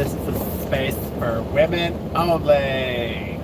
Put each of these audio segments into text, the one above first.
this is a space for women only.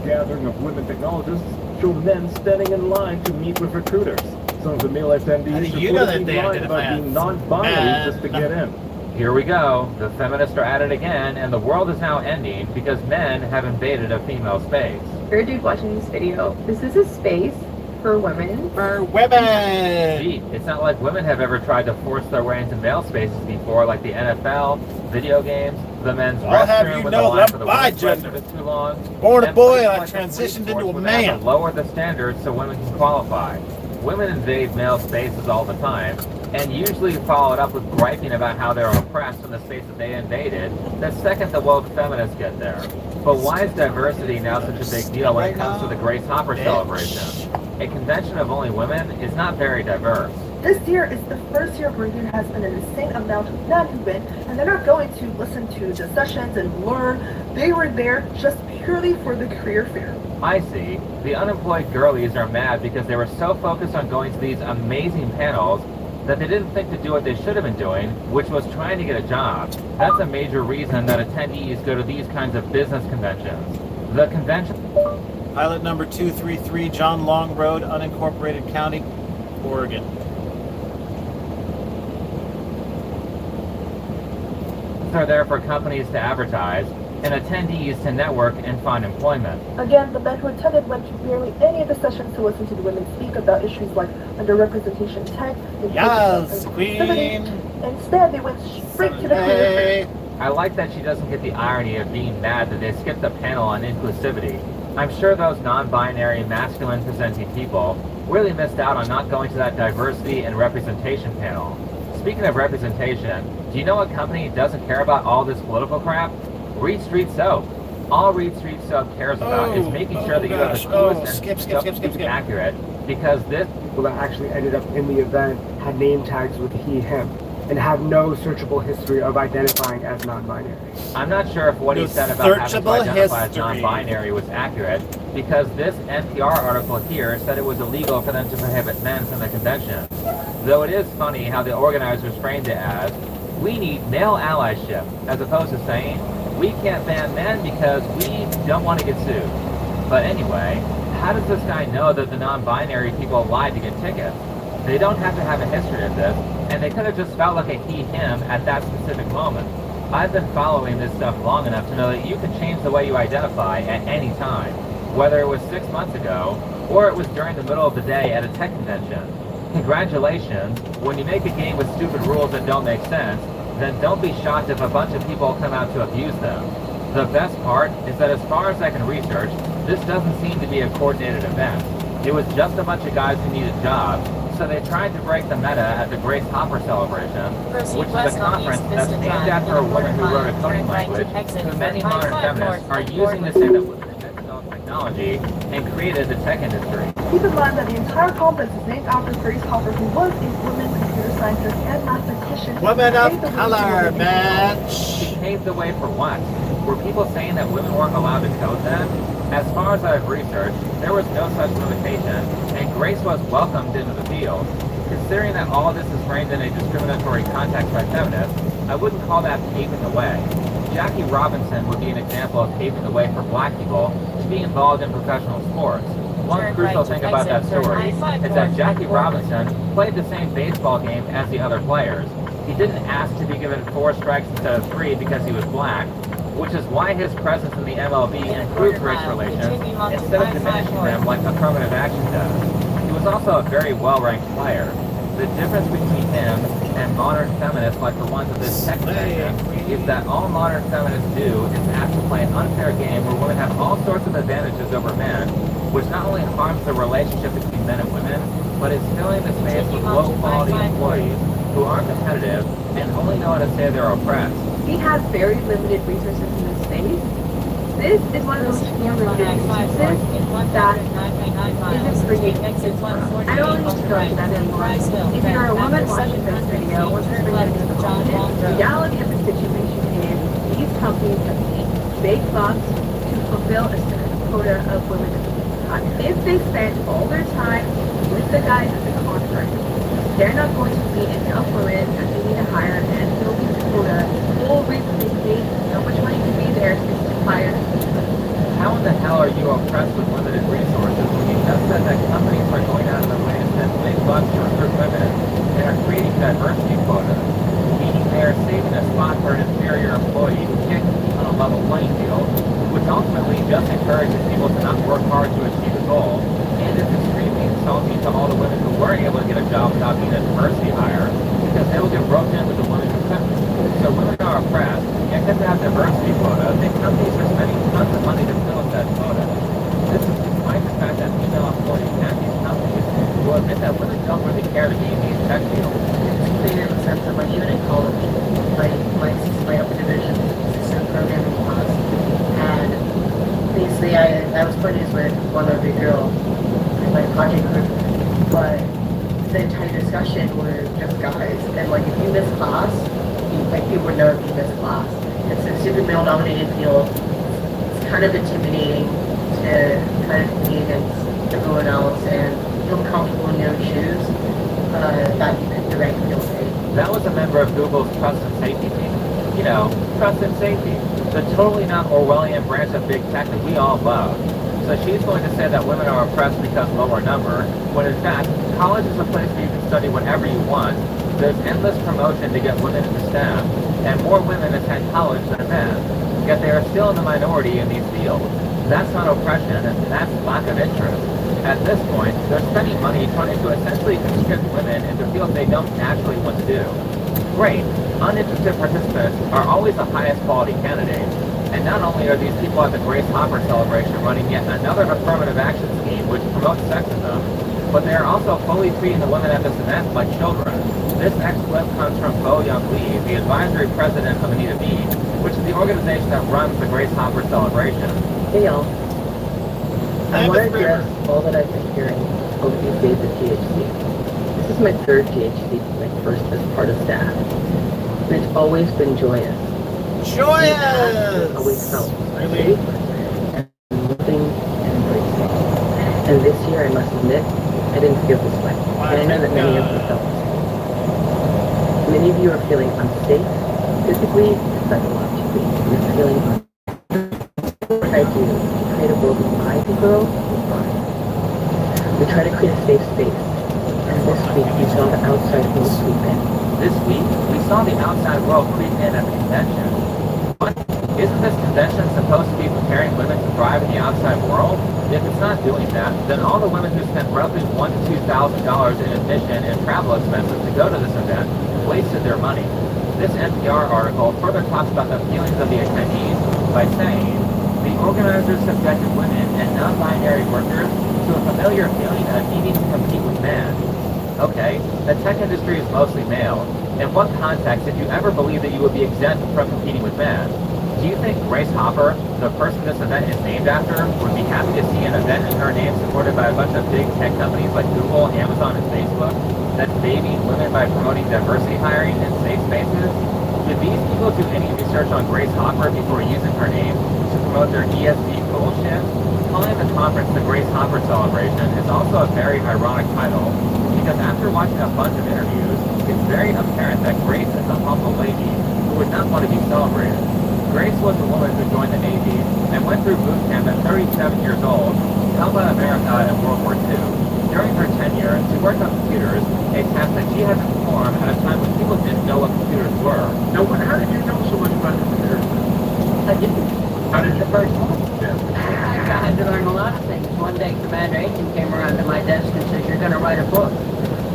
Gathering of women technologists show men standing in line to meet with recruiters. Some of the male attendees reportedly lied about being non-binary just to get in. Here we go. The feminists are at it again, and the world is now ending because men have invaded a female space. You're a dude watching this video. This is a space for women. For women! Gee, it's not like women have ever tried to force their way into male spaces before, like the NFL, video games, the men's restroom with the line for the women's restroom is too long. Born a boy, I transitioned into a man. Lower the standards so women can qualify. Women invade male spaces all the time, and usually follow it up with griping about how they're oppressed in the space that they invaded the second the woke feminists get there. But why is diversity now such a big deal when it comes to the Grace Hopper celebration? A convention of only women is not very diverse. This year is the first year where there has been an insane amount of men who went, and they're not going to listen to the sessions and learn. They were there just purely for the career fair. I see. The unemployed girlies are mad because they were so focused on going to these amazing panels that they didn't think to do what they should have been doing, which was trying to get a job. That's a major reason that attendees go to these kinds of business conventions. The convention... Pilot number 233, John Long Road, unincorporated county, Oregon. Are there for companies to advertise and attendees to network and find employment. Again, the men who attended went to barely any of the sessions to listen to the women speak about issues like underrepresentation tech, yes, queen. Instead, they went straight to the career fair. I like that she doesn't get the irony of being mad that they skipped the panel on inclusivity. I'm sure those non-binary, masculine-presenting people really missed out on not going to that diversity and representation panel. Speaking of representation, do you know what company doesn't care about all this political crap? Reed Street Soap. All Reed Street Soap cares about is making sure that you have the coolest and accurate, because this people that actually ended up in the event had name tags with he, him, and have no searchable history of identifying as non-binary. I'm not sure if what he said about having to identify as non-binary was accurate, because this NPR article here said it was illegal for them to prohibit men from the convention. Though it is funny how the organizers framed it as, we need male allyship, as opposed to saying, we can't ban men because we don't want to get sued. But anyway, how does this guy know that the non-binary people lied to get tickets? They don't have to have a history of this, and they could have just felt like a he, him at that specific moment. I've been following this stuff long enough to know that you can change the way you identify at any time, whether it was 6 months ago, or it was during the middle of the day at a tech convention. Congratulations, when you make a game with stupid rules that don't make sense, then don't be shocked if a bunch of people come out to abuse them. The best part is that as far as I can research, this doesn't seem to be a coordinated event. It was just a bunch of guys who needed jobs, so they tried to break the meta at the Grace Hopper celebration, which is a conference that's named after a woman who wrote a coding language, who many modern feminists are using to say that women invented technology and created the tech industry. Keep in mind that the entire conference is named after Grace Hopper, who was a woman computer scientist and mathematician. Woman of color, bitch! She paved the way for what? Were people saying that women weren't allowed to code then? As far as I've researched, there was no such limitation, and Grace was welcomed into the field. Considering that all this is framed in a discriminatory context by feminists, I wouldn't call that paving the way. Jackie Robinson would be an example of paving the way for black people to be involved in professional sports. One crucial thing about that story is that Jackie Robinson played the same baseball game as the other players. He didn't ask to be given 4 strikes instead of 3 because he was black, which is why his presence in the MLB improves race relations instead of diminishing them like affirmative action does. He was also a very well-ranked player. The difference between him and modern feminists like the ones of this tech convention is that all modern feminists do is ask to play an unfair game where women have all sorts of advantages over men, which not only harms the relationship between men and women, but is filling the space with low-quality employees who aren't competitive and only know how to say they're oppressed. We have very limited resources in this space, This is one of those formative instances that isn't bringing I don't need to go into that anymore. If you're a woman watching this video, what's bringing it to the moment? The reality of the situation is these companies have paid big bucks to fulfill a certain quota of women. If they spend all their time with the guys at the conference, they're not going to be enough women that they need to hire and fill these quota. The whole reason they paid so much money to be there is to hire. How in the hell are you oppressed with limited resources when you just said that companies are going out of their way to spend big bucks to recruit women and are creating diversity quotas, meaning they are saving a spot for an inferior employee who can't compete on a level playing field, which ultimately just encourages people to not work hard to achieve a goal, and is extremely insulting to all the women who were able to get a job without being a diversity hire, because they will get roped in with the women who couldn't. So women are oppressed, and because they have diversity quotas, the companies are spending tons of money to fill up that quota. This is despite the fact that female employees at these companies will admit that women don't really care to be in these tech fields. It's clear in the sense of like even in college, my upper division system programming class, and basically I was put in with one other girl in my project group, but the entire discussion were just guys, and like if you miss class, you would know if you miss class. It's a super male-dominated field. It's kind of intimidating to kind of compete against everyone else and feel comfortable in your own shoes. That you pick the right field, right? That was a member of Google's trust and safety team. You know, trust and safety. The totally not Orwellian branch of big tech that we all love. So she's going to say that women are oppressed because lower number, when in fact, college is a place where you can study whatever you want. There's endless promotion to get women into STEM, and more women attend college than men. Yet they are still in the minority in these fields. That's not oppression, and that's lack of interest. At this point, they're spending money trying to essentially conscript women into fields they don't naturally want to do. Great, uninterested participants are always the highest quality candidates. And not only are these people at the Grace Hopper celebration running yet another affirmative action scheme which promotes sexism, but they are also fully treating the women at this event like children. This next clip comes from Bo Young Lee, the advisory president of Anita B, which is the organization that runs the Grace Hopper celebration. Hey y'all. I want to address all that I've been hearing over these days of THC. This is my third THC, my first as part of staff. And it's always been joyous. Joyous! Always felt safe and loving and embracing. And this year, I must admit, I didn't feel this way. And I know that many of you felt the same. Many of you are feeling unsafe, physically and psychologically. You're feeling what I do to create a world of my girls and mine. We try to create a safe space. And this week, we saw the outside world creep in. This week, we saw the outside world creep in at the convention. What? Isn't this convention supposed to be preparing women to thrive in the outside world? If it's not doing that, then all the women who spent roughly $1,000 to $2,000 in admission and travel expenses to go to this event wasted their money. This NPR article further talks about the feelings of the attendees by saying, the organizers subjected women and non-binary workers to a familiar feeling of needing to compete with men. Okay, the tech industry is mostly male. In what context did you ever believe that you would be exempt from competing with men? Do you think Grace Hopper, the person this event is named after, would be happy to see an event in her name supported by a bunch of big tech companies like Google, Amazon, and Facebook that's babying women by promoting diversity hiring and safe spaces? Did these people do any research on Grace Hopper before using her name to promote their ESG bullshit? Calling the conference the Grace Hopper Celebration is also a very ironic title, because after watching a bunch of interviews, it's very apparent that Grace is a humble lady who would not want to be celebrated. Grace was a woman who joined the Navy and went through boot camp at 37 years old to help out America in World War II. During her tenure, she worked on computers, a task that she had to perform at a time when people didn't know what computers were. Now, how did you know so much about computers? I didn't. How did you? The first one. Yeah. I had to learn a lot of things. One day, Commander Aiken came around to my desk and said, "You're going to write a book."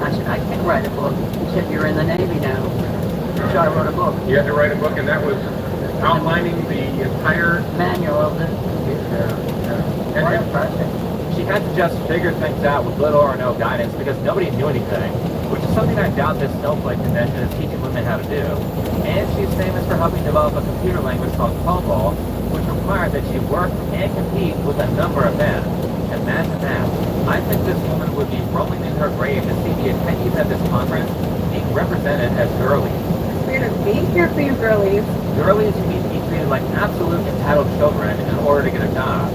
I said, "I can write a book." He said, "You're in the Navy now." So I wrote a book. You had to write a book, and that was outlining the entire Manual of the computer. Quite impressive. She had to just figure things out with little or no guidance because nobody knew anything, which is something I doubt this Snowflake convention is teaching women how to do. And she's famous for helping develop a computer language called COBOL, which required that she work and compete with a number of men. Imagine that. I think this woman would be rolling in her grave to see the attendees at this conference being represented as girlies. We're going to be here for you, girlies. Girlies who need to be treated like absolute entitled children in order to get a job.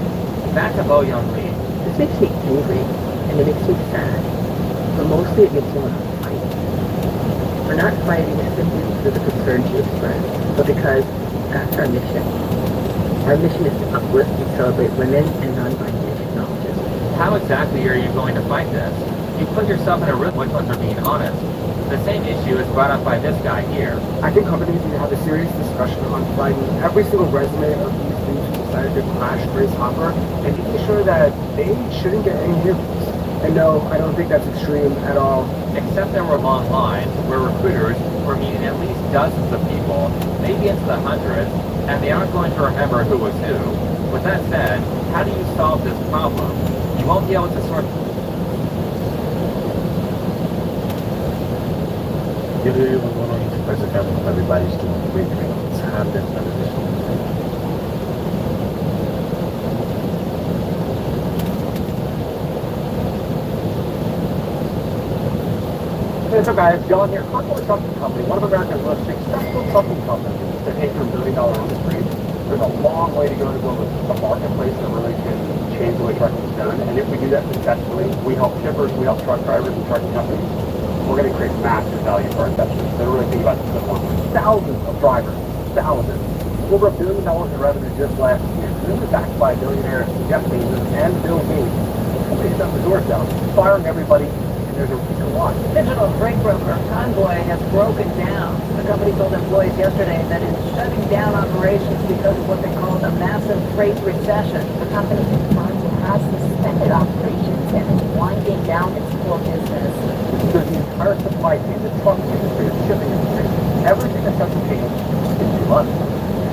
Back to Bo Young Lee. This makes me angry, and it makes me sad. But mostly it makes me want to fight. We're not fighting simply because of the concern she expressed, but because that's our mission. Our mission is to uplift and celebrate women and non-binary technologists. How exactly are you going to fight this? You put yourself in a risk. Which ones are being honest? The same issue is brought up by this guy here. I think companies need to have a serious discussion on flagging every single resume of these students who decided to crash Grace Hopper and making sure that they shouldn't get any interviews. And no, I don't think that's extreme at all. Except there were long lines where recruiters were meeting at least dozens of people, maybe into the hundreds, and they aren't going to remember who was who. With that said, how do you solve this problem? You won't be able to sort. Kiedy wywołano interpretacji everybody's doing great things, have this conversation. Hey, so guys, John here. Cowboy Trucking Company, one of America's most successful trucking companies. They're taking a $1 billion industry. There's a long way to go to build a marketplace that really can change the way trucking is done. And if we do that successfully, we help shippers, we help truck drivers and trucking companies. We're going to create massive value for our investors. They're really thinking about this as one. Thousands of drivers, thousands. Over $1 billion in revenue just last year. This is backed by billionaires Jeff Bezos and Bill Gates. Companies shut the doors down, firing everybody. There's a reason why. Digital freight broker Cowboy has broken down. The company told employees yesterday that it's shutting down operations because of what they call a massive freight recession. The company confirms it has suspended operations and is winding down its core business. Because the entire supply chain, the trucking industry, the shipping industry, everything is set to change in 2 months.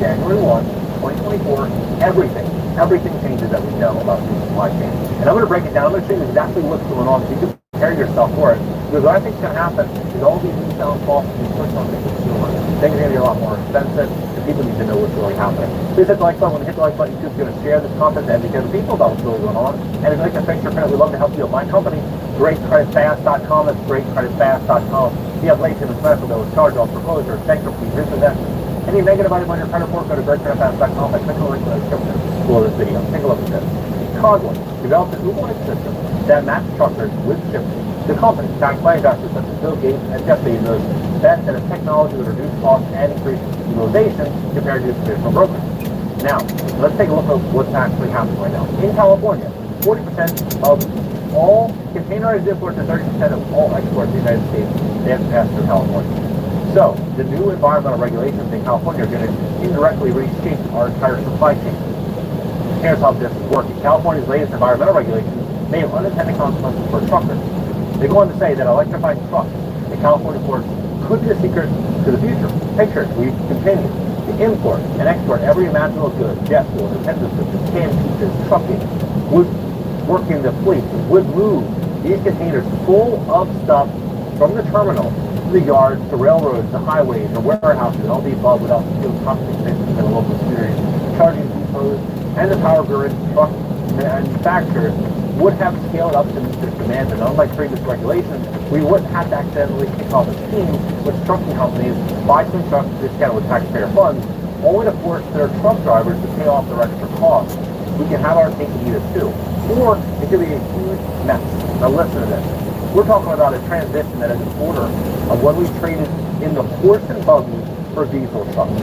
January 1, 2024, everything changes that we know about the supply chain. And I'm going to break it down. I'm going to show you exactly what's going on so you can prepare yourself for it. Because what I think is going to happen is all these newfound costs will be pushed on the consumer. Things are going to be a lot more expensive, and people need to know what's really happening. Please hit the like button. When you hit the like button, YouTube's going to share this content and educate the people about what's really going on. And if you'd like to fix your credit, we'd love to help you at my company, GreatCreditFast.com. That's GreatCreditFast.com. If you have late payments, medical bills, charge-offs, foreclosures, bankruptcy, repossession, any negative item on your credit report, go to GreatCreditFast.com by clicking the link in the description below this video. Take a look at this. Cowboy developed an Uber-like system that matched truckers with shippers. The company, backed by investors such as Bill Gates and Jeff Bezos, bet that a technology would reduce costs and increase utilization compared to traditional brokers. Now, let's take a look at what's actually happening right now. In California, 40% of all containerized imports and 30% of all exports in the United States, they have to pass through California. So, the new environmental regulations in California are going to indirectly reshape our entire supply chain. Here's how this is working. California's latest environmental regulations may have unintended consequences for truckers. They go on to say that electrifying trucks in California ports could be the secret to the future. Picture it, we continue to import and export every imaginable good, jet fuel, Nintendo systems, canned pizzas, trucking, would work in the fleet, would move these containers full of stuff from the terminal to the yards, to railroads, to highways, to warehouses, and all the above without the fuel costing stations and the local communities, charging depots, and the power grids, truck manufacturers would have scaled up to meet this demand, and unlike previous regulations, we wouldn't have to accidentally kick off a scheme which trucking companies buy some trucks discounted with taxpayer funds, only to force their truck drivers to pay off their extra costs. We can have our cake and eat it too. Or it could be a huge mess. Now listen to this. We're talking about a transition that is in order of when we traded in the horse and buggy for diesel trucks.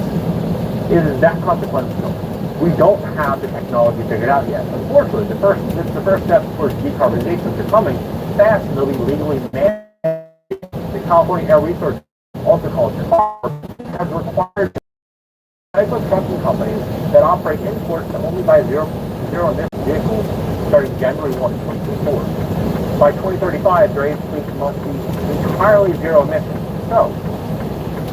It is that consequential. We don't have the technology figured out yet. Unfortunately, the first step towards decarbonization is coming fast, and they'll be legally mandated. The California Air Resources, also called CARB, has required type of trucking companies that operate in ports to only buy zero emission vehicles starting January 1, 2024. By 2035, their fleet must be entirely zero emissions. So,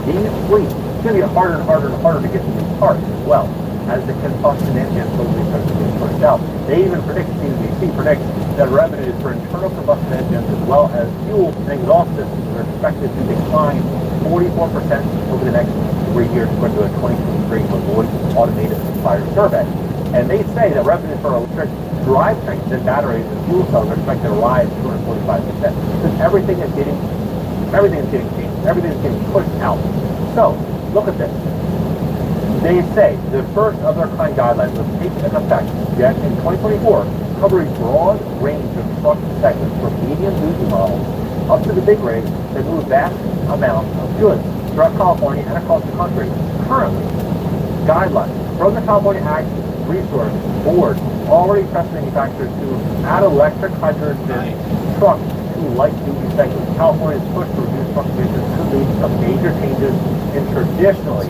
these fleets, it's going to get harder and harder and harder to get to these parts as well, as the combustion engine slowly starts to be pushed Now, they even predict, CNBC predicts, that revenues for internal combustion engines as well as fuel and exhaust systems are expected to decline 44% over the next 3 years, according to a 2023 Deloitte Automated Supplier Survey. And they say that revenues for electric drivetrains and batteries and fuel cells are expected to rise 245%. Because everything is getting changed. Everything is getting pushed out. So, look at this. They say the first of their kind guidelines was taken into effect yet in 2024, covering a broad range of truck segments from medium-duty models up to the big rigs that move vast amounts of goods throughout California and across the country. Currently, guidelines from the California Ag Resource Board already press manufacturers to add electric hydrogen trucks to light-duty segments. California's push to reduce truck emissions could lead to some major changes in traditionally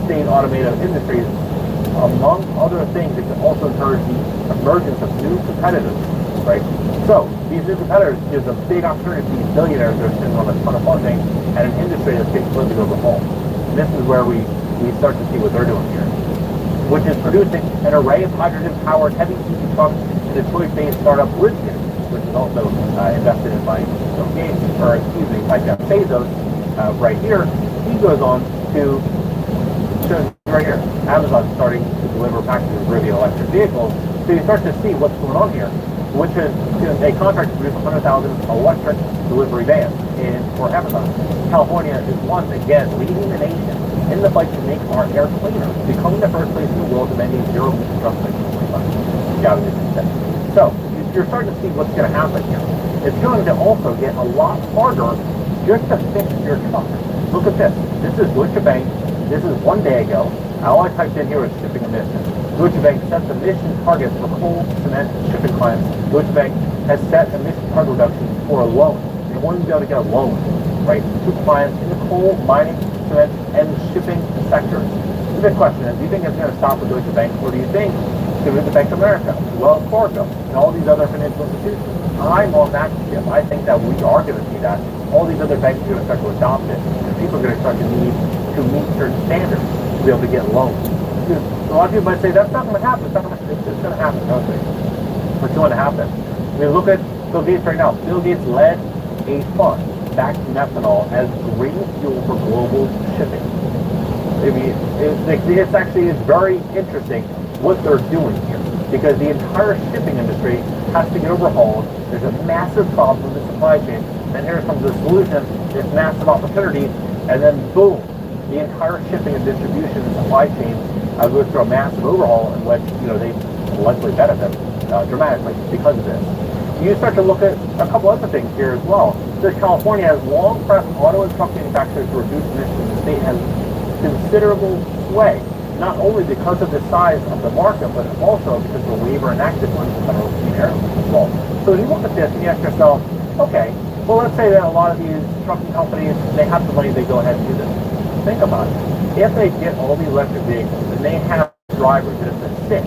state automotive industries. Among other things, it could also encourage the emergence of new competitors, right? So, these new competitors gives a big opportunity to these billionaires that are sitting on a ton of funding and an industry that's getting completely overhauled. And this is where we start to see what they're doing here, which is producing an array of hydrogen-powered heavy-duty trucks in the Detroit-based startup Lithium, which is also invested in by by Jeff Bezos. Right here, he goes on to show right here, Amazon starting to deliver packages of Rivian electric vehicles. So you start to see what's going on here, which is a contract to produce 100,000 electric delivery vans for Amazon. California is once again leading the nation in the fight to make our air cleaner, becoming the first place in the world to mandate zero emission trucks by 2025. So you're starting to see what's going to happen here. It's going to also get a lot harder just to fix your truck. Look at this. This is Deutsche Bank. This is 1 day ago. All I typed in here was shipping emissions. Deutsche Bank sets emission targets for coal, cement, shipping clients. Deutsche Bank has set emission target reductions for a loan. They want to be able to get a loan, right, to clients in the coal, mining, cement, and shipping sectors. The big question is, do you think it's going to stop with Deutsche Bank, or do you think it's going to move to Bank of America, Wells Fargo, and all these other financial institutions? I'm on that ship. I think that we are going to see that. All these other banks are going to start to adopt it, and people are going to start to need to meet certain standards to be able to get loans. Because a lot of people might say, that's not going to happen. It's going to happen. No, what's going to happen? I mean, look at Bill Gates right now. Bill Gates led a fund back to methanol as green fuel for global shipping. I mean, it's very interesting what they're doing here, because the entire shipping industry has to get overhauled. There's a massive problem with the supply chain, and here comes the solution, this massive opportunity, and then boom, the entire shipping and distribution and supply chain goes through a massive overhaul in which they likely benefit dramatically because of this. You start to look at a couple other things here as well. So California has long pressed auto and truck manufacturers to reduce emissions. The state has considerable sway, not only because of the size of the market, but also because of the waiver enacted under the Federal Clean Air Law. So when you look at this and you ask yourself, okay, well, let's say that a lot of these trucking companies, they have the money, they go ahead and do this. Think about it. If they get all these electric vehicles and they have drivers that have to sit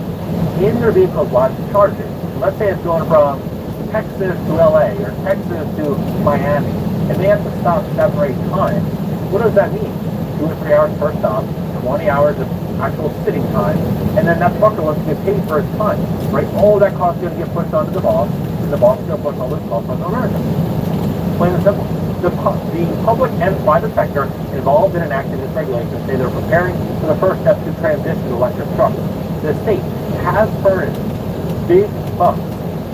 in their vehicles while it's charging, let's say it's going from Texas to LA or Texas to Miami, and they have to stop 7 or 8 times, what does that mean? 2 or 3 hours per stop, 20 hours of actual sitting time, and then that trucker wants to get paid for his time, right? All of that cost is going to get pushed onto the boss, and the boss is going to push all those costs onto America. Plain and simple. The public and private sector involved in enacting this regulation say they're preparing for the first step to transition to electric trucks. The state has furnished big bucks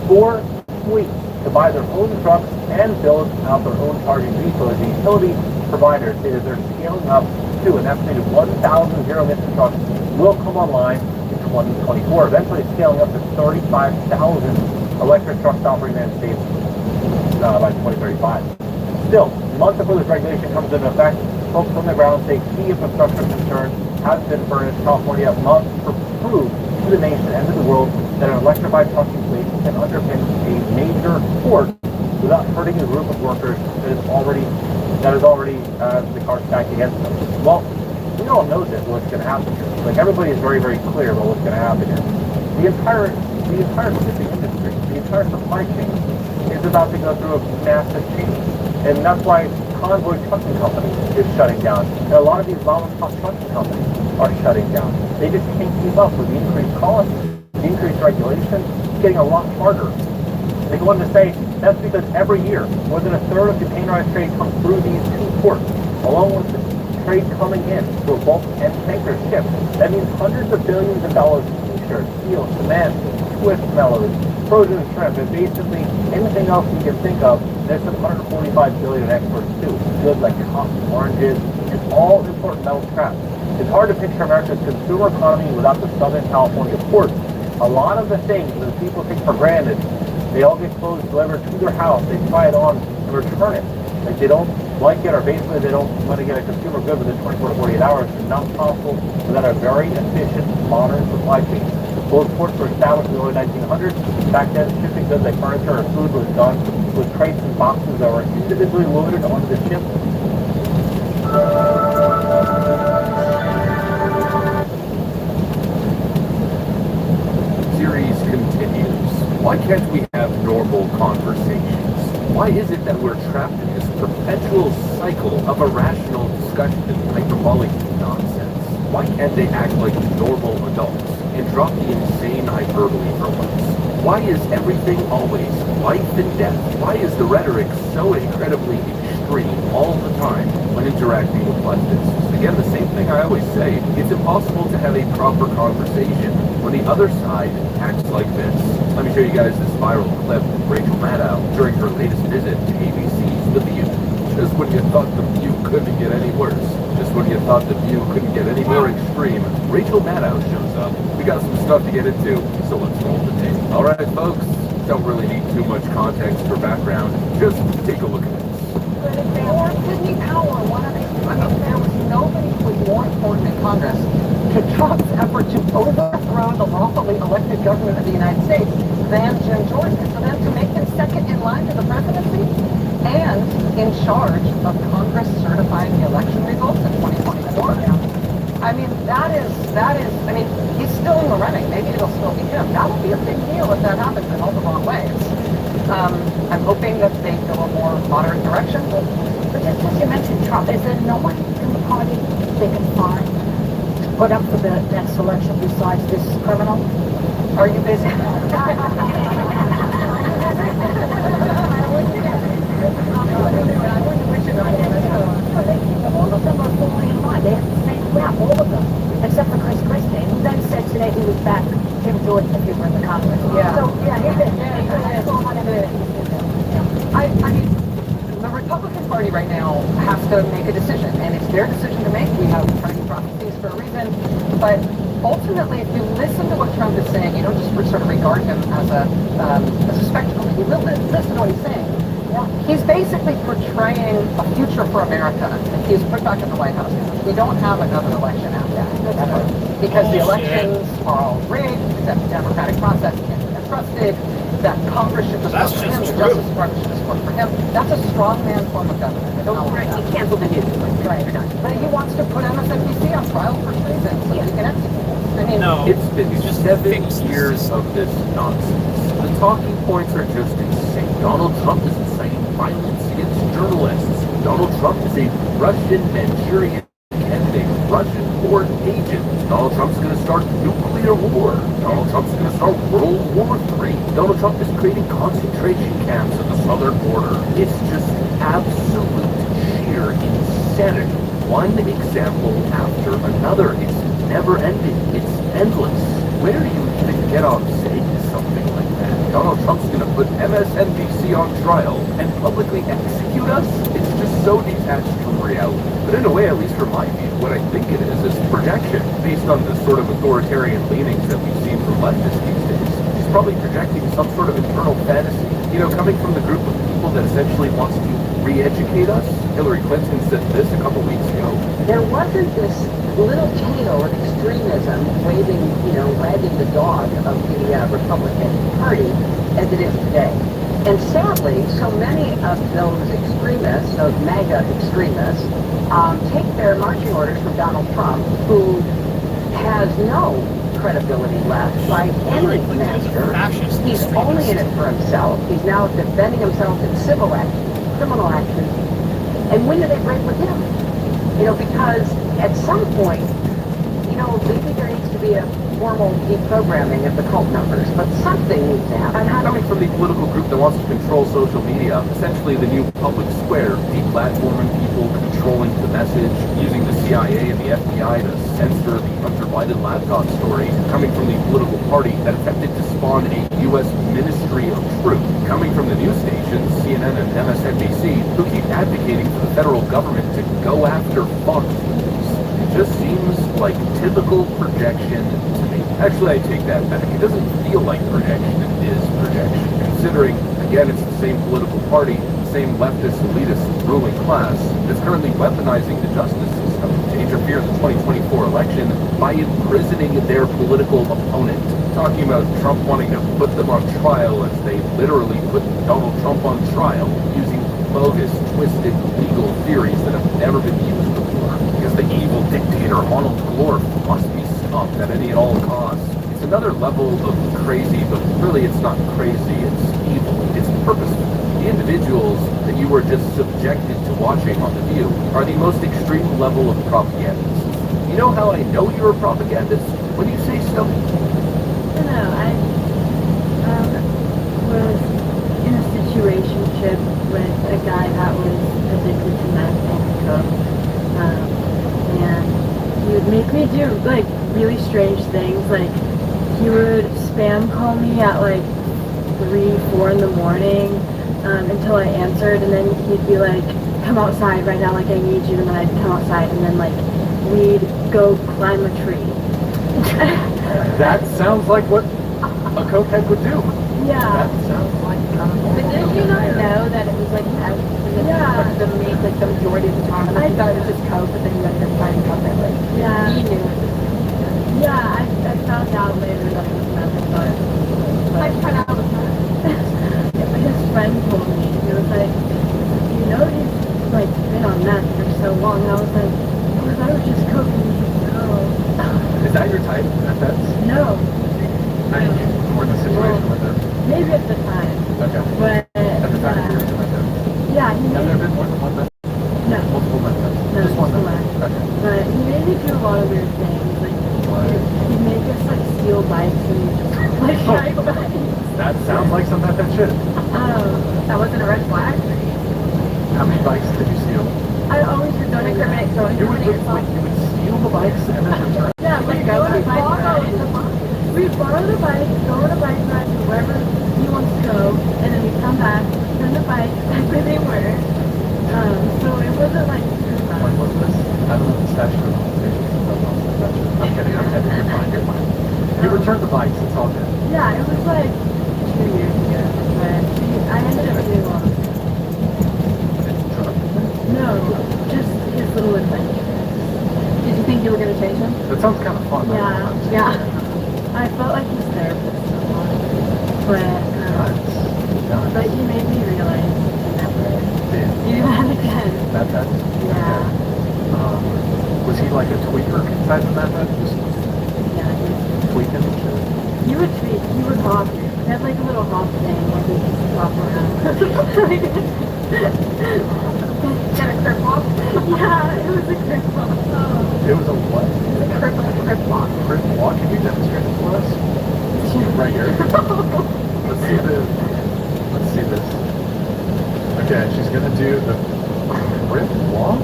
for fleets to buy their own trucks and build out their own charging depots. The utility providers say that they're scaling up to an estimated 1,000 zero-emission trucks will come online in 2024, eventually scaling up to 35,000 electric trucks operating in the United States by 2035. Still, months before this regulation comes into effect, folks on the ground say key infrastructure concerns have been furnished. California must prove to the nation and to the world that an electrified trucking fleet can underpin a major port without hurting a group of workers that is already the card stacked against them. Well, we all know that what's going to happen here. Like, everybody is very, very clear about what's going to happen here. The entire shipping industry, the entire supply chain is about to go through a massive change. And that's why Cowboy Trucking Company is shutting down. And a lot of these mom-and-pop trucking companies are shutting down. They just can't keep up with the increased costs, the increased regulations, recession is getting a lot harder. They go on to say that's because every year, more than a third of containerized trade comes through these two ports, along with the trade coming in through bulk and tanker ships. That means hundreds of billions of dollars in t-shirts, steel, cement, Squishmallows, frozen shrimp, and basically anything else you can think of. There's some 145 billion in exports too. Goods like coffee, oranges, and all important metal scraps. It's hard to picture America's consumer economy without the Southern California ports. A lot of the things that people take for granted, they all get clothes delivered to their house, they try it on and return it. Like they don't like it, or basically they don't want to get a consumer good within 24 to 48 hours. It's not possible without a very efficient, modern supply chain. Those ports were established in the early 1900s. Back then, shipping goods like furniture or food was done with crates and boxes that were individually loaded onto the ship. Series continues. Why can't we have normal conversations? Why is it that we're trapped in this perpetual cycle of irrational discussion and hyperbolic nonsense? Why can't they act like normal adults and drop the insane hyperbole for once? Why is everything always life and death? Why is the rhetoric so incredibly extreme all the time when interacting with leftists? Again, the same thing I always say, it's impossible to have a proper conversation when the other side acts like this. Let me show you guys this viral clip of Rachel Maddow during her latest visit to ABC's The View. Just when you thought The View couldn't get any worse, just when you thought The View couldn't get any more extreme, Rachel Maddow shows up. We got some stuff to get into, so let's roll the tape. Alright folks, don't really need too much context or background, just take a look at this. Or Sydney Power, there was nobody who was more important in Congress to Trump's effort to overthrow the lawfully elected government of the United States than Jim Jordan. So then to make him second in line to the presidency and in charge of Congress certifying the election results in 2024. I mean, he's still in the running. Maybe it'll still be him. That would be a big deal if that happens in all the wrong ways. I'm hoping that they go a more moderate direction. But just as you mentioned Trump, is there no one in the party they can find to put up for the next election besides this criminal? Are you busy? All of them are falling in line. They have the same crap, all of them, except for Chris Christie, who then said today he would back Jim Jordan if he were in the Congress. Yeah. So, yeah, he did. I mean, the Republican Party right now has to make a decision, and it's their decision to make. We have party processes for a reason. But ultimately, if you listen to what Trump is saying, you don't just sort of regard him as a spectacle. You will listen to what he's saying. He's basically portraying a future for America if he's put back in the White House. We don't have another election after that, ever. Because the elections are all rigged, that the democratic process can't be trusted, that Congress should just work for him, the Justice Department should just work for him. That's a strongman form of government. He canceled the news. Right. But he wants to put MSNBC on trial for treason so he can execute. I mean, It's been 7 years of this nonsense. The talking points are just insane. Donald Trump is inciting violence against journalists. Donald Trump is a Russian Manchurian candidate, Russian foreign agent. Donald Trump's going to start nuclear war. Donald Trump's going to start World War III. Donald Trump is creating concentration camps at the southern border. It's just absolute sheer insanity. One example after another. It's never ending. It's endless. Where do you even get on saying something like that? Donald Trump's going to put MSNBC on trial and publicly execute us? It's just so detached from reality. But in a way, at least from my view, what I think it is projection based on the sort of authoritarian leanings that we've seen from leftists these days. He's probably projecting some sort of internal fantasy, coming from the group of people that essentially wants to re-educate us. Hillary Clinton said this a couple weeks ago. There wasn't this little tail of extremism wagging the dog of the Republican Party as it is today. And sadly, so many of those extremists, those MAGA extremists, take their marching orders from Donald Trump, who has no credibility left by any measure. He's only in it for himself. He's now defending himself in civil action, criminal action. And when do they break with him? Because at some point, maybe there needs to be a formal deprogramming of the cult members, but something needs to happen. Coming from the political group that wants to control social media, essentially the new public square, deplatforming people, controlling the message, using the CIA and the FBI to censor the Hunter Biden laptop story, coming from the political party that attempted to spawn a U.S. Ministry of Truth, coming from the news stations, CNN and MSNBC, who keep advocating for the federal government to go after Fox News. It just seems like typical projection to me. Actually, I take that back. It doesn't feel like projection, it is projection. Considering, again, it's the same political party, the same leftist, elitist ruling class that's currently weaponizing the justice system to interfere in the 2024 election by imprisoning their political opponent. Talking about Trump wanting to put them on trial as they literally put Donald Trump on trial using bogus, twisted legal theories that have never been used before. Because the evil dictator Arnold Glorf must be stopped at any and all costs. It's another level of crazy, but really it's not crazy, it's evil. It's purposeful. The individuals that you were just subjected to watching on The View are the most extreme level of propagandists. You know how I know you're a propagandist? When you say stuff. I don't know, I was in a situationship with a guy that was addicted to meth and coke, and he would make me do like really strange things. Like he would spam call me at like 3, 4 in the morning until I answered, and then he'd be like, "Come outside right now, like I need you," and then I'd come outside, and then like we'd go climb a tree. That sounds like what a cokehead would do. Yeah. That sounds like kind of. But did you not know that it was like meth? The majority of the time. I thought it was just coke, but then you ended up finding out that like he knew it. Yeah, I found out later that it was meth. I found out it was meth. His friend told me, he was like, "You know he's like been on meth for so long." And I was like, "Oh, I thought it was just coke." And he's like, "No." Is that your type? That's No. more in the situation with it. Maybe at the time. Okay. But At the time you were doing that. yeah, he Have made there been more than one method? no. Multiple methods? No, Just one just method? Okay. But he made me do a lot of weird things. Like he'd make us like steal bikes and like ride bikes. That sounds like some method shit. That wasn't a red flag. How many bikes did you steal? I always would Don't incriminate yourself. You would steal the bikes and then return? Yeah, like go on a bike ride. We borrow the bike, go on a bike ride to wherever he wants to go, and then we come back, turn the bike back where they were. So it wasn't like When was this? I don't know the statute of limitations. I'm kidding. You're fine. You're fine. You returned the bikes. It's all good. yeah, it was like 2 years ago, but I ended up doing all of it. No, just his little adventure. Did you think you were going to change him? That sounds kind of fun. Yeah. I felt like his therapist a lot, but he made me realize to never do that again. Method? Yeah. Was he like a tweaker type of method? Just Yeah, tweaking and shit? he would tweet, he would hop. He had like a little hop thing where he could just hop around. Get a crip walk? Yeah, it was a crip walk. It was a what? It was a crip walk. Crip walk? Can you demonstrate it for us? Right here. Let's see this. Okay, she's gonna do the crip walk.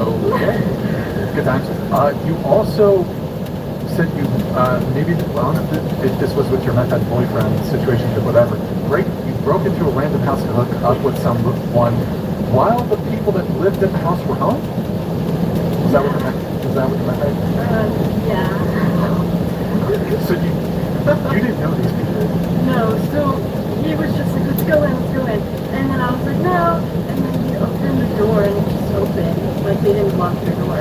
Okay. Good times. You also said you maybe I don't know if this was with your method boyfriend situation or whatever. You broke into a random house to hook up with someone while the people that lived in the house were home. Was that what the method? Yeah. So you didn't know these people? No, so he was just like, let's go in. And then I was like, no. And then he opened the door and it just opened. Like they didn't lock their door.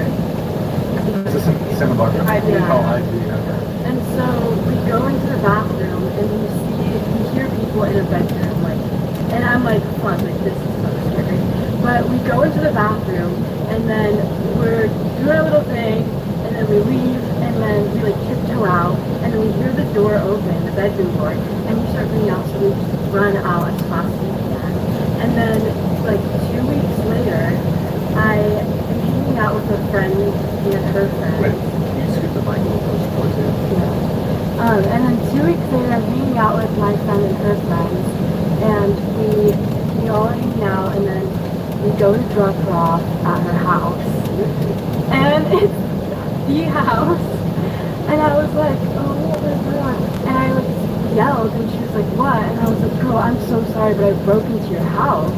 Is this in Santa Barbara? Yeah. Oh, I see. Okay. And so we go into the bathroom and we hear people in a bedroom, like, and I'm like, fuck, like this is so scary. But we go into the bathroom and then we're doing a little thing and then we leave and then we like tiptoe out, and then we hear the door open, the bedroom door, and we start running out, so we run out as fast as we can. And then like 2 weeks later, I am hanging out with a friend and her friend. Wait, can you scoot the mic a little closer towards you? Yeah. And then 2 weeks later, I'm hanging out with my friend and her friends, and we all are hanging out, and then we go to drop her off at her house. And it's the house. And I was like, oh my god. And I like yelled, and she was like, what? And I was like, girl, I'm so sorry, but I broke into your house.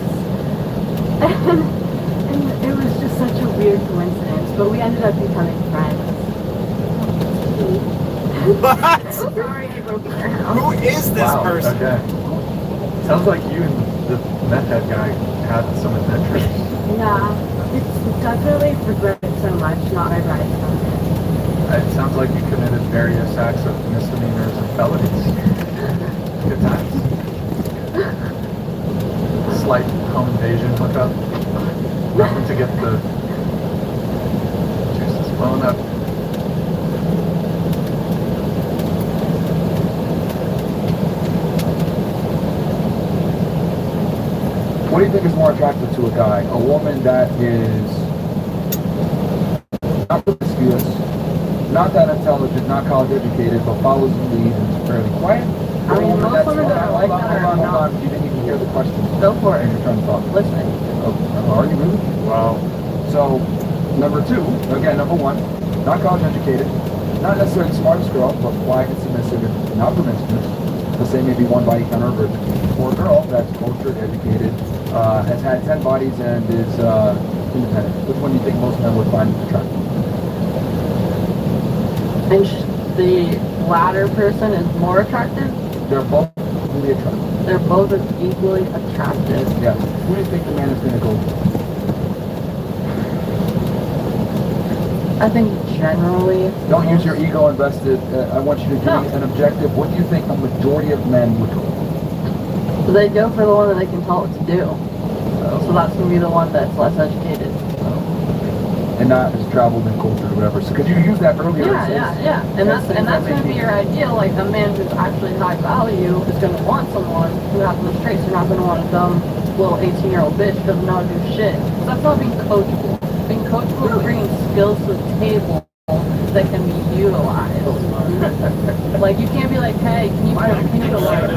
And it was just such a weird coincidence, but we ended up becoming friends. What? Sorry I broke into your house. Who is this person? Okay. Sounds like you and the meth head guy had some adventures. Yeah, it's definitely regretted so much, not regretted so much. It sounds like you committed various acts of misdemeanors and felonies. Good times. Slight home invasion hookup. Nothing to get the juices flowing up. What do you think is more attractive to a guy? A woman that is not promiscuous, not that intelligent, not college educated, but follows the lead and is fairly quiet? I mean, most women that I like that are Hold not. on, you didn't even hear the question. Go for it. And you're trying to talk. Listening. Oh, are you really? Wow. So, number two, again, number one, not college educated, not necessarily the smartest girl, but quiet and submissive and not promiscuous. Let's say maybe one body count or virgin. Or a girl that's cultured, educated, has had 10 bodies and is independent. Which one do you think most men would find attractive? And the latter person is more attractive? They're both equally attractive. They're both equally attractive. Yes. Who do you think the man is going to go for? I think generally... Don't use your ego invested. I want you to give me an objective. What do you think a majority of men would go for? They go for the one that they can tell what to do. So that's going to be the one that's less educated. And not as traveled and cultured or whatever. So could you use that earlier? Yeah. And that's going to be your ideal. Like a man who's actually high value is going to want someone who has those traits. You're not going to want a dumb little 18-year-old bitch who doesn't know how to do shit. So that's not being coachable. Being coachable is bringing skills to the table that can be utilized. Like you can't be like, hey, can you utilize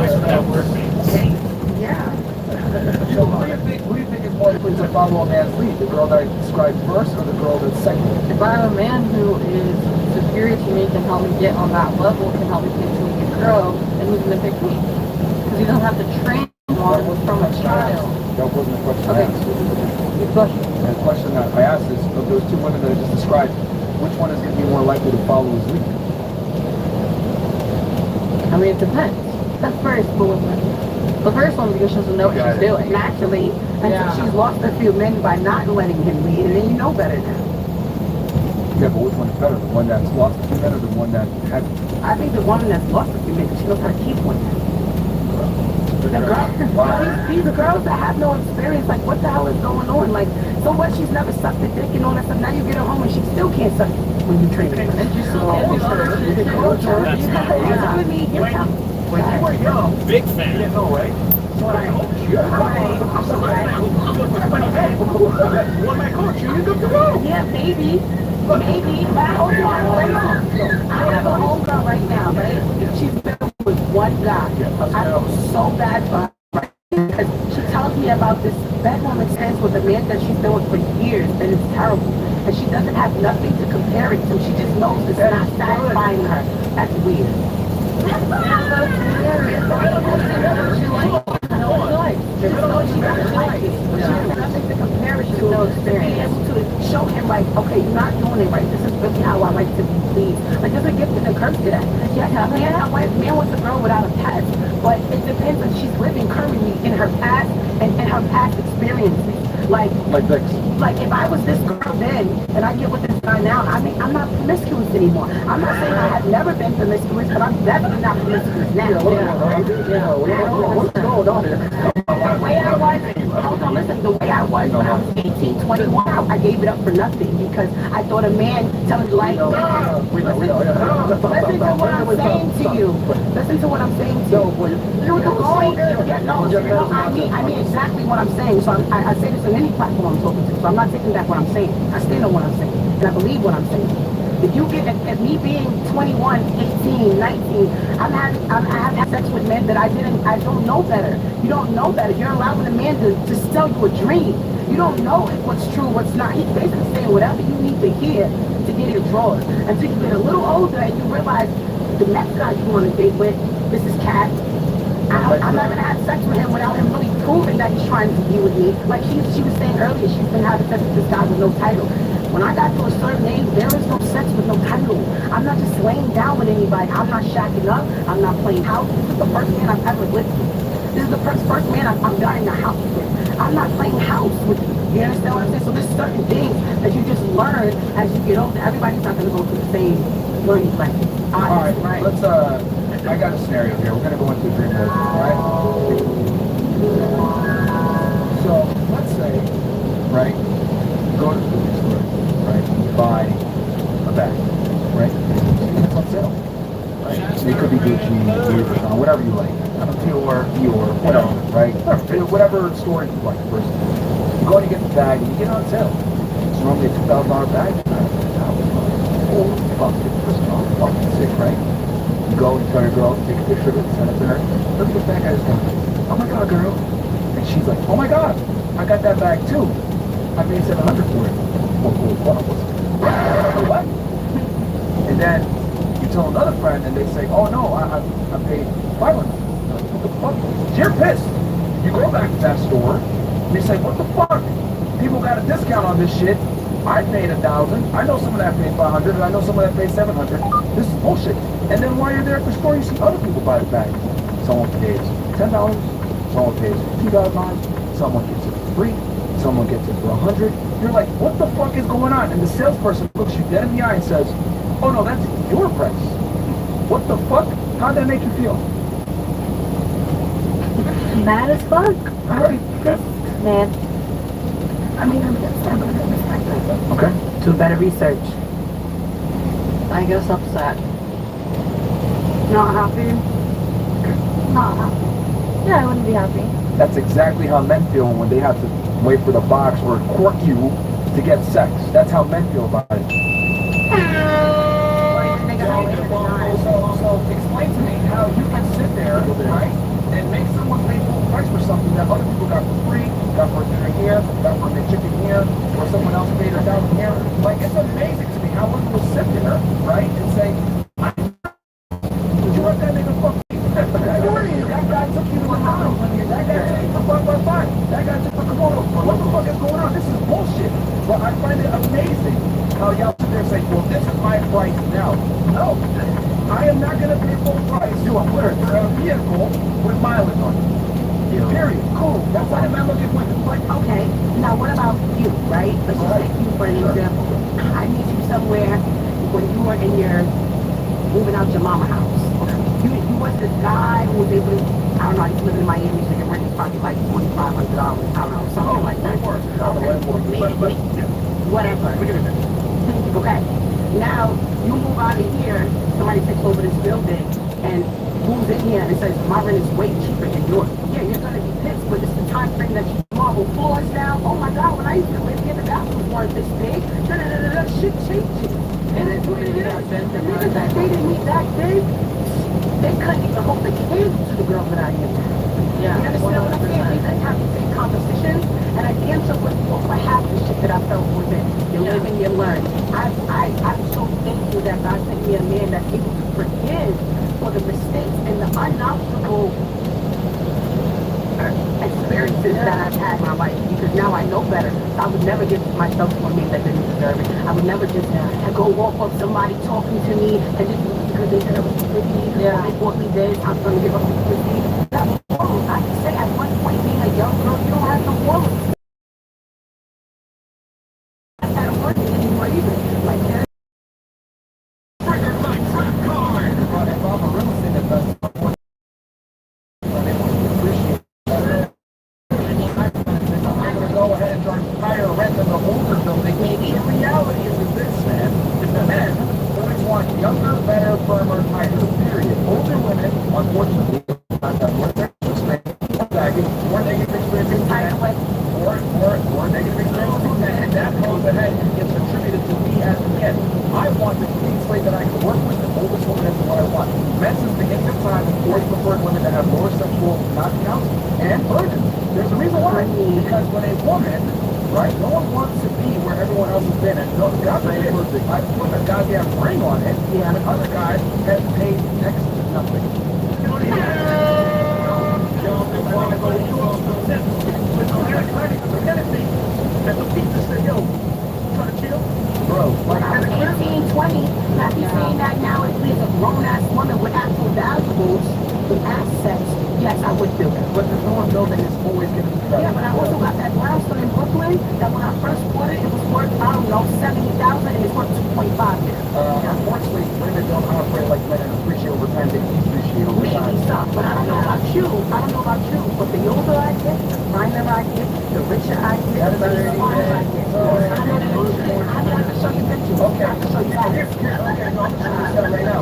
Yeah. So who do you think is more likely to follow a man's lead? The girl that I described first or the girl that's second? If I have a man who is superior to me, can help me get on that level, can help me continue to grow, then he's going to pick me. Because he doesn't have to train one from a child. That wasn't a question I asked. Good question. And the question that I asked is, of those two women that I just described, which one is going to be more likely to follow his lead? I mean, it depends. That's very foolishness. The first one because she doesn't know what she's doing. Naturally, until she's lost a few men by not letting him lead, and then you know better now. Yeah, but which one is better? The one that's lost a few men or the one that had... I think the woman that's lost a few men, she knows how to keep one. The girl, these girls that have no experience, like what the hell is going on? Like, so what? She's never sucked a dick and all that stuff. Now you get her home and she still can't suck it when you train her. And you still can't do When you were young, big fan. You didn't know, right? When I coach you, when I coach you, you're good to go. Yeah, maybe. But I have a homegirl right now, right? She's been with one guy. I feel so bad for her. Because she tells me about this bedroom experience with a man that she's been with for years, and it's terrible. And she doesn't have nothing to compare it to. She just knows it's not satisfying her. That's weird. Nothing to compare it to. No experience. Be able to show him, like, okay, you're not doing it right. This is really how I like to be pleased. Like, there's a gift and a curse to that. Yes, man wants a girl without a past, but it depends if she's living currently in her past and in her past experiences. Like this. Like if I was this girl then, and I get with this guy now, I mean, I'm not promiscuous anymore. I'm not saying I have never been promiscuous, but I'm definitely not promiscuous now. What's going on here? The way I was, hold on, listen, wasn't the way I was when I was 18, 21. I gave it up for nothing because I thought a man telling me like, listen to what I'm saying to you. Listen to what I'm saying to you. You're going, I mean exactly what I'm saying. So I say this on any platform I'm talking to. So I'm not taking back what I'm saying. I stand on what I'm saying. And I believe what I'm saying. If you get, at me being 21, 18, 19, I have had sex with men that I don't know better. You don't know better. You're allowing a man to sell you a dream. You don't know what's true, what's not. He's basically saying whatever you need to hear to get your drawers. Until you get a little older and you realize the next guy you want to date with, this is Cat. I'm not going to have sex with him without him really proving that he's trying to be with me. Like she was saying earlier, she's been having sex with this guy with no title. When I got to a certain age, there is no sex with no title. I'm not just laying down with anybody. I'm not shacking up. I'm not playing house. This is the first man I've ever lived with. This is the first man I'm dying in the house with. I'm not playing house with you. You understand what I'm saying? So there's certain things that you just learn as you get older. Everybody's not going to go through the same learning lessons. All right, let's, I got a scenario here. We're going to go into dream mode, all right? So, let's say, right, you go to the movie store, right, you buy a bag, right, it's on sale, right? It could be Gucci, Louis Vuitton, whatever you like, Dior, whatever, right? Whatever store you like, first. You go and you get the bag, and you get it on sale. It's normally a $2,000 bag. Oh, fuck, it's fucking sick, right? You go and tell your girl, take a picture of it, send it to her. Look at the bag I just got. Oh my god, girl. And she's like, oh my god, I got that bag too. I paid $700 for it. What? And then you tell another friend and they say, oh no, I paid $500. What the fuck? So you're pissed. You go back to that store and they say, what the fuck? People got a discount on this shit. I paid $1,000. I know someone that paid $500, and I know someone that paid $700. This is bullshit. And then while you're there at the store, you see other people buy the bag. Someone pays $10. Someone pays $2,000. Someone gets it for free. Someone gets it for $100. You're like, what the fuck is going on? And the salesperson looks you dead in the eye and says, oh no, that's your price. What the fuck? How'd that make you feel? Mad as fuck. Man. I mean, I'm just Okay. do better research. I guess upset. Not happy? Not happy. Yeah, I wouldn't be happy. That's exactly how men feel when they have to wait for the box or cork you to get sex. That's how men feel about it. So explain to me how you can sit there, right, and make someone pay full price for something that other people got for free, got for dinner here, got for the chicken here, or someone else paid $1,000 here. Like, it's amazing to me how one will sit there, right, and say, would you let that nigga fuck me? That guy took you to the house. That guy took you to fine. That guy took the kimono. What the fuck is going on? This is bullshit. But I find it amazing how y'all sit there and say, well, this is my price now. No. I am not going to pay full price for a vehicle with mileage on it. Period. Cool. That's how I'm looking for it. But, okay, now what about you, right? Let's just take you for an example. I meet you somewhere when you were in your, moving out your mama house. You was this guy who was able to, I don't know, he's living in Miami, so your rent is probably like $2,500, I don't know, something like that. Whatever. Okay. Now, you move out of here, somebody takes over this building and moves in here and says, my rent is way cheaper than yours. Yeah, you're going to be pissed, but it's the time frame that you marble floors down. Oh my God, when I used to live here, the bathrooms weren't this big. Shit changes. And it's what it is. The niggas that dated me back then, they couldn't even hold the candle to the girl that I knew. Yeah, you understand what I'm saying? We didn't have the same competition, and I damn sure wouldn't fall for half the shit that I felt with it. You live and you learn. I'm so thankful that God sent me a man that's able to forgive for the mistakes and the unknowledgeable experiences that I've had in my life, because now I know better. So I would never give myself to a man that didn't deserve it. I would never just go walk up somebody talking to me and just because they said I was pretty, or they bought me this, I'm going to give up the pussy. That's wrong. I can say at one point, being a young girl, you don't have no morals. I don't want it anymore either. Like, there's go ahead and charge higher rent than the older building. Maybe the reality is this, man. Is the men always want younger, better, firmer, tighter, period. Older women, unfortunately, not that more negative experiences than men, more negative experiences than men, and that goes ahead and gets attributed to me as a kid. I want the clean slate that I can work with, the oldest woman is what I want. Men since the beginning of time have always preferred women that have lower sexual counts and virgins. There's a reason why. Because when a woman, right, no one wants to be where everyone else has been. And no, God forbid, I put a goddamn ring on it, and other guys have paid next to nothing. You know what Bro, like 18, 20, not be saying that now if there's a grown-ass woman with actual valuables, with assets, yes, I would do it. But the north building is always going to be better. Yeah, but I also got that brownstone in Brooklyn that when I first bought it, it was worth, I don't know, 70,000 and it's worth 2.5 now. Unfortunately, women don't operate like men and appreciate over time. They depreciate over time. Maybe some, but I don't know about you. But the older I get, the finer I get, the richer I get, the smarter I get. I can show you pictures. Okay. I can show you that. Okay, no, I'm just going to say right now.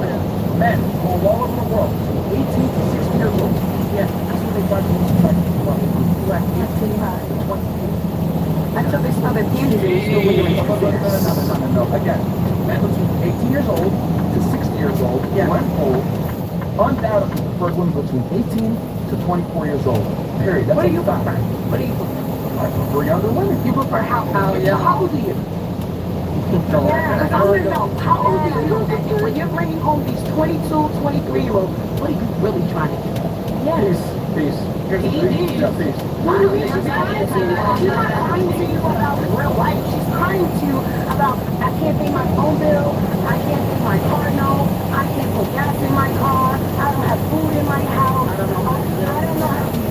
Men go all over the world, 18 to 60 years old. Yeah, that's what they find the most attractive women. Right, 18, until they start at the end of the still No. Again, men between 18 years old to 60 years old, when old, undoubtedly prefer women between 18 to 24 years old. Period. That's what do you fact. prefer? What do you prefer? I prefer younger women. You prefer how old are you? Yeah, because I want to know, how old are you? And when you're bringing home these 22, 23-year-olds, what are you really trying to do? Yes. Peace. Here's the peace. Yeah, peace. She's crying to you. She's not crying to you about real life. She's crying to you about, I can't pay my phone bill, I can't pay my car note, I can't put gas in my car, I don't have food in my house, I don't know how to do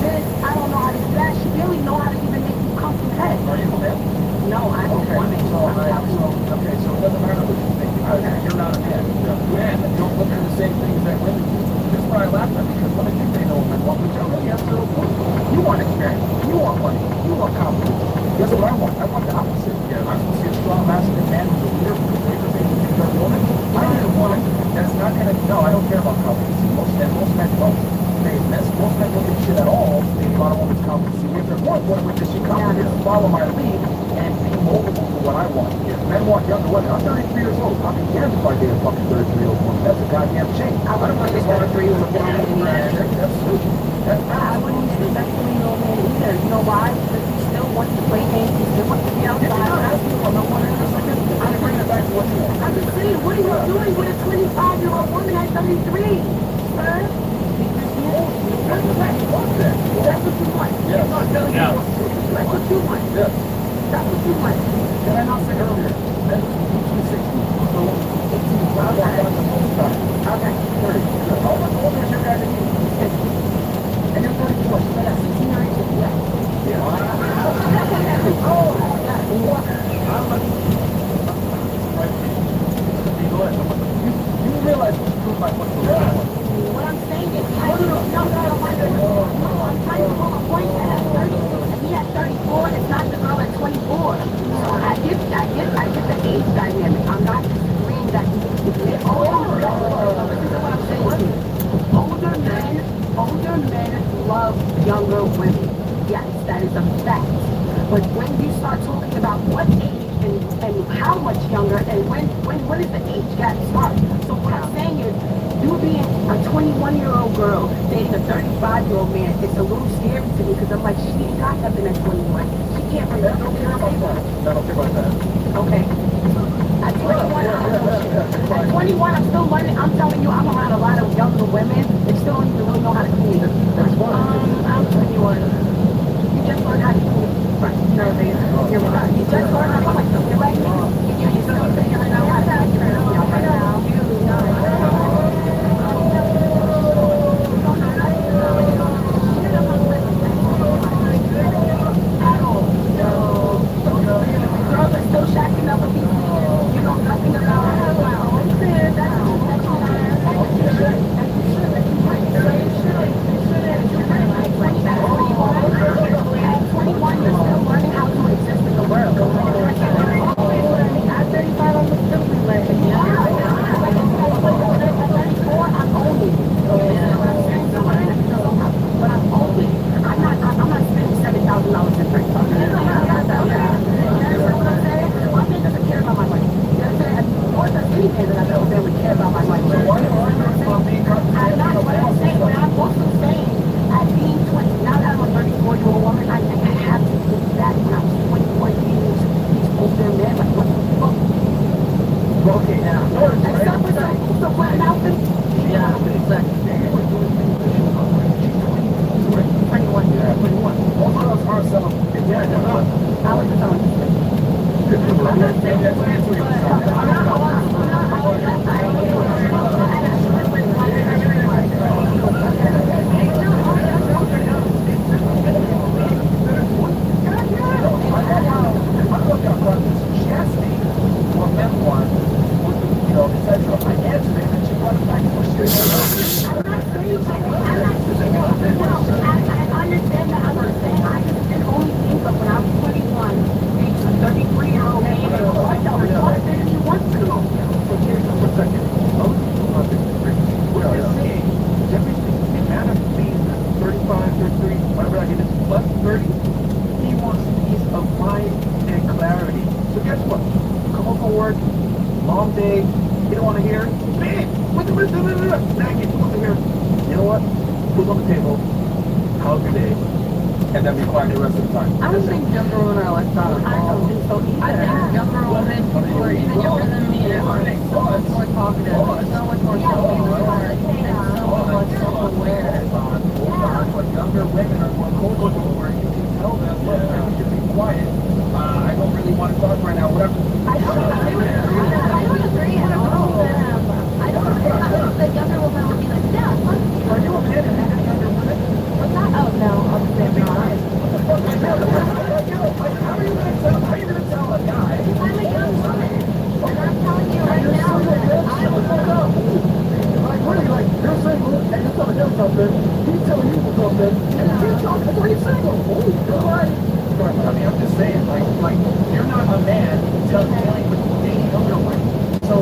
this, I don't know how to do that. She really know how to even make you come from head. Are you a man? No, I'm a woman. Okay, so it doesn't matter what you think because you're not a man. Men don't look at the same things that women do. That's why I laugh at because women think they know men want to tell you have to you want experience, you want money, you want confidence. Guess what I want? I want the opposite. Yeah, I'm supposed to see a strong masculine man who's a leader, who's a braver, who's a woman. I need a woman that's not gonna I don't care about competency. Most men don't. Most men don't give a shit at all about a woman's competency. If they're more important with this, she competent to follow my lead and be moldable to what I want. Men want younger women. I'm 33 years old. I'll be damned if I date a fucking 33-year-old woman. That's a goddamn shame. I don't think it's 33 years old. That's stupid. I wouldn't use the sexually old man either. You know why? Because he still wants to play games. He still wants to be outside. I'm bringing it back to what you want. I'm just saying, what are you doing with a 25-year-old woman at 33, sir? That's what you want. Yes. That's what you want. Yes. That's what you want. Did I not say earlier? Men between 60 to 18. I want that the whole time. Okay. 30. How much older is your guy than you? And you're 34. So that's 16 years old. Yeah. You realize what you proved by what you're doing. What I'm saying is, I'm trying to prove a point that at 30, if he at 34, it's not the girl at 24. So I get the age dynamic. I'm not disagreeing that they're older. This is what I'm saying. Older men love younger women. Yes, that is a fact. But when you start talking about what age and how much younger and when is the age gap start? So what I'm saying is, you being a 21-year-old girl dating a 35-year-old man, it's a little scary to me because I'm like, she ain't got nothing at 21. She can't really I don't care about that. I don't care about that. Okay. At 21, I'm still learning. I'm telling you, I'm around a lot of younger women that still don't even really know how to clean. I'm 21. You just learned how to clean. Right. No, you're right. You just learned how to clean. You're right. You're still figuring out how to clean. At all. was so long day, you don't want to hear, man, what the Maggie, come over here. You know what? Food on the table. How's your day? And then be quiet the rest of the time. I don't think younger women are like that. I don't think so either. I think younger women, people who are even younger than me, are so much more talkative, so much more self-aware, so much self-aware. But younger women are more cultural where you can tell them, look, you should be quiet. I don't really want to talk right now, whatever. I don't agree at all. I don't agree. I think the younger woman would be like, yeah, Are you a man and a younger woman? what's that? Oh, no, obviously I'm not. How are you going to tell a guy? I'm a young woman. And I'm telling you right now that I was You're single, and you're telling him something, he's telling you something, and he's talking, that's why he's single. Oh, God. I mean, I'm just saying, like, you're not a man dealing with dating younger women. So,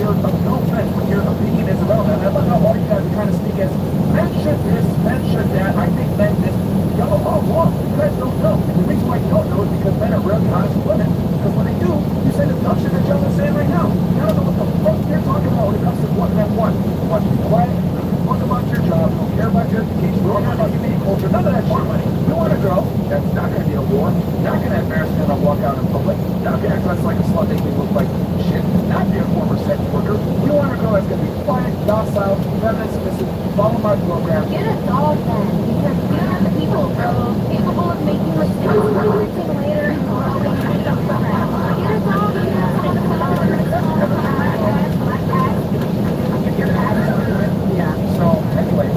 no offense, but your opinion is irrelevant. I love how all you guys are trying to speak as, men should this, men should that, I think men this. Y'all are all wrong. You guys don't know. The reason why you don't know is because men are really honest with women. Because when they do, you say the dumb shit that y'all are saying right now. You don't know what the fuck you're talking about when it comes to what men want. You want to be quiet, talk about your job, don't care about your education, don't care about your main culture, none of that shit, money. You want a girl that's not going to be a whore, not going to embarrass you when I walk out in public, not going to dress like a slut, make me look like shit, not be a former sex worker. You want a girl that's going to be quiet, docile, feminine, submissive, follow my program. Get a dog then, because we are the people capable of making mistakes, correcting later, and growing and stuff like that. Get a dog and have all the power. Yeah. So anyway,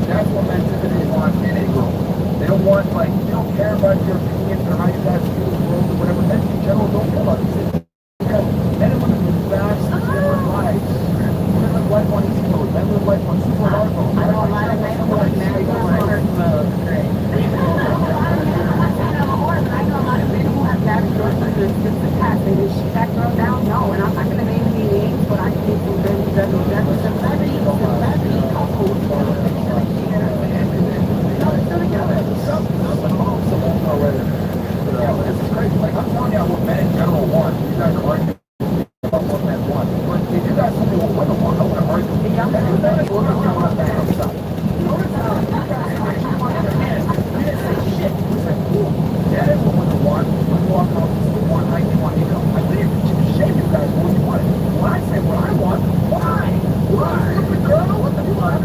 that's what men typically want in a girl. They don't want they don't care about your opinions or how you guys view the world or whatever. Men in general don't care about these things. Because men and women live vast different lives. Women live life on easy mode. Men live life on super hard mode. I know a lot of men who are married to hard mode. I know a lot of men who have married girlfriends just to pass. They just shoot that girl down. No, and I'm not going to name any names, but I can name some very celebrity couples. Like I'm telling you what men in general want. You guys are arguing about what men want. But if you guys tell me what women want, I want to argue. You didn't say shit. You said, cool. That is what women want. Women walk out and want height, they want income. I didn't shame you guys for what you wanted. When I say what I want, why? Why? Stupid girl, what the fuck?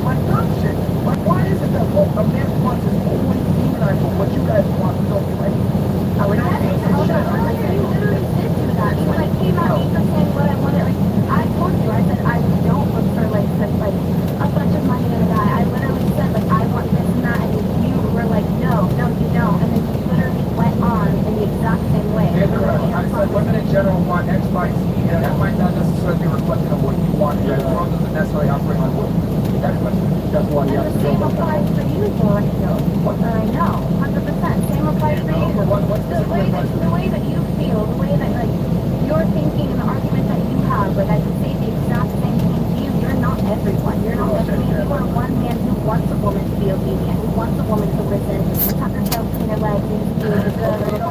Like dumb shit. Like why is it that what a man wants is always demonized for what you guys want to don't like? I would not say that. You literally did do that. When I came out for saying what I wanted, like I told you, I said I don't look for like a bunch of money in a guy. I literally said like I want this and that, and you were like no, you don't, and then you literally went on in the exact same way. I said women in general want X, Y, Z, and that might not necessarily be reflective of what you want. The world doesn't necessarily operate on what that's one you have to same applies for you, George. I know, 100%. Same applies for you. The way that you feel, the way that like you're thinking, and the argument that you have, like I can say the exact same thing to you. You're not everyone. You're not everyone. You are one man who wants a woman to be obedient, who wants a woman to listen, to tuck her tail between her legs, and to do the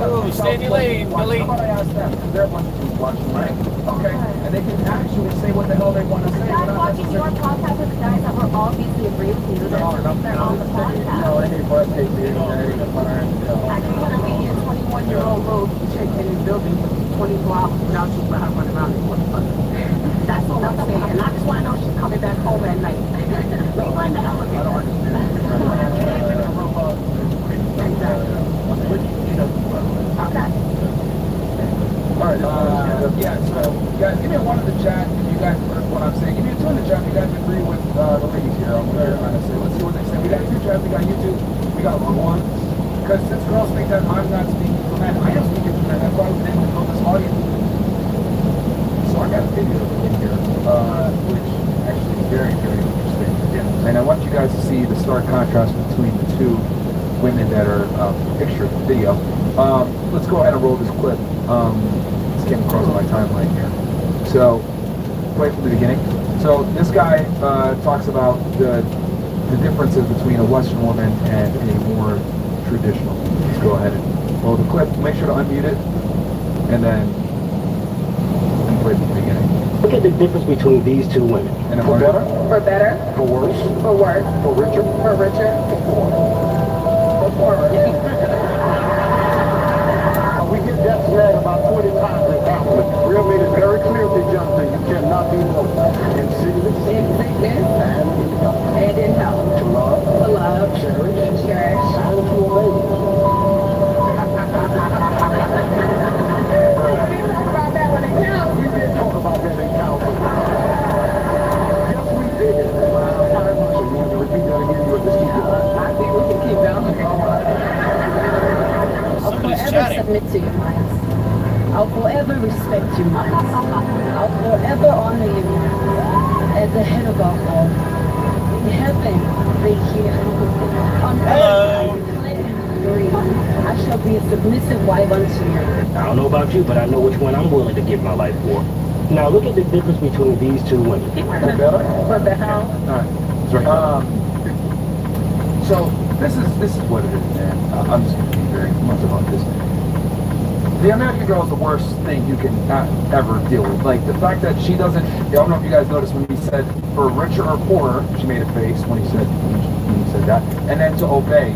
Ooh, stay in your lane, Billy. How about I ask them? Because they're watching you watching, right? Okay. And they can actually say what the hell they want to say. I'm watching your podcast with the guys that will obviously agree with you. They're on the podcast. No, any birthday being married, Actually, want to be a 21-year-old little chick in the building for 24 hours without you running around and what the fuck. That's all I'm saying. And I just want to know she's coming back home at night. I know. Okay. Alright, yeah, so, guys, give me a 1 in the chat if you guys heard what I'm saying. Give me a 2 in the chat if you guys agree with the ladies here on what they're trying to say. Let's see what they say. We got 2 chats, we got YouTube, we got 1. Because since girls think that I'm not speaking for men, I am speaking for men. That's why I was able to build this audience. So I got a video in here, which actually is very, very interesting. Yeah. And I want you guys to see the stark contrast between the 2 women that are pictured in the video. Let's go ahead and roll this clip. This came across my timeline here. So, play from the beginning. So this guy talks about the differences between a Western woman and a more traditional. Let's go ahead and roll the clip. Make sure to unmute it, and then play from the beginning. Look at the difference between these 2 women. And for better? For better. For worse? For worse. For richer? For richer. For poorer? For poorer. We get that said about 20 times in Catholic. Real made it very clear to Johnson, you cannot be both. In sickness, In sickness and in health. to love, To love. cherish, Cherish. and to obey. About that one in council. We did talk about that in council. Yes, we did. So you want to repeat that again? You just keep going. I think we can keep going. I'll forever submit to your minds. I'll forever respect your minds. I'll forever honor you as the head of our home. In heaven, right here. On earth, I shall be a submissive wife unto you. I don't know about you, but I know which one I'm willing to give my life for. Now look at the difference between these 2 women. For better? For better. Alright, that's right. So this is what it is, man. I'm just going to be very much about this. The American girl is the worst thing you can ever deal with. Like the fact that she doesn't. I don't know if you guys noticed when he said for richer or poorer, she made a face when he said that, and then to obey.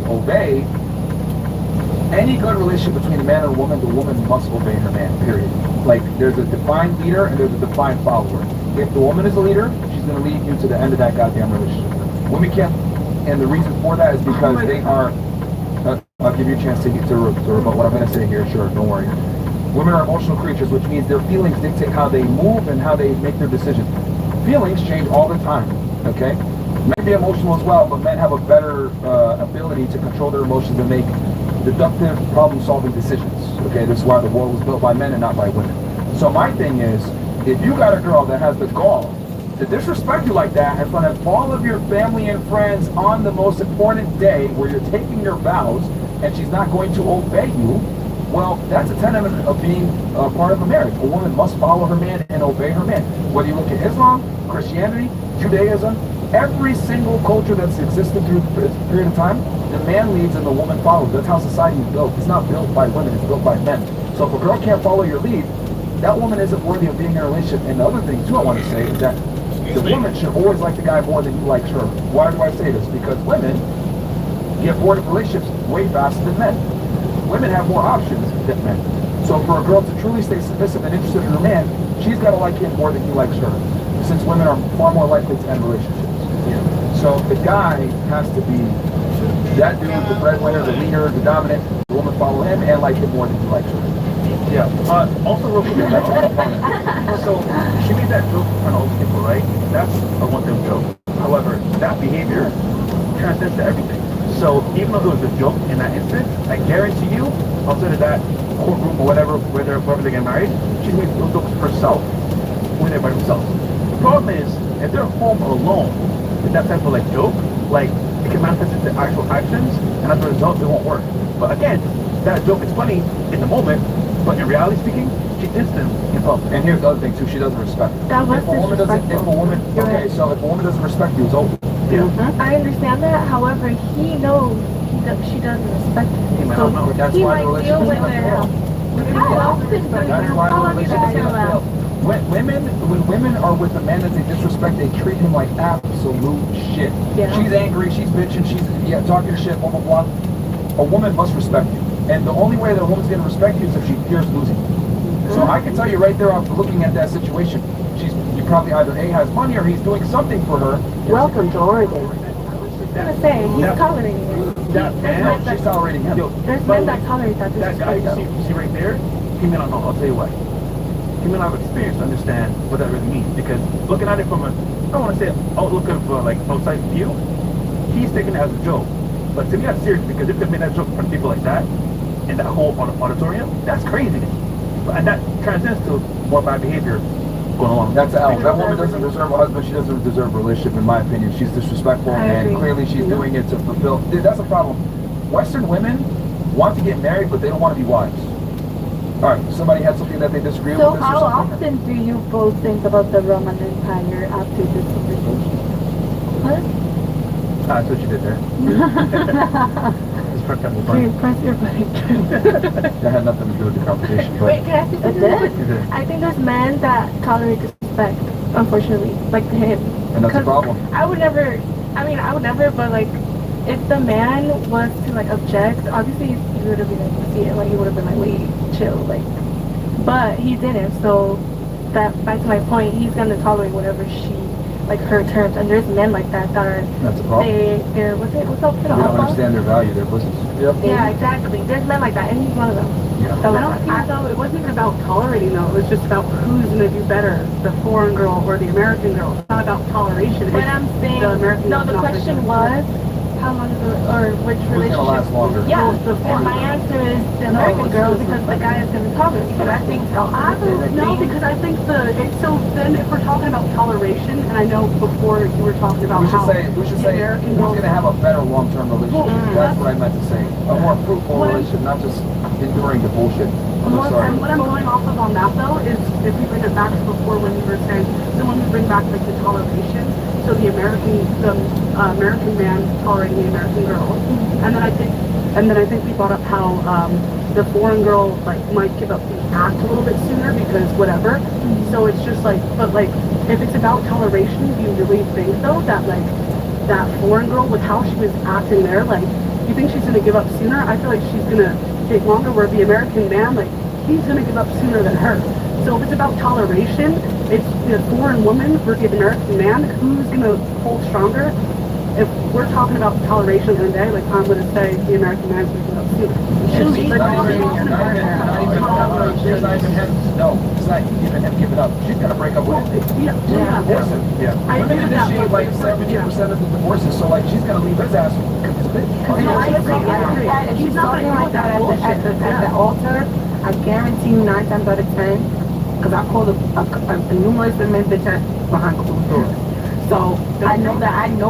Any good relationship between a man and a woman, the woman must obey her man. Period. Like there's a defined leader and there's a defined follower. If the woman is a leader, she's going to lead you to the end of that goddamn relationship. Women can't. And the reason for that is because they are, I'll give you a chance to rebut what I'm going to say here, sure, don't worry. Women are emotional creatures, which means their feelings dictate how they move and how they make their decisions. Feelings change all the time, okay? Men be emotional as well, but men have a better ability to control their emotions and make deductive, problem-solving decisions, okay? This is why the world was built by men and not by women. So my thing is, if you got a girl that has the gall to disrespect you like that in front of all of your family and friends on the most important day where you're taking your vows and she's not going to obey you, well, that's a tenet of being part of a marriage. A woman must follow her man and obey her man. Whether you look at Islam, Christianity, Judaism, every single culture that's existed through a period of time, the man leads and the woman follows. That's how society is built. It's not built by women, it's built by men. So if a girl can't follow your lead, that woman isn't worthy of being in a relationship. And the other thing, too, I want to say is that the woman should always like the guy more than he likes her. Why do I say this? Because women get bored of relationships way faster than men. Women have more options than men. So for a girl to truly stay submissive and interested in her man, she's got to like him more than he likes her. Since women are far more likely to end relationships. So the guy has to be that dude, the breadwinner, the leader, the dominant. The woman follow him and like him more than he likes her. Yeah. Also, real quick, that's a component. So she made that joke in front of all the people, right? That's a one-time joke. However, that behavior transcends to everything. So even though it was a joke in that instance, I guarantee you, outside of that courtroom or whatever, whether they get married, she's made those jokes herself when they're by themselves. The problem is, if they're home alone with that type of like joke, like it can manifest into actual actions, and as a result, it won't work. But again, that joke is funny in the moment, but in reality speaking, she instantly gives up. And here's the other thing too: she doesn't respect. That was disrespectful. Okay, so if a woman doesn't respect you, it's over. Yeah. I understand that. However, he knows she doesn't respect him. So That's he why the might deal relationship with doesn't her. fail. How often That's why the relationship doesn't fail. When women are with a man that they disrespect, they treat him like absolute shit. Yeah. She's angry, she's bitching, she's talking shit, blah blah blah. A woman must respect you, and the only way that a woman's going to respect you is if she fears losing. So I can tell you right there, after looking at that situation, you probably either A, has money or he's doing something for her. Welcome to Oregon. gonna say, he's tolerating it. That man, She's tolerating him. yo, There's by the men that way, tolerate that that guy disrespect, you see right there, he may not know. I'll tell you what. He may not have experience to understand what that really means. Because looking at it from a, I don't want to say outlook of like outside view, he's taking it as a joke. But to me, that's serious because if they made that joke from people like that in that whole auditorium, that's crazy. And that transcends to more bad behavior going along. That's L. That woman doesn't deserve a husband. She doesn't deserve a relationship, in my opinion. She's disrespectful, and clearly she's doing it to fulfill. Dude, that's a problem. Western women want to get married, but they don't want to be wives. All right, somebody had something that they disagree So with. how often do you both think about the Roman Empire after this conversation? What? That's what you did there. Press your button. That had nothing to do with the conversation. But Wait, can I say something? I think there's men that tolerate disrespect, unfortunately, like him. And that's a problem. I would never, but like, if the man was to like object, obviously he would have been able to see it, like he would have been like, wait, chill, like, but he didn't, so that, back to my point, he's gonna tolerate whatever she, like her terms, and there's men like that that are, that's a problem. they're, what's up for the They don't understand their value, their business. Yep. Yeah, exactly, there's men like that, and he's one of them. Yeah. I don't think though, it wasn't even about tolerating though, it was just about who's going to do better, the foreign girl or the American girl. It's not about toleration. But I'm saying, the question was, how long is it, or which relationship? Who's gonna last longer? Yeah, and my answer is the American girl because the guy is gonna tolerate. But I think I don't know because I think so then if we're talking about toleration, and I know before you were talking about we should say American who's going to have a better long-term relationship. That's what I meant to say. A more fruitful relationship, not just enduring the bullshit. And what I'm going off of on that though is if we bring it back to before when you were saying, so when we bring back like the toleration, so the American man tolerating the American girl, and then I think we brought up how the foreign girl like might give up the act a little bit sooner because whatever. So it's just like, but like if it's about toleration, do you really think though that like that foreign girl with how she was acting there, like you think she's gonna give up sooner? I feel like she's gonna take longer. Where the American man, like he's gonna give up sooner than her. So if it's about toleration, it's the foreign woman versus the American man. Who's gonna hold stronger? If we're talking about toleration in the day, like I'm gonna say the American man's gonna give up sooner. No, it's not even him giving up. She's gonna break up with him. Yeah. Women initiate like 70% of the divorces, so like she's gonna leave his ass. If she's talking like that at the altar, I guarantee you 9 times out of 10, because I called a numerous men bitches behind closed doors. So I know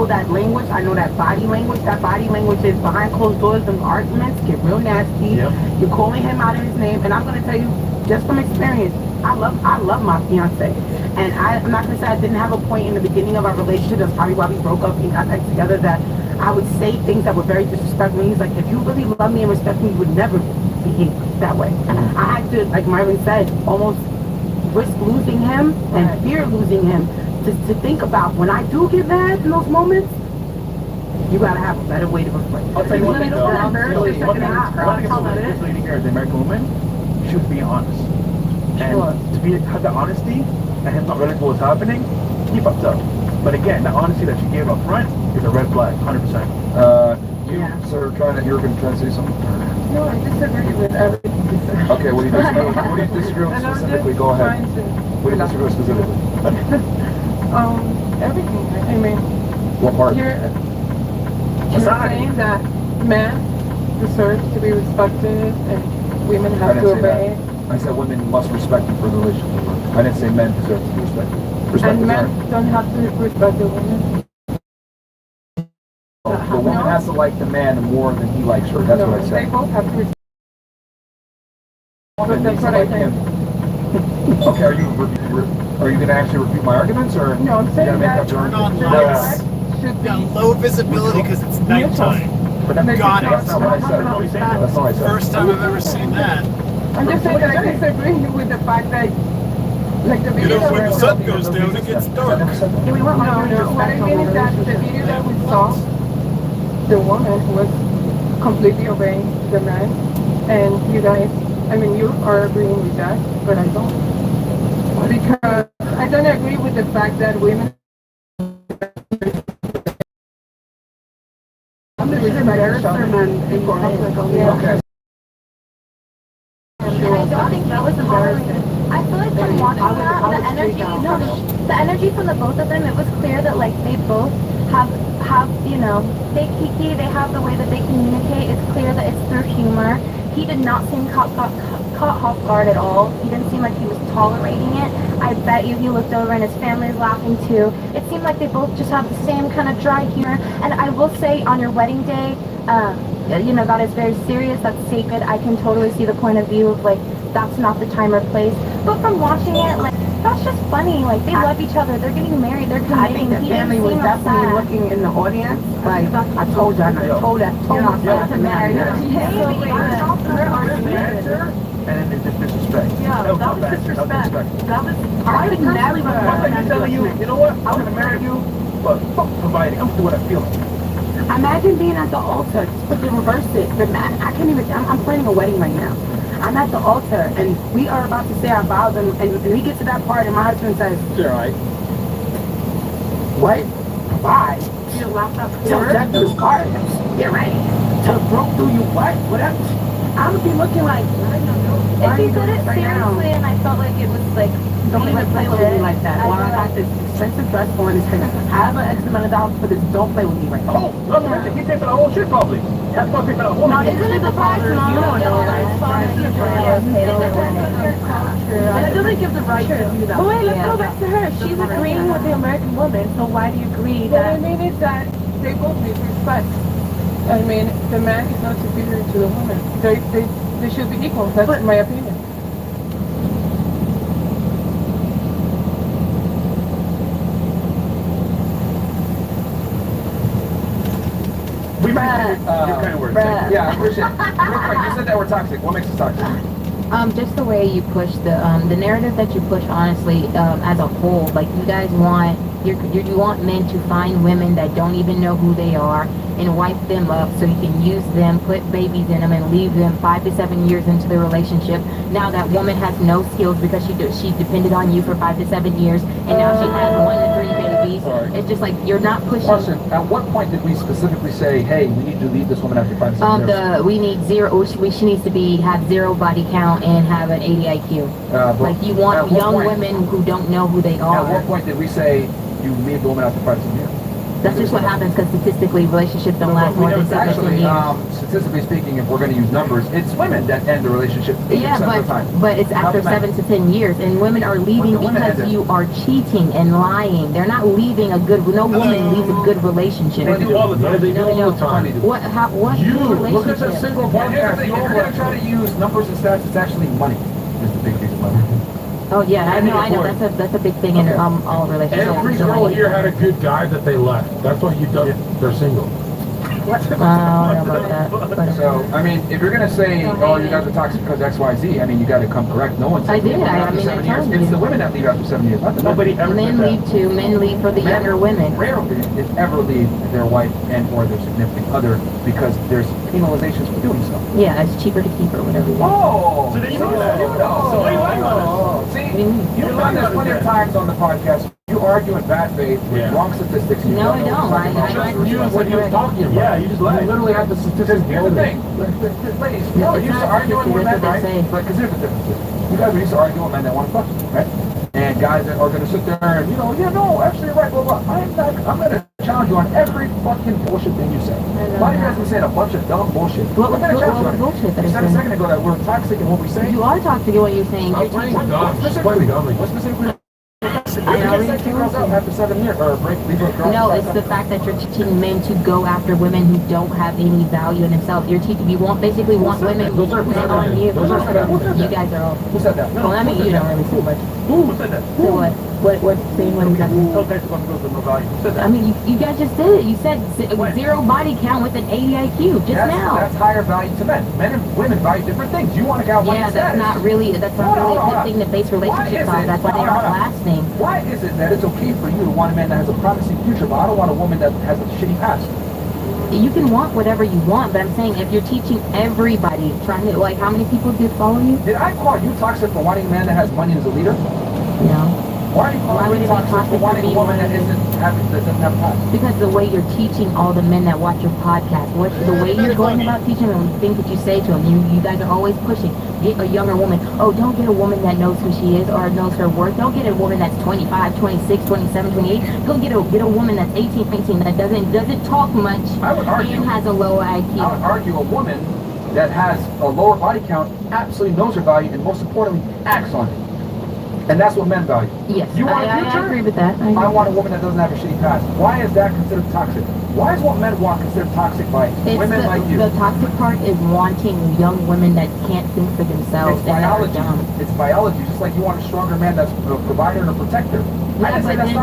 that language. I know that body language. That body language is behind closed doors. Them arguments get real nasty. Yep. You're calling him out of his name, and I'm gonna tell you just from experience. I love my fiance, and I'm not gonna say I didn't have a point in the beginning of our relationship. That's probably why we broke up and got back together. That I would say things that were very disrespectful. He's like, if you really love me and respect me, you would never behave that way. I had to, like Myron said, almost risk losing him and fear losing him to think about when I do get mad in those moments. You gotta have a better way to reflect. I'll tell you one thing though. This lady here, the American woman, she was being honest. And to have the honesty and him not realizing what was happening, he fucked up. But again, the honesty that she gave up front is a red flag, 100%. Sir, you're going to try to say something? No, I disagree with everything you said. Okay, what do you disagree with? What do you disagree with specifically? Go ahead. What do you disagree with specifically? Everything. I mean, what part? You're saying that men deserve to be respected and women have to obey. I said women must respect you for the relationship. I didn't say men deserve to be respected. And men don't have to respect the women. The woman has to like the man more than he likes her. That's what I said. They both have to respect. But that's what I think. Okay, are you going to actually refute my arguments, or no? I'm saying that turn on lights. Should be low visibility because it's nighttime. But that's not what I said. That's not what I said. First time I've ever seen that. I'm just saying that I disagree with the fact that, like the video. When the sun goes down, it gets dark. No, what I mean is that the video that we saw, the woman was completely obeying the man, and you guys, I mean, you are agreeing with that, but I don't. Because I don't agree with the fact that women embarrass their men in public. Okay. And I don't think that was embarrassing. I feel like from watching that, the energy from the both of them, it was clear that like they both have they kiki, they have the way that they communicate. It's clear that it's through humor. He did not seem caught off guard at all. He didn't seem like he was tolerating it. I bet you he looked over and his family's laughing too. It seemed like they both just have the same kind of dry humor. And I will say, on your wedding day, that is very serious, that's sacred. I can totally see the point of view of like, that's not the time or place. But from watching it, like, that's just funny. Like, they love each other, they're getting married, they're committing. I think the family was definitely looking in the audience. Like, I told you, I told myself to marry her. And it's disrespect. Yeah, that was disrespect. That was, I could never. I'm telling you, you know what? I'm gonna marry you, but fuck providing. I'm gonna do what I feel. Imagine being at the altar, but to reverse it. The man, I can't even, I'm planning a wedding right now. I'm at the altar, and we are about to say our vows, and we get to that part, and my husband says, You're right. what? Why? You laughed at To reject this part. You're right. To broke through you what? Whatever. I would be looking like, I don't know. If he did it seriously, and I felt like it was like, don't even play with me like that. Well, I got this expensive dress on, and I have an X amount of dollars for this. Don't play with me right now. Oh, look, he paid for the whole shit probably. That's why he paid for the whole shit. isn't it the price of You don't know that. It doesn't give the right to do that. But wait, let's go back to her. She's agreeing with the American woman, so why do you agree What I that? mean is that they both disrespect. I mean, the man is not superior to the woman. They should be equal. That's my opinion. We mentioned your kind of words. Yeah, I appreciate it. Real quick, you said that we're toxic. What makes us toxic? Just the way you push the narrative that you push, honestly, as a whole. Like, you guys want you want men to find women that don't even know who they are and wipe them up so you can use them, put babies in them, and leave them 5 to 7 years into the relationship. Now that woman has no skills because she depended on you for 5 to 7 years, and now she has 1 to 3 babies. It's just like you're not pushing. Question: at what point did we specifically say, "Hey, we need to leave this woman after 5 to 7 years"? We need zero. She needs to have 0 body count and have an 80 IQ. Like, you want young women who don't know who they are. At what point did we say you leave the woman after 5 to 7 years? That's just what happens because statistically relationships don't last more than 7 actually, years. statistically speaking, if we're going to use numbers, it's women that end the relationship 80% of the time. But it's after 7 to 10 years, and women are leaving because you are cheating and lying. They're not leaving a good. No woman leaves a good relationship. They do all the time. They do all the time. What? What? You relationship? look at the single If you're going to try to use numbers and stats, it's actually money. Is the big piece of money. Oh yeah, I know. That's a big thing in all relationships. Every girl here had a good guy that they left. That's why they're single. I don't know about that. But, So, I mean, if you're going to say, oh, you guys are toxic because X, Y, Z, I mean, you got to come correct. No one says I did. after 7 years. It's the women that leave after 7 years, not the men. Nobody ever men leave too. Men leave for the younger women. Rarely, if ever, leave their wife and or their significant other because there's penalizations for doing so. Yeah, it's cheaper to keep her, whatever. Oh! So they you know that. know. So what do you like on us? See, you've done this plenty of times on the podcast. You argue in bad faith with wrong statistics. And No, I don't. Just use what he was talking about. Yeah, you just lied. You literally have the statistics. Here's the thing. Ladies, you are used to arguing with men, right? Because here's the difference. You guys are used to arguing with men that want to fuck you, right? And guys that are going to sit there and, actually you're right, blah, blah. I'm going to challenge you on every fucking bullshit thing you say. A lot of you guys have been saying a bunch of dumb bullshit. What I'm going to challenge you on it. bullshit that You I said a said? second ago that we're toxic in what we say. You are toxic in what you're saying. I'm playing dumb. Just playing dumb. What specifically? Girls out after 7 years, or leave a girl. No, it's the fact that you're teaching men to go after women who don't have any value in themselves. You're teaching. You basically want women Those are to on you. Those are You guys are all. Who said that? Well, I mean, you don't really say much. Who said that? So what? What saying what exactly? So that's what goes to no value. Who said that? I mean, you guys just did it. You said 0 body count with an 80 IQ just now. That's higher value to men. Men and women value different things. You want a guy with Yeah, status. that's not really a good thing to base relationships on. That's why they aren't lasting. Why is it that it's okay for you to want a man that has a promising future, but I don't want a woman that has a shitty past? You can want whatever you want, but I'm saying if you're teaching everybody, trying to, like, how many people did follow you? Did I call you toxic for wanting a man that has money as a leader? No. Why are you calling would me it be toxic for toxic for wanting me a woman that wanting- that doesn't have past? Because the way you're teaching all the men that watch your podcast, the way you're going about teaching them, the things that you say to them, you guys are always pushing. Get a younger woman. Oh, don't get a woman that knows who she is or knows her worth. Don't get a woman that's 25, 26, 27, 28. Go get a woman that's 18, 19 that doesn't talk much and has a lower IQ. I would argue a woman that has a lower body count absolutely knows her value and most importantly acts on it. And that's what men value. Yes, You want a I future? agree with that. I want a woman that doesn't have a shitty past. Why is that considered toxic? Why is what men want considered toxic by women like you? The toxic part is wanting young women that can't think for themselves. It's biology. It's biology. Just like you want a stronger man that's a provider and a protector. Yeah, but then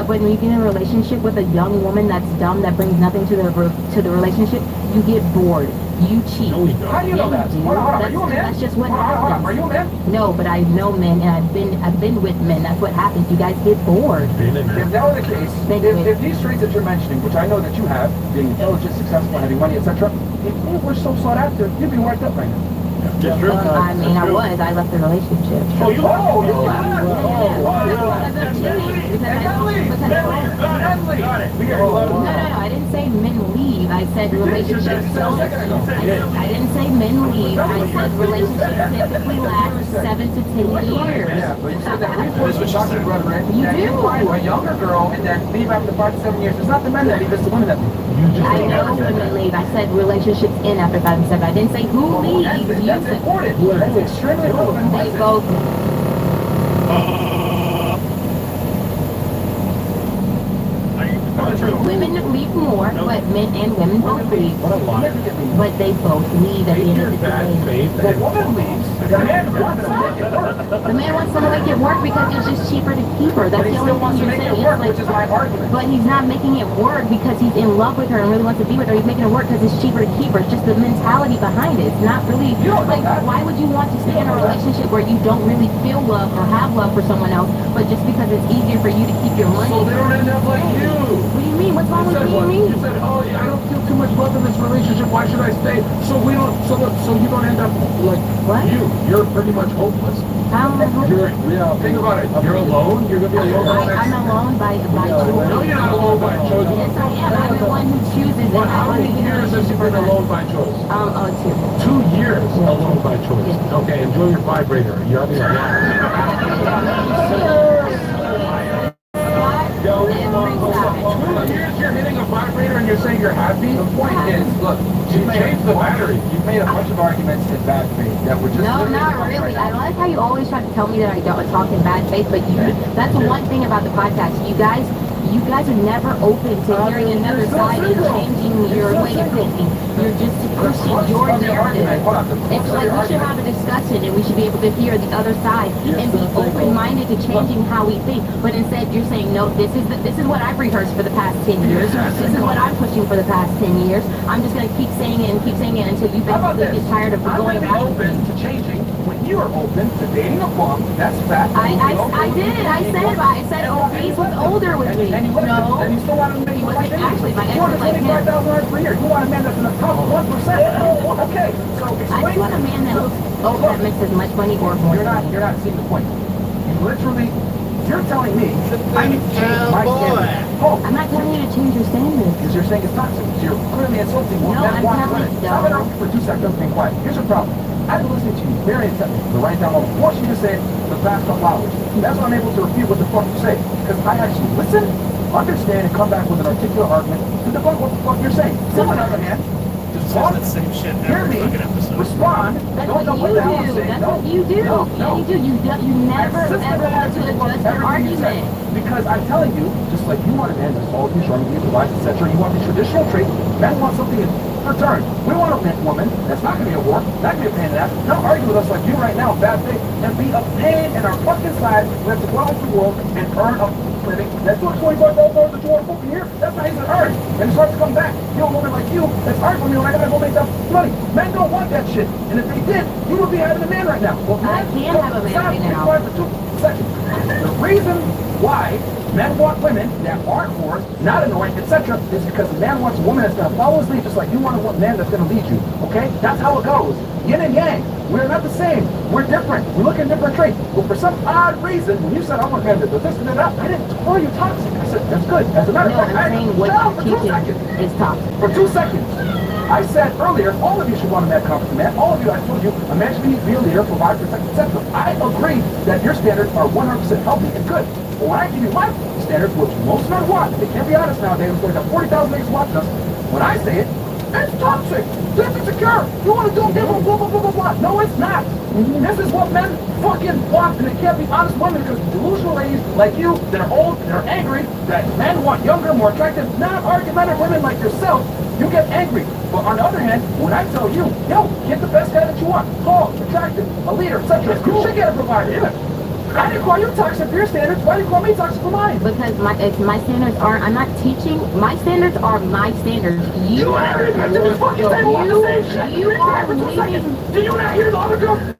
when you get in a relationship with a young woman that's dumb, that brings nothing to the relationship, you get bored. You cheat. No, we don't. How do you know that? Hold on. Are you a man? That's just what happens. Hold on. Are you a man? No, but I know men, and I've been with men. That's what happens. You guys get bored. If that were the case, if these traits that you're mentioning, which I know that you have, being intelligent, successful, having money, etc., if they were so sought after, you'd be worked up right now. I mean, I left the relationship. Oh, you left? Oh, you left? No, I didn't say men leave. I said relationships don't. I didn't say men leave. I said relationships typically last 7 to 10 years. Yeah, but you said that research was talking about, right? You that do. You find a younger girl and then leave after 5 to 7 years. It's not the men that leave, it's the women that leave. I know women leave. I said relationships end after 5 and 7. I didn't say who leaves. That's important. That's extremely relevant. They both. Women leave more, but men and women both leave. But they both leave at the end of the day. The woman leaves. The man wants to make it work. The man wants to make it work because it's just cheaper to keep her. That's But he the still only wants to thing make you're it saying. work, which is my argument. But he's not making it work because he's in love with her and really wants to be with her. He's making it work because it's cheaper to keep her. It's just the mentality behind it. It's not really like, why would you want to stay in a relationship where you don't really feel love or have love for someone else, but just because it's easier for you to keep your money? So they don't end up like you. What do you mean? What's wrong with me? You said, oh, I don't feel too much love in this relationship. Why should I stay? So we don't. So you don't end up like what? You're pretty much hopeless. How am I hopeless? Think about it. You're alone. You're gonna be alone. I'm alone by choice. No, you're not alone by choice. Yes, I am. I'm the one who chooses. Well, how many years has you been alone by choice? 2. 2 years alone by choice. Okay, enjoy your vibrator. You're having a blast. 2 years you're hitting a vibrator and you're saying you're happy? The point is, look, you changed the battery. You've made a bunch of arguments in bad faith that were just... No, not really. I like how you always try to tell me that I don't talk in bad faith, but that's one thing about the podcast. You guys are never open to hearing another side and changing your way of thinking. You're just pushing your narrative. It's like we should have a discussion and we should be able to hear the other side and be open-minded to changing how we think. But instead, you're saying, no, this is what I've rehearsed for the past 10 years. This is what I'm pushing for the past 10 years. I'm just going to keep saying it until you basically get tired of going back. I'm open to changing when you are open to dating a bum. That's fact. I did. I said Obese was older with me. And you still want to make like actually my ex was like him. $25,000 per year. You want a man that's in the top 1%. Okay, so I just want a man that looks that makes as much money or more. You're not seeing the point. You're telling me I need to change my standards. Oh, I'm not telling you to change your standards. Because you're saying it's toxic. So you're clearly insulting me. No, I'm telling you. Stop it for 2 seconds being quiet. Here's the problem. I've been listening to you very intently for the right down moment. Forcing you to say it for the past couple hours. That's why I'm able to refute what the fuck you say. Because I actually listen, understand, and come back with an articulate argument to debunk what the fuck you're saying. So on the other hand, just talk, hear me, respond, don't know what the hell I'm saying. That's what you do. No. You never ever want to address the argument. Because I'm telling you, just like you want a man that's all strong, you provides, etc., you want the traditional trait, men want something in return. We want a woman that's not going to be a whore, not going to be a pain in the ass, not argue with us like you right now, bad faith, and be a pain in our fucking side. We have to go out into the world and earn a living. That's what $25,000 that you want a fucking year. That's not easy to earn. And it starts to come back. You know, a woman like you, that's hard for me when I gotta go make that money. Men don't want that shit. And if they did, you would be having a man right now. Well, I can have a man right now. The reason why men want women that aren't whores, not annoying, etc. It's because a man wants a woman that's going to follow his lead just like you want a man that's going to lead you. Okay? That's how it goes. Yin and yang. We're not the same. We're different. We look at different traits. But for some odd reason, when you said, I want a man that does this and that, I didn't call you toxic. I said, that's good. As a matter of fact, I'm saying what you're teaching is toxic. For 2 seconds. I said earlier, all of you should want a man confident man. All of you, I told you, a man should be a leader, provide, protect, etc. I agree that your standards are 100% healthy and good. But when I give you my standards, which most men want, they can't be honest nowadays, because they got 40,000 niggas watching us. When I say it, it's toxic. This is insecure. You want to do blah, blah, blah, blah, blah, blah. No, it's not. This is what men fucking want, and they can't be honest women because delusional ladies like you that are old, that are angry, that men want younger, more attractive, non-argumentative women like yourself, you get angry. But on the other hand, when I tell you, yo, get the best guy that you want, tall, attractive, a leader, etc., you should get a provider. Yeah. I didn't call you toxic for your standards. Why did you call me toxic for mine? Because my standards aren't. I'm not teaching. My standards are my standards. You are leaving. Do you not hear the other girls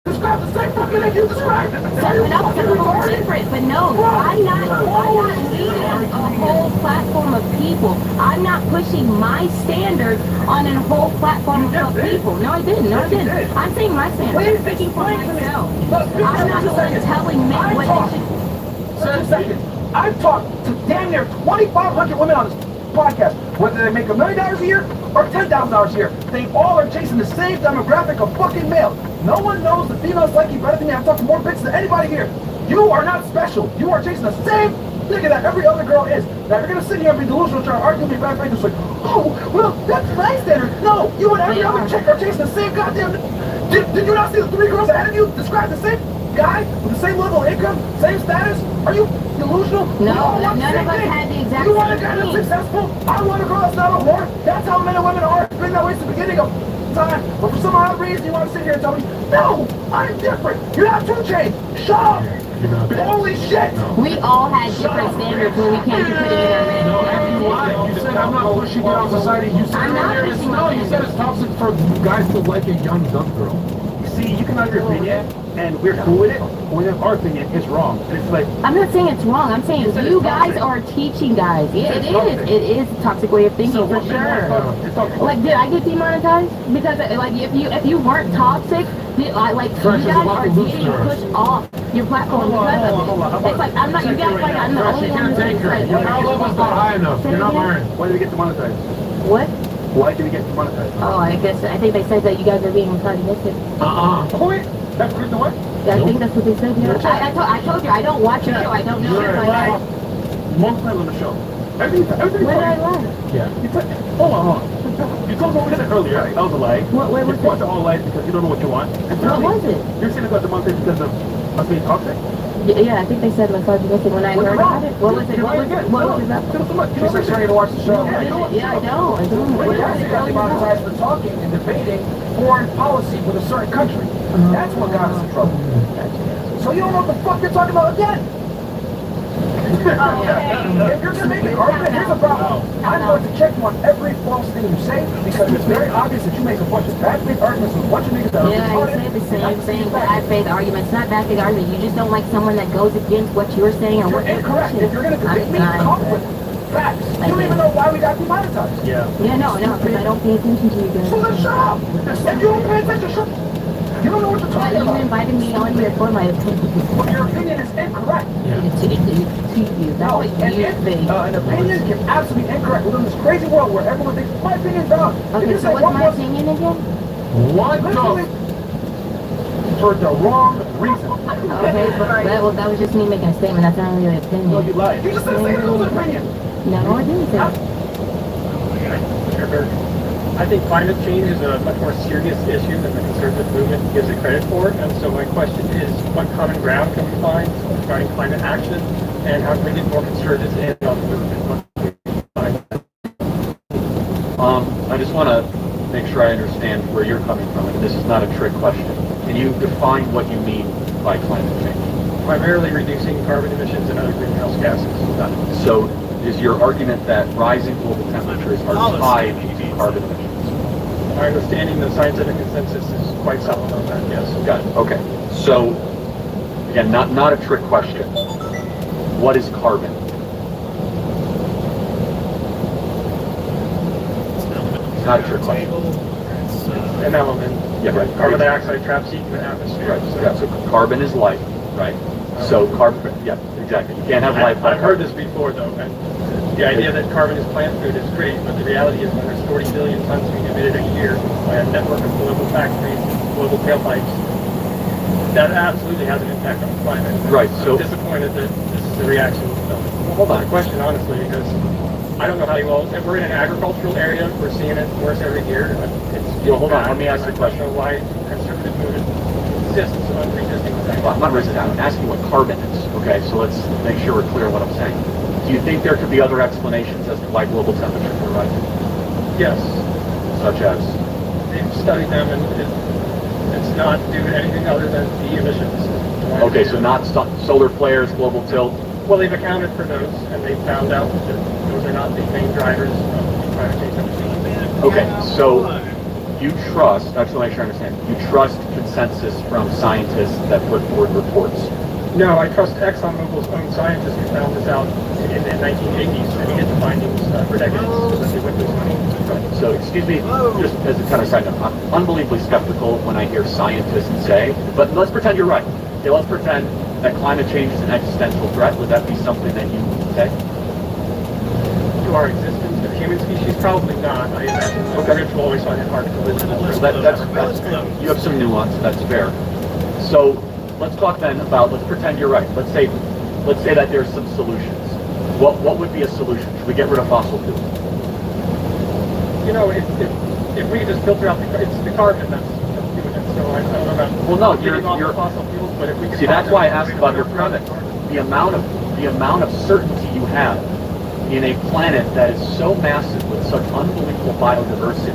describe the same fucking thing you described? Something else is a little different, but no, I'm not leading a whole platform of people. I'm not pushing my standards on a whole platform of people. No, I didn't. No, I didn't. I'm saying my standards. I'm speaking for myself. I'm not the one telling men what they should. Second, I've talked to damn near 2,500 women on this podcast, whether they make $1 million a year or $10,000 a year. They all are chasing the same demographic of fucking male. No one knows the female psyche better than me. I've talked to more bitches than anybody here. You are not special. You are chasing the same nigga that every other girl is. Now you're gonna sit here and be delusional, trying to argue with me back and just like, oh, well, that's my standard. No, you and every other chick are chasing the same goddamn. Did you not see the 3 girls ahead of you describe the same guy with the same level of income, same status? Are you delusional? No, none of us had the exact You want a guy that's successful? I want a girl that's not a whore. That's how men and women are. It's been that way since the beginning of time. But for some odd reason, you want to sit here and tell me, no, I'm different. You're not 2 Chainz. Shut up. Holy shit. We all had different standards when we came to putting in our men. You said I'm not pushing it on society. You said you said it's toxic for guys to like a young dumb girl. See, you can have your opinion, and we're cool with it. When our opinion is wrong, it's like I'm not saying it's wrong. I'm saying you guys are teaching guys. Yeah, it is. It is a toxic way of thinking for sure. Like, did I get demonetized because like if you weren't toxic, you guys are getting pushed off your platform because of it. It's like I'm not. You guys like I'm the only one who's like. Your power level's not high enough. You're not learning. Why did we get demonetized? What? Why did we get demonetized? Oh, I think they said that you guys are being misogynistic. Wait, that's the reason what? Yeah, I think that's what they said. Yeah. I told you I don't watch your show. I don't know shit like that. One time on the show. Everything. When did I lie? Yeah. Hold on. You told me what we said earlier. That was a lie. What was it? You want all lies because you don't know what you want. What was it? You're saying about demonetized because of us being toxic? Yeah, I think they said misogynistic when I heard about it. What was it? What was it about? She's like trying to watch the show. Yeah, I don't. We're actually got demonetized for talking and debating foreign policy with a certain country. That's what got us in trouble. So you don't know what the fuck you're talking about again. If you're going to make an argument, here's the problem. I'm going to check you on every false thing you say because it's very obvious that you make a bunch of bad faith arguments with a bunch of niggas that are yeah, I say the same thing. Bad faith arguments, not bad faith arguments. You just don't like someone that goes against what you're saying or what you're incorrect. If you're going to debate me, come with facts. You don't even know why we got demonetized. Yeah, no, because I don't pay attention to you guys. So then shut up. If you don't pay attention, shut up. You don't know what you're talking about. You invited me on here for my opinion. But your opinion is incorrect. To you. That's what you think. An opinion can absolutely be incorrect. We live in this crazy world where everyone thinks my opinion is wrong. Okay, so what's my opinion again? What the? For the wrong reason. Okay, but that was just me making a statement. That's not really an opinion. No, you lied. You just said it was an opinion. No, I didn't say that. I think climate change is a much more serious issue than the conservative movement gives it credit for. And so my question is, what common ground can we find regarding climate action, and how can we get more conservatives in on the movement? I just want to make sure I understand where you're coming from, and this is not a trick question. Can you define what you mean by climate change? Primarily reducing carbon emissions and other greenhouse gases. So is your argument that rising global temperatures are tied to carbon emissions? My understanding the scientific consensus is quite solid on that, yes. Got it. Okay. So, again, not a trick question. What is carbon? Not a trick question. An element. Yeah, right. Carbon dioxide traps heat in the atmosphere. Right. So, yeah, so carbon is life, right? So carbon, yeah, exactly. You can't have life. I've heard this before, though. And the idea that carbon is plant food is great, but the reality is when there's 40 billion tons being emitted a year by a network of global factories, global tailpipes, that absolutely has an impact on the climate. Right. So I'm disappointed that this is the reaction. Well, hold on. The question, honestly, because I don't know how you all. If we're in an agricultural area, we're seeing it worse every year. Well, hold on. Let me ask you a question. I don't know why conservative movement insists on resisting that. Well, I'm not resisting. I'm asking what carbon is. Okay, so let's make sure we're clear on what I'm saying. Do you think there could be other explanations as to why global temperatures are rising? Yes. Such as? They've studied them, and it's not due to anything other than the emissions. Okay, so not solar flares, global tilt. Well, they've accounted for those, and they found out that those are not the main drivers of climate change that we're seeing. Okay, so you trust, I just want to make sure I understand, you trust consensus from scientists that put forward reports? No, I trust ExxonMobil's own scientist who found this out in the 1980s, and he had the findings for decades that they went through. Right. So, excuse me, just as a kind of side note, I'm unbelievably skeptical when I hear scientists say, but let's pretend you're right. Okay, let's pretend that climate change is an existential threat. Would that be something that you would say? To our existence as human species, probably not. I imagine Rich will always find it hard to live in. That's you have some nuance. That's fair. So let's talk then about. Let's pretend you're right. Let's say that there's some solutions. What would be a solution? Should we get rid of fossil fuels? You know, if we just filter out it's the carbon that's doing it. So I don't know about. Well, no, you're fossil fuels, but if we could see, that's why I asked about your premise. The amount of certainty you have in a planet that is so massive with such unbelievable biodiversity,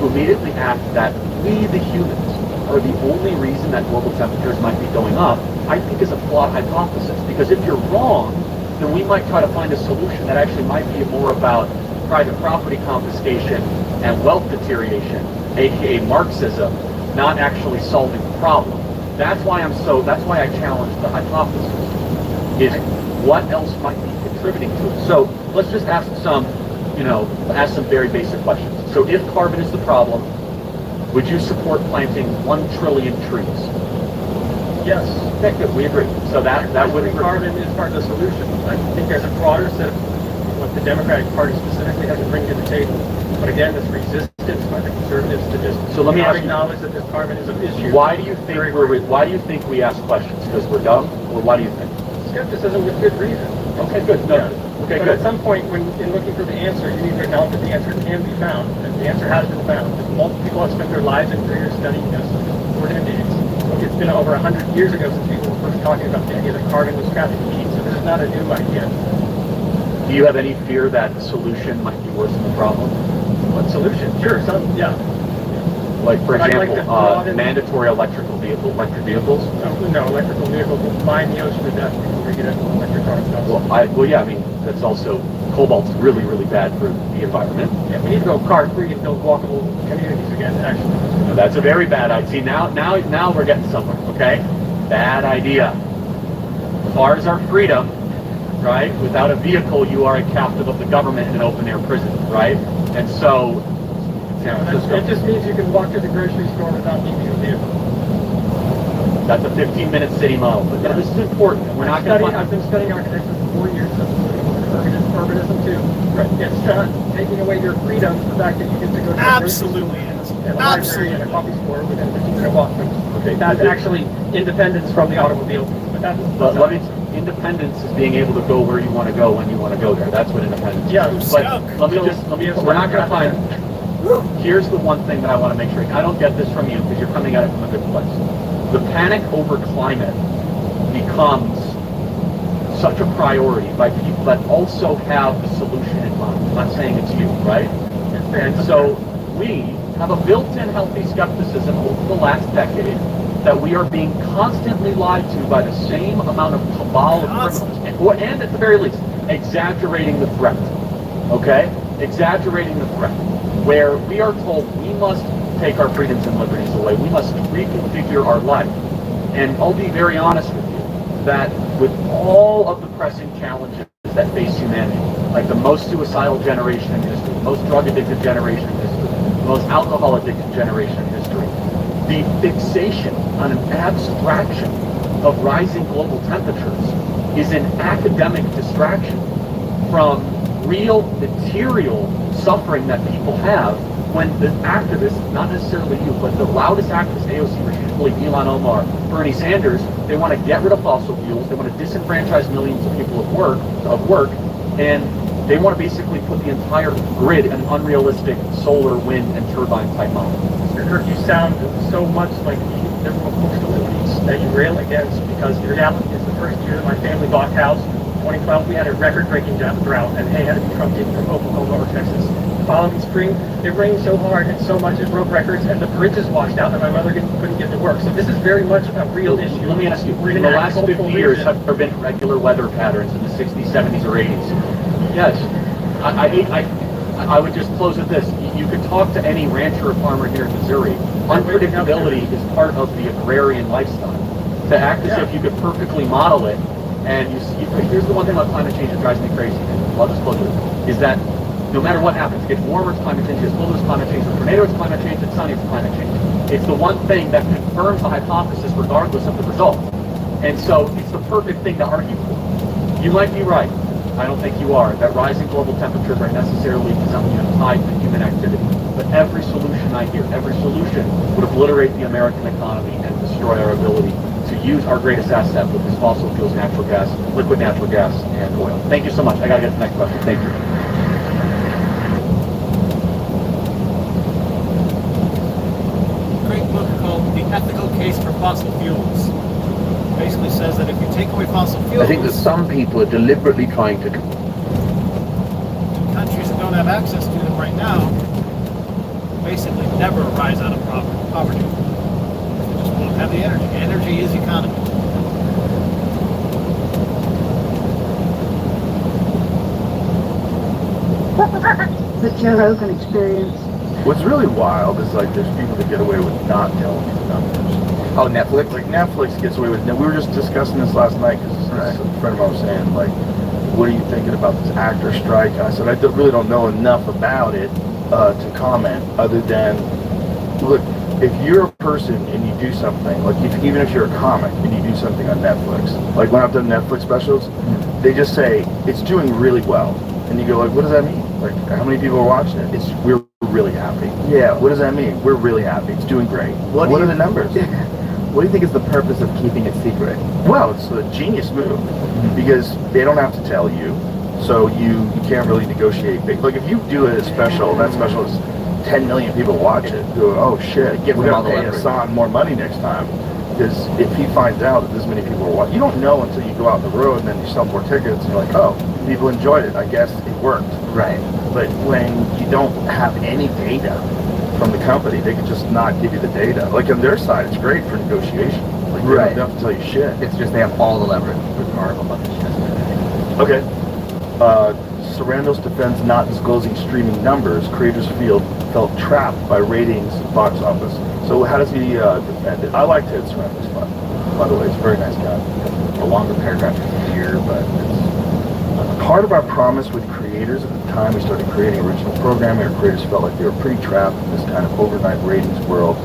to immediately act that we, the humans, are the only reason that global temperatures might be going up, I think is a flawed hypothesis. Because if you're wrong, then we might try to find a solution that actually might be more about private property confiscation and wealth deterioration, aka Marxism, not actually solving the problem. That's why I challenge the hypothesis, is what else might be contributing to it. So let's just ask some very basic questions. So if carbon is the problem, would you support planting 1 trillion trees? Yes. Okay, good, we agree. So that would carbon is part of the solution. I think there's a broader set of what the Democratic Party specifically has to bring to the table. But again, this resistance by the conservatives to just so let me acknowledge that this carbon is an issue. Why do you think we ask questions? Because we're dumb, or why do you think? Skepticism with good reason. Okay, good. No, yeah. Okay, but good. At some point, when in looking for the answer, you need to acknowledge that the answer can be found, and the answer has been found. Multiple people have spent their lives and careers studying this for decades. It's been over 100 years ago since people were first talking about the idea that carbon was trapped in heat, so this is not a new idea. Do you have any fear that the solution might be worse than the problem? What solution? Sure, yeah. Like, for example, mandatory electric vehicles? No, electrical vehicles will mine the ocean to death before we get an electric car. That's also, cobalt's really, really bad for the environment. Yeah, we need to go car-free and build walkable communities again, actually. No, that's a very bad idea. See, now we're getting somewhere, okay? Bad idea. Cars are freedom, right? Without a vehicle, you are a captive of the government in an open-air prison, right? And so, it just means you can walk to the grocery store without needing a vehicle. That's a 15-minute city model, but this is important. I've been studying architecture for 4 years, urbanism too. Right. It's taking away your freedom, the fact that you get to go to absolutely a library and a coffee store within a 15-minute walk. Okay, that's actually independence from the automobile. Independence is being able to go where you want to go when you want to go there. That's what independence is. Yeah, but we're not going to find. Here's the one thing that I want to make sure. I don't get this from you because you're coming at it from a good place. The panic over climate becomes such a priority by people that also have the solution in mind. I'm not saying it's you, right? And so we have a built-in healthy skepticism over the last decade that we are being constantly lied to by the same amount of cabal of criminals, and at the very least, exaggerating the threat. Okay? Exaggerating the threat. Where we are told we must take our freedoms and liberties away. We must reconfigure our life. And I'll be very honest with you, that with all of the pressing challenges that face humanity, like the most suicidal generation in history, the most drug-addicted generation in history, most alcohol addicted generation in history. The fixation on an abstraction of rising global temperatures is an academic distraction from real material suffering that people have when the activists, not necessarily you, but the loudest activists, AOC, Rashid Tlaib, Ilhan Omar, Bernie Sanders, they want to get rid of fossil fuels, they want to disenfranchise millions of people of work, and they want to basically put the entire grid in unrealistic solar, wind, and turbine type model. Mr. Kirk, you sound so much like the liberal coastal elites that you rail against, because the reality is the first year that my family bought a house, 2012, we had a record-breaking drought, and hay had to be trucked in from Oklahoma or Texas. The following spring, it rained so hard and so much it broke records, and the bridges washed out, and my mother couldn't get to work. So this is very much a real issue. Let me ask you, in the last 50 years, have there been regular weather patterns in the 60s, 70s, or 80s? Yes. I would just close with this. You could talk to any rancher or farmer here in Missouri. Unpredictability is part of the agrarian lifestyle. To act as if you could perfectly model it, and here's the one thing about climate change that drives me crazy, and love disclosure, is that no matter what happens, it gets warmer, it's climate change, it's colder, it's climate change, it's tornado, it's climate change, it's sunny, it's climate change. It's the one thing that confirms the hypothesis regardless of the result. And so it's the perfect thing to argue for. You might be right. I don't think you are, that rising global temperatures are necessarily tied to human activity. But every solution I hear, every solution would obliterate the American economy and destroy our ability to use our greatest asset, which is fossil fuels, natural gas, liquid natural gas, and oil. Thank you so much. I got to get to the next question. Thank you. Great book called The Ethical Case for Fossil Fuels. Basically says that if you take away fossil fuels, I think that some people are deliberately trying to. Countries that don't have access to them right now basically never rise out of poverty. They just won't have the energy. Energy is economy. The Joe Rogan experience. What's really wild is like there's people that get away with not telling you the numbers. Oh, Netflix? Like Netflix gets away with. We were just discussing this last night because a friend of mine was saying like, "What are you thinking about this actor strike?" And I said, really don't know enough about it to comment, other than, look, if you're a person and you do something, like even if you're a comic and you do something on Netflix, like when I've done Netflix specials, they just say it's doing really well, and you go like, what does that mean? Like, how many people are watching it? We're really happy. Yeah. What does that mean? We're really happy. It's doing great. What are the numbers? What do you think is the purpose of keeping it secret? Well, it's a genius move because they don't have to tell you, so you can't really negotiate big. Like if you do a special, that special is 10 million people watch it. Go, oh shit, we gotta pay Hassan more money next time. Because if he finds out that this many people are watching, you don't know until you go out on the road and then you sell more tickets and you're like, oh, people enjoyed it. I guess it worked. Right. But when you don't have any data from the company, they could just not give you the data. Like on their side, it's great for negotiation. Like they don't have to tell you shit. It's just they have all the leverage. There's an article about this yesterday. Okay. Sarandos defends not disclosing streaming numbers. Creators felt trapped by ratings, box office. So how does he defend it? I like Ted Sarandos, by the way. He's a very nice guy. A longer paragraph here, but it's... Part of our promise with creators at the time we started creating original programming, our creators felt like they were pretty trapped in this kind of overnight ratings world.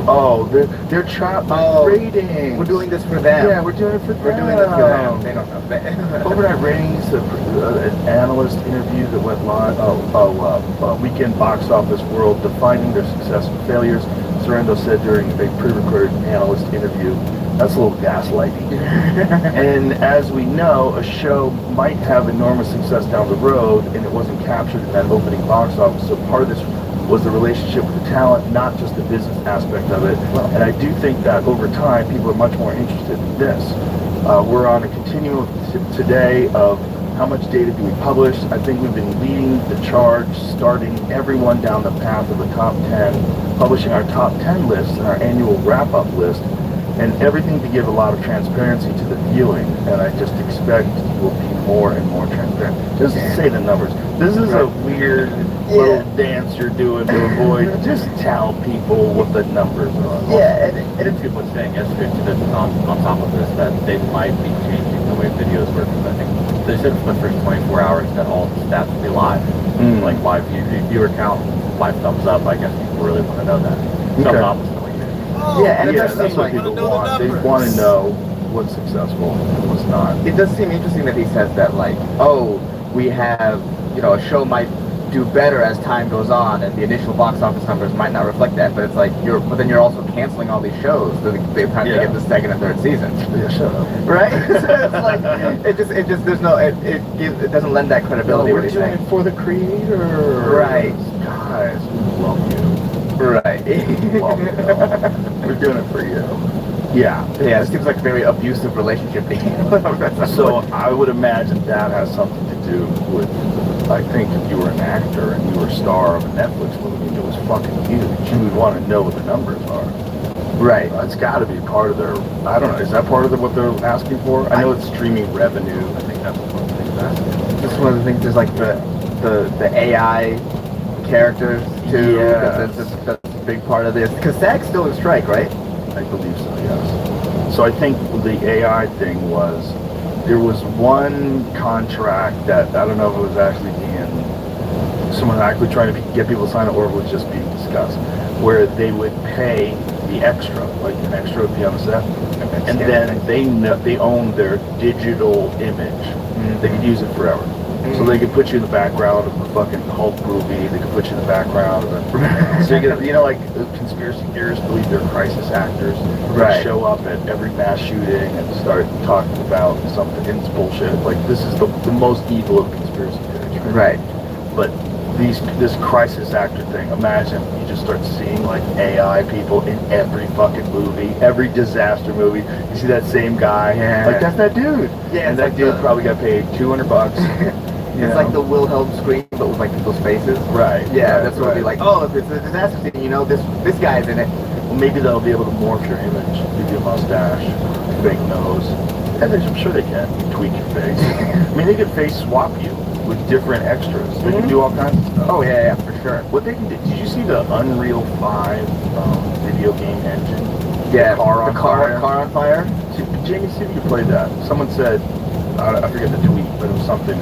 Oh, they're trapped by ratings. We're doing this for them. Yeah, we're doing it for them. We're doing this for them. They don't know. Overnight ratings, an analyst interview that went live, Weekend Box Office World, defining their success and failures. Sorrento said during a pre-recorded analyst interview, that's a little gaslighting. And as we know, a show might have enormous success down the road, and it wasn't captured in that opening box office. So part of this was the relationship with the talent, not just the business aspect of it. And I do think that over time, people are much more interested in this. We're on a continuum today of how much data do we publish. I think we've been leading the charge, starting everyone down the path of the top 10, publishing our top 10 lists and our annual wrap-up list, and everything to give a lot of transparency to the viewing. And I just expect we'll be more and more transparent. Just say the numbers. This is a weird little dance you're doing to avoid. Just tell people what the numbers are. Yeah, and it's people saying yesterday to this, on top of this, that they might be changing the way videos work. I think they said for the first 24 hours that all the stats will be live. Like live viewer count, live thumbs up, I guess. people really want to know that. Some Okay. novels don't care. Oh, Yeah, and it does that's seem what like people want. They want to know what's successful and what's not. it does seem interesting that he says that, like, oh, we have, you know, a show might do better as time goes on, and the initial box office numbers might not reflect that. But it's like but then you're also canceling all these shows that they're trying to get the second and third season. Yeah, shut up. Right? So it's like it just there's no it doesn't lend that credibility. No, we're what he's doing saying. it for the creator. Right. Guys, we love you. Right. Love you. We're doing it for you. Yeah. Yeah, it seems like a very abusive relationship. So I would imagine that has something to do with, I think if you were an actor and you were a star of a Netflix movie and it was fucking huge, you would want to know what the numbers are. Right. It's got to be part of their, I don't know, is that part of what they're asking for? I know it's streaming revenue. I think that's one of the things asking. Just one of the things is like the AI characters too. Yeah. That's a big part of this. Because SAG's still in strike, right? I believe so, yes. So I think the AI thing was, there was one contract that, I don't know if it was actually being, someone actually trying to get people to sign it or if it was just being discussed, where they would pay the extra, like an extra would be on the set, and then they own their digital image. They could use it forever. So they could put you in the background of the fucking Hulk movie. They could put you in the background of the. So you know, like conspiracy theorists believe they're crisis actors. They show up at every mass shooting and start talking about something. And it's bullshit. Like this is the most evil of conspiracy theories. Right. But this crisis actor thing. Imagine you just start seeing like AI people in every fucking movie, every disaster movie. You see that same guy. Yeah. Like that's that dude. Yeah. And that dude probably got paid $200. It's like the Wilhelm scream, but with like people's faces. Right. Yeah, right, that's what it'd be like. Oh, if it's a disaster scene, you know, this guy's in it. Well, maybe they'll be able to morph your image, give you a mustache, fake nose. And I'm sure they can. You tweak your face. I mean, they could face swap you with different extras. They can do all kinds of stuff. Oh yeah, for sure. What they can do? Did you see the Unreal 5 video game engine? Yeah, the car on fire. See, Jamie, see if you played that. Someone said, I forget the tweet, but it was something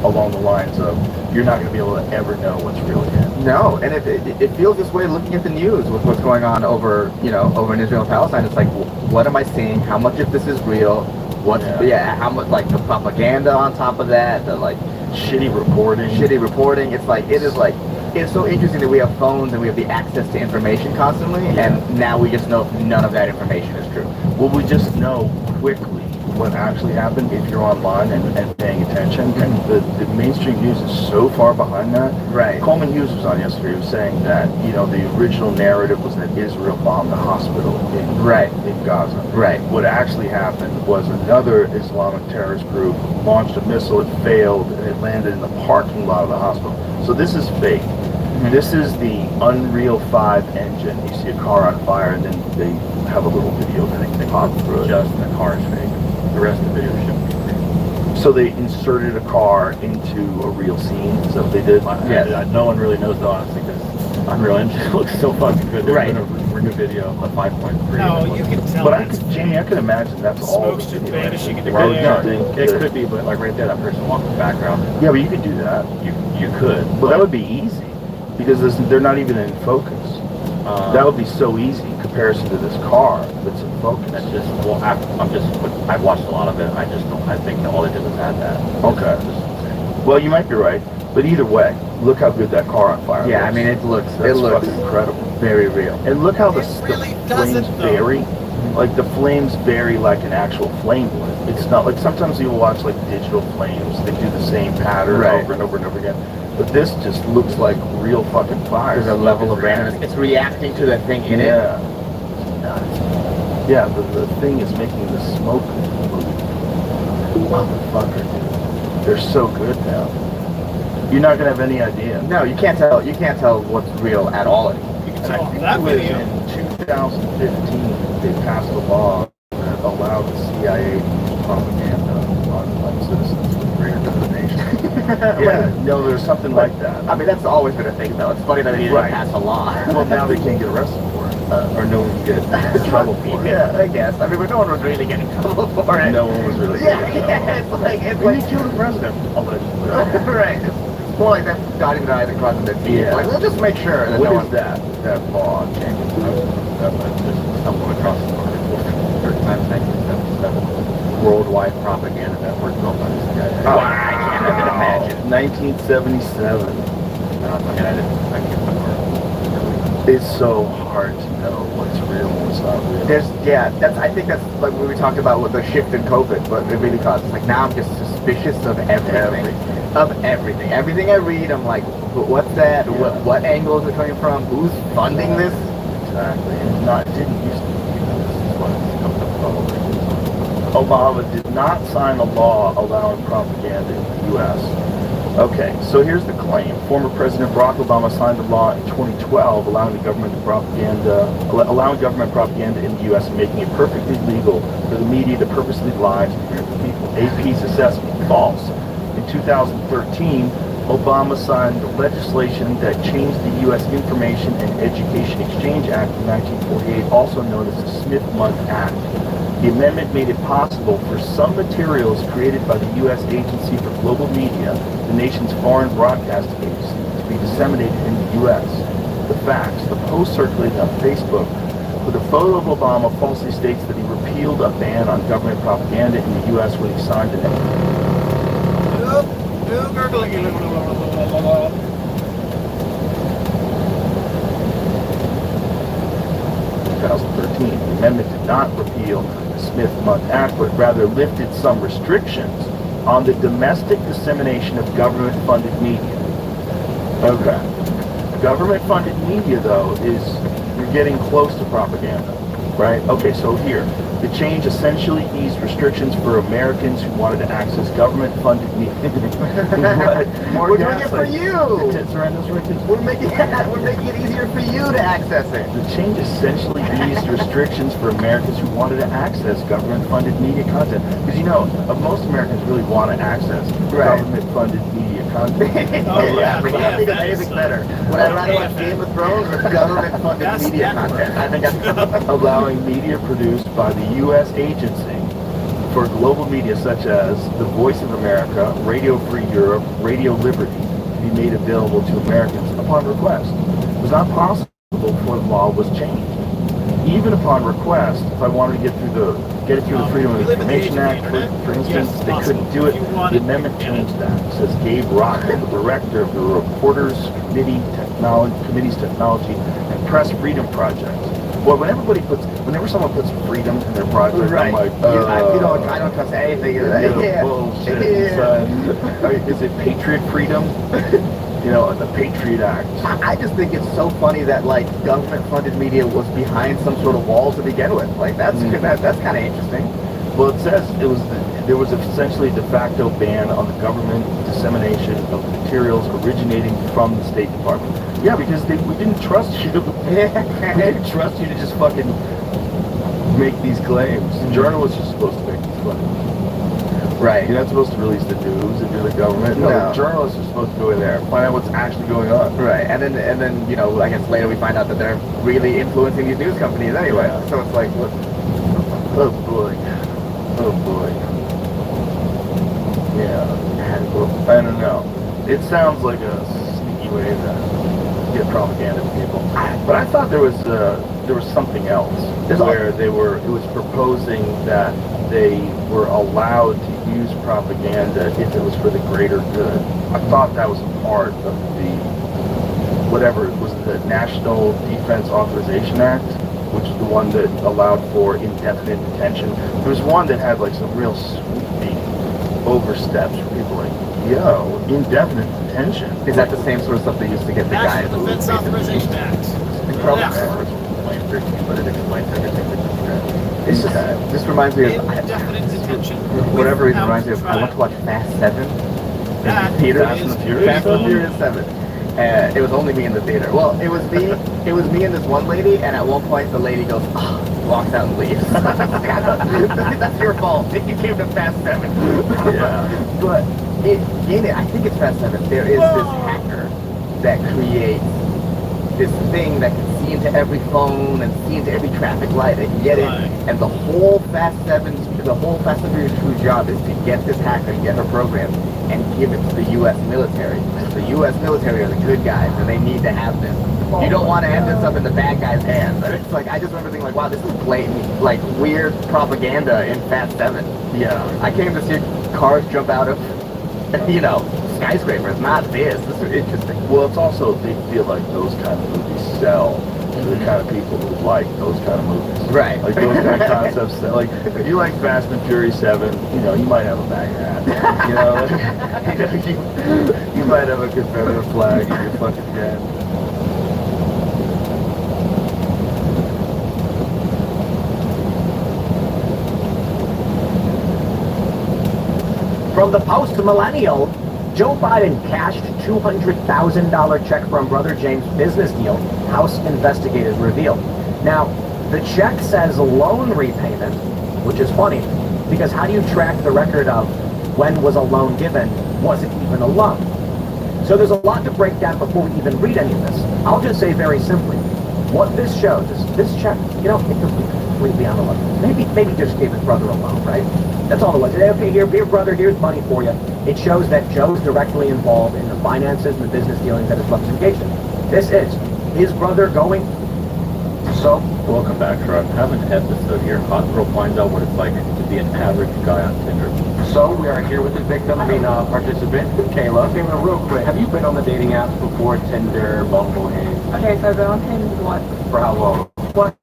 along the lines of, you're not going to be able to ever know what's real again. No, and it feels this way looking at the news with what's going on over in Israel and Palestine. It's like, what am I seeing? How much of this is real? How much, like, the propaganda on top of that, the like shitty reporting. It's like, it's so interesting that we have phones and we have the access to information constantly, and now we just know none of that information is true. Well, we just know quickly what actually happened if you're online and paying attention. And the mainstream news is so far behind that. Right. Coleman Hughes was on yesterday. He was saying that, the original narrative was that Israel bombed the hospital in Gaza. Right. What actually happened was another Islamic terrorist group launched a missile, it failed, and it landed in the parking lot of the hospital. So this is fake. This is the Unreal 5 engine. You see a car on fire, and then they have a little video that they pop through it. Just the car is fake. The rest of the video shouldn't be fake. So they inserted a car into a real scene. Is that what they did? Yeah. No one really knows, though, honestly, because Unreal Engine looks so fucking good. They're going to renew video at 5.3. No, you can tell. But Jamie, I could imagine that's all. Smoke's just vanishing in the Well, video. it could be, but like right there, that person walked in the background. Yeah, but you could do that. You could. But that would be easy because they're not even in focus. That would be so easy in comparison to this car that's in focus. That's just, I've watched a lot of it. I think that all they did was add that. Okay. Well, you might be right, but either way, look how good that car on fire Yeah, looks. I mean, it looks fucking incredible. Very real. And look how the really flames vary. Like the flames vary like an actual flame would. It's not like sometimes you watch like digital flames, they do the same pattern over and over and over again. But this just looks like real fucking fire. There's a level of randomness. It's reacting to the thing in it. Yeah, the thing is making the smoke move. Motherfucker, dude. They're so good now. You're not gonna have any idea. No, you can't tell. You can't tell what's real at all anymore. You can tell I think that it was video. in 2015 they passed a law that allowed the CIA to use propaganda on like citizens with greater discrimination. No, there's something like that. I mean, that's always been a thing, though. It's funny that they didn't pass a law. Well, now they can't get arrested for it, or no one can get in trouble for it. Yeah, I guess. I mean, but no one was really getting in trouble for it. No one was really getting in trouble. It's like they killed the president. right. Well, like that's dotting the i's and crossing the t's. Yeah. Like, we'll just make sure. And then What no is that law change? Just stumbled across the article. Third time 1977. Worldwide propaganda network built by this guy. Oh, I can't even imagine. 1977. I can't remember. It's so hard to know what's real and what's not real. I think that's like what we talked about with the shift in COVID, but it really caused, like, now I'm just suspicious of everything. Of everything. Everything I read, I'm like, what's that? Yeah. What angle is it coming from? Who's funding this? Exactly. It didn't used to be. This is what it's come to follow. Obama did not sign a law allowing propaganda in the U.S. Okay, so here's the claim. Former President Barack Obama signed a law in 2012 allowing government propaganda in the U.S. and making it perfectly legal for the media to purposely lie to the American people. AP's assessment, false. In 2013, Obama signed legislation that changed the U.S. Information and Education Exchange Act of 1948, also known as the Smith-Mundt Act. The amendment made it possible for some materials created by the U.S. Agency for Global Media, the nation's foreign broadcasting agency, to be disseminated in the U.S. The facts, the post circulated on Facebook with a photo of Obama falsely states that he repealed a ban on government propaganda in the U.S. when he signed it. 2013. The amendment did not repeal the Smith-Mundt Act, but rather lifted some restrictions on the domestic dissemination of government-funded media. Okay. Government-funded media, though, you're getting close to propaganda, right? Okay, so here, the change essentially eased restrictions for Americans who wanted to access government-funded media. We're doing it for you. We're making it easier for you to access it. The change essentially eased restrictions for Americans who wanted to access government-funded media content. Because most Americans really want to access government-funded media content. I can't think of anything better. Would I rather watch Game of Thrones or government-funded media content? I think that's allowing media produced by the U.S. Agency for Global Media, such as the Voice of America, Radio Free Europe, Radio Liberty, to be made available to Americans upon request. It was not possible before the law was changed. Even upon request, if I wanted to get it through the Freedom of Information Act, for instance, they couldn't do it. The amendment changed that. It says Gabe Rockwell, the director of the Reporters Committee's Technology and Press Freedom Project. Well, whenever someone puts freedom in their project, I'm like, I don't trust anything. Bullshit. Is it Patriot Freedom? The Patriot Act. I just think it's so funny that government-funded media was behind some sort of wall to begin with. That's kind of interesting. Well, it says there was essentially a de facto ban on the government dissemination of materials originating from the State Department. Yeah, because we didn't trust you. We didn't trust you to just fucking make these claims. Journalists are supposed to make these claims. Right. You're not supposed to release the news if you're the government. No, the journalists are supposed to go in there and find out what's actually going on. Right. And then I guess later we find out that they're really influencing these news companies anyway. Yeah. So it's like, what? Oh boy. Yeah. I don't know. It sounds like a sneaky way to get propaganda to people. But I thought there was something else where it was proposing that they were allowed to use propaganda if it was for the greater good. I thought that was part of the National Defense Authorization Act, which is the one that allowed for indefinite detention. There was one that had some real sweeping oversteps where people were like, indefinite detention. Is that the same sort of stuff they used to get the guys? National Defense Authorization Act. But it explains everything that you said. This reminds me of indefinite detention. Whatever it reminds me of. I went to watch Fast 7 in theaters. Fast and Furious 7. It was only me in the theater. Well, it was me and this one lady, and at one point the lady goes, walks out and leaves. That's your fault. You came to Fast 7. Yeah. But I think it's Fast 7. There is this hacker that creates this thing that can see into every phone and see into every traffic light and get it. And the whole Fast 7's job is to get this hacker and get her programmed. and give it to the U.S. military. The U.S. military are the good guys, and they need to have this. You don't want to end this up in the bad guys' hands. It's like, I just remember thinking like, wow, this is blatant, like, weird propaganda in Fat 7. Yeah. I came to see cars jump out of, skyscrapers, not this. This is interesting. Well, it's also, they feel like those kind of movies sell to the kind of people who like those kind of movies. Right. Like those kind of concepts. Like, if you like Fast and Furious 7, you might have a bag hat. You might have a Confederate flag in your fucking den. From the post-millennial, Joe Biden cashed $200,000 check from Brother James' business deal, House investigators reveal. Now, the check says loan repayment, which is funny, because how do you track the record of when was a loan given? Was it even a loan? So there's a lot to break down before we even read any of this. I'll just say very simply, what this shows is this check, it could be completely on the loan. Maybe just gave his brother a loan, right? That's all it was. Okay, here, brother, here's money for you. It shows that Joe's directly involved in the finances and the business dealings that his brother's engaged in. This is his brother going. So, welcome back, Truck. Have an episode here. Hot Girl finds out what it's like to be an average guy on Tinder. So, we are here with the victim, participant, Kayla. Kayla, real quick, have you been on the dating apps before? Tinder, Bumble, Hinge? Okay, so I've been on Tinder what? For how long? What?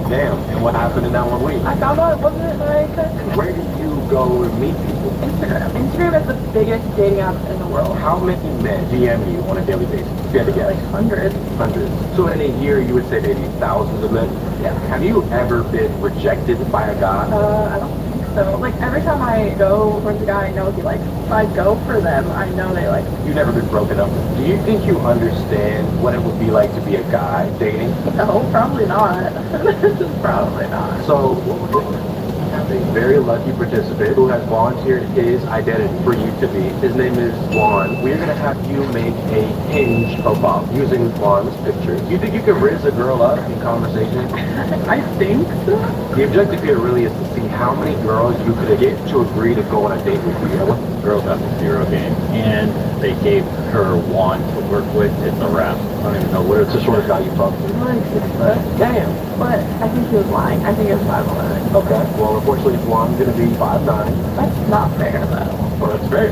Damn, and what happened in that 1 week? I found out it wasn't like Where did you go and meet people? Instagram. Instagram is the biggest dating app in the world. How many men DM you on a daily basis? If you had to guess. Like hundreds. Hundreds. So in a year, you would say maybe thousands of men? Yeah. Have you ever been rejected by a guy? I don't think so. Like every time I go towards a guy, I know if I go for them, I know they like me. You've never been broken up with. Do you think you understand what it would be like to be a guy dating? No, probably not. Probably not. So, what we're doing is have a very lucky participant who has volunteered his identity for you to be. His name is Juan. We're going to have you make a Hinge profile using Juan's picture. Do you think you could riz a girl up in conversation? I think so. The objective here really is to see how many girls you could get to agree to go on a date with you. Girls have a zero game, and they gave her one to work with. It's a wrap. I don't even know what it's the sort of guy you talk to. Like 6 foot. Damn. But I think he was lying. I think it was 5'11". Okay. Well, unfortunately, Juan's going to be 5'9". That's not fair though. Well, that's fair.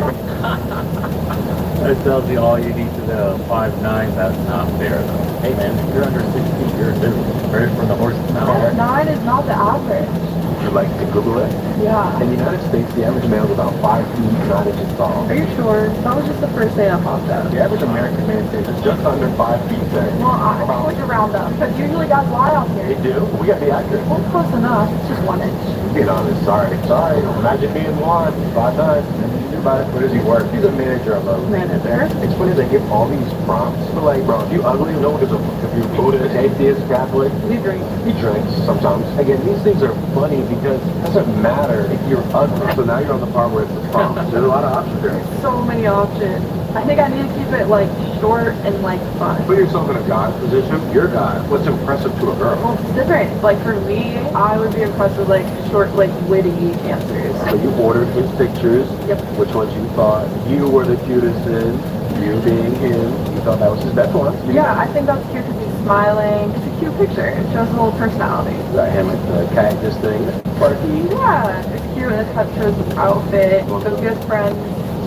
That tells you all you need to know. 5'9", that's not fair though. Hey man, if you're under 6 feet, you're a dude. Right from the horse's mouth. 5'9" is not the average. Would you like to Google it? Yeah. In the United States, the average male is about 5 feet, 9 inches tall. Are you sure? That was just the first thing I popped up. The average American man is just under 5 feet 10. Well, I put around them, because usually guys lie out They here. do. We got to be accurate. Well, close enough. It's just 1 inch. Being honest, sorry. Imagine being Juan, 5'9". Nothing you do about it. Where does he work? He's a manager of a Manager. It's funny they give all these prompts for like, bro, if you ugly, no one gives a fuck if you're Buddhist, atheist, Catholic. He drinks. He drinks sometimes. Again, these things are funny because it doesn't matter if you're ugly. So now you're on the part where it's the prompt. There's a lot of options there. So many options. I think I need to keep it like short and like fun. Put yourself in a guy position. You're a guy. What's impressive to a girl? Well, it's different. Like for me, I would be impressed with like short, like witty answers. So you ordered his pictures. Yep. Which ones you thought you were the cutest in? You being him. You thought that was his best one? Yeah, I think that's cute because he's smiling. It's a cute picture. It shows a little personality. Got him with the cactus thing. Sparky. Yeah, it's cute. It shows his outfit. Those good friends.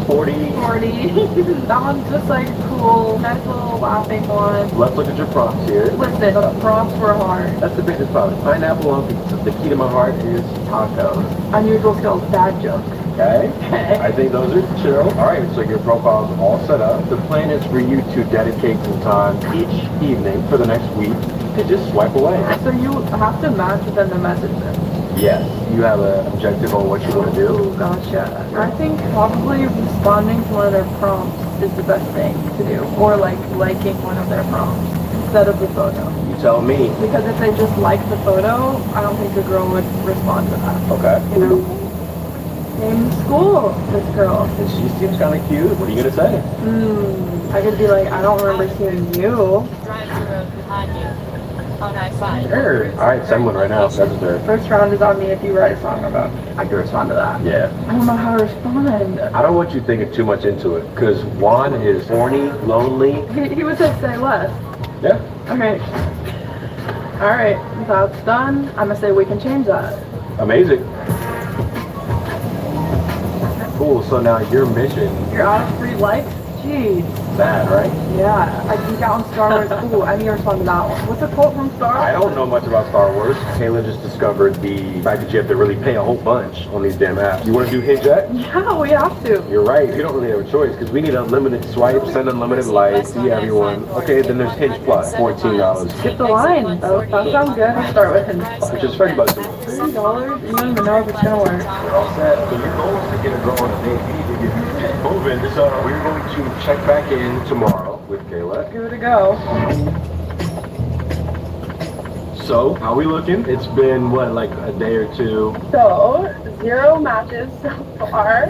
Sporty. That one's just like cool, nice little laughing one. Let's look at your prompts here. Listen, the prompts were hard. That's the biggest problem. Pineapple on pizza. The key to my heart is tacos. Unusual skills, bad jokes. Okay? I think those are chill. Alright, so your profile's all set up. The plan is for you to dedicate some time each evening for the next week to just swipe away. So you have to match within the messages. Yes. You have an objective on what you want to do. Oh, gotcha. I think probably responding to one of their prompts is the best thing to do. Or like liking one of their prompts instead of the photo. You tell me. Because if they just like the photo, I don't think the girl would respond to that. Okay. You know? In school, this girl. She seems kind of cute. What are you going to say? I could be like, I don't remember seeing you. Drive through behind you. 195. Sure. All right, send one right now. That's fair. First round is on me if you write a song about it. I can respond to that. Yeah. I don't know how to respond. I don't want you thinking too much into it, because Juan is horny, lonely. He would just say less. Yeah. Okay. All right, that's done. I'm gonna say we can change that. Amazing. Cool. So now your mission. You're out of 3 likes? Jeez. Sad, right? Yeah, I geek out on Star Wars. Ooh, I need to respond to that one. What's the quote from Star Wars? I don't know much about Star Wars. Kayla just discovered the fact that you have to really pay a whole bunch on these damn apps. You want to do Hinge X? Yeah, we have to. You're right. You don't really have a choice because we need unlimited swipes, send unlimited likes, see everyone. Okay, then there's Hinge Plus, $14. Skip the line. That sounds good. I'll start with Hinge. Which is $30 a month. $30? You don't even know if it's gonna work. We're all set. So your goal is to get a girl on a date. We need to get you moving. So we're going to check back in tomorrow with Kayla. Give it a go. So, how we looking? It's been, what, like a day or two? So, 0 matches so far,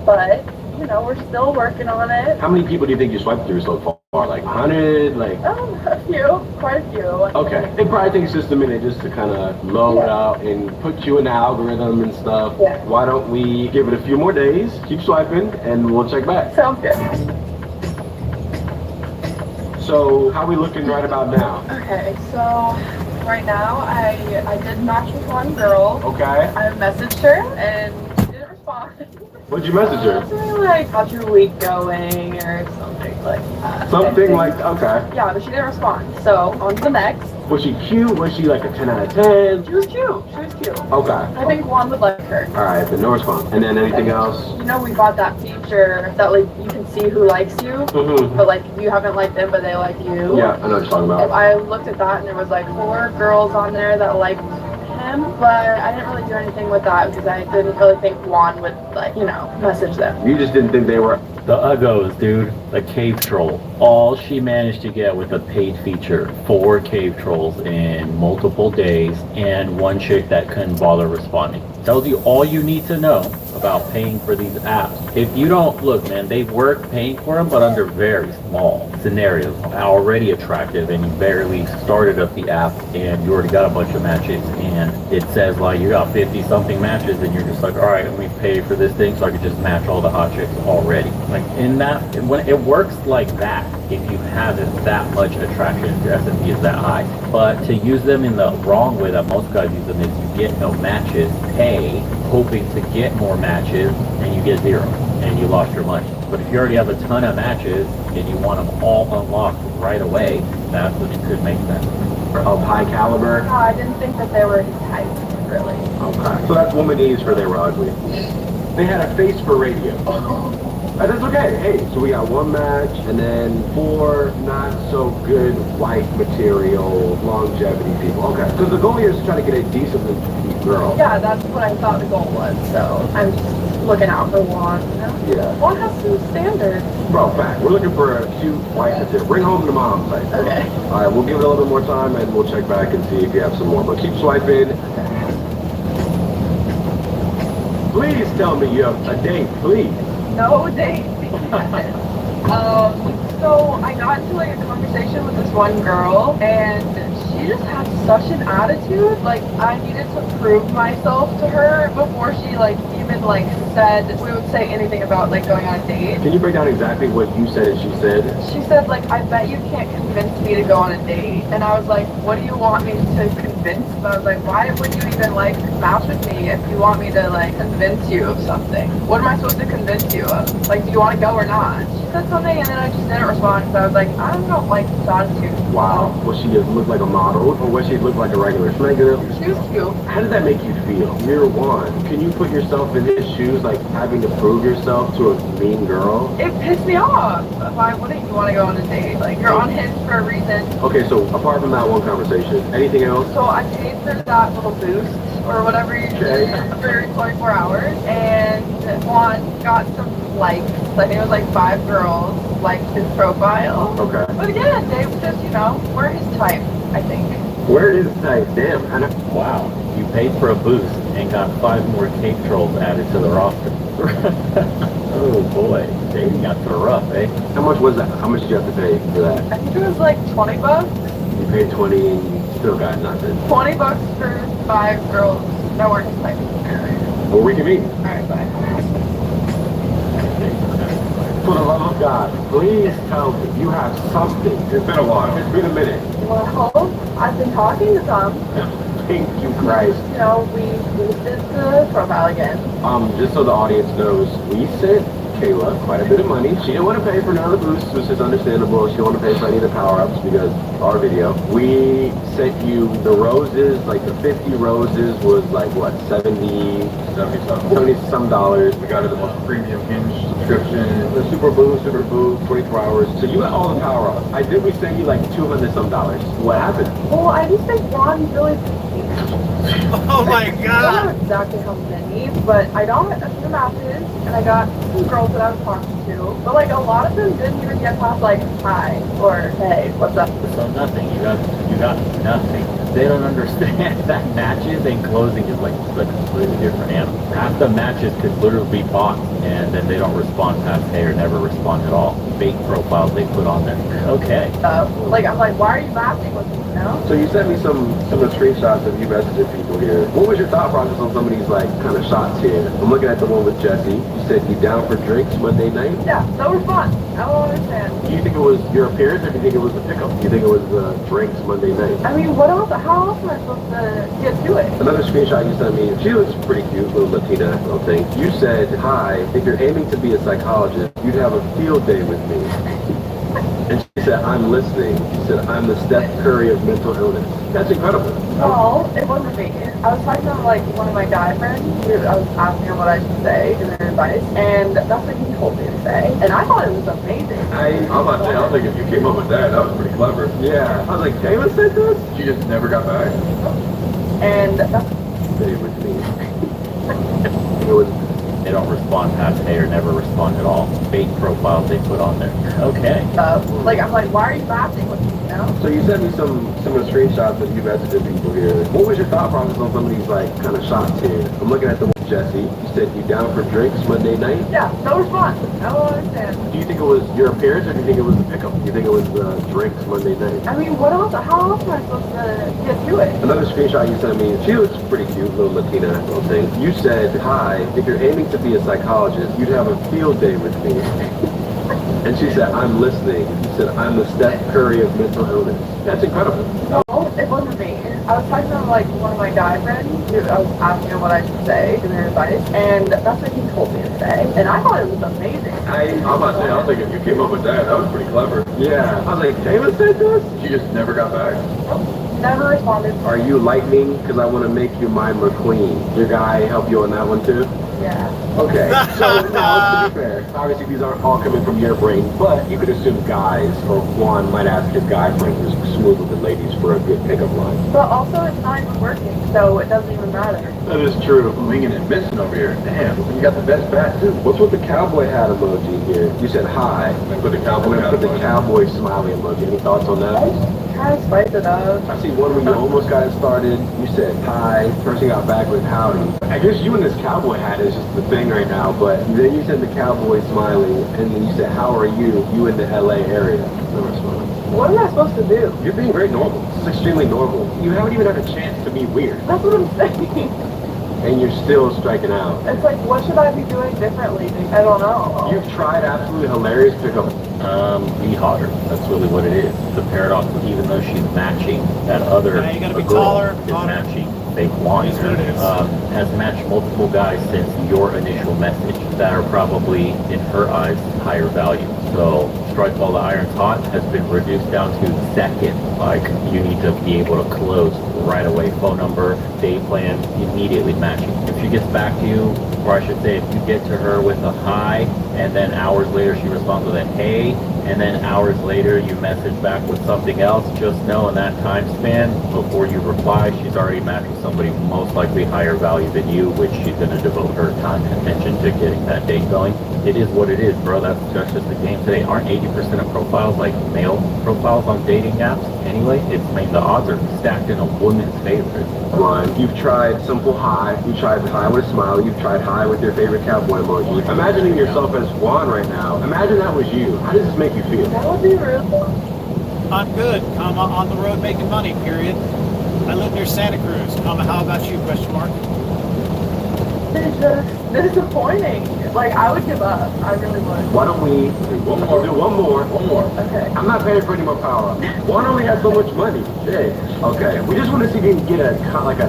but, you know, we're still working on it. How many people do you think you swiped through so far? Like 100? Like? A few, quite a few. Okay. It probably takes just a minute just to kind of load out and put you in the algorithm and stuff. Yeah. Why don't we give it a few more days, keep swiping, and we'll check back. Sounds good. So, how we looking right about now? Okay, so right now I did match with one girl. Okay. I messaged her and she didn't respond. What'd you message her? Something like, how's your week going, or something like that. Something like, okay. Yeah, but she didn't respond. So, on to the next. Was she cute? Was she like a 10 out of 10? She was cute. She was cute. Okay. I think Juan would like her. Alright, but no response. And then anything else? You know, we bought that feature that, like, you can see who likes you, but, like, you haven't liked them, but they like you. Yeah, I know what you're talking about. I looked at that, and there was, like, 4 girls on there that liked him, but I didn't really do anything with that because I didn't really think Juan would, like, you know, message them. You just didn't think they were... The Uggos, dude. The cave troll. All she managed to get with a paid feature, 4 cave trolls in multiple days, and 1 chick that couldn't bother responding. Tells you all you need to know about paying for these apps. If you don't, look, man, they work paying for them, but under very small scenarios. Already attractive, and you barely started up the app, and you already got a bunch of matches, and it says, like, you got 50-something matches, and you're just like, all right, let me pay for this thing so I can just match all the hot chicks already. Like, in that, when it works like that, if you have that much attraction, your S&P is that high. But to use them in the wrong way that most guys use them is you get no matches, pay, hoping to get more matches, and you get 0, and you lost your money. But if you already have a ton of matches, and you want them all unlocked right away, that's when it could make sense. Of high caliber? No, I didn't think that they were his type, really. Okay. So that's womanese for they were ugly. They had a face for radio. That's okay. Hey, so we got 1 match, and then 4 not so good white material longevity people. Okay. Because the goal here is to try to get a decently cute girl. Yeah, that's what I thought the goal was, so I'm just looking out for Juan. Yeah. Juan has some standards. Bro, fact. We're looking for a cute white material. Bring home the mom type. Okay. All right, we'll give it a little bit more time, and we'll check back and see if you have some more. But keep swiping. Please tell me you have a date, please. No date. So I got into like a conversation with this one girl, and she just had such an attitude. Like, I needed to prove myself to her before she like even like said we would say anything about like going on a date. Can you break down exactly what you said and she said? She said, like, I bet you can't convince me to go on a date. And I was like, what do you want me to convince? And I was like, why would you even like match with me if you want me to like convince you of something? What am I supposed to convince you of? Like, do you want to go or not? She said something, and then I just didn't respond because I was like, I don't like this attitude. Wow. Was she look like a model, or was she look like a regular schmegger? She was cute. How did that make you feel? You're one. Can you put yourself in his shoes, like having to prove yourself to a mean girl? It pissed me off. Why wouldn't you want to go on a date? Like, you're on Hinge for a reason. Okay, so apart from that one conversation, anything else? So I paid for that little boost or whatever you did for 24 hours, and Juan got some likes. I think it was like 5 girls liked his profile. Okay. But again, they just, you know, we're his type, I think. Where is type? Damn. Wow. You paid for a boost and got 5 more cave trolls added to the roster. Oh boy, dating got so rough, eh? How much was that? How much did you have to pay for that? I think it was like $20. paid 20 and you still got nothing. $20 for 5 girls that weren't expecting. Well, we can meet. Alright, bye. For the love of God, please tell me you have something. It's been a while. It's been a minute. Well, I've been talking to some. Thank you, Christ. You know, we boosted the profile again. Just so the audience knows, we sent Kayla quite a bit of money. She didn't want to pay for none of the boosts, which is understandable. She didn't want to pay for any of the power-ups because our video. We sent you the roses, like the 50 roses was like what, 70 some dollars. We got her the most premium Hinge subscription. The Super Boo, 24 hours. So you got all the power-ups. I did we send you like $200 some. What happened? Well, I just think Juan really. Oh my I don't God! know exactly how many, but I got a few matches, and I got some girls that I was talking to. But like a lot of them didn't even get past like hi or hey, what's up? So nothing. You got nothing. They don't understand that matches and closing is like a completely different animal. Half the matches could literally be bots, and then they don't respond past hey or never respond at all. Fake profiles they put on there. Okay. Like I'm like, why are you laughing with me? You know? So you sent me some of the screenshots of you messaging people here. What was your thought process on some of these like kind of shots here? I'm looking at the one with Jesse. You said you down for drinks Monday night? Yeah, that was fun. I don't understand. Do you think it was your appearance or do you think it was the pickup? Do you think it was the drinks Monday night? I mean, what else? How else am I supposed to get to it? Another screenshot you sent me, she looks pretty cute, little Latina, I don't think. You said, hi, if you're aiming to be a psychologist, you'd have a field day with me. And she said, I'm listening. She said, I'm the Steph Curry of mental illness. That's incredible. Well, it wasn't me. I was talking to like one of my guy friends. I was asking him what I should say and their advice, and that's what he told me to say. And I thought it was amazing. I'm about to say, I was like, if you came up with that, that was pretty clever. Yeah. I was like, Kayla said this? She just never got back. And that's Stay with me. It was. They don't respond past hey or never respond at all. Fake profiles they put on there. Okay. like I'm like, why are you laughing with me? You know? So you sent me some of the screenshots of you messaging people here. What was your thought process on some of these like kind of shots here? I'm looking at the one with Jesse. You said you down for drinks Monday night? Yeah, that was fun. I don't understand. Do you think it was your appearance or do you think it was the pickup? Do you think it was the drinks Monday night? I mean, what else? How else am I supposed to get to it? Another screenshot you sent me, she looks pretty cute, little Latina, I don't think. You said, hi, if you're aiming to be a psychologist, you'd have a field day with me. And she said, I'm listening. She said, I'm the Steph Curry of mental illness. That's incredible. No, it wasn't me. I was talking to like one of my guy friends. I was asking him what I should say and their advice, and that's what he told me to say. And I thought it was amazing. I'm about to say, I was like, if you came up with that, that was pretty clever. Yeah. I was like, Kayla said this? She just never got back. Never responded. Are you lightning? Because I want to make you my McQueen. Your guy help you on that one too? Yeah. Okay, so now to be fair, obviously these aren't all coming from your brain, but you could assume guys or Juan might ask his guy friends to smooth with the ladies for a good pickup line. But also, it's not even working, so it doesn't even matter. That is true. Winging and missing over here. Damn, you got the best bat too. What's with the cowboy hat emoji here? You said hi. I put the cowboy hat. Put the cowboy smiley emoji. Any thoughts on that? Try to spice it up. I see one where you almost got it started. You said hi. Person got back with howdy. I guess you and this cowboy hat is just the thing right now, but then you said the cowboy smiley, and then you said, how are you? You in the LA area. No response. What am I supposed to do? You're being very normal. This is extremely normal. You haven't even had a chance to be weird. That's what I'm saying. And you're still striking out. It's like, what should I be doing differently? I don't know. You've tried absolutely hilarious pickup. Be hotter. That's really what it is. The paradox is even though she's matching that other You gotta be girl taller, is hotter. matching fake wine, It is what it is. has matched multiple guys since your initial message that are probably, in her eyes, higher value. So strike while the iron's hot has been reduced down to second. Like you need to be able to close right away. Phone number, day plan, immediately matching. If she gets back to you, or I should say if you get to her with a hi, and then hours later she responds with a hey, and then hours later you message back with something else, just know in that time span, before you reply, she's already matched with somebody most likely higher value than you, which she's going to devote her time and attention to getting that date going. It is what it is, bro. That's just the game today. Aren't 80% of profiles like male profiles on dating apps anyway? It's made the odds are stacked in a woman's favor. You've tried simple hi. You tried hi with a smile. You've tried hi with your favorite cowboy emoji. Imagining yourself as Juan right now. Imagine that was you. How does this make you feel? That would be real. I'm good, comma, on the road making money, period. I live near Santa Cruz, comma, how about you, question mark? It's just disappointing. Like, I would give up. I really would. Why don't we do one more? Okay. I'm not paying for any more power-ups. One only has so much money. Shit. Okay. We just want to see if you can get a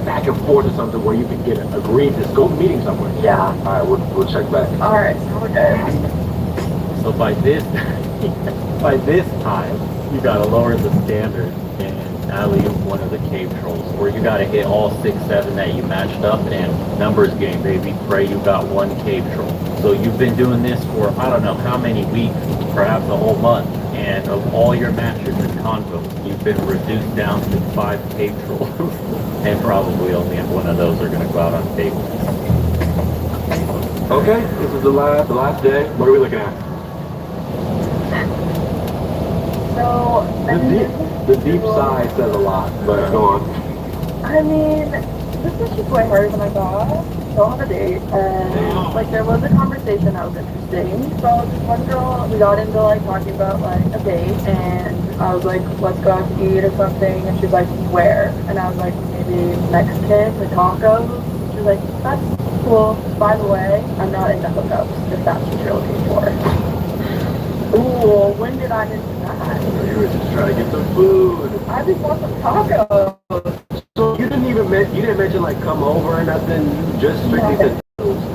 back and forth or something where you can get agreed to go meeting somewhere. Yeah. All right, we'll check back. All right, so we're good. So by this time, you gotta lower the standard and alley one of the cave trolls, where you gotta hit all 6, 7 that you matched up, and numbers game, baby. Pray you got one cave troll. So you've been doing this for I don't know how many weeks, perhaps a whole month, and of all your matches and convos, you've been reduced down to 5 cave trolls, and probably only one of those are gonna go out on tables. Okay, this is the last day. What are we looking at? So, The deep sigh says a lot, but go on. I mean, this was just way harder than I thought. So on a date, and like there was a conversation that was interesting. So this one girl, we got into like talking about like a date, and I was like, let's go out to eat or something, and she's like, where? And I was like, maybe Mexican or tacos. She's like, that's cool. By the way, I'm not into hookups, if that's what you're looking for. Ooh, when did I miss that? You were just trying to get some food. I just want some tacos. So you didn't mention like come over or nothing. You just strictly said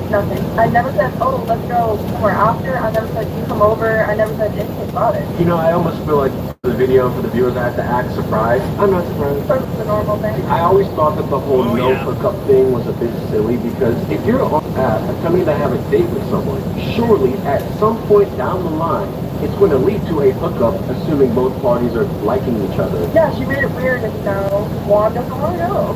Nothing. I never said, oh, let's go somewhere after. I never said, you come over. I never said anything about it. You know, I almost feel like the video for the viewers I have to act surprised. I'm not surprised. That's the normal thing. I always thought that the whole hookup thing was a bit silly because if you're on coming to have a date with someone, surely at some point down the line, it's going to lead to a hookup, assuming both parties are liking each other. Yeah, she made it weird, and now Juan doesn't want to go.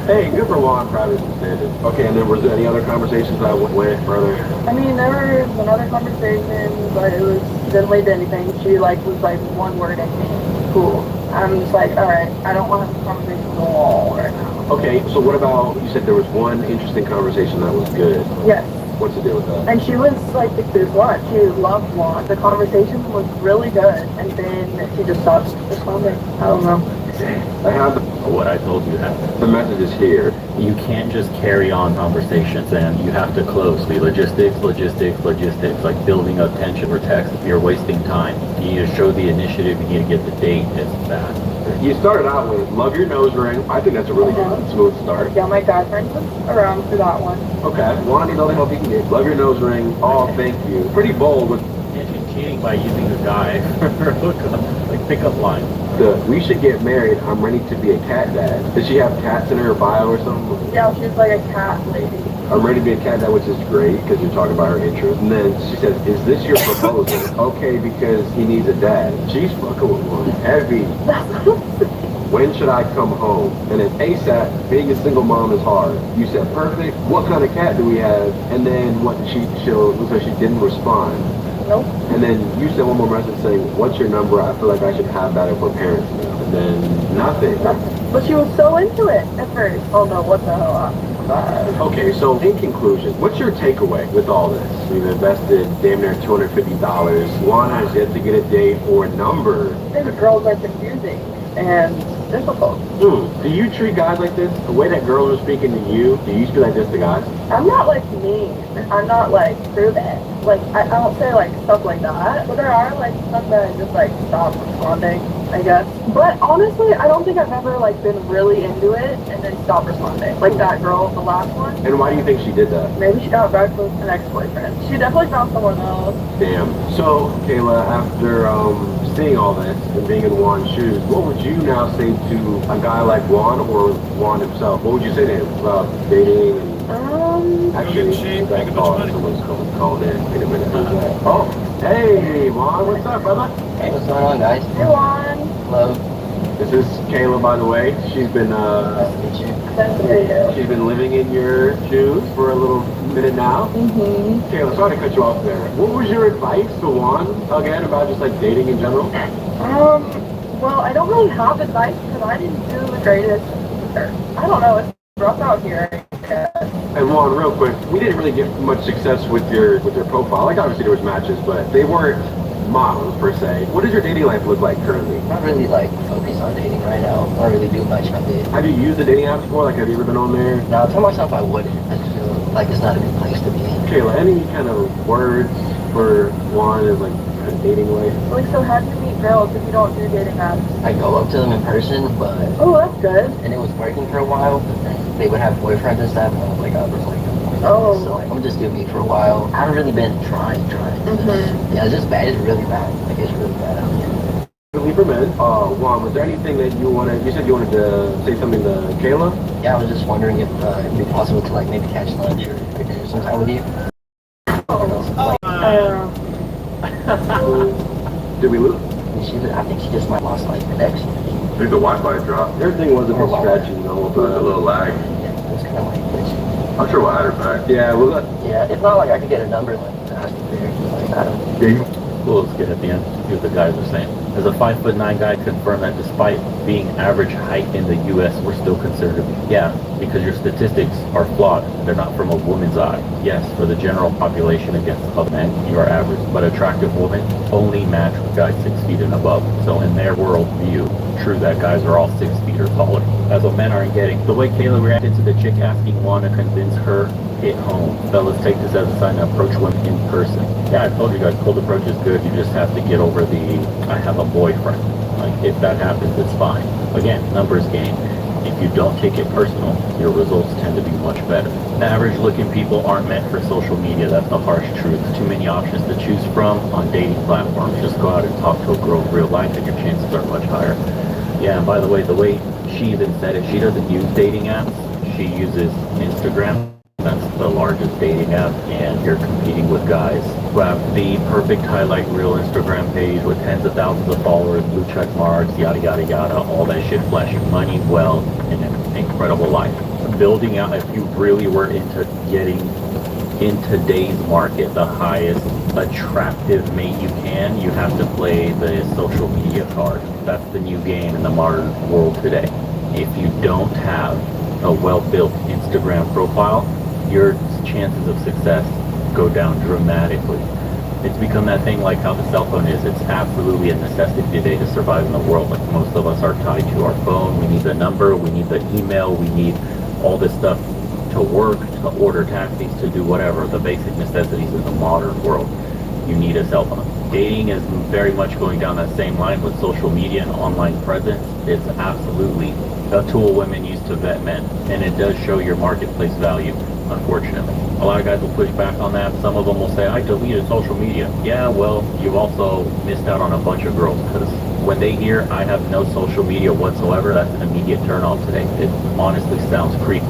Hey, good for Juan, privacy standards. Okay, and then was there any other conversations that went further? I mean, there was another conversation, but it didn't lead to anything. She was like one word at me. Cool. I'm just like, all right, I don't want to have a conversation with the wall right now. Okay, so what about, you said there was one interesting conversation that was good. Yes. What's the deal with that? And she was like the cutest one. She loved Juan. The conversation was really good, and then she just stopped responding. I don't know. I have what I told you happened. The message is here. You can't just carry on conversations, and you have to closely logistics, like building up tension or text. You're wasting time. You need to show the initiative. You need to get the date. It's that. You started out with love your nose ring. I think that's a really good, smooth start. Yeah, my guy friend was around for that one. Okay. Juan needs all the help he can get. Love your nose ring. Oh, thank you. Pretty bold with cheating by using a guy for hookup, like pickup line. We should get married. I'm ready to be a cat dad. Does she have cats in her bio or something? Yeah, she's like a cat lady. I'm ready to be a cat dad, which is great because you're talking about her interests. And then she says, is this your proposal? Okay, because he needs a dad. She's fucking with one. Heavy. When should I come home? And then ASAP, being a single mom is hard. You said perfect. What kind of cat do we have? And then what she didn't respond. Nope. And then you sent one more message saying, what's your number? I feel like I should have that if we're parents now. And then nothing. But she was so into it at first. Oh no, what the hell? Okay, so in conclusion, what's your takeaway with all this? We've invested damn near $250. Juan has yet to get a date or a number. These girls are confusing and difficult. Do you treat guys like this? The way that girls are speaking to you, do you speak like this to guys? I'm not like mean. I'm not like through that. Like I don't say like stuff like that. But there are like some that I just like stop responding, I guess. But honestly, I don't think I've ever like been really into it and then stopped responding. Like that girl, the last one. And why do you think she did that? Maybe she got back with an ex-boyfriend. She definitely found someone else. Damn. So, Kayla, after seeing all this and being in Juan's shoes, what would you now say to a guy like Juan or Juan himself? What would you say to him about dating and actually that call? Someone's calling in. Wait a minute. Oh, hey, Juan, what's up, brother? Hey, what's going on, guys? Hey, Juan. Hello. This is Kayla, by the way. She's been she's been living in your shoes for a little minute now. Kayla, sorry to cut you off there. What was your advice to Juan again about just like dating in general? Well, I don't really have advice because I didn't do the greatest. I don't know. It's rough out here. And Juan, real quick, we didn't really get much success with your profile. Like obviously there was matches, but they weren't models per se. What does your dating life look like currently? I'm not really like focused on dating right now. I don't really do much of it. Have you used the dating apps before? Like, have you ever been on there? Now, I tell myself I wouldn't. I just feel like it's not a good place to be. Kayla, any kind of words for Juan as like a dating life? Like, so how do you meet girls if you don't do dating apps? I go up to them in person, but Oh, that's good. and it was working for a while. But then they would have boyfriends and stuff, and I was like, Oh. So like, I'm just doing me for a while. I haven't really been trying. Yeah, it's just bad. It's really bad. Like, it's really bad out here. For men, Juan, was there anything that you said you wanted to say something to Kayla? Yeah, I was just wondering if it'd be possible to like maybe catch lunch or dinner sometime with you. Did we lose? I think she just might lost like connection. I think the Wi-Fi dropped. Everything was a bit stretchy, you know, but a little lag. Yeah, it was kind of like glitchy. I'm sure we'll add her back. Yeah, we'll let. Yeah, it's not like I could get a number like ask her there. Like, I don't. Well, let's get at the end. See what the guys are saying. As a 5'9" guy confirmed that despite being average height in the U.S., we're still considered to be. Yeah, because your statistics are flawed. They're not from a woman's eye. Yes, for the general population against other men, you are average. But attractive women only match with guys 6 feet and above. So in their world view, true that guys are all 6 feet or taller. That's what men aren't getting. The way Kayla reacted to the chick asking Juan to convince her hit home. Fellas, take this as a sign to approach women in person. Yeah, I told you guys, cold approach is good. You just have to get over the, I have a boyfriend. Like, if that happens, it's fine. Again, numbers game. If you don't take it personal, your results tend to be much better. Average-looking people aren't meant for social media. That's the harsh truth. Too many options to choose from on dating platforms. Just go out and talk to a girl in real life and your chances are much higher. Yeah, and by the way she even said it, she doesn't use dating apps. She uses Instagram. That's the largest dating app, and you're competing with guys who have the perfect highlight reel Instagram page with tens of thousands of followers, blue check marks, yada yada yada, all that shit, flashing money, wealth, and an incredible life. Building out, if you really were into getting in today's market the highest attractive mate you can, you have to play the social media card. That's the new game in the modern world today. If you don't have a well-built Instagram profile, your chances of success go down dramatically. It's become that thing like how the cell phone is. It's absolutely a necessity today to survive in the world. Like, most of us are tied to our phone. We need the number, we need the email, we need all this stuff to work, to order taxis, to do whatever, the basic necessities in the modern world. You need a cell phone. Dating is very much going down that same line with social media and online presence. It's absolutely a tool women use to vet men, and it does show your marketplace value, unfortunately. A lot of guys will push back on that. Some of them will say, I deleted social media. Yeah, well, you've also missed out on a bunch of girls, because when they hear I have no social media whatsoever, that's an immediate turn off today. It honestly sounds creepy.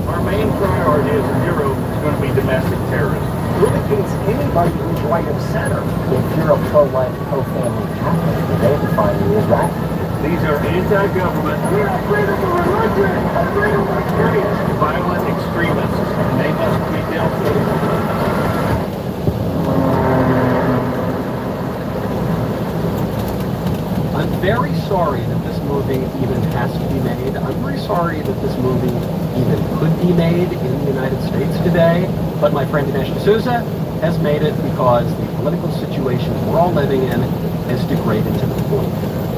Our main priority as a bureau is going to be domestic terrorism. Really against anybody who's right of center. If you're a pro-life, pro-family Catholic, then they define you as radical. These are anti-government, we're freedom of religion, freedom of experience, violent extremists, and they must be dealt with. I'm very sorry that this movie even has to be made. I'm very sorry that this movie even could be made in the United States today. But my friend Dinesh D'Souza has made it because the political situation we're all living in has degraded to the point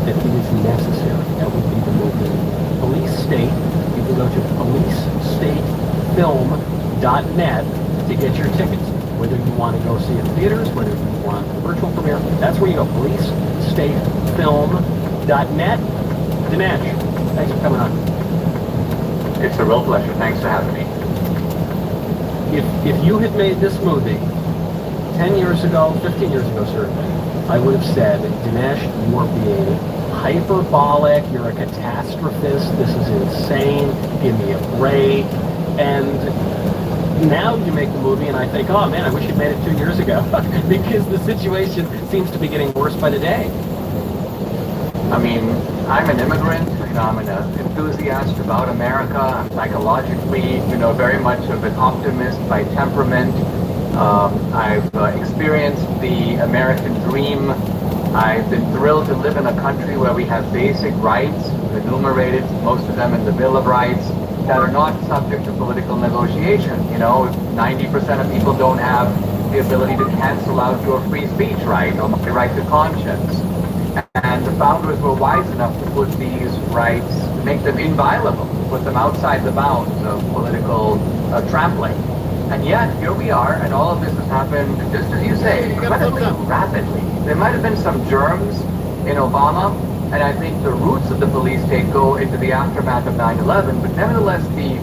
that it is necessary. That would be the movie Police State. You can go to policestatefilm.net to get your tickets. Whether you want to go see it in theaters, whether you want a virtual premiere, that's where you go. policestatefilm.net. Dinesh, thanks for coming on. It's a real pleasure. Thanks for having me. If you had made this movie 10 years ago, 15 years ago certainly, I would have said, Dinesh, you are being hyperbolic, you're a catastrophist, this is insane, give me a break. And now you make the movie and I think, oh man, I wish you'd made it 2 years ago, because the situation seems to be getting worse by the day. I mean, I'm an immigrant, I'm an enthusiast about America. I'm psychologically, very much of an optimist by temperament. I've experienced the American dream. I've been thrilled to live in a country where we have basic rights, enumerated, most of them in the Bill of Rights, that are not subject to political negotiation. 90% of people don't have the ability to cancel out your free speech right or my right to conscience. And the founders were wise enough to put these rights, make them inviolable, put them outside the bounds of political trampling. And yet, here we are, and all of this has happened, just as you say, incredibly rapidly. There might have been some germs in Obama, and I think the roots of the police state go into the aftermath of 9/11, but nevertheless, the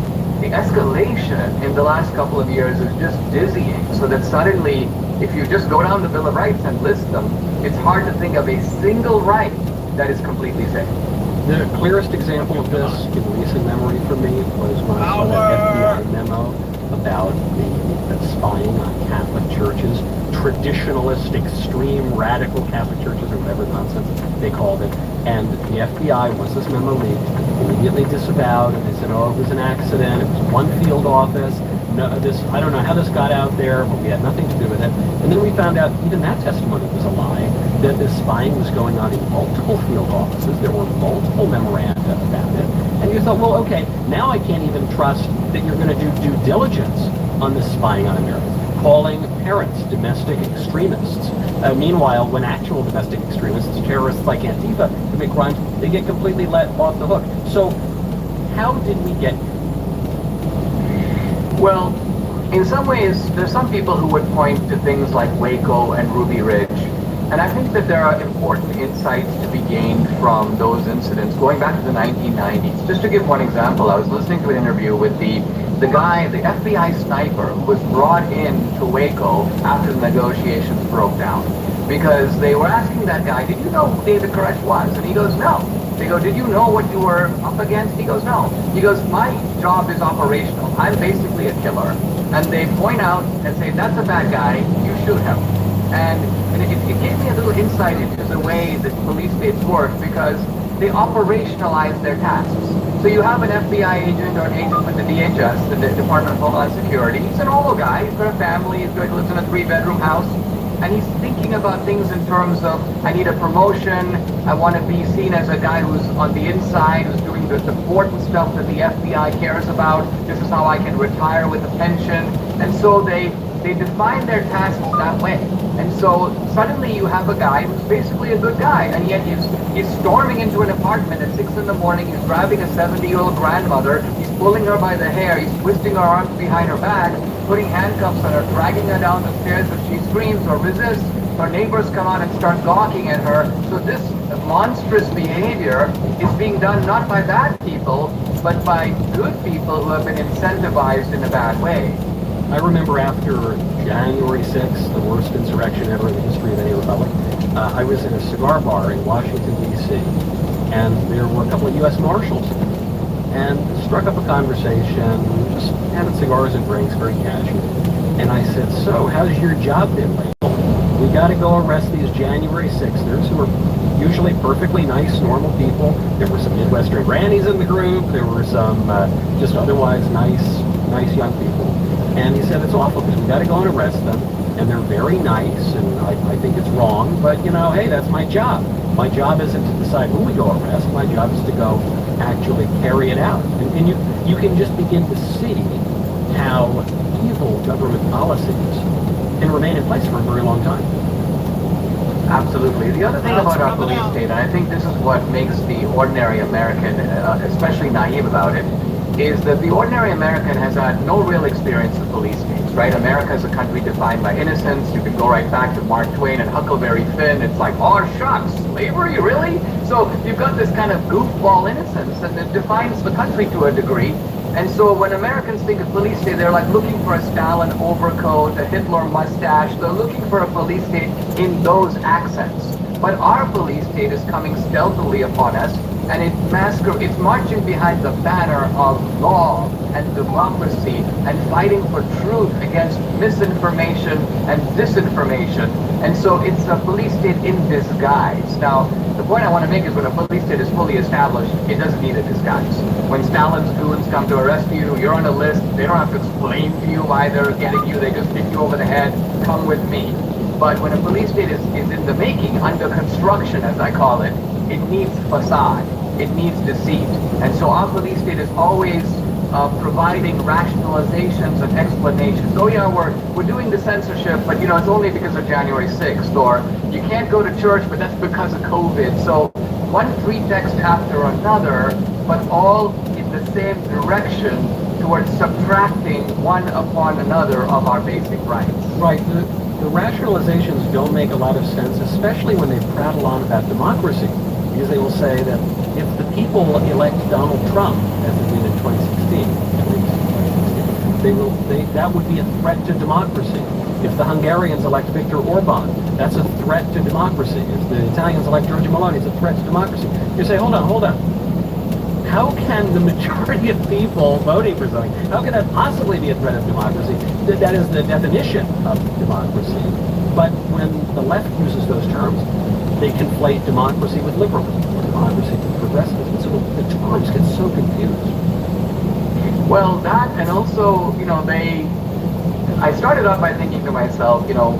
escalation in the last couple of years is just dizzying, so that suddenly, if you just go down the Bill of Rights and list them, it's hard to think of a single right that is completely safe. The clearest example of this in recent memory for me was when I saw that FBI memo about the spying on Catholic churches, traditionalist, extreme, radical Catholic churches, or whatever nonsense they called it. And the FBI, once this memo leaked, immediately disavowed, and they said, oh, it was an accident, it was one field office, no, I don't know how this got out there, but we had nothing to do with it. And then we found out even that testimony was a lie, that this spying was going on in multiple field offices, there were multiple memoranda about it, and you thought, well, okay, now I can't even trust that you're going to do due diligence on this spying on Americans, calling parents domestic extremists. Meanwhile, when actual domestic extremists, terrorists like Antifa, commit crimes, they get completely let off the hook. So how did we get here? Well, in some ways, there's some people who would point to things like Waco and Ruby Ridge, and I think that there are important insights to be gained from those incidents going back to the 1990s. Just to give one example, I was listening to an interview with the guy, the FBI sniper, who was brought in to Waco after the negotiations broke down. Because they were asking that guy, did you know who David Koresh was? And he goes, no. They go, did you know what you were up against? He goes, no. He goes, my job is operational. I'm basically a killer. And they point out and say, that's a bad guy, you shoot him. And it gave me a little insight into the way that police states work, because they operationalize their tasks. So you have an FBI agent or an agent with the DHS, the Department of Homeland Security. He's an old guy, he's got a family, he lives in a 3-bedroom house, and he's thinking about things in terms of, I need a promotion, I want to be seen as a guy who's on the inside, who's doing the important stuff that the FBI cares about. This is how I can retire with a pension. And so they define their tasks that way. And so suddenly you have a guy who's basically a good guy, and yet he's storming into an apartment at 6 in the morning, he's grabbing a 70-year-old grandmother, he's pulling her by the hair, he's twisting her arms behind her back, putting handcuffs on her, dragging her down the stairs. If she screams or resists, her neighbors come out and start gawking at her. So this monstrous behavior is being done not by bad people, but by good people who have been incentivized in a bad way. I remember after January 6th, the worst insurrection ever in the history of any republic, I was in a cigar bar in Washington, D.C., and there were a couple of U.S. Marshals, and struck up a conversation, just having cigars and drinks, very casual. And I said, so, how's your job been lately? We got to go arrest these January 6ers who are usually perfectly nice, normal people. There were some Midwestern grannies in the group. There were some just otherwise nice young people. And he said, it's awful because we got to go and arrest them. And they're very nice, and I think it's wrong. But, you know, hey, that's my job. My job isn't to decide who we go arrest. My job is to go actually carry it out. And you can just begin to see how evil government policies can remain in place for a very long time. Absolutely. The other thing about our police state, and I think this is what makes the ordinary American especially naive about it, is that the ordinary American has had no real experience of police states, right? America is a country defined by innocence. You can go right back to Mark Twain and Huckleberry Finn. It's like, oh, shucks, slavery, really? So you've got this kind of goofball innocence, and it defines the country to a degree. And so when Americans think of police state, they're like looking for a Stalin overcoat, a Hitler mustache. They're looking for a police state in those accents. But our police state is coming stealthily upon us, and it's marching behind the banner of law and democracy and fighting for truth against misinformation and disinformation. And so it's a police state in disguise. Now, the point I want to make is when a police state is fully established, it doesn't need a disguise. When Stalin's goons come to arrest you, you're on a list. They don't have to explain to you why they're getting you. They just hit you over the head. Come with me. But when a police state is in the making, under construction, as I call it, it needs facade. It needs deceit. And so our police state is always providing rationalizations and explanations. Oh yeah, we're doing the censorship, but you know, it's only because of January 6th, or you can't go to church, but that's because of COVID. So one pretext after another, but all in the same direction towards subtracting one upon another of our basic rights. Right. The rationalizations don't make a lot of sense, especially when they prattle on about democracy, because they will say that if the people elect Donald Trump, as they did in 2016, that would be a threat to democracy. If the Hungarians elect Viktor Orban, that's a threat to democracy. If the Italians elect Giorgia Meloni, it's a threat to democracy. You say, hold on. How can the majority of people voting for something, how can that possibly be a threat of democracy? That is the definition of democracy. But when the left uses those terms, they conflate democracy with liberalism, or democracy with progressivism. So the terms get so confused. Well, that, and also, you know, I started off by thinking to myself, you know,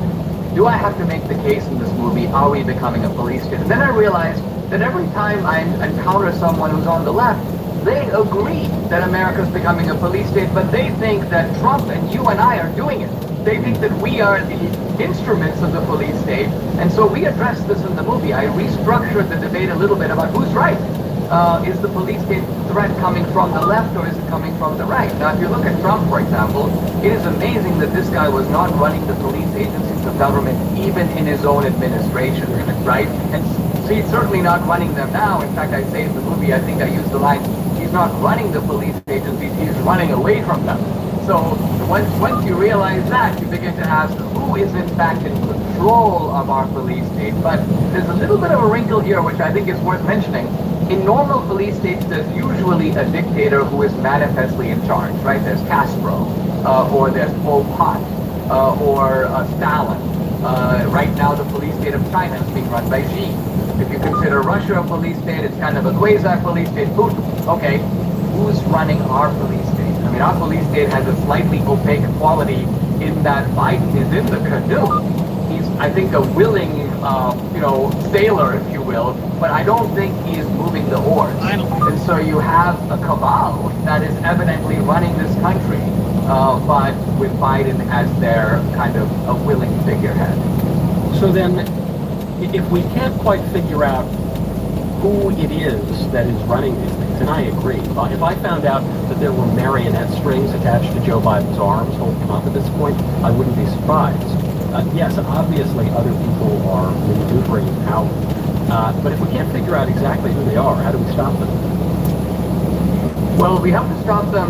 do I have to make the case in this movie, are we becoming a police state? And then I realized that every time I encounter someone who's on the left, they agree that America's becoming a police state, but they think that Trump and you and I are doing it. They think that we are the instruments of the police state, and so we addressed this in the movie. I restructured the debate a little bit about who's right. Is the police state threat coming from the left, or is it coming from the right? Now, if you look at Trump, for example, it is amazing that this guy was not running the police agencies of government even in his own administration, right? And so he's certainly not running them now. In fact, I say in the movie, I think I used the line, he's not running the police agencies, he's running away from them. So once you realize that, you begin to ask who is in fact in control of our police state. But there's a little bit of a wrinkle here, which I think is worth mentioning. In normal police states, there's usually a dictator who is manifestly in charge, right? There's Castro, or there's Pol Pot, or Stalin. Right now, the police state of China is being run by Xi. If you consider Russia a police state, it's kind of a quasi-police state. Putin. Okay, who's running our police state? I mean, our police state has a slightly opaque quality in that Biden is in the canoe. He's, I think, a willing, sailor, if you will, but I don't think he is moving the oars. And so you have a cabal that is evidently running this country, but with Biden as their kind of a willing figurehead. So then, if we can't quite figure out who it is that is running these things, and I agree, if I found out that there were marionette strings attached to Joe Biden's arms holding him up at this point, I wouldn't be surprised. Yes, obviously other people are maneuvering power, but if we can't figure out exactly who they are, how do we stop them? Well, we have to stop them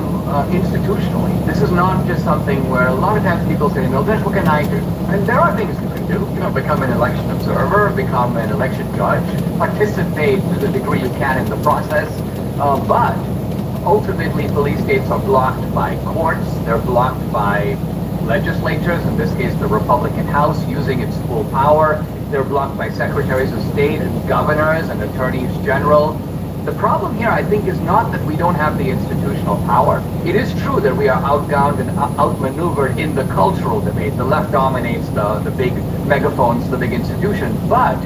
institutionally. This is not just something where a lot of times people say, no, that's what can I do? And there are things you can do. You know, become an election observer, become an election judge, participate to the degree you can in the process. But ultimately, police states are blocked by courts. They're blocked by legislatures, in this case the Republican House, using its full power. They're blocked by secretaries of state and governors and attorneys general. The problem here, I think, is not that we don't have the institutional power. It is true that we are outgunned and outmaneuvered in the cultural debate. The left dominates the big megaphones, the big institutions. But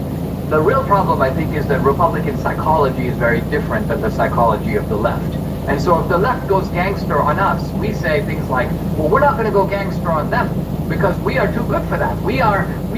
the real problem, I think, is that Republican psychology is very different than the psychology of the left. And so if the left goes gangster on us, we say things like, well, we're not going to go gangster on them because we are too good for that. We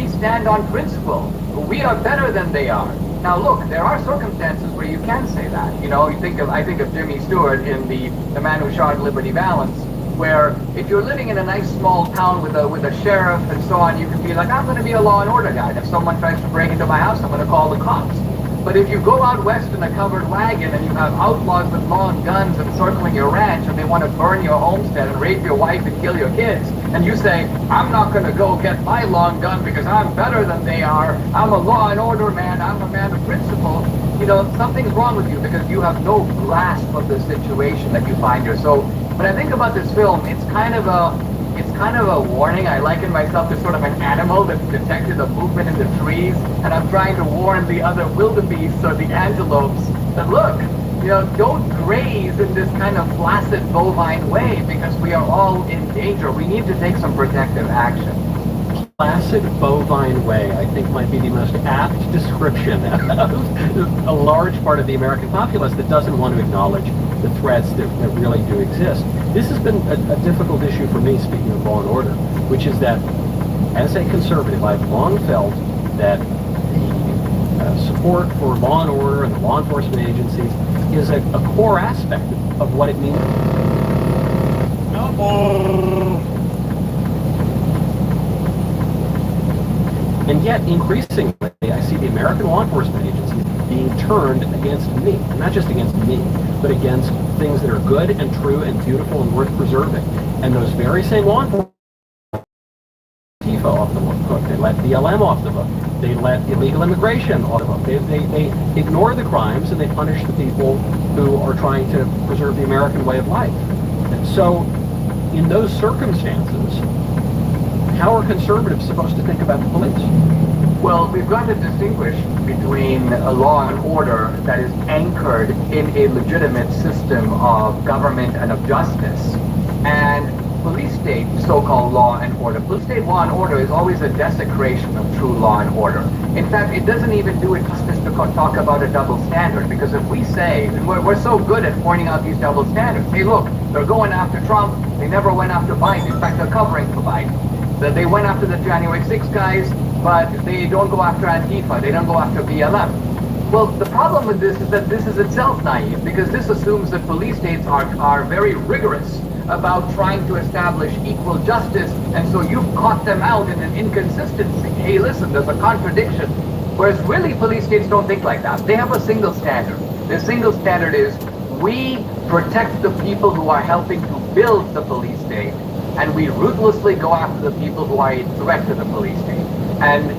stand on principle. We are better than they are. Now look, there are circumstances where you can say that. You know, I think of Jimmy Stewart in the Man Who Shot Liberty Valance, where if you're living in a nice small town with a sheriff and so on, you can be like, I'm going to be a law and order guy. And if someone tries to break into my house, I'm going to call the cops. But if you go out west in a covered wagon and you have outlaws with long guns encircling your ranch and they want to burn your homestead and rape your wife and kill your kids, and you say, I'm not going to go get my long gun because I'm better than they are, I'm a law and order man, I'm a man of principle, you know, something's wrong with you because you have no grasp of the situation that you find yourself. So when I think about this film, it's kind of a warning. I liken myself to sort of an animal that's detected a movement in the trees, and I'm trying to warn the other wildebeests or the antelopes that, look, you know, don't graze in this kind of flaccid bovine way because we are all in danger. We need to take some protective action. Flaccid bovine way, I think, might be the most apt description of a large part of the American populace that doesn't want to acknowledge the threats that really do exist. This has been a difficult issue for me, speaking of law and order, which is that as a conservative, I've long felt that the support for law and order and the law enforcement agencies is a core aspect of what it means. And yet, increasingly, I see the American law enforcement agencies being turned against me. Not just against me, but against things that are good and true and beautiful and worth preserving. And those very same law enforcement Tifa off the hook. They let BLM off the hook. They let illegal immigration off the hook. They ignore the crimes and they punish the people who are trying to preserve the American way of life. And so, in those circumstances, how are conservatives supposed to think about the police? Well, we've got to distinguish between a law and order that is anchored in a legitimate system of government and of justice, and police state so-called law and order. Police state law and order is always a desecration of true law and order. In fact, it doesn't even do it justice to talk about a double standard, because if we say, and we're so good at pointing out these double standards, hey look, they're going after Trump, they never went after Biden, in fact they're covering for Biden. That they went after the January 6 guys, but they don't go after Antifa, they don't go after BLM. Well, the problem with this is that this is itself naive, because this assumes that police states are very rigorous about trying to establish equal justice, and so you've caught them out in an inconsistency. Hey, listen, there's a contradiction. Whereas really, police states don't think like that. They have a single standard. The single standard is, we protect the people who are helping to build the police state, and we ruthlessly go after the people who are a threat to the police state. And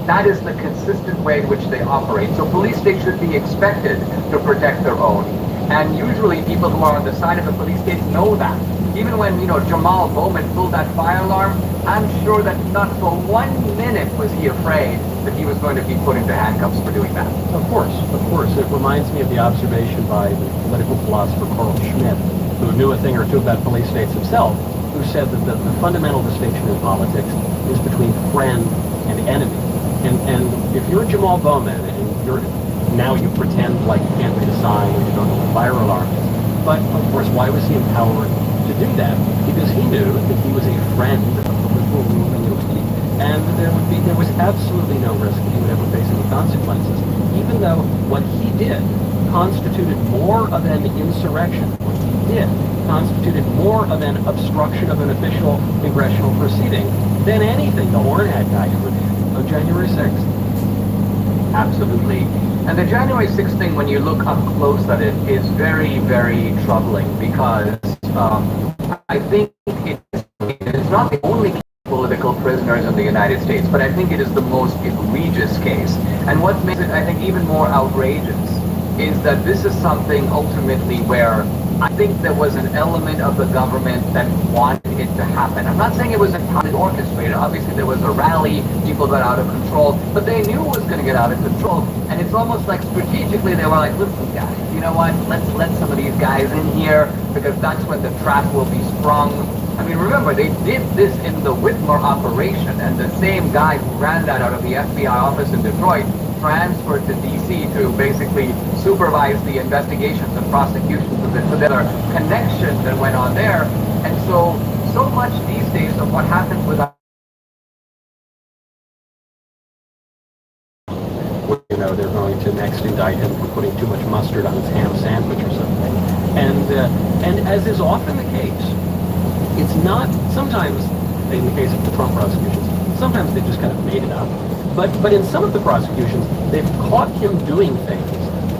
that is the consistent way in which they operate. So police states should be expected to protect their own. And usually people who are on the side of the police state know that. Even when, Jamal Bowman pulled that fire alarm, I'm sure that not for 1 minute was he afraid that he was going to be put into handcuffs for doing that. Of course. It reminds me of the observation by the political philosopher Carl Schmitt, who knew a thing or two about police states himself, who said that the fundamental distinction in politics is between friend and enemy. And if you're Jamal Bowman and now you pretend like you can't read a sign and you don't know what fire alarm is, but of course, why was he empowered to do that? Because he knew that he was a friend of the liberal ruling elite, and there was absolutely no risk that he would ever face any consequences, even though what he did constituted more of an insurrection. What he did constituted more of an obstruction of an official congressional proceeding than anything the Hornhat guy ever did on January 6th. Absolutely. And the January 6th thing, when you look up close at it, is very, very troubling, because I think it's not the only political prisoners in the United States, but I think it is the most egregious case. And what makes it, I think, even more outrageous is that this is something ultimately where I think there was an element of the government that wanted it to happen. I'm not saying it was entirely orchestrated. Obviously, there was a rally, people got out of control, but they knew it was going to get out of control. And it's almost like strategically they were like, listen, guys, you know what? Let's let some of these guys in here, because that's when the trap will be sprung. I mean, remember, they did this in the Whitmer operation, and the same guy who ran that out of the FBI office in Detroit transferred to D.C. to basically supervise the investigations and prosecutions of the other connections that went on there. And so much these days of what happens with they're going to next indict him for putting too much mustard on his ham sandwich or something. And as is often the case, it's not, sometimes, in the case of the Trump prosecutions, sometimes they just kind of made it up. But in some of the prosecutions, they've caught him doing things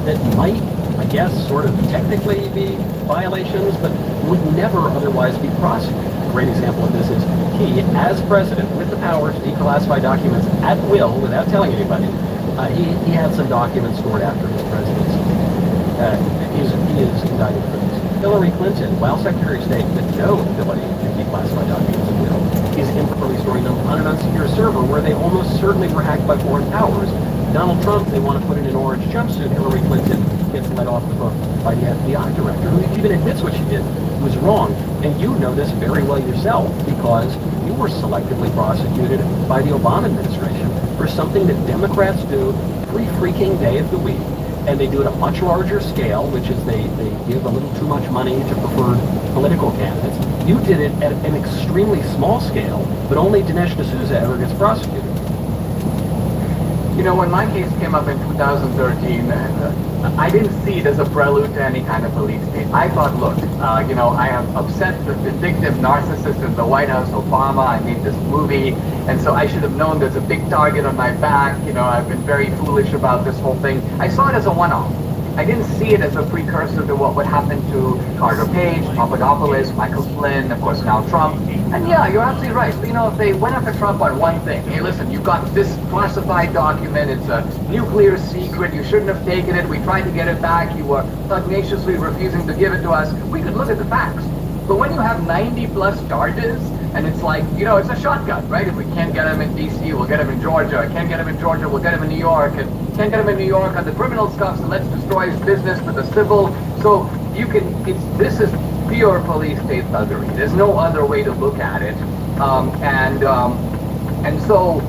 that might, I guess, sort of technically be violations, but would never otherwise be prosecuted. A great example of this is he, as president, with the power to declassify documents at will without telling anybody, he had some documents stored after his presidency. He is indicted for this. Hillary Clinton, while Secretary of State, with no ability to declassify documents at will, is improperly storing them on an unsecure server where they almost certainly were hacked by foreign powers. Donald Trump, they want to put in an orange jumpsuit. Hillary Clinton gets let off the hook by the FBI director, who even admits what she did was wrong. And you know this very well yourself, because you were selectively prosecuted by the Obama administration for something that Democrats do every freaking day of the week. and they do it at a much larger scale, which is they give a little too much money to preferred political candidates. You did it at an extremely small scale, but only Dinesh D'Souza ever gets prosecuted. You know, when my case came up in 2013, I didn't see it as a prelude to any kind of police state. I thought, look, you know, I have upset the vindictive narcissist in the White House, Obama. I made this movie, and so I should have known there's a big target on my back. You know, I've been very foolish about this whole thing. I saw it as a one-off. I didn't see it as a precursor to what would happen to Carter Page, Papadopoulos, Michael Flynn, of course now Trump. And yeah, you're absolutely right. But, you know, if they went after Trump on one thing, hey, listen, you've got this classified document, it's a nuclear secret, you shouldn't have taken it, we tried to get it back, you were pugnaciously refusing to give it to us, we could look at the facts. But when you have 90 plus charges, and it's like, you know, it's a shotgun, right? If we can't get him in D.C., we'll get him in Georgia. Can't get him in Georgia, we'll get him in New York. And can't get him in New York on the criminal stuff, so let's destroy his business with the civil. So you can, this is pure police state thuggery. There's no other way to look at it. And so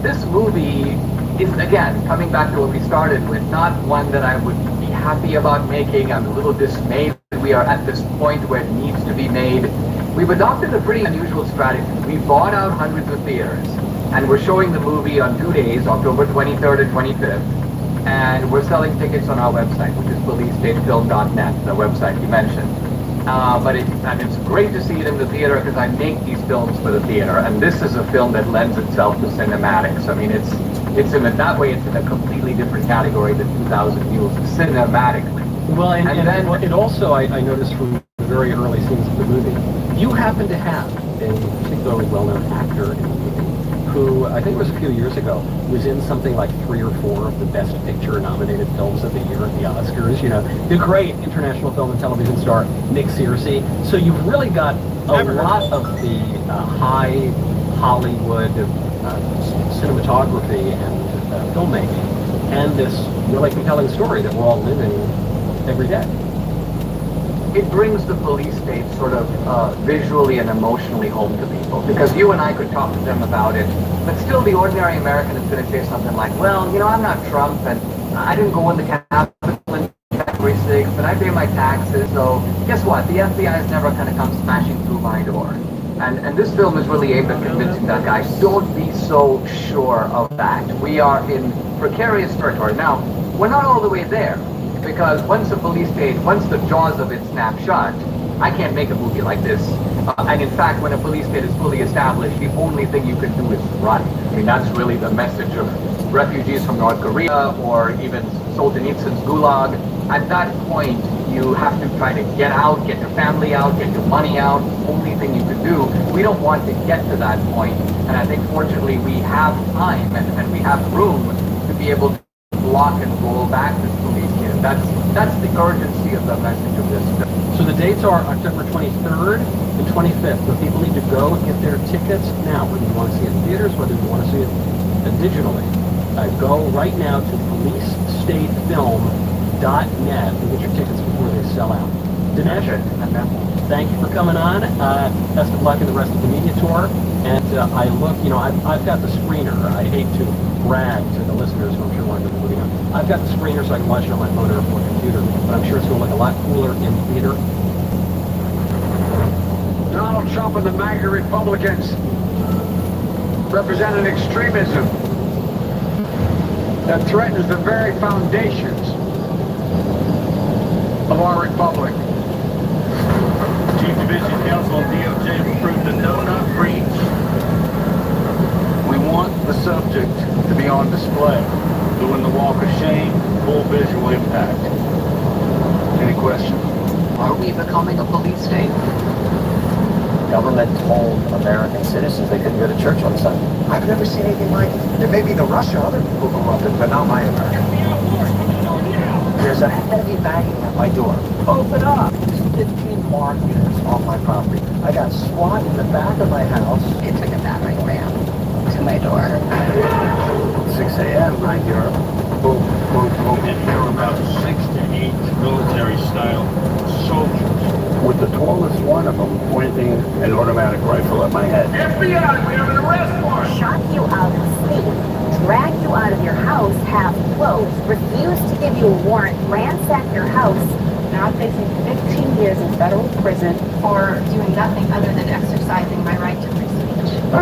this movie is, again, coming back to what we started with, not one that I would be happy about making. I'm a little dismayed that we are at this point where it needs to be made. We've adopted a pretty unusual strategy. We bought out hundreds of theaters, and we're showing the movie on 2 days, October 23rd and 25th, and we're selling tickets on our website, which is policestatefilm.net, the website you mentioned. But it's great to see it in the theater because I make these films for the theater, and this is a film that lends itself to cinematics. I mean, it's in that way, it's in a completely different category than 2,000 Mules, cinematically. Well, and then it also, I noticed from the very early scenes of the movie, you happen to have a particularly well-known actor in the movie who, I think it was a few years ago, was in something like 3 or 4 of the Best Picture nominated films of the year at the Oscars. You know, the great international film and television star, Nick Searcy. So you've really got a lot of the high Hollywood cinematography and filmmaking, and this really compelling story that we're all living every day. It brings the police state sort of visually and emotionally home to people, because you and I could talk to them about it, but still the ordinary American is going to say something like, well, you know, I'm not Trump, and I didn't go in the Capitol in January 6th, and I pay my taxes, so guess what? The FBI is never going to come smashing through my door. And this film is really aimed at convincing that guy, don't be so sure of that. We are in precarious territory. Now, we're not all the way there, because once the police state, once the jaws of it snap shut, I can't make a movie like this. And in fact, when a police state is fully established, the only thing you can do is run. I mean, that's really the message of refugees from North Korea, or even Solzhenitsyn's Gulag. At that point, you have to try to get out, get your family out, get your money out. Only thing you can do. We don't want to get to that point, and I think fortunately we have time and we have room to be able to block and roll back this police state. That's the urgency of the message of this. So the dates are October 23rd and 25th. So people need to go and get their tickets now, whether you want to see it in theaters, whether you want to see it digitally. Go right now to policestatefilm.net and get your tickets before they sell out. Dinesh, thank you for coming on. Best of luck in the rest of the media tour. And I look, you know, I've got the screener. I hate to brag to the listeners, who I'm sure want to be moving on. I've got the screener so I can watch it on my phone or my computer, but I'm sure it's going to look a lot cooler in theater. Donald Trump and the MAGA Republicans represent an extremism that threatens the very foundations of our republic. Chief Division Counsel and DOJ approved the no-knock breach. We want the subject to be on display, doing the walk of shame, full visual impact. Any questions? Are we becoming a police state? Government told American citizens they couldn't go to church on Sunday. I've never seen anything like it. There may be the Russia other people who love it, but not my America. There's a heavy banging at my door. Open up! There's 15 markers off my property. I got SWAT in the back of my house. It took a battering ram to my door. 6 a.m. I hear boom, boom, boom. And here are about 6 to 8 military-style soldiers, with the tallest one of them pointing an automatic rifle at my head. FBI, we have an arrest warrant! Shot you out of state. drag you out of your house half clothed, refuse to give you a warrant, ransack your house, now facing 15 years in federal prison for doing nothing other than exercising my right to free speech.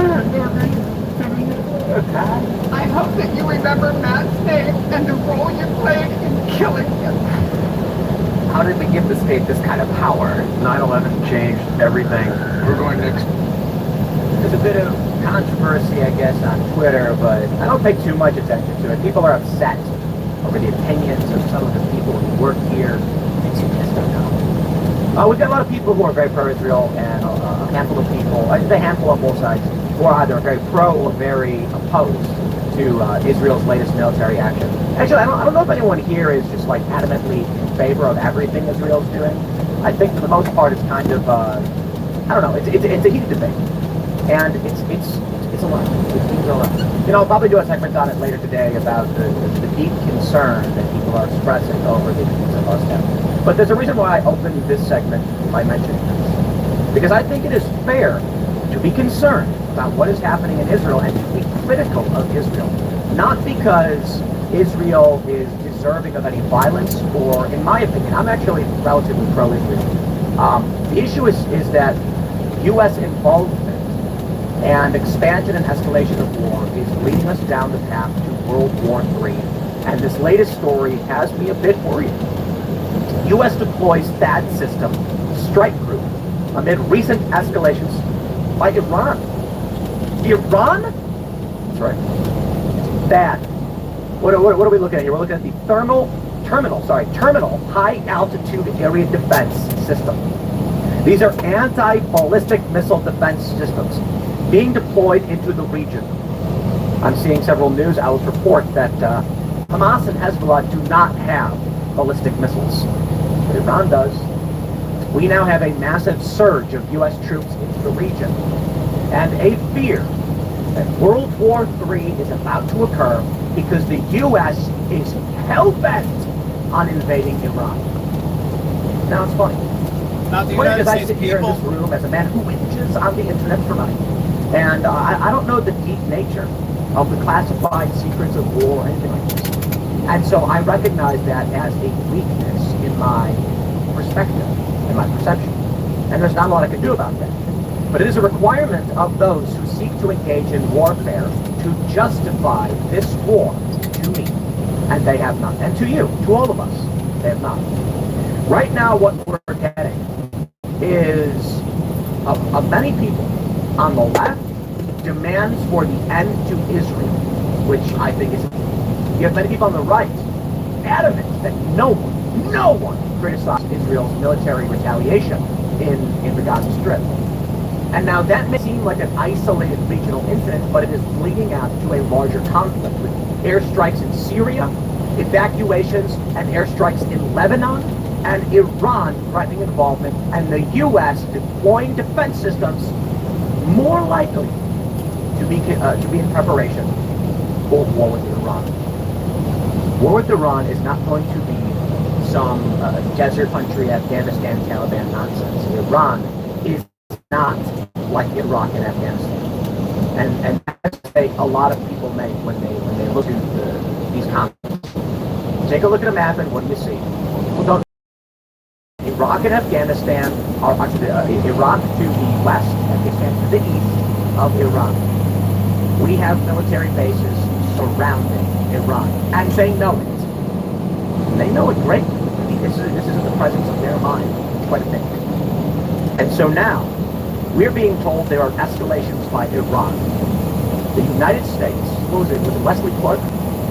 I hope that you remember Matt's name and the role you played in killing him. How did we give the state this kind of power? 9/11 changed everything. We're going next. There's a bit of controversy, I guess, on Twitter, but I don't pay too much attention to it. People are upset over the opinions of some of the people who work here. It's just don't know. We've got a lot of people who are very pro-Israel, and a handful of people, I think a handful on both sides, who are either very pro or very opposed to Israel's latest military action. Actually, I don't know if anyone here is just like adamantly in favor of everything Israel's doing. I think for the most part it's kind of, I don't know, it's a heated debate. And it's a lot. It means a lot. You know, I'll probably do a segment on it later today about the deep concern that people are expressing over the deeds of Moscow. But there's a reason why I opened this segment by mentioning this. Because I think it is fair to be concerned about what is happening in Israel and to be critical of Israel. Not because Israel is deserving of any violence, or, in my opinion, I'm actually relatively pro-Israel. The issue is that U.S. involvement and expansion and escalation of war is leading us down the path to World War III. And this latest story has me a bit worried. U.S. deploys THAAD system strike group amid recent escalations by Iran. Iran? That's right. THAAD. What are we looking at here? We're looking at the terminal high altitude area defense system. These are anti-ballistic missile defense systems being deployed into the region. I'm seeing several news outlets report that Hamas and Hezbollah do not have ballistic missiles, but Iran does. We now have a massive surge of U.S. troops into the region, and a fear that World War III is about to occur because the U.S. is hell-bent on invading Iran. Now it's funny. Not the Funny United because I States sit here in people. this room as a man who whinges on the internet for money. And I don't know the deep nature of the classified secrets of war or anything like this. And so I recognize that as a weakness in my perspective, in my perception. And there's not a lot I can do about that. But it is a requirement of those who seek to engage in warfare to justify this war to me. And they have not. And to you, to all of us, they have not. Right now, what we're getting is of many people on the left demands for the end to Israel, which I think is. You have many people on the right adamant that no one criticized Israel's military retaliation in the Gaza Strip. And now that may seem like an isolated regional incident, but it is bleeding out to a larger conflict with airstrikes in Syria, evacuations and airstrikes in Lebanon, and Iran threatening involvement, and the U.S. deploying defense systems more likely to be in preparation for war with Iran. War with Iran is not going to be some desert country, Afghanistan, Taliban nonsense. Iran is not like Iraq and Afghanistan. And that's a mistake a lot of people make when they look at these conflicts. Take a look at a map and what do you see? People don't. Iraq and Afghanistan are Iraq to the west, Afghanistan to the east of Iran. We have military bases surrounding Iran, and they know it. They know it greatly. I mean, this is the presence of their mind. It's quite a thing. And so now, we're being told there are escalations by Iran. The United States, what was it Wesley Clark,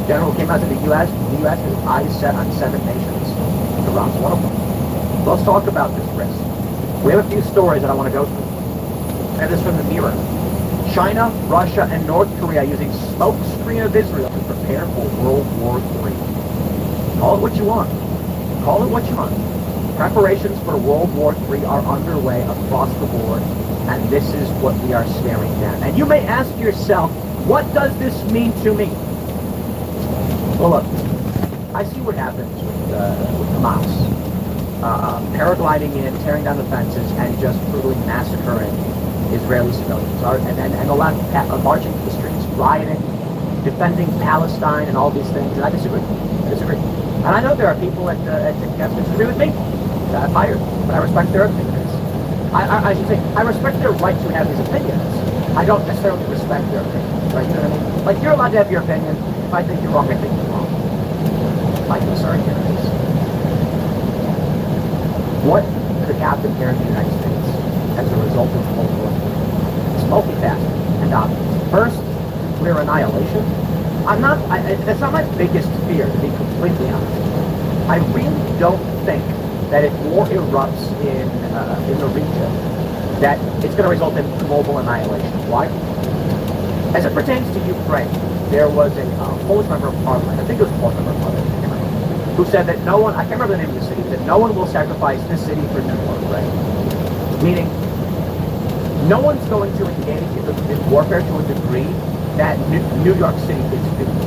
general came out to the U.S. The U.S. has eyes set on 7 nations. Iran's one of them. Let's talk about this risk. We have a few stories that I want to go through. And this from the Mirror. China, Russia, and North Korea using smokescreen of Israel to prepare for World War III. Call it what you want. Call it what you want. Preparations for World War III are underway across the board, and this is what we are staring at. And you may ask yourself, what does this mean to me? Well, look, I see what happens with Hamas. Paragliding in, tearing down the fences, and just brutally massacring Israeli civilians. And the left marching to the streets, rioting, defending Palestine and all these things, and I disagree. And I know there are people at TICAS who disagree with me. That I'm hired, but I respect their opinions. I should say, I respect their right to have these opinions. I don't necessarily respect their opinions, right? You know what I mean? Like, you're allowed to have your opinion. If I think you're wrong, I think you're wrong. My concern here is, what could happen here in the United States as a result of Cold War? It's multifaceted and obvious. First, nuclear annihilation. That's not my biggest fear, to be completely honest. I really don't think that if war erupts in the region, that it's going to result in global annihilation. Why? As it pertains to Ukraine, there was a Polish member of parliament, I think it was a Polish member of parliament, who said that no one, I can't remember the name of the city, that no one will sacrifice this city for nuclear, right? Meaning, no one's going to engage in warfare to a degree that New York City gets nuked.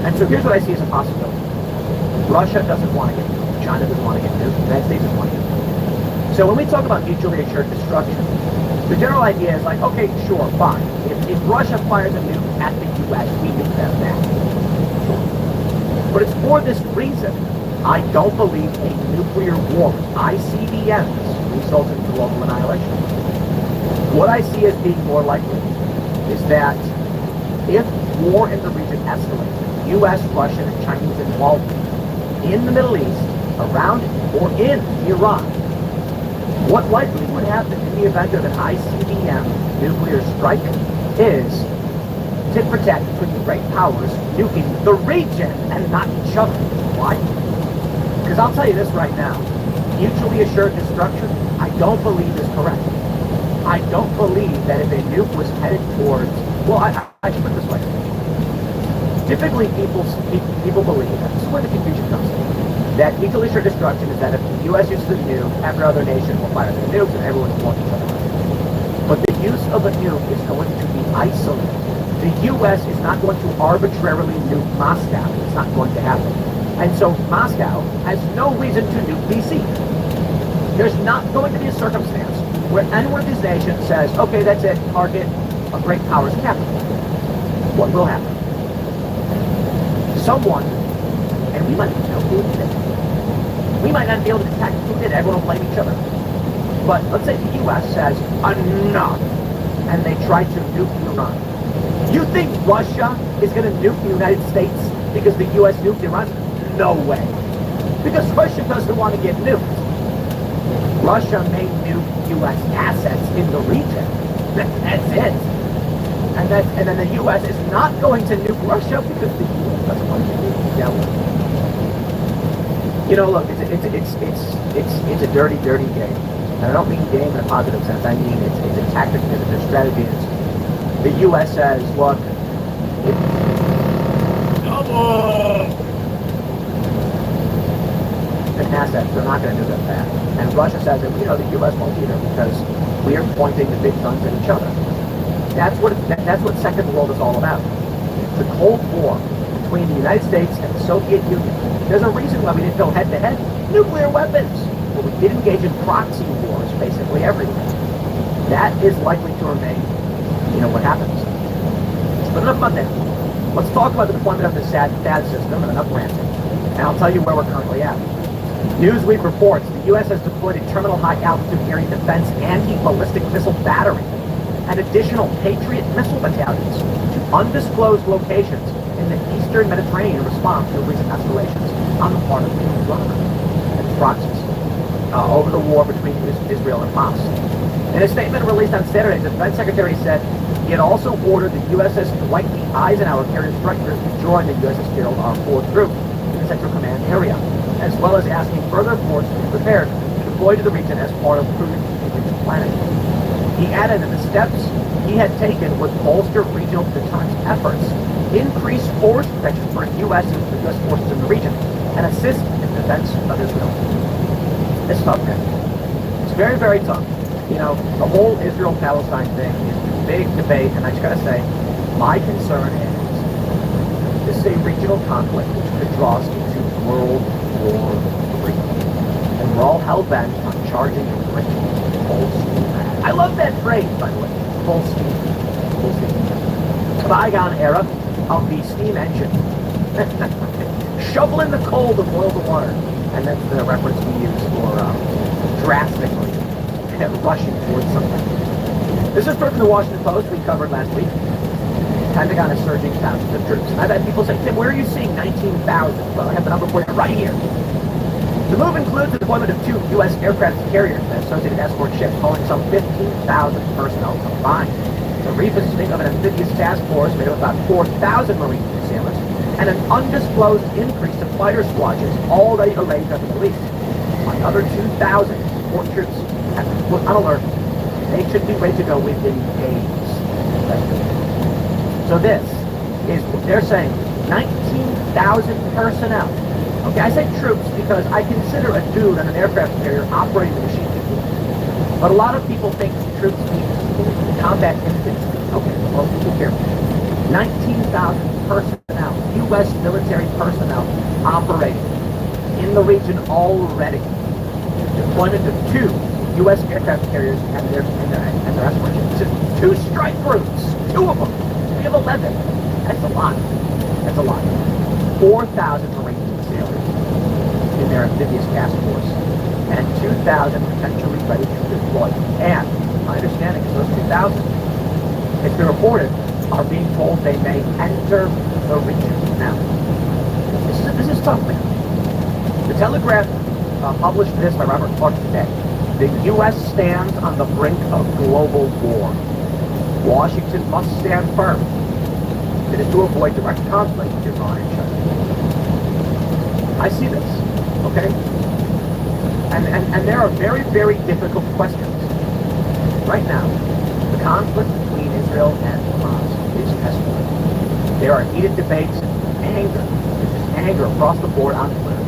And so here's what I see as a possibility. Russia doesn't want to get nuked. China doesn't want to get nuked. The United States doesn't want to get nuked. So when we talk about mutually assured destruction, the general idea is like, okay, sure, fine. If Russia fires a nuke at the U.S., we nuke them back. But it's for this reason I don't believe a nuclear war, ICBMs, results in global annihilation. What I see as being more likely is that if war in the region escalates, U.S., Russian, and Chinese involvement in the Middle East, around or in Iran, what likely would happen in the event of an ICBM nuclear strike is tit for tat between the great powers nuking the region and not each other. Why? Because I'll tell you this right now, mutually assured destruction, I don't believe is correct. I don't believe that if a nuke was headed towards, well, I should put it this way. Typically, people believe, and this is where the confusion comes in, that mutually assured destruction is that if the U.S. uses a nuke, every other nation will fire their nukes and everyone will want each other. But the use of a nuke is going to be isolated. The U.S. is not going to arbitrarily nuke Moscow. It's not going to happen. And so Moscow has no reason to nuke D.C. There's not going to be a circumstance where any one of these nations says, okay, that's it, target a great power's capital. What will happen? Someone, and we might not know who did it. We might not be able to detect who did it. Everyone will blame each other. But let's say the U.S. says, enough, and they try to nuke Iran. You think Russia is going to nuke the United States because the U.S. nuked Iran? No way. Because Russia doesn't want to get nuked. Russia may nuke U.S. assets in the region. That's it. And then the U.S. is not going to nuke Russia because the U.S. doesn't want to get nuked. You know, look, it's a dirty, dirty game. And I don't mean game in a positive sense. I mean it's a tactic, it's a strategy. The U.S. says, look, assets, they're not going to do that fast. And Russia says that, you know, the U.S. won't either because we are pointing the big guns at each other. That's what Second World is all about. The Cold War between the United States and the Soviet Union. There's a reason why we didn't go head-to-head. Nuclear weapons. But we did engage in proxy wars basically everywhere. That is likely to remain, you know, what happens. But enough about that. Let's talk about the deployment of the THAAD system and enough ranting. And I'll tell you where we're currently at. Newsweek reports the U.S. has deployed a terminal high-altitude area defense anti-ballistic missile battery and additional Patriot missile battalions to undisclosed locations in the eastern Mediterranean in response to recent escalations on the part of Iran and proxies over the war between Israel and Hamas. In a statement released on Saturday, the Defense Secretary said he had also ordered the USS Dwight D. Eisenhower carrier strikers to join the USS Gerald R. Ford group in the Central Command area, as well as asking further forces to be prepared to deploy to the region as part of prudent contingency planning. He added that the steps he had taken would bolster regional deterrence efforts, increase force protection for U.S. forces in the region, and assist in the defense of Israel. It's tough, man. It's very, very tough. You know, the whole Israel-Palestine thing is a big debate, and I just gotta say, my concern is this is a regional conflict which could draw us into World War III. And we're all hell-bent on charging and breaking full steam. I love that phrase, by the way, full steam. Full steam. bygone era of the steam engine. Shoveling the coal to boil the water. And that's the reference we use for drastically rushing towards something. This is from the Washington Post we covered last week. Pentagon is surging thousands of troops. I've had people say, Tim, where are you seeing 19,000? Well, I have the number for you right here. The move includes the deployment of 2 U.S. aircraft carriers and associated escort ships, hauling some 15,000 personnel combined. The revisiting of an amphibious task force made of about 4,000 Marine sailors, and an undisclosed increase of fighter squadrons already arranged at the Middle East. Another 2,000 support troops have been put on alert. They should be ready to go within days. So this is, they're saying, 19,000 personnel. Okay, I say troops because I consider a dude on an aircraft carrier operating the machine. But a lot of people think troops mean combat infantry. Okay, well, people care. 19,000 personnel, U.S. military personnel operating in the region already. Deployment of 2 U.S. aircraft carriers and their escort ships. 2 strike groups, 2 of them. We have 11. That's a lot. That's a lot. 4,000 Marines and sailors in their amphibious task force, and 2,000 potentially ready to deploy. And my understanding is those 2,000, it's been reported, are being told they may enter the region. Now, this is tough, man. The Telegraph published this by Robert Clark today. The U.S. stands on the brink of global war. Washington must stand firm. It is to avoid direct conflict with Iran and China. I see this, okay? And there are very, very difficult questions. Right now, the conflict between Israel and Hamas is escalating. There are heated debates and anger across the board on Twitter.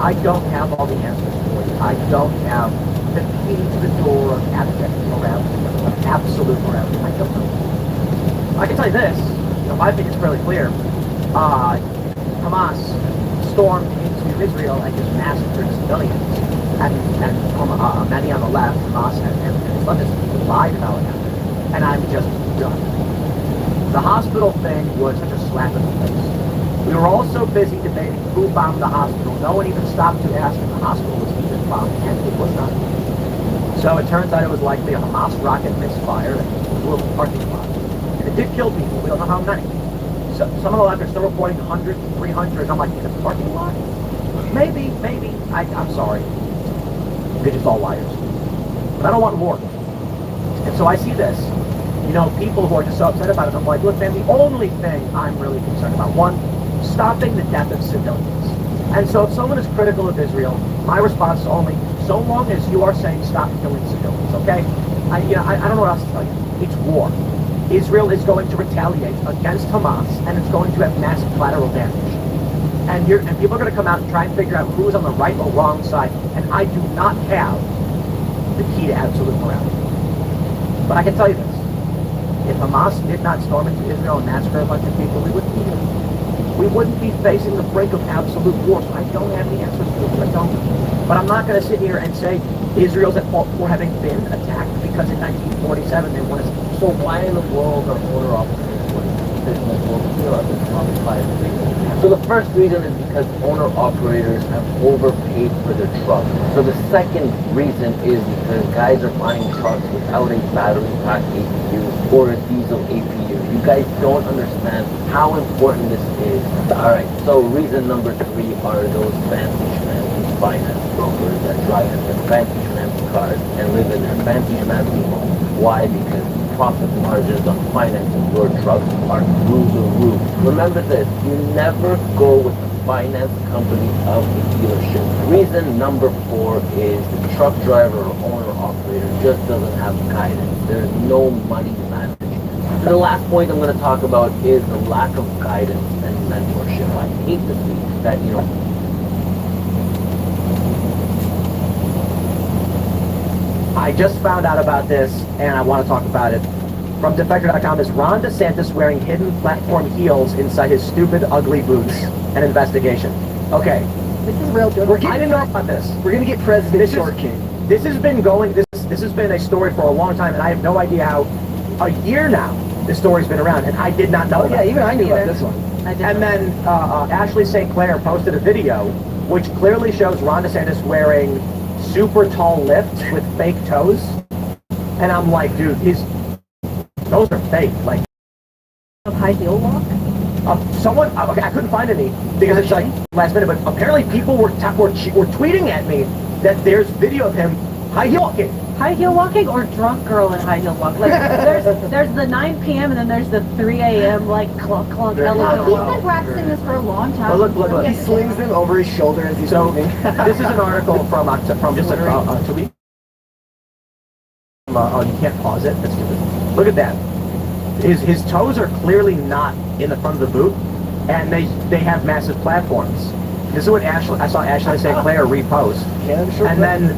I don't have all the answers for you. I don't have the key to the door of abject morality, of absolute morality. I don't know. I can tell you this, I think it's fairly clear. Hamas stormed into Israel and just massacred civilians. And many on the left, Hamas and Islamists lied about that. And I'm just done. The hospital thing was such a slap in the face. We were all so busy debating who bombed the hospital. No one even stopped to ask if the hospital was even bombed, and it was not. So it turns out it was likely a Hamas rocket misfire that blew up the parking lot. And it did kill people. We don't know how many. So some of the left are still reporting 100, 300. I'm like, in the parking lot? Maybe. I'm sorry. They're just all liars. But I don't want war. And so I see this. People who are just so upset about it. I'm like, look, man, the only thing I'm really concerned about, one, stopping the death of civilians. And so if someone is critical of Israel, my response is only, so long as you are saying stop killing civilians, okay? I don't know what else to tell you. It's war. Israel is going to retaliate against Hamas, and it's going to have massive collateral damage. And people are going to come out and try and figure out who's on the right or wrong side, and I do not have the key to absolute morality. But I can tell you this. If Hamas did not storm into Israel and massacre a bunch of people, we wouldn't be here. We wouldn't be facing the brink of absolute war. So I don't have the answers to it. I don't. But I'm not going to sit here and say Israel's at fault for having been attacked because in 1947 they wanted. So why in the world are owner operators business over this modified reason? So the first reason is because owner operators have overpaid for their trucks. So the second reason is because guys are buying trucks without a battery pack APU or a diesel APU. You guys don't understand how important this is. Alright, so reason number 3 are those fancy schmancy finance brokers that drive in their fancy schmancy cars and live in their fancy schmancy homes. Why? Because profit margins on financing your trucks are through the roof. Remember this, you never go with the finance company of the dealership. Reason number 4 is the truck driver or owner operator just doesn't have guidance. There's no money management. And the last point I'm going to talk about is the lack of guidance and mentorship. I hate to see that, I just found out about this, and I want to talk about it. From Defector.com is Ron DeSantis wearing hidden platform heels inside his stupid, ugly boots. An investigation. Okay. This is real good. I didn't know about this. We're going to get President Short King. This has been going, this has been a story for a long time, and I have no idea how, a year now, the story's been around, and I did not know Yeah, that. even I knew about this one. And then Ashley St. Clair posted a video which clearly shows Ron DeSantis wearing super tall lifts with fake toes. And I'm like, dude, those are fake. Like, high heel walk? Someone, okay, I couldn't find any because it's like last minute, but apparently people were tweeting at me that there's video of him high heel walking. High heel walking or drunk girl in high heel walk? Like there's the 9 p.m. and then there's the 3 a.m. like clunk clunk elevator He's walk. been practicing this for a long time. But look. He slings them over his shoulder as he's moving. This is an article from just a 2 weeks. Oh, you can't pause it. That's stupid. Look at that. His toes are clearly not in the front of the boot, and they have massive platforms. This is what I saw Ashley St. Clair repost, and then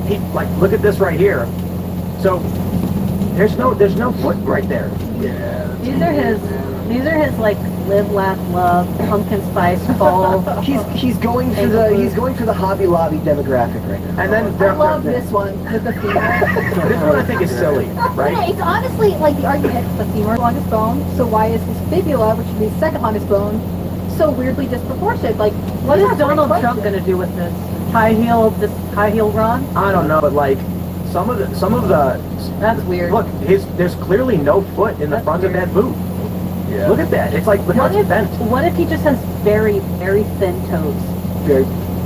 he look at this right here. So there's no foot right there. Yeah. These are his like live, laugh, love, pumpkin spice fall. He's going for the Hobby Lobby demographic right now. And then I love this one with the femur. This one I think is silly, right? Yeah, it's honestly like the argument, the femur is the longest bone, so why is his fibula, which would be the second longest bone, so weirdly disproportionate? Like, What is Donald Trump going to do with this high heel run? I don't know, but like some of the that's weird. Look, there's clearly no foot in the front of that boot. Yeah. Look at that. It's like, look how it's bent. What if he just has very, very thin toes?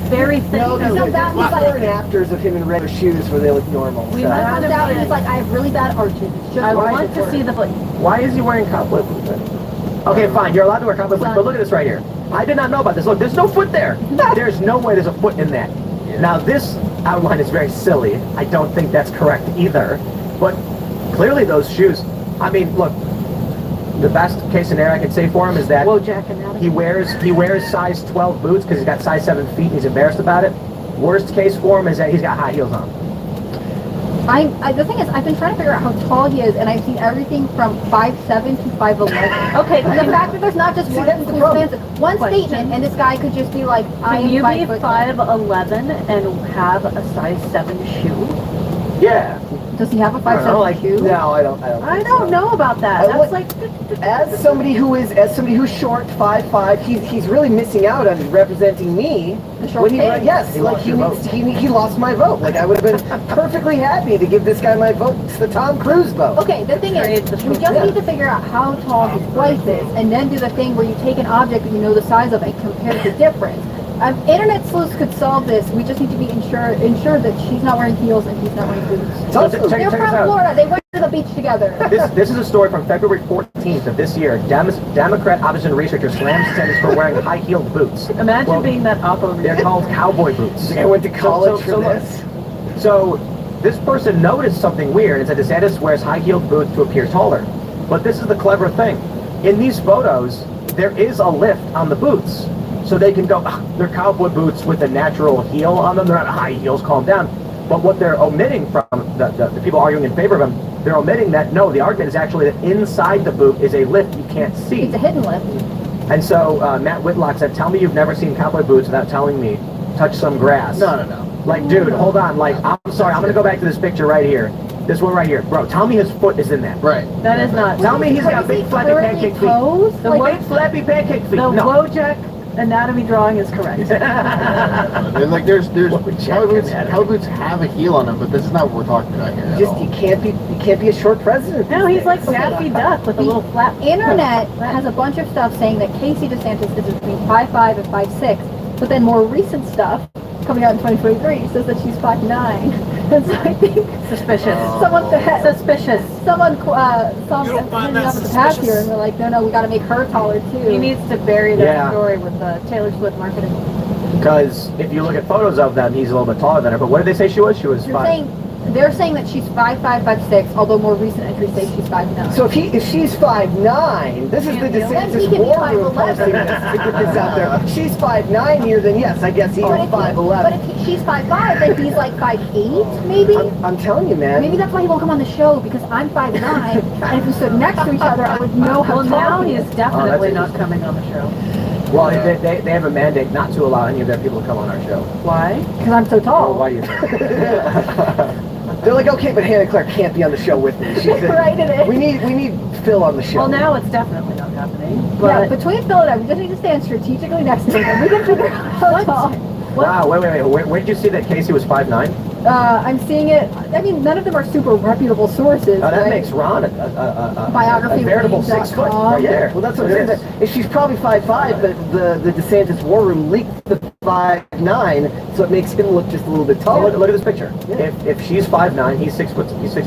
Very thin No, toes. there's before and afters of him in red shoes where they look normal. We found out and he's like, I have really bad arches. It's just I want to see the foot. Why is he wearing cowboy boots then? Okay, fine. You're allowed to wear cowboy boots, but look at this right here. I did not know about this. Look, there's no foot there. There's no way there's a foot in that. Yeah. Now, this outline is very silly. I don't think that's correct either. But clearly those shoes, I mean, look, the best case scenario I can say for him is that he wears size 12 boots because he's got size 7 feet and he's embarrassed about it. Worst case for him is that he's got high heels on. The thing is, I've been trying to figure out how tall he is, and I've seen everything from 5'7" to 5'11". Okay, the fact that there's not just one statement, and this guy could just be like, I am Can you 5 be 5'11" and have a size 7 shoe? Yeah. Does he have a 5'7" shoe? No, I don't. I don't know about that. That's like as somebody who's short, 5'5", he's really missing out on representing me. Yes, he lost my vote. Like I would have been perfectly happy to give this guy my vote. It's the Tom Cruise vote. Okay, the thing is, we just need to figure out how tall his wife is, and then do the thing where you take an object that you know the size of and compare the difference. Internet sleuths could solve this. We just need to be ensured that she's not wearing heels and he's not wearing boots. They're from Florida. They went to the beach together. This is a story from February 14th of this year. Democrat opposition researcher slams DeSantis for wearing high-heeled boots. Imagine being that oppo. They're called cowboy boots. I went to college for this. So this person noticed something weird and said DeSantis wears high-heeled boots to appear taller. But this is the clever thing. In these photos, there is a lift on the boots. So they can go, they're cowboy boots with a natural heel on them. They're not high heels, calm down. But what they're omitting from the people arguing in favor of them, they're omitting that, no, the argument is actually that inside the boot is a lift you can't see. It's a hidden lift. And so Matt Whitlock said, tell me you've never seen cowboy boots without telling me, touch some grass. No. Like, dude, hold on. Like, I'm sorry, I'm going to go back to this picture right here. This one right here. Bro, tell me his foot is in that. Right. That is not. Tell me he's got big flappy pancake feet. The big flappy pancake feet. The Wojak anatomy drawing is correct. And like there's cowboy boots have a heel on them, but this is not what we're talking about here. You can't be a short president. No, he's like Daffy Duck with a little flap. Internet has a bunch of stuff saying that Casey DeSantis is between 5'5" and 5'6", but then more recent stuff coming out in 2023 says that she's 5'9". And so I think suspicious. Someone suspicious. Someone ended up with the path here, and they're like, no, we got to make her taller too. He needs to bury that story with Taylor Swift marketing. Because if you look at photos of them, he's a little bit taller than her. But what did they say she was? She was 5. They're saying that she's 5'5", 5'6", although more recent entries say she's 5'9". So if she's 5'9", this is the DeSantis war room posting this to get this out there. She's 5'9" here, then yes, I guess he's 5'11". But if she's 5'5", then he's like 5'8", maybe? I'm telling you, man. Maybe that's why he won't come on the show, because I'm 5'9", and if we stood next to each other, I would know how tall he is. Now he's definitely not coming on the show. Well, they have a mandate not to allow any of their people to come on our show. Why? Because I'm so tall. Well, why do you think? They're like, okay, but Hannah Clark can't be on the show with me. Right, it is. We need Phil on the show. Well, now it's definitely not happening. Yeah, But between Phil and I, we just need to stand strategically next to him, and we can figure out how tall. Wow, wait. Where did you see that Casey was 5'9"? I'm seeing it. I mean, none of them are super reputable sources. Oh, that right? makes Ron a Biography veritable 6 foot right there. Well, that's what I'm saying. If she's probably 5'5", but the DeSantis War Room leaked the 5'9", so it makes him look just a little bit Oh, taller. look at this picture. Yeah. If she's 5'9", he's 6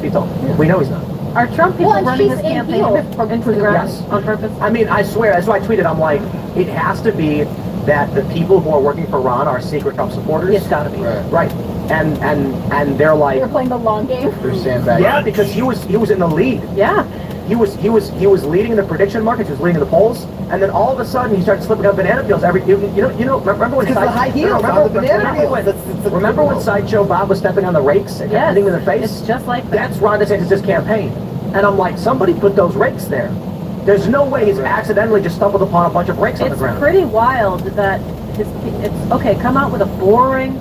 feet tall. Yeah. We know he's not. are Trump people Well, and running she's this in campaign heels. into the ground Yes. on purpose? I mean, I swear, that's why I tweeted, I'm like, it has to be that the people who are working for Ron are secret Trump supporters. It's gotta be. Right. And they're like, They're playing the long game. They're sandbagging. yeah, because he was in the lead. Yeah. He was leading the prediction markets. He was leading the polls, and then all of a sudden he started slipping on banana peels. Remember when Because of the high heels, remember on the banana peels. Remember when Sideshow Bob was stepping on the rakes and Yes. hitting him in the face? It's just like that. That's Ron DeSantis' campaign, and I'm like, somebody put those rakes there. There's no way he's accidentally just stumbled upon a bunch of rakes on the It's ground. pretty wild that it's okay. Come out with a boring,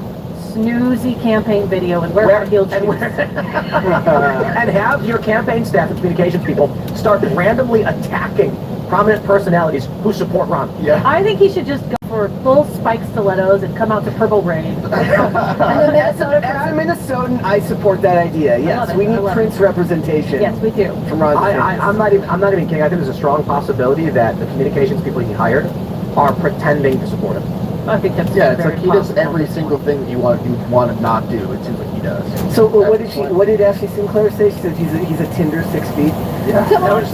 snoozy campaign video and wear high-heeled shoes. And have your campaign staff and communications people start randomly attacking prominent personalities who support Ron. Yeah. I think he should just go for full spike stilettos and come out to Purple Rain. And the Minnesota As a crowd. Minnesotan, I support that idea. Yes, love it. we I need love Prince representation. Yes, we do. From Ron DeSantis. I'm not even kidding. I think there's a strong possibility that the communications people he hired are pretending to support him. I think that's Yeah, it's very like he does possible. every single thing that you want to not do. It seems like he does. So what did Ashley Sinclair say? She said he's a Tinder 6 feet. Yeah. Someone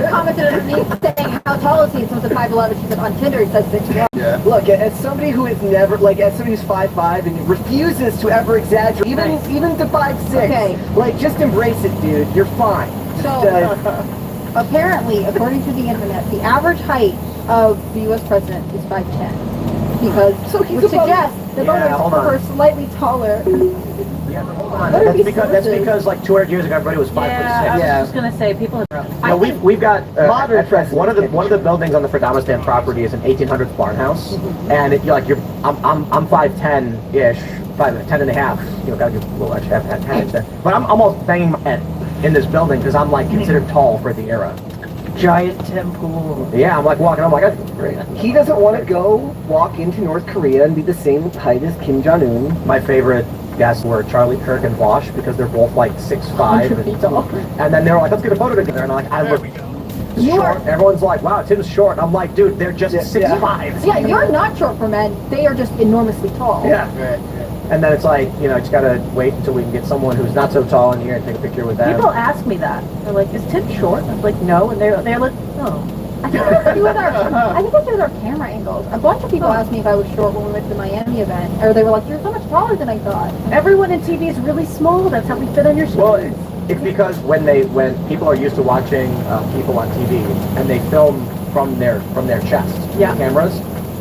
commented underneath saying, how tall is he? So it's a 5'11". She said, on Tinder he says 6'1". Yeah. Look, as somebody who is never, as somebody who's 5'5" and refuses to ever exaggerate, even to 5'6", Okay. just embrace it, dude. You're fine. Just, So, apparently, according to the internet, the average height of the U.S. president is 5'10". Because he's which above- suggests the Yeah, voters hold on. prefer slightly taller. That's because like 200 years ago everybody was 5'6". Yeah, I was just gonna say people have grown. You know, we've got modern presidents one of the buildings on the Fredamistan property is an 1800s farmhouse, and I'm 5'10"-ish, 10 and a half. Gotta give a little extra half 10 inch there. But I'm almost banging my head in this building because I'm like considered tall for the era. giant temple. Yeah, I'm like walking. I'm like, that's great. He doesn't want to go walk into North Korea and be the same height as Kim Jong-un. My favorite guests were Charlie Kirk and Bosch because they're both like 6'5". And then they were like, let's get a photo together. And I'm like, I look short. Everyone's like, wow, Tim's short. I'm like, dude, they're just 6'5". Yeah, you're not short for men. They are just enormously tall. Yeah. And then it's like, just gotta wait until we can get someone who's not so tall in here and take a picture with them. People ask me that. They're like, "Is Tim short?" I'm like, "No," and they're like, "Oh." I think it has to do with our camera angles. A bunch of people asked me if I was short when we went to the Miami event, or they were like, "You're so much taller than I thought." Everyone in TV is really small. That's how we fit on your screen. Well, it's because when people are used to watching people on TV and they film from their chest, cameras,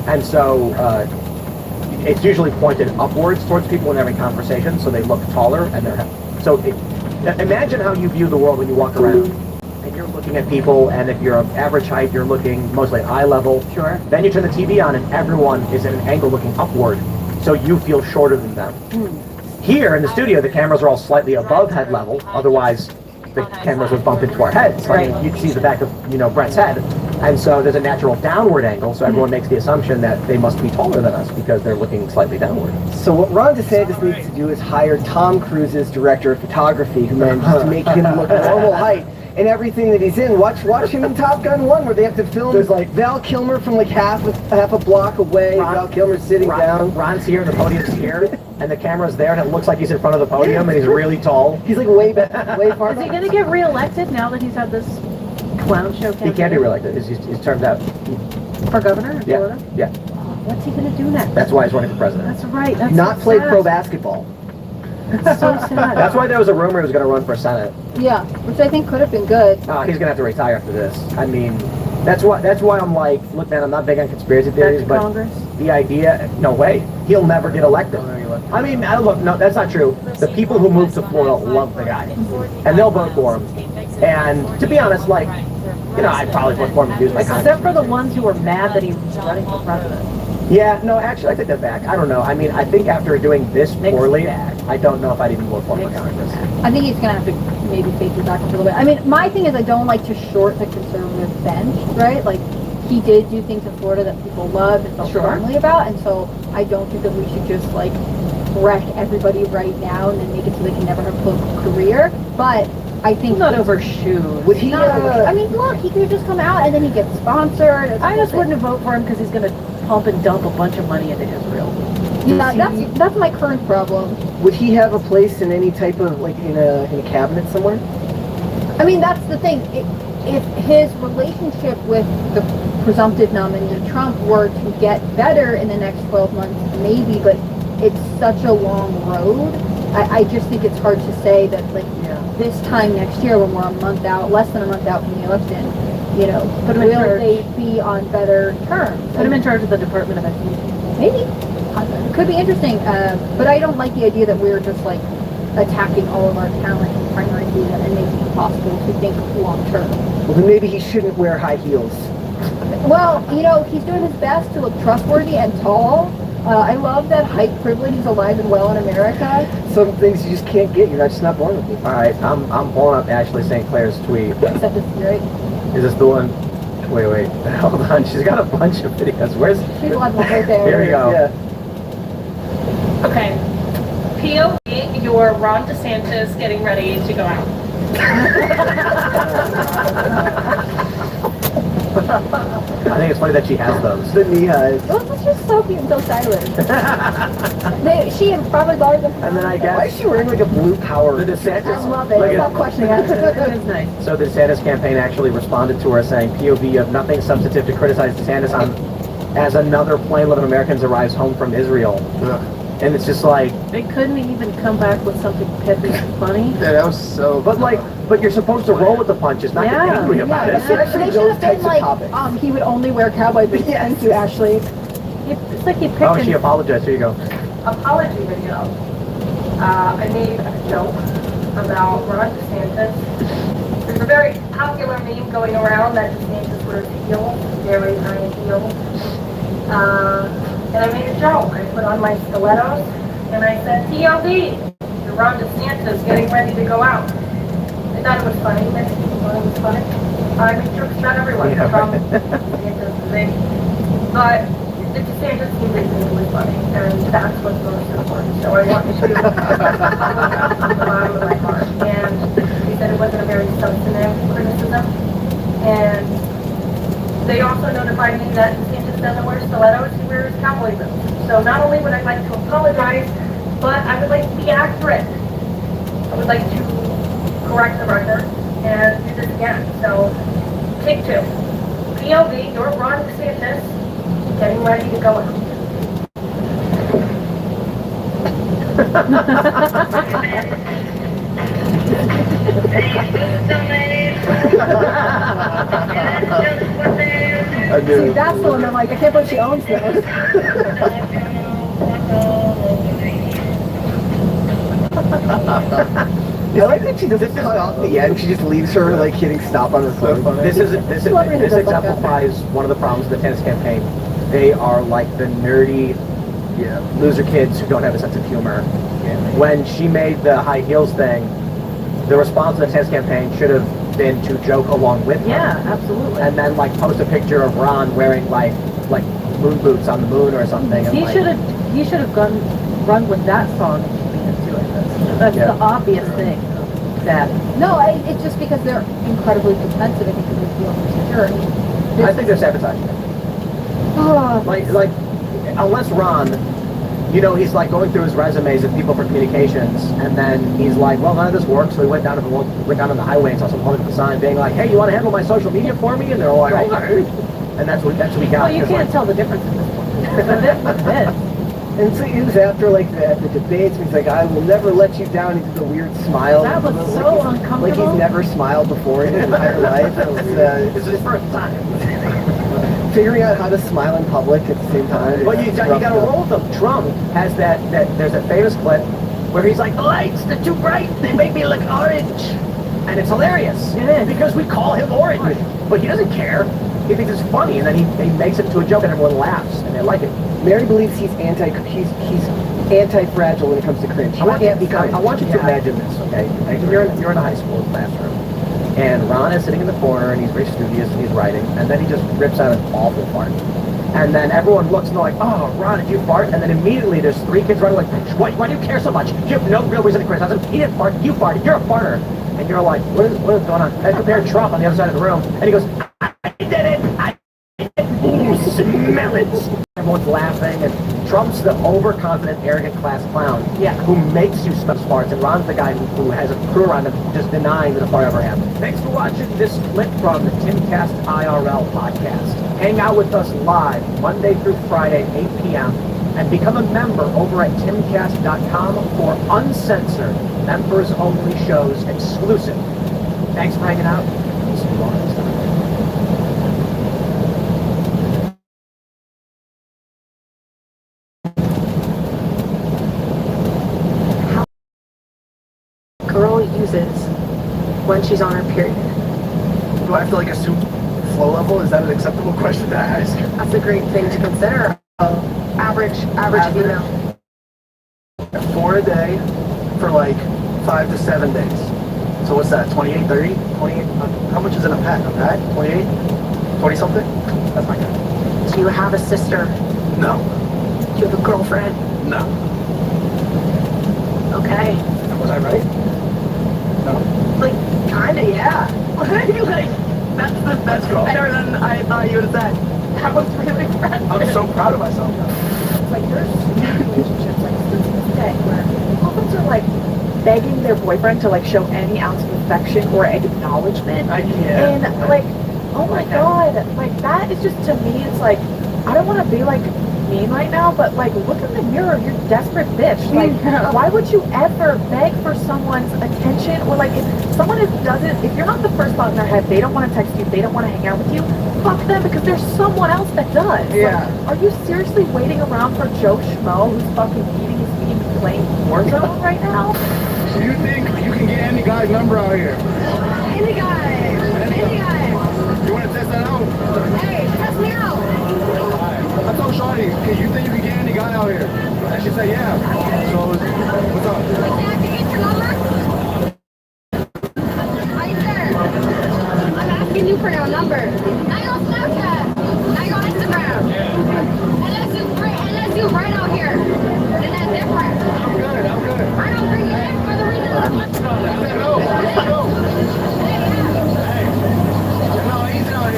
and so it's usually pointed upwards towards people when they're having conversations, so they look taller and they're imagine how you view the world when you walk around. And you're looking at people, and if you're of average height, you're looking mostly at eye level. Sure. Then you turn the TV on, and everyone is at an angle looking upward, so you feel shorter than them. Here in the studio, the cameras are all slightly above head level. Otherwise, the cameras would bump into our heads. I mean, you'd see the back of Brett's head, and so there's a natural downward angle. So everyone makes the assumption that they must be taller than us because they're looking slightly downward. So what Ron DeSantis needs to do is hire Tom Cruise's director of photography, who manages to make him look normal height in everything that he's in. Watch him in Top Gun 1, where they have to film. There's like Val Kilmer from like half a block away. Val Kilmer's sitting down. Ron's here, and the podium's here, and the camera's there, and it looks like he's in front of the podium, and he's really tall. He's like way far. Is he going to get reelected now that he's had this clown show campaign? He can't be reelected. He's termed out. For governor? In Florida? Yeah. What's he going to do next? That's why he's running for president. That's right. That's Not so play sad. pro basketball. That's so sad. That's why there was a rumor he was going to run for Senate. Yeah, which I think could have been good. He's going to have to retire after this. I mean, that's why I'm like, look, man, I'm not big on conspiracy theories, but Congress? the idea, no way, he'll never get elected. I mean, no, that's not true. The people who moved to Florida love the guy, and they'll vote for him. And to be honest, like, I'd probably vote for him if he was my Except for the ones who were mad that he was running for president. Yeah, no, actually, I take that back. I don't know. I mean, I think after doing this poorly, I don't know if I'd even vote for him on this. I think he's going to have to maybe take it back a little bit. I mean, my thing is I don't like to short the conservative bench, right? Like, he did do things in Florida that people loved and felt strongly about, and so I don't think that we should just, like, wreck everybody right now and then make it so they can never have a political career. But I think... Not overshoot. Would he... I mean, look, he could just come out and then he gets sponsored. I just wouldn't vote for him because he's going to pump and dump a bunch of money into Israel. Yeah, that's my current problem. Would he have a place in any type of, like, in a cabinet somewhere? I mean, that's the thing. If his relationship with the presumptive nominee Trump were to get better in the next 12 months, maybe, but it's such a long road. I just think it's hard to say that, like, this time next year when we're a month out, less than a month out from the election, you know, will they be on better terms? Put him in charge of the Department of Education. Maybe. It could be interesting, but I don't like the idea that we're just, like, attacking all of our talent in primary season and making it impossible to think long term. Well, then maybe he shouldn't wear high heels. Well, you know, he's doing his best to look trustworthy and tall. I love that height privilege is alive and well in America. Some things you just can't get. You're just not born with it. All right, I'm pulling up Ashley St. Clair's tweet. Except it's great. Is this the one? Wait, hold on. She's got a bunch of videos. Where's? She's one right there. Here we go. Yeah. Okay. POV, you're Ron DeSantis getting ready to go out. I think it's funny that she has those. The knee highs. Those are just so cute and so stylish. She probably bought them. And then I guess. Why is she wearing like a blue power? The DeSantis. I love it. Stop questioning it. It is nice. So the DeSantis campaign actually responded to her saying, POV of nothing substantive to criticize DeSantis on as another plane load of Americans arrives home from Israel. Ugh. And it's just like... They couldn't even come back with something peppy and funny. Yeah, that was so... But you're supposed to roll with the punches, not get angry about it. They should have been like, he would only wear cowboy boots. Thank you, Ashley. It's like you picked Oh, she apologized. Here you go. Apology video. I made a joke about Ron DeSantis. There's a very popular meme going around that DeSantis wears heels, very high heels. And I made a joke. I put on my stilettos and I said, POV, you're Ron DeSantis getting ready to go out. I thought it was funny. Many people thought it was funny. I make jokes about everyone. From DeSantis, but the DeSantis seemed really funny, and that's what's most important. So I want to from the bottom of my heart. And he said it wasn't a very substantive criticism. And they also notified me that DeSantis doesn't wear stilettos, he wears cowboy boots. So not only would I like to apologize, but I would like to be accurate. I would like to correct the record and do this again. So, take two. POV, you're Ron DeSantis getting ready to go out. See, that's the one I'm like, I can't believe she owns those. I like that she doesn't cut off the end. She just leaves her like hitting stop on her phone. This exemplifies one of the problems of the tennis campaign. They are like the nerdy loser kids who don't have a sense of humor. When she made the high heels thing, the response to the tennis campaign should have been to joke along with her. Yeah, absolutely. And then like post a picture of Ron wearing like moon boots on the moon or something. He should have run with that song and beat into it. That's the obvious thing. No, it's just because they're incredibly defensive and because they feel insecure. I think they're sabotaging it. Like, unless Ron, you know, he's like going through his resumes of people for communications, and then he's like, well, none of this works, so he went down on the highway and saw some political sign being like, hey, you want to handle my social media for me? And they're all like, okay. And that's what we got. Well, you can't tell the difference at this point. And so it was after like the debates, and he's like, I will never let you down. He did the weird smile. That was so uncomfortable. Like he's never smiled before in his entire life. It's his first time. Figuring out how to smile in public at the same time. But you got to roll with them. Trump has that there's a famous clip where he's like, the lights, they're too bright. They make me look orange. And it's hilarious. It is. Because we call him orange. But he doesn't care. He thinks it's funny. And then he makes it into a joke and everyone laughs. And they like it. Mary believes he's anti-fragile when it comes to cringe. I want you to imagine this, okay? You're in a high school classroom, and Ron is sitting in the corner, and he's very studious, and he's writing, and then he just rips out an awful fart. And then everyone looks and they're like, oh, Ron, did you fart? And then immediately there's 3 kids running like, why do you care so much? You have no real reason to criticize him. He didn't fart, you farted, you're a farter. And you're like, what is going on? And compare Trump on the other side of the room, and he goes, I did it! You smell it! Everyone's laughing, and Trump's the overconfident, arrogant class clown who makes you smell farts, and Ron's the guy who has a crew around him just denying that a fart ever happened. Thanks for watching this clip from the Timcast IRL podcast. Hang out with us live Monday through Friday, 8 p.m., and become a member over at timcast.com for uncensored, members-only shows exclusive. Thanks for hanging out. See you all next time. Girl uses when she's on her period. Do I have to like assume flow level? Is that an acceptable question to ask? That's a great thing to consider. Average female. 4 a day for like 5 to 7 days. So what's that? 28, 30? 28? How much is in a pack? A pack? 28? 20 something? That's my guess. Do you have a sister? No. Do you have a girlfriend? No. Okay. Was I right? No. Like, kinda, yeah. Like, that's better than I thought you would have said. That was really impressive. I'm so proud of myself now. Like, there's relationships, like, to this day, where couples are, like, begging their boyfriend to, like, show any ounce of affection or acknowledgement. And, like, oh my god, like, that is just, to me, it's like, I don't want to be, like, mean right now, but, like, look in the mirror, you're a desperate bitch. Like, why would you ever beg for someone's attention? Or, like, if someone if you're not the first thought in their head, they don't want to text you, they don't want to hang out with you, fuck them, because there's someone else that does. Yeah. Like, are you seriously waiting around for Joe Schmo who's fucking eating his feet and playing Warzone right now? So you think you can get any guy's number out here? Any guy. You want to test that out? Hey, test me out. I told Shawty, you think you can get any guy out here? And she said, yeah. So, what's up? Can I get your number? Right there. I'm asking you for your number. I go Snapchat. I go Instagram. And let's do right out here. And that's different. I'm good. I don't bring you in for the reason I'm Let's go.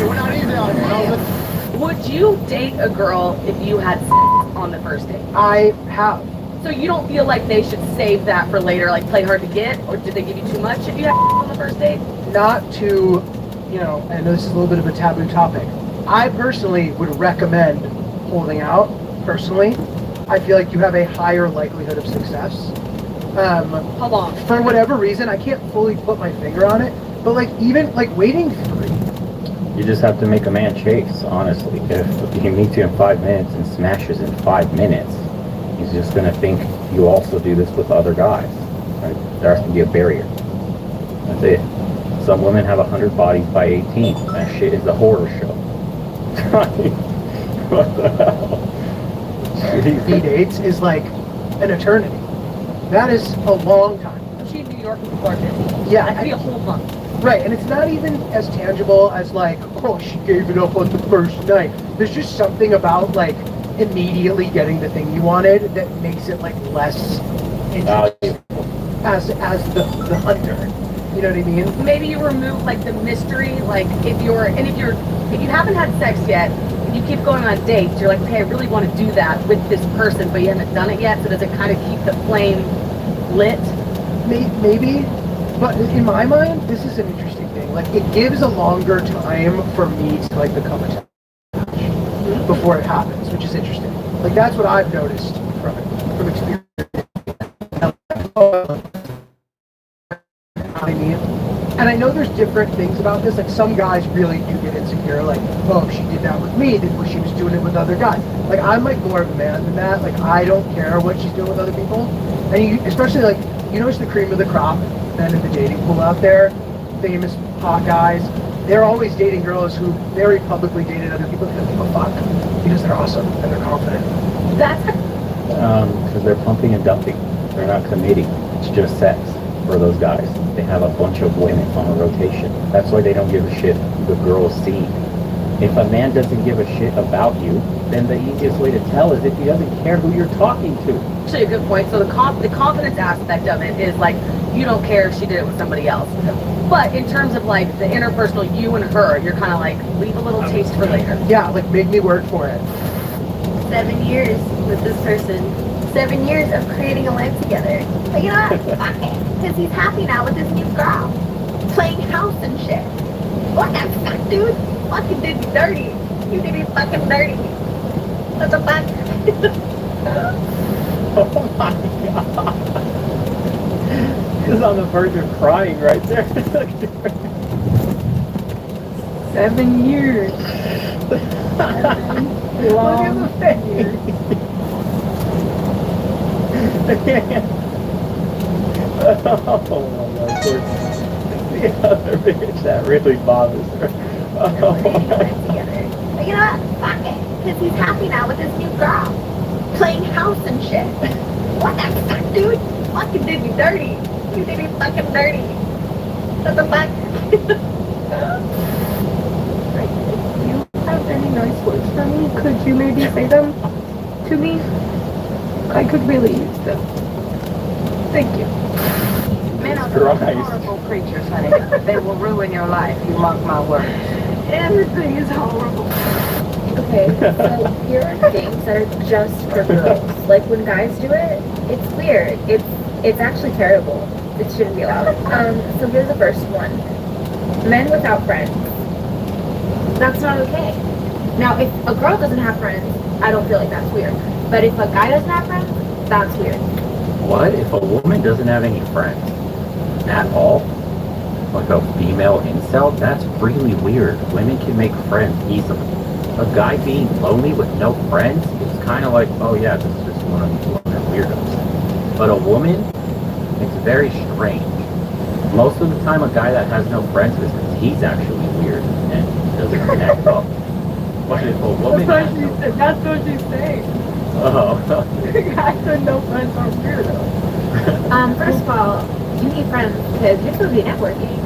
We're not easy out here. Would you date a girl if you had sex on the first date? I have. So you don't feel like they should save that for later, like play hard to get, or did they give you too much if you had on the first date? Not to, you know, I know this is a little bit of a taboo topic. I personally would recommend holding out, personally. I feel like you have a higher likelihood of success. How long? For whatever reason, I can't fully put my finger on it, but like even like waiting 3. You just have to make a man chase, honestly. If he meets you in 5 minutes and smashes in 5 minutes, he's just going to think you also do this with other guys. Right? There has to be a barrier. That's it. Some women have 100 bodies by 18. That shit is a horror show. What the hell? B dates is like an eternity. That is a long time. She in New York before busy. Yeah. That could be a whole month. Right, and it's not even as tangible as like, oh, she gave it up on the first night. There's just something about like immediately getting the thing you wanted that makes it like less interesting as the hunter. You know what I mean? Maybe you remove like the mystery, like if you haven't had sex yet, if you keep going on dates, you're like, okay, I really want to do that with this person, but you haven't done it yet, so does it kind of keep the flame lit? Maybe. But in my mind, this is an interesting thing. Like, it gives a longer time for me to, like, become attached before it happens, which is interesting. Like, that's what I've noticed from experience. I mean, and I know there's different things about this. Like, some guys really do get insecure. Like, oh, she did that with me, then she was doing it with other guys. Like, I'm, like, more of a man than that. Like, I don't care what she's doing with other people. And you, especially, like, you know, it's the cream of the crop. Men in the dating pool out there, famous hot guys, they're always dating girls who very publicly dated other people because they give a fuck, because they're awesome and they're confident. That's Because they're pumping and dumping. They're not committing. It's just sex for those guys. They have a bunch of women on a rotation. That's why they don't give a shit who the girls see. If a man doesn't give a shit about you, then the easiest way to tell is if he doesn't care who you're talking to. Actually, a good point. So the confidence aspect of it is like, you don't care if she did it with somebody else. But in terms of like the interpersonal, you and her, you're kind of like, leave a little taste for later. Yeah, like make me work for it. 7 years with this person. 7 years of creating a life together. But you know what? Fuck it. Because he's happy now with this new girl. Playing house and shit. What the fuck, dude? Fucking did me dirty. You did me fucking dirty. What the fuck? Oh my god. He's on the verge of crying right there. 7 years. Long years. Oh my god. The other bitch that really bothers her. But you know what? Fuck it. Because he's happy now with this new girl. Playing house and shit. What the fuck, dude? Fucking did me dirty. You did me fucking dirty. What the fuck? Do you have any nice words for me? Could you maybe say them to me? I could really use them. Thank you. Men are horrible creatures, honey. They will ruin your life. You mark my words. Everything is horrible. Okay, so here are things that are just for girls. Like when guys do it, it's weird. It's actually terrible. It shouldn't be allowed. So here's the first one. Men without friends. That's not okay. Now, if a girl doesn't have friends, I don't feel like that's weird. But if a guy doesn't have friends, that's weird. What if a woman doesn't have any friends at all? Like a female incel? That's really weird. Women can make friends easily. A guy being lonely with no friends is kind of like, oh yeah, this is just one of these weirdos. But a woman, it's very strange. Most of the time, a guy that has no friends is because he's actually weird and doesn't connect up. But if a woman has no friends, That's what she's saying. oh. Guys with no friends are weirdos. First of all, you need friends because you're supposed to be networking.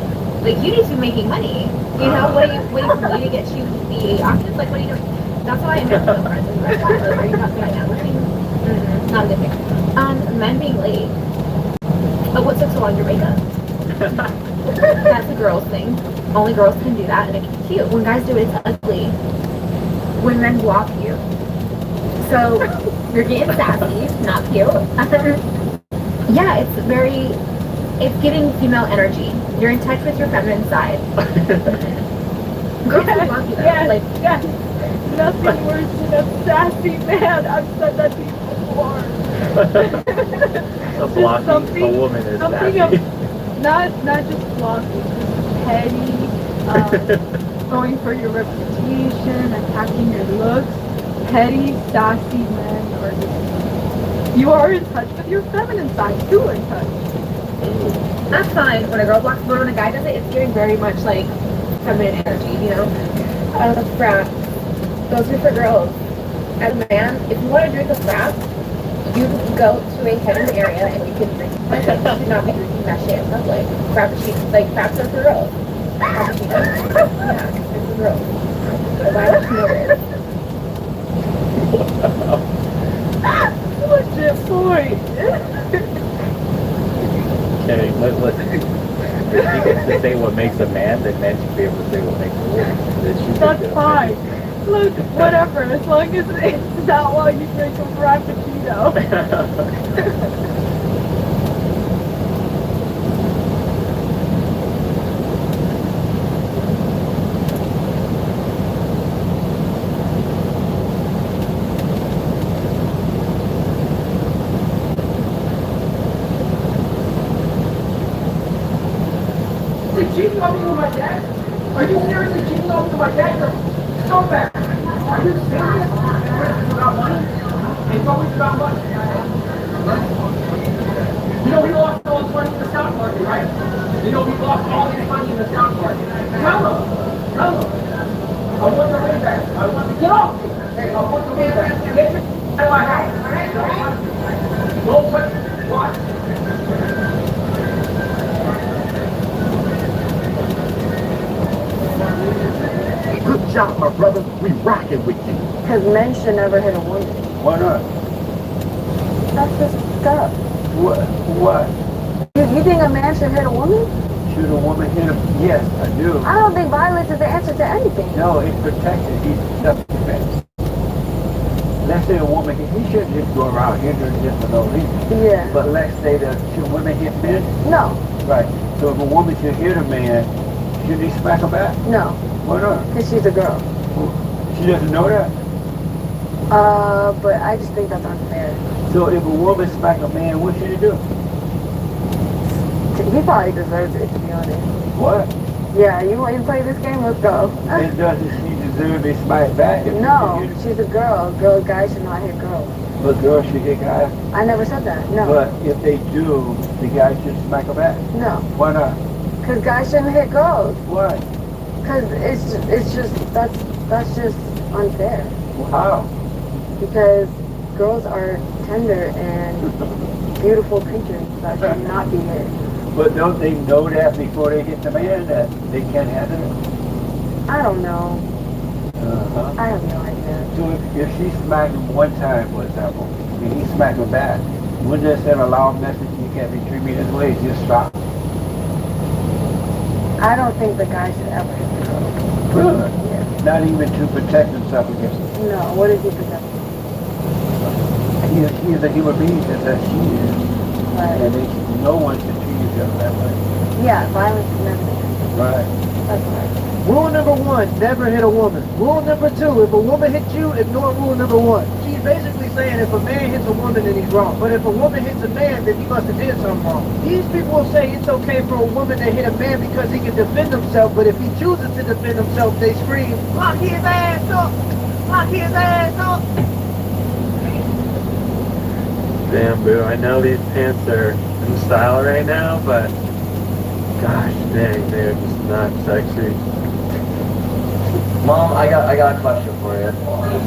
Like, you need to be making money. You know, what are you waiting for me to get you the options? Like, what are you doing? That's why I never know friends. Are you not good at networking? Not a good thing. Men being late. Oh, what took so long? Your makeup. That's a girl's thing. Only girls can do that, and it's cute. When guys do it, it's ugly. When men block you. So, you're getting sassy, not cute. Yeah, it's giving female energy. You're in touch with your feminine side. Girls can block you though. Yes, Like, yes. Nothing worse than a sassy man. I've said that to you before. A blocking a woman is something sassy. Not just blocking, just petty, going for your reputation, attacking your looks. Petty, sassy men are just, you are in touch with your feminine side, too in touch. that's fine when a girl blocks, but when a guy does it, it's giving very much like feminine energy, you know? Fraps. Those are for girls. As a man, if you want to drink a frap, you go to a hidden area and you can drink. But you should not be drinking that shit in public. Frappuccino, like fraps are for girls. Frappuccino. Yeah, it's for girls. Why don't you know this? Legit point. Okay, listen. If she gets to say what makes a man, then men should be able to say what makes a woman. That's fine. Look, whatever, as long as it's not while you drink a frappuccino. Cheating on me with my dad? Are you seriously cheating on me with my dad? You're so bad. Are you serious? It's about money? It's always about money. You know we lost all this money in the stock market, right? You know we lost all this money in the stock market. Tell them. Tell them. I want the way back. I want to get off. Hey, I want the way back. Get your out of my house. shot, my brother. We rocking with you. Because men should never hit a woman. Why not? That's just stuff. What? You think a man should hit a woman? Should a woman hit him? Yes, I do. I don't think violence is the answer to anything. No, it's protected. He's self-defense. Let's say a woman, he shouldn't just go around hindering just for no reason. Yeah. But let's say that should women hit men? No. Right. So if a woman should hit a man, should he smack her back? No. Why not? Because she's a girl. She doesn't know that? But I just think that's unfair. So if a woman smack a man, what should he do? He probably deserves it, to be honest. What? Yeah, you want to play this game? Let's go. And doesn't she deserve to be smacked back? No, she's a girl. Guys should not hit girls. But girls should hit guys? I never said that, no. But if they do, the guy should smack her back? No. Why not? Because guys shouldn't hit girls. Why? Because it's just, that's just unfair. Well, how? Because girls are tender and beautiful creatures that should not be hit. But don't they know that before they hit the man, that they can't handle it? I don't know. Uh-huh. I have no idea. So if she smacked him one time, for example, and he smacked her back, wouldn't that send a loud message, you can't be treating me this way, just stop? I don't think the guy should ever hit the girl. Really? Yeah. Not even to protect himself against it. No, what is he protecting? He is a human being, just as she is. Right. And no one should treat each other that way. Yeah, violence is never the answer. Right. That's right. Rule number 1, never hit a woman. Rule number 2, if a woman hits you, ignore rule number 1. She's basically saying if a man hits a woman, then he's wrong. But if a woman hits a man, then he must have did something wrong. These people will say it's okay for a woman to hit a man because he can defend himself, but if he chooses to defend himself, they scream, lock his ass up! Lock his ass up! Damn, boo, I know these pants are in style right now, but gosh dang, they're just not sexy. Mom, I got a question for you.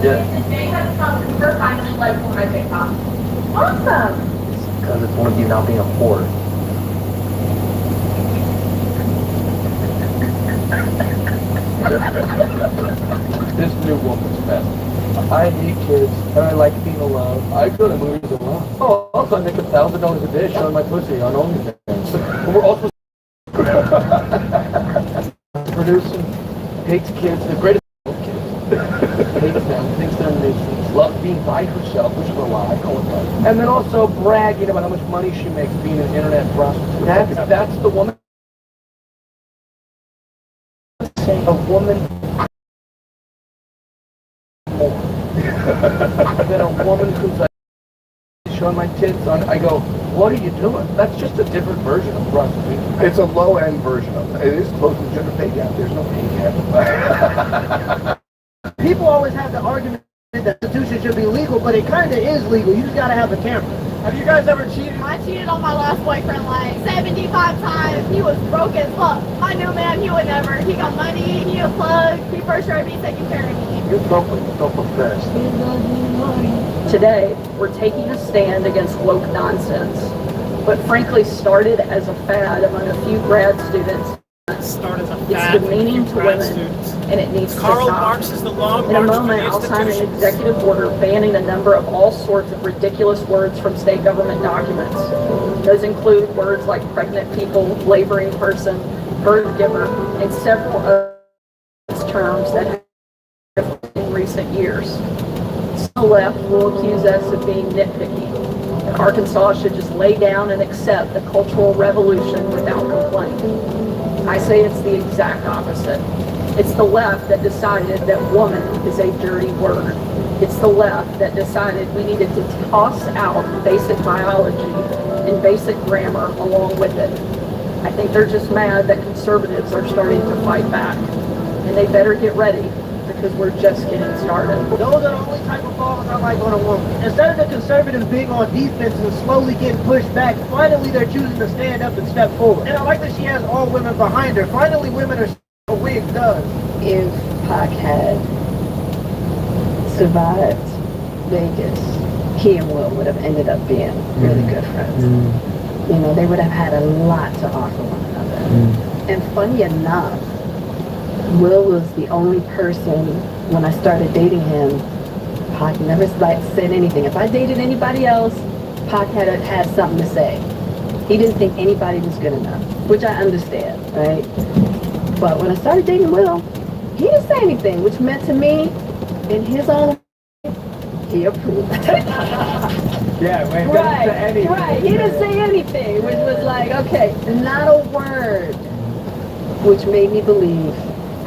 Today has come the first time in his life for my TikTok. Awesome! Because it's one of you not being a whore. This new woman's best. I hate kids, and I like being alone. I go to movies alone. Oh, also I make $1,000 a day showing my pussy on OnlyFans. And we're also producing, hates kids, the greatest kids. Hates them, thinks they're nuisance, loves being by herself, which is a lie, and then also bragging about how much money she makes being an internet prostitute. That's the woman. Saying a woman more than a woman who's like showing my tits on. I go, what are you doing? That's just a different version of prostitution. It's a low-end version of it. It is close to the gender pay gap. There's no pay gap. People always have the argument that prostitution should be legal, but it kind of is legal. You just gotta have a camera. Have you guys ever cheated? I cheated on my last boyfriend like 75 times. He was broke as fuck. I knew, man, he would never. He got money, he a plug. He first showed me taking care of me. You're broken, don't profess. Today, we're taking a stand against woke nonsense, but frankly started as a fad among a few grad students. It's demeaning to women, and it needs to Karl stop. Marx is the long In a march to moment, the I'll sign an institutions. executive order banning a number of all sorts of ridiculous words from state government documents. Those include words like pregnant people, laboring person, birth giver, and several other terms that have in recent years. The left will accuse us of being nitpicky. That Arkansas should just lay down and accept the cultural revolution without complaint. I say it's the exact opposite. It's the left that decided that woman is a dirty word. It's the left that decided we needed to toss out basic biology and basic grammar along with it. I think they're just mad that conservatives are starting to fight back. And they better get ready, because we're just getting started. Those are the only type of balls I like on a woman. Instead of the conservatives being on defense and slowly getting pushed back, finally they're choosing to stand up and step forward. And I like that she has all women behind her. Finally women are a wig does. If Pac had survived Vegas, he and Will would have ended up being really good friends. You know, they would have had a lot to offer one another. And funny enough, Will was the only person, when I started dating him, Pac never said anything. If I dated anybody else, Pac had something to say. He didn't think anybody was good enough, which I understand, right? But when I started dating Will, he didn't say anything, which meant to me, in his own way, he approved. Yeah, man, Right, didn't say anything. right. He didn't say anything, which was like, okay, not a word, which made me believe,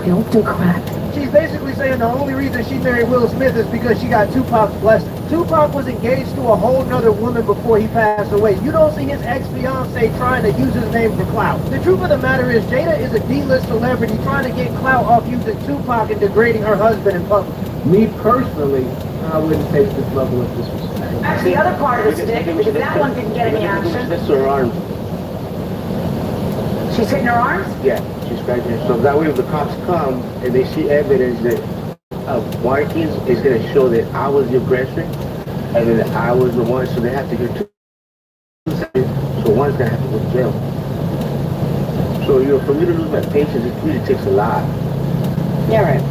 don't do crap. She's basically saying the only reason she married Will Smith is because she got Tupac's blessing. Tupac was engaged to a whole nother woman before he passed away. You don't see his ex-fiance trying to use his name for clout. The truth of the matter is Jada is a D-list celebrity trying to get clout off using Tupac and degrading her husband in public. Me personally, I wouldn't take this level of disrespect. That's the other part of the stick, because that one didn't get any action. That's her arm. She's hitting her arms? Yeah, she's scratching her. So that way if the cops come and they see evidence that of markings, it's going to show that I was the aggressor and then I was the one, so they have to hear two sides. So one's going to have to go to jail. So, you know, for me to lose my patience, it really takes a lot. Yeah, right.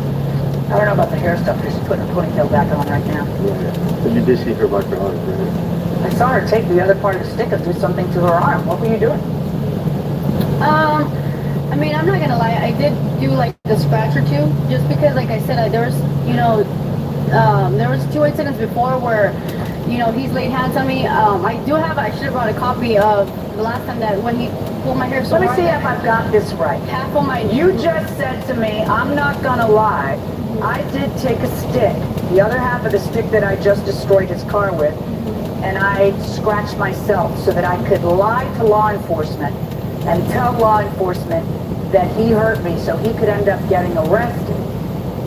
I don't know about the hair stuff, because she's putting her ponytail back on right now. Yeah, but you did see her mark her arm, right? I saw her take the other part of the stick and do something to her arm. What were you doing? I mean, I'm not gonna lie, I did do like a scratch or two, just because, like I said, there was, you know, there was 2 incidents before where, you know, he's laid hands on me. I should have brought a copy of the last time that when he pulled my hair so Let me hard see that if I've got this right. half of my... You just said to me, I'm not gonna lie, I did take a stick, the other half of the stick that I just destroyed his car with, and I scratched myself so that I could lie to law enforcement and tell law enforcement that he hurt me so he could end up getting arrested.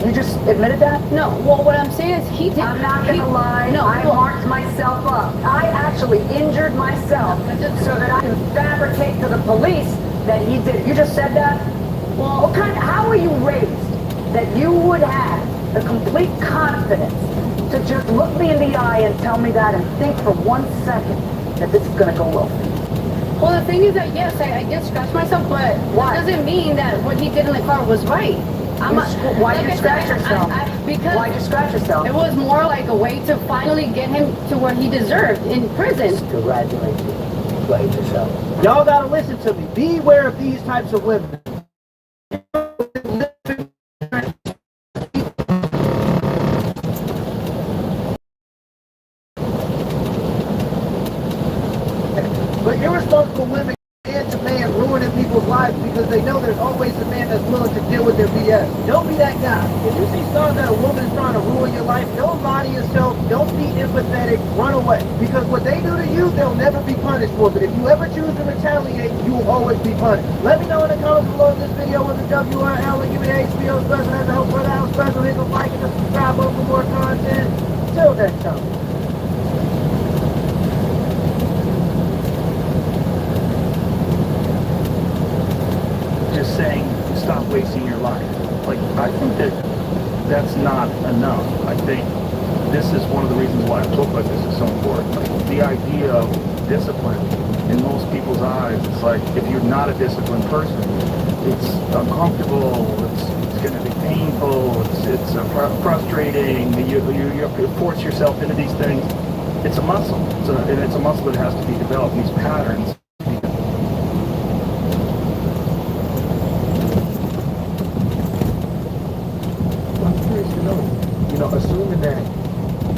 You just admitted that? No, well, what I'm saying is he did... I'm not gonna lie, No, I marked myself up. I actually injured myself so that I can fabricate to the police that he did it. You just said that? Well, how were you raised that you would have the complete confidence to just look me in the eye and tell me that and think for 1 second that this is gonna go well for you? Well, the thing is that, yes, I did scratch myself, but that doesn't mean that what he did in the car was right. Why did you scratch yourself? Because why did you scratch yourself? It was more like a way to finally get him to what he deserved in prison. Congratulations. You played yourself. Y'all gotta listen to me. Beware of these types of women. But irresponsible women get to man ruining people's lives because they know there's always a man that's willing to deal with their BS. Don't be that guy. If you see signs that a woman is trying to ruin your life, don't lie to yourself, don't be empathetic, run away. Because what they do to you, they'll never be punished for. But if you ever choose to retaliate, you will always be punished. Let me know in the comments below if this video was a WRL and give me the HBO special as a help for the house special. Hit the like and the subscribe button for more content. Till next time. Just saying, stop wasting your life. Like, I think that that's not enough. I think this is one of the reasons why a book like this is so important. Like, the idea of discipline in most people's eyes, it's like, if you're not a disciplined person, it's uncomfortable, it's going to be painful, it's frustrating, you force yourself into these things. It's a muscle, and it's a muscle that has to be developed, these patterns. You know, assuming that,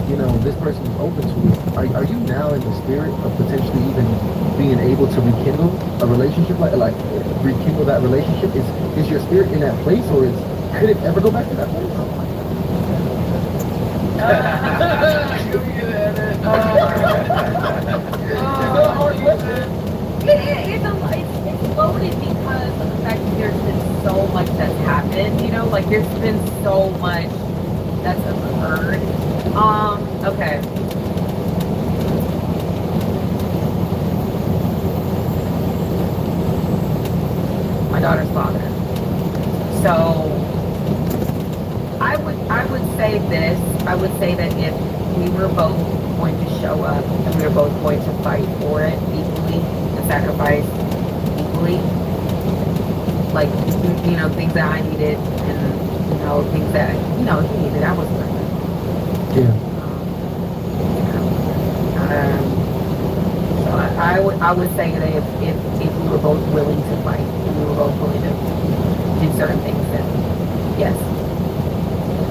you know, this person is open to it, are you now in the spirit of potentially even being able to rekindle a relationship, like rekindle that relationship? Is your spirit in that place, or could it ever go back to that place? It's loaded because of the fact that there's been so much that's happened, you know, like there's been so much that's occurred. Okay. My daughter's father. So I would say this. I would say that if we were both going to show up and we were both going to fight for it equally and sacrifice equally, like, things that I needed and, things that, he needed. I was perfect. Yeah. So I would say that if we were both willing to fight, and we were both willing to do certain things, then yes.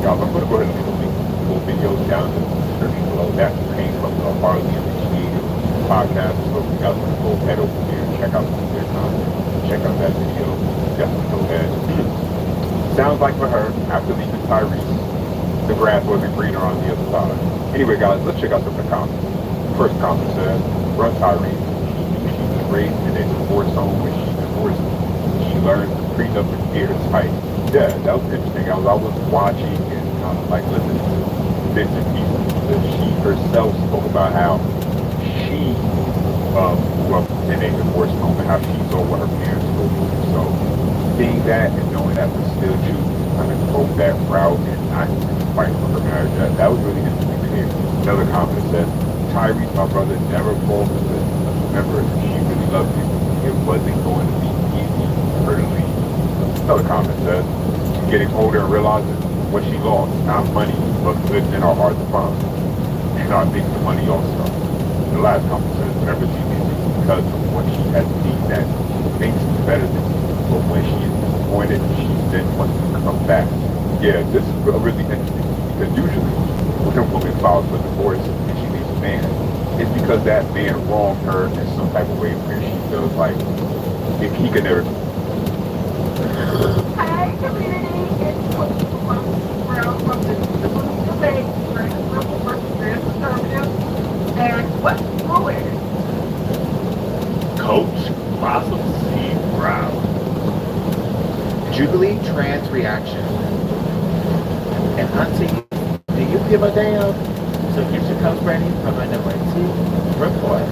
Y'all, I'm going to go ahead and leave a little video down in the description below. That came from the Harley Initiative podcast. So if you guys want to go head over there and check out their content, check out that video, definitely go ahead. Sounds like for her, after leaving Tyrese, the grass wasn't greener on the other side. Anyway, guys, let's check out some of the comments. First comment says, run Tyrese. She was raised in a divorce home when she divorced him. She learned the prenup with fear tight. Yeah, that was interesting. I was watching and kind of like listening to bits and pieces. She herself spoke about how she grew up in a divorce home and how she saw what her parents go through. So seeing that and knowing that was still true, kind of go that route and not fight for her marriage, that was really interesting to hear. Another comment says, Tyrese, my brother, never falls in this. Remember, she really loved you. It wasn't going to be easy for her to leave. Another comment says, getting older and realizing what she lost, not money, but good in our heart to find. And I think the money also. The last comment says, whenever she leaves because of what she has seen that thinks is better than you, but when she is disappointed, she then wants to come back. Yeah, this is really interesting because usually when a woman files for divorce and she leaves a man, it's because that man wronged her in some type of way where she feels like if he could never. Hi, community. It's from the debate versus liberal versus conservative. And what's fluid? Coach Blossom C. Brown. Jubilee trans reaction. And Auntie, do you give a damn? So get your cups ready for my number 2 report.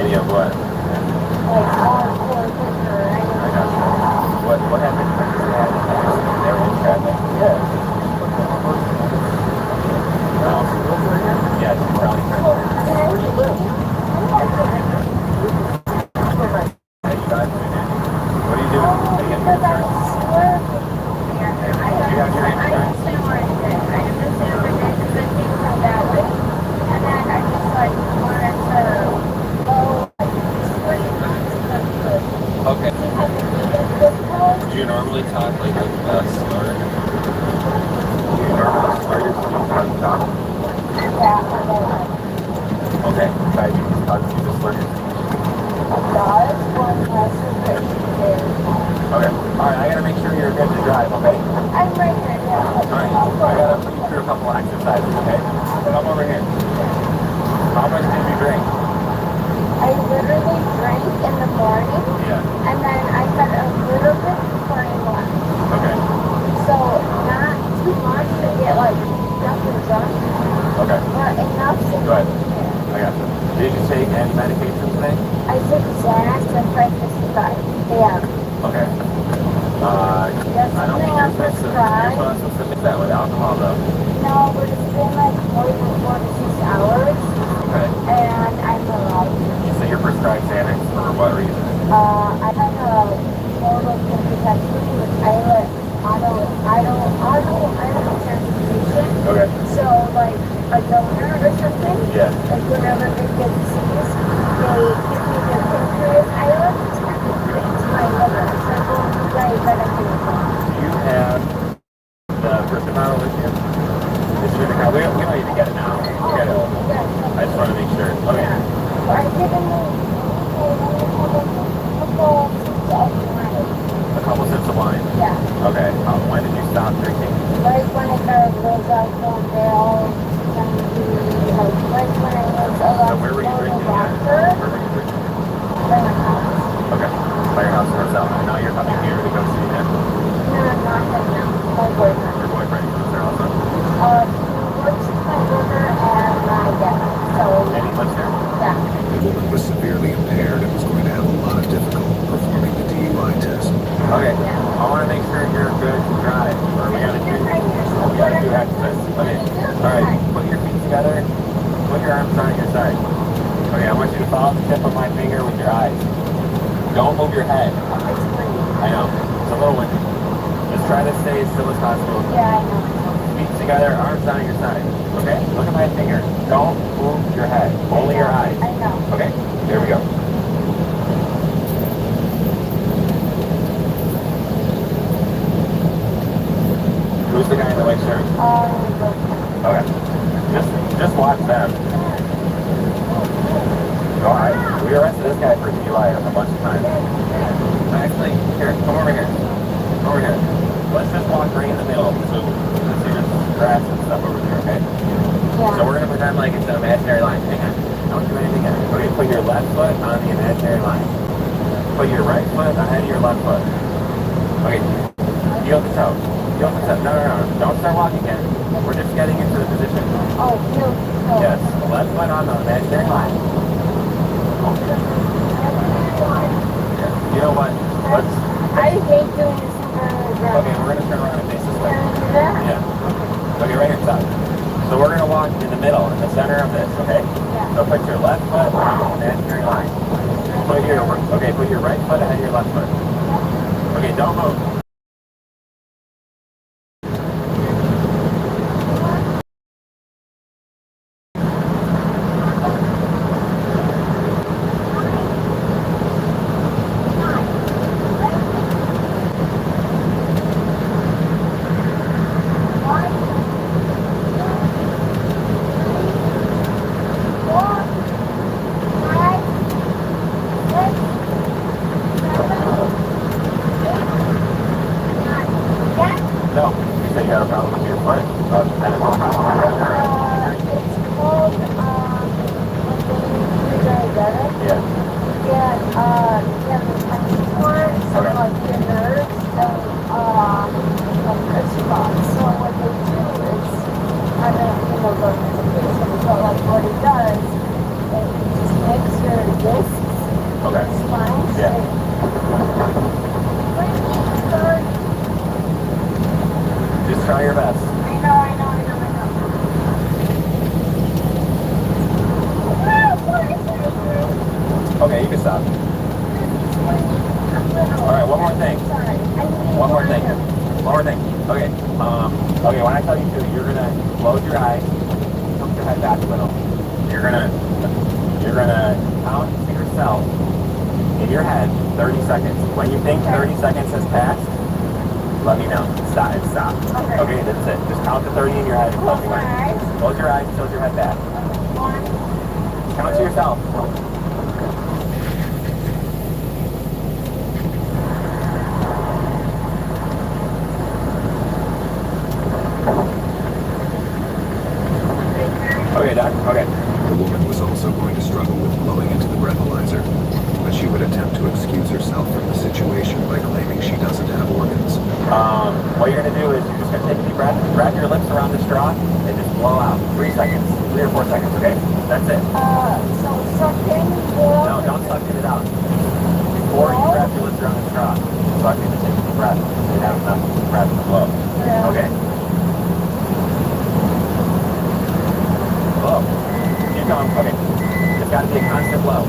Video of what? Like all for a picture or anything. I got you. What happened? They were in traffic? Yeah. No. Yeah, she's probably trying to. Where do you live? Hey, you guys, what are you doing? Are you getting your insurance? You got your insurance? Okay. Do you normally talk like us or do you normally start your speech how you talk? Okay. How do you just talk to you just learn your speech? Okay. Alright, I gotta make sure you're good to drive, okay? I'm right here, yeah. Alright. I gotta put you through a couple exercises, okay? Come over here. How much did you drink? I literally drank in the morning, Yeah. and then I had a little bit before I left. Okay. So not too much to get like nothing drunk, Okay. but enough to Go ahead. I got you. Did you take any medication today? I took Xanax at 5:55 a.m. Okay. That's I don't something think I'm you're supposed to mix that with alcohol though. No, but it's been like more than 4 to 6 hours, Okay. and I'm alive. So you're prescribed Xanax for what reason? I had a total hypertension with idle transportation. Okay. So like a donor or something. Yeah. Like whenever they get disease, they give me their pancreas island and they put it into my liver. So I go diabetic anymore. Do you have the person model with you? Is it in the car? We don't need to get it now. We get it. I just want to make sure. Okay. I didn't know. A couple sips of wine? Yeah. Okay. When did you stop drinking? Right when I got those alcohol, they all kind of like right when I was So where were you drinking at? Where were you drinking? By my house. Okay. By your house in Roselle. And now you're coming here to go see him? No, not right now. My boyfriend. Your boyfriend lives there also? He works with my brother and my dad. So. And he lives there? Yeah. The woman was severely impaired and was going to have a lot of difficulty performing the DUI test. Okay. I want to make sure you're good to drive. Or we gotta do exercise. Okay. Alright. Put your feet together. Put your arms on your side. Okay, I want you to follow the tip of my finger with your eyes. Don't move your head. I know. It's a little windy. Just try to stay as still as possible. Yeah, I know. Feet together, arms on your side. Okay? Look at my finger. Don't move your head. Only your eyes. I know. Okay? There we go. Who's the guy in the white shirt? Okay. Just watch them. Alright. We arrested this guy for DUI a bunch of times. Actually, here, come over here. Come over here. Let's just walk right in the middle. So there's grass and stuff over there, okay? Yeah. So we're gonna pretend like it's an imaginary line. Hang on. Don't do anything yet. Okay, put your left foot on the imaginary line. Put your right foot ahead of your left foot. Okay. Heel to toe. Heel to toe. No. Don't start walking yet. We're just getting into the position. Oh, heel to toe. Yes. Left foot on the imaginary line. You know what? I hate doing this in front of the ground. Okay, we're gonna turn around and face this way. Can I do that? Yeah. Okay, right here, stop. So we're gonna walk in the middle, in the center of this, okay? Yeah. So put your left foot on the imaginary line. Put your right foot ahead of your left foot. Okay, don't move. Okay. Yeah. Just try your best. I know. Okay, you can stop. Alright, one more thing. Okay, okay, when I tell you to, you're gonna close your eyes, tilt your head back a little. You're gonna count to yourself in your head 30 seconds. When you think 30 seconds has passed, let me know. Stop. Okay, that's it. Just count to 30 in your head and close your eyes. Close your eyes, tilt your head back. Count to yourself. Okay, Doc? Okay. The woman was also going to struggle with blowing into the breathalyzer, but she would attempt to excuse herself from the situation by claiming she doesn't have organs. What you're going to do is you're just going to take a deep breath, wrap your lips around the straw, and just blow out. 3 seconds. 3 or 4 seconds, okay? That's it. So sucking or... No, don't suck it out. Before you wrap your lips around the straw, suck it and take a deep breath. So you have enough breath to blow. Yeah. Okay? Blow. Keep going. Okay. It's got to be a constant blow.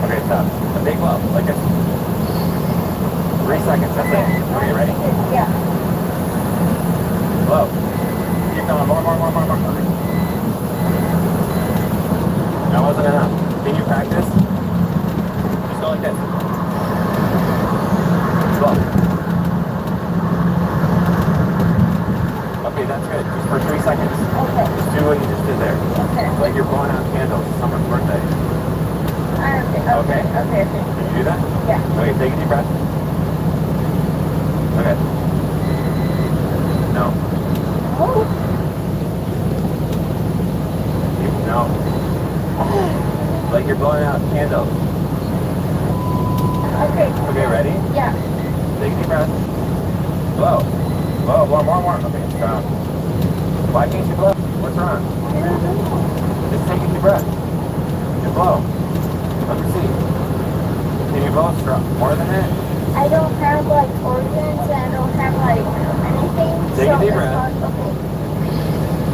Okay, stop. A big blow, like this. 3 seconds, that's it. Okay, ready? Yeah. Blow. Keep going. More. Okay. That wasn't enough. Can you practice? Just go like this. Blow. Okay, that's good. Just for 3 seconds. Okay. Just do what you just did there. Okay. Like you're blowing out candles. It's someone's birthday. Okay. Can you do that? Yeah. Okay, take a deep breath. Okay. No. Oh. No. Like you're blowing out candles. Okay. Okay, ready? Yeah. Take a deep breath. Blow. Blow, more. Okay, stop. Why can't you blow? What's wrong? Just take a deep breath. And blow. Let me see. Can you blow strong? More than that? I don't have like organs and I don't have like anything. Take a deep breath.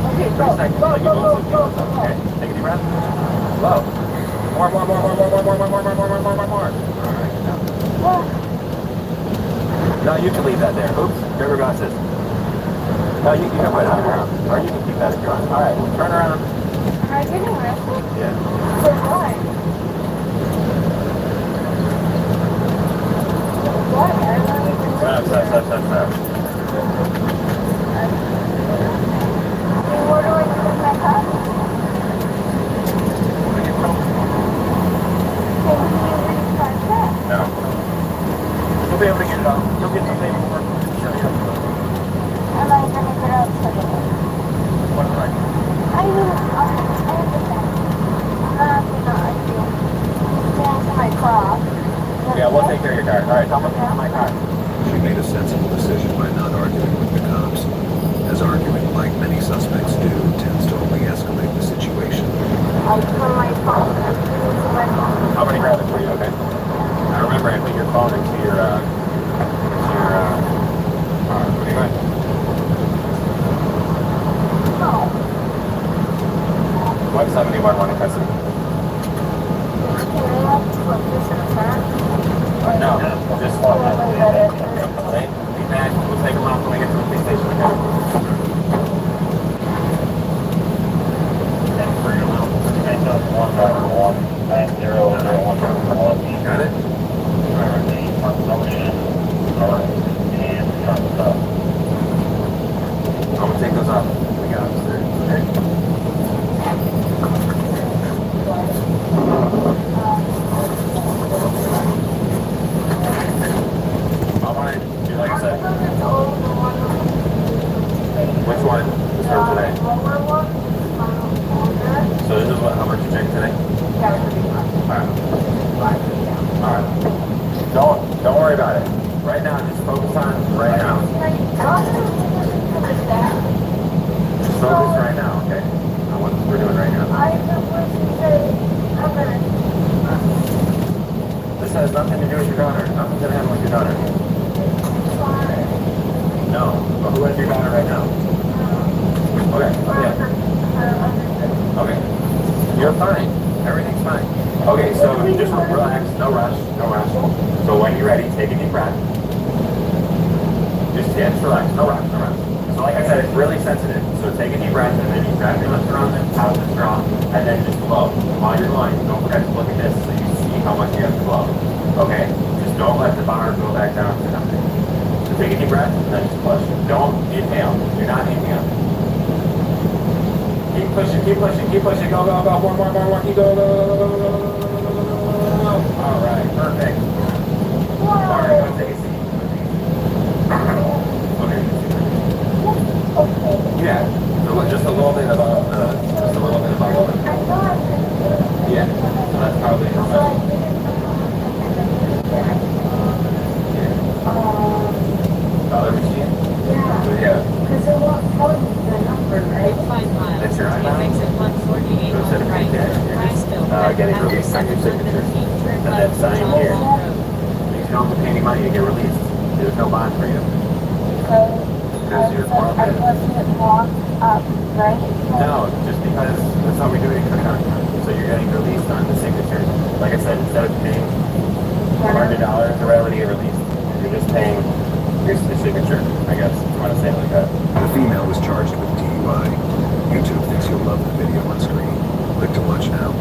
Okay, 3 seconds. Like you blow some candles up. Okay, take a deep breath. Blow. More. Alright, now. No, you can leave that there. Oops, grab your glasses. No, you can put it on the ground. Or you can keep that if you want. Alright, turn around. Am I getting arrested? Yeah. For what? What? I don't even Stop. What do I do with my cup? No. You'll be able to get it off. You'll get some paperwork. Am I gonna get out suddenly? What's right? I understand. I'm not gonna get into my car. Yeah, we'll take care of your car. Alright, how much is my car? She made a sensible decision by not arguing with the cops, as arguing, like many suspects do, tends to only escalate the situation. I'll turn my phone. I'm giving to my phone. I'm gonna grab it for you, okay? Now remember, I put your phone into your, what are you doing? No. What's 71 in custody? Can I have to put this in the car? No, just one. Okay? Be back. We'll take them off when we get to the police station, okay? And for your mouth, 191 9001. has nothing to do with your daughter. Nothing's gonna happen with your daughter. No. But who has your daughter right now? Okay. Okay. Okay. You're fine. Everything's fine. Okay, so just relax. No rush. No rush. So when you're ready, take a deep breath. Just relax. No rush. No rush. So like I said, it's really sensitive. So take a deep breath and then you grab your lips around the top of the straw and then just blow. While you're blowing, don't forget to look at this so you see how much you have to blow. Okay? Just don't let the bar go back down to nothing. So take a deep breath and then just push. Don't inhale. You're not inhaling. Keep pushing, keep pushing, keep pushing. Go, go, go. More. Keep go, go, go, go, go, go, go. All right, perfect. All right, go take a seat. Okay. Yeah. So just a little bit about woman. Yeah. So that's probably her question. Other machine? Yeah. So yeah. Because it won't tell you the number, right? That's your iPhone? It makes it 148 on the right. Getting released on your signature. And then sign here. You don't have to pay any money to get released. There's no bond for you. Because you're forfeit. No, just because that's how we do it in Cook. So you're getting released on the signature. Like I said, instead of paying $400 to reality released, you're just paying your signature, I guess, if you want to say it like that. The female was charged with DUI. YouTube thinks you'll love the video on screen. Click to watch now.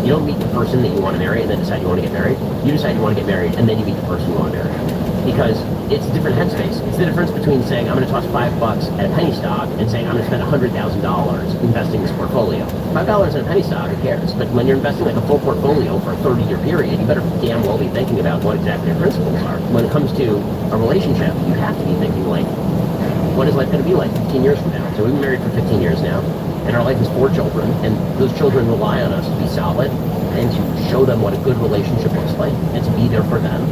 You don't meet the person that you want to marry and then decide you want to get married. You decide you want to get married and then you meet the person you want to marry. Because it's a different headspace. It's the difference between saying I'm going to toss $5 at a penny stock and saying I'm going to spend $100,000 investing this portfolio. $5 in a penny stock, who cares? But when you're investing like a full portfolio for a 30-year period, you better damn well be thinking about what exactly your principles are. When it comes to a relationship, you have to be thinking like, what is life going to be like 15 years from now? So we've been married for 15 years now. And our life is 4 children, and those children rely on us to be solid and to show them what a good relationship looks like and to be there for them.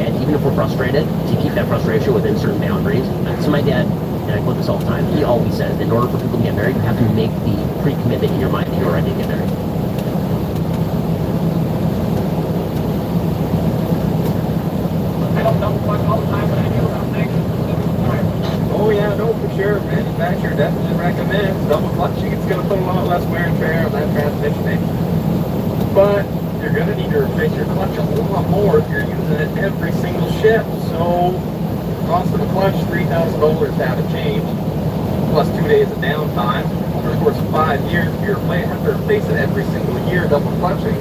And even if we're frustrated, to keep that frustration within certain boundaries. So my dad, and I quote this all the time, he always says, in order for people to get married, you have to make the pre-commitment in your mind that you're ready to get married. I don't know what all the time, but I do something. Oh yeah, no, for sure. Manufacturer definitely recommends double clutching. It's going to put a lot less wear and tear on that transmission. But you're going to need to replace your clutch a whole lot more if you're using it every single shift. So, cost of a clutch, $3,000 to have it changed, plus 2 days of downtime. Over the course of 5 years, if you have to replace it every single year, double clutching,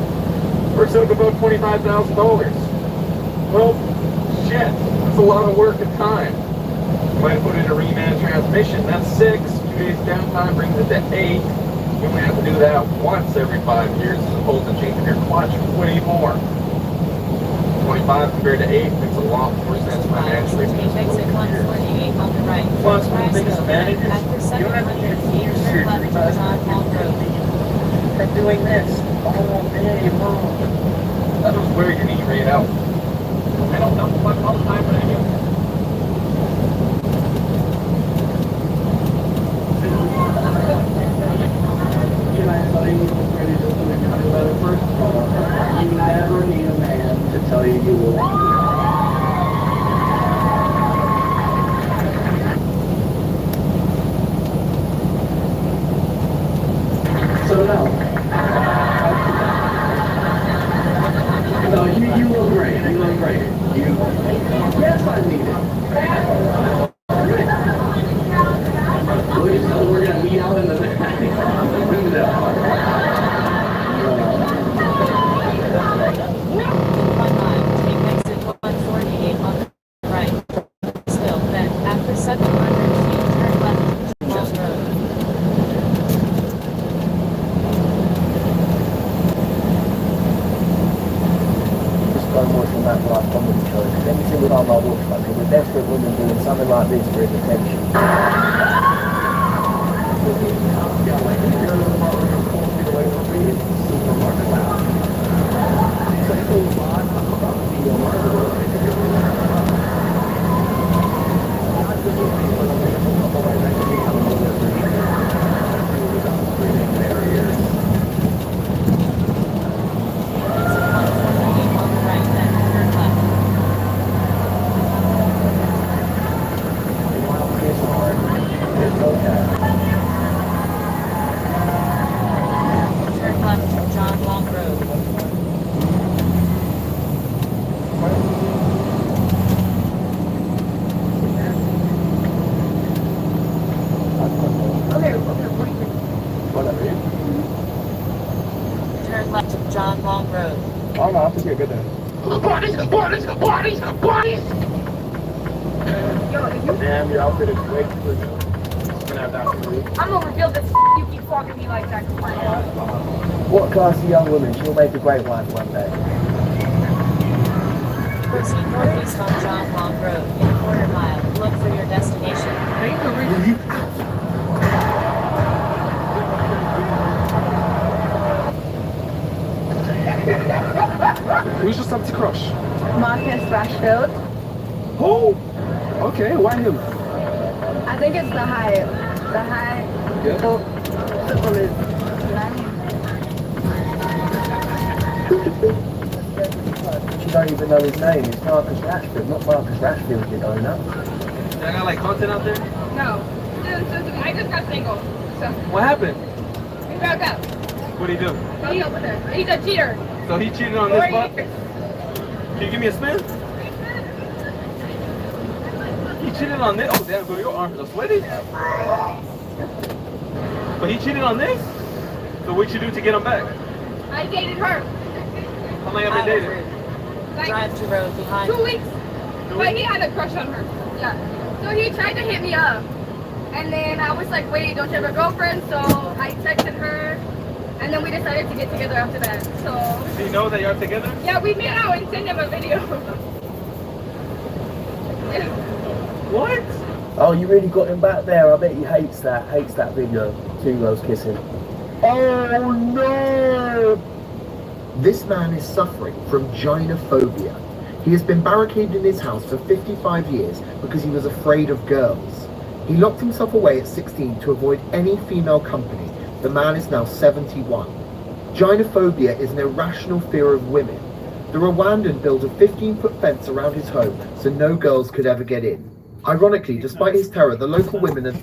works out to about $25,000. Well, shit, that's a lot of work and time. You might put in a reman transmission, that's 6. 2 days downtime brings it to 8. You only have to do that once every 5 years as opposed to changing your clutch way more. 25 compared to 8 makes a lot more sense financially. Plus, one of the biggest advantages, you don't have to change your surgery test and doing this all day long. That was wear your knee right out. I don't know what all the time, but I do. You never need a man to tell you you will. So no. No, you look great. You look great. Yes, I need something like this for his attention. Turn left to John Long Road. Whatever. Turn left to John Long Road. Oh no, I think you're good there. Damn, your outfit is way too good. I'm gonna have that for you. I'm gonna reveal this. You keep talking to me like that. What classy young woman? She'll make a great wife one day. Proceed northeast on John Long Road. In a quarter mile. Look for your destination. Who's your celebrity crush? Marcus Rashfield. Oh! Okay, why him? I think it's the height. The height. Yeah. The football is You don't even know his name. It's Marcus Rashford, not Marcus Rashfield, you know that. I got like content out there? No. I just got single. So What happened? we broke up. What'd he do? He's a cheater. So he cheated on this butt? Can you give me a spin? He cheated on this? Oh damn, bro, your arms are sweaty. But he cheated on this? So what'd you do to get him back? I dated her. How long have you been dating? Like Drive to road behind. 2 weeks. But he had a crush on her. Yeah. So he tried to hit me up. And then I was like, wait, don't you have a girlfriend? So I texted her. And then we decided to get together after that. So Do you know that you're together? yeah, we made out and sent him a video. What? Oh, you really got him back there. I bet he hates that video. Two girls kissing. Oh no! This man is suffering from gynophobia. He has been barricaded in his house for 55 years because he was afraid of girls. He locked himself away at 16 to avoid any female company. The man is now 71. Gynophobia is an irrational fear of women. The Rwandan built a 15-foot fence around his home so no girls could ever get in. Ironically, despite his terror, the local women are...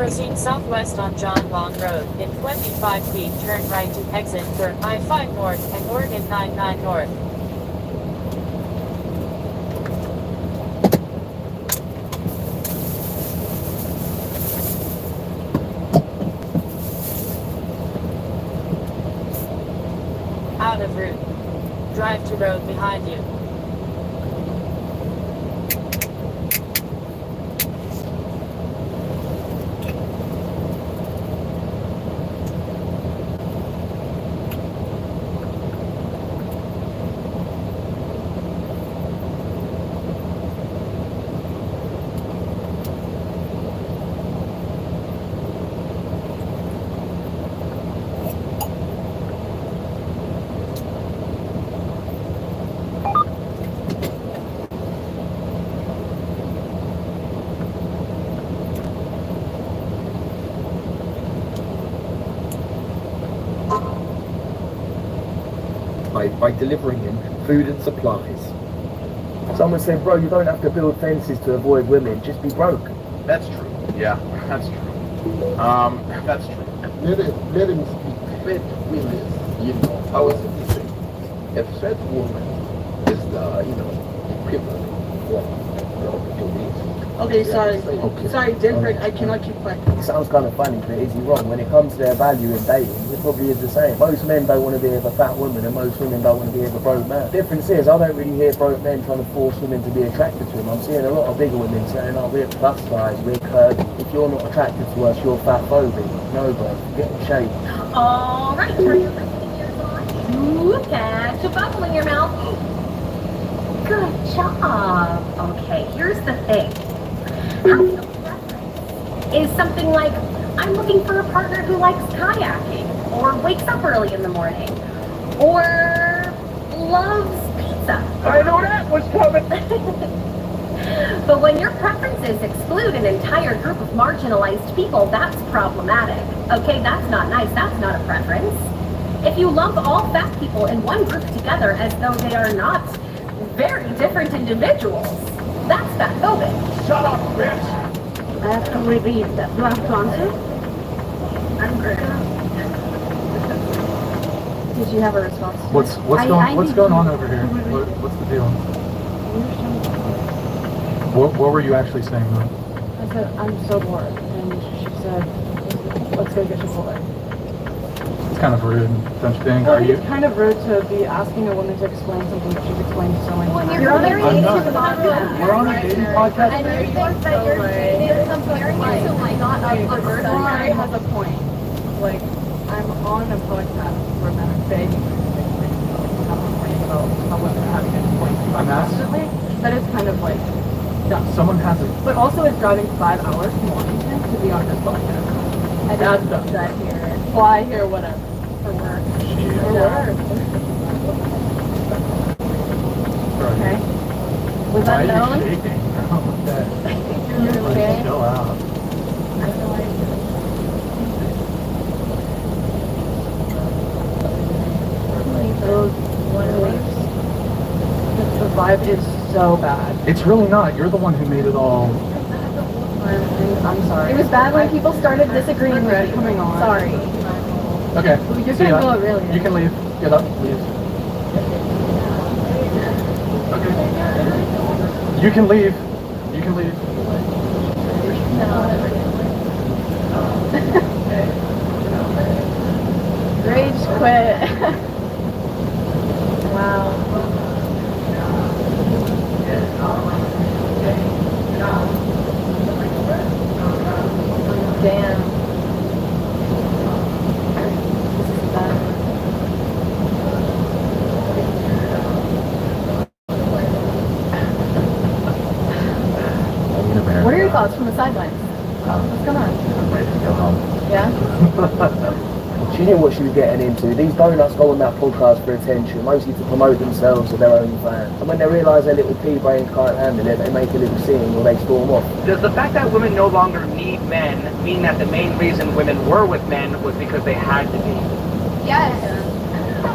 Proceed southwest on John Long Road. In 25 feet, turn right to exit for I-5 North and Oregon 99 North. Out of route. Drive to road behind you. By delivering him food and supplies. Someone said, bro, you don't have to build fences to avoid women, just be broke. That's true. Yeah, that's true. That's true. Let him speak. Fed women, I was saying, a fed woman is the, equivalent of the opportunity. Okay, sorry. Okay. Sorry, different. I cannot keep quiet. It sounds kind of funny, but is he wrong? When it comes to their value in dating, it probably is the same. Most men don't want to be with a fat woman, and most women don't want to be with a broke man. Difference is, I don't really hear broke men trying to force women to be attracted to them. I'm seeing a lot of bigger women saying, oh, we're plus size, we're curvy. If you're not attracted to us, you're fat phobic. No, bro, get in shape. All right, turn your listening ears on. You catch a bubble in your mouth. Good job. Okay, here's the thing. Having a preference is something like, I'm looking for a partner who likes kayaking, or wakes up early in the morning, or loves pizza. I know that was coming. But when your preferences exclude an entire group of marginalized people, that's problematic. Okay, that's not nice. That's not a preference. If you lump all fat people in one group together as though they are not very different individuals, that's fatphobic. Shut up, bitch! I have to reread that. Do I have to answer? I'm great. Did you have a response? What's going on over here? What's the deal? What were you actually saying though? I said, I'm so bored. And she said, let's go get Chipotle. It's kind of rude, don't you think? Well, Are you? it's kind of rude to be asking a woman to explain something that she's explained so many times. You're on a dating podcast. We're on a dating podcast. And you think that you're dating comparing it to like not a person. Mary has a point. Like, I'm on a podcast where men are begging me to have a point about how women are having a point I'm asking. constantly. That is kind of like dumb. Someone has a. But also it's driving 5 hours from Washington to be on this podcast. And that's dumb. Fly here, whatever. For work. For work. Okay. Was that known? Why are you shaking? You're okay? Chill out. The vibe is so bad. It's really not. You're the one who made it all. I'm sorry. It was bad when people started disagreeing with you. Coming on. Sorry. Okay. You're See gonna ya. go really. You can leave. Get up, leave. Okay. You can leave. You can leave. Rage quit. Wow. Damn. This is bad. What are your thoughts from the sidelines? What's going on? I'm ready to go home. Yeah? She knew what she was getting into. These donuts go on that podcast for attention, mostly to promote themselves or their own fans. And when they realise their little pea brains can't handle it, they make a little scene or they storm off. Does the fact that women no longer need men mean that the main reason women were with men was because they had to be? Yes.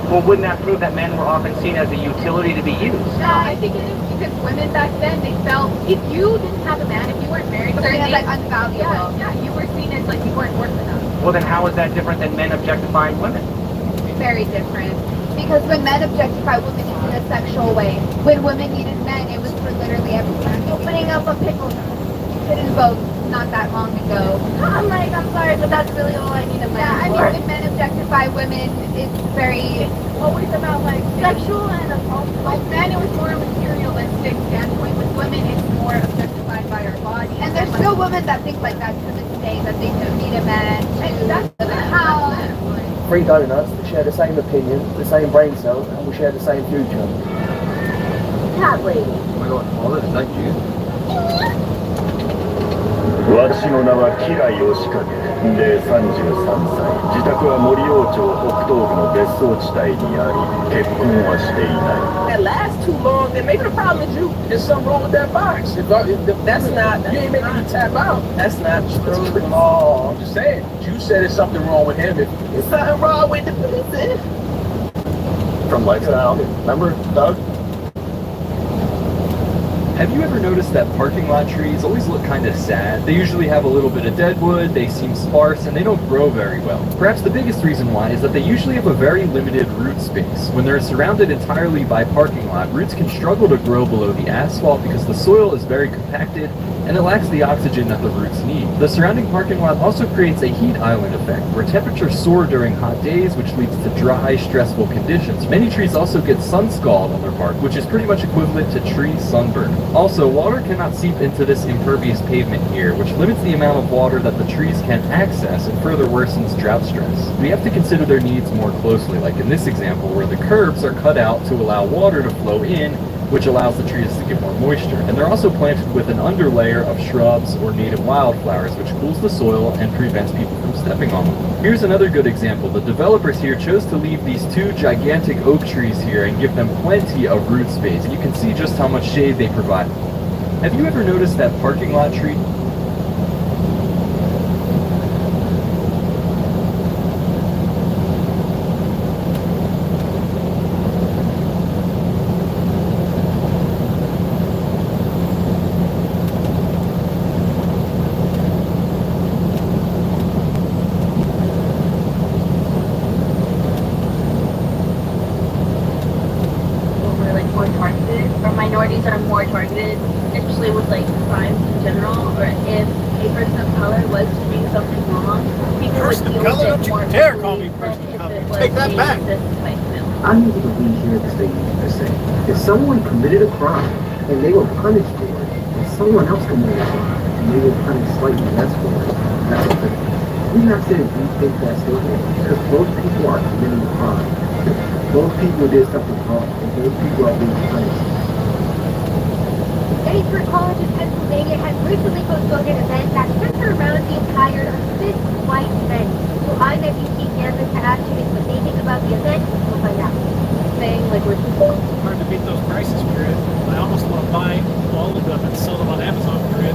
Well, wouldn't that prove that men were often seen as a utility to be used? No, I think it is because women back then, they felt if you didn't have a man, if you weren't married, they're like unvaluable. Yeah, you were seen as like you weren't worth enough. Well, then how is that different than men objectifying women? Very different. Because when men objectify women, it's in a sexual way. When women needed men, it was for literally everything. Opening up a pickle jar. Hidden boat not that long ago. I'm sorry, but that's really all I need a man. Yeah, I mean, when men objectify women, it's very always about like sexual and assault. Like men, it was more a materialistic standpoint. With women, it's more objectified by our body. And there's still women that think like that to this day, that they do need a man to how. Three donuts that share the same opinion, the same brain cells, and will share the same future. Cat lady. Oh my god, Father, is that you? 私の名は吉来義景で33歳自宅は森王町北東部の別荘地帯にあり結婚はしていない That lasts too long, then maybe the problem is you. There's something wrong with that box. If that's not, you ain't making me tap out. That's not true at all. I'm just saying. You said there's something wrong with him. If there's something wrong with the person. From Lifestyle. Remember, Doug? Have you ever noticed that parking lot trees always look kind of sad? They usually have a little bit of dead wood, they seem sparse, and they don't grow very well. Perhaps the biggest reason why is that they usually have a very limited root space. When they're surrounded entirely by parking lot, roots can struggle to grow below the asphalt because the soil is very compacted and it lacks the oxygen that the roots need. The surrounding parking lot also creates a heat island effect, where temperatures soar during hot days, which leads to dry, stressful conditions. Many trees also get sun scald on their bark, which is pretty much equivalent to tree sunburn. Also, water cannot seep into this impervious pavement here, which limits the amount of water that the trees can access and further worsens drought stress. We have to consider their needs more closely, like in this example where the curbs are cut out to allow water to flow in, which allows the trees to get more moisture. And they're also planted with an underlayer of shrubs or native wildflowers, which cools the soil and prevents people from stepping on them. Here's another good example. The developers here chose to leave these two gigantic oak trees here and give them plenty of root space. You can see just how much shade they provide. Have you ever noticed that parking lot tree? Minorities are more targeted, especially with like crimes in general, or if a person of color was doing something wrong, people would deal with it more dare call me person of color. Take that back. I need to be here to say to say, if someone committed a crime and they were punished for it, and someone else committed a crime and they were punished slightly less for it, that's okay. We have to rethink that statement because both people are committing a crime. Both people did something wrong, and both people are being punished. Gettysburg College in Pennsylvania has recently postponed an event that centered around being hired of 6 white men. So I'm FUT campus to ask students what they think about the event. We'll find out. Saying like we're Hard to beat those prices, period. I almost want to buy all of them and sell them on Amazon, period.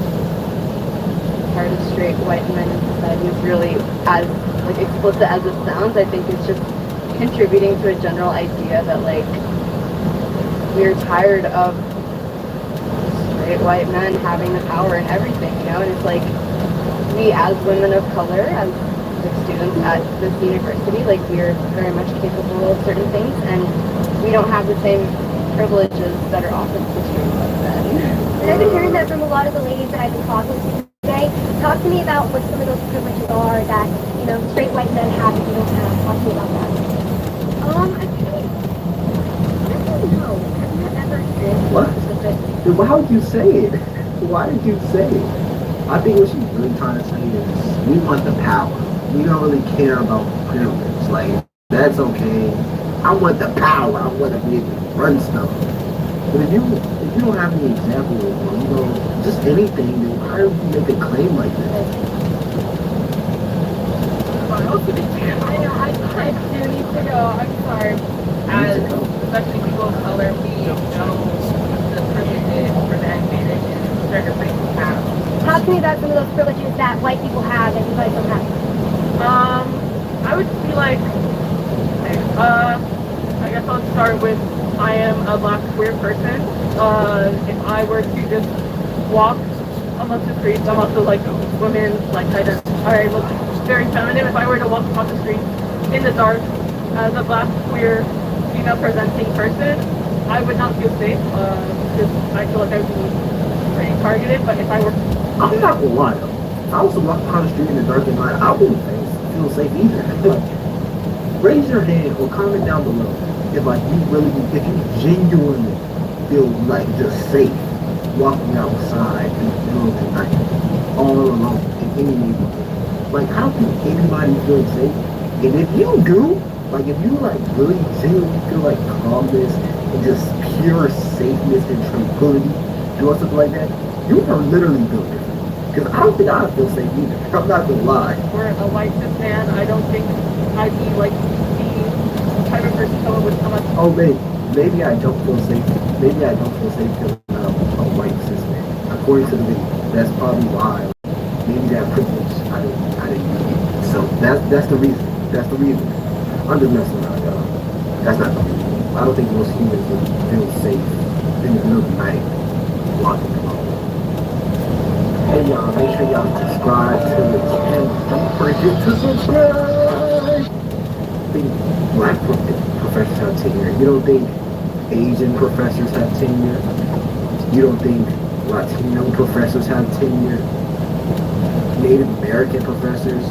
Part of straight white men in society is really as like explicit as it sounds. I think it's just contributing to a general idea that like we're tired of straight white men having the power and everything, you know, and it's like we as women of color, as like, students at this university, like we're very much capable of certain things and we don't have the same privileges that are offered to straight white men. And I've been hearing that from a lot of the ladies that I've been talking to today. Talk to me about what some of those privileges are that, you know, straight white men have that you don't have. Talk to me about that. I don't know. Have you ever experienced What? Dude, why would you say it? Why did you say it? I think what she's really trying to say is we want the power. We don't really care about privilege. Like, that's okay. I want the power. I want to be able to run stuff. But if you don't have any example or you know just anything, then why would you make a claim like that? I know, I do need to go. I'm sorry. As especially people of color, we know the privileges or the advantages certain people have. Talk to me about some of those privileges that white people have that you guys don't have. I would be like, okay, I guess I'll start with I am a black queer person. If I were to just walk amongst the streets, I'm also like women, like I look very feminine. If I were to walk across the street in the dark as a black queer female presenting person, I would not feel safe because I feel like I would be pretty targeted. But if I were, I'm not gonna lie though. If I was to walk across the street in the dark at night, I wouldn't feel safe either. Like, raise your hand or comment down below if if you genuinely feel like just safe walking outside in the middle of the night, all alone in any neighborhood. Like, I don't think anybody feels safe. And if you do, like, if you like really genuinely feel like calmness and just pure safeness and tranquility doing something like that, you are literally built different. Because I don't think I'd feel safe either. I'm not gonna lie. for a white cis man, I don't think I'd be like the type of person someone would come up. Oh, maybe I don't feel safe. Maybe I don't feel safe because I'm a white cis man. According to the video, that's probably why. Maybe that privilege I didn't use it. So that's the reason. That's the reason. I'm just messing around, y'all. That's not the reason. I don't think most humans would feel safe in the middle of the night walking alone. Hey y'all, make sure y'all subscribe to the channel. Don't forget to subscribe. I think black professors have tenure. You don't think Asian professors have tenure? You don't think Latino professors have tenure? Native American professors?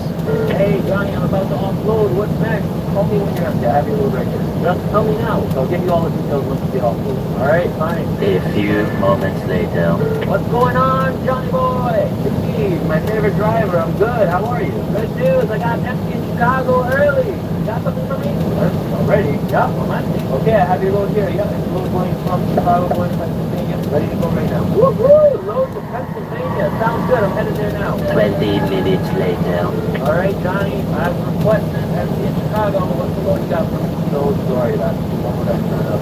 Hey, Johnny, I'm about to offload. What's next? Call me when you're empty. I have your load right here. Just tell me now. I'll give you all the details once you get offload. All right, fine. A few moments later. What's going on, Johnny boy? Steve, my favorite driver. I'm good. How are you? Good news. I got empty in Chicago early. You got something for me? Already? Yeah, I'm empty. Okay, I have your load here. Yeah, it's load going from Chicago going to Pennsylvania. Ready to go right now. Woohoo! Load for Pennsylvania. Sounds good. I'm headed there now. 20 minutes later. All right, Johnny. I have a request. Empty in Chicago. What's the load you got for me? So sorry. That's the one that I turned up.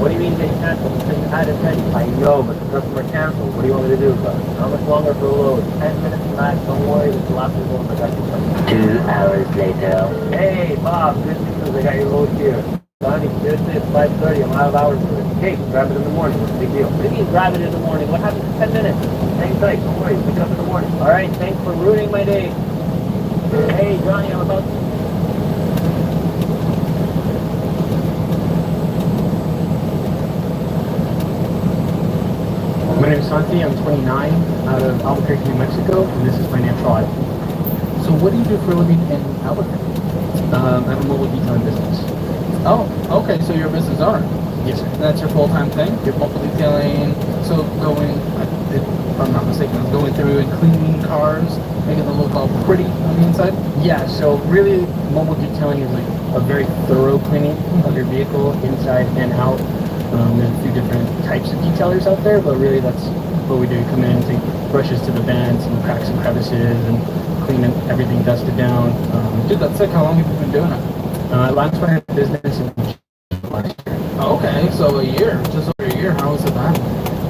What do you mean getting canceled? You said you had it ready. I know, but the customer canceled. What do you want me to do about it? How much longer for a load? 10 minutes max. Don't worry. This is the last load I got you. 2 hours later. Hey, Bob. Good news. I got your load here. Johnny, Thursday at 5:30. I'm out of hours for it. Okay, grab it in the morning. What's the big deal? What do you mean grab it in the morning? What happens in 10 minutes? Hang tight. Don't worry. Pick it up in the morning. All right. Thanks for ruining my day. Hey, Johnny. I'm about to... My name is Santi, I'm 29, out of Albuquerque, New Mexico, and this is Financial Island. So what do you do for a living in Albuquerque? I have a mobile detailing business. Oh, okay, so you're a business owner. Yes, sir. That's your full-time thing? You're mobile detailing, so if I'm not mistaken, going through and cleaning cars, making them look all pretty on the inside? Yeah, so really mobile detailing is like a very thorough cleaning of your vehicle inside and out. There's a few different types of detailers out there, but really that's what we do. We come in, take brushes to the vents and cracks and crevices and clean everything, dust it down. Dude, that's sick. How long have you been doing it? Last one I had business in last year. Okay, so a year, just over a year. How was it that?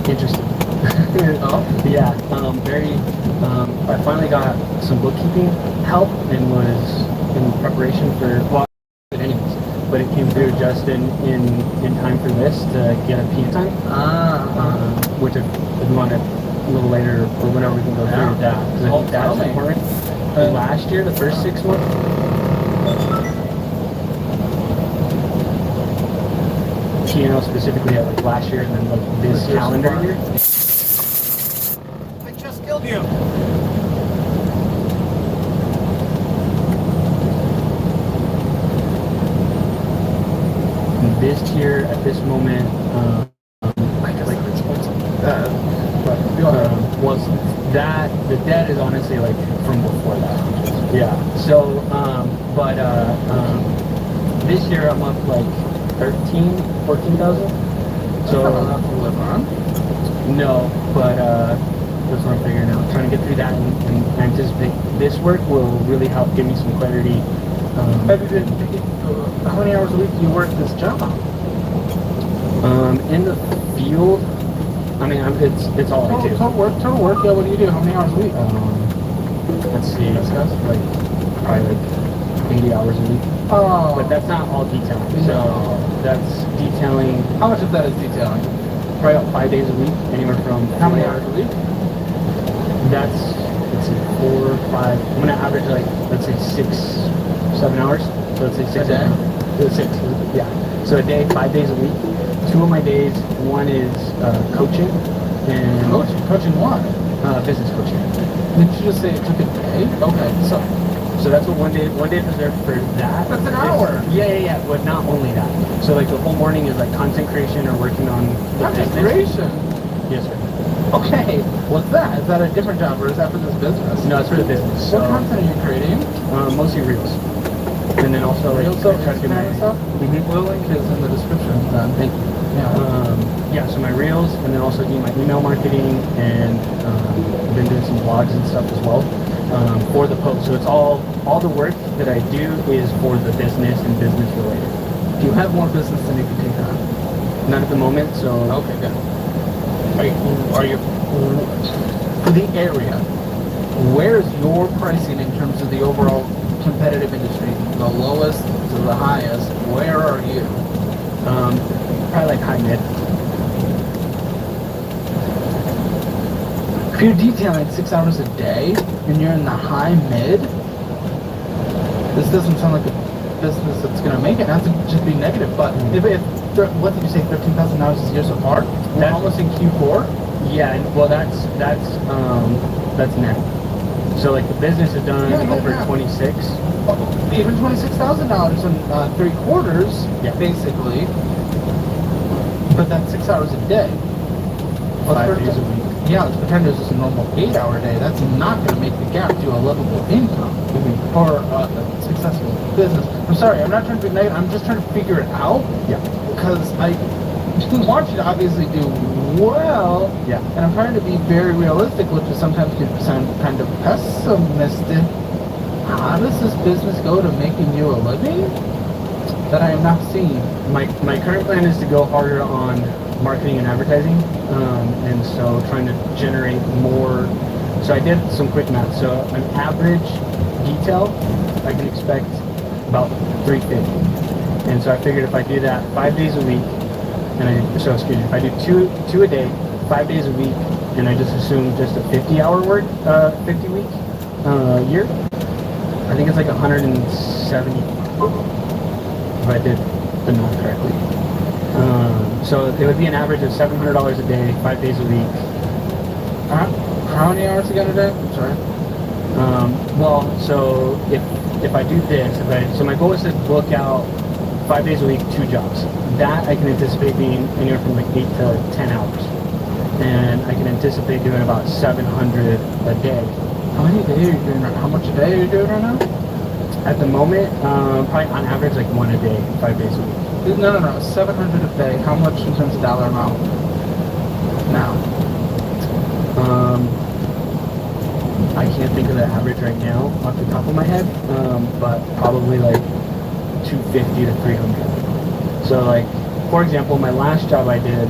Interesting. Oh? Yeah, I finally got some bookkeeping help and was in preparation for, well, anyways, but it came through just in time for this to get a PM time, which if you want it a little later or whenever we can go through that, because I think that's important. Last year, the first 6 months, P&L specifically like last year and then like this calendar year. I just killed you. This year, at this moment, was that the debt is honestly like from before that. Yeah. So, this year I'm up like 14,000. So that's not enough to live on. No, but that's what I'm figuring out. Trying to get through that and anticipate this work will really help give me some clarity. How many hours a week do you work this job? In the field, I mean, it's all I do. Total work. Yeah. What do you do? How many hours a week? Let's see. Like probably like 80 hours a week. Oh. But that's not all detailing. So that's detailing. How much of that is detailing? Probably about 5 days a week, anywhere from How many 4 hours a week? That's, let's see, 4 or 5. I'm gonna average like, let's say 6, 7 hours. So let's say 6 A day? Six, yeah. So a day, 5 days a week. 2 of my days, one is coaching and Coaching what? Business coaching. Didn't you just say it took a day? Okay, So that's what one day is reserved for that. That's an hour. Yeah. But not only that. So like the whole morning is like content creation or working on the Content business. creation? Yes, sir. Okay, what's that? Is that a different job or is that for this business? No, it's for the business. What content are you creating? Mostly reels. And then also like Reels of try to do my Instagram stuff? The link is in the description then. Thank you. Yeah. So my reels, and then also do my email marketing, and I've been doing some blogs and stuff as well for the post. So it's all the work that I do is for the business and business related. Do you have more business than you can take on? Not at the moment, so. Okay, good. Are you for the area? Where's your pricing in terms of the overall competitive industry? The lowest to the highest. Where are you? Probably like high mid. If you're detailing 6 hours a day and you're in the high mid, this doesn't sound like a business that's going to make it. Not to just be negative, but if what did you say, 13,000 hours a year so far? We're almost in Q4. Yeah, well that's net. So like the business is done over 26. Even $26,000 in 3 quarters, basically. But that's 6 hours a day. 5 days a week. Yeah, let's pretend this is a normal 8-hour day. That's not going to make the gap to a livable income for a successful business. I'm sorry, I'm not trying to be negative. I'm just trying to figure it out. Yeah. Because I want you to obviously do well. Yeah. And I'm trying to be very realistic, which is sometimes can sound kind of pessimistic. How does this business go to making you a living? That I am not seeing. My current plan is to go harder on marketing and advertising, and so trying to generate more. So I did some quick math. So an average detail, I can expect about $350, and so I figured if I do that 5 days a week, if I do two a day, 5 days a week, and I just assume just a 50-hour work, 50-week year, I think it's like 170. If I did the math correctly. So it would be an average of $700 a day, 5 days a week. How many hours again a day? I'm sorry. Well, so if I do this, so my goal is to book out 5 days a week, 2 jobs. That I can anticipate being anywhere from like 8 to 10 hours. And I can anticipate doing about 700 a day. How many a day are you doing right now? How much a day are you doing right now? At the moment, probably on average like 1 a day, 5 days a week. No. 700 a day. How much in terms of dollar amount? Now. I can't think of the average right now off the top of my head, but probably like 250 to 300. So like, for example, my last job I did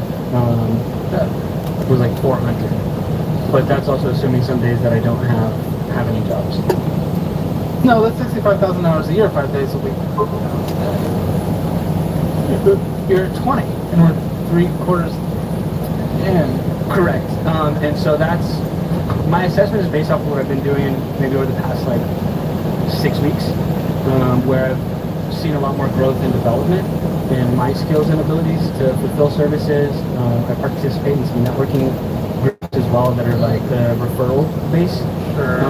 was like 400, but that's also assuming some days that I don't have any jobs. No, that's 65,000 hours a year, 5 days a week. You're at 20, and we're 3 quarters in. Correct. And so that's, my assessment is based off of what I've been doing maybe over the past like 6 weeks, where I've seen a lot more growth and development in my skills and abilities to fulfill services. I participate in some networking groups as well that are like the referral base. Sure.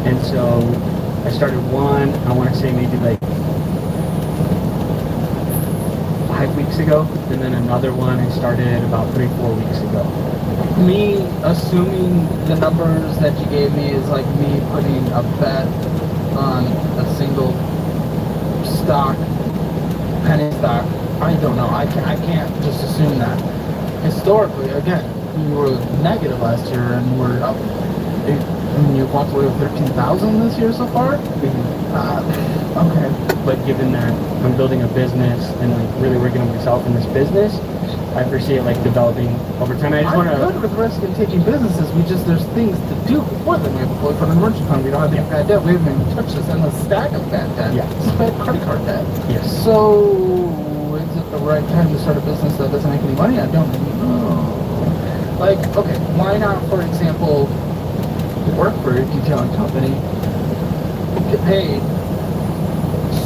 And so I started one, I want to say maybe like 5 weeks ago, and then another one I started about 3-4 weeks ago. Me assuming the numbers that you gave me is like me putting a bet on a single stock, penny stock. I don't know. I can't just assume that. Historically, again, you were negative last year and we're up. And you walked away with 13,000 this year so far? Okay. But given that I'm building a business and like really working on myself in this business, I foresee it like developing over time. I just want I'm good to. with risk and taking businesses. There's things to do before then. We have a boyfriend and merchant fund. We don't have any bad debt. We haven't even touched this endless stack of bad debt. Yeah. It's bad credit card debt. Yes. So is it the right time to start a business that doesn't make any money? I don't know. Like, okay, why not, for example, work for a detailing company, get paid,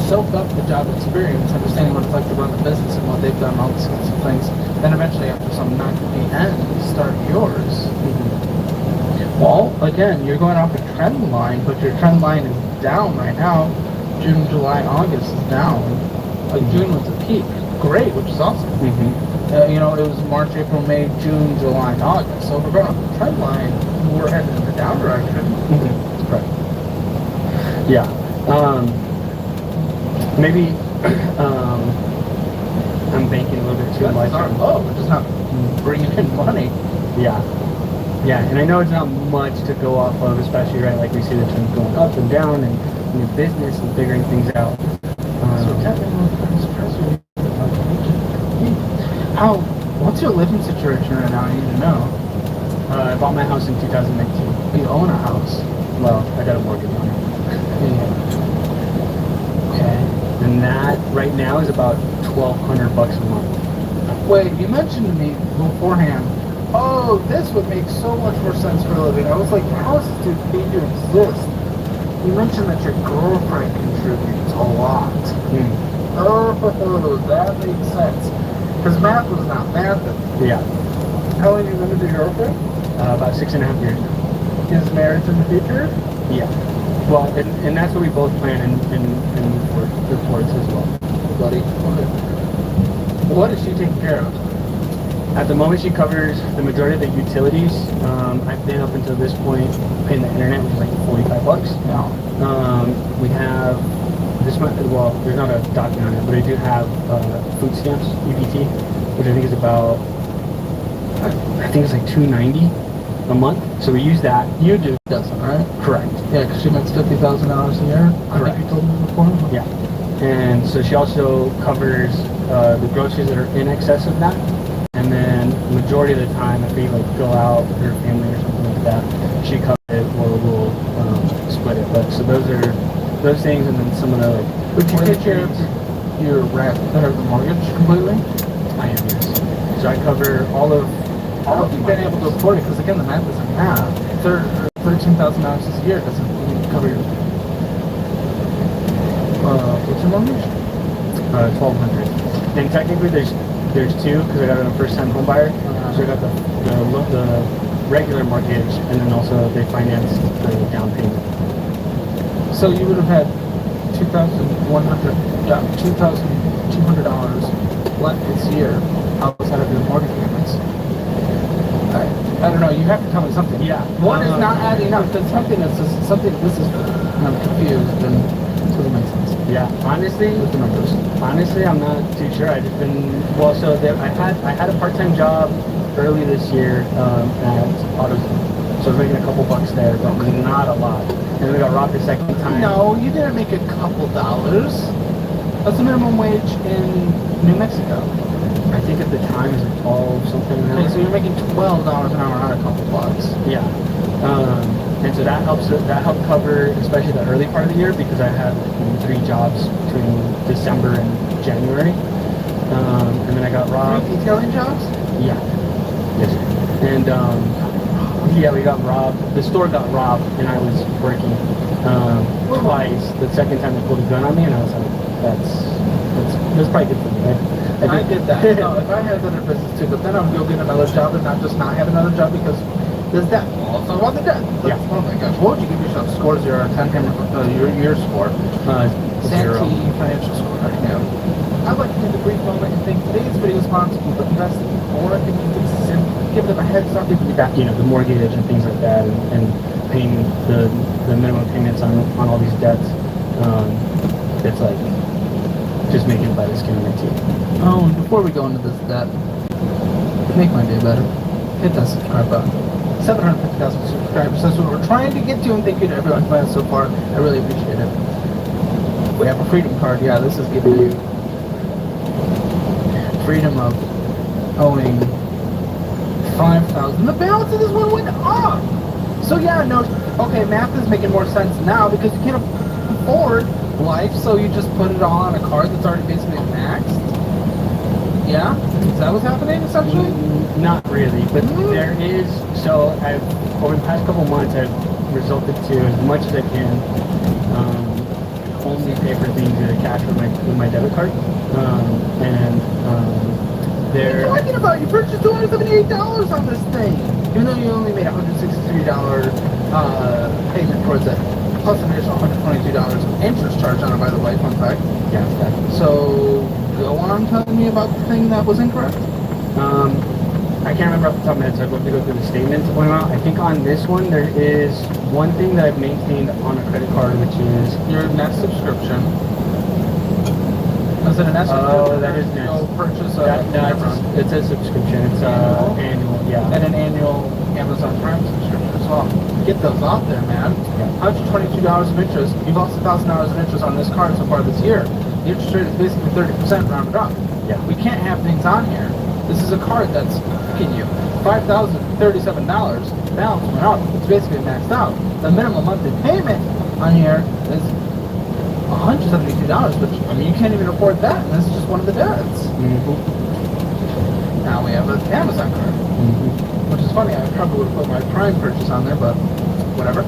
soak up the job experience, understanding what it's like to run the business and what they've done, all these sorts of things. Then eventually, after some non-compete ends, start yours. Well, again, you're going off a trend line, but your trend line is down right now. June, July, August is down. Like June was a peak. Great, which is awesome. You know, it was March, April, May, June, July, and August. So if we're going off the trend line, we're headed in the down direction. Right. Yeah. Maybe I'm banking a little bit too much. That's our low. We're just not bringing in money. Yeah. Yeah, and I know it's not much to go off of, especially, right, like we see the trends going up and down and new business and figuring things out. What's your living situation right now? I need to know. I bought my house in 2019. You own a house? Well, I got a mortgage on it. Okay. And that right now is about $1,200 a month. Wait, you mentioned to me beforehand, oh, this would make so much more sense for a living. I was like, how is this dude paid to exist? You mentioned that your girlfriend contributes a lot. Oh, that makes sense. Because math was not math. Yeah. How long have you been with your girlfriend? About 6.5 years. Is marriage in the future? Yeah. Well, and that's what we both plan and move towards as well. Buddy. Okay. What is she taking care of? At the moment, she covers the majority of the utilities. I've been up until this point paying the internet, which is like $45. No. We have this month. Well, there's not a document on it, but I do have food stamps, EBT, which I think is about. I think it's like $290 a month. So we use that. You do, doesn't, right? Correct. Yeah, because she makes $50,000 a year. Correct. I think you told me before. Yeah. And so she also covers the groceries that are in excess of that. And then the majority of the time, if we like go out with her family or something like that, she covers it or we'll split it. But so those are those things, and then some of the like. Would you take care of your rent or the mortgage completely? I am, yes. So I cover all of. How have you been able to afford it? Because again, the math isn't math. $13,000 a year doesn't even cover your. What's your mortgage? $1,200. And technically, there's two because I got a first-time home buyer. So I got the regular mortgage, and then also they financed the down payment. So you would have had $2,200 left this year outside of your mortgage payments. I don't know. You have to tell me something. Yeah. One is not adding up. That's something that's just something. This is. I'm confused and it doesn't make sense. Yeah. Honestly, with the numbers. Honestly, I'm not too sure. I just been so I had a part-time job early this year at AutoZone. So I was making a couple bucks there, but not a lot. And then we got robbed the second time. No, you didn't make a couple dollars. That's the minimum wage in New Mexico. I think at the time it was 12 something. Okay, so you're making $12 an hour, not a couple bucks. Yeah. And so that helped cover especially the early part of the year because I had 3 jobs between December and January. And then I got robbed. 3 detailing jobs? Yeah. Yes. And yeah, we got robbed. The store got robbed, and I was working twice. The second time they pulled a gun on me, and I was like, that's probably good for me. I did that. No, if I had other business too, but then I would go get another job and not have another job because there's that. Also, about the debt. Yeah. Oh my gosh. What would you give yourself? Score 0 out of 10. Your score. 0. Financial score. Yeah. I'd like to take a brief moment and think today's video is sponsored by investing, or I think you can simply give them a heads up. The mortgage and things like that, and paying the minimum payments on all these debts. It's like just making it by the skin of my teeth. Oh, and before we go into this debt, make my day better. Hit that subscribe button. 750,000 subscribers. That's what we're trying to get to, and thank you to everyone who has so far. I really appreciate it. We have a freedom card. Yeah, this is giving you freedom of owing $5,000. The balance of this one went up. So yeah, no, okay, math is making more sense now because you can't afford life, so you just put it all on a card that's already basically maxed. Yeah, is that what's happening essentially? Not really, but there is. So I've over the past couple months, I've resulted to as much as I can only pay for things in cash with my debit card, What are you talking about? You purchased $278 on this thing, even though you only made $163 payment towards it, plus an additional $122 interest charge on it, by the way, fun fact. Yeah, exactly. So, go on telling me about the thing that was incorrect. I can't remember off the top of my head, so I'd love to go through the statement to point them out. I think on this one, there is one thing that I've maintained on a credit card, which is your Nest subscription. Is it a Nest subscription? Oh, that is Nest. No purchase of it's a subscription. It's annual, yeah. And an annual Amazon Prime subscription as well. Get those out there, man. Yeah. $122 of interest. You've lost $1,000 of interest on this card so far this year. The interest rate is basically 30% rounded up. Yeah. We can't have things on here. This is a card that's kicking you. $5,037. Balance went up. It's basically maxed out. The minimum monthly payment on here is $172, which, I mean, you can't even afford that, and this is just one of the debts. Now we have an Amazon card, which is funny. I probably would have put my Prime purchase on there, but whatever.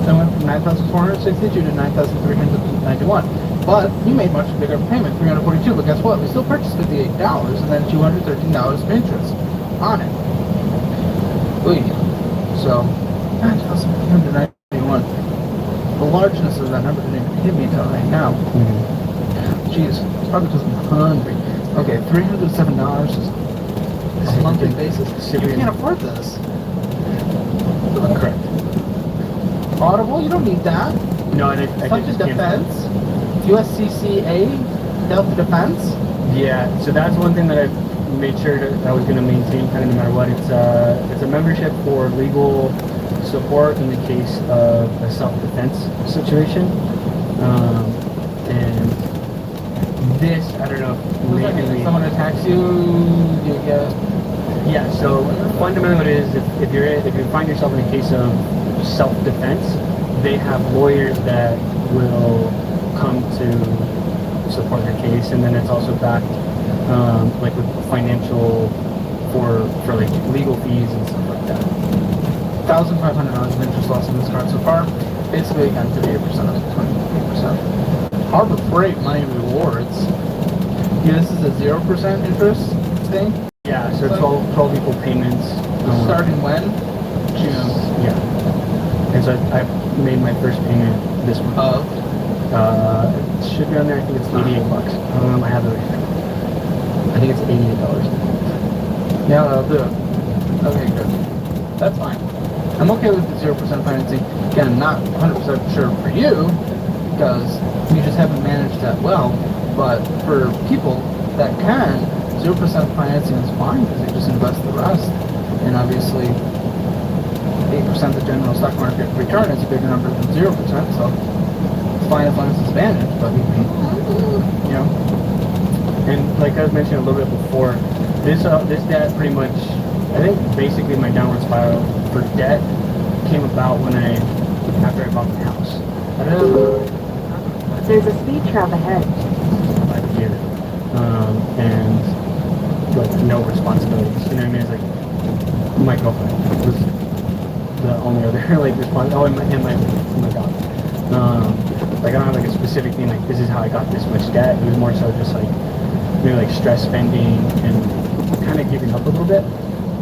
Then went from $9,462 to $9,391. But you made much bigger payment, $342. But guess what? We still purchased $58, and then $213 of interest on it. Oy. So $9,391. The largeness of that number didn't even hit me until right now. Jeez, it's probably because I'm hungry. Okay, $307 is a monthly basis. You can't afford this. Correct. Audible, you don't need that. No, I Self-defense. USCCA, self-defense. Yeah, so that's one thing that I've made sure that I was going to maintain kind of no matter what. It's a membership for legal support in the case of a self-defense situation. And this, I don't know if maybe someone attacks you, you get... Yeah, so fundamentally what it is, if you find yourself in a case of self-defense, they have lawyers that will come to support your case, and then it's also backed like with financial for like legal fees and stuff like that. $1,500 of interest loss on this card so far. Basically, again, 38% of 28%. Harbor Freight Money Rewards. Yeah, this is a 0% interest thing. Yeah, so 12 equal payments. Starting when? June. Yeah. And so I made my first payment this month. Of? It should be on there. I think it's $88. I have it right here. I think it's $88. Yeah, I'll do it. Okay, good. That's fine. I'm okay with the 0% financing. Again, not 100% sure for you, because you just haven't managed that well. But for people that can, 0% financing is fine because they just invest the rest. And obviously, 8% the general stock market return is a bigger number than 0%, so it's fine as long as it's managed, but you know. And like I was mentioning a little bit before, this debt pretty much, I think basically my downward spiral for debt came about after I bought the house. There's a speed trap ahead. Here. And like no responsibilities. You know what I mean? It's like my girlfriend was the only other like response. Oh, and my dog. Like I don't have like a specific thing like this is how I got this much debt. It was more so just like maybe like stress spending and kind of giving up a little bit.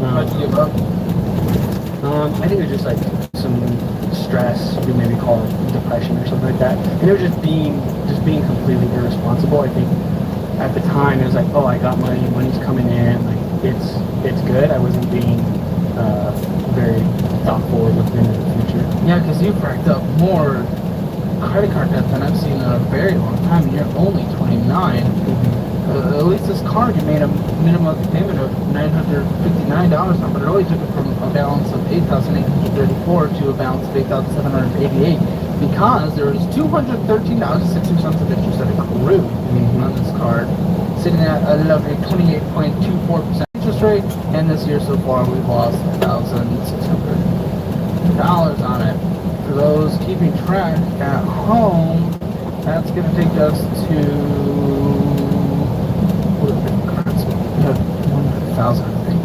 How'd you give up? I think it was just like some stress, you maybe call it depression or something like that. And it was just being completely irresponsible. I think at the time it was like, oh, I got money's coming in, like it's good. I wasn't being very thoughtful looking into the future. Yeah, because you've racked up more credit card debt than I've seen in a very long time, and you're only 29. At least this card, you made a minimum payment of $959 now, but it only took it from a balance of $8,834 to a balance of $8,788 because there was $213.60 of interest that accrued on this card sitting at a lovely 28.24% interest rate, and this year so far we've lost $1,600 on it. For those keeping track at home, that's going to take us to 1,000, I think.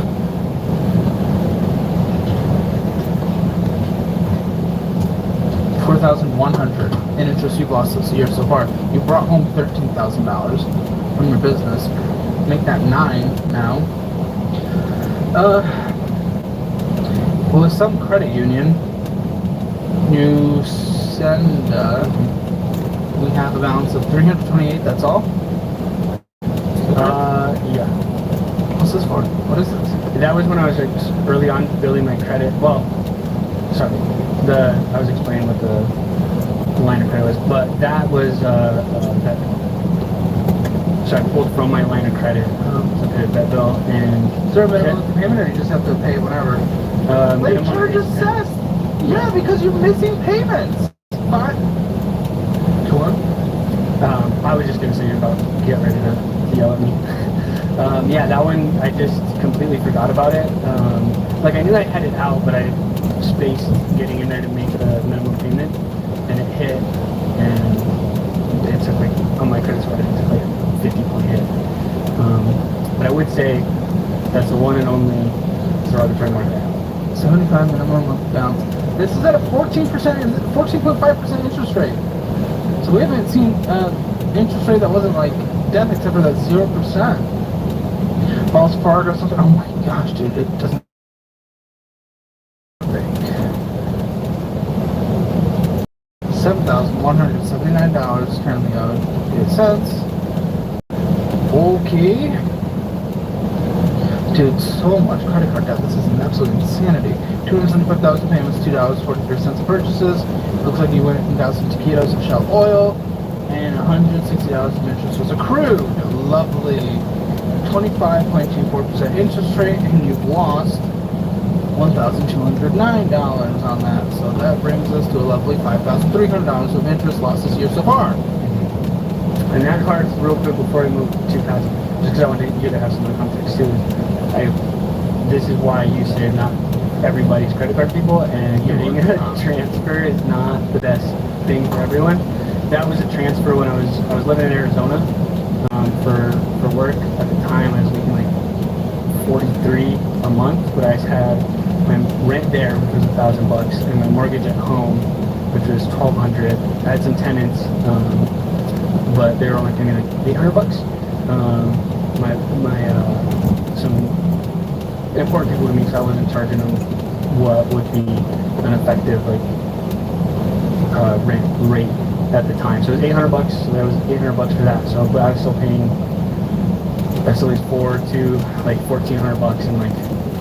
$4,100 in interest you've lost this year so far. You brought home $13,000 from your business. Make that 9 now. Well, with some credit union, New Senda, we have a balance of $328. That's all. Yeah. What's this for? What is this? That was when I was like early on building my credit. Well, sorry, I was explaining what the line of credit was, but that was so I pulled from my line of credit to pay that bill and. Is there a minimum payment, or you just have to pay whenever? Late charge assessed. Yeah, because you're missing payments. Fine. I was just gonna say you're about to get ready to yell at me. Yeah, that one I just completely forgot about it. Like I knew I had it out, but I spaced getting in there to make the minimum payment, and it hit, and it took like on my credit score, it took like a 50-point hit. But I would say that's the one and only derogatory mark I have. 75 minimum balance. This is at a 14.5% interest rate. So we haven't seen interest rate that wasn't like death except for that 0%. Wells Fargo, something. Oh my gosh, dude, it doesn't. $7,179 currently owed. 8 cents. Okay. Dude, so much credit card debt. This is an absolute insanity. 275,000 payments, $2.43 purchases. Looks like you went and got some taquitos and Shell oil, and $160 in interest was accrued. Lovely. 25.24% interest rate, and you've lost $1,209 on that. So that brings us to a lovely $5,300 of interest lost this year so far. And that card, real quick before I move to 2,000, just because I wanted you to have some context too. This is why you say not everybody's credit card people, and getting a transfer is not the best thing for everyone. That was a transfer when I was living in Arizona for work. At the time, I was making like $43 a month, but I had my rent there, which was $1,000, and my mortgage at home, which was $1,200. I had some tenants, but they were only paying me like $800. Some important people to me, so I wasn't charging them what would be an effective rent rate at the time. So it was $800, so that was $800 for that. So, but I was still paying, I still least $400 to like $1,400 in like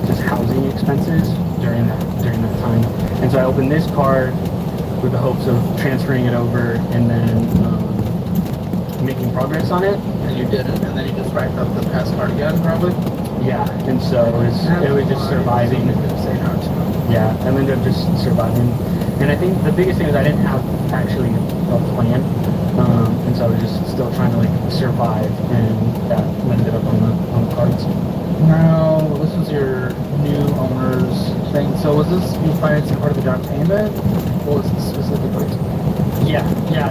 just housing expenses during that time. And so I opened this card with the hopes of transferring it over and then making progress on it. And you didn't, and then you just racked up the past card again, probably? Yeah, and so it was just surviving. Yeah, I ended up just surviving. And I think the biggest thing is I didn't have actually a plan. And so I was just still trying to like survive, and that ended up on the cards. Now, this was your new owner's thing. So was this you financing part of the down payment? What was it specifically? Yeah.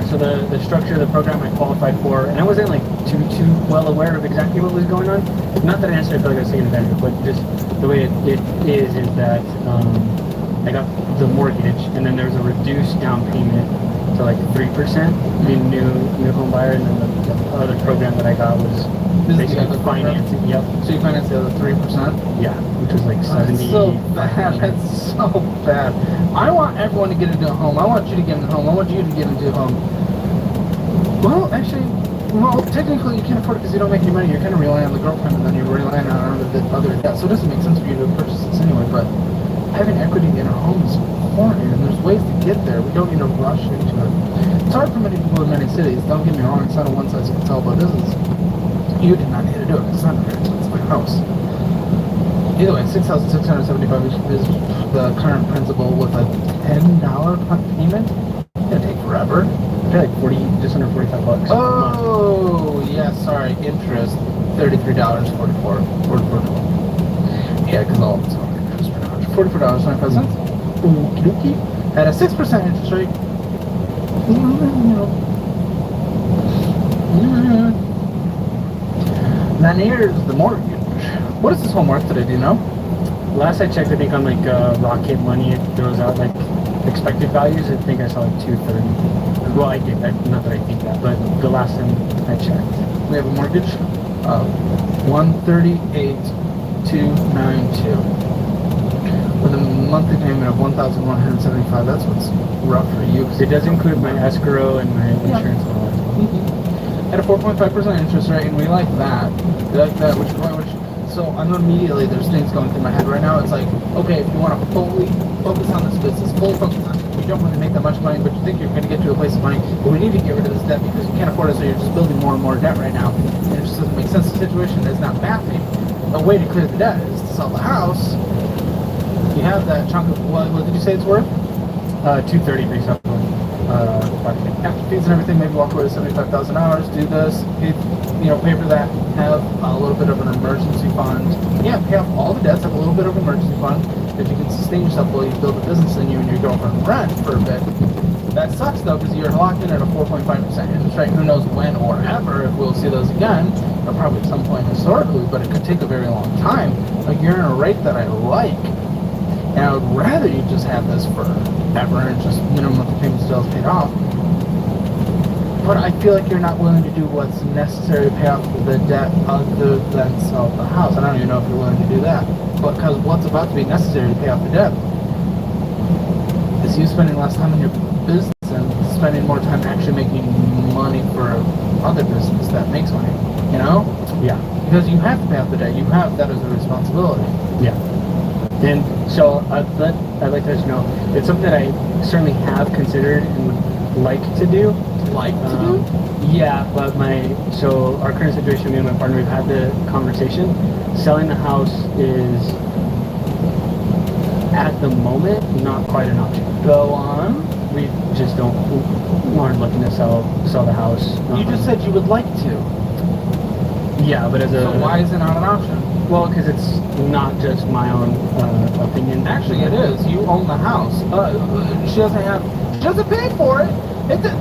So the structure of the program I qualified for, and I wasn't like too well aware of exactly what was going on. Not that I necessarily feel like I was taking advantage of, but just the way it is that I got the mortgage, and then there was a reduced down payment to like 3%, being new home buyer, and then the other program that I got was basically financing. Yep. So you financed the other 3%? Yeah, which was like 70. That's so bad. That's so bad. I want everyone to get into a home. I want you to get into a home. I want you to get into a home. Well, actually, technically you can't afford it because you don't make any money. You're kind of relying on the girlfriend, and then you're relying on the other debt. So it doesn't make sense for you to purchase this anyway. But having equity in a home is important, and there's ways to get there. We don't need to rush into it. It's hard for many people in many cities. Don't get me wrong. It's not a one-size-fits-all, but this is. You did not need to do it. It's not a very expensive house. Either way, $6,675 is the current principal with a $10 payment. It's gonna take forever. I pay like just under $45. Oh, yeah, sorry, interest. $33.44. Yeah, because all of it's on interest pretty much. $44.25. Okie dokie. At a 6% interest rate. Then here's the mortgage. What is this home worth today, do you know? Last I checked, I think on like Rocket Money, it throws out like expected values. I think I saw like 230. Well, I did. Not that I think that, but the last time I checked. We have a mortgage of $138,292 with a monthly payment of $1,175. That's what's rough for you. It does include my escrow and my insurance and all that. At a 4.5% interest rate, and we like that. We like that, so I'm immediately, there's things going through my head right now. It's like, okay, if you want to fully focus on this business, fully focus on it, you don't really make that much money, but you think you're going to get to a place of money, but we need to get rid of this debt because you can't afford it, so you're just building more and more debt right now. And it just doesn't make sense. The situation is not mapping. A way to clear the debt is to sell the house. You have that chunk of, what did you say it's worth? 230 based off of after fees and everything, maybe walk away with $75,000, do this, pay for that, have a little bit of an emergency fund. Yeah, pay off all the debts, have a little bit of an emergency fund that you can sustain yourself while you build a business and you and your girlfriend rent for a bit. That sucks though, because you're locked in at a 4.5% interest rate. Who knows when or ever if we'll see those again, or probably at some point historically, but it could take a very long time. Like, you're in a rate that I like. And I would rather you just have this forever and just minimum monthly payments still paid off. But I feel like you're not willing to do what's necessary to pay off the debt other than sell the house. I don't even know if you're willing to do that. But because what's about to be necessary to pay off the debt is you spending less time in your business and spending more time actually making money for other business that makes money. Yeah. Because you have to pay off the debt. You have that as a responsibility. Yeah. And so I'd like to let you know, it's something that I certainly have considered and would like to do. Yeah, but our current situation, me and my partner, we've had the conversation. Selling the house is, at the moment, not quite an option. Go on. We just aren't looking to sell the house. You just said you would like to. Yeah, but So why is it not an option? Well, because it's not just my own opinion. Actually, it is. You own the house. She doesn't pay for it.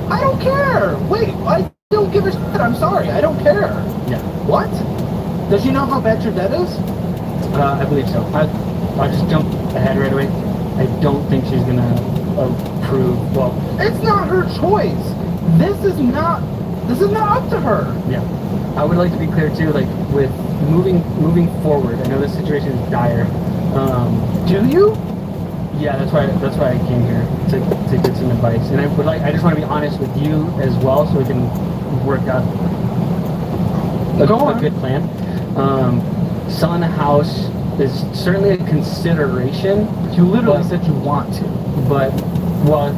I don't care. Wait, I don't give a shit. I'm sorry. I don't care. Yeah. What? Does she know how bad your debt is? I believe so. I'll just jump ahead right away. I don't think she's going to approve. Well, it's not her choice. This is not up to her. Yeah. I would like to be clear too, like with moving forward. I know this situation is dire. Do you? Yeah, that's why I came here to get some advice. And I just want to be honest with you as well, so we can work out a good plan. Selling a house is certainly a consideration. You literally said you want to, but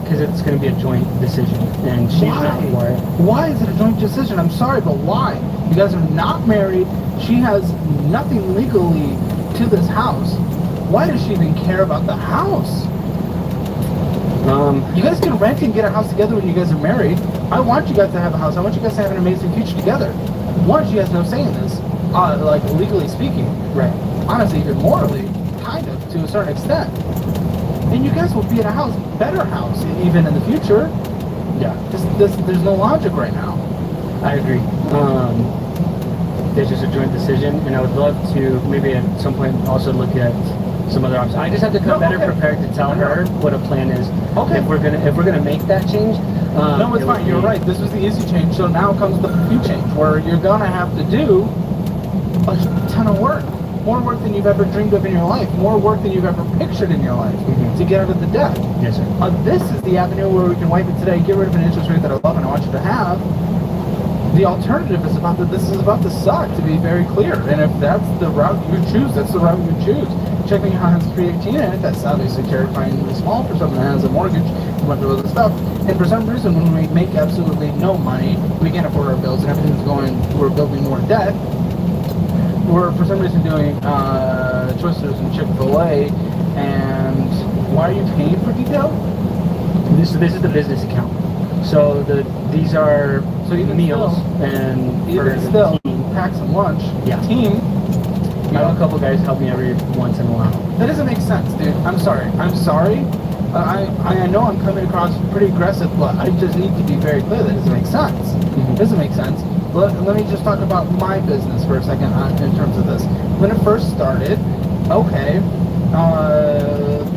because it's going to be a joint decision, and she's not for it. Why is it a joint decision? I'm sorry, but why? You guys are not married. She has nothing legally to this house. Why does she even care about the house? You guys can rent and get a house together when you guys are married. I want you guys to have a house. I want you guys to have an amazing future together. One, she has no say in this, like legally speaking. Right. Honestly, even morally, kind of, to a certain extent. And you guys will be in a better house, even in the future. Yeah. There's no logic right now. I agree. It's just a joint decision, and I would love to maybe at some point also look at some other options. I just have to come better prepared to tell her what a plan is. Okay. If we're gonna make that change. No, it's fine. You're right. This was the easy change. So now comes the few change, where you're gonna have to do a ton of work. More work than you've ever dreamed of in your life. More work than you've ever pictured in your life to get out of the debt. Yes, sir. This is the avenue where we can wipe it today, get rid of an interest rate that I love and I want you to have. The alternative is this is about to suck, to be very clear. And if that's the route you choose, that's the route you choose. Checking out has 318 in it, that's obviously terrifyingly small for someone that has a mortgage, a bunch of other stuff. And for some reason, when we make absolutely no money, we can't afford our bills and everything's we're building more debt. We're for some reason doing Twisters and Chick-fil-A, and why are you paying for detail? This is the business account. So these are meals and even still, pack some lunch. Yeah. Team. I have a couple guys help me every once in a while. That doesn't make sense, dude. I'm sorry. I know I'm coming across pretty aggressive, but I just need to be very clear that it doesn't make sense. It doesn't make sense. Let me just talk about my business for a second in terms of this. When it first started, okay,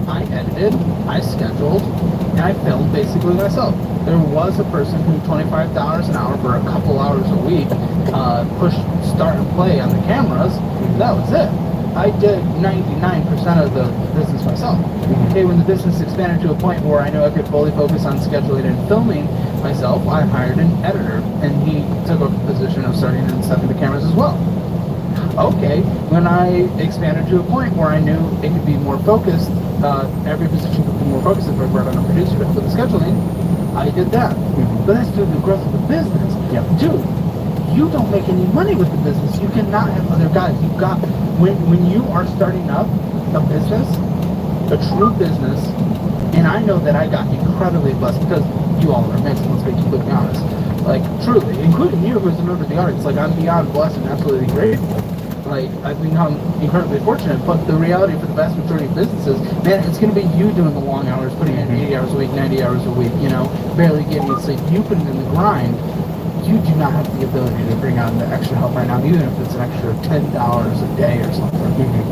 I edited, I scheduled, and I filmed basically myself. There was a person who $25 an hour for a couple hours a week pushed start and play on the cameras. That was it. I did 99% of the business myself. Okay, when the business expanded to a point where I knew I could fully focus on scheduling and filming myself, I hired an editor, and he took up the position of starting and setting the cameras as well. Okay, when I expanded to a point where I knew it could be more focused, every position could be more focused if I brought on a producer for the scheduling, I did that. But that's due to the growth of the business. Dude, you don't make any money with the business. You cannot have other guys. You've got, when you are starting up a business, a true business, and I know that I got incredibly blessed because you all are amazing, let's be completely honest. Like, truly, including you who's a member of the audience, like, I'm beyond blessed and absolutely grateful. Like, I've become incredibly fortunate, but the reality for the vast majority of businesses, man, it's going to be you doing the long hours, putting in 80 hours a week, 90 hours a week, you know, barely getting to sleep. You putting in the grind. You do not have the ability to bring on the extra help right now, even if it's an extra $10 a day or something.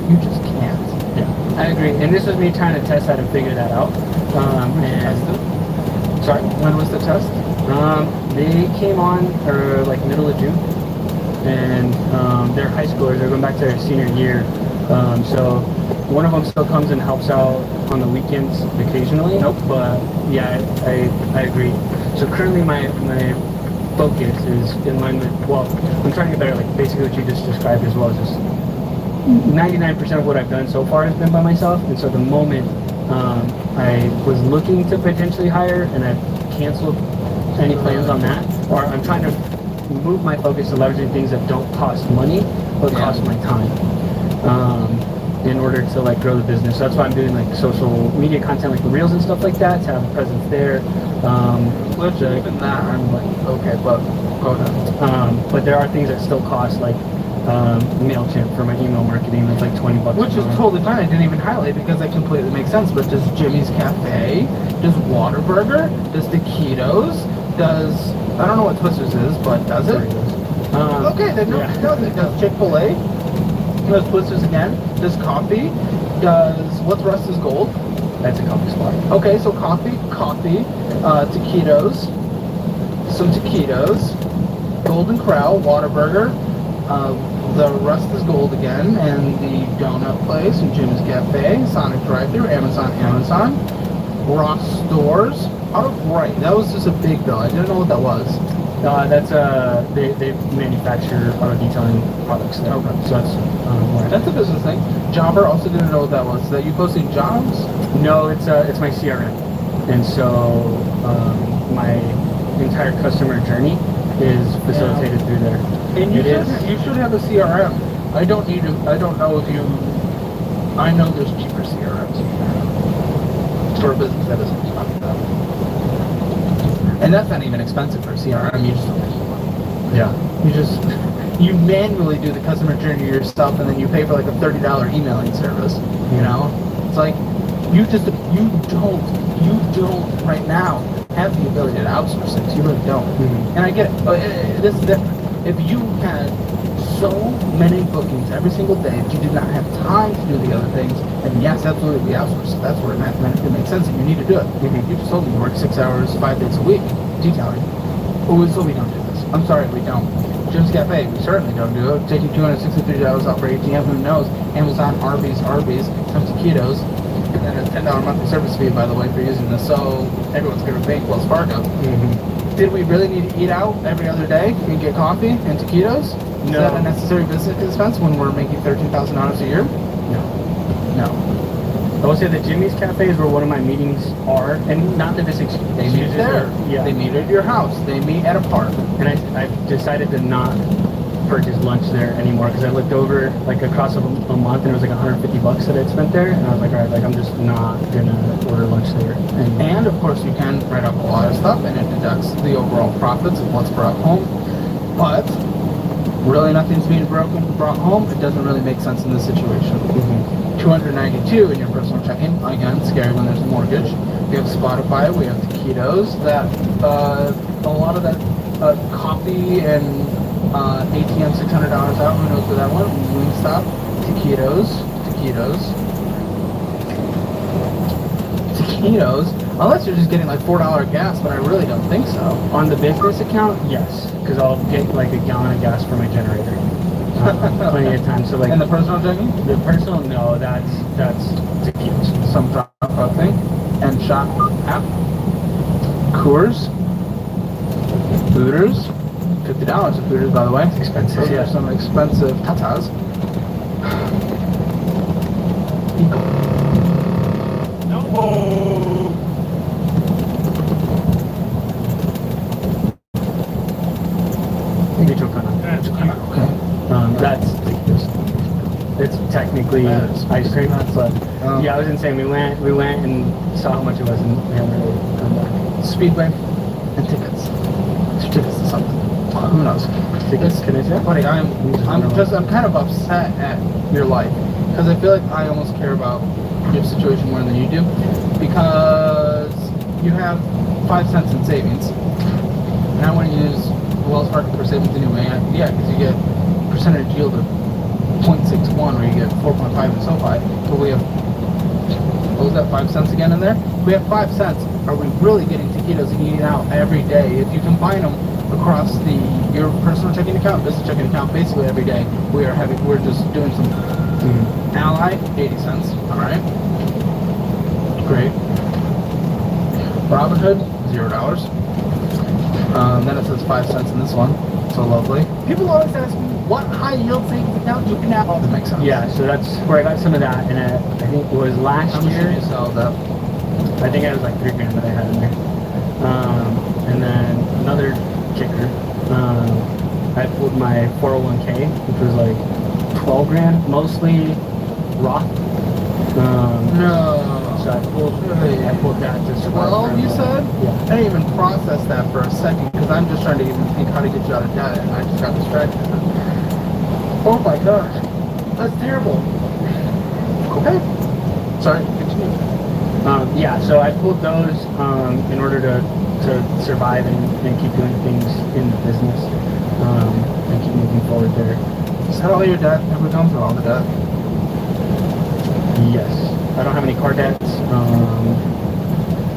You just can't. Yeah, I agree. And this was me trying to test that and figure that out. Sorry? When was the test? They came on like middle of June, and they're high schoolers. They're going back to their senior year. So one of them still comes and helps out on the weekends occasionally. But yeah, I agree. So currently my focus is in line with, well, I'm trying to get better, like basically what you just described as well, is just 99% of what I've done so far has been by myself. And so the moment I was looking to potentially hire, and I've canceled any plans on that, or I'm trying to move my focus to leveraging things that don't cost money but cost my time, in order to like grow the business. So that's why I'm doing like social media content, like the reels and stuff like that, to have a presence there. Even that, I'm like, okay, but go ahead. But there are things that still cost, like MailChimp for my email marketing. That's like $20. Which is totally fine. I didn't even highlight because that completely makes sense. But does Jimmy's Cafe, does Whataburger, does Taquitos, does, I don't know what Twister's is, but does it? Okay, then no, it doesn't. Does Chick-fil-A? Does Twister's again? Does coffee? Does What's Rust is Gold? That's a coffee spot. Okay, so coffee, taquitos, some taquitos, Golden Corral, Whataburger, the Rust is Gold again, and the donut place, and Jim's Cafe, Sonic Drive-Thru, Amazon, Ross Stores. Oh, right, that was just a big bill. I didn't know what that was. That's they manufacture auto detailing products there. Okay. So that's a business thing. Jobber, also didn't know what that was. Is that you posting jobs? No, it's my CRM, and so my entire customer journey is facilitated through there. And you should have a CRM. I don't know if you. I know there's cheaper CRMs for a business that isn't expensive. And that's not even expensive for a CRM. You just don't make money. Yeah. You manually do the customer journey yourself, and then you pay for like a $30 emailing service. You know, it's like you don't right now have the ability to outsource things. You really don't. And I get it. This is different. If you had so many bookings every single day that you do not have time to do the other things, and yes, absolutely outsource. That's where it mathematically makes sense, and you need to do it. You just told me you work 6 hours, 5 days a week detailing. So we don't do this. I'm sorry, we don't. Jim's Cafe, we certainly don't do it. Taking $263 off for ATM, who knows? Amazon, Arby's, some taquitos, and then a $10 monthly service fee, by the way, for using this. So everyone's going to bank Wells Fargo. Did we really need to eat out every other day and get coffee and taquitos? No. Is that a necessary business expense when we're making $13,000 a year? No. I will say that Jimmy's Cafe is where one of my meetings are, and not that this excuse. They meet there. Yeah. They meet at your house. They meet at a park. And I've decided to not purchase lunch there anymore, because I looked over like across a month, and it was like $150 that I'd spent there, and I was like, all right, like I'm just not gonna order lunch there. And of course, you can write up a lot of stuff, and it deducts the overall profits of what's brought home. But really nothing's being brought home, it doesn't really make sense in this situation. 292 in your personal checking. Again, scary when there's a mortgage. We have Spotify, we have taquitos, that a lot of that coffee and ATM $600 out, who knows where that went? Wingstop, taquitos, unless you're just getting like $4 gas, but I really don't think so. On the business account, yes, because I'll get like a gallon of gas for my generator. Plenty of time. So like, and the personal checking? The personal, no, that's tequilas. Some drop thing. And shop app. Coors. Hooters. $50 at Hooters, by the way. It's expensive. Those are some expensive tatas. That's it's technically ice cream, but yeah, I was insane. We went and saw how much it was, and we haven't really come back. Speedway and tickets, certificates to something. Who knows? Tickets? Can I say? Buddy, I'm kind of upset at your life because I feel like I almost care about your situation more than you do because you have 5 cents in savings, and I want to use Wells Fargo for savings anyway. Yeah, because you get percentage yield of 0.61 or you get 4.5 in SoFi, but we have, what was that, 5 cents again in there? We have 5 cents. Are we really getting taquitos and eating out every day? If you combine them across your personal checking account, business checking account, basically every day, we're just doing some Ally, 80 cents, all right? Great. Robinhood, $0. Then it says 5 cents in this one. So lovely. People always ask me, what high yield savings account you can have? Oh, that makes sense. Yeah, so that's where I got some of that, and I think it was last year. You sell that? I think it was like $3 grand that I had in there. And then another kicker, I pulled my 401k, which was like 12 grand, mostly Roth. No. So I pulled that to survive. 12, you said? Yeah. I didn't even process that for a second because I'm just trying to even think how to get you out of debt, and I just got distracted. Oh my gosh, that's terrible. Okay. Sorry, continue. Yeah, so I pulled those in order to survive and keep doing things in the business and keep moving forward there. Is that all your debt? Have we gone through all the debt? Yes. I don't have any car debts.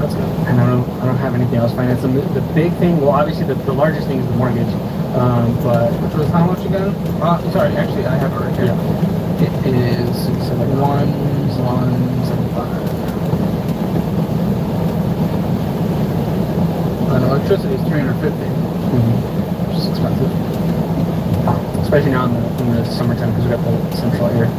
That's good. And I don't have anything else financed. The big thing, well, obviously the largest thing is the mortgage. But which was how much again? Sorry, actually I have it right here. Yeah. It is 1,175. And electricity is 350, which is expensive. Especially now in the summertime because we got the central air.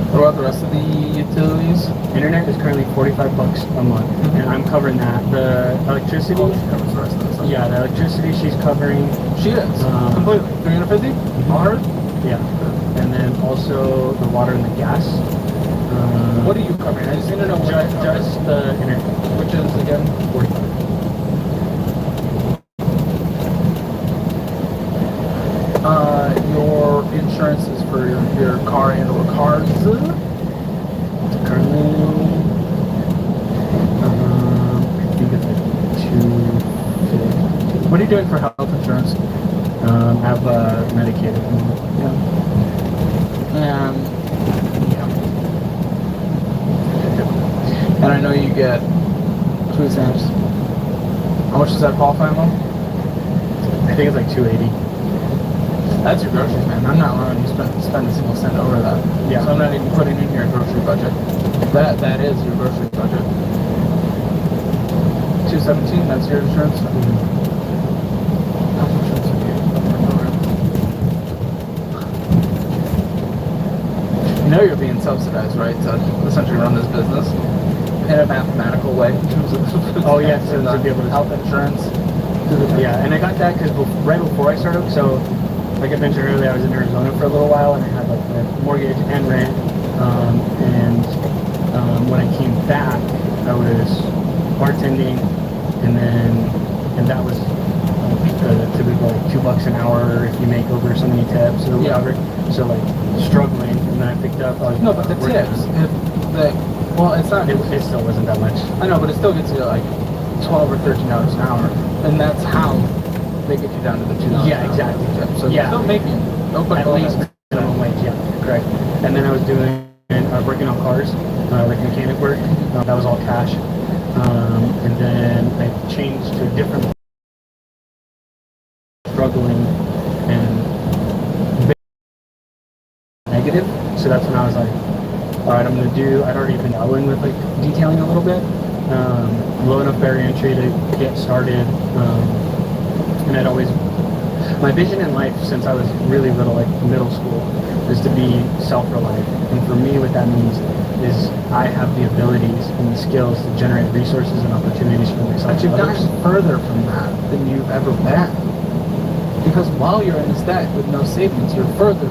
What about the rest of the utilities? Internet is currently $45 a month, and I'm covering that. The electricity, covers the rest of the stuff. Yeah, the electricity she's covering. She is completely 350. Water. Yeah, and then also the water and the gas. What are you covering? I just need to know just the internet, which is again 45. Your insurance is for your car and or cars. Currently, I think it's like 250. What are you doing for health insurance? I have Medicaid at the moment. Yeah. And I know you get food stamps. How much does that qualify on? I think it's like 280. That's your groceries, man. I'm not allowing you to spend a single cent over that. Yeah. So I'm not even putting in your grocery budget. That is your grocery budget. 217. That's your insurance. Health insurance. You know you're being subsidized, right? To essentially run this business in a mathematical way. Oh yeah, so to be able to health insurance. Yeah, and I got that because right before I started, so like I mentioned earlier, I was in Arizona for a little while, and I had like the mortgage and rent. When I came back, I was bartending, and that was to be go like $2 an hour if you make over so many tips or whatever. So like struggling, and then I picked up. No, but the tips, well, it's not. It still wasn't that much. I know, but it still gets you like $12 or $13 an hour, and that's how they get you down to the $2. Yeah, exactly. So you're still making at least minimum wage. Yeah, correct. And then I was doing working on cars, like mechanic work. That was all cash. And then I changed to a different struggling and negative. So that's when I was like, all right, I'm gonna do. I'd already been dabbling with like detailing a little bit. Low enough barrier entry to get started. And I'd always, my vision in life since I was really little, like middle school, is to be self-reliant. And for me, what that means is I have the abilities and the skills to generate resources and opportunities for myself. But you've gotten further from that than you've ever been. Because while you're in this debt with no savings, you're further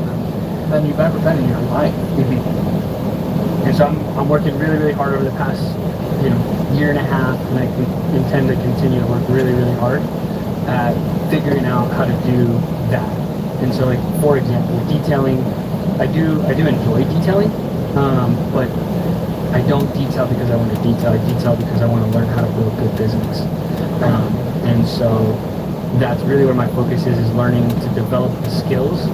than you've ever been in your life. And so I'm working really, really hard over the past, year and a half, and I intend to continue to work really, really hard at figuring out how to do that. And so, like, for example, detailing, I do enjoy detailing, but I don't detail because I want to detail. I detail because I want to learn how to build good business. And so that's really where my focus is learning to develop the skills.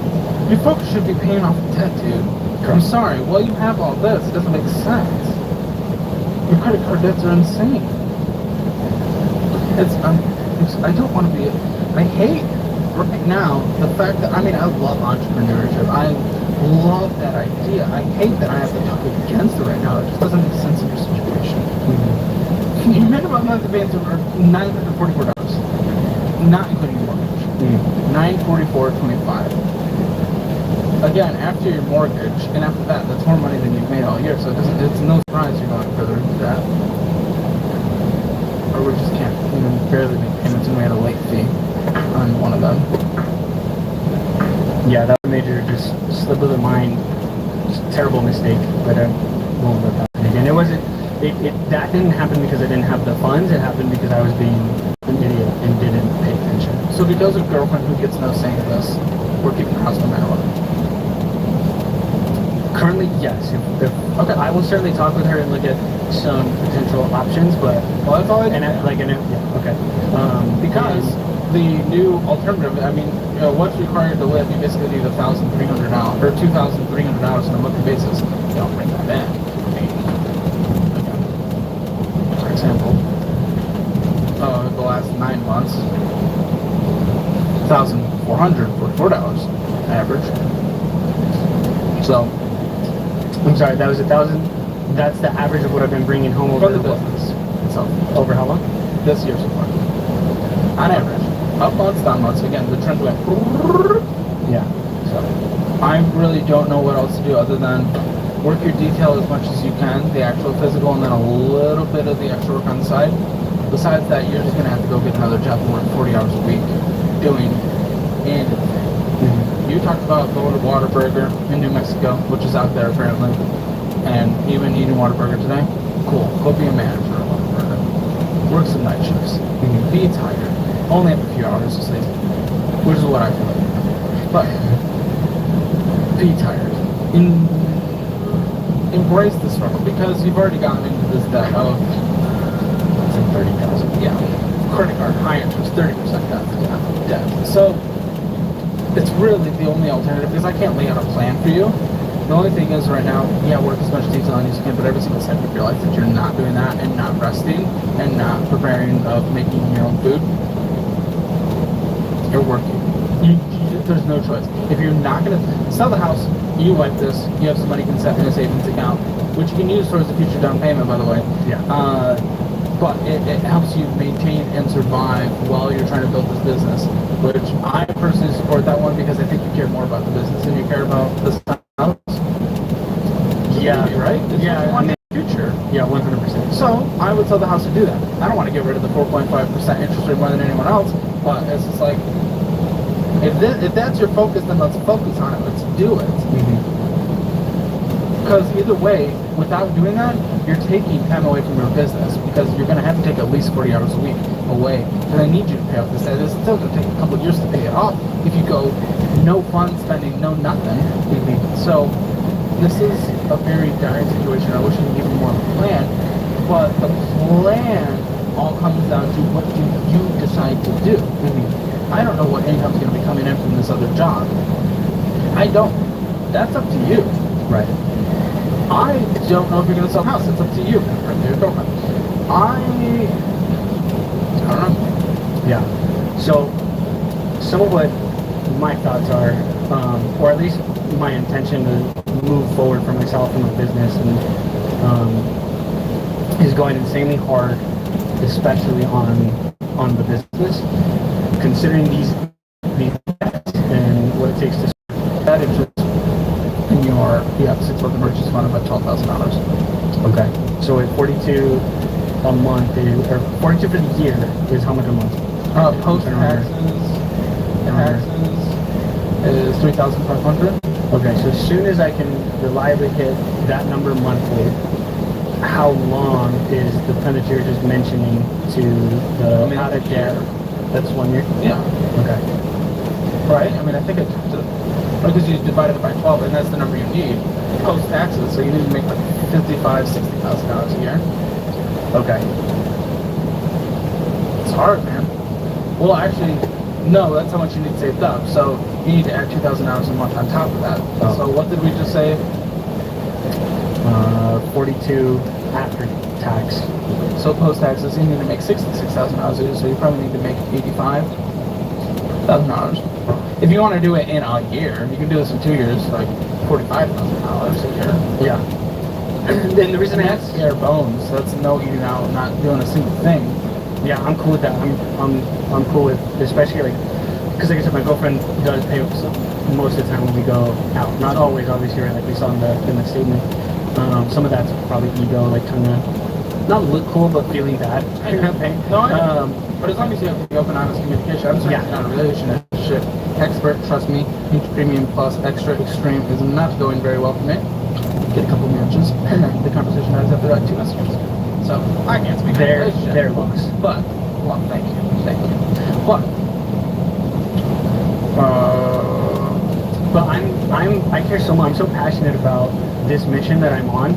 Your focus should be paying off the debt, dude. I'm sorry. Well, you have all this. It doesn't make sense. Your credit card debts are insane. I don't want to be. I hate right now the fact that I love entrepreneurship. I love that idea. I hate that I have to talk against it right now. It just doesn't make sense in your situation. Mm-hmm. Your minimum monthly payments are $944, not including your mortgage. $944.25. Again, after your mortgage, and after that's more money than you've made all year. So it's no surprise you're going further into that. Or we just can't even barely make payments, and we had a late fee on one of them. Yeah, that was a major just slip of the mind, just terrible mistake, but I won't let that happen again. It wasn't. That didn't happen because I didn't have the funds. It happened because I was being an idiot and didn't pay attention. So because of girlfriend who gets no say in this, we're keeping the house no matter what. Currently, yes. Okay, I will certainly talk with her and look at some potential options, but that's all I do. Okay. Because the new alternative, what's required to live, you basically need $1,300 or $2,300 on a monthly basis. You don't bring that in. For example, the last 9 months, $1,444 average. So, I'm sorry, that was $1,000. That's the average of what I've been bringing home over the business itself. Over how long? This year so far. On average. Up months, down months. Again, the trend went. Yeah. So, I really don't know what else to do other than work your detail as much as you can, the actual physical, and then a little bit of the extra work on the side. Besides that, you're just going to have to go get another job and work 40 hours a week doing anything. You talked about going to Whataburger in New Mexico, which is out there apparently, and even eating Whataburger today. Cool. Go be a manager at Whataburger. Work some night shifts. Be tired. Only have a few hours to sleep, which is what I feel like. But be tired. Embrace the struggle because you've already gotten into this debt of $30,000. Yeah. Credit card, high interest, 30% debt. So it's really the only alternative because I can't lay out a plan for you. The only thing is right now, work as much detailing as you can, but every single second of your life that you're not doing that and not resting and not preparing of making your own food, you're working. There's no choice. If you're not going to sell the house, you like this, you have some money you can set in a savings account, which you can use towards the future down payment, by the way. Yeah. But it helps you maintain and survive while you're trying to build this business, which I personally support that one because I think you care more about the business than you care about the house. Yeah. Right? Yeah. You want the future. Yeah, 100%. So I would sell the house to do that. I don't want to get rid of the 4.5% interest rate more than anyone else, but it's just like, if that's your focus, then let's focus on it. Let's do it. Because either way, without doing that, you're taking time away from your business because you're going to have to take at least 40 hours a week away. And I need you to pay off this debt. It's still going to take a couple of years to pay it off if you go no fun spending, no nothing. So this is a very dire situation. I wish I could give you more of a plan. But the plan all comes down to what do you decide to do. I don't know what income's going to be coming in from this other job. I don't. That's up to you. Right. I don't know if you're going to sell a house. It's up to you. Your girlfriend. I don't know. Yeah. So, some of what my thoughts are, or at least my intention to move forward for myself and my business, and is going insanely hard, especially on the business, considering these debts and what it takes to that is just in your six month emergency fund about $12,000. Okay. So at 42 a month, or 42 for the year is how much a month? Post taxes is $3,500. Okay, so as soon as I can reliably hit that number monthly, how long is the penalty you're just mentioning to the out of debt? That's 1 year? Yeah. Okay. Right? I mean, I think it's because you divided it by 12, and that's the number you need post taxes. So you need to make like $55,000-$60,000 a year. Okay. It's hard, man. Well, actually, no, that's how much you need saved up. So you need to add $2,000 a month on top of that. Oh. So what did we just say? 42 after tax. So post taxes, you need to make $66,000 a year. So you probably need to make $85,000. If you want to do it in a year, you can do this in 2 years, like $45,000 a year. Yeah. Then the reason I that's bare bones. That's no eating out, not doing a single thing. Yeah, I'm cool with that. I'm cool with, especially like, because like I said, my girlfriend does pay most of the time when we go out. Not always, obviously, right? Like we saw in the statement. Some of that's probably ego, like kind of not look cool, but feeling bad. But as long as you have the open, honest communication, I'm certainly not a relationship expert. Trust me, each premium plus extra extreme is not going very well for me. Get a couple matches, and then the conversation ends after that 2 messages. So I can't speak for relationship. They're lost. But well, thank you. But I care so much. I'm so passionate about this mission that I'm on,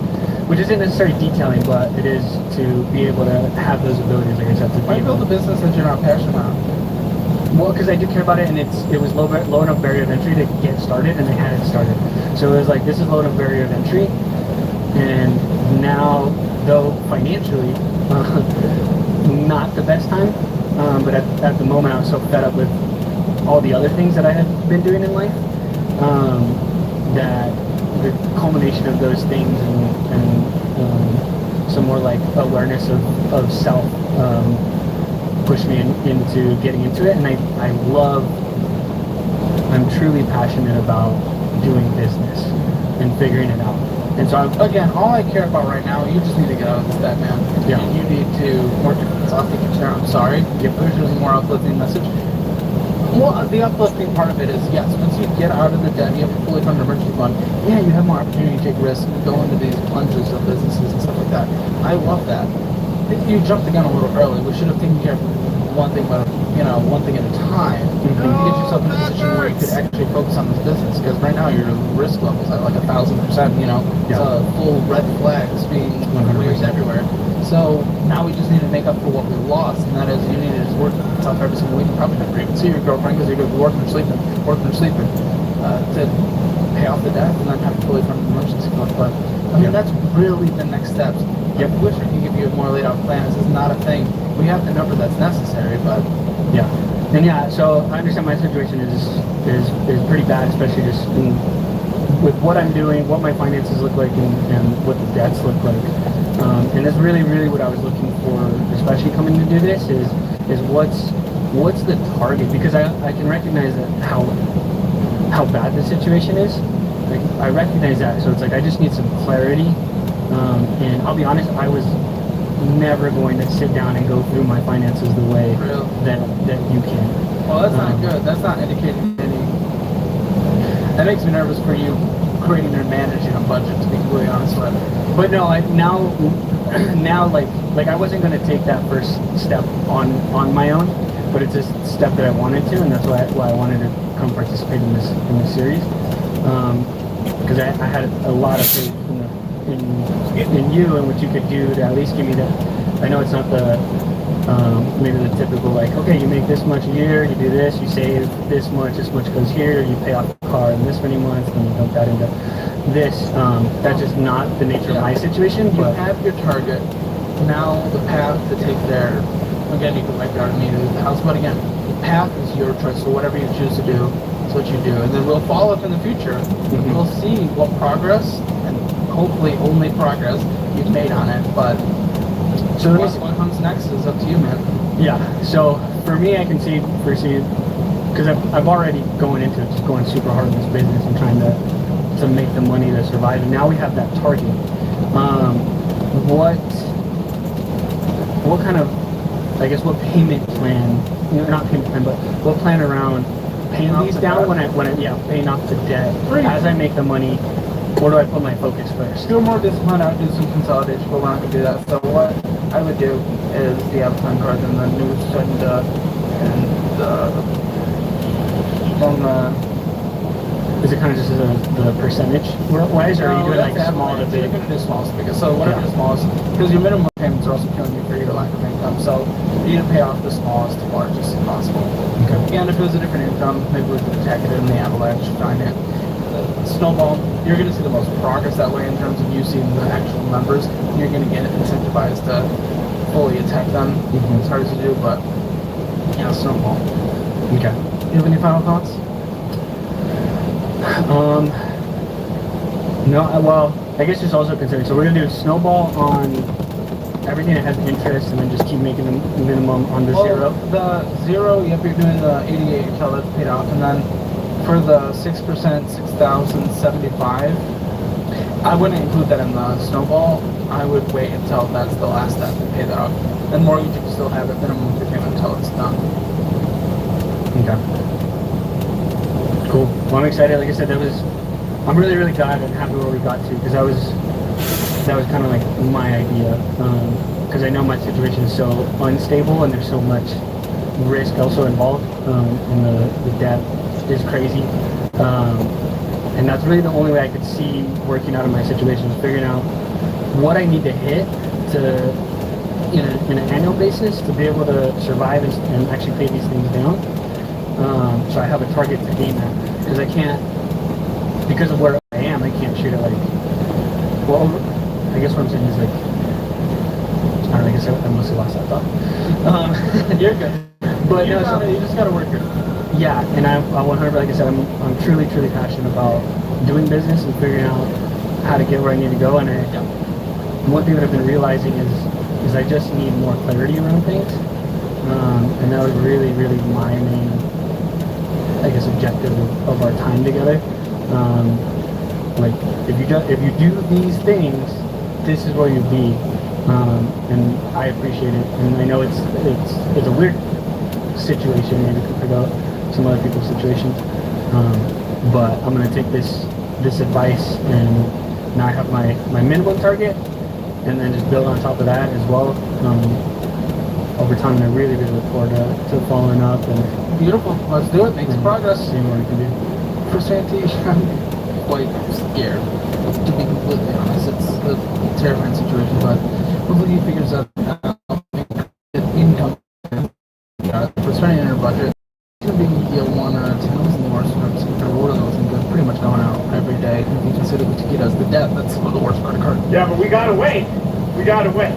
which isn't necessarily detailing, but it is to be able to have those abilities. Like I said, to why build a business that you're not passionate about? Well, because I do care about it, and it was low enough barrier of entry to get started, and they had it started. So it was like, this is low enough barrier of entry, and now, though financially not the best time, but at the moment I was so fed up with all the other things that I had been doing in life, that the culmination of those things and some more like awareness of self pushed me into getting into it. And I'm truly passionate about doing business and figuring it out. And so again, all I care about right now, you just need to get out of this debt, man. Yeah. You need to work your ass off to get there. I'm sorry. There's a more uplifting message. Well, the uplifting part of it is, yes, once you get out of the debt, you have a fully funded emergency fund, yeah, you have more opportunity to take risks and go into these plunges of businesses and stuff like that. I love that. You jumped the gun a little early. We should have taken care of one thing at a time. You get yourself in a position where you could actually focus on this business, because right now your risk level's at like 1,000%, it's a full red flags being raised everywhere. So now we just need to make up for what we lost, and that is you need to just work yourself every single week. You probably never even see your girlfriend because you're going to be working or sleeping, to pay off the debt and then have a fully funded emergency fund. But I mean, that's really the next steps. I wish I could give you a more laid out plan. This is not a thing. We have the number that's necessary, but yeah. And yeah, so I understand my situation is pretty bad, especially just with what I'm doing, what my finances look like, and what the debts look like. And that's really, really what I was looking for, especially coming to do this, is what's the target? Because I can recognize that how bad the situation is. Like, I recognize that, so it's like I just need some clarity. And I'll be honest, I was never going to sit down and go through my finances the way that you can. Well, that's not good. That's not indicating any. That makes me nervous for you creating and managing a budget, to be completely honest with you. But no, now like I wasn't gonna take that first step on my own, but it's a step that I wanted to, and that's why I wanted to come participate in this series, because I had a lot of faith in you and what you could do to at least give me that. I know it's not the maybe the typical like, okay, you make this much a year, you do this, you save this much goes here, you pay off the car in this many months, and you dump that into this. That's just not the nature of my situation. You But have your target. Now the path to take there, again, you can wipe it out immediately with the house, but again, the path is your choice, so whatever you choose to do, is what you do. And then we'll follow up in the future. We'll see what progress, and hopefully only progress, you've made on it, but so what comes next is up to you, man. Yeah, so for me, I can foresee, because I've already going into it, just going super hard in this business and trying to make the money to survive, and now we have that target. What kind of, I guess, what payment plan, not payment plan, but what plan around paying these down when I paying off the debt as I make the money? Where do I put my focus first? Still more discipline, I would do some consolidation, but we're not going to do that. So what I would do is the Amazon cards and the news and from is it kind of just the percentage wise, or are you doing like small to big? You're going to do small to big. So whatever the smallest, because your minimum payments are also killing you for your lack of income. So you need to pay off the smallest to largest as possible. Okay. Again, if it was a different income, maybe we could attack it in the avalanche, find it. Snowball, you're going to see the most progress that way in terms of you seeing the actual numbers. You're going to get incentivized to fully attack them. It's hard to do, but yeah, Snowball. Okay. You have any final thoughts? No. Well, I guess just also considering. So we're going to do Snowball on everything that has interest, and then just keep making the minimum on the zero. The zero, yep, you're doing the 88 until that's paid off, and then for the 6%, 6,075. I wouldn't include that in the Snowball. I would wait until that's the last step to pay that off. And mortgage, you can still have it minimum payment until it's done. Okay. Cool. Well, I'm excited. Like I said, I'm really, really glad and happy where we got to, because that was kind of like my idea. Because I know my situation is so unstable and there's so much risk also involved, and the debt is crazy, and that's really the only way I could see working out of my situation, is figuring out what I need to hit to, in an annual basis, to be able to survive and actually pay these things down. So I have a target to aim at, because I can't, because of where I am, I can't shoot it like, well, I guess what I'm saying is like, I don't know, I guess I mostly lost that thought. You're good. But you just gotta work it. Yeah, and I 100%, like I said, I'm truly, truly passionate about doing business and figuring out how to get where I need to go. And one thing that I've been realizing is I just need more clarity around things. And that was really, really my main, I guess, objective of our time together. Like, if you do these things, this is where you'll be. And I appreciate it. And I know it's a weird situation, maybe compared to some other people's situations, but I'm going to take this advice, and now I have my minimum target, and then just build on top of that as well over time. And I really, really look forward to following up. And beautiful. Let's do it. Make some progress. Seeing what we can do. For Santee, I'm quite scared, to be completely honest. It's a terrifying situation, but hopefully he figures out income. We're spending in our budget. It's going to be a 1 out of 10 in the worst part. One of those things pretty much going out every day. If you consider the taquitos, the debt, that's one of the worst part of the card. Yeah, but we gotta wait. We gotta wait.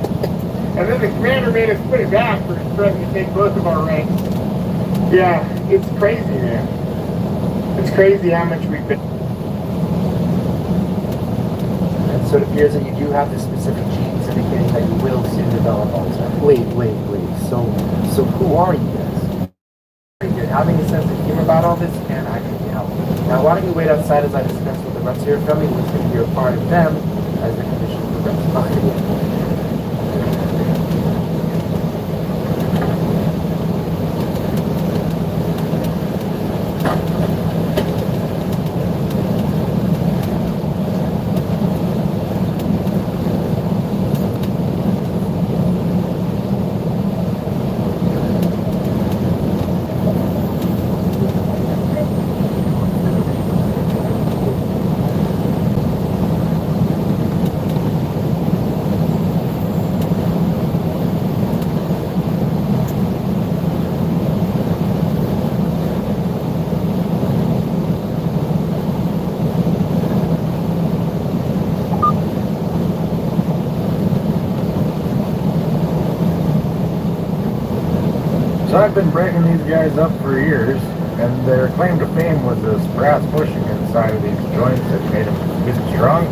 And then the commander made us put it back for threatening to take both of our ranks. Yeah, it's crazy, man. It's crazy how much we've been. And so it appears that you do have the specific genes indicating that you will soon develop Alzheimer's. Wait. So who are you guys? You're having a sense of humor about all this, and I can help. Now, why don't you wait outside as I discuss with the rest of your family who's going to be a part of them as the condition progresses. So I've been breaking these guys up for years, and their claim to fame was this brass bushing inside of these joints that made them good and strong.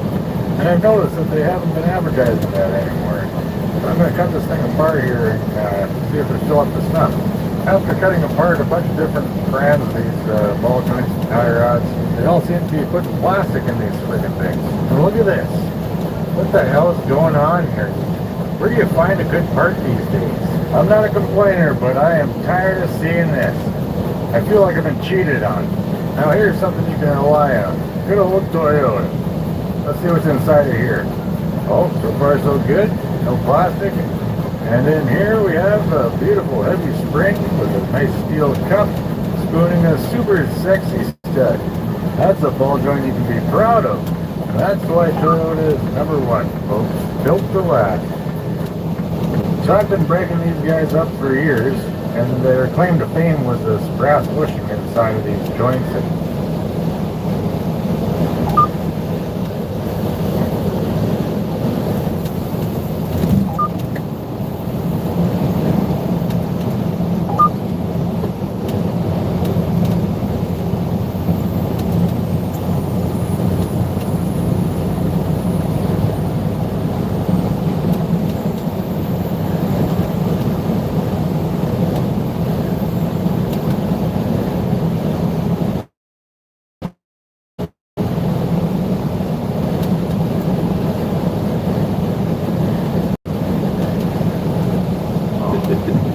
And I've noticed that they haven't been advertising that anymore. So I'm going to cut this thing apart here and see if they're still up to snuff. After cutting apart a bunch of different brands of these ball joints and tie rods, they all seem to be putting plastic in these friggin' things. And look at this. What the hell is going on here? Where do you find a good part these days? I'm not a complainer, but I am tired of seeing this. I feel like I've been cheated on. Now here's something you can rely on. Good old Toyota. Let's see what's inside of here. Oh, so far so good. No plastic. And in here we have a beautiful heavy spring with a nice steel cup spooning a super sexy stud. That's a ball joint you can be proud of. And that's why Toyota is #1, folks. Built to last. So I've been breaking these guys up for years, and their claim to fame was this brass bushing inside of these joints. And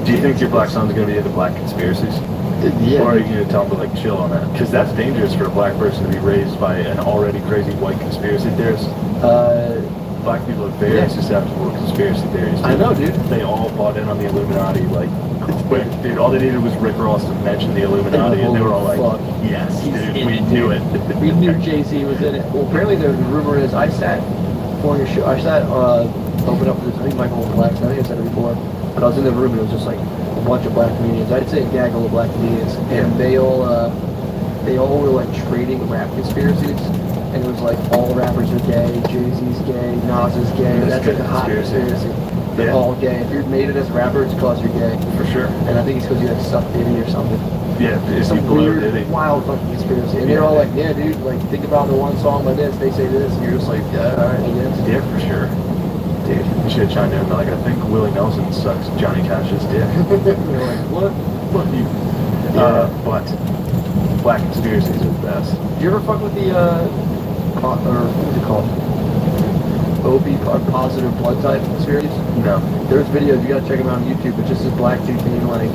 Do you think your black son's going to be into black conspiracies? Yeah. Or are you going to tell him to like chill on that? Because that's dangerous for a black person to be raised by an already crazy white conspiracy theorist. Black people are very susceptible to conspiracy theories. I know, dude. They all bought in on the Illuminati, like, quick. Dude, all they needed was Rick Ross to mention the Illuminati, and they were all like, yes, dude, we knew it. We knew Jay-Z was in it. Well, apparently the rumor is I sat for your show. I sat open up this. I think Michael Black. I think I said it before. But I was in the room and it was just like a bunch of black comedians. I'd say a gaggle of black comedians, and they all were like trading rap conspiracies. And it was like all rappers are gay, Jay-Z's gay, Nas is gay. That's like a hot conspiracy. They're all gay. If you're made it as a rapper, it's because you're gay. For sure. And I think it's because you like suck Diddy or something. Yeah, it's some weird, wild fucking conspiracy. And they're all like, yeah, dude, like think about the one song by this, they say this, and you're just like, yeah, all right, I guess. Yeah, for sure. Dude, you should have chimed in like, I think Willie Nelson sucks Johnny Cash's dick. You're like, what? Fuck you. But black conspiracies are the best. Do you ever fuck with the or what is it called? OB positive blood type conspiracies? No. There's videos, you gotta check them out on YouTube. It's just this black dude being like,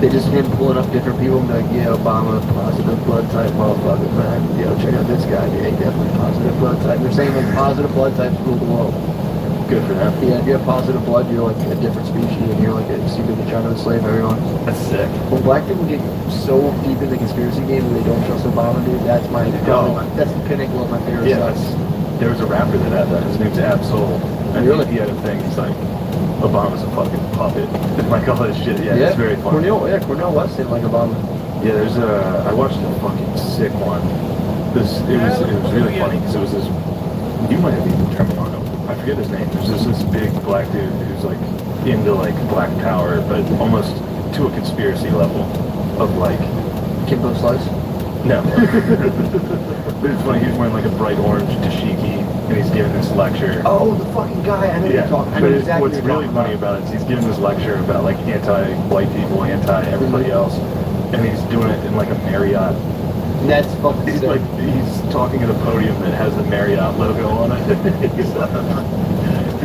they just been pulling up different people and be like, yeah, Obama, positive blood type, motherfucker, man. Yo, check out this guy, yeah, definitely positive blood type. They're saying like positive blood types rule the world. Good for them. Yeah, if you have positive blood, you're like a different species and you're like secretly trying to enslave everyone. That's sick. When black people get so deep in the conspiracy game and they don't trust Obama, dude, that's that's the pinnacle of my favorite stuff. There was a rapper that had that. His name's Ab-Soul. And Really? he had a thing. He's like, Obama's a fucking puppet. Like all this shit. Yeah, it's very funny. Cornel West didn't like Obama. Yeah, there's I watched a fucking sick one. It was really funny because it was this. You might have even turned me on. I forget his name. There's this big black dude who's like into like Black Power, but almost to a conspiracy level of like Kimbo Slice. No. But it's funny, he's wearing like a bright orange dashiki and he's giving this lecture. Oh, the fucking guy. I know you're talking. I know exactly what's really funny about it is he's giving this lecture about like anti-white people, anti-everybody else, and he's doing it in like a Marriott. That's fucking sick. Like he's talking at a podium that has the Marriott logo on it. He's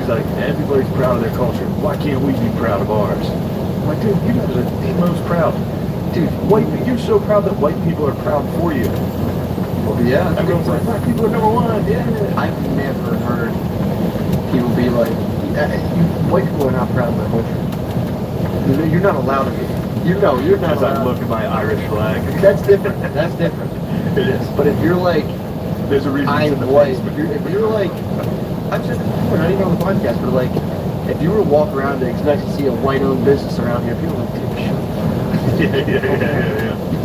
like, everybody's proud of their culture. Why can't we be proud of ours? I'm like, dude, you guys are the most proud. Dude, you're so proud that white people are proud for you. Well, yeah. Everyone's like, black people are #1. Yeah. I've never heard people be like, white people are not proud of their culture. You're not allowed to be. You're not As allowed. I look at my Irish flag. That's different. That's different. It is. But if you're like, there's a reason I'm white. If you're like, I've said this before, not even on the podcast, but like, if you were to walk around and expect to see a white-owned business around here, people are like, dude, shut up.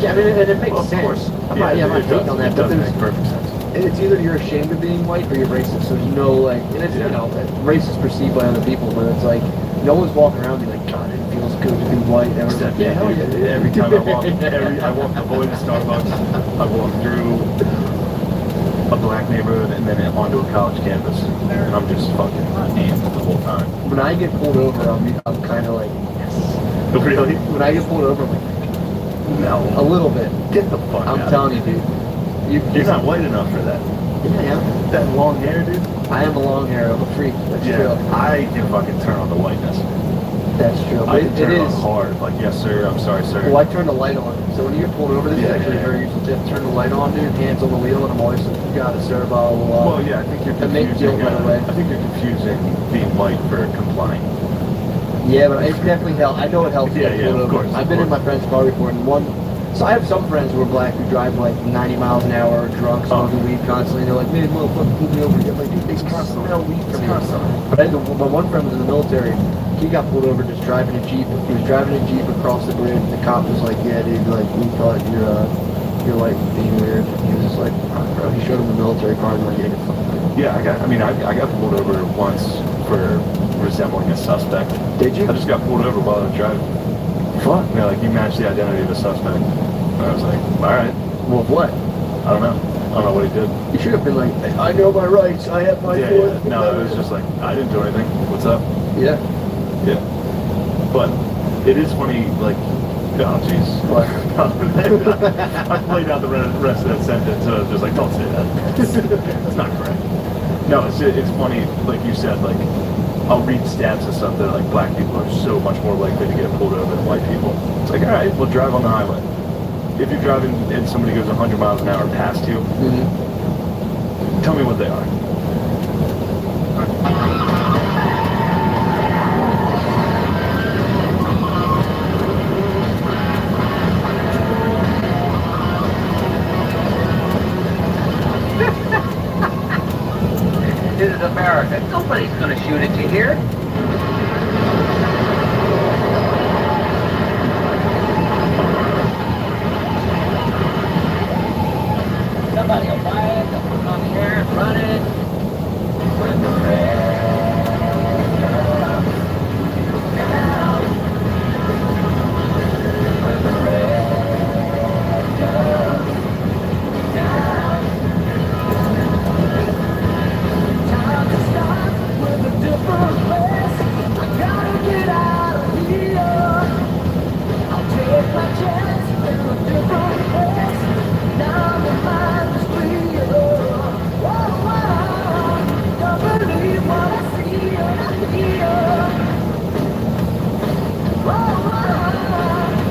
Yeah, I mean, and it makes sense. I'm not taking on that, but there's perfect sense. And it's either you're ashamed of being white or you're racist. So there's no like, and it's you know, racist perceived by other people, but it's like no one's walking around being like, God, I didn't feel else could just be white. And Except yeah, hell yeah, dude. every time I walk, I walk avoid Starbucks. I walk through a black neighborhood and then onto a college campus, and I'm just fucking amped the whole time. When I get pulled over, I'm kind of like, yes. Really? When I get pulled over, I'm like, no, a little bit. Get the fuck out. I'm telling you, dude. You're not white enough for that. Yeah, yeah. That long hair, dude. I am a long hair. I'm a freak. That's true. I can fucking turn on the whiteness. That's true. I can turn it it on is hard. Like, yes, sir. I'm sorry, sir. Well, I turn the light on. So when you get pulled over, this is actually a very useful tip. Turn the light on, dude. Hands on the wheel, and I'm always like, you got it, sir. Blah, blah, blah. Well, yeah, I think you're And make confusing. guilt right away. I think you're confusing being white for complying. Yeah, but it definitely helps. I know it helps. Yeah, yeah, of course. I've been in my friend's car before, and so I have some friends who are black who drive like 90 miles an hour, drunk, smoking weed constantly. They're like, man, motherfucker, pull me over. I'm like, dude, they smell weed from me. But my one friend was in the military. He got pulled over just driving a Jeep. He was driving a Jeep across the bridge, and the cop was like, yeah, dude, like, we thought you're like being weird. He was just like, oh, bro. He showed him the military card and like, yeah, get fucking weird. Yeah, I got pulled over once for resembling a suspect. Did you? I just got pulled over while I was driving. Fuck. Yeah, like you matched the identity of the suspect. And I was like, all right. Well, what? I don't know. I don't know what he did. You should have been like, I know my rights. I have my Yeah. No, it was just like, I didn't do anything. What's up? Yeah. Yeah. But it is funny, like, oh, jeez. I played out the rest of that sentence, so I was just like, don't say that. That's not correct. No, it's funny, like you said, like, I'll read stats and stuff that like black people are so much more likely to get pulled over than white people. It's like, all right, we'll drive on the highway. If you're driving and somebody goes 100 miles an hour past you, tell me what they are. This is America. Nobody's gonna shoot at you here. Somebody will buy it, they'll put it on the air and run it. When the red comes down. When the red comes down. Time to start with a different place. I gotta get out of here. I'll take my chance in a different place. Now my mind is clear. Don't believe what I see and I hear.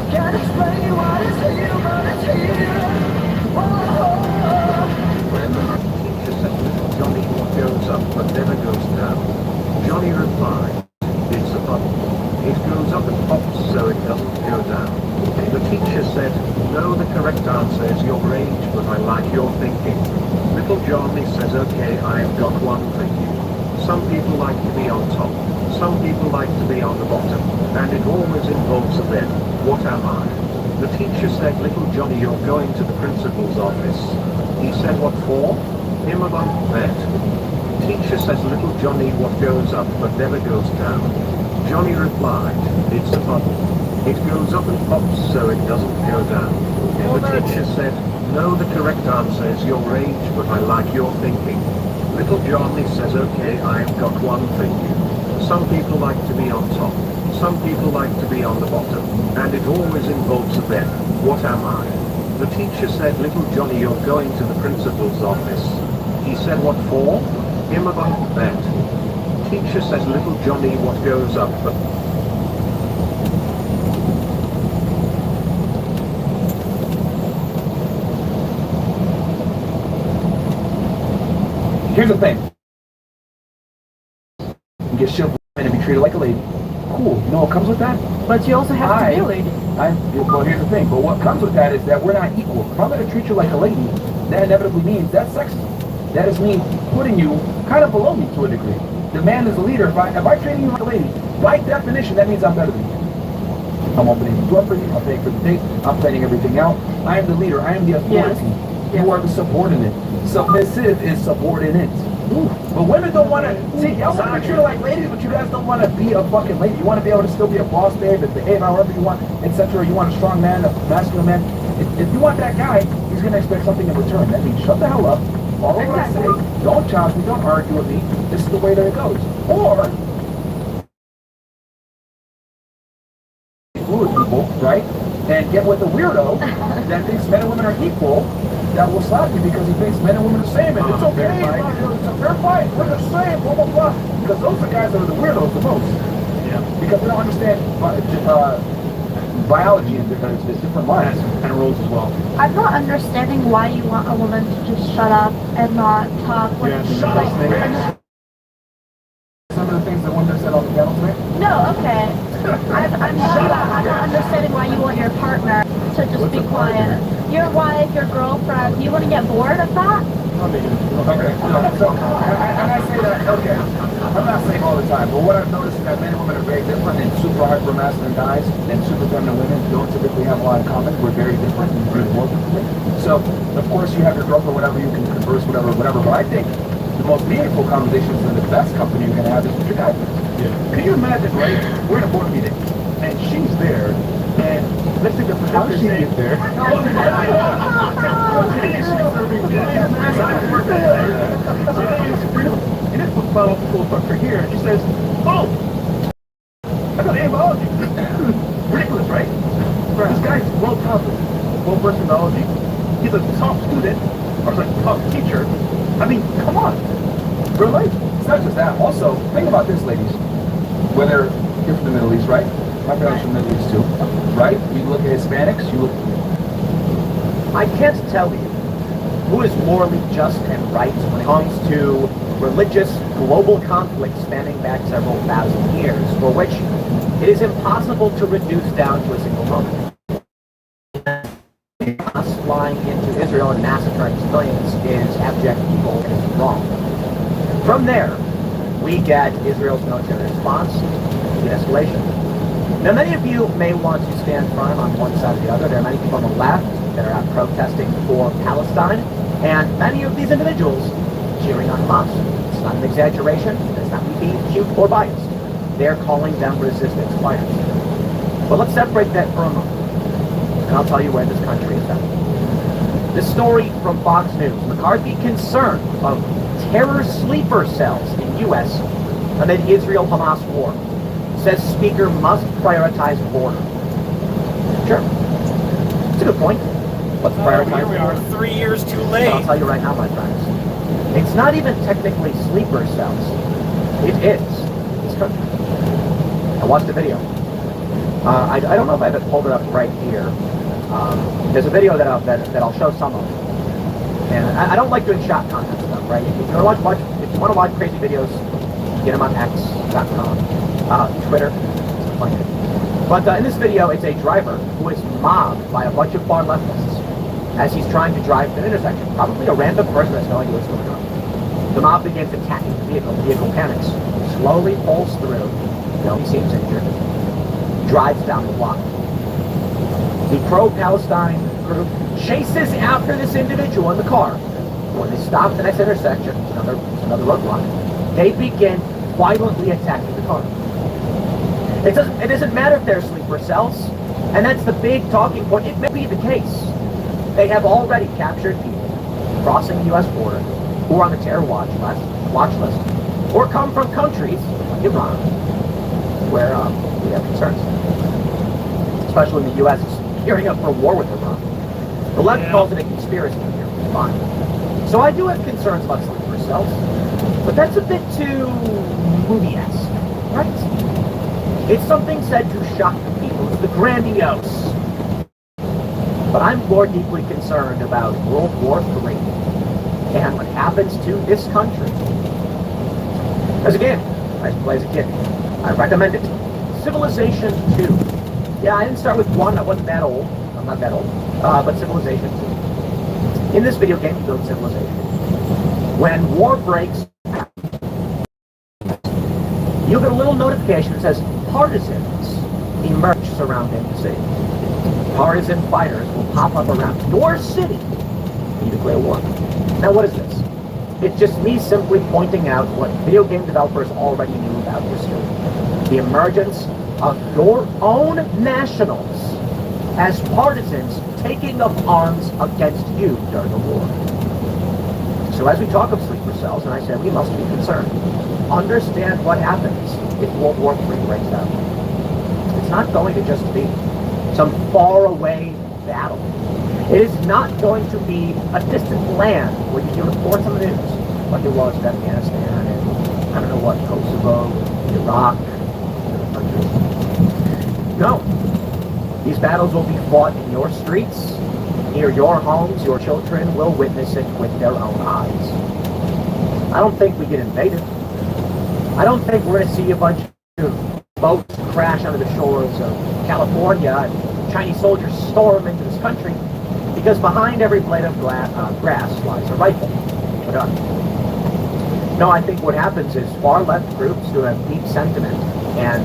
Can't explain what is here, but it's here. Teacher said, Johnny, what goes up but never goes down? Johnny replied, it's a bubble. It goes up and pops so it doesn't go down. The teacher said, no, the correct answer is your age, but I like your thinking. Little Johnny says, okay, I've got one thinking. Some people like to be on top. Some people like to be on the bottom. And it always involves a then. What am I? The teacher said, little Johnny, you're going to the principal's office. He said, what for? Him about that. Teacher says, little Johnny, what goes up but never goes down? Johnny replied, it's a bubble. It goes up and pops so it doesn't go down. And the teacher said, no, the correct answer is your age, but I like your thinking. Little Johnny says, okay, I've got one thinking. Some people like to be on top. Some people like to be on the bottom. And it always involves a then. What am I? The teacher said, little Johnny, you're going to the principal's office. He said, what for? Him about that. Teacher says, little Johnny, what goes up but... Here's the thing. You get shipped and be treated like a lady. Cool. You know what comes with that? But you also have to be a lady. Well, here's the thing. But what comes with that is that we're not equal. If I'm going to treat you like a lady, that inevitably means that's sexism. That is me putting you kind of below me to a degree. The man is the leader. If I treat you like a lady, by definition, that means I'm better than you. I'm opening the door for you. I'm paying for the date. I'm planning everything out. I am the leader. I am the authority. Yes. You are the subordinate. Submissive is subordinate. But women don't want to, see, y'all want to be treated like ladies, but you guys don't want to be a fucking lady. You want to be able to still be a boss babe and behave however you want, etc. You want a strong man, a masculine man. If you want that guy, he's going to expect something in return. That means shut the hell up, follow what I say, don't challenge me, don't argue with me. This is the way that it goes. Or, fool with people, right? And get with a weirdo that thinks men and women are equal, that will slap you because he thinks men and women are the same, and it's okay, it's a fair fight, we're the same, blah, blah, blah. Because those are the guys that are the weirdos the most. Yeah. Because they don't understand biology and different lines and rules as well. I'm not understanding why you want a woman to just shut up and not talk. Some of the things that women said on the panel today? No, okay. I'm not understanding why you want your partner to just be quiet. Your wife, your girlfriend, you wouldn't get bored of that? Okay. So, and I say that, okay, I'm not saying all the time, but what I've noticed is that men and women are very different, and super hyper masculine guys and super feminine women don't typically have a lot in common. We're very different and we work differently. So, of course, you have your girlfriend, whatever, you can converse, whatever, but I think the most meaningful conversations and the best company you can have is with your guy. Yeah. Can you imagine, right? We're in a board meeting, and she's there, and let's take a how did she get there? And this was follow for here, and she says, "Oh, I got biology." Ridiculous, right? This guy's well talented, well versed in biology. He's a top student, or like top teacher. I mean, come on. Real life. It's not just that. Also, think about this, ladies. Whether you're from the Middle East, right? My parents from the Middle East too, right? You look at Hispanics, you look... I can't tell you who is morally just and right when it comes to religious global conflict spanning back several thousand years, for which it is impossible to reduce down to a single moment. Us flying into Israel and massacring civilians is abject evil and is wrong. From there, we get Israel's military response, de-escalation. Now, many of you may want to stand firm on one side or the other. There are many people on the left that are out protesting for Palestine, and many of these individuals cheering on Hamas. It's not an exaggeration. It's not me being cute or biased. They're calling them resistance fighters. But let's separate that for a moment, and I'll tell you where this country is at. This story from Fox News: McCarthy concerned of terror sleeper cells in U.S. amid Israel-Hamas war. Says speaker must prioritize border. Sure. It's a good point. Let's prioritize Here we are, 3 years too late. But I'll tell you right now, my friends. It's not even technically sleeper cells. It is this country. I watched the video. I don't know if I have it pulled it up right here. There's a video that I'll show some of. And I don't like doing shot content stuff, right? If you want to watch crazy videos, get them on X.com, Twitter, plenty. But in this video, it's a driver who is mobbed by a bunch of far leftists as he's trying to drive to an intersection. Probably a random person has no idea what's going on. The mob begins attacking the vehicle. The vehicle panics, slowly pulls through. He seems injured. Drives down the block. The pro-Palestine group chases after this individual in the car. When they stop at the next intersection, another roadblock, they begin violently attacking the car. It doesn't matter if they're sleeper cells, and that's the big talking point. It may be the case. They have already captured people crossing the U.S. border who are on the terror watch list, or come from countries like Iran, where we have concerns. Especially when the U.S. is gearing up for war with Iran. The left calls it a conspiracy theory. Fine. So I do have concerns about sleeper cells, but that's a bit too movie-esque, right? It's something said to shock the people. It's the grandiose. But I'm more deeply concerned about World War III and what happens to this country. As a game, I used to play as a kid. I recommend it. Civilization 2. Yeah, I didn't start with 1. I wasn't that old. I'm not that old. But Civilization 2. In this video game, you build civilization. When war breaks, you'll get a little notification that says partisans emerge surrounding the city. Partisan fighters will pop up around your city and you declare war. Now, what is this? It's just me simply pointing out what video game developers already knew about history. The emergence of your own nationals as partisans taking up arms against you during the war. So as we talk of sleeper cells, and I said we must be concerned, understand what happens if World War III breaks out. It's not going to just be some faraway battle. It is not going to be a distant land where you hear reports on the news, like it was in Afghanistan and I don't know what, Kosovo, Iraq. No. These battles will be fought in your streets, near your homes. Your children will witness it with their own eyes. I don't think we get invaded. I don't think we're going to see a bunch of boats crash onto the shores of California and Chinese soldiers storm into this country, because behind every blade of grass lies a rifle. No, I think what happens is far-left groups who have deep sentiment and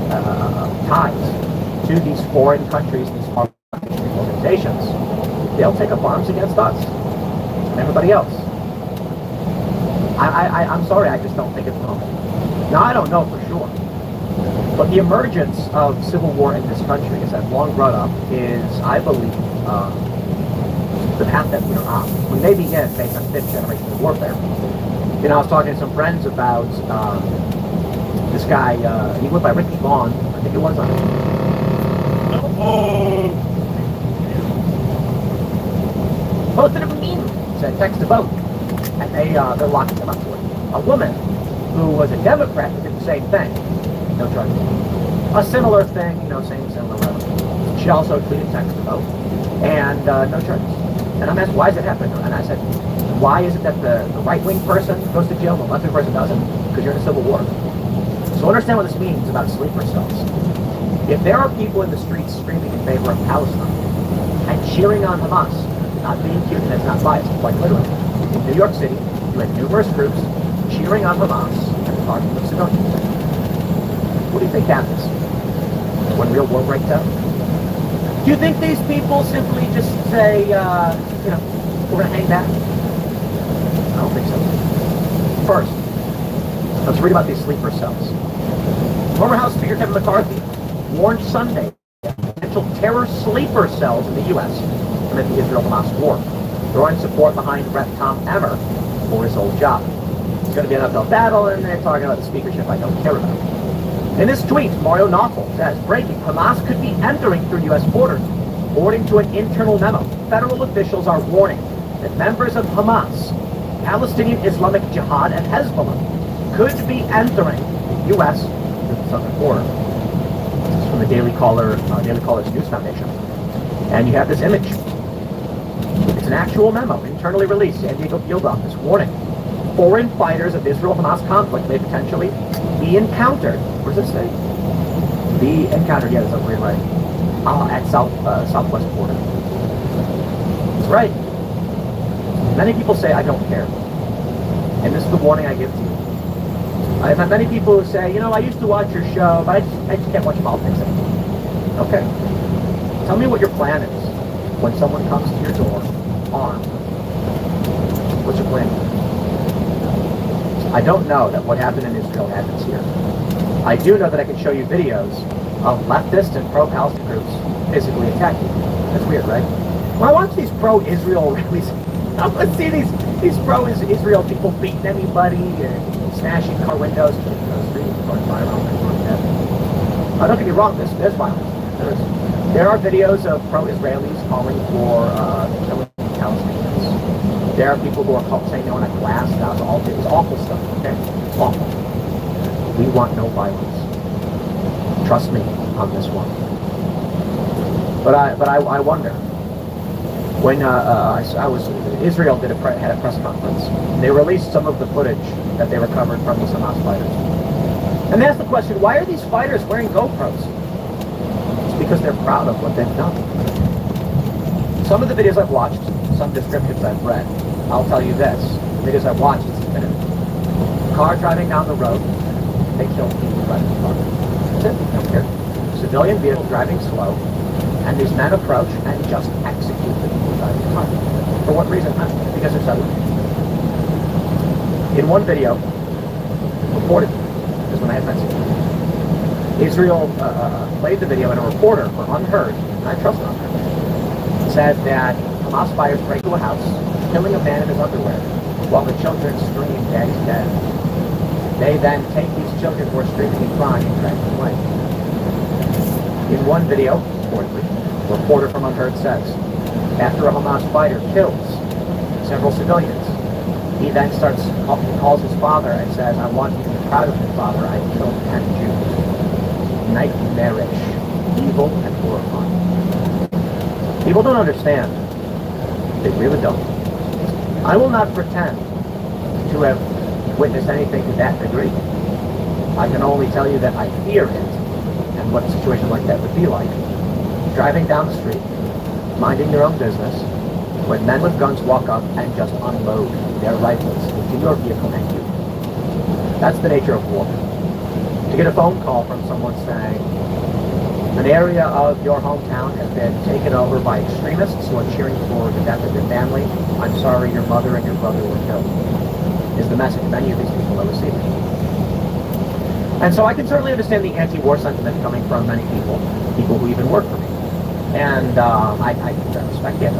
ties to these foreign countries, these foreign organizations, they'll take up arms against us and everybody else. I'm sorry, I just don't think it's normal. Now, I don't know for sure, but the emergence of civil war in this country, as I've long brought up, is, I believe, the path that we're on. We may begin based on fifth generation warfare. You know, I was talking to some friends about this guy, he went by Ricky Vaughn, I think it was on posted a meme, said text a vote, and they're locking him up for it. A woman who was a Democrat who did the same thing, no charges. A similar thing, you know, same similar level. She also tweeted text a vote, and no charges. And I'm asked, why does it happen? And I said, why is it that the right-wing person goes to jail, the left-wing person doesn't? Because you're in a civil war. So understand what this means about sleeper cells. If there are people in the streets screaming in favor of Palestine and cheering on Hamas, not being cute and that's not biased, quite literally, in New York City, you had numerous groups cheering on Hamas and targeting of civilians. What do you think happens when real war breaks out? Do you think these people simply just say, you know, we're going to hang back? I don't think so. First, let's read about these sleeper cells. Former House Speaker Kevin McCarthy warned Sunday of potential terror sleeper cells in the U.S. amid the Israel-Hamas war, throwing support behind Rep. Tom Emmer for his old job. It's going to be an uphill battle, and they're talking about the speakership I don't care about. In this tweet, Mario Knopfel says, breaking, Hamas could be entering through U.S. borders. According to an internal memo, federal officials are warning that members of Hamas, Palestinian Islamic Jihad, and Hezbollah could be entering the U.S. through the southern border. This is from the Daily Caller's News Foundation. And you have this image. It's an actual memo, internally released. San Diego Field Office warning. Foreign fighters of Israel-Hamas conflict may potentially be encountered. What does it say? Be encountered. Yeah, there's a weird writing. At southwest border. That's right. Many people say, I don't care. And this is the warning I give to you. I've had many people who say, you know, I used to watch your show, but I just can't watch politics anymore. Okay. Tell me what your plan is when someone comes to your door armed. What's your plan? I don't know that what happened in Israel happens here. I do know that I can show you videos of leftist and pro-Palestine groups physically attacking. That's weird, right? When I watch these pro-Israel rallies, I want to see these pro-Israel people beating anybody and smashing car windows, kicking those streets, throwing fire around things like that. Don't get me wrong, there's violence. There are videos of pro-Israelis calling for killing Palestinians. There are people who are saying they want to blast out all this awful stuff. Okay, awful. We want no violence. Trust me on this one. But I wonder. When Israel had a press conference, they released some of the footage that they recovered from these Hamas fighters. And they asked the question, why are these fighters wearing GoPros? It's because they're proud of what they've done. Some of the videos I've watched, some descriptions I've read, I'll tell you this. The videos I've watched, it's definitive. Car driving down the road, they kill people driving the car. That's it, they don't care. Civilian vehicle driving slow, and these men approach and just execute the people driving the car. For what reason? Because they're Southern. In one video, reported, this one I had mentioned, Israel played the video, and a reporter, for unheard, and I trust unheard, said that Hamas fighters break into a house, killing a man in his underwear, while the children scream, "Daddy's dead." They then take these children who are screaming and crying and drag them away. In one video, reportedly, a reporter from Unheard says, after a Hamas fighter kills several civilians, he then calls his father and says, "I want you to be proud of me, Father, I killed 10 Jews." Nightmarish, evil, and horrifying. People don't understand. They really don't. I will not pretend to have witnessed anything to that degree. I can only tell you that I fear it and what a situation like that would be like. Driving down the street, minding their own business, when men with guns walk up and just unload their rifles into your vehicle and you. That's the nature of war. To get a phone call from someone saying, an area of your hometown has been taken over by extremists who are cheering for the death of your family. I'm sorry your mother and your brother were killed, is the message many of these people are receiving. And so I can certainly understand the anti-war sentiment coming from many people who even work for me. And I respect that.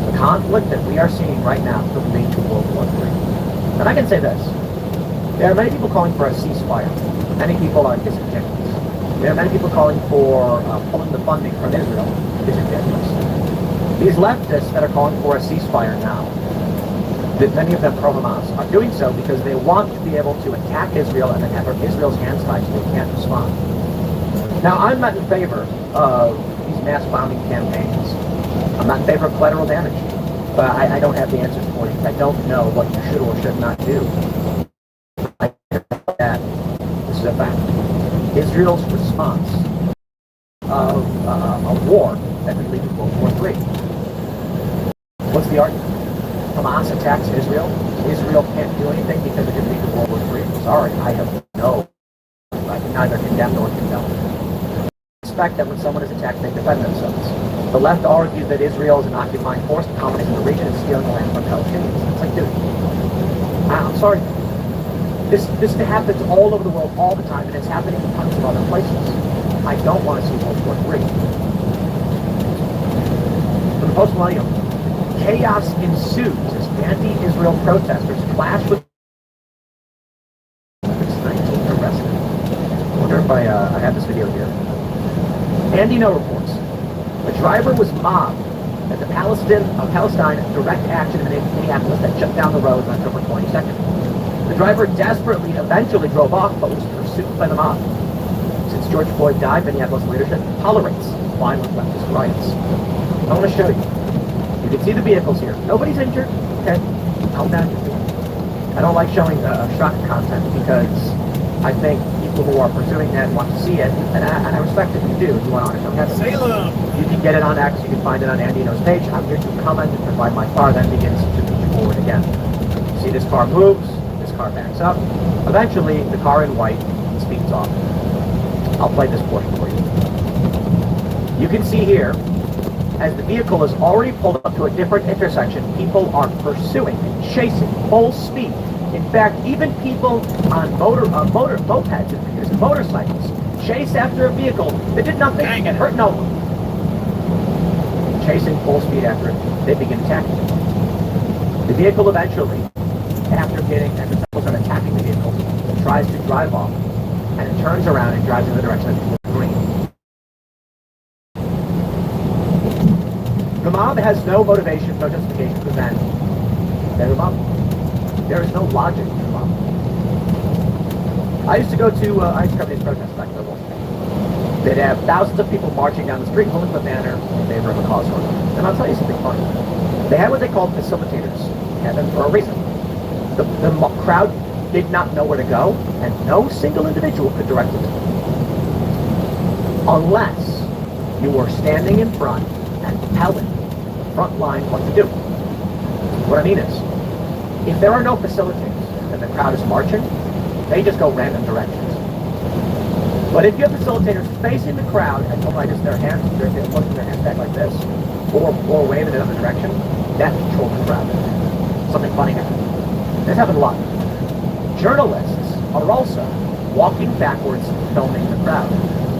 The conflict that we are seeing right now could lead to World War III. And I can say this. There are many people calling for a ceasefire. Many people are disingenuous. There are many people calling for pulling the funding from Israel. Disingenuous. These leftists that are calling for a ceasefire now, that many of them pro-Hamas, are doing so because they want to be able to attack Israel and then have Israel's hands tied so they can't respond. Now, I'm not in favor of these mass bombing campaigns. I'm not in favor of collateral damage. But I don't have the answers for you. I don't know what you should or should not do. I that this is a fact. Israel's response of a war that could lead to World War III. What's the argument? Hamas attacks Israel. Israel can't do anything because it could lead to World War III. Sorry, I have no. I can neither condemn nor condone. Expect that when someone is attacked, they defend themselves. The left argues that Israel is an occupying force dominating the region and stealing the land from Palestinians. It's like, dude, I'm sorry. This happens all over the world all the time, and it's happening in tons of other places. I don't want to see World War III. From the post-millennium, chaos ensues as anti-Israel protesters clash with 19 arrested. I wonder if I have this video here. Andy No reports. The driver was mobbed at the Palestine Direct Action in Minneapolis that shut down the road on October 22nd. The driver desperately eventually drove off, but was pursued by the mob. Since George Floyd died, Minneapolis leadership tolerates violent leftist riots. I want to show you. You can see the vehicles here. Nobody's injured. Okay, calm down. I don't like showing shock content because I think people who are pursuing that want to see it, and I respect it. You do. You want to honor Salem. You can get it on X. You can find it on Andy No's page. I'm here to comment and provide my car then begins to move forward again. See, this car moves. Car backs up. Eventually, the car in white speeds off. I'll play this portion for you. You can see here, as the vehicle is already pulled up to a different intersection, people are pursuing and chasing full speed. In fact, even people on mopeds and motorcycles chase after a vehicle that did nothing and hurt no one. Chasing full speed after it, they begin attacking it. The vehicle eventually, after attacking the vehicle, tries to drive off, and it turns around and drives in the direction of the green. The mob has no motivation, no justification for that. They're the mob. There is no logic to the mob. I used to cover these protests back in the war. They'd have thousands of people marching down the street holding the banner in favor of a cause. And I'll tell you something funny. They had what they called facilitators. They had them for a reason. The crowd did not know where to go, and no single individual could direct it. Unless you were standing in front and telling the front line what to do. What I mean is, if there are no facilitators and the crowd is marching, they just go random directions. But if you have facilitators facing the crowd and just their hands, they're looking their hands back like this, or waving in another direction, that controls the crowd. Something funny happened. This happens a lot. Journalists are also walking backwards, filming the crowd.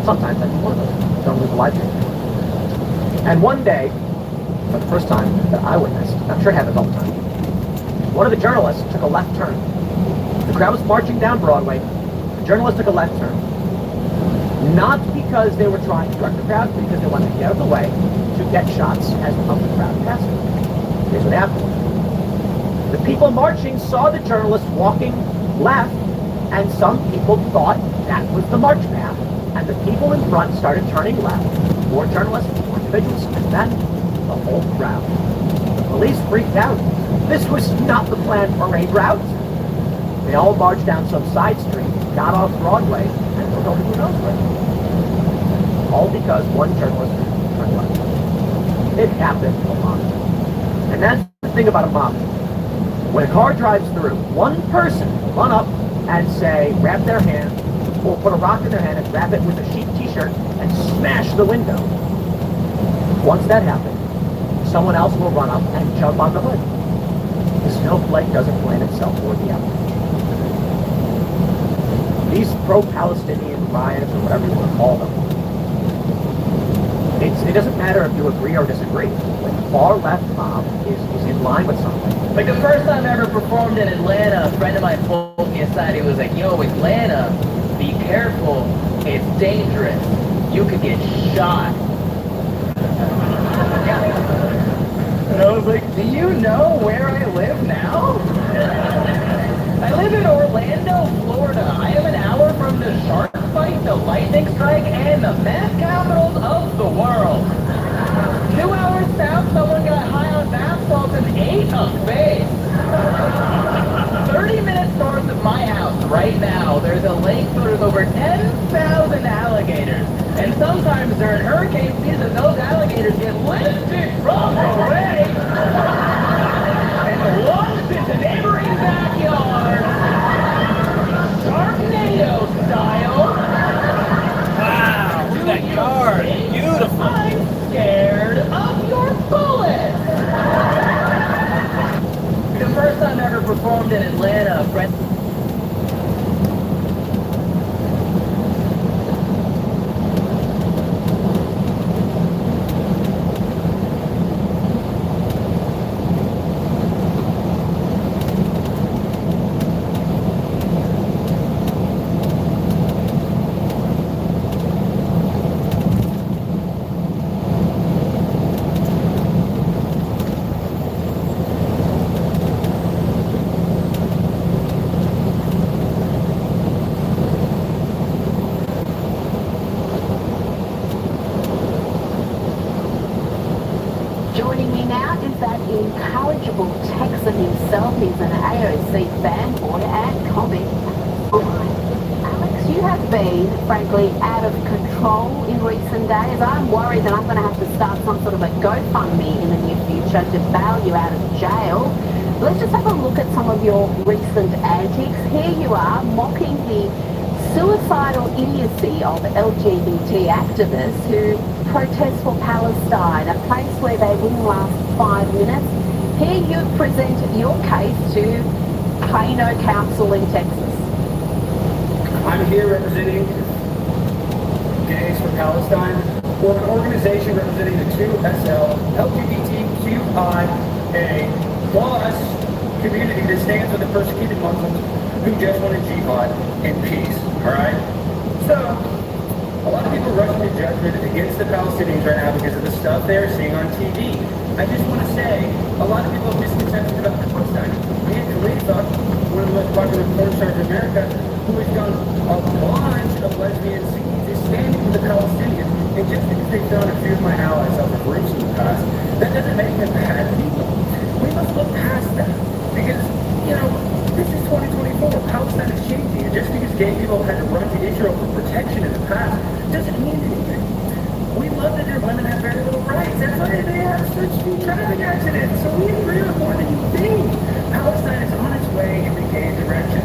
Sometimes I do one of them, filming the live stream. And one day, for the first time that I witnessed, I'm sure it happens all the time, one of the journalists took a left turn. The crowd was marching down Broadway. The journalist took a left turn. Not because they were trying to direct the crowd, but because they wanted to get out of the way to get shots of the crowd passing. Here's what happened. The people marching saw the journalist walking left, and some people thought that was the march path. And the people in front started turning left. More journalists, more individuals, and then the whole crowd. The police freaked out. This was not the planned parade route. They all marched down some side street, got off Broadway, and were going who knows where. All because one journalist turned left. It happened a lot. And that's the thing about a mob. When a car drives through, one person will run up and say, grab their hand, or put a rock in their hand and wrap it with a sheet t-shirt and smash the window. Once that happens, someone else will run up and jump on the hood. The snowflake doesn't blame itself or the avalanche. These pro-Palestinian riots, or whatever you want to call them, it doesn't matter if you agree or disagree. When the far-left mob is in line with something. Like the first time I ever performed in Atlanta, a friend of mine pulled me aside. He was like, yo, Atlanta, be careful. It's dangerous. You could get shot. And I was like, do you know where I live now? I live in Orlando, Florida. I am an hour from the shark fight, the lightning strike, and the meth capitals of the world. 2 hours south, someone got high on bath salts and ate a face. 30 minutes north of my house right now, there's a lake where there's over 10,000 alligators. And sometimes during hurricane season, those alligators get lifted from the lake and launched into neighboring backyards. Sharknado style. Wow, look at that yard. Beautiful. I'm scared of your bullets. The first time I ever performed in Atlanta, a friend... Joining me now is that incorrigible Texan himself. He's an AOC fanboy and comic. Alex, you have been, frankly, out of control in recent days. I'm worried that I'm going to have to start some sort of a GoFundMe in the near future to bail you out of jail. Let's just have a look at some of your recent antics. Here you are, mocking the suicidal idiocy of LGBT activists who protest for Palestine, a place where they wouldn't last 5 minutes. Here you present your case to Plano Council in Texas. I'm here representing Gays for Palestine, or an organization representing the 2SL LGBTQIA plus community that stands with the persecuted Muslims who just want a jihad in peace. Alright? So, a lot of people rushing to judgment against the Palestinians right now because of the stuff they're seeing on TV. I just want to say, a lot of people have misconceptions about Palestine. Mia Khalifa, one of the most popular porn stars in America, who has done a bunch of lesbian scenes, is standing with the Palestinians. And just because they've done a few of my allies off of groups in the past, that doesn't make them bad people. We must look past that. Because, you know, this is 2024. Palestine is changing. And just because gay people had to run to Israel for protection in the past doesn't mean anything. We love that their women have very little rights. That's why they have such few traffic accidents. So we agree with more than you think. Palestine is on its way in the gay direction.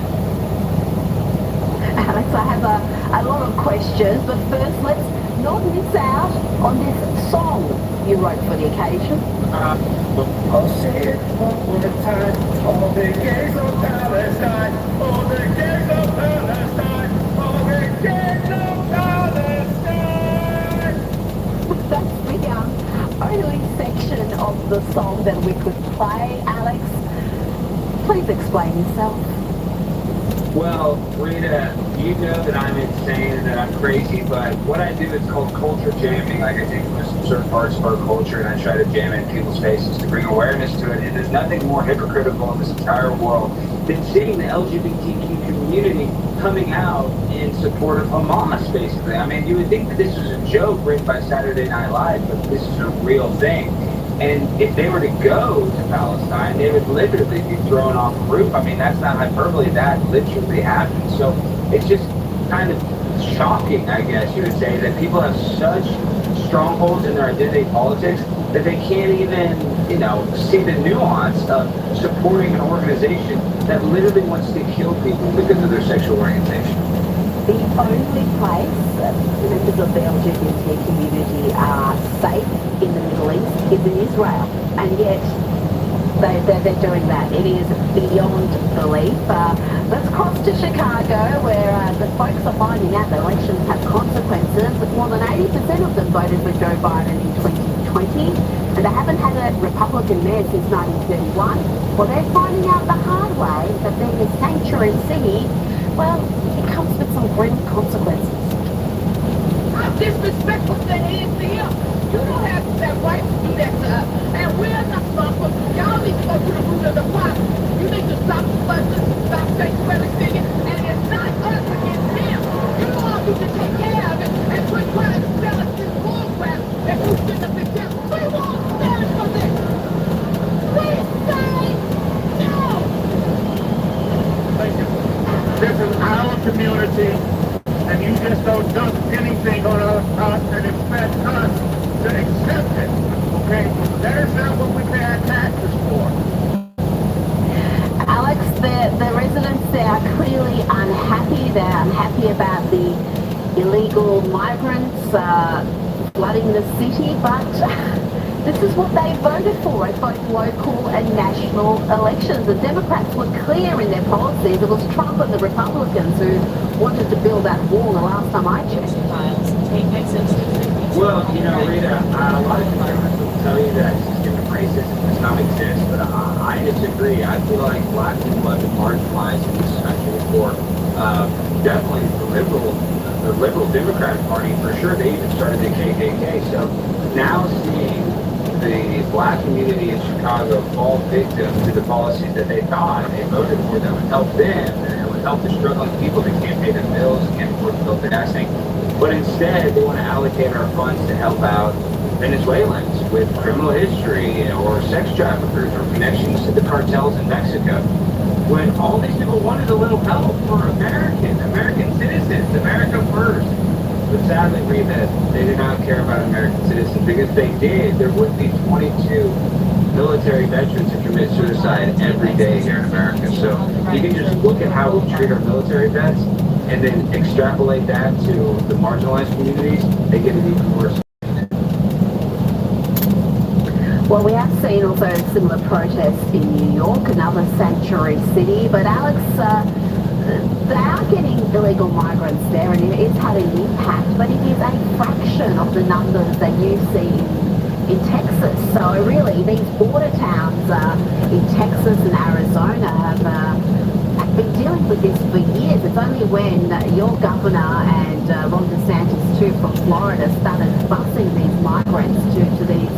Alex, I have a lot of questions, but first let's not miss out on this song. you wrote for the occasion? I'll say it one more time. All the gays of Palestine. All the gays of Palestine. All the gays of Palestine. That's the only section of the song that we could play, Alex. Please explain yourself. Well, Rita, you know that I'm insane and that I'm crazy, but what I do is called culture jamming. Like I take certain parts of our culture and I try to jam it in people's faces to bring awareness to it. And there's nothing more hypocritical in this entire world than seeing the LGBTQ community coming out in support of Hamas, basically. I mean, you would think that this was a joke written by Saturday Night Live, but this is a real thing. And if they were to go to Palestine, they would literally be thrown off a roof. I mean, that's not hyperbole. That literally happened. So it's just kind of shocking, I guess you would say, that people have such strongholds in their identity politics that they can't even, see the nuance of supporting an organization that literally wants to kill people because of their sexual orientation. The only place members of the LGBT community are safe in the Middle East is in Israel, and yet they're doing that. It is beyond belief. Let's cross to Chicago, where the folks are finding out that elections have consequences. More than 80% of them voted for Joe Biden in 2020, and they haven't had a Republican mayor since 1931. Well, they're finding out the hard way that being a sanctuary city, well, it comes with some grim consequences. How disrespectful that is to him. You don't have that right to do that to us. And we're not responsible. Y'all need to go to the root of the problem. You need to stop fussing, stop sanctuary city, and it's not us against him. You all need to take care of it and quit trying to sell us this bullcrap that you shouldn't have been doing. We won't stand for this. We say no. Thank you. This is our community, and you just don't dump anything on us and expect us to accept it. Okay? That is not what we pay our taxes for. Alex, the residents there are clearly unhappy. They're unhappy about the illegal migrants flooding the city, but this is what they voted for at both local and national elections. The Democrats were clear in their policies. It was Trump and the Republicans who wanted to build that wall the last time I checked. Well, Rita, a lot of conservatives will tell you that systemic racism does not exist, but I disagree. I feel like black people have been marginalized in this country before. Definitely the liberal Democratic Party, for sure, they even started the KKK. So now seeing the black community in Chicago fall victim to the policies that they thought they voted for that would help them, and it would help the struggling people that can't pay their bills, can't afford to build the gassing. But instead, they want to allocate our funds to help out Venezuelans with criminal history or sex traffickers or connections to the cartels in Mexico. When all these people wanted a little help for American citizens, America first. But sadly, Rita, they do not care about American citizens, because if they did, there would be 22 military veterans who commit suicide every day here in America. So you can just look at how we treat our military vets and then extrapolate that to the marginalized communities, they get it even worse. Well, we have seen also similar protests in New York, another sanctuary city. But Alex, they are getting illegal migrants there, and it is having an impact, but it is a fraction of the numbers that you see in Texas. So really, these border towns in Texas and Arizona have been dealing with this for years. It's only when your governor and Ron DeSantis too from Florida started busing these migrants to these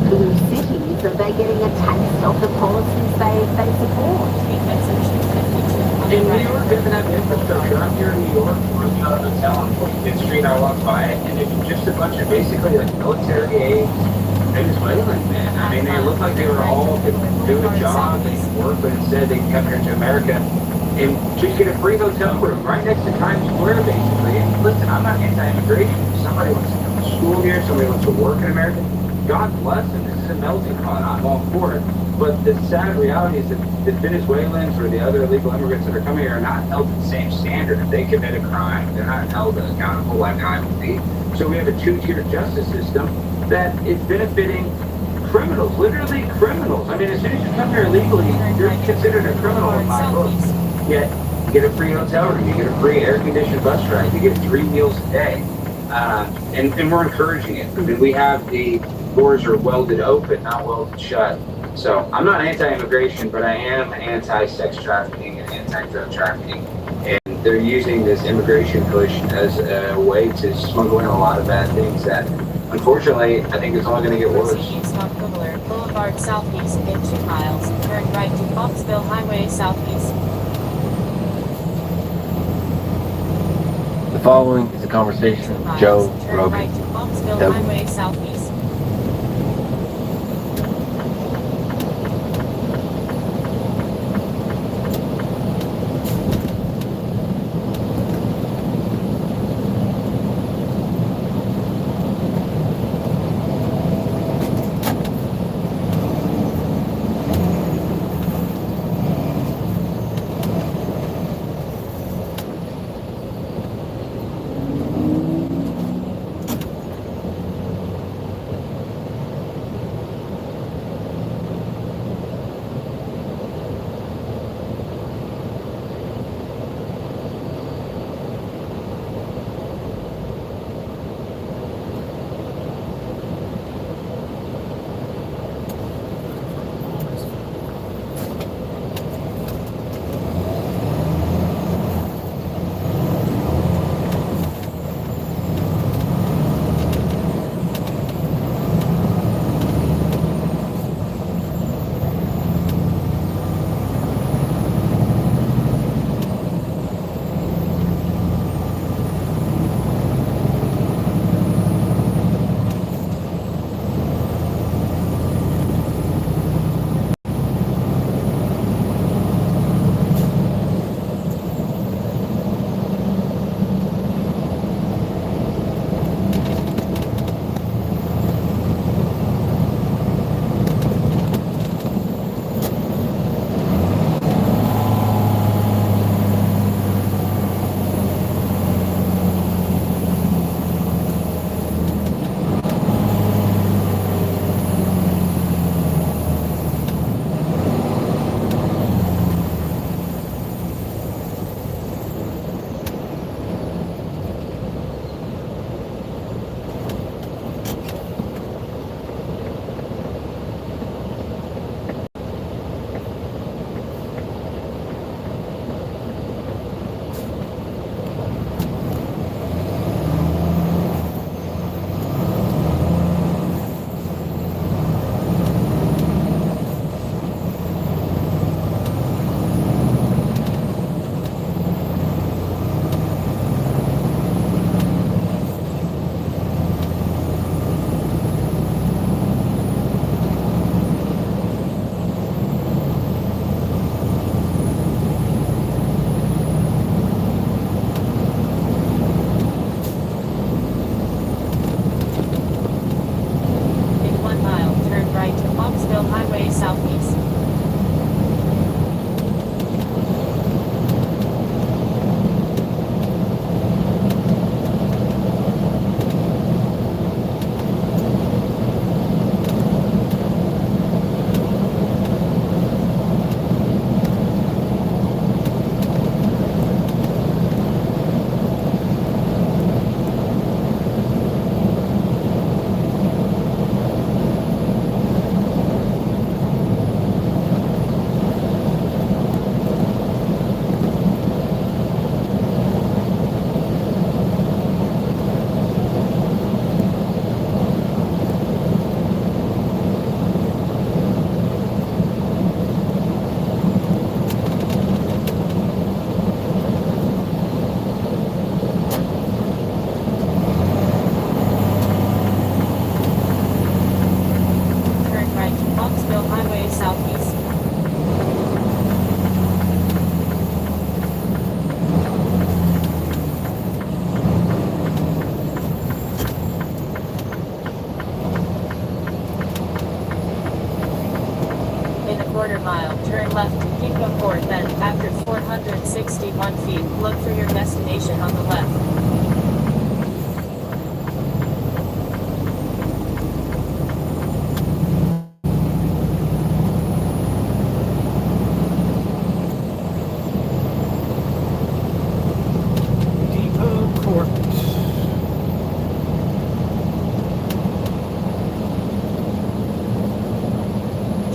blue cities that they're getting a taste of the policies they support. In New York, doesn't have infrastructure. I'm here in New York, working on a hotel on 45th Street. I walk by it, and it's just a bunch of basically like military-aged Venezuelans, man. I mean, they look like they were all doing a job and work, but instead they come here to America and just get a free hotel room right next to Times Square, basically. And listen, I'm not anti-immigration. If somebody wants to come to school here, somebody wants to work in America, God bless them. This is a melting pot. I'm all for it. But the sad reality is that the Venezuelans or the other illegal immigrants that are coming here are not held to the same standard. If they commit a crime, they're not held accountable like I would be. So we have a two-tier justice system that is benefiting criminals, literally criminals. I mean, as soon as you come here illegally, you're considered a criminal in my book. Yet you get a free hotel room, you get a free air-conditioned bus ride, you get 3 meals a day. And we're encouraging it. I mean, we have the doors are welded open, not welded shut. So I'm not anti-immigration, but I am anti-sex trafficking and anti-drug trafficking. And they're using this immigration push as a way to smuggle in a lot of bad things that, unfortunately, I think it's only going to get worse. Stop Boulevard southeast in 2 miles. Turn right to Foxville Highway southeast. The following is a conversation with Joe Rogan. Right to Foxville Highway southeast. Turn left to Depot Court, then, after 461 feet, look for your destination on the left. Depot Court.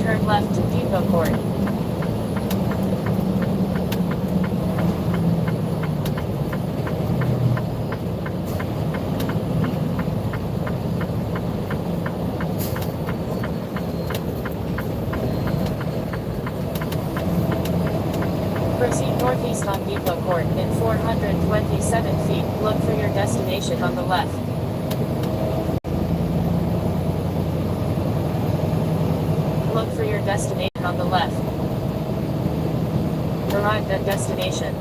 Turn left to Depot Court. Proceed northeast on Depot Court. In 427 feet, look for your destination on the left. Look for your destination on the left. Arrived at destination.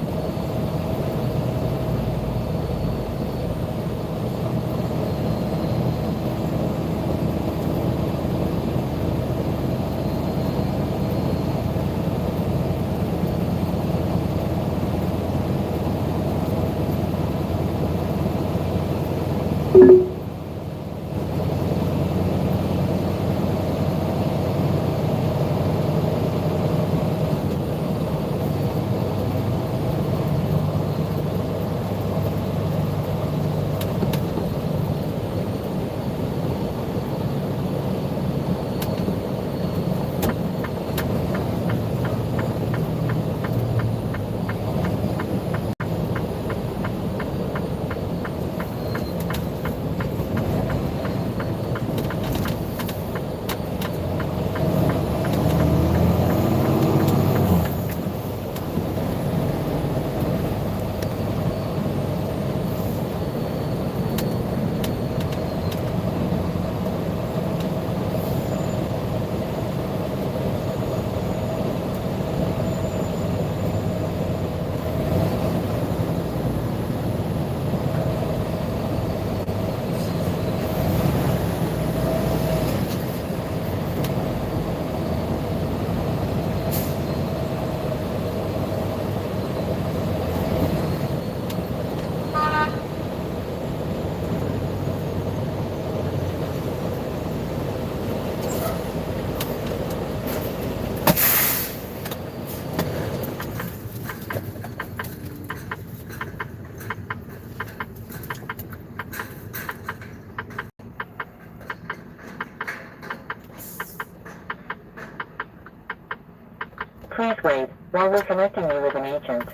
Please wait while we're connecting you with an agent.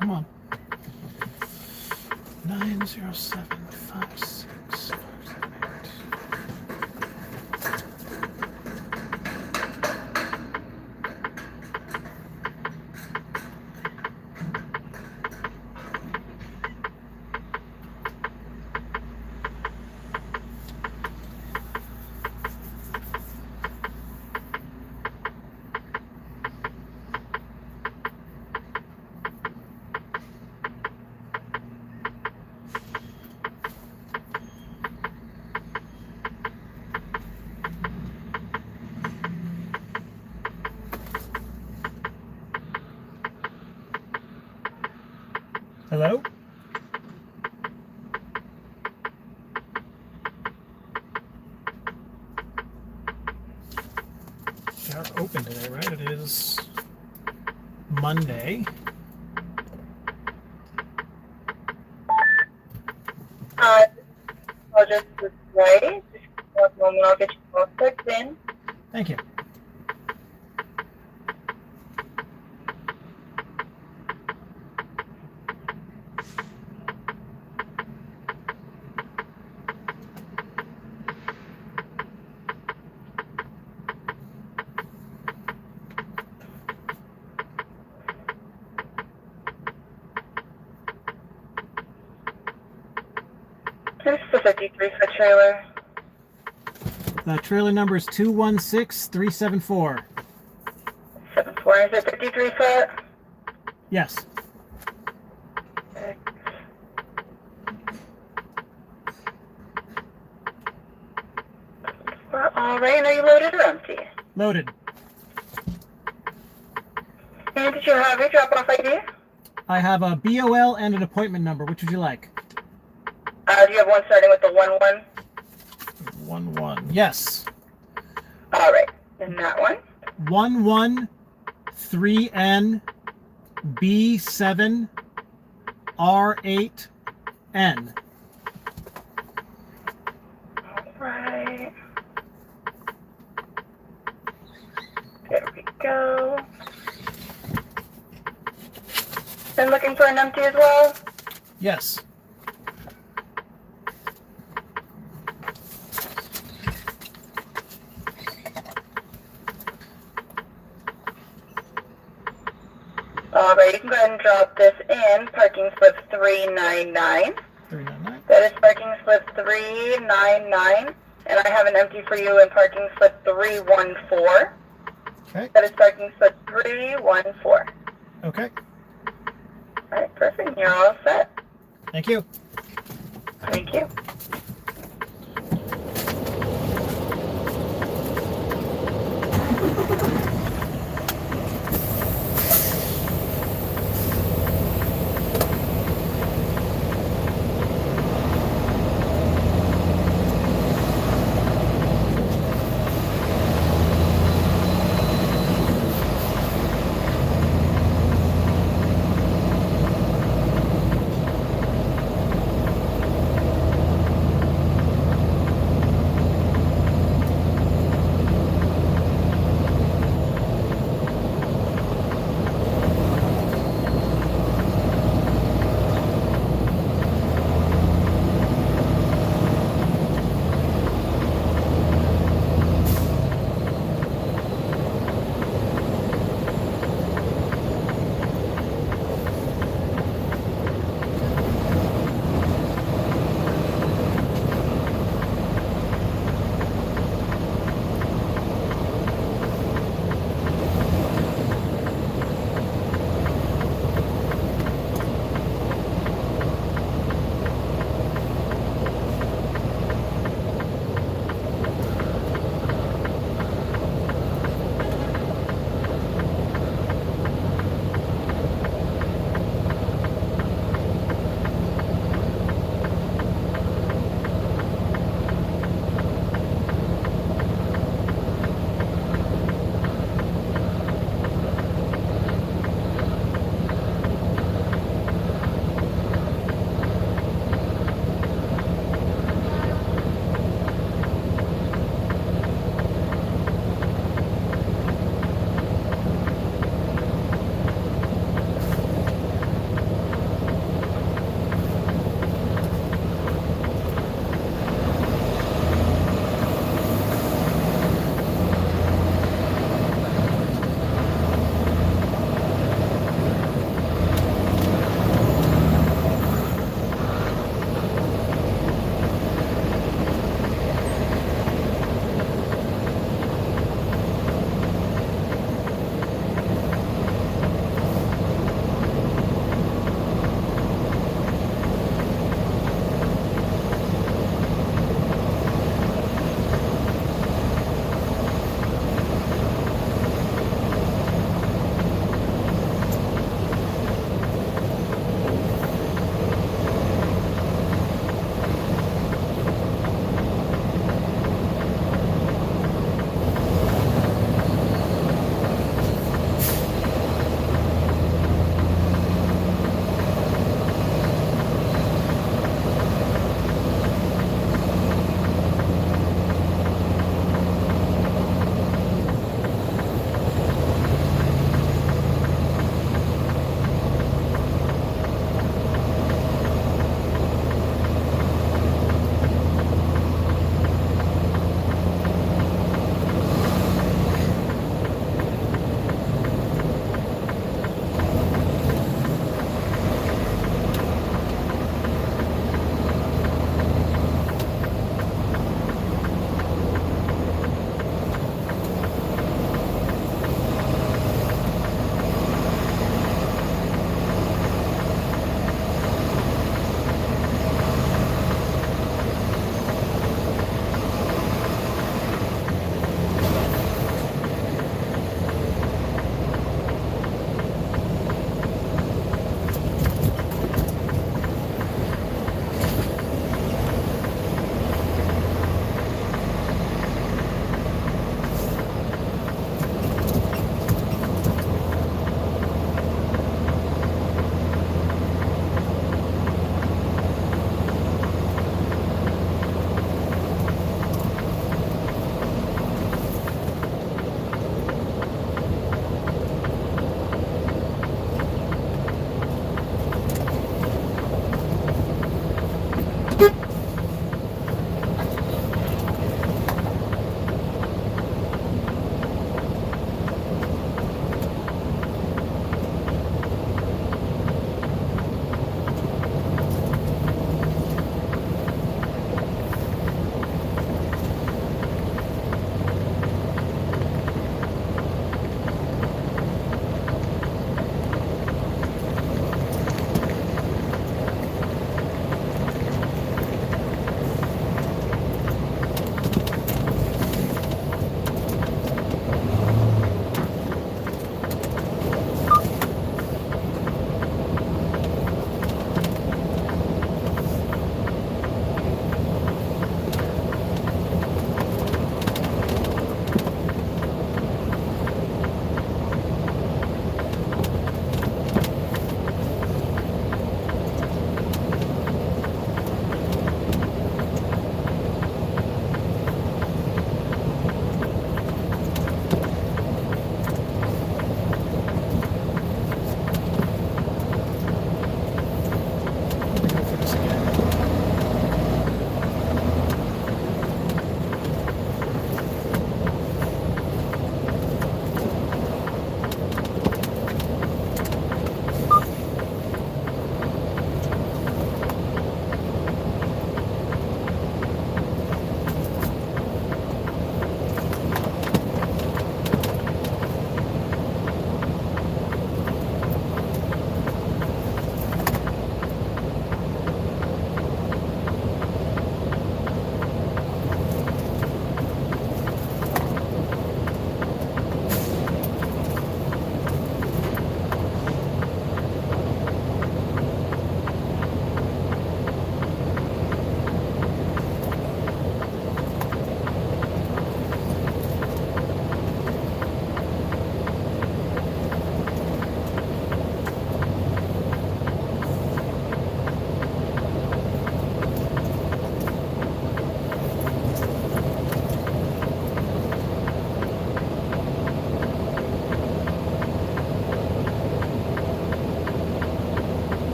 Come on. 90756. Hello? They are open today, right? It is Monday. I'll just display. Just one moment, I'll get you all clicked in. Thank you. Here's the 53-foot trailer. The trailer number is 216374. 74, is it 53 foot? Yes. All right, and are you loaded or empty? Loaded. And did you have your drop-off ID? I have a BOL and an appointment number. Which would you like? Do you have one starting with the 11? 11. Yes. All right, and that one? 113N B7 R8N. All right. There we go. And looking for an empty as well? Yes. All right, you can go ahead and drop this in. Parking slip 399. 399. That is parking slip 399. And I have an empty for you in parking slip 314. Okay. That is parking slip 314. Okay. All right, perfect. You're all set. Thank you. Thank you.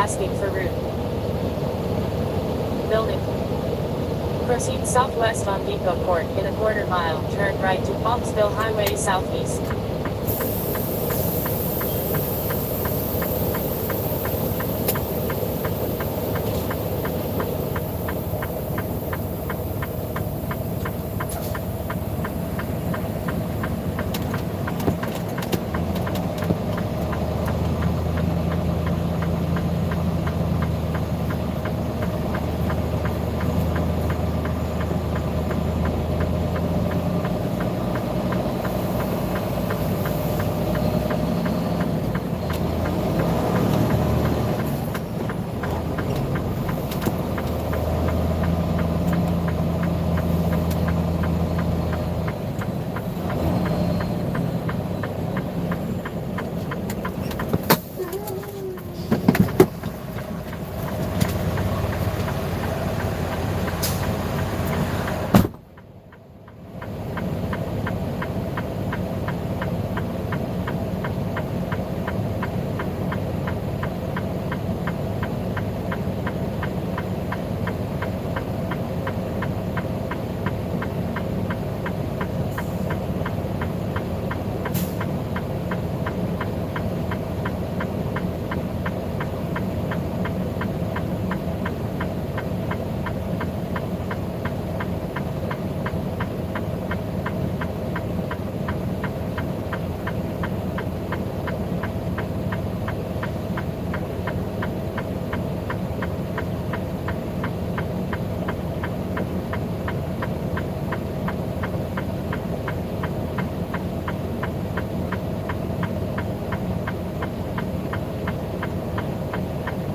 asking for route. Building. Proceed southwest on Depot Court in a quarter mile, turn right to Boxville Highway southeast.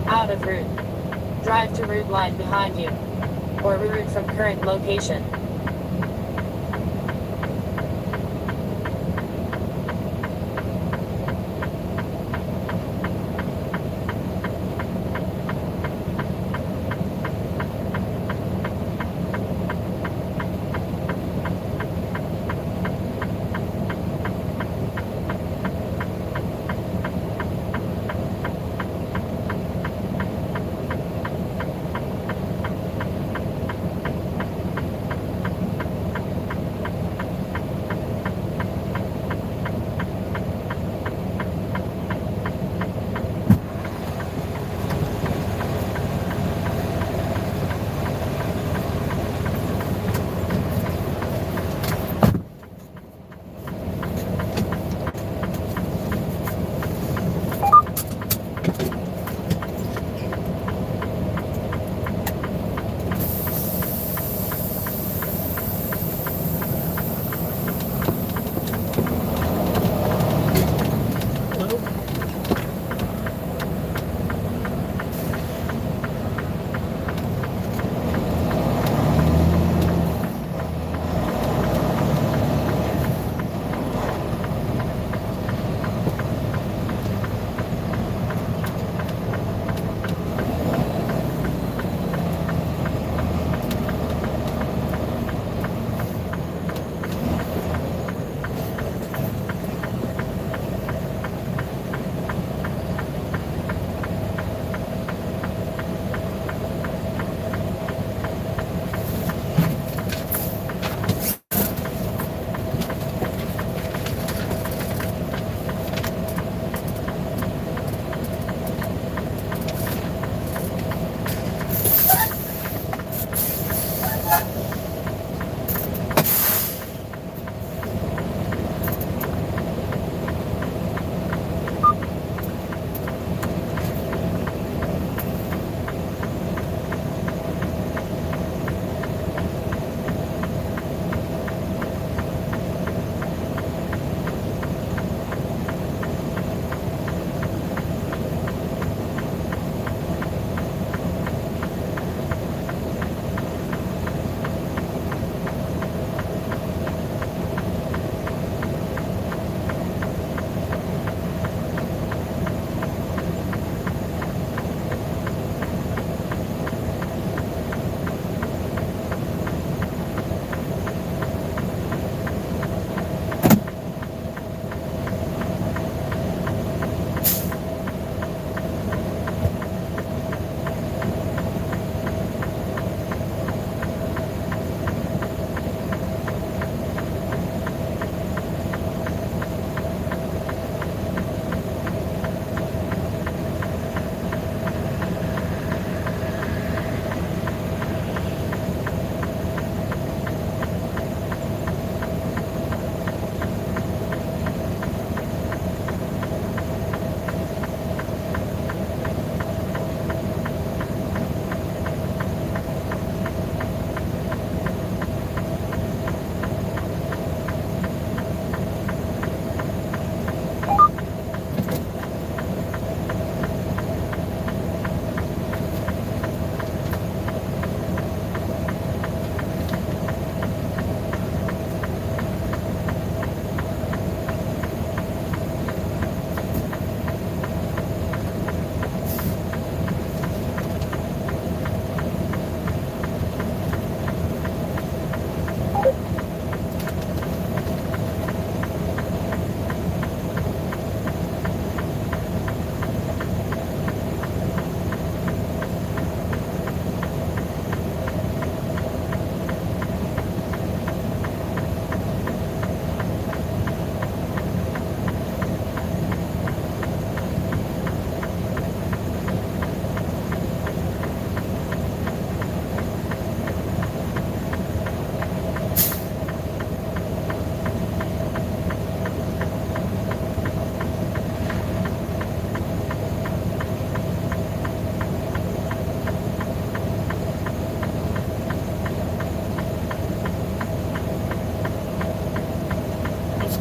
Out of route. Drive to route line behind you. Or reroute from current location.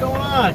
going on?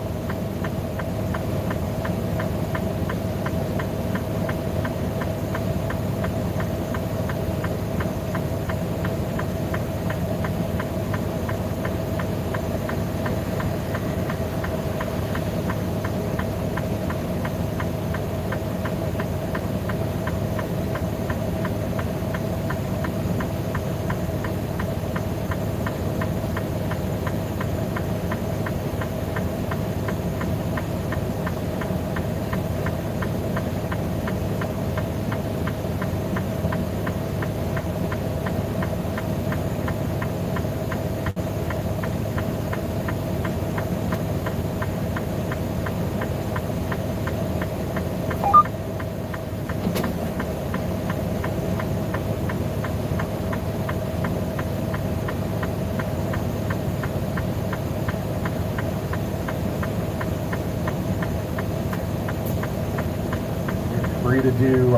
Free to do,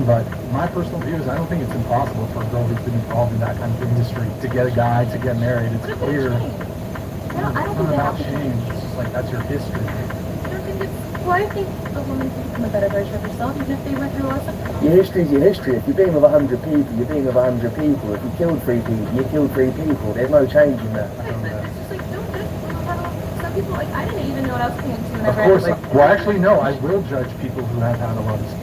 but my personal view is I don't think it's impossible for a girl who's been involved in that kind of industry to get a guy, to get married. It's clear. I don't It's think not they about have to shame. It's just like, that's your history. Well, I think a woman can become a better version of herself even if they went through a lesson. Your history's your history. If you're being with 100 people, you're being with 100 people. If you killed 3 people, you killed 3 people. There's no change in that. It's just like, don't judge people. Some people, like, I didn't even know what I was paying to Of whenever course, I was like, well, actually, no, I will judge people who have had a lot of sex.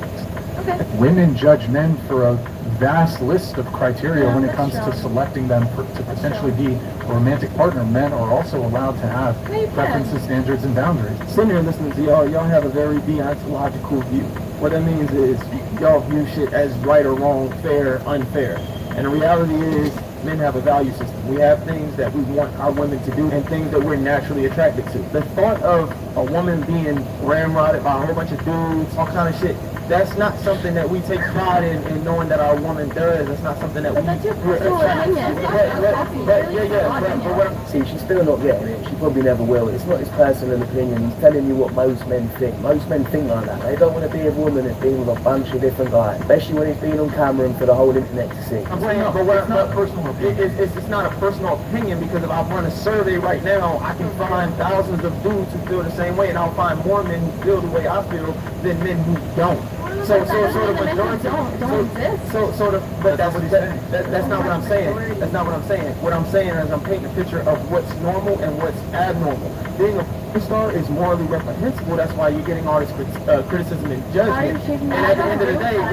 okay. Women judge men for a vast list of criteria Yeah, when it that's comes true. to selecting them to potentially be a romantic partner. Men are also allowed to have preferences, standards, and boundaries. Sitting here listening to y'all have a very deontological view. What that means is y'all view shit as right or wrong, fair, unfair. And the reality is men have a value system. We have things that we want our women to do and things that we're naturally attracted to. The thought of a woman being ramrodded by a whole bunch of dudes, all kind of shit, that's not something that we take pride in knowing that our woman does. That's not something that But that's your personal opinion. See, she's still not getting it. She probably never will. It's not his personal opinion. He's telling you what most men think. Most men think like that. They don't want to be a woman that's been with a bunch of different guys, especially when it's been on camera and for the whole internet to see. I'm saying, but it's not personal opinion. It's not a personal opinion because if I run a survey right now, I can find thousands of dudes who feel the same way, and I'll find more men who feel the way I feel than men who don't. So the majority but that's not what I'm saying. That's not what I'm saying. What I'm saying is I'm painting a picture of what's normal and what's abnormal. Being a porn star is morally reprehensible. That's why you're getting all this criticism and judgment. And at the end of the day, at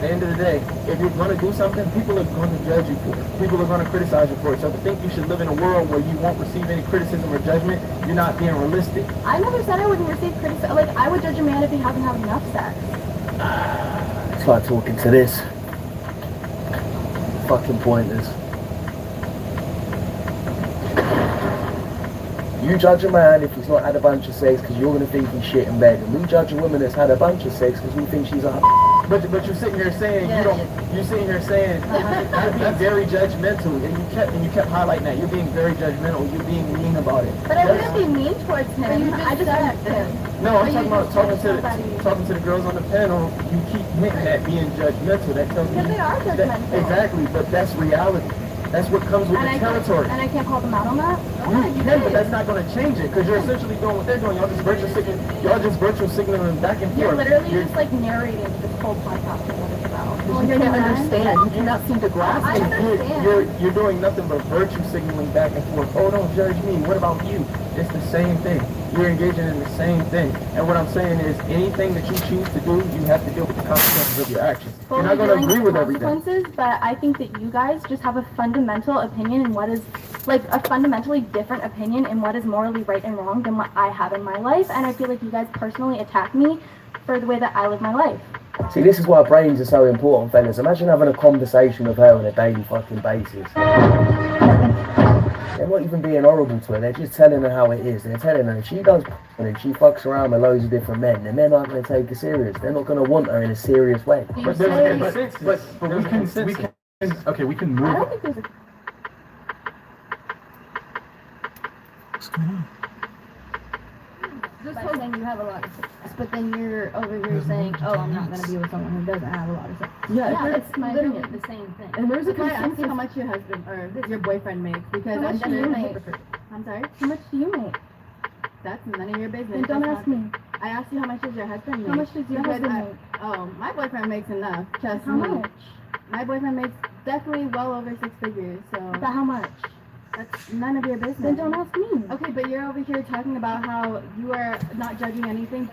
the end of the day, if you're going to do something, people are going to judge you for it. People are going to criticize you for it. So to think you should live in a world where you won't receive any criticism or judgment, you're not being realistic. I never said I wouldn't receive criticism. Like, I would judge a man if he hasn't had enough sex. It's like talking to this. Fucking pointless. You judge a man if he's not had a bunch of sex because you're going to think he's shit in bed. And we judge a woman that's had a bunch of sex because we think she's a But you're sitting here saying you're sitting here saying you're being very judgmental, and you kept highlighting that you're being very judgmental, you're being mean about it. But I wouldn't be mean towards him. I just respect him. No, I'm talking about talking to the girls on the panel. You keep hinting at being judgmental. That tells me Because they are judgmental. Exactly, but that's reality. That's what comes with the territory. And I can't call them out on that? You can, but that's not going to change it because you're essentially doing what they're doing. Y'all just virtual signaling back and forth. You're literally just like narrating this whole podcast and what it's about. Well, you can't understand. You cannot seem to grasp I it. understand. You're doing nothing but virtue signaling back and forth. Oh, don't judge me. What about you? It's the same thing. You're engaging in the same thing. And what I'm saying is anything that you choose to do, you have to deal with the consequences of your actions. You're not going to agree with everything. Consequences, but I think that you guys just have a fundamental opinion in what is, like, a fundamentally different opinion in what is morally right and wrong than what I have in my life. And I feel like you guys personally attack me for the way that I live my life. See, this is why brains are so important, fellas. Imagine having a conversation with her on a daily fucking basis. They're not even being horrible to her, they're just telling her how it is. They're telling her if she does and she fucks around with loads of different men, the men aren't going to take her serious. They're not going to want her in a serious way. But we can move. I don't think there's a... What's going on? by saying you have a lot of sex, but then you're over here saying, oh, I'm not going to be with someone who doesn't have a lot of sex. Yeah, it's literally the same thing. And where's the consensus? How much your husband or your boyfriend makes? Because how much do you make? I'm sorry? How much do you make? That's none of your business. Then don't ask me. I asked you how much does your husband make? How much does your husband make? Oh, my boyfriend makes enough. Trust me. How much? My boyfriend makes definitely well over 6 figures, so... But how much? That's none of your business. Then don't ask me. Okay, but you're over here talking about how you are not judging anything.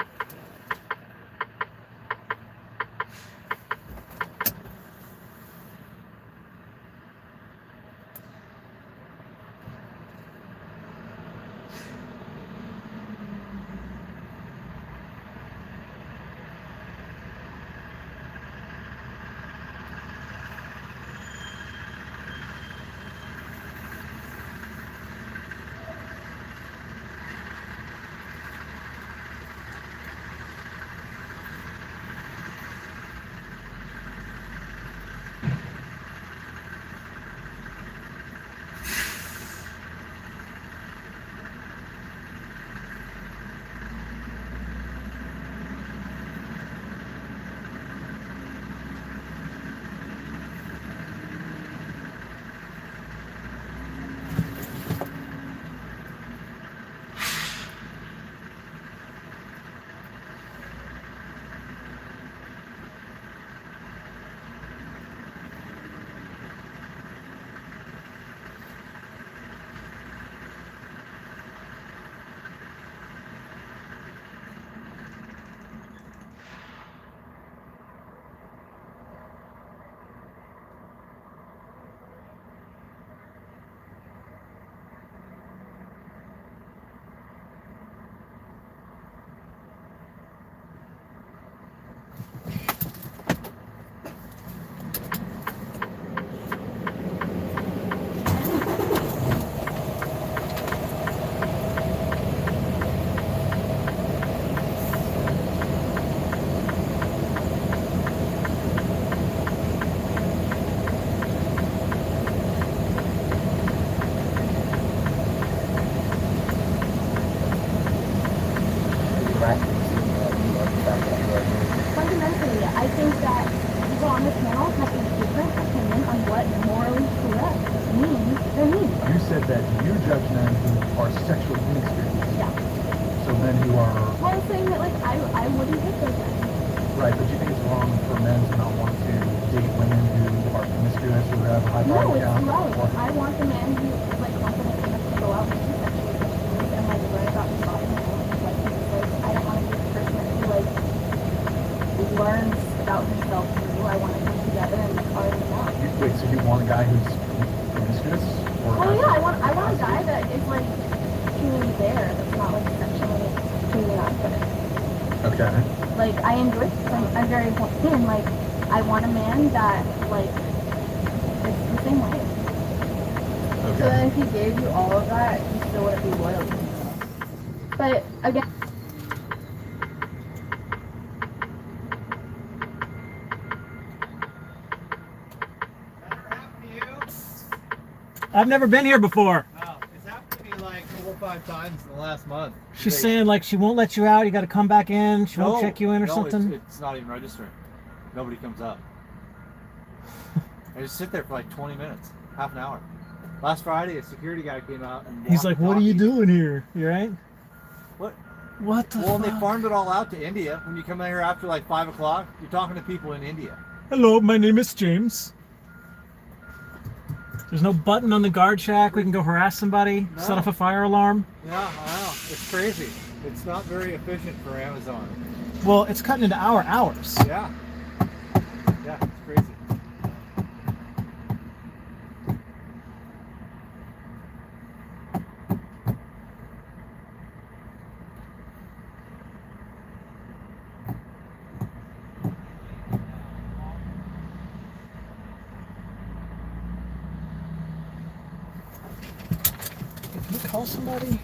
Fundamentally, I think that people on this panel have a different opinion on what morally correct means for me. You said that you judge men who are sexually inexperienced. Yeah. So men who are... Well, I'm saying that, like, I wouldn't hit those men. Right, but you think it's wrong for men to not want to date women who are promiscuous, who have a high No, body it's count? right. I want the man who is, like, confident enough to go out and do sexual things and, like, learn about his body and all of like, things. Like, I don't want to be the person who, like, learns about himself through. I want to come together and already know. Wait, so you want a guy who's promiscuous? Or Well, yeah, I want a guy that is, like, truly there, that's not, like, sexually truly not good. Okay. Like, I enjoy I'm very thin. Like, I want a man that, like, is the same way. Okay. So then if he gave you all of that, you still wouldn't be loyal to him. But, again... I've never been here before. Wow, it's happened to me like 4 or 5 times in the last month. She's saying like she won't let you out. You got to come back in. She won't check you in or something. It's not even registering. Nobody comes up. I just sit there for like 20 minutes, half an hour. Last Friday, a security guy came out and He's like, "What are you doing here? You right?" What? What the Well, and fuck? they farmed it all out to India. When you come in here after like 5 o'clock, you're talking to people in India. Hello, my name is James. There's no button on the guard shack. We can go harass somebody, set off a fire alarm. Yeah, I know. It's crazy. It's not very efficient for Amazon. Well, it's cutting into our hours. Yeah. Yeah, it's crazy. Can we call somebody?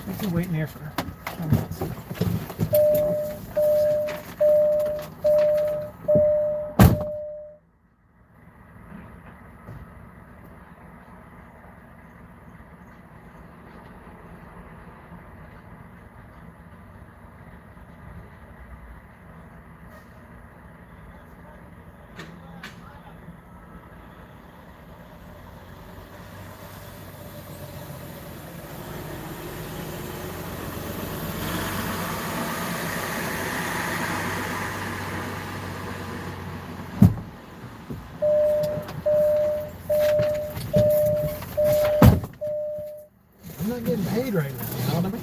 We can wait in here for 10 minutes. not getting paid right now, you know what I mean?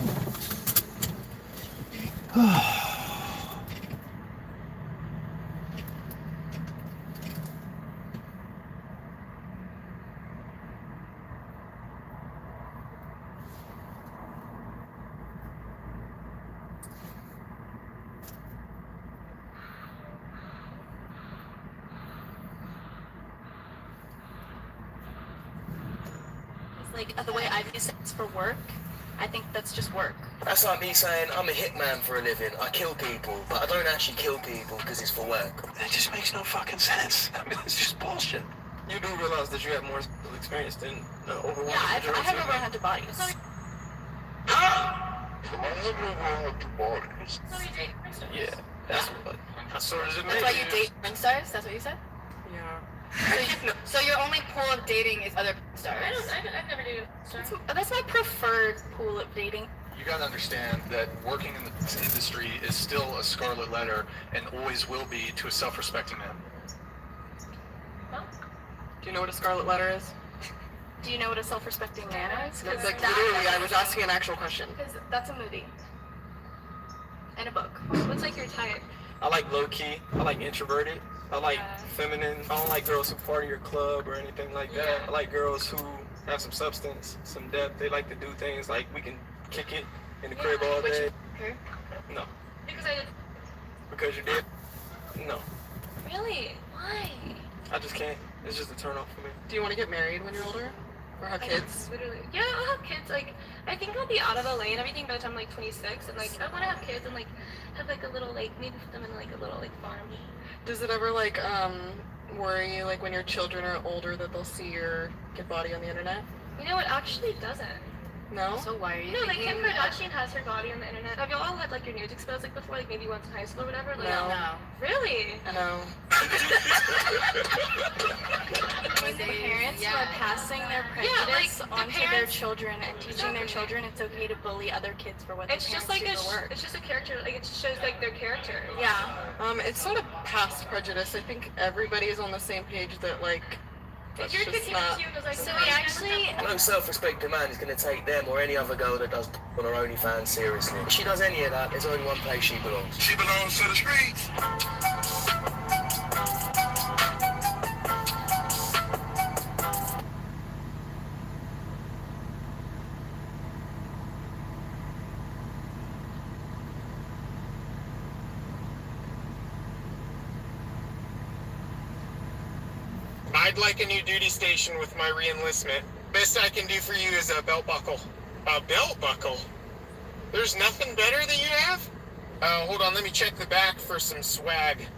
Like the way I view sex for work, I think that's just work. That's like me saying I'm a hitman for a living. I kill people, but I don't actually kill people because it's for work. That just makes no fucking sense. I mean, it's just bullshit. You do realize that you have more experience than over 100. Yeah, I have over 100 bodies. So you date porn stars? Yeah, that's what. That's sort of That's why you date porn stars? That's what you said? Yeah. So your only pool of dating is other porn stars? I've never dated a porn star. That's my preferred pool of dating. You gotta understand that working in this industry is still a scarlet letter and always will be to a self-respecting man. Do you know what a scarlet letter is? Do you know what a self-respecting man is? Like literally, I was asking an actual question. Because that's a movie. And a book. What's like your type? I like low-key. I like introverted. I like feminine. I don't like girls who party or club or anything like that. I like girls who have some substance, some depth. They like to do things like we can kick it in the crib all day. No. Because you did? No. Really? Why? I just can't. It's just a turn off for me. Do you want to get married when you're older? Or have kids? Literally. Yeah, I'll have kids. Like, I think I'll be out of LA and everything by the time I'm like 26. And like, I want to have kids and like, have like a little, like, maybe put them in like a little, like, farm. Does it ever like worry you, like when your children are older, that they'll see your body on the internet? You know, it actually doesn't. No? So why are you? No, like Kim Kardashian has her body on the internet. Have y'all all had like your nudes exposed like before, like maybe once in high school or whatever? Like, No. Really? No. When the parents who are passing their prejudice onto their children and teaching their children it's okay to bully other kids for what their parents do for work. It's just a character. Like it shows like their character. Yeah. It's not a past prejudice. I think everybody is on the same page that like. That's If your kid just comes not. to you and goes like, so we actually... No self-respecting man is going to take them or any other girl that does on her OnlyFans seriously. If she does any of that, there's only one place she belongs. She belongs to the streets. I'd like a new duty station with my re-enlistment. Best I can do for you is a belt buckle. A belt buckle? There's nothing better that you have? Hold on, let me check the back for some swag.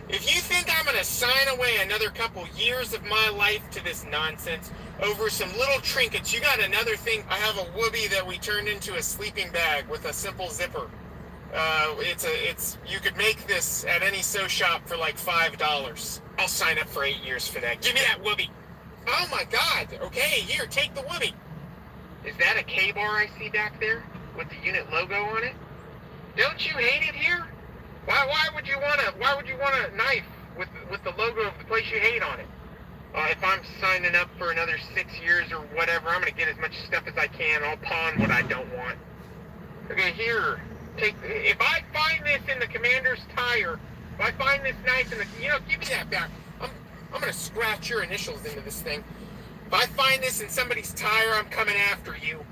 If you think I'm gonna sign away another couple years of my life to this nonsense over some little trinkets, you got another thing. I have a whoopee that we turned into a sleeping bag with a simple zipper. You could make this at any sew shop for like $5. I'll sign up for 8 years for that. Give me that whoopee. Oh my God. Okay, here, take the whoopee. Is that a K-bar I see back there with the unit logo on it? Don't you hate it here? Why would you want a knife with the logo of the place you hate on it? If I'm signing up for another 6 years or whatever, I'm gonna get as much stuff as I can. I'll pawn what I don't want. Okay, here. If I find this in the commander's tire, if I find this knife in the, give me that back. I'm gonna scratch your initials into this thing. If I find this in somebody's tire, I'm coming after you.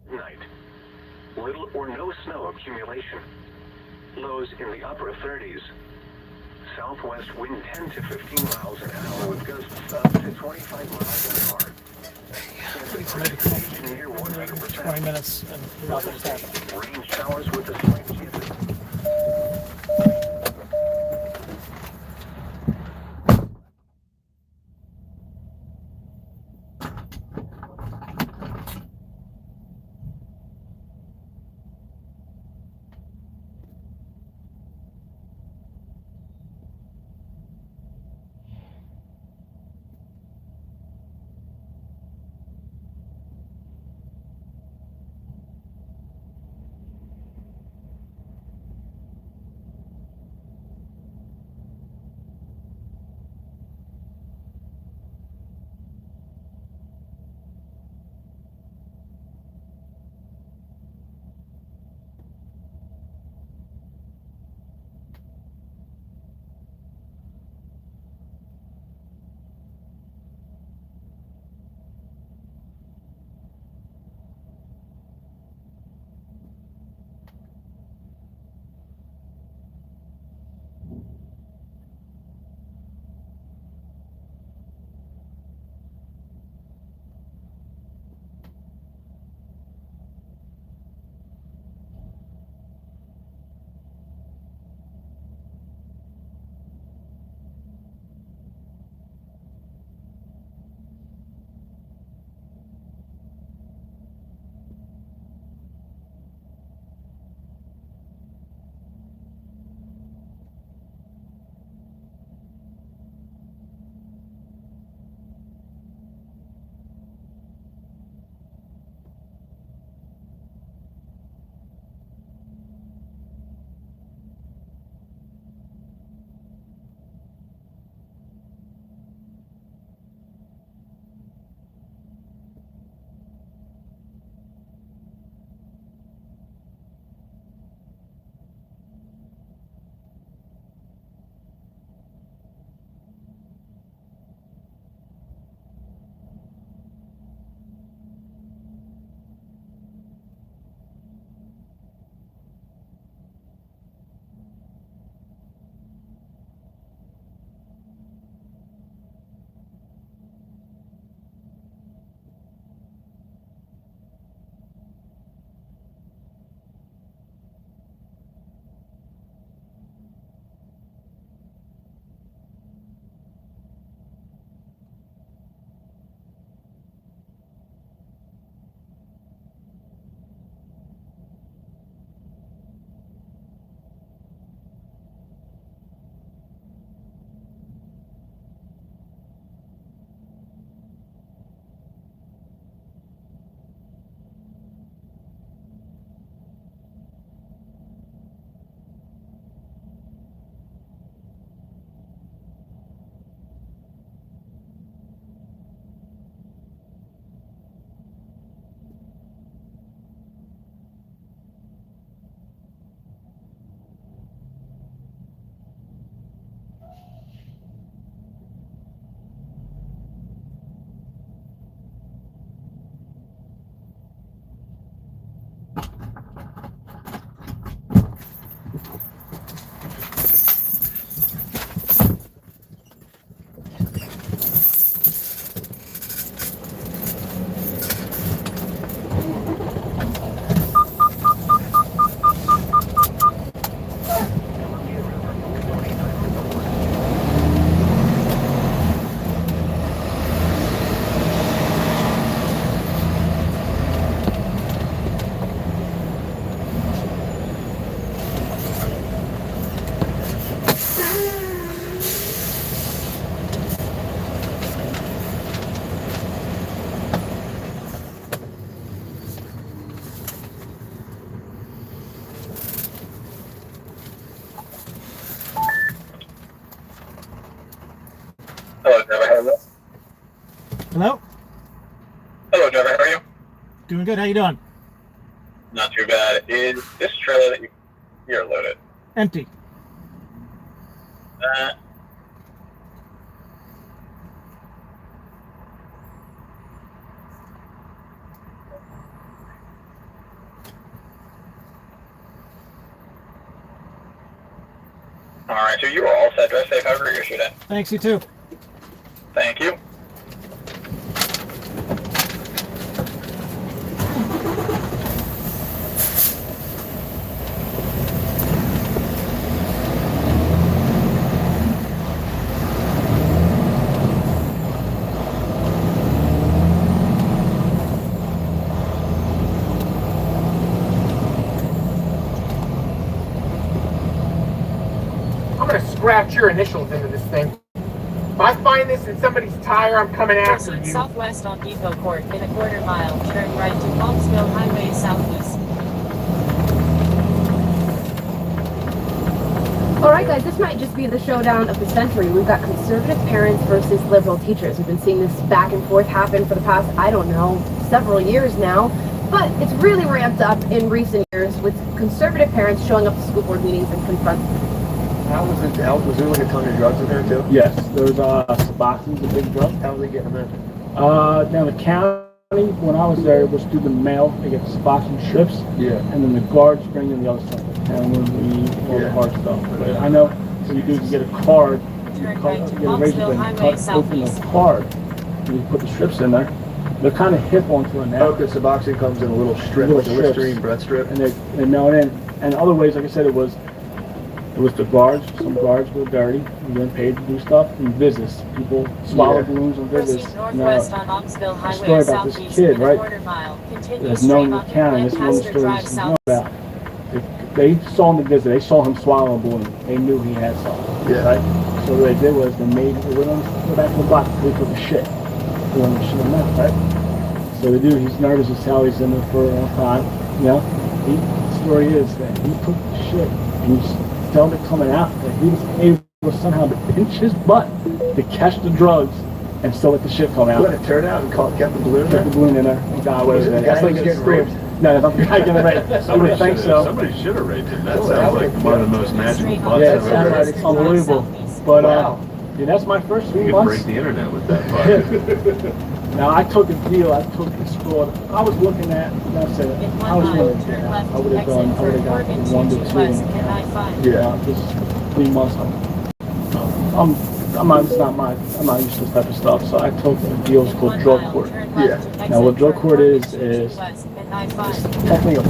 Night. Little or no snow accumulation. Lows in the upper 30s. Southwest wind 10 to 15 miles an hour with gusts up to 25 miles an hour. Precipitation near 100%. 20 minutes and nothing's happening. Rain showers with a slight chance. Hello? Hello, driver. How are you? Doing good. How you doing? Not too bad. Is this trailer that you're loaded? Empty. All right, so you are all set. Drive safe. Have a great issue day. Thanks, you too. Thank you. I'm gonna scratch your initials into this thing. If I find this in somebody's tire, I'm coming after Proceed you. southwest on Depot Court in a quarter mile. Turn right to Palmsville Highway southeast. Alright guys, this might just be the showdown of the century. We've got conservative parents versus liberal teachers. We've been seeing this back and forth happen for the past, I don't know, several years now. But it's really ramped up in recent years with conservative parents showing up to school board meetings and confronting. Was there like a ton of drugs in there too? Yes, there's Suboxone's a big drug. How are they getting them in? Down the county, when I was there, it was through the mail. They get the Suboxone strips. Yeah. And then the guards bring in the other stuff, the heroin, all the hard stuff. But I know what you do is you get a card, you get a razor blade, and cut open the card, and you put the strips in there. They're kind of hip onto it now. Oh, because Suboxone comes in a little strip, like a Listerine breath strip. And they mail it in. And other ways, like I said, it was the guards. Some guards were dirty and then paid to do stuff. And visits. People swallow balloons on visits. Proceed northwest on Oxville A Highway story about this southeast kid, in a right? quarter mile. Continue That's straight known in the on county. This is one of the Lancaster stories Drive you know south. about. They saw him to visit. They saw him swallow a balloon. They knew he had something. Yeah. Right? So what they did was they went on go back to the block to take the shit. They wanted to shit him out, right? So the dude, he's nervous as hell. He's in there for a long time. You know, the story is that he took the shit and he felt it coming out. That he was able to somehow pinch his butt to catch the drugs and still let the shit come out. Let it turn out and kept the balloon Kept the balloon in there and got away with it. That's like getting raped. No, that's not the guy getting raped. I would think so. Somebody should have raped him. That sounds like one of the most magical butts Yeah, it I've sounds ever like heard. it's unbelievable. But yeah, that's my first 3 You could months. break the internet with that butt. Now I took a deal. I took the score. I was looking at. That's it. I was willing to. I would have done. I would have got from 1 to 2. Yeah, just 3 months. I'm not used to this type of stuff. So I took a deal called drug court. Yeah. Now what drug court is it's technically a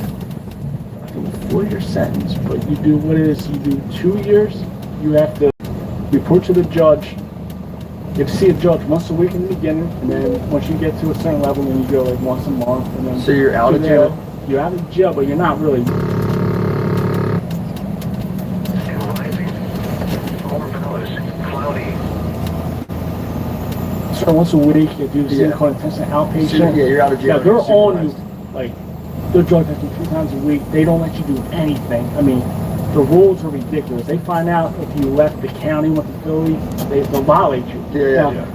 4-year sentence, but you do what it is. You do 2 years. You have to report to the judge. You have to see a judge once a week in the beginning, and then once you get to a certain level, then you go like once a month, and then. So you're out of jail? You're out of jail, but you're not really. So once a week, you do the same kind of testing, outpatient. So, yeah, you're out of jail. Yeah, they're on you, like, they're drug testing 3 times a week. They don't let you do anything. I mean, the rules are ridiculous. They find out if you left the county, went to Philly, they'll violate you. Yeah.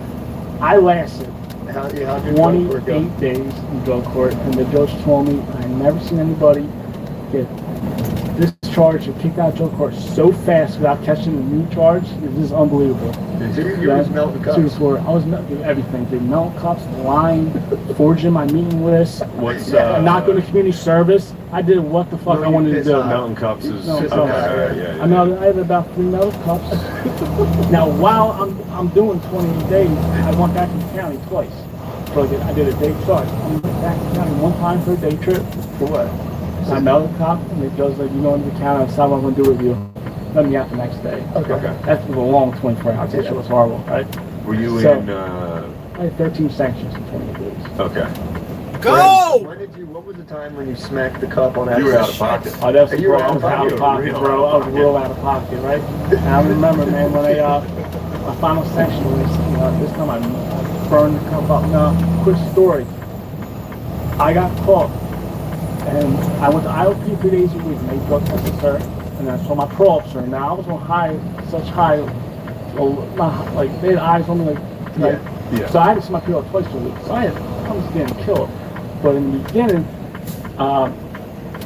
I lasted 28 days in drug court, and the judge told me I never seen anybody get discharged or kicked out of drug court so fast without catching a new charge. It was unbelievable. You was melting cups. I was melting everything. Did melt cups, lying, forging my meeting list, not going to community service. I did what the fuck I wanted to do. Mountain cups is I know I have about 3 metal cups. Now while I'm doing 28 days, I went back to the county twice. So I did a day charge. I went back to the county 1 time for a day trip. For what? I melted the cop, and the judge like, you go into the county, I decide what I'm going to do with you. Let me out the next day. Okay. That's a long 24 hours. That shit was horrible, right? Were you in? I had 13 sanctions in 28 days. Okay. Go! What was the time when you smacked the cup on accident? You were out of pocket. Oh, that's You were I was out of pocket, bro. I was real out of pocket, right? And I remember, man, when my final sanction was, this time I burned the cup up. Now, quick story. I got caught, and I went to IOP 3 days a week, and they drug tested her, and I saw my parole officer. Now, I was on such high, like, they had eyes on me, like Yeah. So I had to see my PO twice a week. So I had to getting killed. But in the beginning, I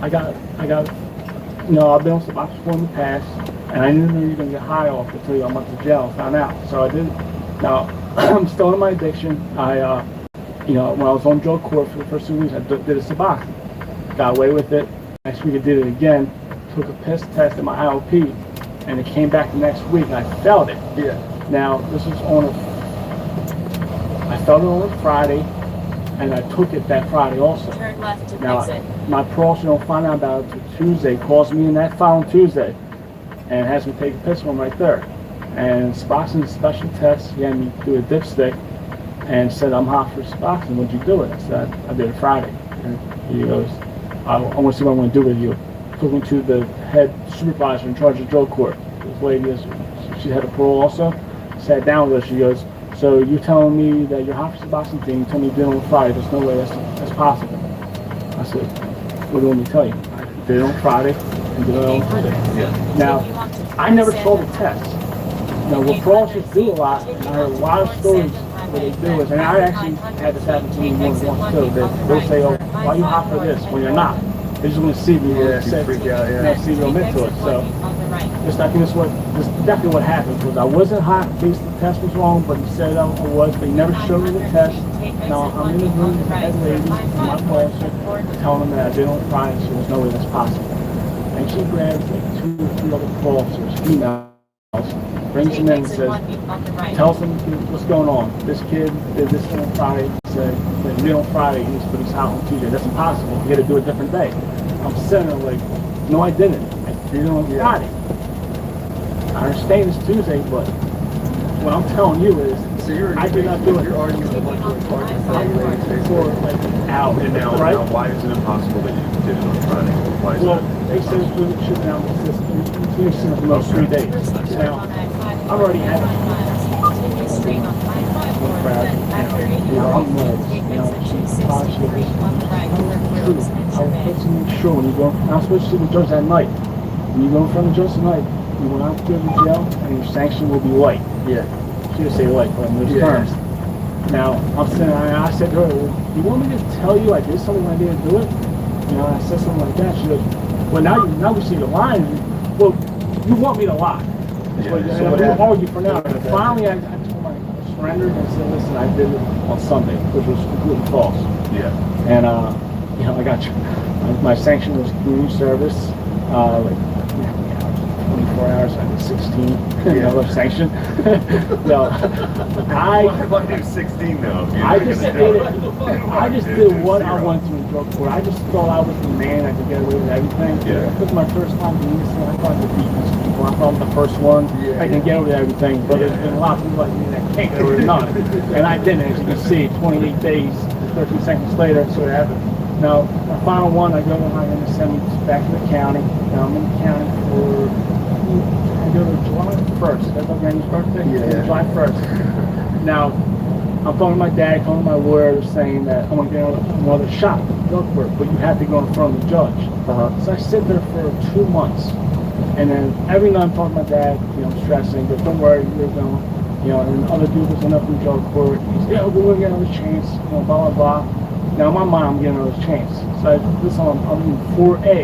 got, I've been on Suboxone before in the past, and I knew you were going to get high off until I went to jail and found out. So I did. Now, I'm still in my addiction. I, when I was on drug court for the first 2 weeks, I did a Suboxone. Got away with it. Next week I did it again. Took a piss test at my IOP, and it came back the next week, and I failed it. Yeah. Now, this was I failed it on a Friday, and I took it that Friday also. Turn left to Now, exit. my parole officer don't find out about it until Tuesday, calls me in that following Tuesday, and has me take a piss one right there. And Suboxone's a special test. He had me do a dipstick, and said, I'm hot for Suboxone. Would you do it? I said, I did it Friday. And he goes, I want to see what I'm going to do with you. Took me to the head supervisor in charge of drug court. This lady, she had a parole also. Sat down with her. She goes, so you're telling me that you're hot for Suboxone thing? You told me you did it on Friday. There's no way that's possible. I said, what do you want me to tell you? I did it on Friday and did it on Friday. Yeah. Now, I never saw the test. Now, what parole officers do a lot, and I heard a lot of stories what they do is, and I actually had this happen to me more than once too, that they'll say, oh, why are you hot for this when you're not? They just want to see me freak out, see me admit to it. So I think this is definitely what happened, because I wasn't hot in case the test was wrong, but he said I was, but he never showed me the test. Now I'm in the room with the head lady, my officer, telling them that I did it on Friday, so there's no way that's possible. And she grabs like 2 or 3 other parole officers, females, brings them in and says, tells them what's going on. This kid did this on Friday. He said, he did on Friday, but he's hot on Tuesday. That's impossible. You got to do a different day. I'm sitting there like, no, I didn't. I did it on Friday. I understand it's Tuesday, but what I'm telling you is, I did not do it. You're arguing with like for like an hour. And now, right? Now, why is it impossible that you did it on Friday? Why is well, they said it's really shooting out the system. It's for the most 3 days. Now, I've already had it. I'm supposed to see the judge at night. When you go in front of the judge tonight, you will not go to jail, and your sanction will be light. Yeah. She would say light, but in those terms. Now, I'm saying, I said to her, well, you want me to tell you I did something when I didn't do it? You know, I said something like that. She goes, well, now we see the line. Well, you want me to lie. Yeah, but so we'll argue for now. And finally, I told my surrender and said, listen, I did it on Sunday, which was completely false. Yeah. And, I got my sanction was community service, like 24 hours, I did 16, sanction. No, Why do 16 though? I just did what I wanted to in drug court. I just thought I was the man, I could get away with everything. Yeah. This was my first time doing this, I thought I could beat these people. I thought I'm the first one, I can get away with everything, but there's been a lot of people like me that can't get away with none. And I didn't, as you can see, 28 days, 13 seconds later, so it happened. Now, my final one, I go and I'm going to send me back to the county. Now, I'm in the county for, I go to July 1st. That's my granny's birthday? Yeah. July 1st. Now, I'm talking to my dad, talking to my lawyer, saying that I'm going to get another shot, drug work, but you have to go in front of the judge. So I sit there for 2 months. And then every night I'm talking to my dad, stressing, but don't worry, you're going, and other dudes was enough in drug court. He said, we're going to get another chance, blah, blah, blah. Now, in my mind, I'm getting another chance. So I'm in 4A.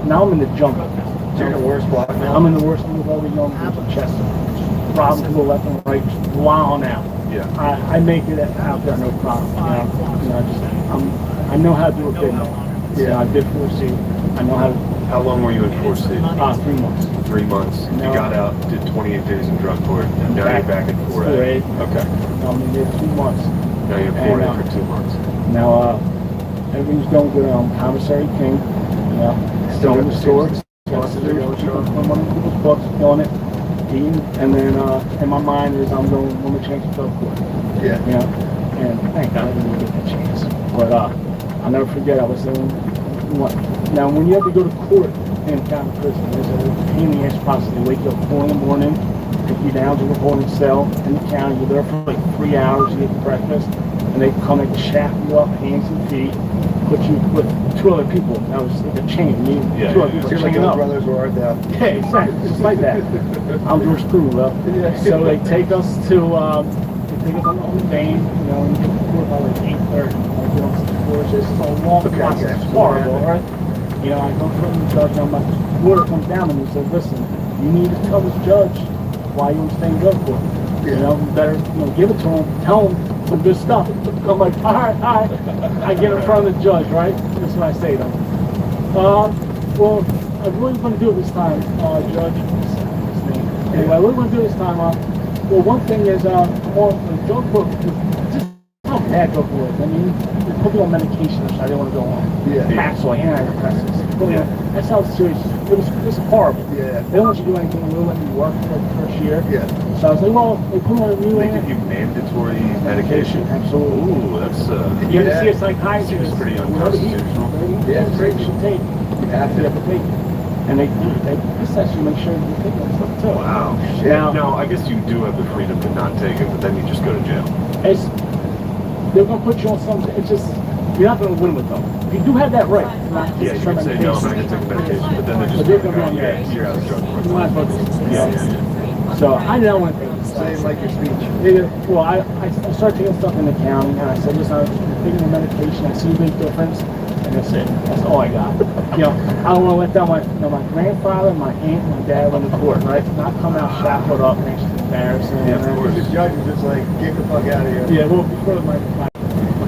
Now I'm in the jungle. So you're in the worst block now? I'm in the worst one of all the young people in Chester. Robbing people left and right, wild out. Yeah. I make it out there, no problem. I know how to do a bit now. Yeah. I did 4C. I know how to. How long were you in 4C? 3 months. 3 months. You got out, did 28 days in drug court, and now you're back at 4A. 4A. Okay. I'm in there 2 months. Now you're 4A for 2 months. Now, everything's going good. I'm commissary king. Still in the store. One of people's books, doing it. Eating. And then, in my mind is I'm going to change the drug court. Yeah. And thank God I didn't get that chance. But I'll never forget, I was saying, now when you have to go to court in county prison, there's a pain in the ass process. They wake you up 4 in the morning, take you down to the holding cell in the county. You're there for like 3 hours, you get breakfast, and they come and shaft you up, hands and feet, put you with 2 other people. That was like a chain. 2 other people chained up. Brothers were right there. Yeah, exactly, just like that. I'm George Clooney, though. So they take us to Take us on the vein, you know, and get to court by like 8:30. Like, you know, it's just a long process. It's horrible, right? You know, I go to the judge, and I'm like, this order comes down, and he says, listen, you need to tell this judge why you want to stay in drug court. You know, you better, you know, give it to him, tell him some good stuff. I'm like, all right. I get in front of the judge, right? That's what I say to him. Well, I really want to do it this time, Judge. Anyway, I really want to do it this time. Well, one thing is, more the drug court, just how bad drug court is. I mean, they put me on medication, which I didn't want to go on. Yeah. Paxil, antidepressants. That's how serious it was horrible. Yeah. They don't want you to do anything. They wouldn't let me work for the first year. Yeah. So I was like, well, they put me on a new They give you mandatory medication. Absolutely. Ooh, that's You have to see a psychiatrist. Seems pretty unconstitutional. Yeah, it's great. You should take. You have to take it. And they assess you, make sure you take that stuff too. Wow. Now, I guess you do have the freedom to not take it, but then you just go to jail. They're going to put you on something. It's just, you're not going to win with them. You do have that right. Yeah, you can say, no, I'm not going to take the medication, but then they're just going to be you're out of drug court. Yeah. So I know one thing. Say like your speech. Well, I started taking stuff in the county, and I said, listen, I'm taking the medication. I see a big difference. And that's it. That's all I got. You know, I don't want to let down my grandfather, my aunt, and my dad on the court, right? Not come out shackled up and actually embarrassing. Yeah, of course. The judge is just like, get the fuck out of here. Yeah, well, before my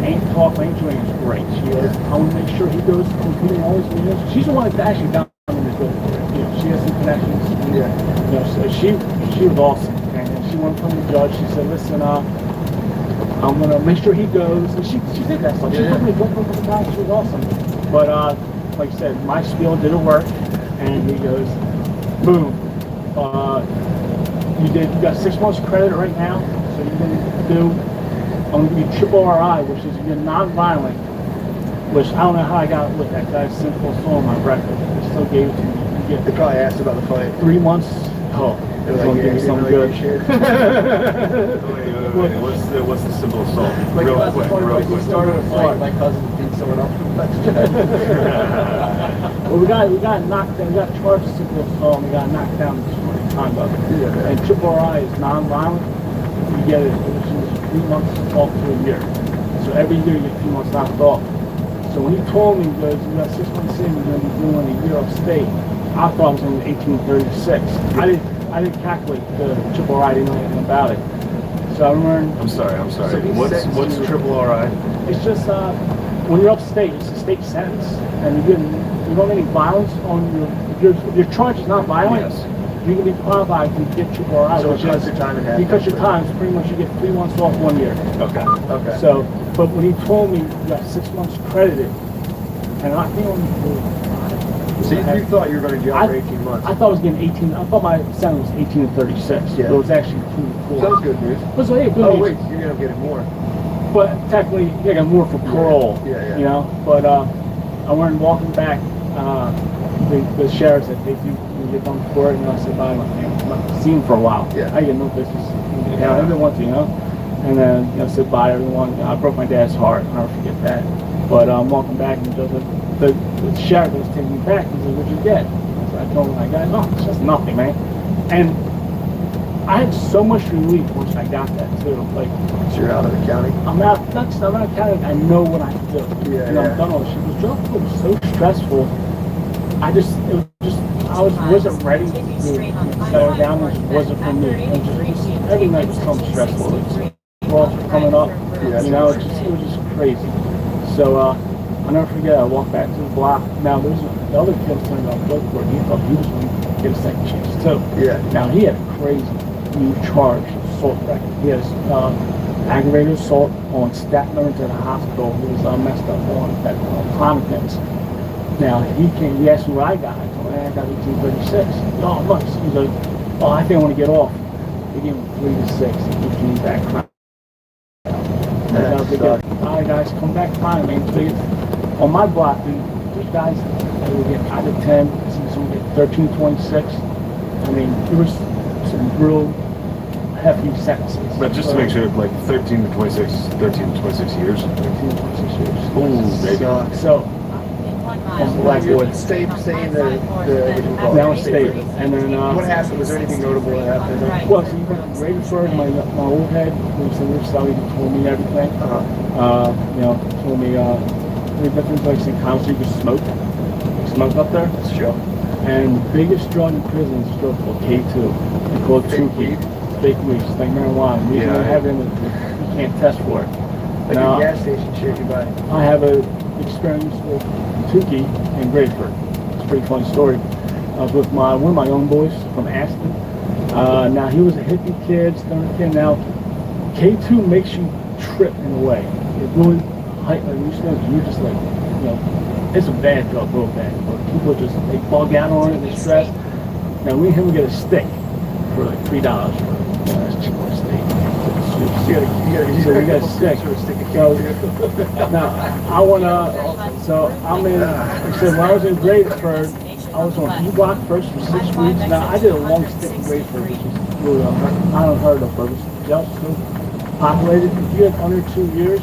aunt talked, my aunt Joanne is great. She is. I want to make sure he goes competing all his meetings. She's the one that's actually down in this building. You know, she has some connections. Yeah. You know, so she was awesome. And she went from the judge. She said, listen, I'm gonna make sure he goes. And she did that stuff. She took me to go from the guy. She was awesome. But like I said, my spiel didn't work. And he goes, boom. You got 6 months credit right now. So you're gonna do. I'm gonna give you triple RI, which is you're non-violent. Which I don't know how I got with that guy's simple soul on my record. They still gave it to me. They probably asked about the fight. 3 months. Oh, it was gonna give me something good. Wait, what's the simple assault? Like Real quick. We started a fight. My cousin beat someone up. Well, we got knocked down. We got charged with simple assault. And we got knocked down in conduct. Yeah. And triple RI is non-violent. You get it, which is 3 months off to a year. So every year you get 2 months knocked off. So when he told me, because you got 6 months in, you're going to be doing a year upstate. I thought it was in 1836. I didn't calculate the triple RI. I didn't know anything about it. So I learned. I'm sorry. So what's triple RI? It's just when you're upstate, it's a state sentence, and you don't get any violence on if your charge is not violent. Yes. You can be qualified to get triple RI. So it cuts your time in half. You cut your time. So pretty much you get 3 months off 1 year. Okay. So, but when he told me you got 6 months credited, and I think only. So you thought you were going to jail for 18 months? I thought I was getting 18. I thought my sentence was 18 to 36. Yeah. But it was actually 2 to 4. So that's good news. But so, hey, good news. Wait, you're going to get more. But technically, you got more for parole. Yeah. You know. But I went walking back. The sheriff said, "Hey, you get done for it." And I said, "Bye, I'm not seen for a while. Yeah. I get no business. Yeah. I didn't want to, you know." And then I said bye, everyone. I broke my dad's heart. I'll never forget that. But I'm walking back, and the sheriff was taking me back. He said, "What'd you get?" I told him, "I got no, it's just nothing, man." And I had so much relief once I got that too. Like, so you're out of the county. I'm out of the county. I know what I do. Yeah, and I'm done all this shit. The job was so stressful. I wasn't ready to settle down. It just wasn't for me. Every night was something stressful. Calls were coming up. You know, it was just crazy. So I'll never forget. I walked back to the block. Now the other kid was turning out drug court. He thought he was going to get a second chance too. Yeah. Now he had a crazy new charge, assault record. He has aggravated assault on staff members at a hospital who was messed up on that Clonopins. Now he asked me what I got. I told him I got 1836. Oh, nice. He's like, oh, I think I want to get off. They gave him 3 to 6. He came back crying. All right, guys, come back fine, man. On my block, these guys, they would get 5 to 10. Some would get 13, 26. I mean, there was some real hefty sentences. But just to make sure, like 13 to 26 years. 13 to 26 years. Ooh, baby. So black boy. State saying the Now it's state. And then, what happened? Was there anything notable that happened? well, so right before my old head, we said we were selling, he told me everything. You know, told me, the difference like St. Thomas, you can smoke. You smoke up there. Sure. And the biggest drug in prison is a drug called K2. It's called Tukey. Fake weed, just like marijuana. You have it, you can't test for it. Like Now, a gas station shit you buy. I have a experience with Tukey in Grateford. It's a pretty funny story. I was with one of my own boys from Aston. Now he was a hippie kid, stoner kid. Now K2 makes you trip in a way. It really like you're just like, you know, it's a bad drug, real bad. But people just they bug out on it, they stress. Now we and him get a stick for like $3 for that's cheap for a steak. So we got a stick. So now I wanna. So I'm in. I said when I was in Grateford, I was on E-Block first for 6 weeks. Now I did a long stint in Grateford, which is really unheard of. But it was just so populated. If you had under 2 years,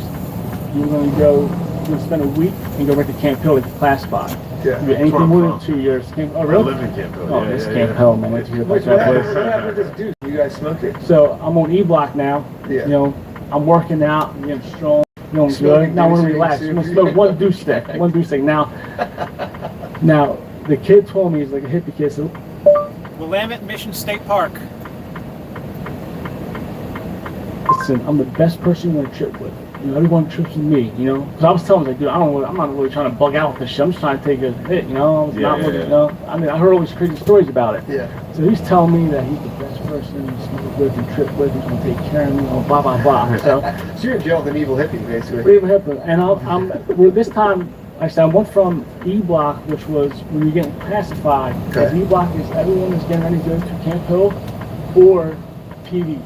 you were going to go. You're going to spend a week and go right to Camp Hill to get classified. Yeah. If you had anything more than 2 years, oh really? I live in Camp Hill. Oh, it's Camp Hill, man. Let's hear about that place. What happened with this dude? You guys smoked it? So I'm on E-Block now. Yeah. You know, I'm working out. I'm getting strong. You know, good. Now I want to relax. I'm going to smoke one deuce stick. One deuce stick. Now, the kid told me he's like a hippie kid. So Willamette Mission State Park. listen, I'm the best person you want to trip with. You know, everyone trips with me, you know? Because I was telling him, like, dude, I'm not really trying to bug out with this shit. I'm just trying to take a hit, you know? You know? I mean, I heard all these crazy stories about it. Yeah. So he's telling me that he's the best person to smoke with and trip with, he's going to take care of me, blah, blah, blah. So you're in jail with an evil hippie, basically. Evil hippie. And well, this time, like I said, I went from E-Block, which was when you're getting classified. Because E-Block is everyone is getting ready to go to Camp Hill or PD.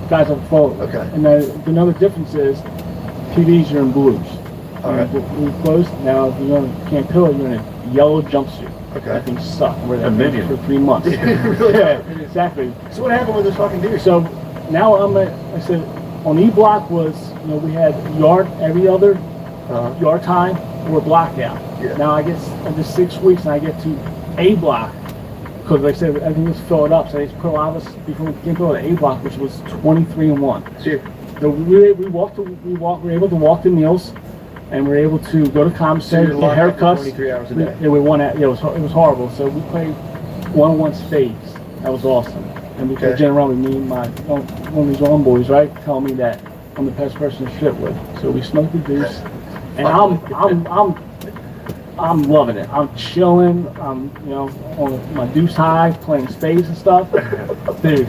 Guys on the phone. Okay. And another difference is PDs you're in blues. All right. Blue clothes. Now if you're in Camp Hill, you're in a yellow jumpsuit. Okay. That thing sucked. We're there for 3 months. Yeah, exactly. So what happened with this fucking dude? So now I said on E-Block was, you know, we had yard every other yard time or block out. Yeah. Now I guess after 6 weeks and I get to A-Block. Because like I said, everything was filled up, so they just put a lot of us before we came to the A-Block, which was 23-1. Sure. So we were able to walk the meals, and we were able to go to commissary, get haircuts. 23 hours a day. Yeah, we won that. Yeah, it was horrible. So we played one-on-one spades. That was awesome. And we played generally, me and my one of these own boys, right, telling me that I'm the best person to strip with. So we smoked the deuce, and I'm loving it. I'm chilling. I'm, you know, on my deuce high, playing spades and stuff. Dude,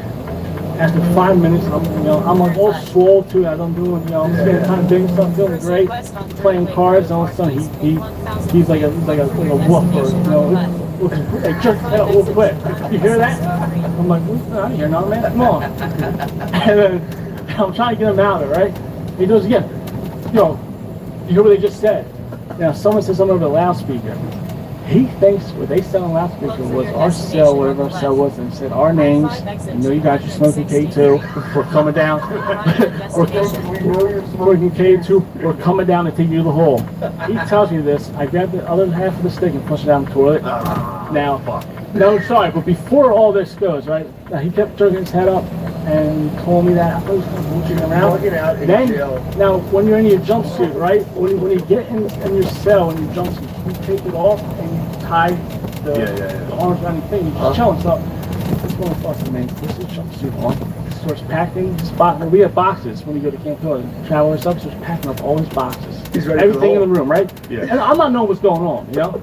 after 5 minutes, I'm like all swole too as I'm doing, you know, I'm getting kind of big and stuff, feeling great, playing cards, and all of a sudden he's like a wolf, or, you know, like jerk head up real quick. You hear that? I'm like, I don't hear nothing, man. Come on. And then I'm trying to get him out of it, right? He goes again. Yo, you hear what they just said? Now, someone said something over the loudspeaker. He thinks what they said on the loudspeaker was our cell, whatever our cell was, and said our names. You know, you guys are smoking K2. We're coming down. We're smoking K2. We're coming down to take you to the hole. He tells me this. I grab the other half of the stick and push it down the toilet. Now, no, sorry, but before all this goes, right? He kept jerking his head up and told me that I was walking around. Then, now, when you're in your jumpsuit, right? When you get in your cell in your jumpsuit, you take it off and you tie the arms around your thing. You're just chilling. So, this one fucking man, this is jumpsuit on. Starts packing his box. We have boxes when you go to Camp Hill and travel and stuff. Starts packing up all his boxes. He's ready. Everything in the room, right? Yeah. And I'm not knowing what's going on, you know.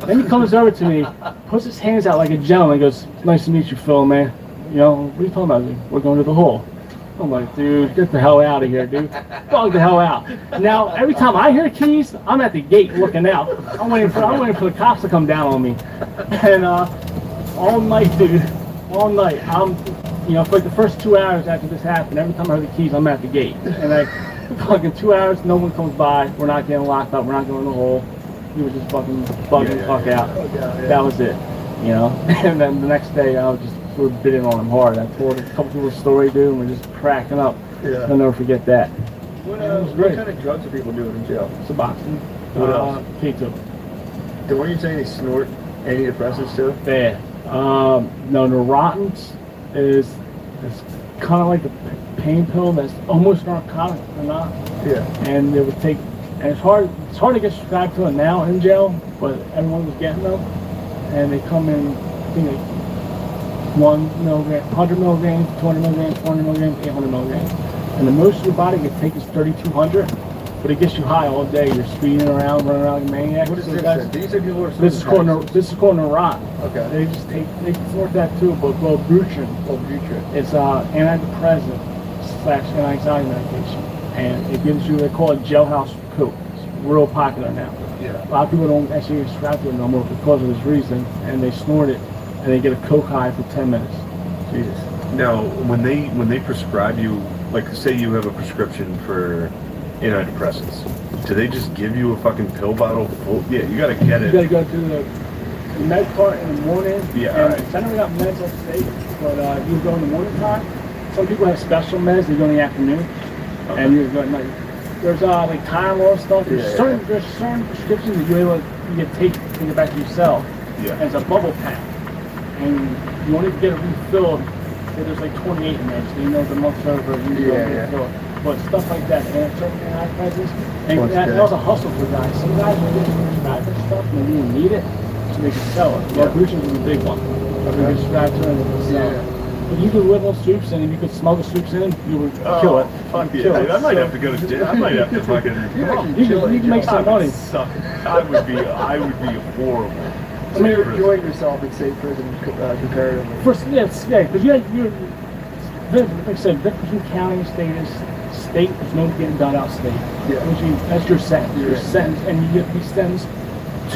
Then he comes over to me, puts his hands out like a gentleman, and goes, "Nice to meet you, Phil, man. You know, what are you talking about? We're going to the hole." I'm like, dude, get the hell out of here, dude. Bug the hell out. Now, every time I hear keys, I'm at the gate looking out. I'm waiting for the cops to come down on me. And all night, dude, all night, you know, for like the first 2 hours after this happened, every time I heard the keys, I'm at the gate. And like, fucking 2 hours, no one comes by. We're not getting locked up. We're not going in the hole. We were just fucking bugging the fuck out. That was it, you know. And then the next day, we were bidding on him hard. I told a couple people a story, dude, and we're just cracking up. Yeah. I'll never forget that. What kind of drugs are people doing in jail? Suboxone. What else? K2. The one you're saying they snort antidepressants too? Yeah. No, the Rottens is kind of like a pain pill that's almost narcotic or not. Yeah. And it would take, and it's hard to get subscribed to it now in jail, but everyone was getting them, and they come in, I think like 1 milligram, 100 milligrams, 200 milligrams, 400 milligrams, 800 milligrams, and the most your body can take is 3,200. But it gets you high all day. You're speeding around, running around like a maniac. What is So this? guys, These are people who are this is called Neurotin. Okay. They snort that too, but Wellbutrin. It's antidepressant / anti-anxiety medication, and it gives you, they call it jailhouse coke. It's real popular now. Yeah. A lot of people don't actually get strapped to it no more because of this reason, and they snort it, and they get a coke high for 10 minutes. Jesus. Now, when they prescribe you, like say you have a prescription for antidepressants, do they just give you a fucking pill bottle full? Yeah, you gotta get it. You gotta go to the med part in the morning. Yeah, and right. I never got meds upstate, but you go in the morning time. Some people have special meds, they go in the afternoon. Okay. And you go at night. There's like Tylenol stuff. There's certain prescriptions that you can take it back to your cell. Yeah. And it's a bubble pack. And you only get it refilled. Say there's like 28 meds. So you know the month's over and you don't get refilled. But stuff like that, and certain antidepressants, and that was a hustle for guys. Some guys are getting prescribed this stuff and they didn't even need it, so they could sell it. Wellbutrin was a big one. They prescribed to them and sell it. But you could whip those soups in, and you could smell the soups in, you would kill it. Fuck yeah. I might have to go to jail. I might have to fucking. You can make some money. I would be horrible. I mean, you're enjoying yourself in state prison comparatively. First, because you're like I said, Victorville County state, there's no getting done out state. Yeah. That's your sentence. Your sentence, and you get these sentenced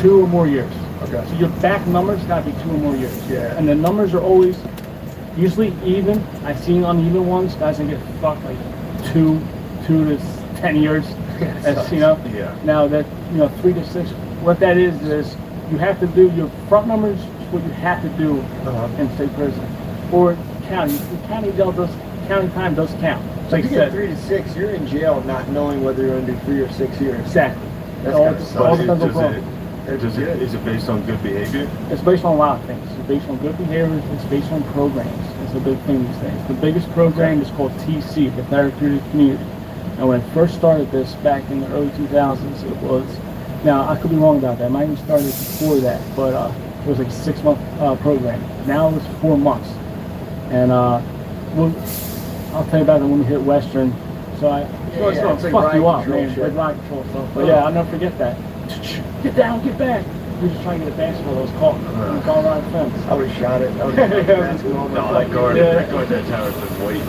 2 or more years. Okay. So your back numbers got to be 2 or more years. Yeah. And the numbers are always usually even. I've seen uneven ones, guys that get fucked like 2 to 10 years. That's, you know. Yeah. Now that 3 to 6. What that is you have to do your front numbers. Is what you have to do in state prison or county. The county jail does. County time does count. So if you get 3 to 6, you're in jail not knowing whether you're going to do 3 or 6 years. Exactly. That's all kind of depends on Is it based on good behavior? It's based on a lot of things. It's based on good behavior. It's based on programs. It's a big thing these days. The biggest program is called TC, the Therapeutic Community. And when I first started this back in the early 2000s, it was, now I could be wrong about that. It might have started before that, but it was like a 6-month program. Now it's 4 months. And I'll tell you about it when we hit Western. So fuck you up, man. Like riot control stuff. But yeah, I'll never forget that. Get down, get back. We were just trying to get a basketball that was caught in the Colorado fence. I would have shot it. No, that guard, that tower's been waiting.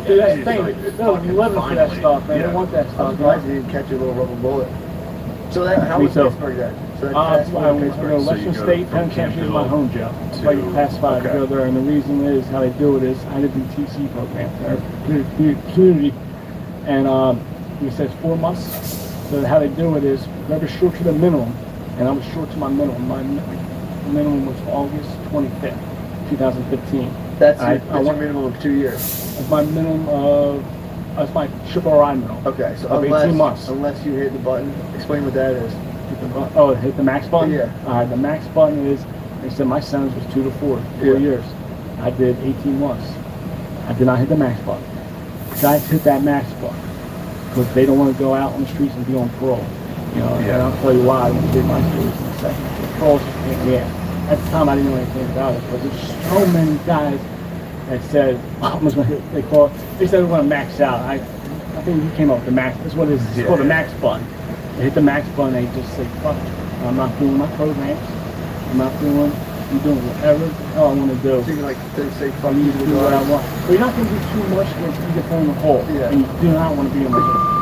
Dude, that's the thing. No, you living for that stuff, man. They want that stuff. I'm surprised you didn't catch a little rubber bullet. So how was Pittsburgh then? So Western State Penitentiary is my home jail. It's like classified to go there, and the reason is how they do it is I did the TC program, community, and he says 4 months. So how they do it is whoever's short to the minimum, and I was short to my minimum. My minimum was August 25th, 2015. That's your minimum of 2 years. That's my minimum of. That's my triple ride minimum. Okay, so of 18 months. Unless you hit the button, explain what that is. Hit the max button? Yeah. The max button is, they said my sentence was 2 to 4 years. I did 18 months. I did not hit the max button. Guys hit that max button because they don't want to go out on the streets and be on parole. And I'll tell you why when I did my stories in a second. Parole's just pain in the ass. At the time I didn't know anything about it, but there's so many guys that said, they said they want to max out. I think you came up with the max. That's what it is. It's called the max button. They hit the max button, they just say, fuck it. I'm not doing my programs. I'm doing whatever the hell I want to do. So you say, fuck you, do what I want. But you're not going to do too much because you get thrown in the hole. Yeah. And you do not want to be in the hole.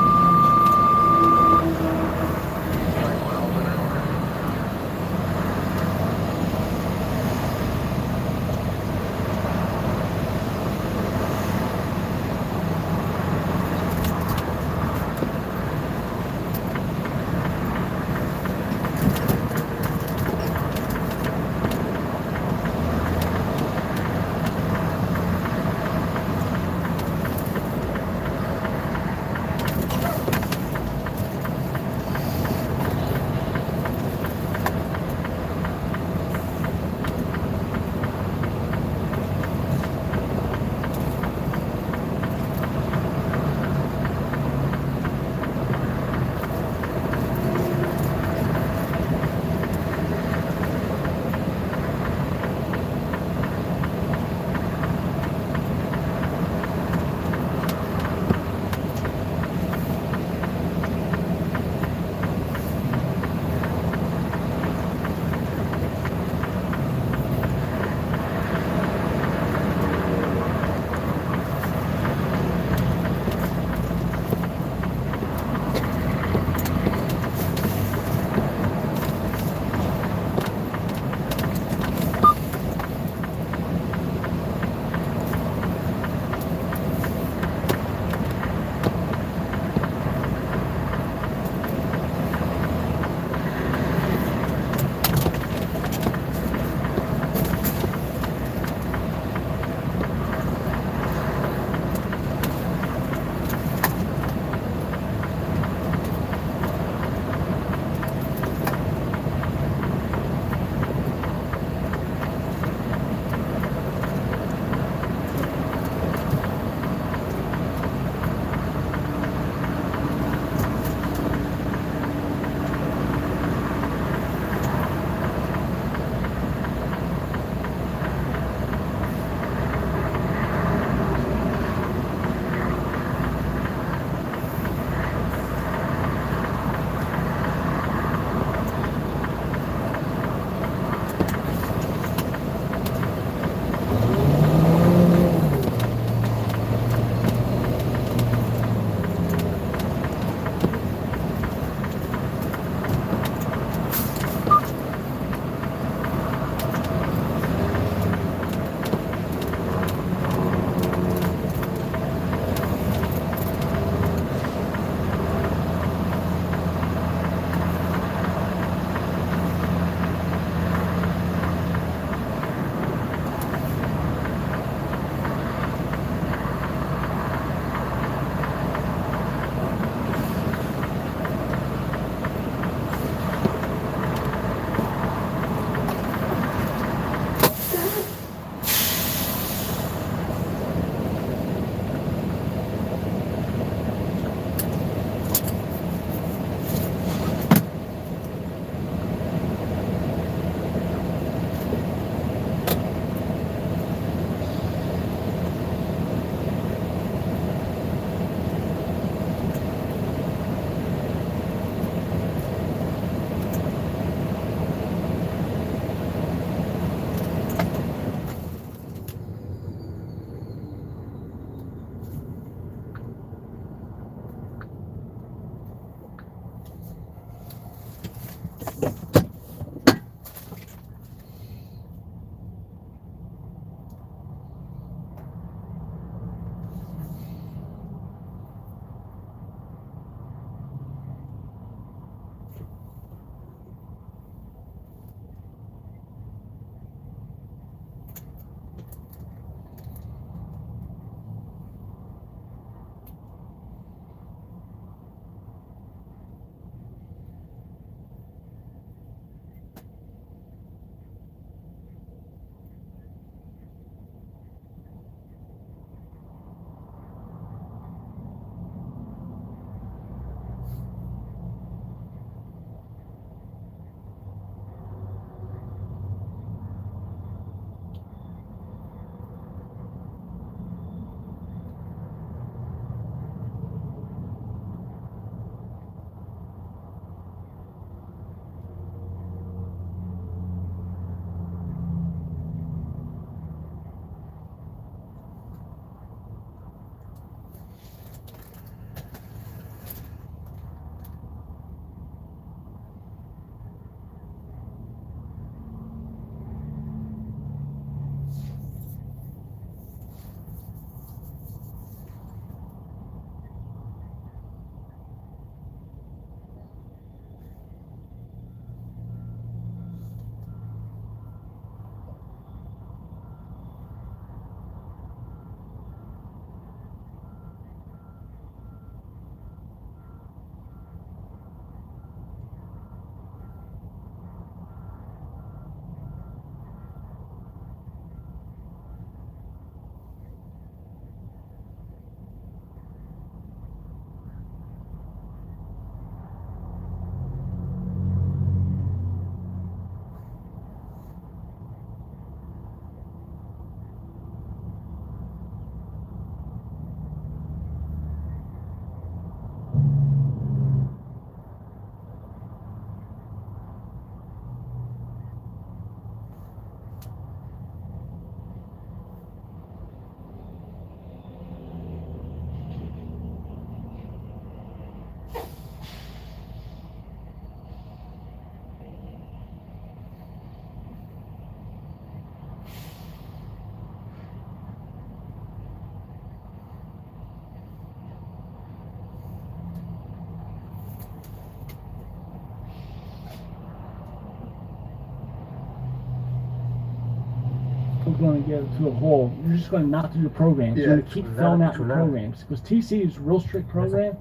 going to get to a hole. You're just going to not do your programs. You're going to keep filling out your programs. Because TC is a real strict program.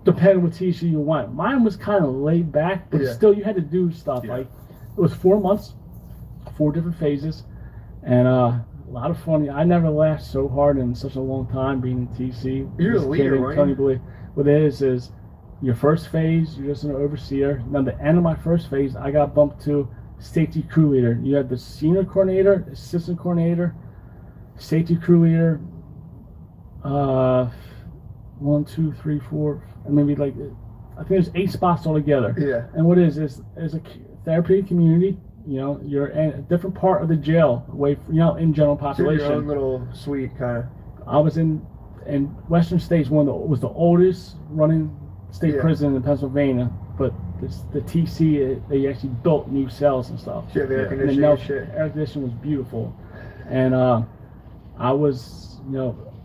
Depending what TC you want. Mine was kind of laid back, but still you had to do stuff. Like, it was 4 months, 4 different phases, and a lot of fun. I never laughed so hard in such a long time being in TC. You're a leader, weren't you? Believe. What it is your first phase, you're just an overseer. Now, the end of my first phase, I got bumped to safety crew leader. You had the senior coordinator, assistant coordinator, safety crew leader, 1, 2, 3, 4, and maybe like, I think there's 8 spots altogether. Yeah. And what is a therapeutic community. You know, you're in a different part of the jail, away from, in general population. Your own little suite, kind of. I was in Western States. Was the oldest running state prison in Pennsylvania, but the TC, they actually built new cells and stuff. Shit, the air conditioning and shit. Air conditioning was beautiful, and I was,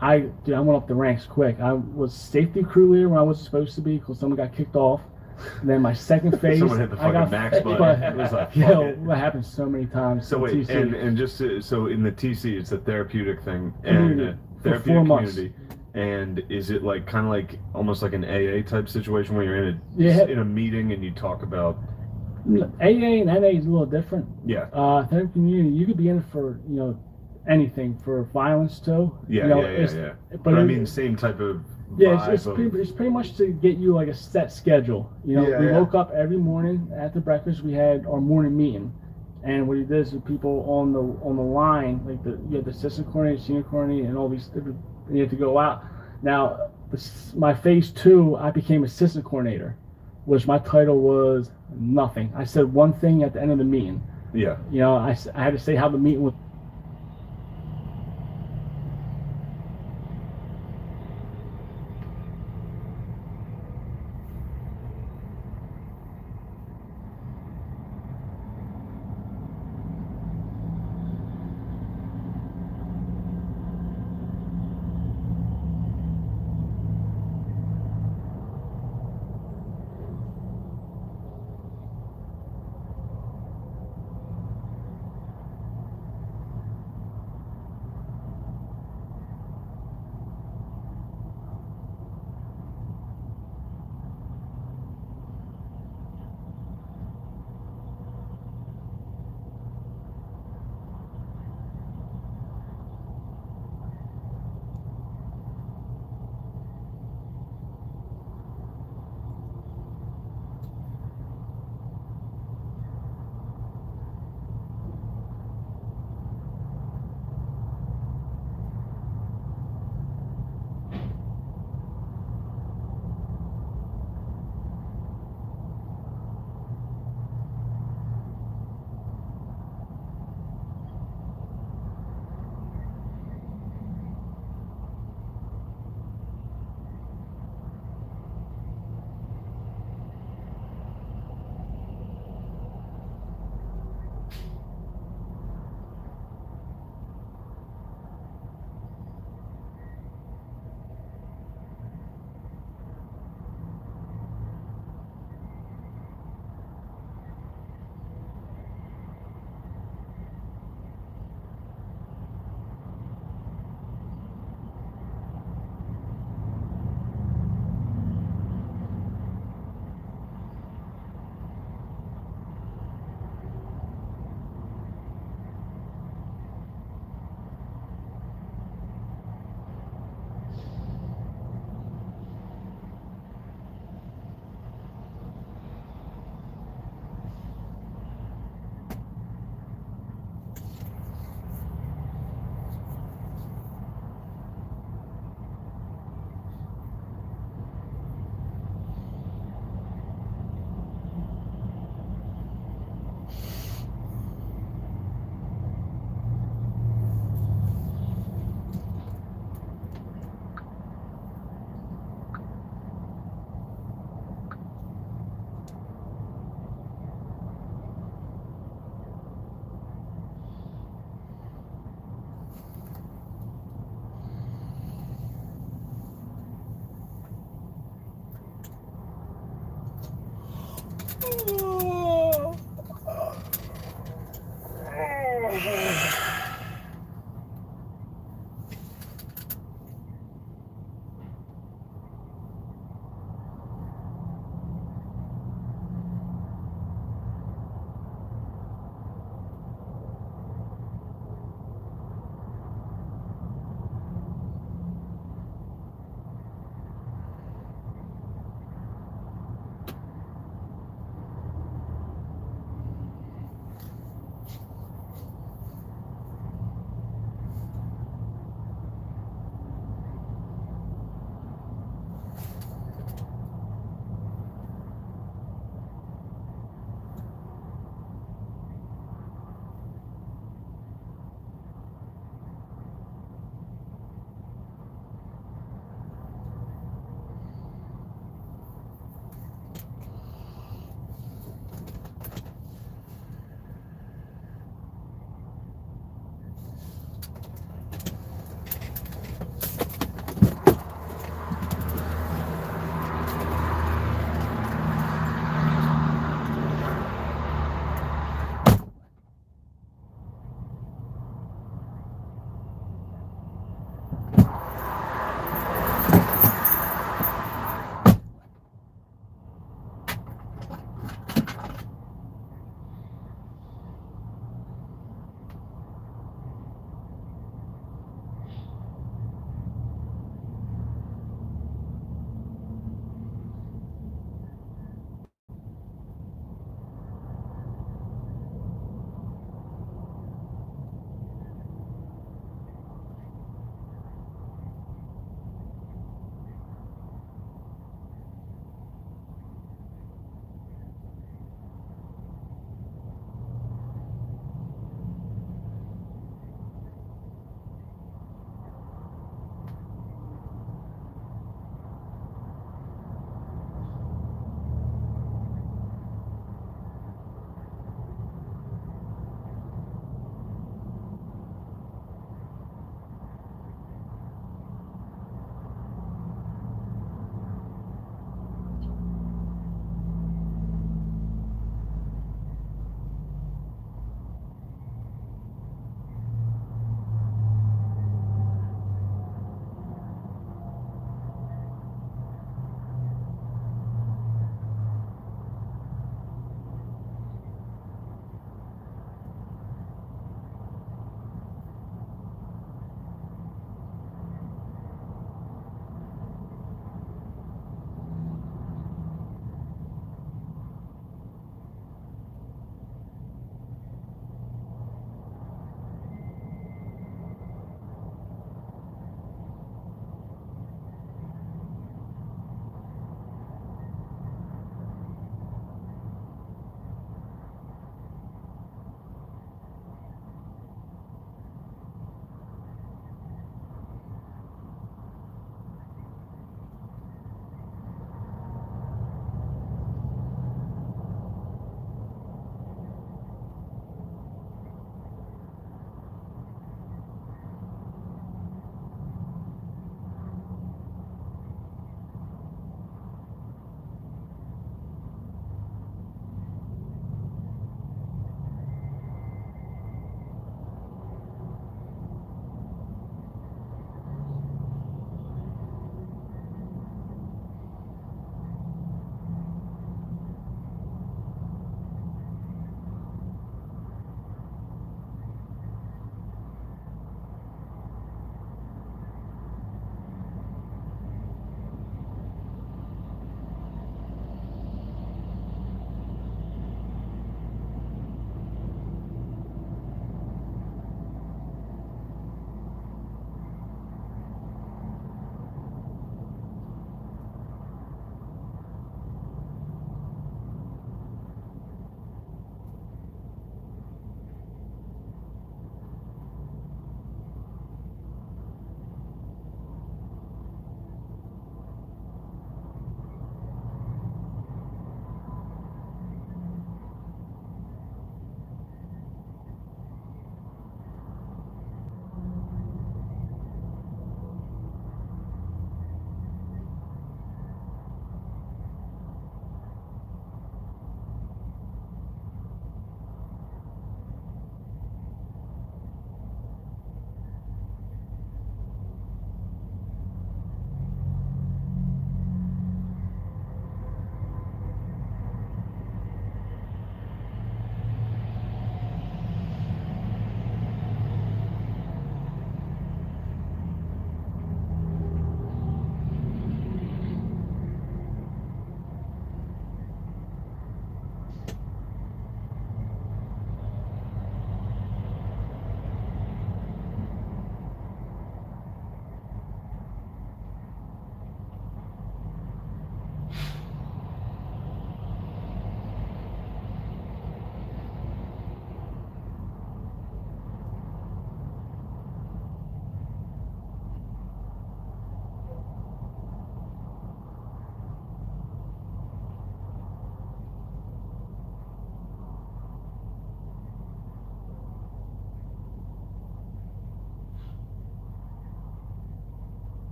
I went up the ranks quick. I was safety crew leader when I was supposed to be because someone got kicked off. And then my second phase, someone hit the fucking max button. It was like, that happens so many times. So wait, TC. and just so in the TC, it's a therapeutic thing and therapeutic community. And is it like kind of like almost like an AA type situation where you're in a meeting and you talk about AA and NA is a little different. Yeah. Therapeutic community, you could be in it for anything, for violence too. Yeah. But I mean, same type of. Yeah, it's pretty much to get you like a set schedule. We woke up every morning after breakfast. We had our morning meeting, and what he did is the people on the line, like you had the assistant coordinator, senior coordinator, and all these different. You had to go out. Now, my phase 2, I became assistant coordinator, which my title was nothing. I said one thing at the end of the meeting. Yeah. I had to say how the meeting was.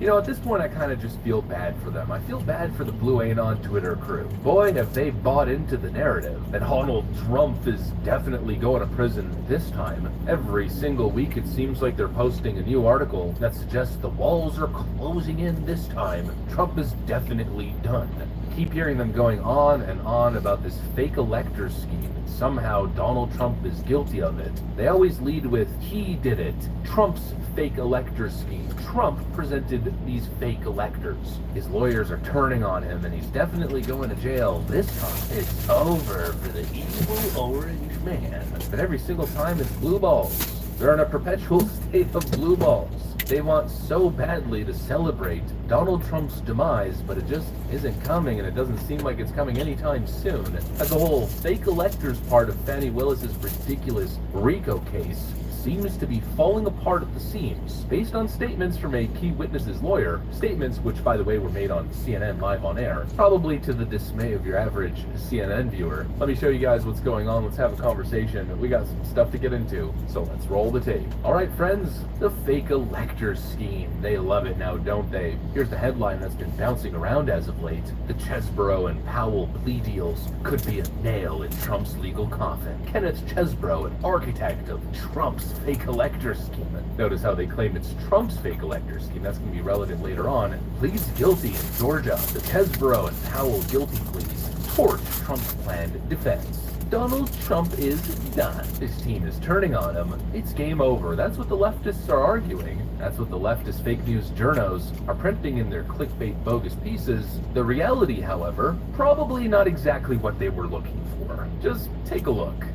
You know, at this point, I kind of just feel bad for them. I feel bad for the Blue Anon Twitter crew. Boy, have they bought into the narrative that Donald Trump is definitely going to prison this time. Every single week, it seems like they're posting a new article that suggests the walls are closing in this time. Trump is definitely done. Keep hearing them going on and on about this fake elector scheme. Somehow Donald Trump is guilty of it. They always lead with, he did it. Trump's fake elector scheme. Trump presented these fake electors. His lawyers are turning on him, and he's definitely going to jail. This time, it's over for the evil orange man. But every single time, it's blue balls. They're in a perpetual state of blue balls. They want so badly to celebrate Donald Trump's demise, but it just isn't coming, and it doesn't seem like it's coming anytime soon. As the whole fake electors part of Fani Willis's ridiculous RICO case seems to be falling apart at the seams, based on statements from a key witness's lawyer, statements which, by the way, were made on CNN live on air, probably to the dismay of your average CNN viewer. Let me show you guys what's going on. Let's have a conversation. We got some stuff to get into, so let's roll the tape. All right, friends, the fake elector scheme. They love it now, don't they? Here's the headline that's been bouncing around as of late. The Chesborough and Powell plea deals could be a nail in Trump's legal coffin. Kenneth Chesborough, an architect of Trump's fake elector scheme. Notice how they claim it's Trump's fake elector scheme. That's going to be relevant later on. Pleads guilty in Georgia. The Chesborough and Powell guilty pleas torch Trump's planned defense. Donald Trump is done. His team is turning on him. It's game over. That's what the leftists are arguing. That's what the leftist fake news journos are printing in their clickbait bogus pieces. The reality, however, probably not exactly what they were looking for. Just take a look.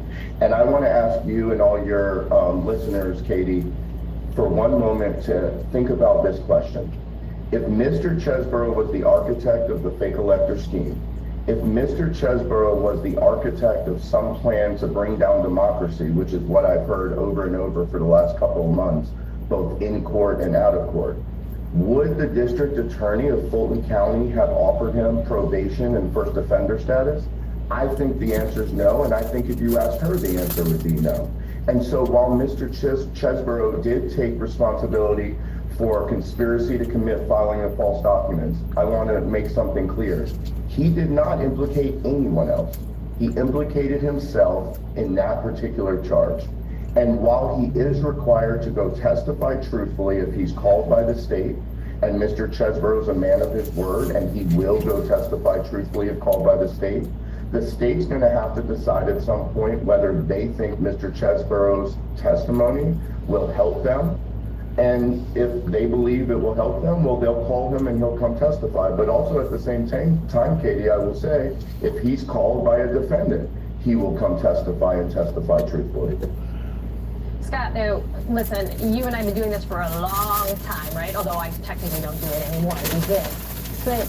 And I want to ask you and all your listeners, Katie, for one moment to think about this question. If Mr. Chesborough was the architect of the fake elector scheme, if Mr. Chesborough was the architect of some plan to bring down democracy, which is what I've heard over and over for the last couple of months, both in court and out of court, would the district attorney of Fulton County have offered him probation and first offender status? I think the answer is no, and I think if you asked her, the answer would be no. And so while Mr. Chesborough did take responsibility for conspiracy to commit filing of false documents, I want to make something clear. He did not implicate anyone else. He implicated himself in that particular charge. And while he is required to go testify truthfully if he's called by the state, and Mr. Chesborough is a man of his word, and he will go testify truthfully if called by the state's going to have to decide at some point whether they think Mr. Chesborough's testimony will help them. And if they believe it will help them, well, they'll call him and he'll come testify. But also at the same time, Katie, I will say, if he's called by a defendant, he will come testify and testify truthfully. Scott, now, listen, you and I have been doing this for a long time, right? Although I technically don't do it anymore, we did. But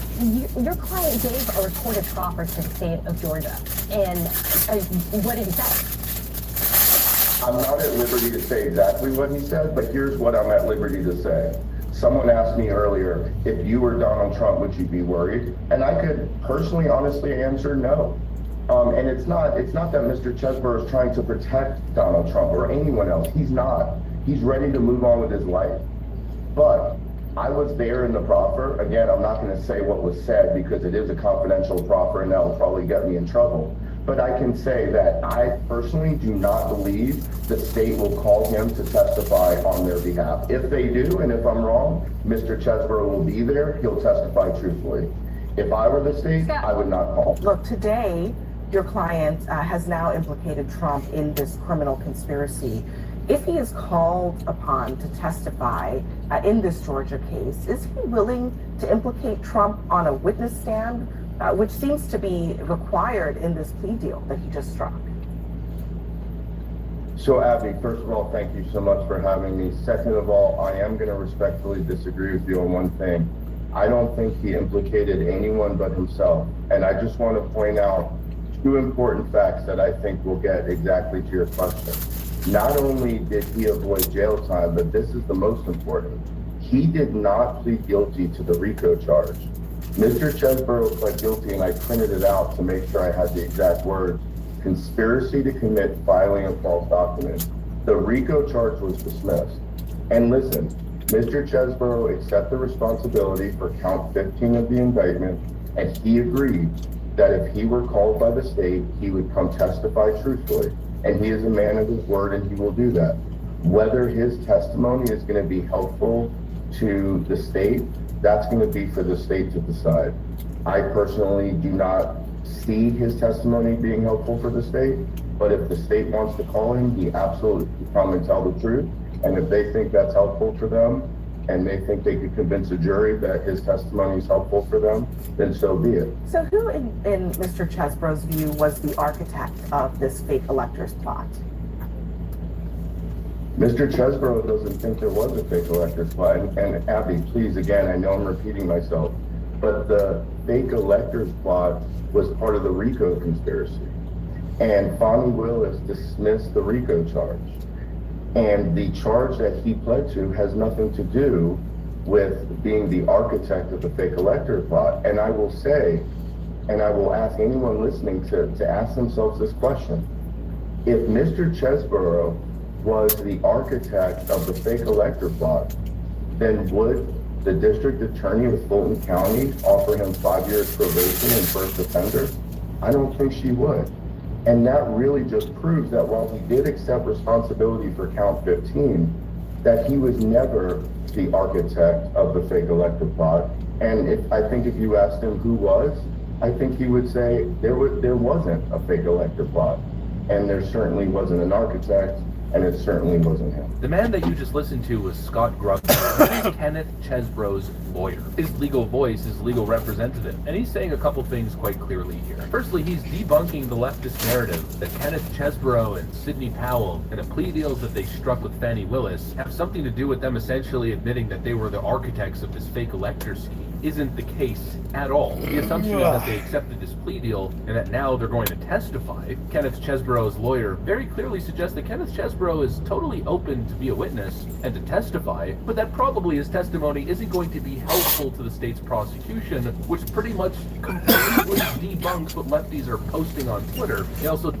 your client gave a recorded proffer to the state of Georgia. And what did he say? I'm not at liberty to say exactly what he said, but here's what I'm at liberty to say. Someone asked me earlier, if you were Donald Trump, would you be worried? And I could personally, honestly answer no. And it's not that Mr. Chesborough is trying to protect Donald Trump or anyone else. He's not. He's ready to move on with his life. But I was there in the proffer. Again, I'm not going to say what was said because it is a confidential proffer and that will probably get me in trouble. But I can say that I personally do not believe the state will call him to testify on their behalf. If they do, and if I'm wrong, Mr. Chesborough will be there. He'll testify truthfully. If I were the state, I would not call. Look, today, your client has now implicated Trump in this criminal conspiracy. If he is called upon to testify in this Georgia case, is he willing to implicate Trump on a witness stand, which seems to be required in this plea deal that he just struck? So, Abby, first of all, thank you so much for having me. Second of all, I am going to respectfully disagree with you on one thing. I don't think he implicated anyone but himself. And I just want to point out two important facts that I think will get exactly to your question. Not only did he avoid jail time, but this is the most important. He did not plead guilty to the RICO charge. Mr. Chesborough pled guilty, and I printed it out to make sure I had the exact words. Conspiracy to commit filing of false documents. The RICO charge was dismissed. And listen, Mr. Chesborough accept the responsibility for count 15 of the indictment, and he agreed that if he were called by the state, he would come testify truthfully. And he is a man of his word, and he will do that. Whether his testimony is going to be helpful to the state, that's going to be for the state to decide. I personally do not see his testimony being helpful for the state, but if the state wants to call him, he absolutely can come and tell the truth. And if they think that's helpful for them, and they think they could convince a jury that his testimony is helpful for them, then so be it. So who in Mr. Chesborough's view was the architect of this fake electors plot? Mr. Chesborough doesn't think there was a fake electors plot. And Abby, please, again, I know I'm repeating myself, but the fake electors plot was part of the RICO conspiracy. And Fonnie Willis dismissed the RICO charge. And the charge that he pled to has nothing to do with being the architect of the fake elector plot. And I will say, and I will ask anyone listening to ask themselves this question. If Mr. Chesborough was the architect of the fake elector plot, then would the district attorney of Fulton County offer him 5 years probation and first offender? I don't think she would. And that really just proves that while he did accept responsibility for count 15, that he was never the architect of the fake elector plot. And I think if you asked him who was, I think he would say there wasn't a fake elector plot. And there certainly wasn't an architect, and it certainly wasn't him. The man that you just listened to was Scott Grubb, Kenneth Chesborough's lawyer. His legal voice, his legal representative. And he's saying a couple things quite clearly here. Firstly, he's debunking the leftist narrative that Kenneth Chesborough and Sidney Powell and the plea deals that they struck with Fannie Willis have something to do with them essentially admitting that they were the architects of this fake elector scheme. Isn't the case at all. The assumption is that they accepted this plea deal and that now they're going to testify. Kenneth Chesborough's lawyer very clearly suggests that Kenneth Chesborough is totally open to be a witness and to testify, but that probably his testimony isn't going to be helpful to the state's prosecution, which pretty much completely debunks what lefties are posting on Twitter. He also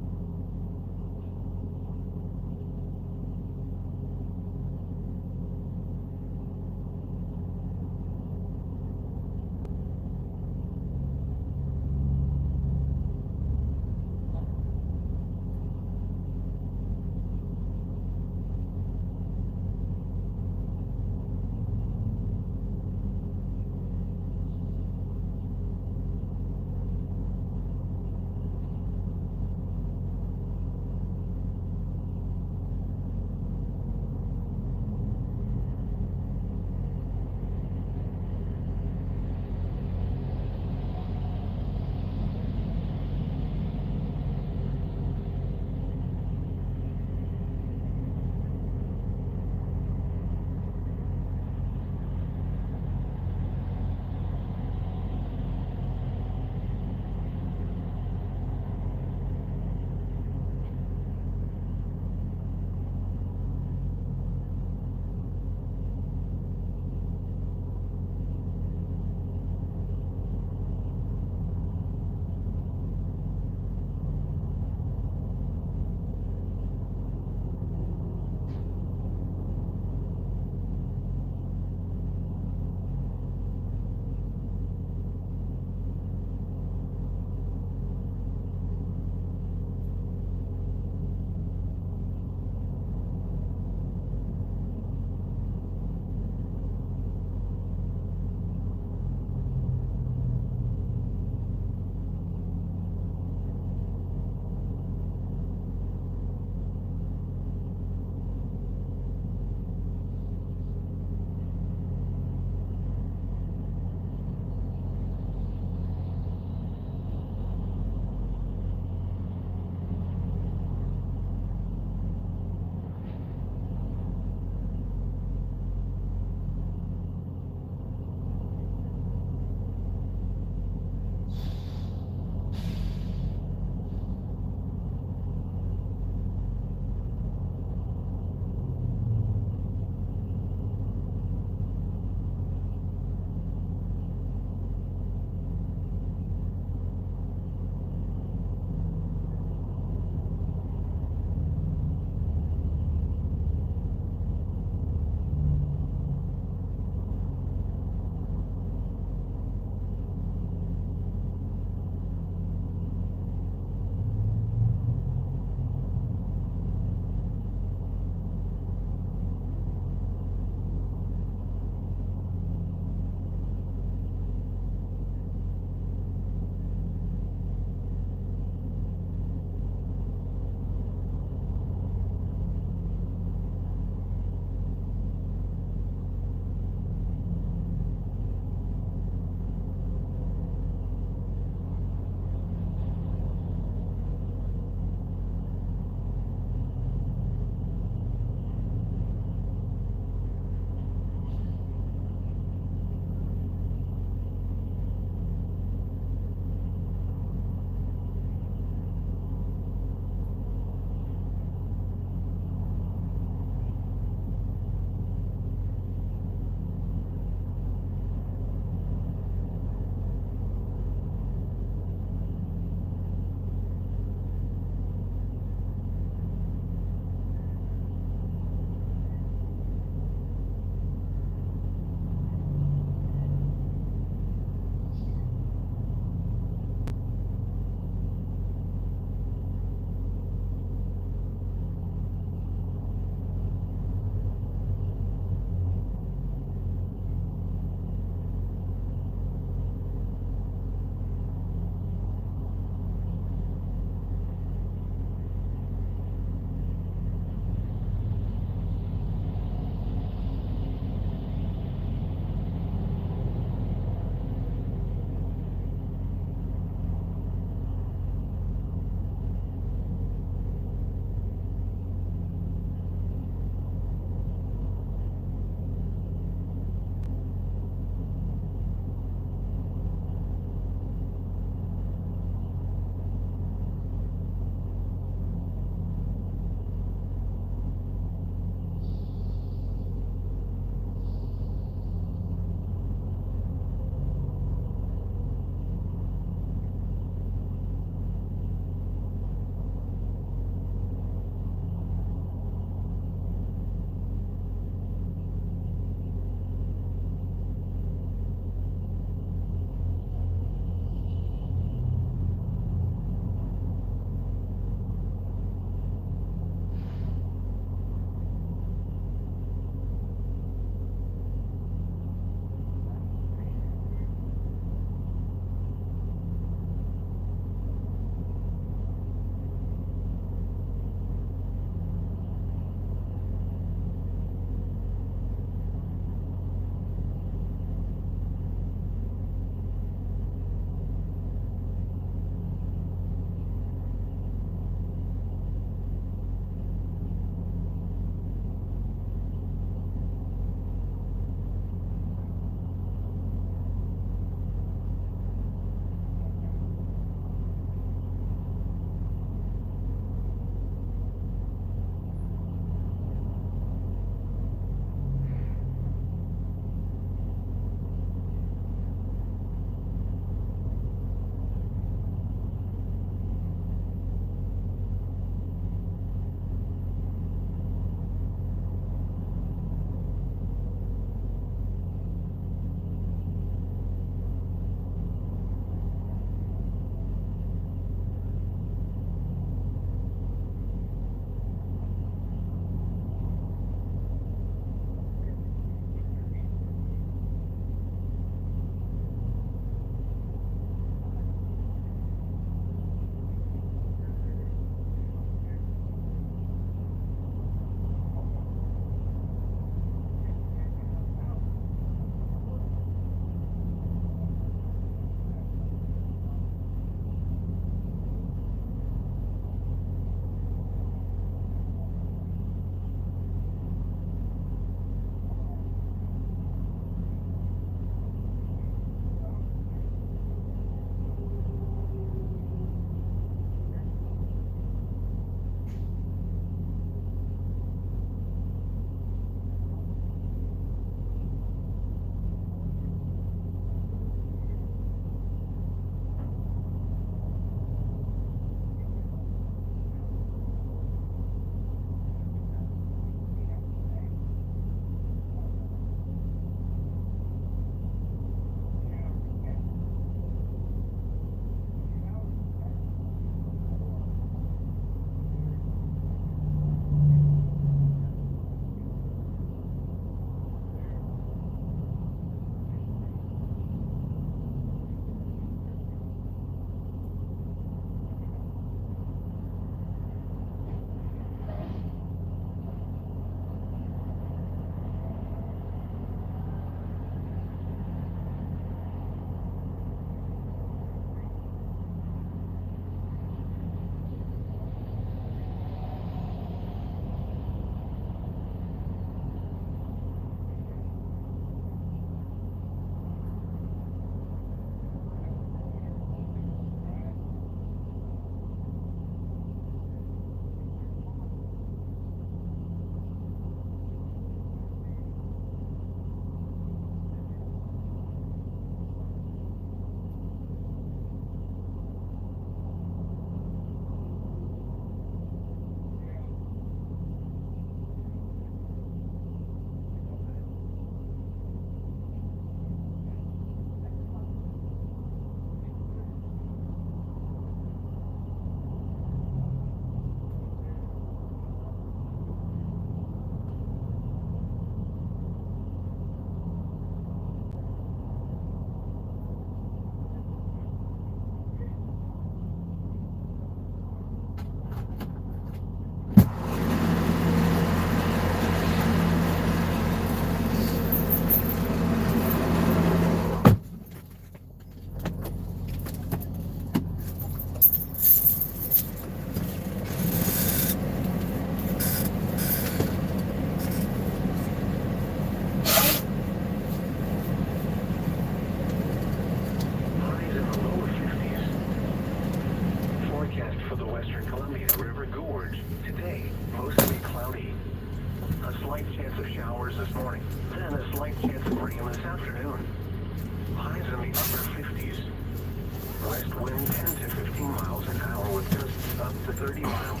up to 30 miles.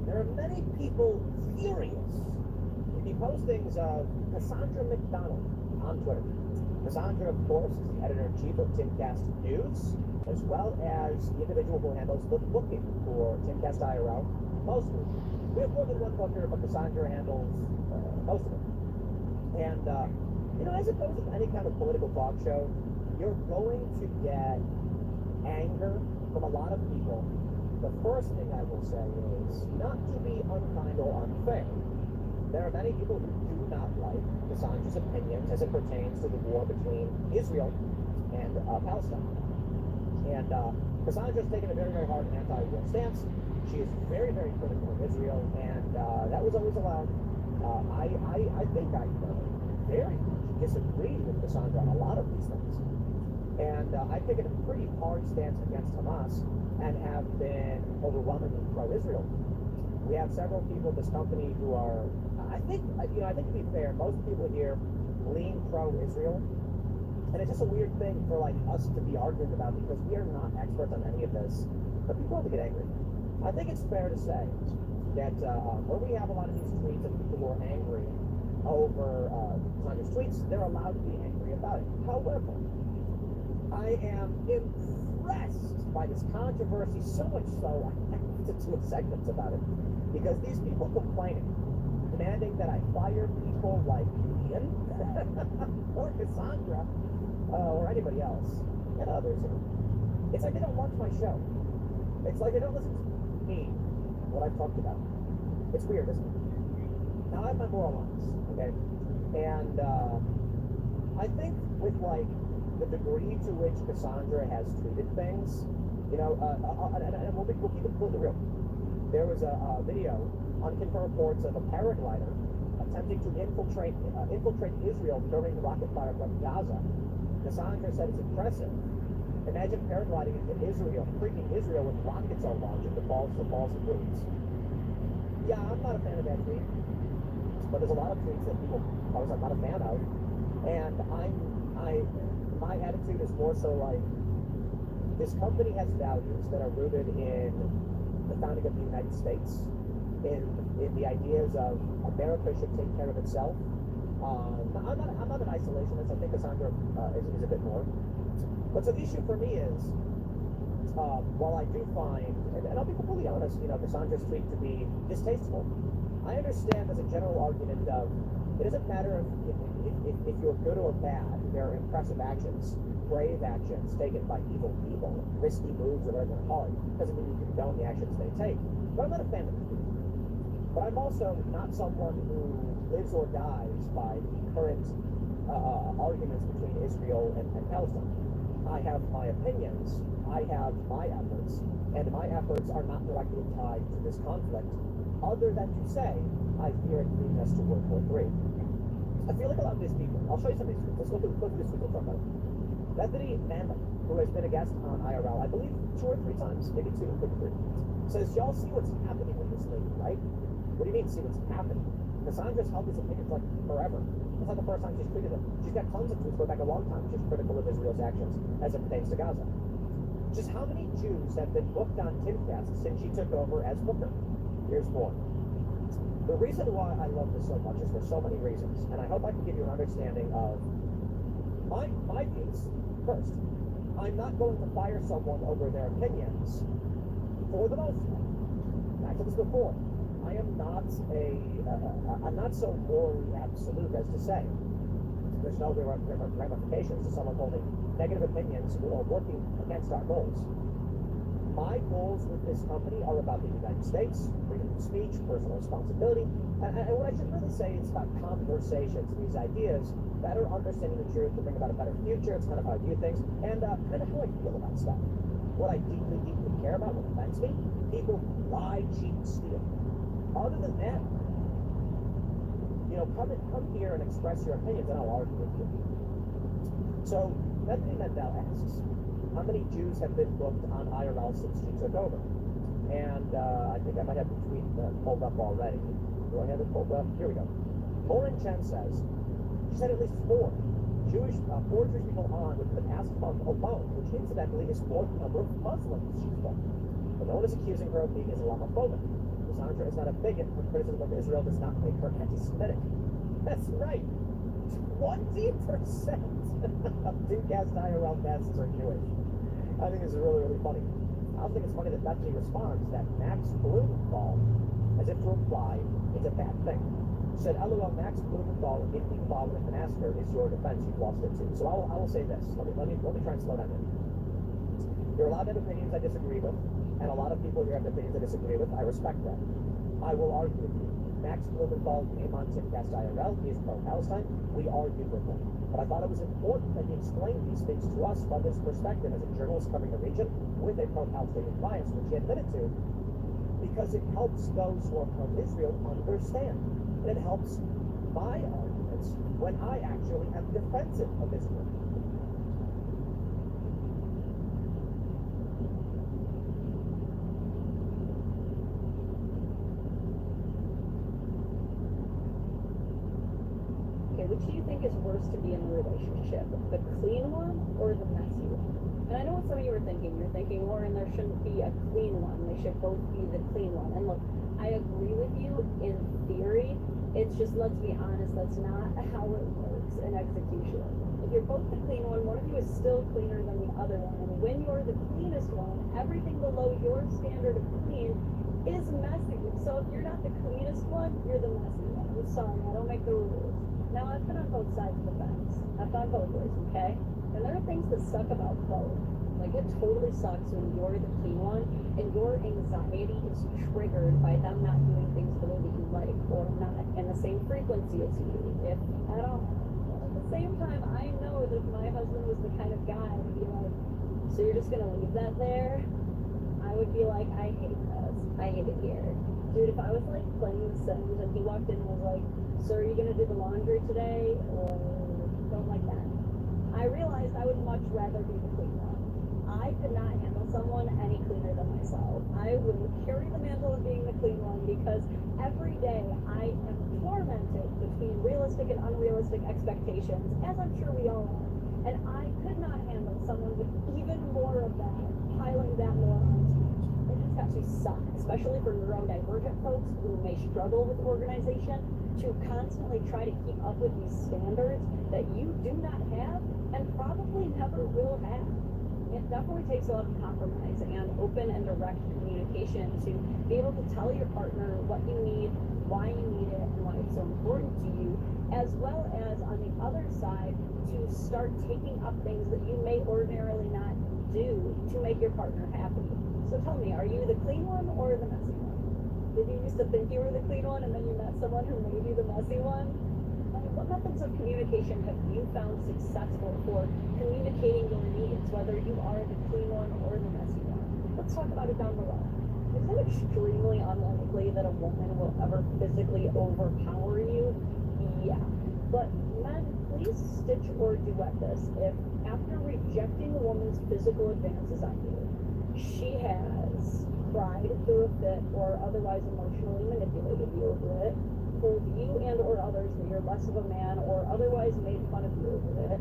There are many people furious with the postings of Cassandra McDonald on Twitter. Cassandra, of course, is the editor-in-chief of Timcast News, as well as the individual who handles the booking for Timcast IRL, mostly. We have more than one booker, but Cassandra handles most of it. And, as opposed to any kind of political talk show, you're going to get anger from a lot of people. The first thing I will say is not to be unkind or unfair. There are many people who do not like Cassandra's opinions as it pertains to the war between Israel and Palestine. And Cassandra's taken a very, very hard anti-war stance. She is very, very critical of Israel, and that was always allowed. I think I very much disagree with Cassandra on a lot of these things. And I've taken a pretty hard stance against Hamas and have been overwhelmingly pro-Israel. We have several people in this company who are, I think to be fair, most people here lean pro-Israel. And it's just a weird thing for like us to be arguing about because we are not experts on any of this. but people have to get angry. I think it's fair to say that where we have a lot of these tweets of people who are angry over Cassandra's tweets, they're allowed to be angry about it. However, I am impressed by this controversy, so much so I need to do a segment about it. Because these people complaining, demanding that I fire people like Ian or Cassandra or anybody else and others. It's like they don't watch my show. It's like they don't listen to me, what I've talked about. It's weird, isn't it? Now I have my moral lines, okay? And I think with like the degree to which Cassandra has treated things, you know, and we'll keep it completely real. There was a video on confirmed reports of a paraglider attempting to infiltrate Israel during the rocket fire from Gaza. Cassandra said it's impressive. Imagine paragliding into Israel, freaking Israel with rockets are launched into false foods. Yeah, I'm not a fan of that tweet, but there's a lot of tweets that people I'm not a fan of, and my attitude is more so like this company has values that are rooted in the founding of the United States, in the ideas of America should take care of itself. I'm not an isolationist. I think Cassandra is a bit more. But so the issue for me is, while I do find, and I'll be completely honest, you know, Cassandra's tweet to be distasteful, I understand as a general argument of, it doesn't matter if you're good or bad, there are impressive actions, brave actions taken by evil people, risky moves or whatever you call it. Doesn't mean you condone the actions they take. But I'm not a fan of it. But I'm also not someone who lives or dies by the current arguments between Israel and Palestine. I have my opinions, I have my efforts, and my efforts are not directly tied to this conflict, other than to say, I fear it leading us to World War III. I feel like a lot of these people, I'll show you some of these tweets. Let's go through this tweet we'll talk about. Bethany Manley, who has been a guest on IRL, I believe 2 or 3 times, maybe 2, maybe 3, says, y'all see what's happening with this lady, right? What do you mean see what's happening? Cassandra's held these opinions like forever. It's not the first time she's tweeted them. She's got tons of tweets going back a long time. She's critical of Israel's actions as it pertains to Gaza. Just how many Jews have been booked on Timcast since she took over as booker? Here's more. The reason why I love this so much is for so many reasons, and I hope I can give you an understanding of my views. First, I'm not going to fire someone over their opinions for the most part. I said this before. I am not I'm not so morally absolute as to say there's no ramifications to someone holding negative opinions or working against our goals. My goals with this company are about the United States, freedom of speech, personal responsibility, and what I should really say is about conversations, these ideas, better understanding the truth to bring about a better future. It's kind of how I view things, and kind of how I feel about stuff. What I deeply, deeply care about, what offends me, people lie, cheat, and steal. Other than that, you know, come here and express your opinions, and I'll argue with you. So, Bethany Mendel asks, how many Jews have been booked on IRL since she took over? And I think I might have the tweet pulled up already. Do I have it pulled up? Here we go. Lauren Chen says, she said at least 4 Jewish people on within the past month alone, which incidentally is 4th number of Muslims she's booked. But no one is accusing her of being Islamophobic. Cassandra is not a bigot. Her criticism of Israel does not make her anti-Semitic. That's right. 20% of Timcast IRL guests are Jewish. I think this is really, really funny. I also think it's funny that Bethany responds that Max Blumenthal, as if to imply it's a bad thing. She said, LOL, Max Blumenthal immediately following the massacre is your defense. You've lost it too. So I will say this. Let me try and slow down here. There are a lot of opinions I disagree with, and a lot of people here have opinions I disagree with. I respect that. I will argue with you. Max Blumenthal came on Timcast IRL. He is pro-Palestine. We argued with him. But I thought it was important that he explained these things to us from his perspective as a journalist covering the region with a pro-Palestinian bias, which he admitted to, because it helps those who are pro-Israel understand. And it helps my arguments when I actually am defensive of Israel. Which do you think is worse to be in a relationship? The clean one or the messy one? And I know what some of you are thinking. You're thinking, Lauren, there shouldn't be a clean one. They should both be the clean one. And look, I agree with you in theory. It's just, let's be honest, that's not how it works in execution. If you're both the clean one of you is still cleaner than the other one. And when you're the cleanest one, everything below your standard of clean is messy. So if you're not the cleanest one, you're the messy one. I'm sorry, I don't make the rules. Now, I've been on both sides of the fence. I've gone both ways, okay? And there are things that suck about both. Like, it totally sucks when you're the clean one and your anxiety is triggered by them not doing things the way that you like or not in the same frequency as you, if at all. At the same time, I know that if my husband was the kind of guy to be like, so you're just gonna leave that there? I would be like, I hate this. I hate it here. Dude, if I was like playing The Sims and he walked in and was like, so are you gonna do the laundry today or don't like that? I realized I would much rather be the clean one. I could not handle someone any cleaner than myself. I would carry the mantle of being the clean one because every day I am tormented between realistic and unrealistic expectations, as I'm sure we all are. And I could not handle someone with even more of that, piling that more onto me. It just actually sucks, especially for neurodivergent folks who may struggle with organization, to constantly try to keep up with these standards that you do not have and probably never will have. It definitely takes a lot of compromise and open and direct communication to be able to tell your partner what you need, why you need it, and why it's so important to you, as well as on the other side to start taking up things that you may ordinarily not do to make your partner happy. So tell me, are you the clean one or the messy one? Did you used to think you were the clean one and then you met someone who made you the messy one? What methods of communication have you found successful for communicating your needs, whether you are the clean one or the messy one? Let's talk about it down below. Is it extremely unlikely that a woman will ever physically overpower you? Yeah. But men, please stitch or duet this if, after rejecting a woman's physical advances on you, she has cried through a fit or otherwise emotionally manipulated you over it, told you and or others that you're less of a man or otherwise made fun of you over it,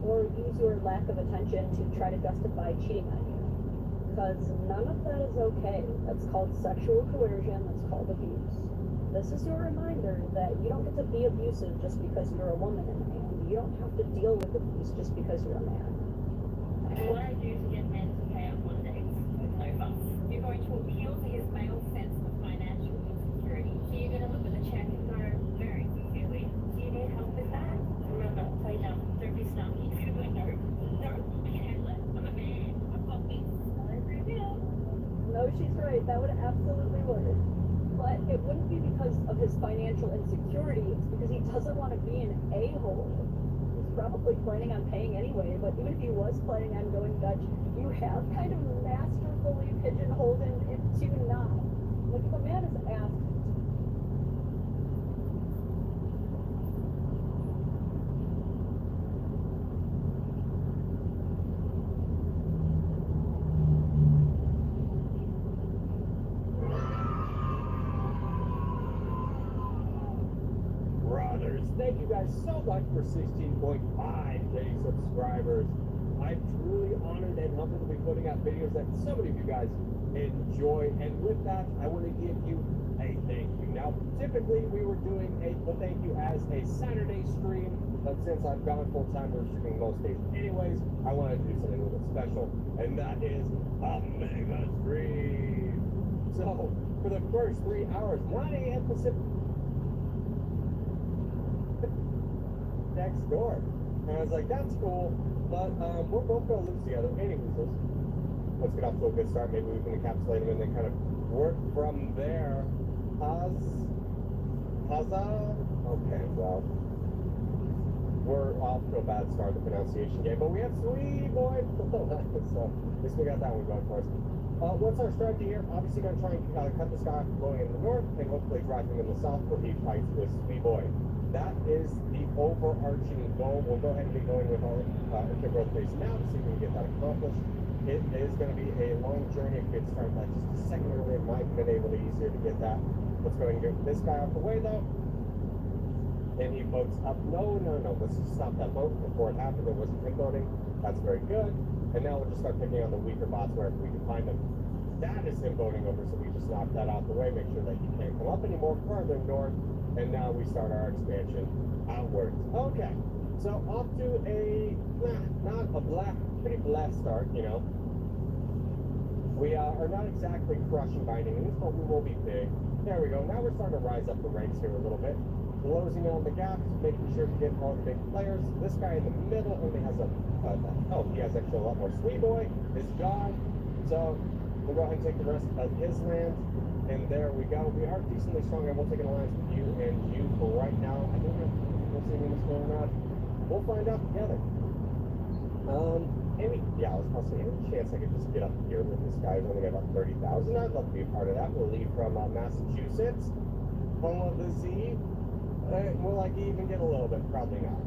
or use your lack of attention to try to justify cheating on you. Because none of that is okay. That's called sexual coercion, that's called abuse. This is your reminder that you don't get to be abusive just because you're a woman and a man. You don't have to deal with abuse just because you're a man. What I do to get men to pay up on dates with no fuss. You're going to appeal to his male sense of financial insecurity. So you're going to look at the check and go very sincerely, do you need help with that? Remember, play dumb, don't be snarky. If you're going, no, I can handle it. I'm a man, I've got this. I agree with you. No, she's right. That would absolutely work. But it wouldn't be because of his financial insecurity. It's because he doesn't want to be an a-hole. He's probably planning on paying anyway, but even if he was planning on going Dutch, you have kind of masterfully pigeonholed him into not. Like, if a man is asked thank you guys so much for 16.5K subscribers. I'm truly honored and humbled to be putting out videos that so many of you guys enjoy. And with that, I want to give you a thank you. Now, typically we were doing the thank you as a Saturday stream, but since I've gone full time, we're streaming most days anyways. I wanted to do something a little bit special, and that is a mega stream. So, for the first 3 hours, 9 a.m. Pacific next door. And I was like, that's cool, but we're both gonna live together. Anyways, let's get off to a good start. Maybe we can encapsulate them and then kind of work from there. Okay, well, we're off to a bad start, the pronunciation game, but we have sweet boy. So at least we got that one going for us. What's our strategy here? Obviously going to try and cut this guy off going in the north and hopefully drive him in the south where he fights this sweet boy. That is the overarching goal. We'll go ahead and get going with our growth phase now to see if we can get that accomplished. It is going to be a long journey. If we had started that just a second earlier, it might have been able to easier to get that. Let's go ahead and get this guy out the way though. And he boats up. No. Let's just stop that boat before it happened. It wasn't him boating. That's very good. And now we'll just start picking on the weaker bots wherever we can find them. That is him voting over, so we just knock that out the way, make sure that he can't come up anymore further north, and now we start our expansion outwards. Okay, so off to a, not a pretty blessed start, you know. We are not exactly crushing by any means, but we will be big. There we go. Now we're starting to rise up the ranks here a little bit. Closing on the gaps, making sure to get all the big players. This guy in the middle only has he has actually a lot more. Sweet Boy is gone. So we'll go ahead and take the rest of his land. And there we go. We are decently strong, and we'll take an alliance with you and you for right now. I think we'll see what's going on. We'll find out together. I was supposed to say, any chance I could just get up here with this guy? He's only got about 30,000. I'd love to be a part of that. We'll leave from Massachusetts, home of the Z. Will I even get a little bit? Probably not.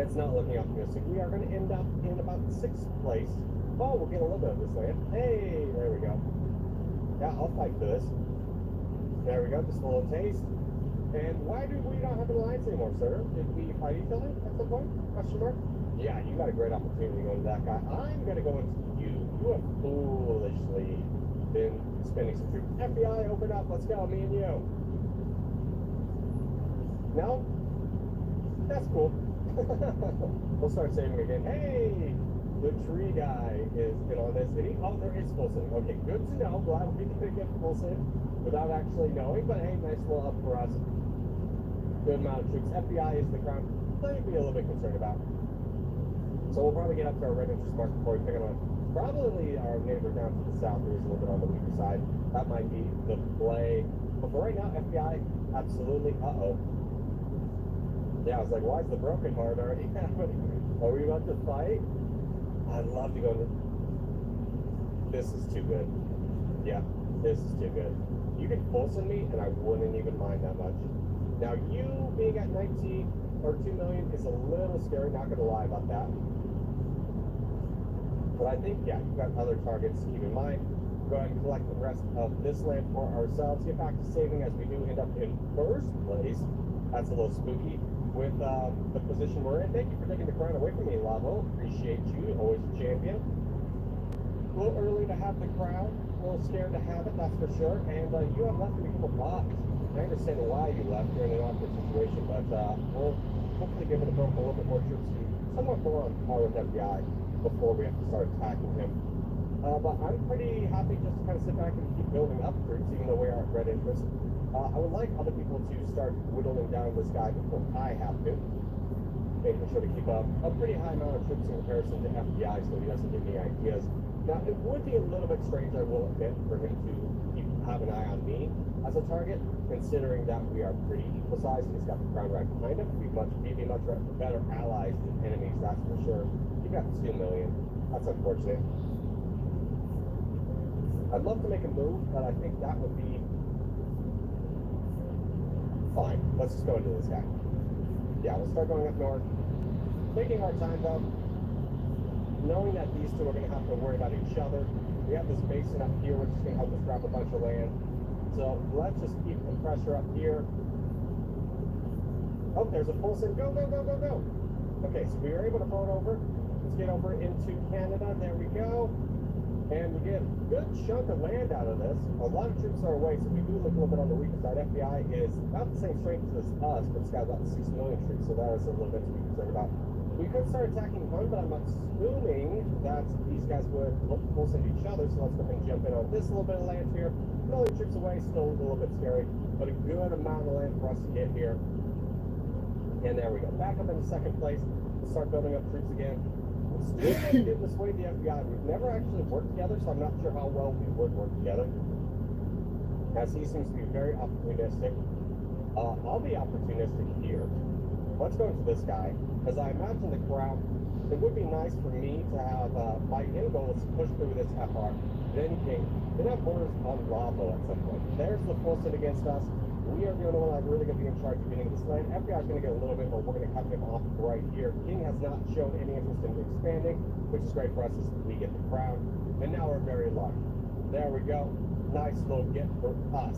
It's not looking optimistic. We are going to end up in about 6th place. Oh, we'll get a little bit of this land. Hey, there we go. Yeah, I'll fight for this. There we go, just a little taste. And why do we not have an alliance anymore, sir? Did we fight each other at some point? Question mark? Yeah, you got a great opportunity to go into that guy. I'm going to go into you. You have foolishly been spending some troops. FBI, open up. Let's go, me and you. No? That's cool. We'll start saving again. Hey, the tree guy is in on this. Oh, there is full save. Okay, good to know. Glad we can get full save without actually knowing. But hey, nice little up for us. Good amount of troops. FBI is the crown. Let me be a little bit concerned about. So we'll probably get up to our red interest mark before we pick on probably our neighbor down to the south, who is a little bit on the weaker side. That might be the play. But for right now, FBI, absolutely. Yeah, I was like, why is the broken heart already happening? Are we about to fight? I'd love to go into... This is too good. Yeah, this is too good. You could full send me, and I wouldn't even mind that much. Now, you being at 19 or 2 million is a little scary, not going to lie about that. But I think, yeah, you've got other targets to keep in mind. Go ahead and collect the rest of this land for ourselves. Get back to saving as we do end up in 1st place. That's a little spooky with the position we're in. Thank you for taking the crown away from me, Lavo. Appreciate you. Always a champion. A little early to have the crown. A little scared to have it, that's for sure. And you have left to become a bot. I understand why you left. You're in an awkward situation, but we'll hopefully give it a little bit more troops and somewhat more on par with FBI before we have to start attacking him. But I'm pretty happy just to kind of sit back and keep building up troops, even though we are at red interest. I would like other people to start whittling down this guy before I have to. Making sure to keep up a pretty high amount of troops in comparison to FBI so he doesn't give me ideas. Now, it would be a little bit strange, I will admit, for him to have an eye on me as a target, considering that we are pretty equal sized and he's got the crown right behind him. We'd be much better allies than enemies, that's for sure. He got 2 million. That's unfortunate. I'd love to make a move, but I think that would be fine. Let's just go into this guy. Yeah, we'll start going up north. Taking our time though. Knowing that these two are going to have to worry about each other. We have this basin up here, which is going to help us grab a bunch of land. So let's just keep the pressure up here. Oh, there's a full send. Go, go, go, go, go. Okay, so we were able to vote over. Let's get over into Canada. There we go. And we get a good chunk of land out of this. A lot of troops are away, so we do look a little bit on the weaker side. FBI is about the same strength as us, but it's got about 6 million troops, so that is a little bit to be concerned about. We could start attacking one, but I'm assuming that these guys would full send each other, so let's go ahead and jump in on this little bit of land here. A million troops away, still a little bit scary, but a good amount of land for us to get here. And there we go. Back up into 2nd place. We'll start building up troops again. Still trying to get this way to the FBI. We've never actually worked together, so I'm not sure how well we would work together. As he seems to be very opportunistic. I'll be opportunistic here. Let's go into this guy, because I imagine the crowd, it would be nice for me to have, my end goal is to push through this FR, then King, then have borders on Lavo at some point. There's the full set against us. We are the only one that's really going to be in charge of getting this land. FBI is going to get a little bit, but we're going to cut him off right here. King has not shown any interest in expanding, which is great for us as we get the crown. And now we're very lucky. There we go. Nice little get for us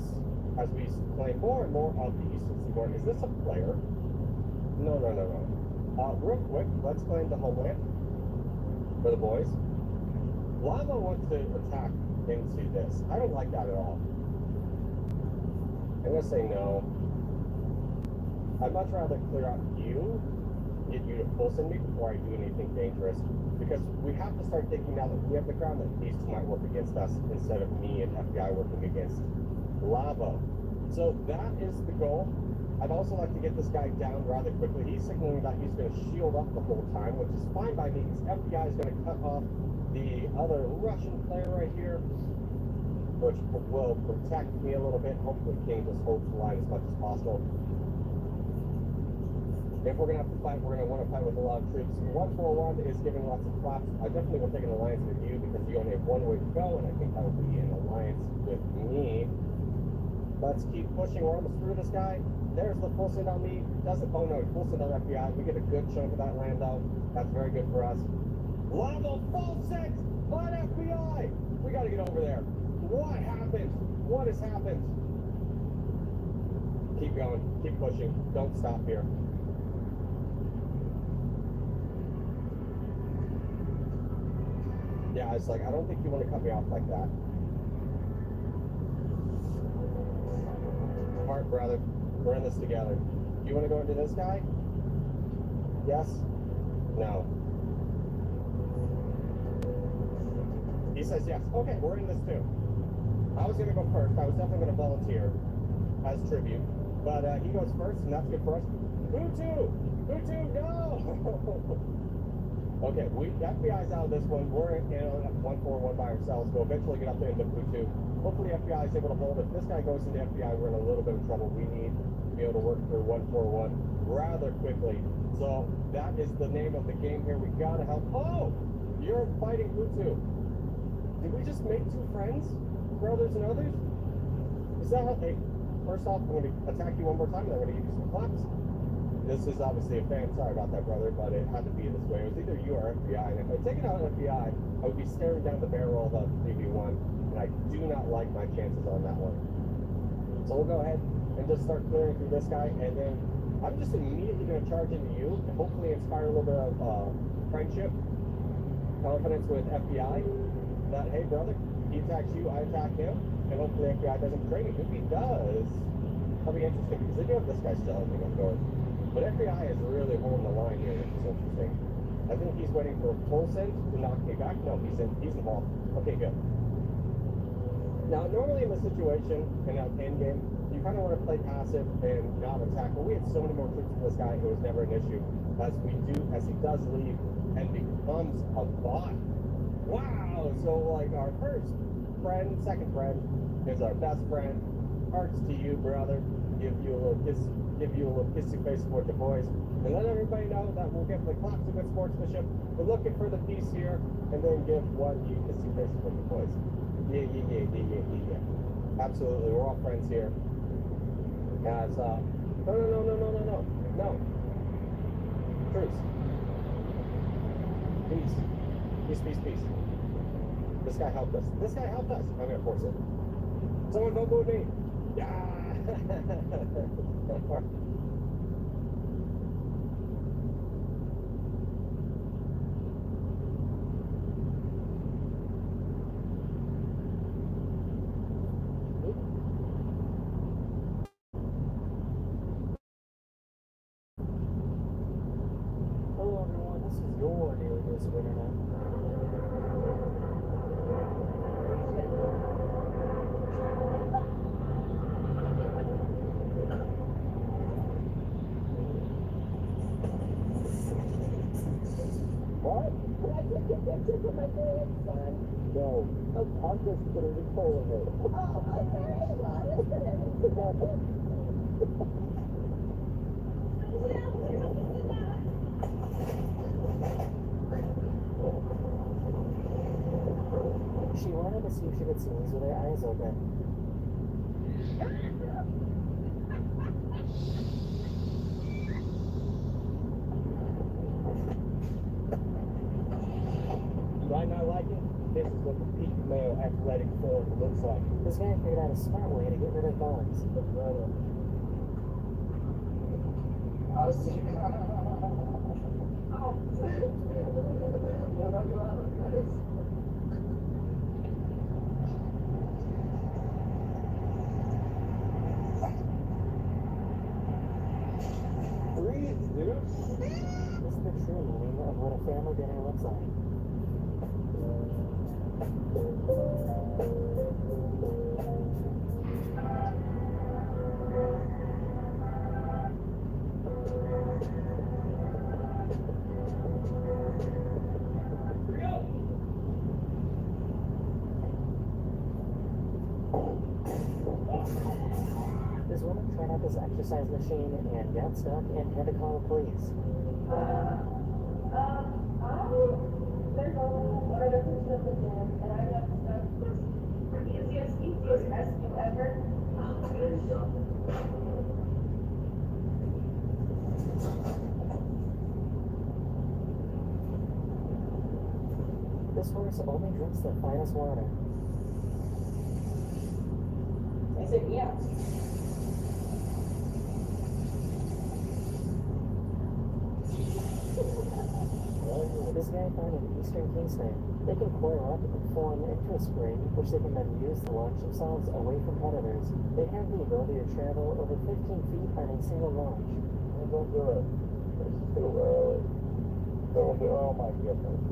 as we claim more and more of the Eastern Seaboard. Is this a player? No. Real quick, let's claim the homeland. for the boys. Lava wants to attack into this. I don't like that at all. I'm gonna say no. I'd much rather clear out you, get you to full send me before I do anything dangerous. Because we have to start thinking now that we have the ground that these two might work against us instead of me and FBI working against Lava. So that is the goal. I'd also like to get this guy down rather quickly. He's signaling that he's going to shield up the whole time, which is fine by me because FBI is going to cut off the other Russian player right here, which will protect me a little bit. Hopefully King just holds the line as much as possible. If we're going to have to fight, we're going to want to fight with a lot of troops. 141 is giving lots of flaps. I definitely will take an alliance with you because you only have one way to go, and I think that will be an alliance with me. Let's keep pushing. We're almost through this guy. There's the full send on me. Doesn't, oh no, full send on FBI. We get a good chunk of that land though. That's very good for us. Level full send on FBI. We got to get over there. What happened? What has happened? Keep going. Keep pushing. Don't stop here. Yeah, it's like, I don't think you want to cut me off like that. Heart, brother. We're in this together. You want to go into this guy? Yes? No. He says yes. Okay, we're in this too. I was going to go first. I was definitely going to volunteer as tribute. But he goes first, and that's good for us. Hutu! Hutu, no! Okay, FBI's out of this one. We're in 141 by ourselves. We'll eventually get up there into Hutu. Hopefully FBI is able to hold. If this guy goes into FBI, we're in a little bit of trouble. We need to be able to work through 141 rather quickly. So that is the name of the game here. We gotta help. Oh! You're fighting Hutu. Did we just make two friends? Brothers and others? Is that how they... First off, I'm going to attack you one more time, and I'm going to give you some claps. This is obviously a fan. Sorry about that, brother, but it had to be this way. It was either you or FBI. And if I'd taken out FBI, I would be staring down the barrel of the 3v1, and I do not like my chances on that one. So we'll go ahead and just start clearing through this guy, and then I'm just immediately going to charge into you and hopefully inspire a little bit of friendship, confidence with FBI. That, hey, brother, he attacks you, I attack him, and hopefully FBI doesn't betray me. If he does, that'll be interesting, because they do have this guy still, I think, on board. But FBI is really holding the line here, which is interesting. I think he's waiting for a full send to knock me back. No, he's involved. Okay, good. Now, normally in this situation, in an end game, you kind of want to play passive and not attack. But we had so many more troops for this guy, it was never an issue. As he does leave and becomes a bot. Wow! So, like, our first friend, second friend, is our best friend. Hearts to you, brother. Give you a little kissy face for the boys, and let everybody know that we'll give the clap to good sportsmanship. We're looking for the peace here, and then give one kissy face for the boys. Yeah. Absolutely, we're all friends here. As no. Truce. Peace. This guy helped us. I'm gonna force it. Someone don't move me. Yeah. Hello everyone, this is your daily dose of internet. What? Can I take a picture for my dad, son? No. I'm just putting the coal in it. Oh, She wanted to see if she could see these with her eyes open. You might not like it. This is what the peak male athletic form looks like. This guy figured out a smart way to get rid of bugs. Breathe, dude. This is the true meaning of what a family dinner looks like. This woman tried out this exercise machine and got stuck and had to call the police. There's only one other person at the gym, and I got stuck. Easiest rescue ever. This horse only drinks the finest water. I said, yeah. This guy found an eastern kingsnake. They can coil up and form into a spring, which they can then use to launch themselves away from predators. They have the ability to travel over 15 feet on a single launch. Don't do it. It's too early. Don't do it. Oh my goodness.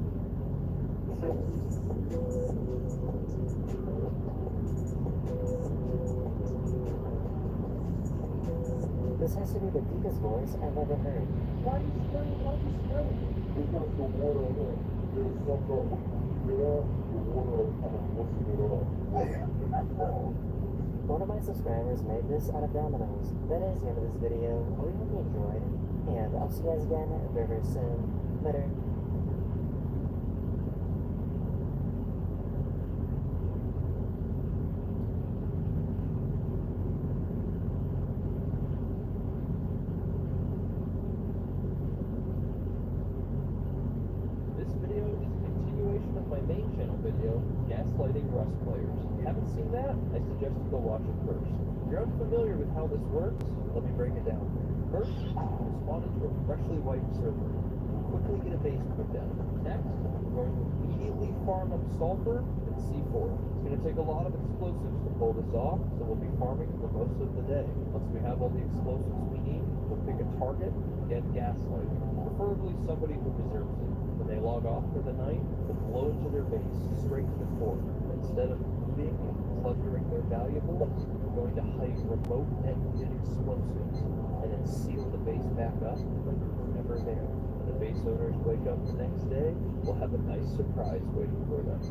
This has to be the deepest voice I've ever heard. Why are you screaming? Why are you screaming? Because the water in there. There's something. The water kind of washing it off. One of my subscribers made this out of dominoes. That is the end of this video. I really hope you enjoyed, and I'll see you guys again very, very soon. Later. This video is a continuation of my main channel video, Gaslighting Rust Players. If you haven't seen that, I suggest you go watch it first. If you're unfamiliar with how this works, let me break it down. First, you spawn into a freshly wiped server. You quickly get a base put down. Next, you're going to immediately farm up sulfur and C4. It's going to take a lot of explosives to pull this off, so we'll be farming for most of the day. Once we have all the explosives we need, we'll pick a target and get gaslighting. Preferably somebody who deserves it. When they log off for the night, we'll blow into their base straight to the core. Instead of looting and plundering their valuables, we're going to hide remote detonated explosives and then seal the base back up like it was never there. When the base owners wake up the next day, we'll have a nice surprise waiting for them.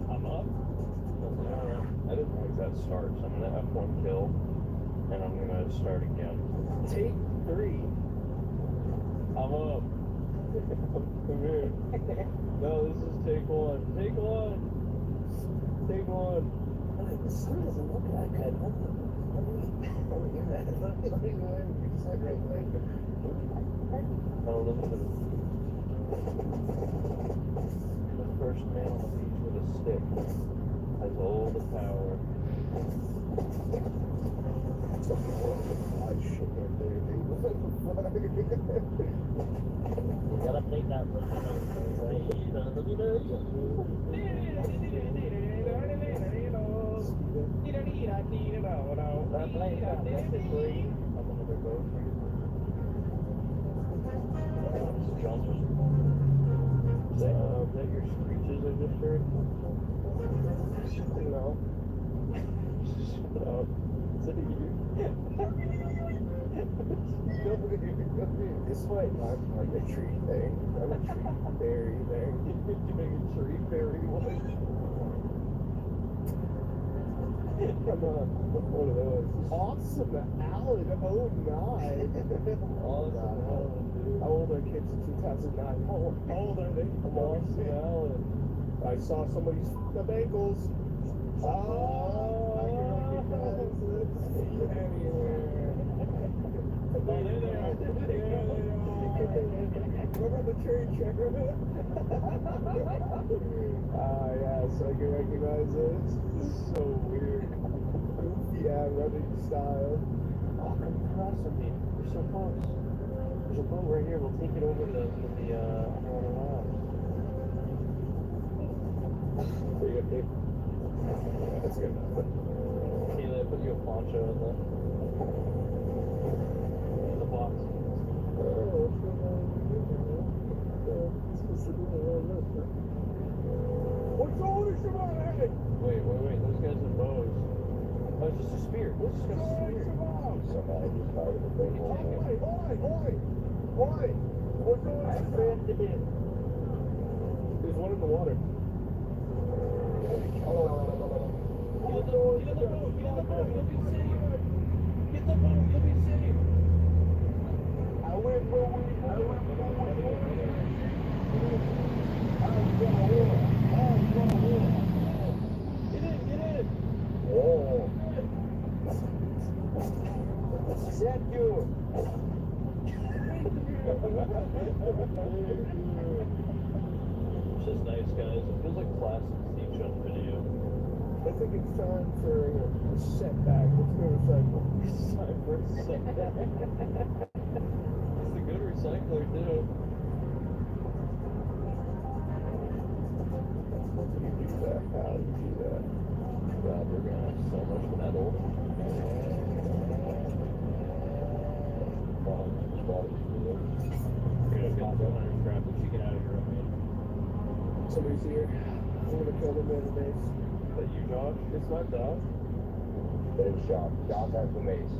I'm up. I didn't like that start, so I'm gonna have one kill, and I'm gonna start again. Take 3. I'm up. Come here. No, this is take 1. Take 1. Take 1. The sun doesn't look that good. I'll look at it. The first man on the beach with a stick has all the power. We gotta take that one. Is that your screeches I just heard? No. Shut up. Is it you? This might not like a tree thing. I'm a tree berry thing. You're doing a tree berry one. I'm one of those. Awesome Alan 09. Awesome Alan, dude. How old are kids in 2009? How old are they? Awesome Alan. I saw somebody's the Bengals. Oh, anywhere. What about the train checker? Yeah, so I can recognize it. This is so weird. running style. Oh, come across with me. You're so close. There's a boat right here. We'll take it over to the underwater lounge. There you go, Dave. That's good enough. Kayla, I put you a poncho in the box. What's all this about, hey? Wait. Those guys are bows. Oh, it's just a spear. We'll just got a spear. Somebody just started to bring one. Oi! What's all this about? There's one in the water. It's just nice, guys. It feels like classic Steve Chun video. I think it's time for a setback. Let's go recycle. It's time for a setback. He's a good recycler, too. You do that. How do you do that? God, we're gonna have so much metal. Somebody's here. I'm gonna kill them in the base. Is that you, Josh? It's not Josh. It's Josh. Josh has the mace.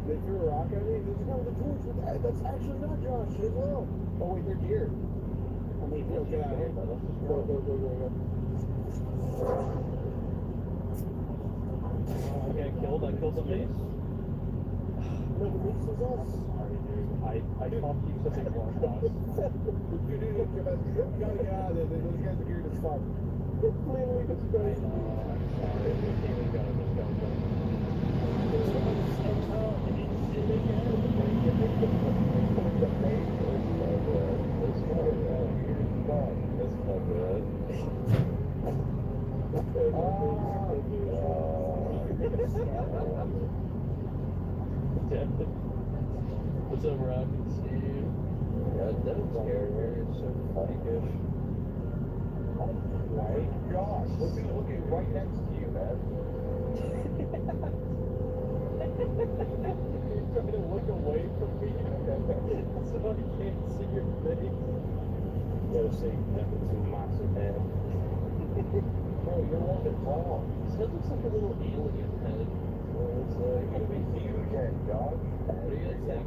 They threw a rock at me. There's a guy with a torch with that. That's actually not Josh as well. Oh wait, they're deer. I mean, get out of here. Go. I killed the mace. No, the mace is us. Sorry, dude. I pumped you such a long toss. Dude, you gotta get out of there. Those guys are weird as fuck. Clearly just go. I know. I'm sorry. We gotta just go. What's up, Rocky Steve? Yeah, Devin's character is so freakish. Right? Josh, looking right next to you, man. You're trying to look away from me so I can't see your face. Gotta see Devin too massive, man. No, you're one that's wrong. This head looks like a little alien head. It's like, It's gonna be huge head, Josh. what do you guys think?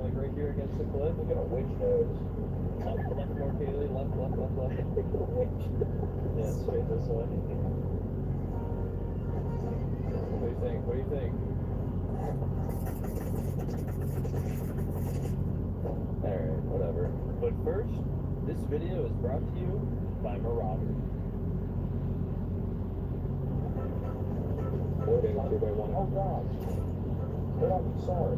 Like right here against the cliff? Look at a witch nose. Left more, Kaylee. Left. Yeah, straight this way. What do you think? Alright, whatever. But first, this video is brought to you by Marauder. Oh, God. Oh, I'm sorry.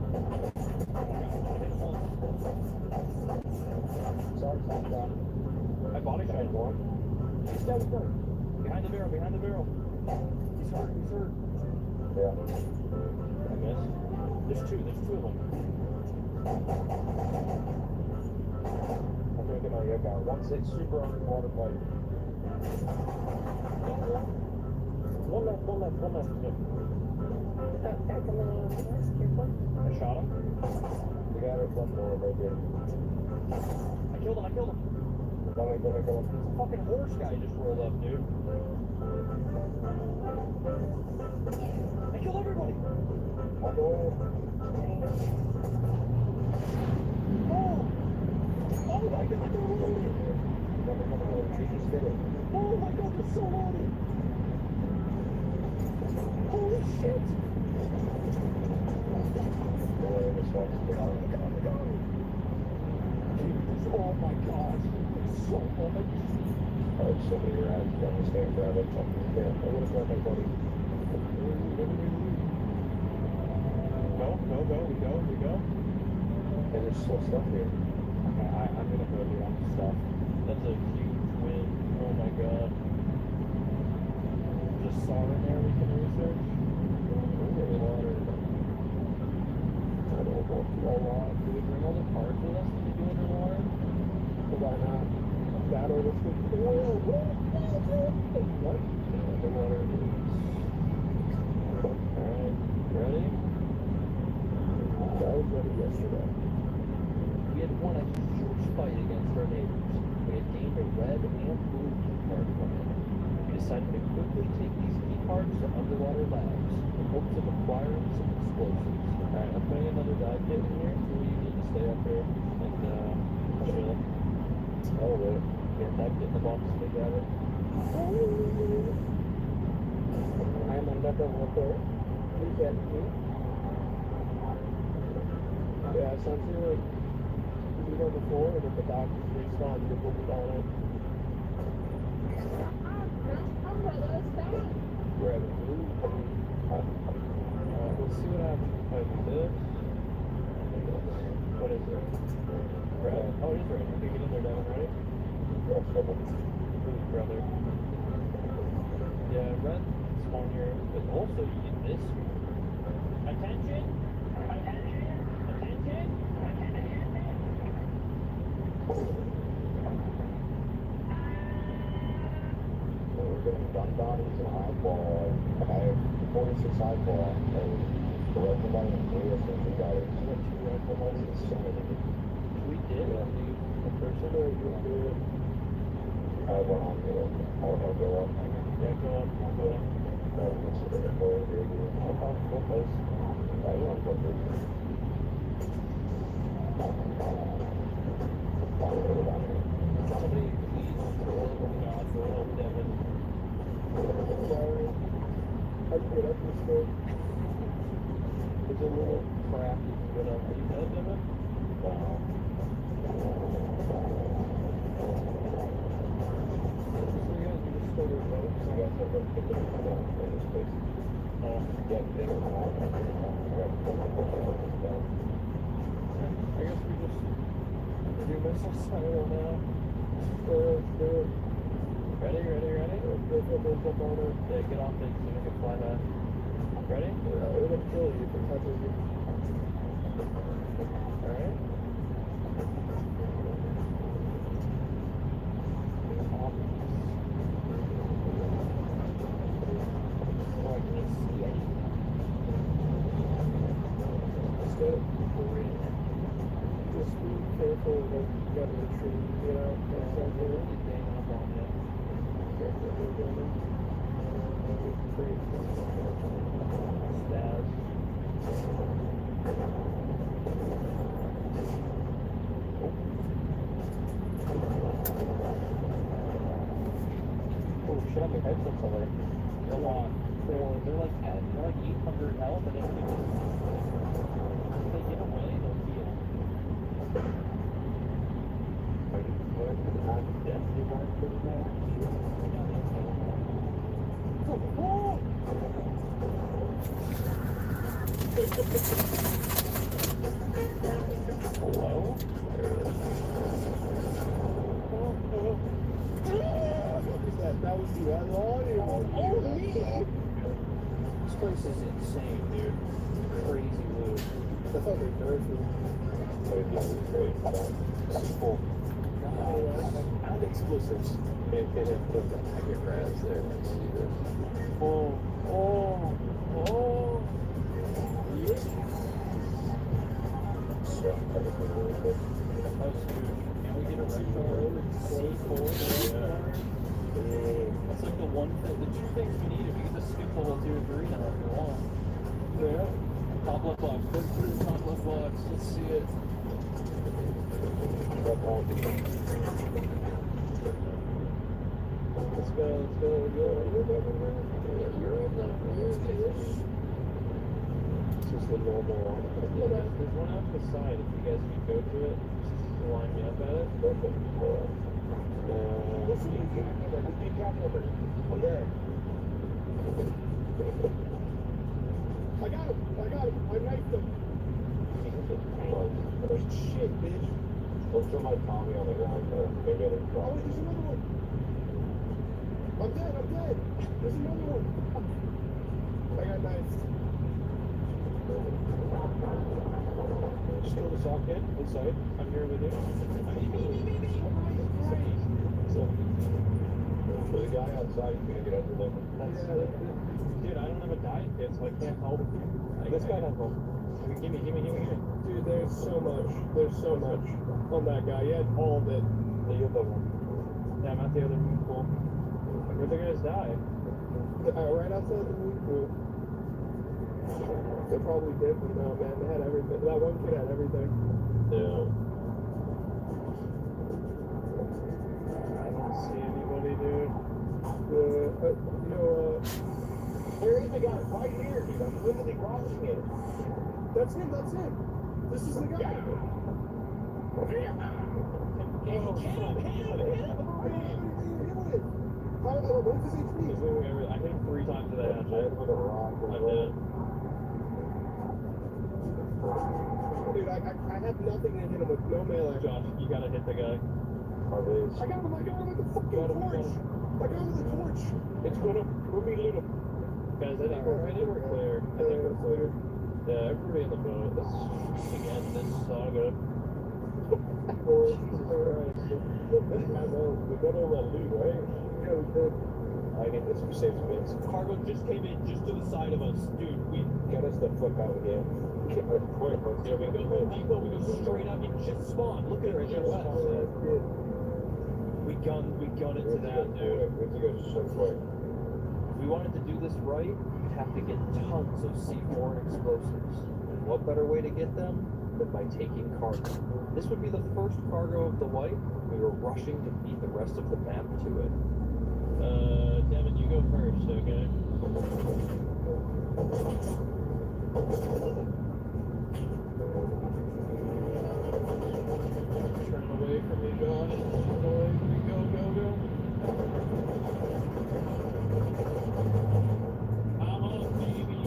Sorry, John. I body shot one. He's dead. Behind the barrel. He's hurt. I Yeah. missed. There's two of them. I'm gonna get my air down. Once it's super underwater pipe. One left. Yep. I shot him. We got it one more right there. I killed him. Go. It's a fucking horse guy just rolled up, dude. I killed everybody. I'll go in. Oh my god, they're loaded. Oh my god, they're so loaded. Holy shit. Oh my gosh. So much. Alright, so many rounds. Got this thing around it. Yeah, I would have got my buddy. We go. And there's still stuff here. I'm gonna go do on stuff. That's a huge win. Oh my god. Just saw in there we can research. bring all the cars with us to do underwater? Why not? Battle with the oil. What? Underwater. Alright, ready? I was ready yesterday. We had won a huge fight against our neighbors. We had gained a red and blue key card from it. We decided to quickly take these key cards to underwater labs in hopes of acquiring some explosives. Alright, I'm putting another dive kit in here. Do you need to stay up here and chill? Oh, wait. Get that kit in the box to grab it. I'm on that water. Please help me. Yeah, essentially, like, you go on the floor and if the dock respawn, you can put on it. Grab it. Let's see what happens if I do this. What is it? Red. Oh, it is red. Okay, get in there, Devin. Ready? Ooh, brother. Yeah, red spawn here, but also you get this. Attention! Attention! Attention! We're getting gun bodies and eyeball. I have 46 eyeball and the rifle body and 3 essential bodies. You have 2 rifle bodies? We did? Yeah. The person or you do it? I have one on the I'll go up. Yeah, go up. I'll go up. Go close. I want to go through. Somebody please God for help, Devin. Sorry. I can get up this way. There's a little crack you can get up. Are you dead, Devin? No. So you guys just stole your boat? So you guys have to pick it up in this place. Oh, yeah, they don't know. I guess we just do missiles. I don't know. Let's do it. Ready? Jump on it. Yeah, get off it so you can fly back. Ready? Yeah, it'll kill you if it touches you. Alright. Oh, I can't see anything. Let's go. Just be careful of the government tree, you know? That's something really dang up on it. Careful of the government. Stab. Oh shit, your headsets are like, they're like 800 health and everything. If they get away, they'll heal. Hello? That was the audio. This place is insane, dude. Crazy loot. I thought they nerfed it. Simple. Add explosives. It put the packet grads there. Let's see this. Oh. Yeah. Can we get a retro C4? That's like the one thing, the 2 things we need if we get to skip the whole tier 3 now if you want. Yeah. Top left box. Let's put it in top left box. Let's see it. Let's go. You're in the it's just the normal one. Yeah, there's one out to the side. If you guys can go to it, just line me up at it. Perfect. Okay. I got him. I knifed him. Shit, bitch. Don't throw my Tommy on the ground, though. Maybe it'll drop. Oh, wait, there's another one. I'm dead. There's another one. I got knifed. Just go to saw Ken inside. I'm here with you. So, the guy outside is gonna get under them. Dude, I don't have a diet kit, so I can't help. This guy has one. Gimme. Dude, there's so much on that guy. He had all of it. The other one. Yeah, I'm at the other moon pool. Where'd the guys die? Right outside the moon pool. They're probably different now, man. They had everything. That one kid had everything. Yeah. I don't see anybody, dude. Where is the guy? Right here, dude. I'm literally watching it. That's him. This is the guy. Hit him. What's his HP? I hit him 3 times today. I hit him with a rock. I'm dead. Dude, I have nothing to hit him with. No melee. Josh, you gotta hit the guy. I got him with the fucking torch. I got him with the torch. It's gonna loot him. Guys, I think we're clear. Yeah, everybody in the boat. This saga. Oh, Jesus Christ. I know. We got all that loot, right? Yeah, we did. I get this for safe space. Cargo just came in just to the side of us. Dude, we got us the fuck out of here. Quick, let's go. We go Home Depot, we go straight up. It just spawned. Look at it right there west. We gun it to that, dude. We have to go so quick. If we wanted to do this right, we'd have to get tons of C4 and explosives. And what better way to get them than by taking cargo? This would be the first cargo of the White. We were rushing to beat the rest of the map to it. Devin, you go first, okay? Turn away from me, Josh. Turn away from me. Go. I'm on, baby.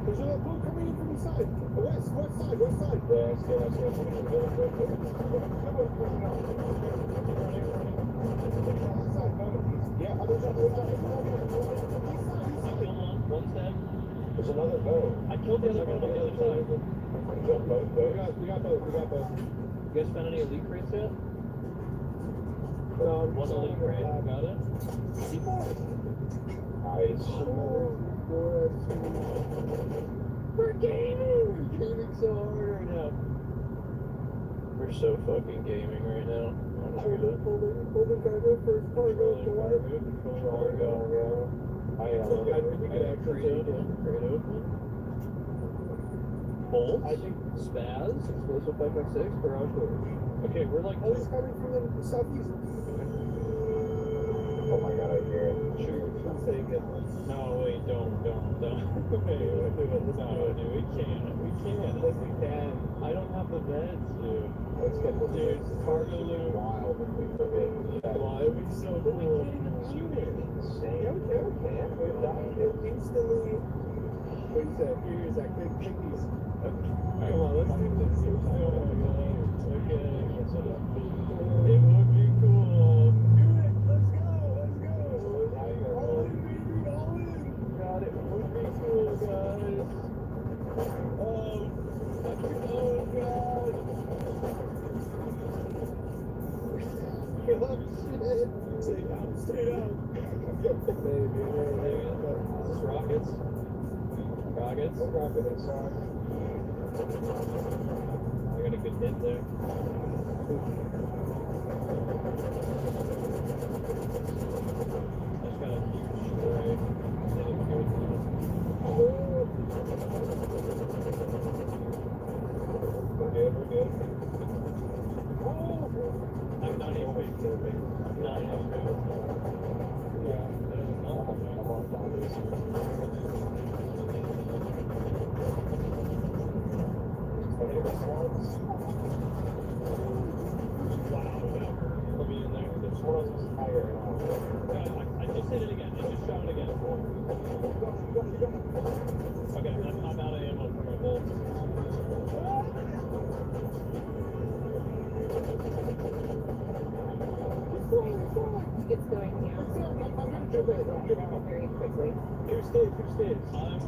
There's another boat coming in from the side. West side. Yeah, let's go. Yeah, other side. One's dead. There's another boat. I killed the other one on the other side. We got both. You guys found any elite crates yet? One elite crate. Got it? Nice. We're gaming so hard right now. We're so fucking gaming right now. Holding cargo first, cargo. I think we could actually take it. Crate open. Bolt. I think Spaz. Explosive 556. Garage doors. Okay, we're like. Oh, he's coming from the southeast. Oh my god, I hear it. Sure, let's take it. No, wait, don't. Wait, no, dude, we can't. Yes, we can. I don't have the beds, dude. Let's get the dude. Cargo loot. Wild if we forget. Why are we so cool? We can't even shoot it. Yeah, we can. We died instantly. What do you say? Here's that quick pickies. Come on, let's do this. Okay. It would be cool. Let's go. All in, baby, all in. Got it. Would be cool, guys. Oh, God. Stay down. Baby. Is this rockets? Rockets? I got a good hit there. That's got a huge spray. We're good. I'm not even waiting for me. I'm not even waiting. Yeah, I'm on this. I just hit it again. I just shot it again. Okay, I'm out of ammo for my bolts. It's going here. very quickly. Who stays?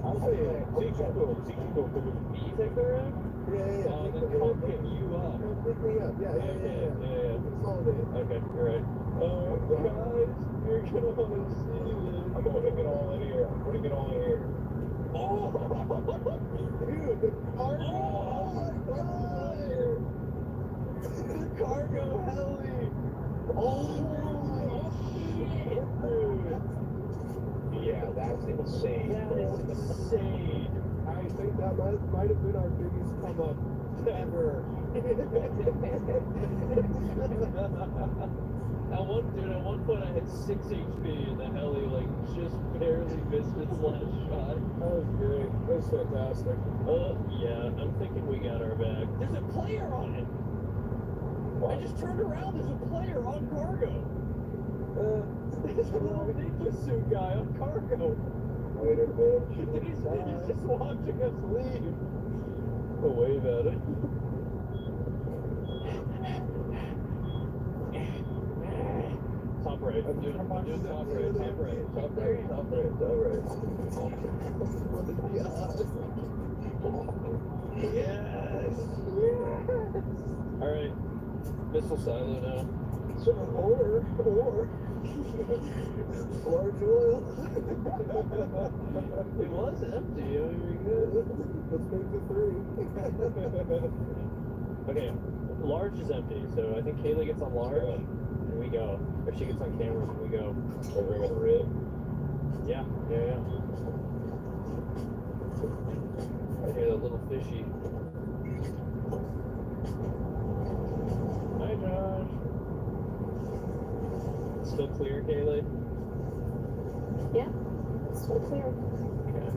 I'll say Zichuko. Me take the road? Yeah. Then come pick you up. Pick me up. Yeah. Consolidate. Okay, you're right. Guys, you're gonna want to see this. I'm putting it all in here. Oh! Dude, the cargo. Oh my god! The cargo heli! Oh shit, dude! Yeah, that's insane. That is insane. I think that might have been our biggest come up ever. At one point I had 6 HP and the heli just barely missed its last shot. That was great. That was fantastic. Yeah, I'm thinking we got our back. There's a player on it! I just turned around, there's a player on cargo! There's a little ninja suit guy on cargo! Later, bitch. He's just watching us leave! Oh, wave at it. Top right. I'm doing top right. Yes! Alright. Missile silo now. Or large oil. It was empty. I mean, Let's make the 3. Okay, large is empty, so I think Kaylee gets on large, and we go. Or she gets on cameras, and we go. We're gonna rib. Yeah. I hear that little fishy. Hi, Josh. Still clear, Kaylee? Yeah, it's still clear. Okay.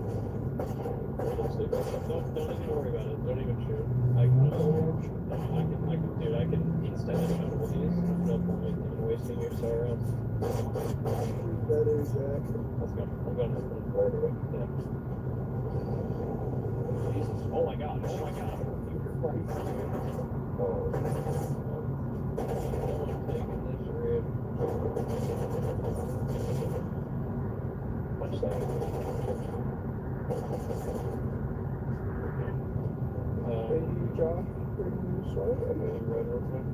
Don't even worry about it. Don't even shoot. I can instantly handle these. No point in wasting your star rounds. Better, Jack. Let's go. I'm going this way. Yeah. Jesus. Oh my god. Taking this rib. Much that. Hey, Josh. Pretty slow. I'm going to run real quick.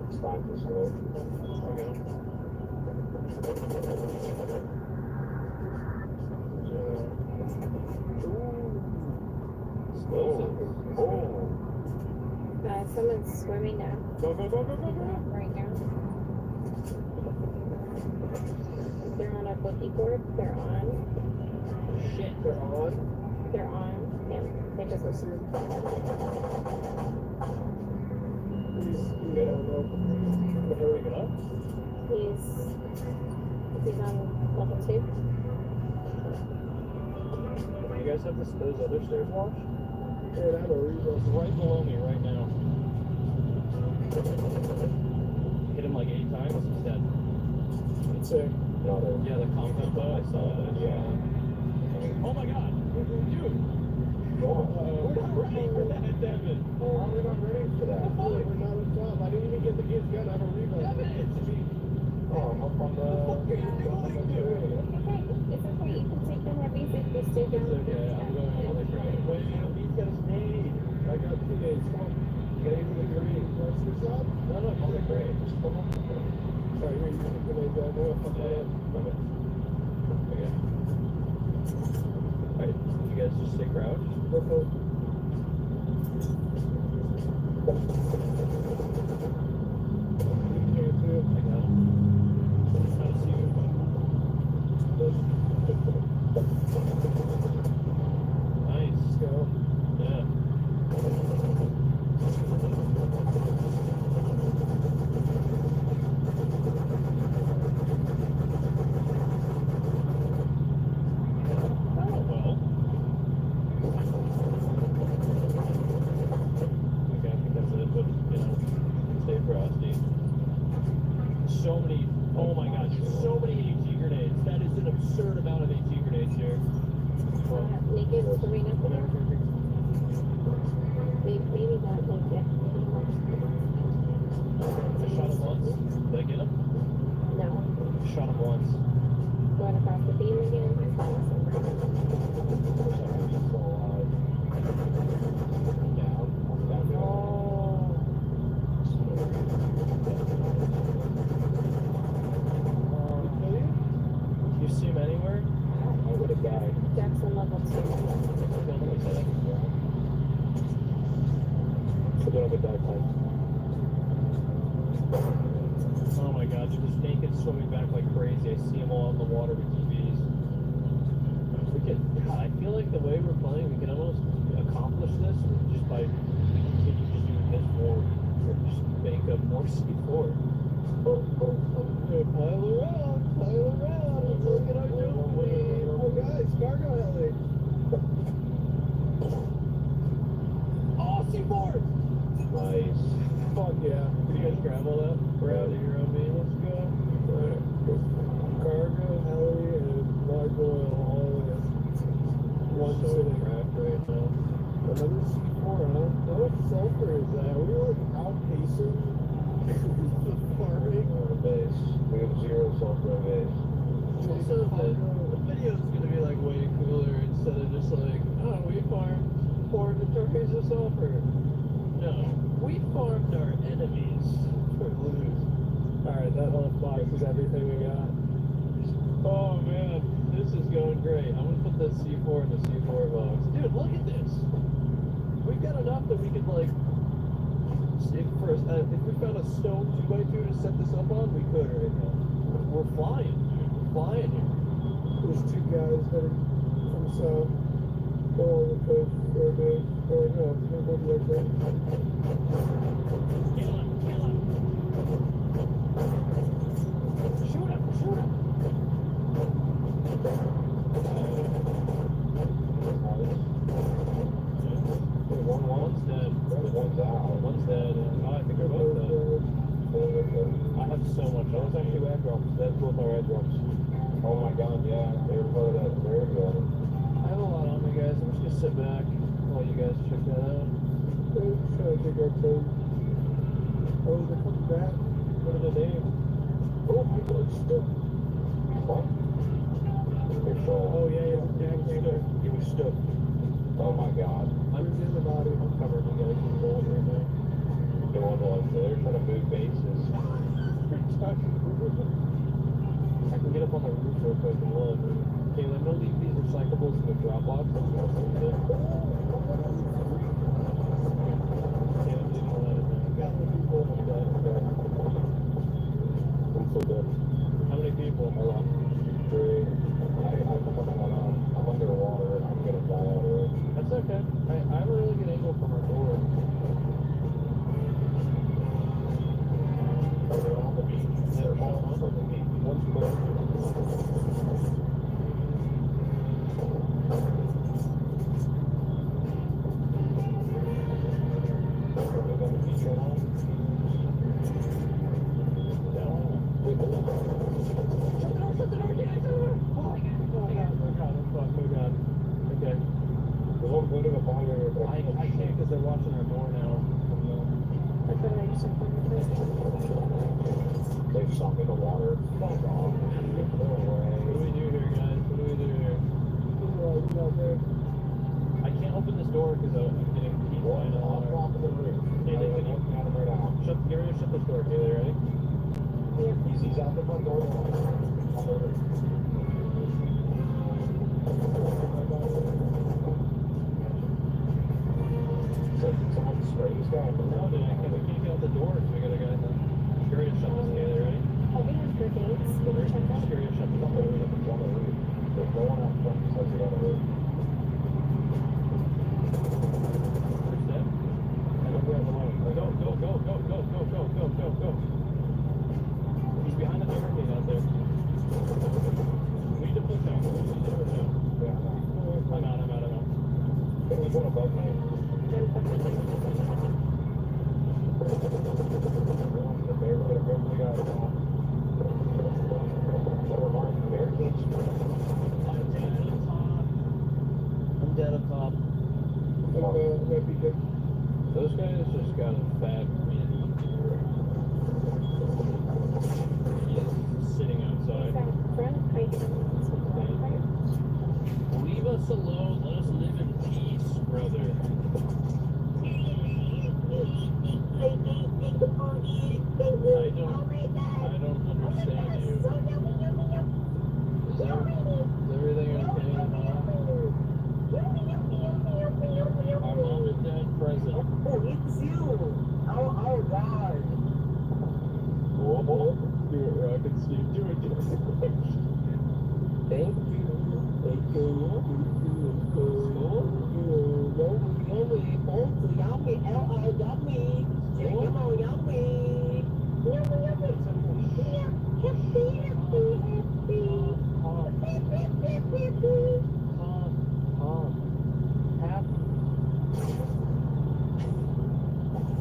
It's fine to slow. Okay. Someone's swimming now. Go. Right now. They're on a bookie board. They're on. Shit, they're on? They're on. Yeah, they just I see him. He's Pick it up? He's on level 2. You guys have those other stairs watched? Yeah, I know. It's right below me right now. Hit him like 8 times, he's dead. It's a... Yeah, the compound bow, I saw that. Yeah. Oh my god! Dude! We're not ready for that, Devin! We're not ready for that. We're not on top. I didn't even get the kid's gun. I have a reload. Damn it! Oh, I'm on the... What are you doing, dude? It's okay. You can take the heavies if you stay down. It's okay, I'm going on the crane. Wait, he's got a nade. I got 2 nades. Come on. Get into the crane. What's your shot? No, on the crane. Come on. Sorry, here, you can grenade that now. Okay. Alright, you guys just stay crouched. Okay. You can't do it. I got him. I'm trying to see you. Nice. Let's go. Yeah. So many, oh my gosh, so many AT grenades. That is an absurd amount of AT grenades here. Naked arena. Maybe that will get I shot him once. Did I get him? No. Shot him once. What if I see him anywhere? I would have died. Jackson level 2. Oh my god, they're just naked swimming back like crazy. I see them all in the water with TVs. God, I feel like the way we're playing, we can almost accomplish this just by continue to do this more, or just make up more C4. Pile around, look at our dopamine. Oh guys, cargo heli. Oh, C4! Nice. Fuck yeah. Can you guys grab all that? We're out of here, I mean, let's go. Alright. Cargo, heli, and large oil, all of it. One sitting raft right now. Another C4, huh? How much sulfur is that? Are we like outpacing the farming? On base. We have 0 sulfur on base. Also, the video is going to be like way cooler instead of just like, oh, we farmed 4 detergents of sulfur. No, we farmed our enemies for loot. Alright, that left box is everything we got. Oh man, this is going great. I'm gonna put the C4 in the C4 box. Dude, look at this. We've got enough that we could like, if we found a stone 2x2 to set this up on, we could right now. We're flying, dude. We're flying here. There's 2 guys heading from south. Go on the coast, or no, they're both right there. Kill him! Shoot him! One's dead. One's out. One's dead. Oh, I think they're both dead. I have so much. Those are 2 airdrops. That's both our airdrops. Oh my god, yeah. They were part of that. Very good. I have a lot on me, guys. I'm just gonna sit back while you guys check that out. I'm trying to take our turn. Oh, they're coming back. What are the names? Oh my god, still. What? Oh yeah, he was stuck. Oh my god. I'm in the body. I'm covered. You guys can roll right now. They're trying to move bases. I can get up on the roof real quick and look. Okay, I'm gonna leave these recyclables in the drop box. I'm gonna leave it. I'm so dead. How many people are left? 3. I'm underwater. I'm gonna die out of it. That's okay. I have a really good angle from our door. They're on the beach. They're all on the beach. One's close. I can't because they're watching our door now. They sunk in the water. Fuck off. What do we do here, guys? What do we do here? I can't open this door because I'm getting heat flying on the water. Kaylee, can you get ready to shut this door, Kaylee, ready? He's out the front door. Someone spray this guy. No, dude, we can't get out the door because we got a guy in there. Get ready to shut this, Kaylee, ready? Oh, we have grenades. Can you check that? Get ready to shut this door. There's no one out front besides the other roof. Where's that? I don't grab the line. Go. He's behind the barricade out there. We need to push out. I'm out. There's one above me. I'm dead up top. That'd be good. Those guys just got a fat win. He's sitting outside. Leave us alone. Let us live in peace, brother. I don't understand you. Is that Thank you. Thank you. Yummy, L-I-yummy. Come on, yummy. Yummy, yummy. Yeah, happy, happy, happy.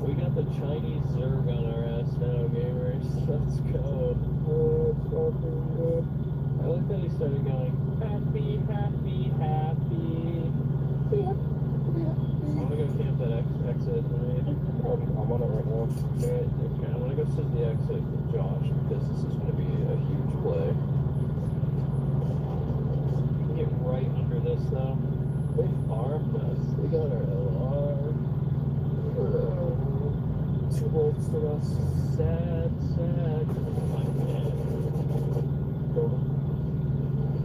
We got the Chinese Zerg on our ass now, gamers. Let's go. Oh, it's fucking good. I like that he started going, happy, happy, happy. I wanna go camp that exit, right? I'm on it right now. Okay, I wanna go sit the exit with Josh because this is gonna be a huge play. Get right under this though. They farmed us. We got our LR. 2 bolts to us. Sad, sad.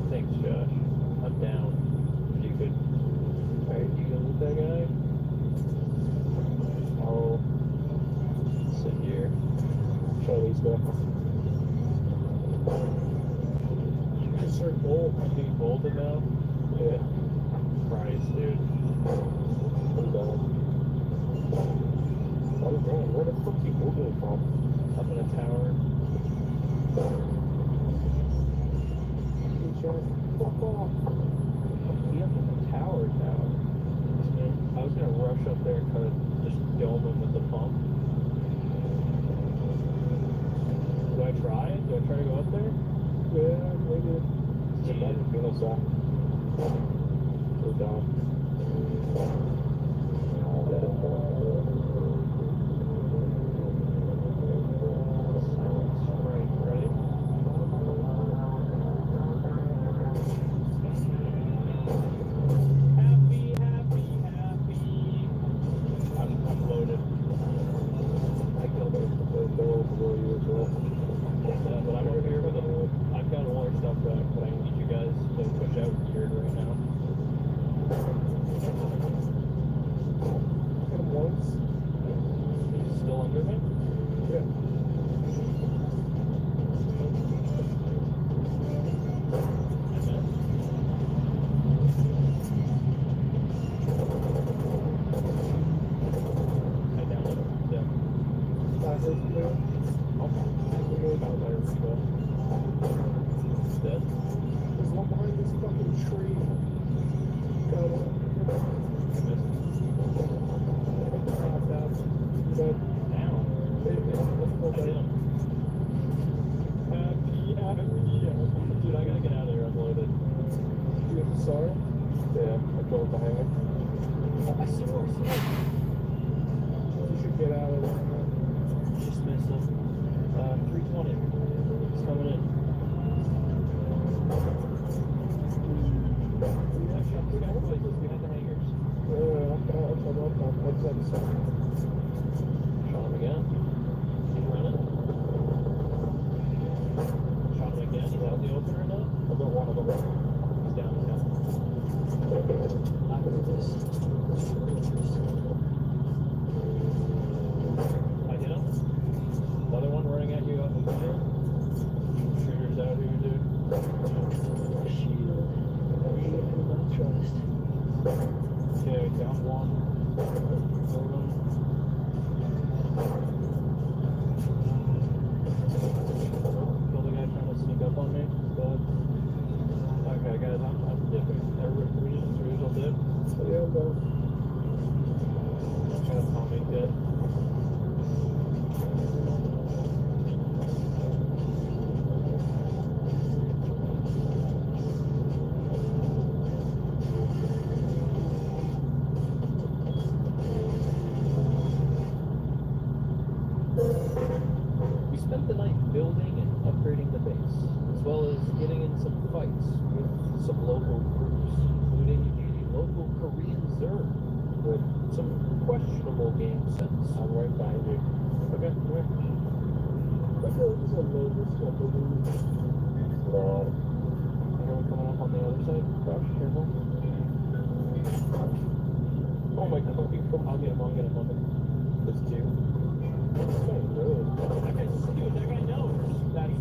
Thanks, Josh. I'm down. If you could. Alright, you gonna loot that guy? I'll sit here. Try these back. Just start bolt. I'm being bolted now? Yeah. Christ, dude. I'm done. Oh man, where the fuck you moving from? Up in a tower. Fuck off. He up in the tower. I was gonna rush up there and try to just dome him with the pump. Do I try it? Do I try to go up there? Yeah, maybe. It might be no side. We're down.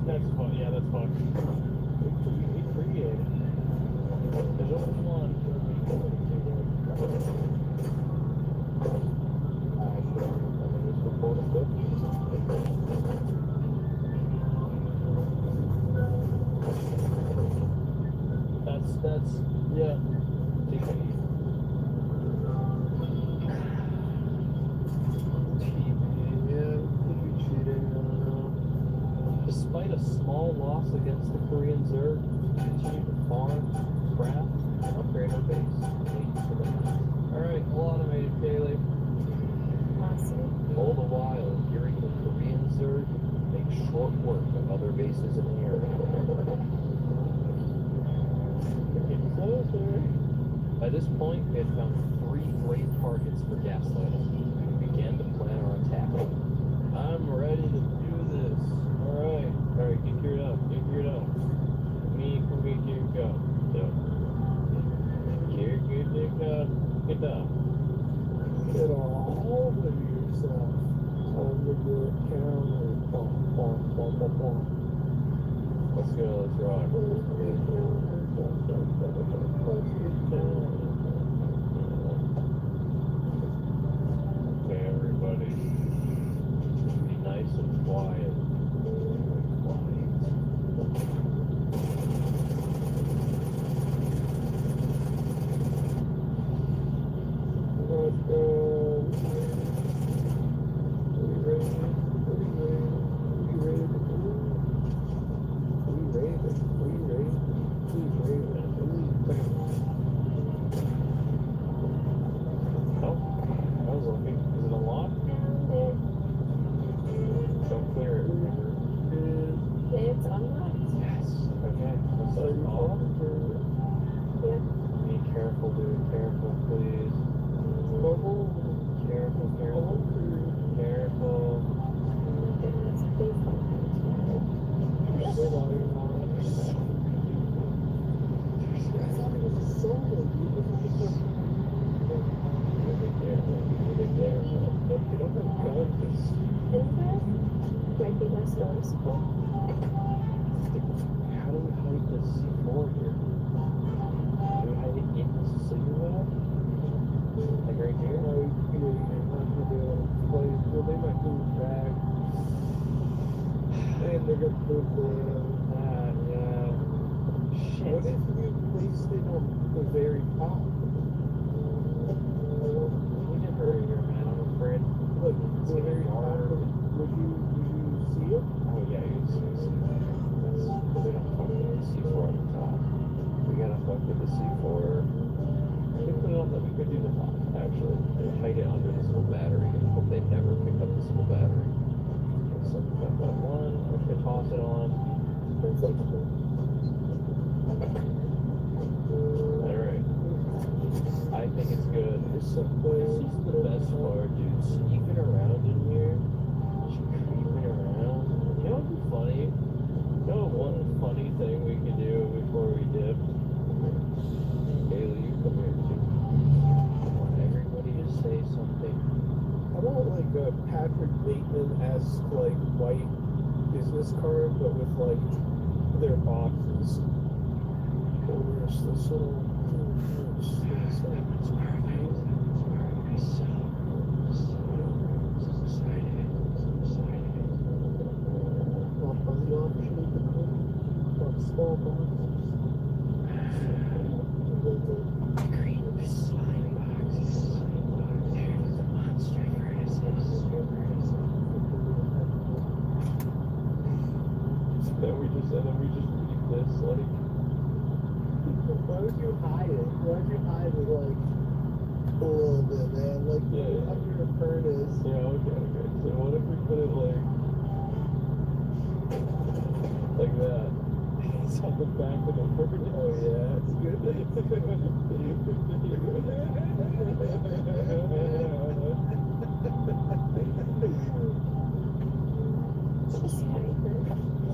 That's fun. Yeah, that's fun. We created. That's yeah. Despite a small loss against the Korean Zerg, continue to farm, craft, and upgrade our base. Alright, well automated, Kaylee. All the while, hearing the Korean Zerg make short work of other bases in the area. By this point, we had found 3 great targets for gaslighting, and we began to plan our attack. I'm ready to do this. Alright, get geared up, Me, go. So, get up. Get all over yourself. Over your counter. Let's go, let's rock. Okay, everybody. Be nice and quiet. Let's go. We ready to Oh, that was lucky. Is it unlocked? Don't clear it, remember? It's unlocked. Yes. Okay. Let's off. Yeah. Be careful, dude. Careful, please. Careful. Might be less noticeable. How do we hide the C4 here? Do we hide it in the sleeper valve? Like right here? Well, they might move back. And they're gonna move that, yeah. Shit. What if we placed it on the very top? We can hurry here, man. I'm afraid. Look, the very top. Would you see it? Oh yeah, you can see it. They don't fuck with the C4 on the top. We gotta fuck with the C4. We could put it on we could do the top, actually. And hide it under this little battery and hope they never pick up this little battery. So we got that one. We could toss it on. Alright. I think it's good. This is the best part, dude. Sneaking around in here. Creeping around. You know what'd be funny? You know one funny thing we can do before we dip? Kaylee, you come here too. I want everybody to say something. I want like a Patrick Bateman-esque like white business card, but with like their boxes. Oh, there's this little. Small boxes. Green slime boxes. There's the monster furnaces. Then we just read this like. Why would you hide it? Why would you hide it like a little bit, man? Like under a furnace. Yeah, okay. So what if we put it like that? It's on the back of the furnace. Oh yeah, it's good.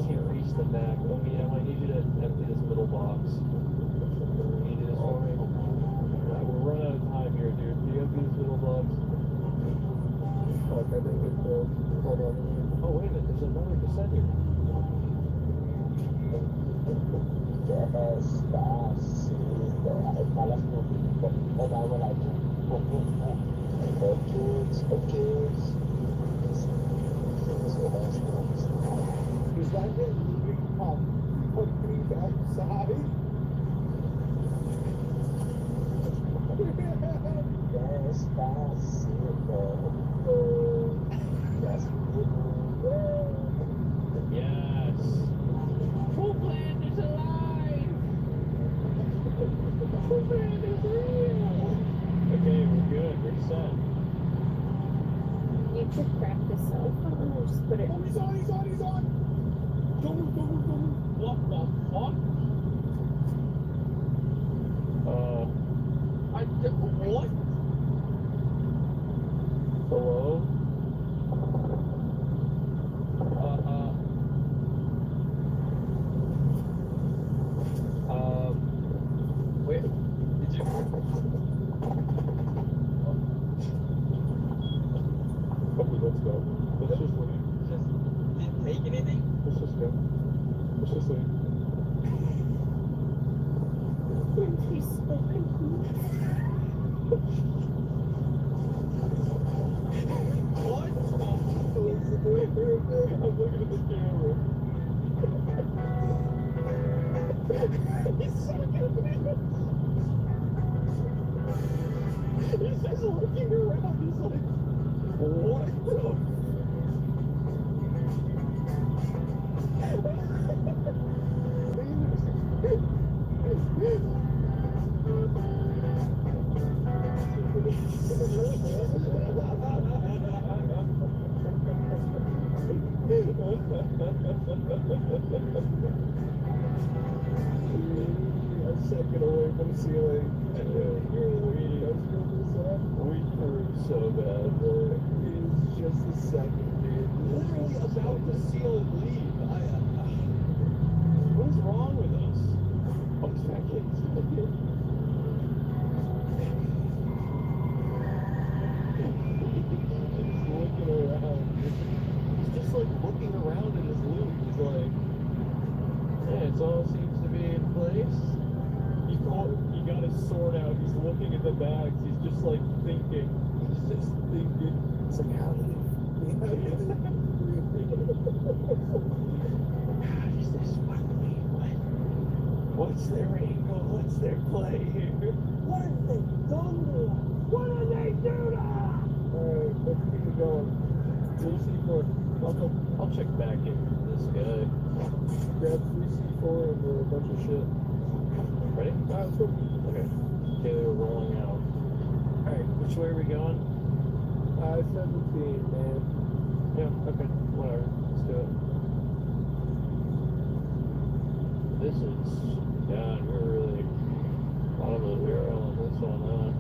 Can't reach the back. Oh yeah, I need you to empty this middle box. You need this for me. We're running out of time here, dude. Do you empty this middle box? Fuck, I think it's good. Hold on. Oh wait a minute, there's another cassette here. Is that it? Put me outside? Yes. Homeland is alive! Homeland is real! Okay, we're good. We're set. You could crack the cell phone or just put it. Oh, he's on, he's on, he's on! Don't move, don't move, don't move. What the fuck? What? Hello? Wait, did you? Okay, let's go. Let's just wait. Didn't take anything? Let's just go. Let's just wait. He's so confused. What? I'm looking at the camera. He's so confused. He's just looking around. He's like, what the? A second away from the ceiling. We threw so bad, but it's just a second, dude. Literally about to seal and leave. What is wrong with us? Oh, second. He's looking around. He's just like looking around at his loot. He's like, yeah, it all seems to be in place. He got his sword out. He's looking at the bags. He's just like thinking. He's just thinking. It's like, how did it? Is this what we want? What's their angle? What's their play here? What have they done to us? What did they do to us? Alright, let's keep it going. We'll see I'll check back in this guy. grab 3C4 and a bunch of shit. Ready? Let's go. Okay. Okay, they were rolling out. Alright, which way are we going? 17, man. Yeah, okay. Whatever. Let's do it. This is... God, we're really... bottom of the barrel on this one, huh?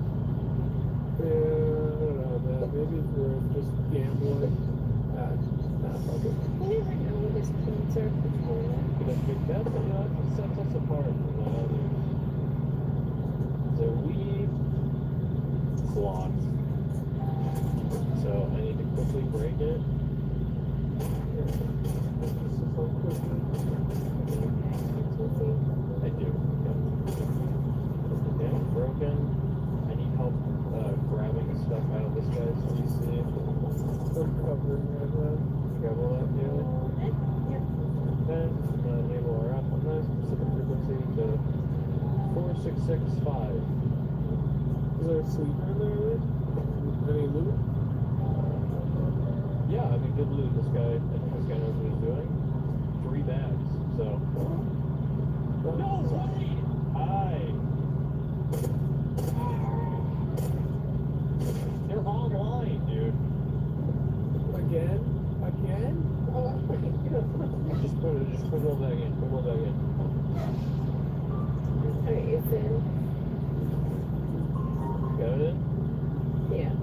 Yeah, I don't know, man. Maybe we're just gambling. Fuck it. Right now with his cancer. That's what sets us apart from the others. So we blocked. So I need to quickly break it. I do. Yep. Okay, broken. I need help grabbing stuff out of this guy's PC. I'm covering right now. Grab all that, Daily. Yep. Okay, I'm going to enable our app on this specific frequency to 4665. Is there a sleeper in there? Any loot? Yeah, I mean, good loot. This guy, I think this guy knows what he's doing. 3 bags, so. No way! Hi! They're online, dude. Again? Just put it all back in. Put it all back in. Alright, it's in. Got it in? Yeah.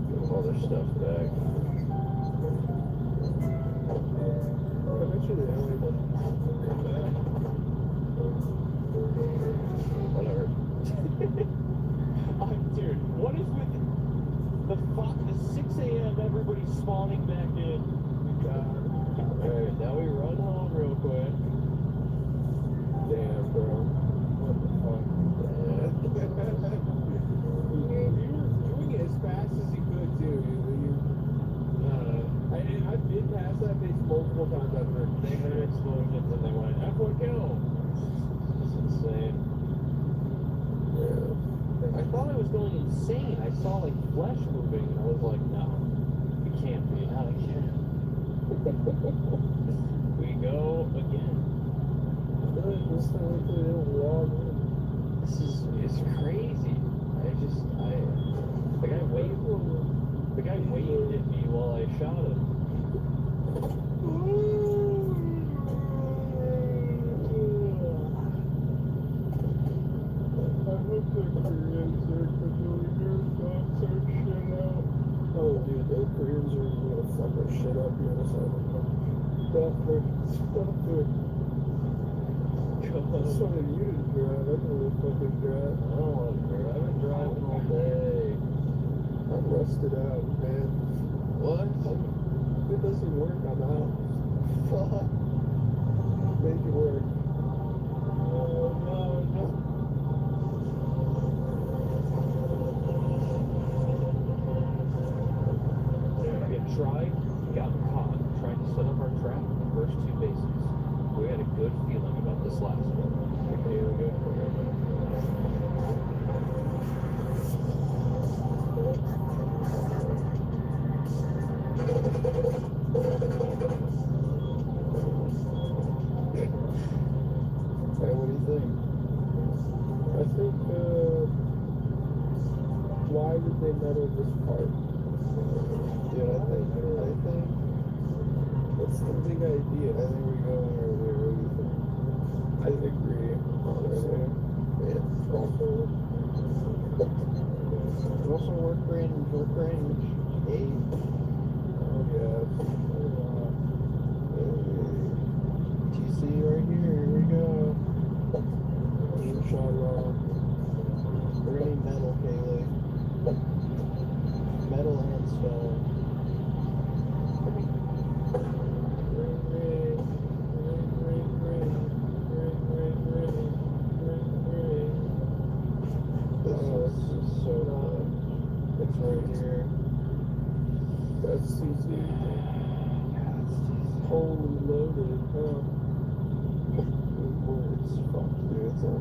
Give all their stuff back. I'm actually the only one. Whatever. Dude, what is with the 6 a.m. everybody spawning back in? Alright, now we run home real quick. Damn, bro. What the fuck? You're doing it as fast as you could, too. I've been past that place multiple times. I've heard they heard explosions and they went, F1 It's insane. Yeah. I thought I was going insane. I saw like flesh moving and I was like, no, it can't be. Not again. We go again. This time we didn't log in. It's crazy. The guy waved at me while I shot him. I hope the Koreans are familiar dogs our shit out. Oh, dude, the Koreans are gonna fuck our shit up here in a second. Stop it. That's something you didn't drive. I don't want to fucking drive. I don't want to drive. I've been driving all day. I'm rusted out, man. What? If it doesn't work, I'm out. Fuck. Make it work. Oh, no. We had tried, got caught, trying to set up our trap in the first two bases. We had a good feeling about this last one. Okay, here we go. Hey, what do you think? I think, why did they meddle this part? Dude, I think that's the big idea. I think we're going earlier. What do you think? I agree, honestly. Yeah, also work range 8. Oh, yes. TC right here. Here we go. Inshallah. We're gonna need metal, Kaylee. Metal and stone. This is so good. It's right here. That's CC. Holy loaded, huh? It's fucked, dude. It's all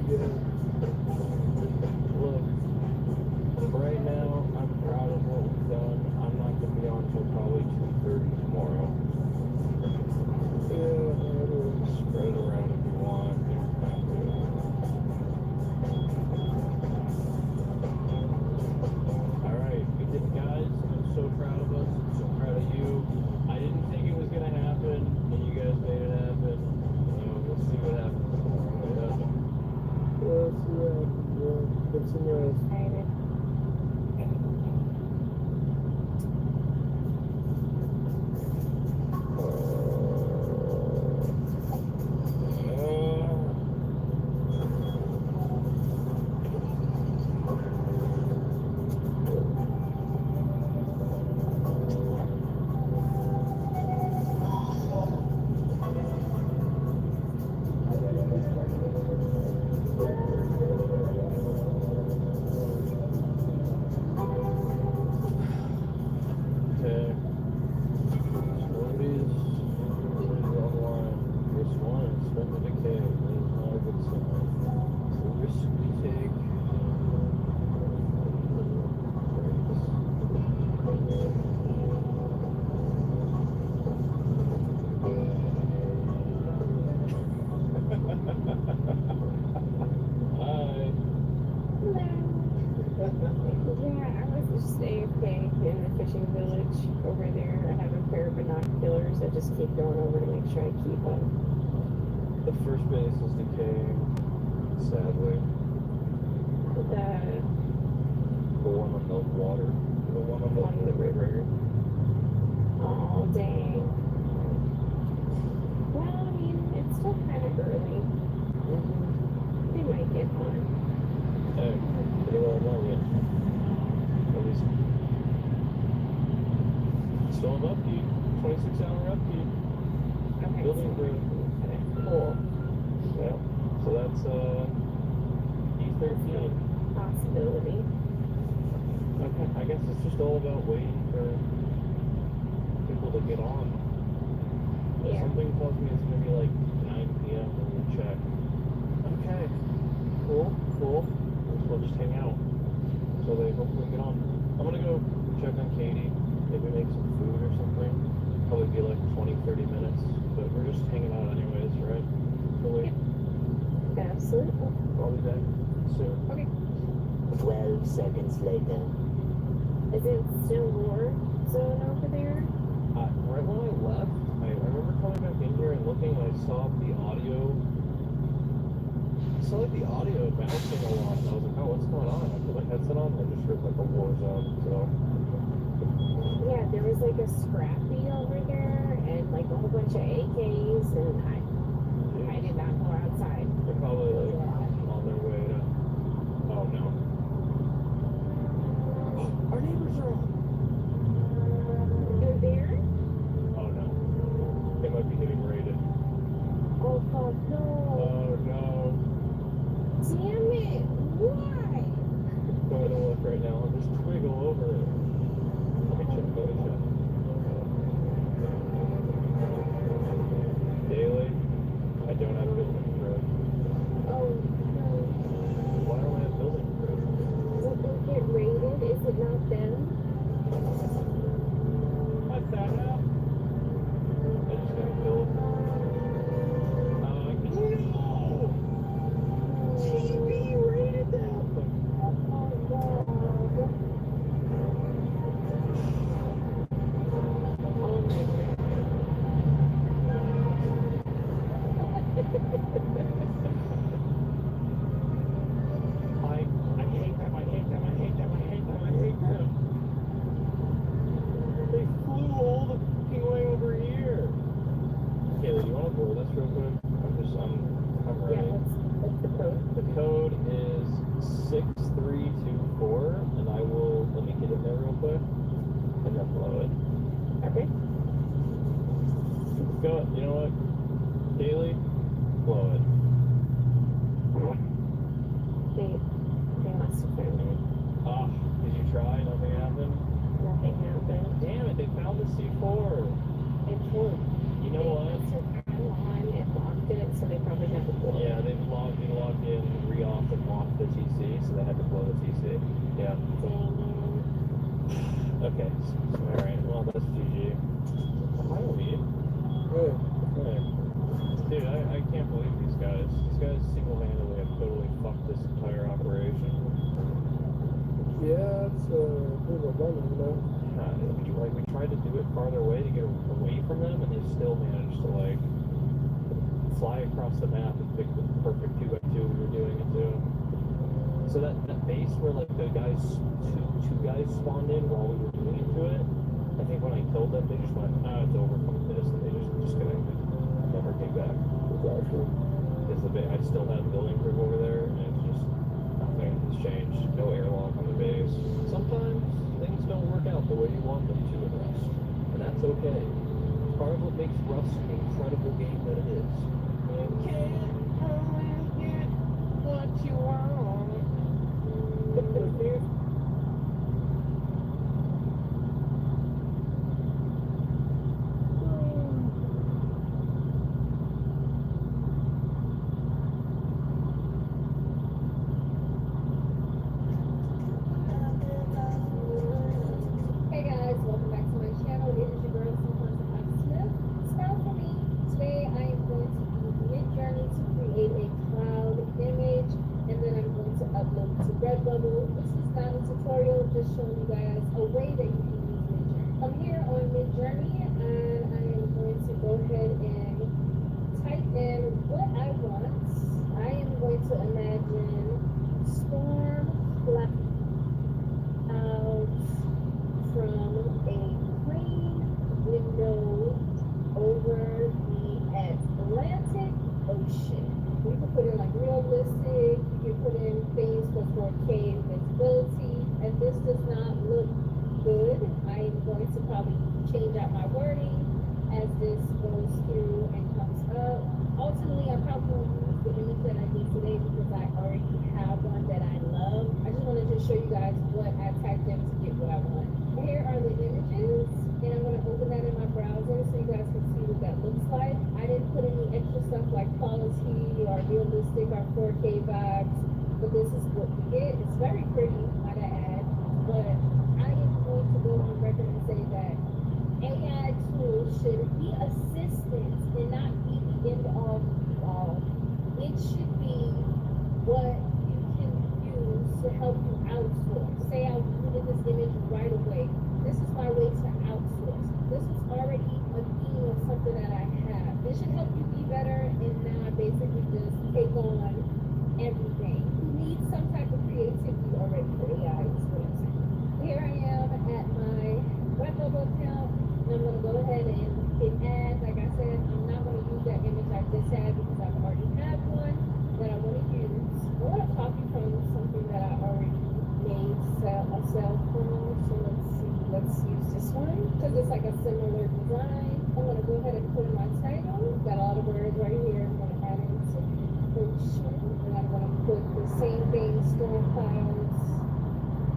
again. Look, right now, I'm proud of what we've done. I'm not going to be on until probably 2:30 tomorrow. Yeah, it'll spread around if you want. You don't have to. Alright, we did it, guys. I'm so proud of us. I'm so proud of you. I didn't think it was going to happen, and you guys made it happen. We'll see what happens tomorrow. Let's get some rest. The first base is decaying, sadly. The one on the water. The one on the river. Oh, dang. Well, I mean, it's still kind of early. They might get one. Hey, pretty well done yet. At least. Still have upkeep. 26-hour upkeep. Okay. Building crew. Cool. Yeah. So that's E13. Possibility. Okay. I guess it's just all about waiting for people to get on. Yeah. Something tells me it's gonna be like 9 p.m. when we check. Okay. Cool. We'll just hang out. So they hopefully get on. I'm gonna go check on Katie. Maybe make some food or something. Probably be like 20-30 minutes. But we're just hanging out anyways, right? Really? Absolutely. I'll be back soon. Okay. 12 seconds later. Is it still war zone over there? Right when I left, I remember coming back in here and looking, and I saw the audio. I saw like the audio bouncing a lot, and I was like, oh, what's going on? I put my headset on, and I just heard like a war zone. So. Yeah, there was like a scrappy over there, and like a whole bunch of AKs, and I did not go outside. They're probably like on their way to. Oh no. Our neighbors are on. They're there? Oh no. They might be getting raided. Oh fuck no. Oh no. Damn it! Why? Go ahead and look right now. I'll just twiggle over it. Let me check. Daily. I don't have building code. Oh no. Why don't I have building code? Did they get raided? Is it not them? What the hell? I just got killed. No! TB raided them! They flew all the fucking way over here. Kayla, do you want to roll this real quick? I'm ready. Yeah, what's the code? The code is 6324, and let me get in there real quick, and then blow it. Okay. Go, you know what? Kaylee, blow it. They must have found it. Ah, did you try? Nothing happened? Nothing happened. Damn it, they found the C4. It told. You know what? They took on and locked it, so they probably Yeah, they logged in, re-off and locked the TC, so they had to blow the TC. Yeah. Okay. Alright, well, that's GG. Hi, Lee. Good. Hey. Dude, I can't believe these guys. These guys single-handedly have totally fucked this entire operation. Yeah, it's a bit of a bummer, you know? We tried to do it farther away to get away from them, and they still managed to, like, fly across the map and pick the perfect 2x2 we were doing it to. So that base where, like, the guys, two guys spawned in while we were doing it to it, I think when I killed them, they just went, it's over from this, and they just disconnected. Never came back. Because I still have building crew over there, and it's just, nothing has changed. No airlock on the base. Sometimes things don't work out the way you want them to in Rust, and that's okay. It's part of what makes Rust the incredible game that it is. You can't always get what you want. Hey guys, welcome back to my channel. It is your girl, Smith. Smile for me. Today I am going to use Midjourney to create a cloud image, and then I'm going to upload it to Redbubble. This is not a tutorial, just showing you guys a way that you can use Midjourney. I'm here on Midjourney, and I am going to go ahead and type in what I want. I am going to imagine storm clouds from a plane window over the Atlantic Ocean. We can put in like realistic, you can put in things for 4K visibility, and this does not look good. I am going to probably change out my wording as this goes through and comes up. Ultimately, I probably will use the image that I did today because I already have one that I love. I just wanted to show you guys what I typed in to get what I want. Here are the images, and I'm going to open that in my browser so you guys can see what that looks like. I didn't put any extra stuff like quality or realistic or 4K vibes, but this is what we get. It's very pretty, might I add, but I am going to go on record and say that AI tools should be assistants and not be the end all be all. It should be what you can use to help you outsource. Say I needed this image right away. This is my way to outsource. This is already a theme of something that I have. This should help you be better, and now I basically just take on everything. You need some type of creativity already for AI is what I'm saying. Here I am at my Redbubble account, and I'm going to go ahead and hit add. Like I said, I'm not going to use that image I just had because I already have one that I want to use. I want to copy from something that I already made a cell phone. So let's use this one because it's like a similar design. I'm going to go ahead and put in my title. Got all the words right here. I'm going to add it to ocean, and I'm going to put the same thing, storm clouds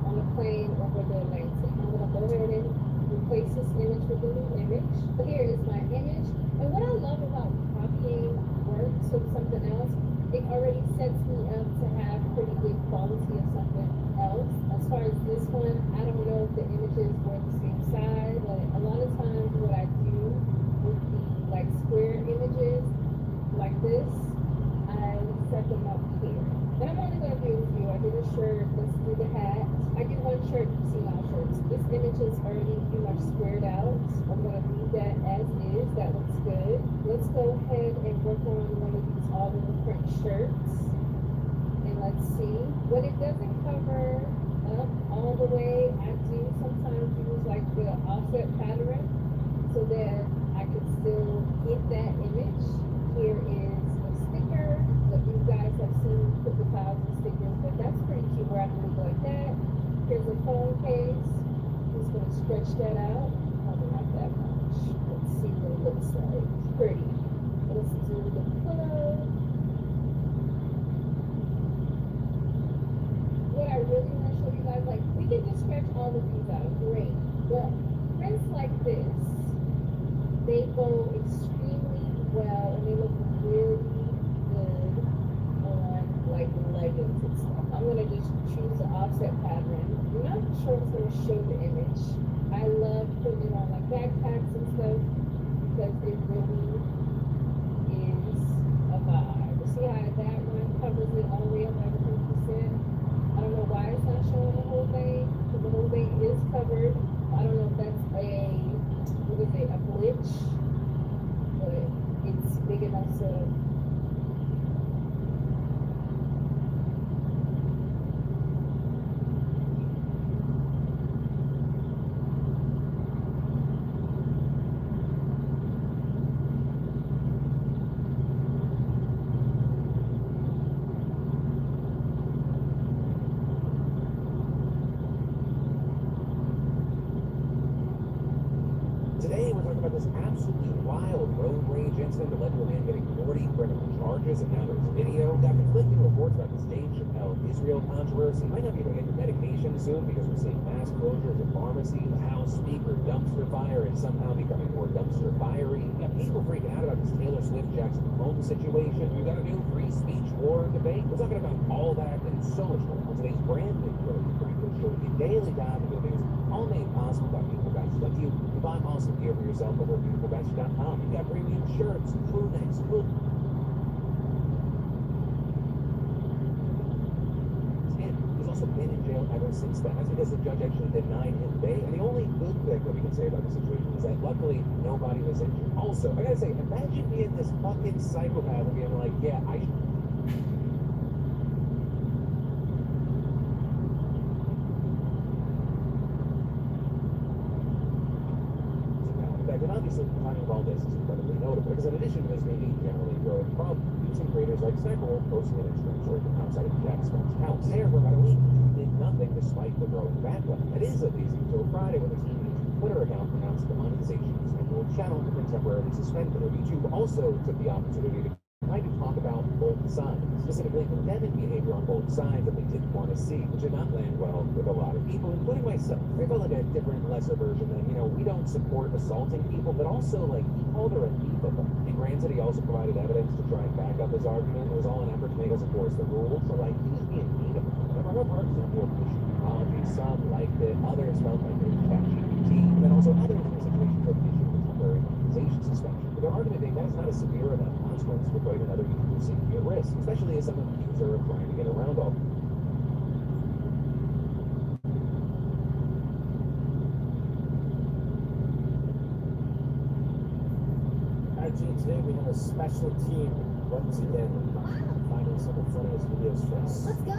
on the plane over the Atlantic. I'm going to go ahead and replace this image with a new image. Here is my image. And what I love about copying work to something else, it already sets me up to have pretty good quality of something else. As far as this one, I don't know if the images were the same size, but a lot of times what I do with the like square images like this, I set them up here. And I'm only going to do a few. I did a shirt. Let's do the hat. I did one shirt. You see my shirts. This image is already pretty much squared out. I'm going to leave that as is. That looks good. Let's go ahead and work on one of these all-over print shirts. And let's see. When it doesn't cover up all the way, I do sometimes use like the offset pattern so that I can still get that image. Here is the sticker that you guys have seen put the clouds and stickers, but that's pretty cute where I can go like that. Here's a phone case. Just going to stretch that out. Probably not that much. Let's see what it looks like. It's pretty. Let's do the pillow. What I really want to show you guys, like, we can just stretch all of these out. Great. But prints like this, they go extremely well and they look really good set pattern. I'm not sure it's going to show the image. I love putting it on like backpacks and stuff because it really is a vibe. See how that one covers it all the way up like 100%? I don't know why it's not showing the whole thing, because the whole thing is covered. I don't know if that's a glitch, but it's big enough so. Today, we're talking about this absolutely wild road rage incident that led to a man getting 40 criminal charges, and now there's video. Got conflicting reports about this Dave Chappelle-Israel controversy. You might not be able to get your medication soon because we're seeing mass closures of pharmacies, House Speaker dumpster fire is somehow becoming more dumpster fiery. You got people freaking out about this Taylor Swift-Jackson Holmes situation. We got a new free speech war debate. We're talking about all that and so much more on today's brand new show, the daily dive into the news, all made possible by people guys like you. You buy awesome gear for yourself over at beautifulbatch.com. You got premium shirts, crew necks, and he's also been in jail ever since then. That's because the judge actually denied him bail. And the only good thing that we can say about the situation is that luckily nobody was injured. Also, I gotta say, imagine being this fucking psychopath and being like, yeah, I should. And obviously, the timing of all this is incredibly notable because in addition to this being a generally growing problem, using creators like Sniper posting an extreme story from outside of Jack Scott's house. There for about a week, he did nothing despite the growing backlash. It is at least until Friday when the team's Twitter account announced the monetization of his Emerald channel had been temporarily suspended. YouTube also took the opportunity to kind of talk about both sides, specifically condemning behavior on both sides that they didn't want to see, which did not land well with a lot of people, including myself. I felt like a different, lesser version than, we don't support assaulting people, but also, he called her a diva. And granted, he also provided evidence to try and back up his argument. It was all an effort to make us enforce the rules, so, he was being mean about it. And our parts of more apology, some liked it, others felt like they were ChatGPT, and then also others in the situation took issue with temporary monetization suspension. But their argument being that is not a severe enough consequence to put another user safety at risk, especially as some of the users are trying to get around all. Today we have a special team once again finding some of the funniest videos for us. Let's go!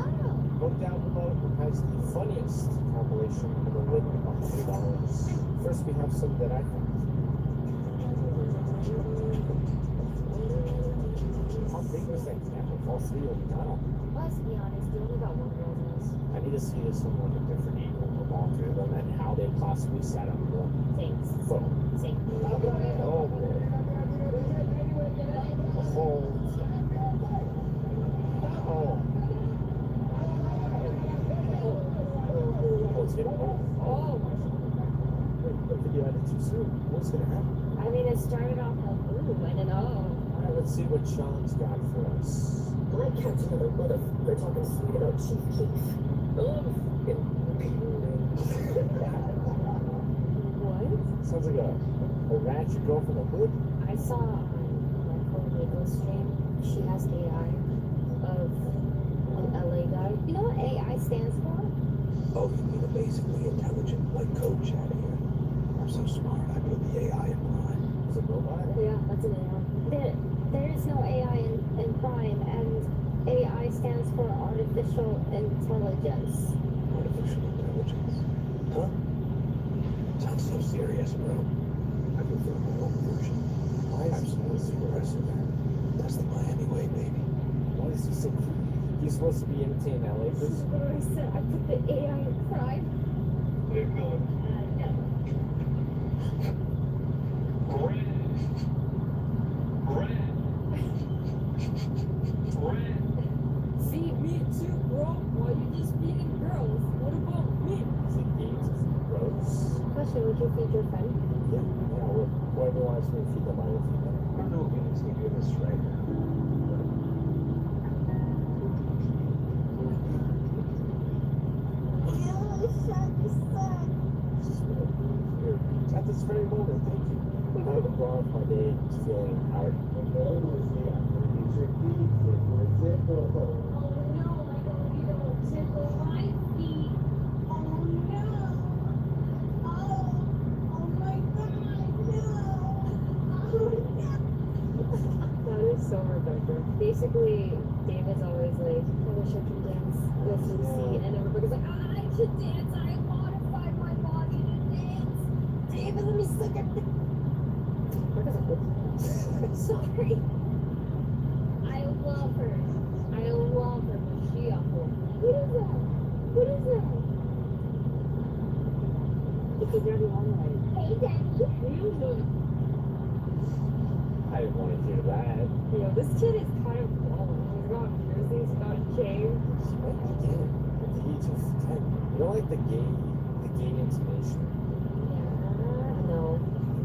Vote down below who has the funniest compilation for the win of $100. First we have some that I think. How big was that camera? False video we got on? Let's be honest, you only got one girl in this. I need to see this from a different angle to walk through them and how they possibly set up the phone. Same. Oh boy. Hold. Oh. Oh, it's getting old. Oh. What video ended too soon? What's gonna happen? I mean, it started off like, ooh, and then Alright, let's see what Sean's got for us. I might catch another one of they're talking sweet about Chief Keef. What? Sounds like a ratchet girl from the hood. I saw on her legal stream, she has AI of an LA guy. You know what AI stands for? Oh, you mean a basically intelligent, code chat here. I'm so smart, I put the AI in line. Is it robot? Yeah, that's an AI. There is no AI in Prime, and AI stands for artificial intelligence. Artificial intelligence? Huh? Sounds so serious, bro. I prefer my own version. Why is absolutely impressive? That's the Miami way, baby. Why is he so cute? He's supposed to be imitating LA. This is what I said. I put the AI in Prime. Where you going? No. See, me too, bro. Why you just beating girls? What about me? Is it games? Is it gross? Question, would you feed your friend? Yeah, whoever wants me to feed them, I will feed them. I don't know if you can see this right now. day he's feeling empowered. That is so Rebecca. Basically, David's always like, I wish I could dance with Lucy, and everybody's like, I could dance, I modified my body to dance. David, let me suck at the... Sorry. I love her. I love her, but she awful. What is that? What is that? It's a dirty one, right? Hey, Daddy. I didn't want to hear that. You know, this kid is kind of balling. He's got piercings, he's got a chain. Again, at the age of 10. You know, like the gay intonation. Yeah, no.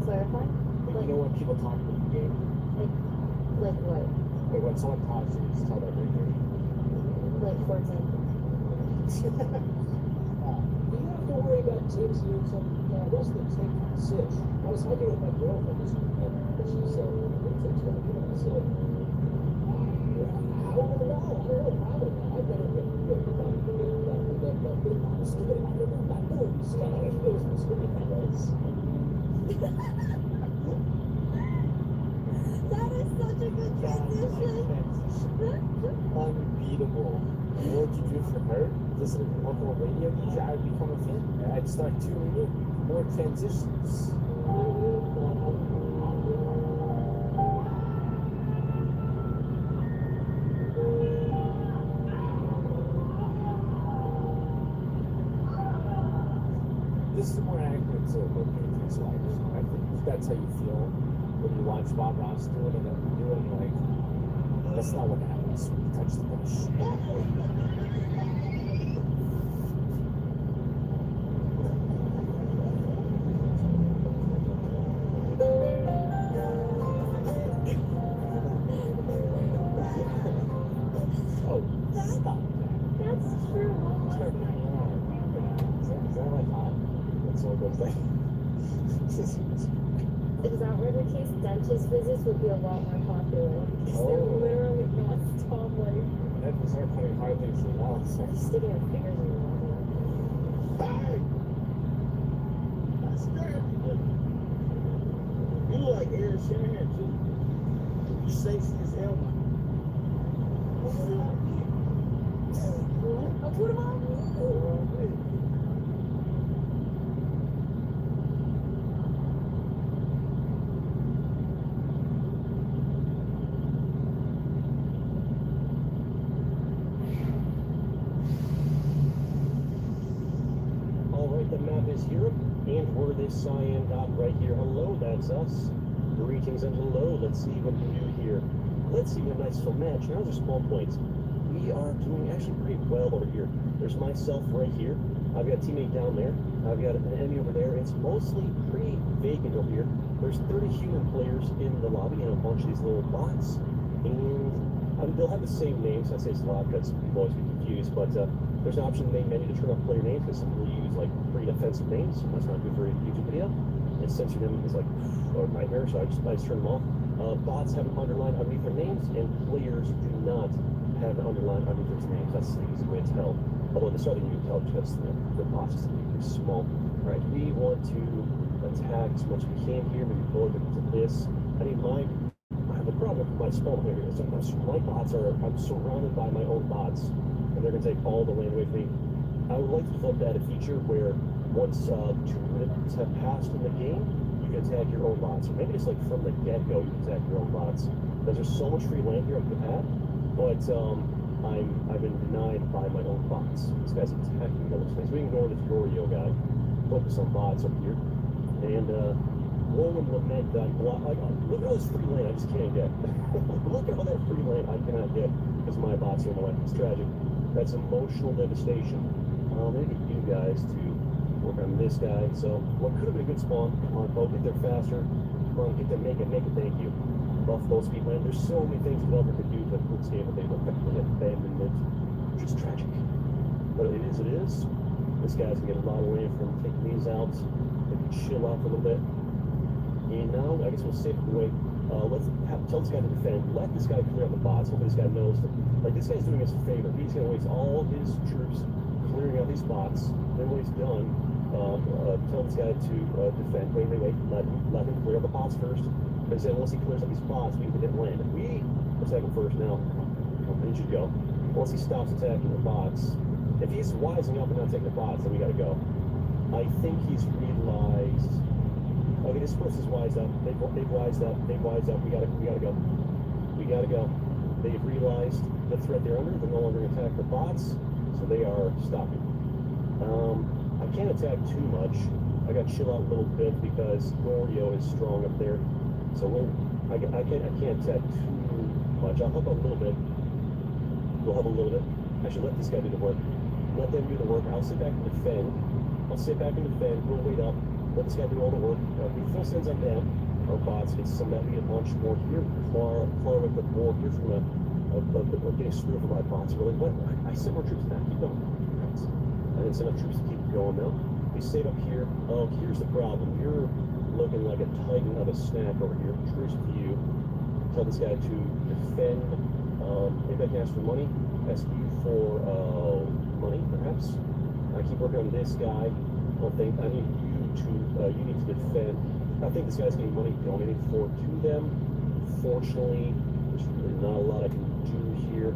Clarify? Like, you know when people talk about the gay? Like what? Like when someone talks, you just tell that they're gay. Like, for example? You don't have to worry about Tipsy or something. Yeah, that's the tick fish. I was hiking with my girlfriend this weekend, and she said, Tipsy's gonna get on the slip. I don't know. Probably. I better get That is such a good transition. Unbeatable. You know what you do for her? Listen to the local radio DJ, I'd become a fan. I'd start tuning in. More transitions. This is more accurate to what Patriots like. I think that's how you feel when you watch Bob Ross do it and then do it, you're like, that's not what happens when you touch the bush. Oh, stop that. That's true. Is that like hot? That's one of those things. If that were the case, dentist visits would be a lot more popular. Because they're literally non-stop, like... That was hard putting hard things in the mouth. Sticking their fingers in your mouth. Hey! That's good. You look like Aaron Shanahan, too. You sexy as hell. What about you? Alright, the map is Europe, and we're this cyan dot right here. Hello, that's us. Greetings and hello. Let's see what we do here. Let's see a nice full match. Now there's small points. We are doing actually pretty well over here. There's myself right here. I've got a teammate down there. I've got an enemy over there. It's mostly pretty vacant over here. There's 30 human players in the lobby and a bunch of these little bots. And they'll have the same names. I say it's a lot because people always get confused, but there's an option in the main menu to turn off player names because some people use like pretty offensive names. That's not good for a YouTube video. And censoring them is like a nightmare, so I just turn them off. Bots have an underline underneath their names, and players do not have an underline underneath their names. That's the easy way to tell. Although this other you can tell because the bots is pretty small. Right, we want to attack as much as we can here. Maybe bullet into this. I mean, I have a problem with my spawn here. Sometimes my bots are, I'm surrounded by my own bots, and they're going to take all the land away from me. I would like to flip that a feature where once 2 minutes have passed in the game, you can attack your own bots. Or maybe it's like from the get-go, you can attack your own bots. Because there's so much free land here I could have, but I've been denied by my own bots. This guy's attacking me. So we can ignore this Gorio guy, focus on bots up here, and woe and lament that look at all this free land I just can't get. Look at all that free land I cannot get because my bots are in the way. It's tragic. That's emotional devastation. Maybe you guys to work on this guy. So what could have been a good spawn? Come on, Bo, get there faster. Come on, get there, make it, thank you. Buffalo speed land. There's so many things developer could do to RuneScape, but they've effectively abandoned it, which is tragic. But it is, it is. This guy's gonna get a lot of land from taking these out. Maybe chill out for a little bit. And now, I guess we'll save the wait. Tell this guy to defend. Let this guy clear out the bots. Hopefully this guy knows that, like, this guy's doing us a favor. He's going to waste all his troops clearing out these bots. Then when he's done, tell this guy to defend. Wait. Let him clear out the bots first. But he said, unless he clears out these bots, we can get land. If we attack him first now, I need you to go. Once he stops attacking the bots, if he's wising up and not taking the bots, then we gotta go. I think he's realized. Okay, this person's wised up. They've wised up. We gotta go. We gotta go. They've realized the threat they're under. They're no longer gonna attack the bots, so they are stopping. I can't attack too much. I gotta chill out a little bit because Gorio is strong up there. So I can't attack too much. I'll help out a little bit. We'll help a little bit. I should let this guy do the work. Let them do the work. I'll sit back and defend. We'll wait up. Let this guy do all the work. We full sends on them. Our bots get some that we get a bunch more here. Claw with the board here from getting screwed for my bots. Really, what? I sent more troops back. Keep going. I didn't send enough troops to keep going though. We stayed up here. Oh, here's the problem. You're looking like a titan of a snack over here. Truce to you. Tell this guy to defend. Maybe I can ask for money. Ask you for money, perhaps. I keep working on this guy. I need you need to defend. I think this guy's getting money donated to them. Fortunately, there's really not a lot I can do here.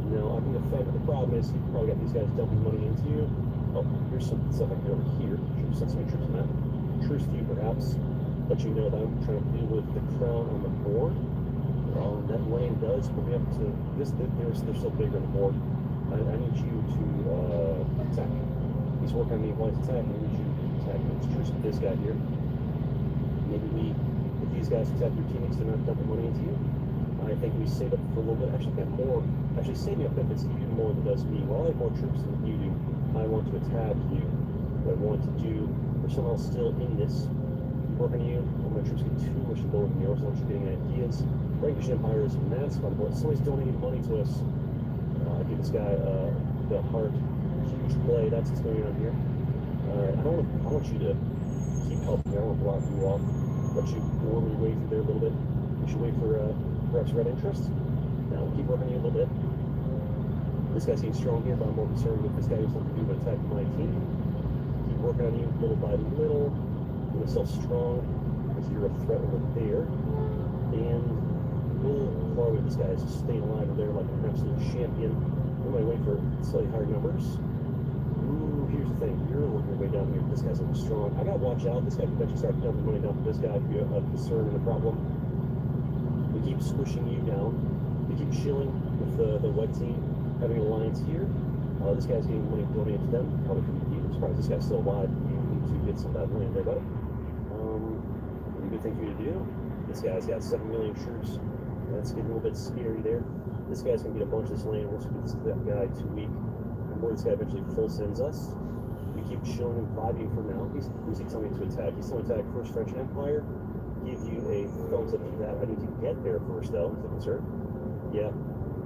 No, I can defend, but the problem is you probably got these guys dumping money into you. Oh, here's some stuff I can do over here. Should send some troops on that. Truce to you, perhaps. Let you know that I'm trying to deal with the crown on the board. That lane does put me up to this. They're so big on the board. I need you to attack. He's working on me while he's attacking. I need you to attack. Let's truce with this guy here. Maybe if these guys attack your teammates, they're not dumping money into you. I think we save up for a little bit. Actually, get more. Actually, saving up benefits you more than does me. While I have more troops than you do, I want to attack you. What I want to do, there's someone else still in this. Working on you. My troops get too much lower than yours. I want you getting ideas. Frankish Empire is massive on board. Somebody's donating money to us. I give this guy the heart. Huge play. That's what's going on here. Alright, I want you to keep helping me. I don't want to block you off. Let you worm your way through there a little bit. We should wait for perhaps red interest. Now we'll keep working on you a little bit. This guy's getting strong here, but I'm more concerned with this guy who's looking to do an attack my team. Keep working on you little by little. Get yourself strong because you're a threat over there. And we'll claw with this guy. Just staying alive over there like an absolute champion. We might wait for slightly higher numbers. Ooh, here's the thing. You're working your way down here. This guy's looking strong. I gotta watch out. This guy can eventually start dumping money down to this guy if you have a concern and a problem. We keep squishing you down. We keep chilling with the white team, having an alliance here. This guy's getting money donated to them. Probably from you. I'm surprised this guy's still alive. You need to get some of that land there, buddy. What a good thing for you to do. This guy's got 7 million troops. That's getting a little bit scary there. This guy's gonna get a bunch of this land once we get that guy too weak. And where this guy eventually full sends us. We keep chilling and vibing for now. Who's he telling me to attack? He's telling me to attack first French Empire. Give you a thumbs up to that. I need to get there first though, is the concern. Yeah.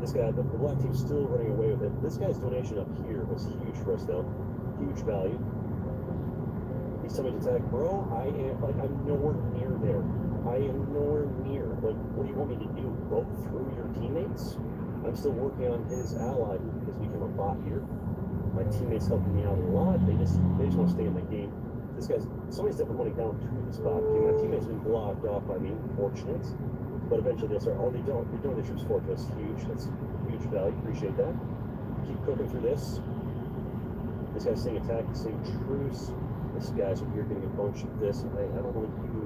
This guy, the black team's still running away with it. This guy's donation up here was huge for us though. Huge value. He's telling me to attack, bro. I'm nowhere near there. I am nowhere near. Like, what do you want me to do? Go through your teammates? I'm still working on his ally who has become a bot here. My teammates helping me out a lot. They just want to stay in the game. This guy's somebody's dumping money down to this bot. Okay, my teammates have been blocked off by me, unfortunate. But eventually they'll start. Oh, they don't. They're doing the troops for us. Huge. That's huge value. Appreciate that. Keep cooking through this. This guy's saying attack, saying truce. This guy's up here getting a bunch of this. I don't want you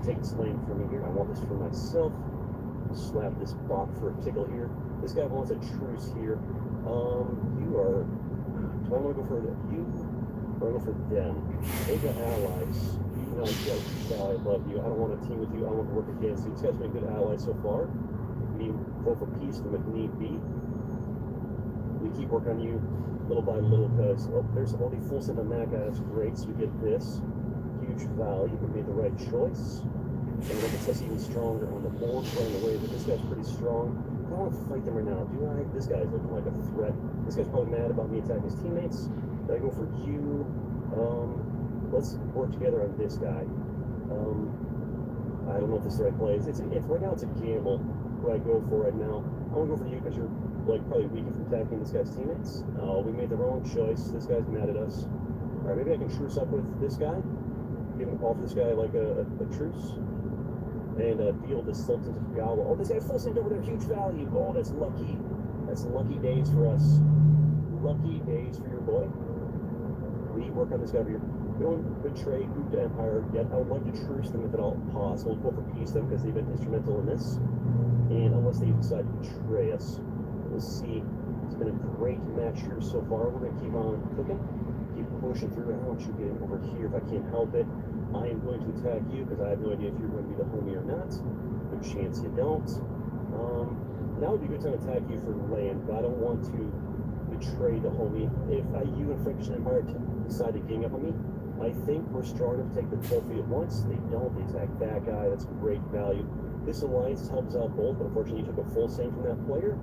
take this lane from me here. I want this for myself. Slap this bot for a tickle here. This guy wants a truce here. You are. Do I want to go for you? Or go for them? They got allies. You know, you got a ally above you. I don't want to team with you. I want to work against you. These guys have been good allies so far. We vote for peace from if need be. We keep working on you little by little because there's only full send on that guy. That's great. So we get this huge value. We made the right choice. And it makes us even stronger on the board running away. But this guy's pretty strong. I don't want to fight them right now, do I? This guy's looking like a threat. This guy's probably mad about me attacking his teammates. Did I go for you? Let's work together on this guy. I don't know if this is the right place. It's right now it's a gamble who I go for right now. I want to go for you because you're like probably weaker from attacking this guy's teammates. We made the wrong choice. This guy's mad at us. All right, maybe I can truce up with this guy. Give him offer this guy like a truce. And deal this Sultan of Cowboy. Oh, this guy full sent over there, huge value. Oh, that's lucky. That's lucky days for us. Lucky days for your boy. We work on this guy over here. We don't betray Group to Empire yet. I would like to truce them if at all possible. Go for peace them because they've been instrumental in this. And unless they decide to betray us, we'll see. It's been a great match here so far. We're going to keep on cooking. Keep pushing through. I don't want you getting over here if I can't help it. I am going to attack you because I have no idea if you're going to be the homie or not. Good chance you don't. Now would be a good time to attack you for land, but I don't want to betray the homie. If you and Frankish Empire decide to gang up on me, I think we're strong enough to take the trophy at once. They don't. They attack that guy. That's great value. This alliance helps out both, but unfortunately you took a full save from that player,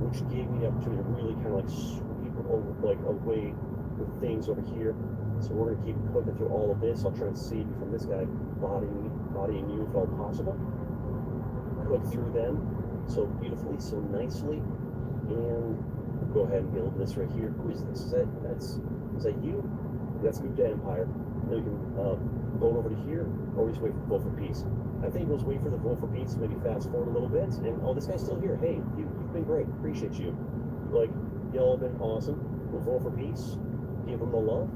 which gave me the opportunity to really kind of like sweep over, like away with things over here. So we're going to keep cooking through all of this. I'll try and save you from this guy bodying you if all possible. Cook through them so beautifully, so nicely, and go ahead and build this right here. Who is this? Is that you? That's Group to Empire. Then we can vote over to here, or we just wait for vote for peace. I think we'll just wait for the vote for peace, maybe fast forward a little bit, and oh, this guy's still here. Hey, you've been great. Appreciate you. Like, y'all have been awesome. We'll vote for peace. Give them the love.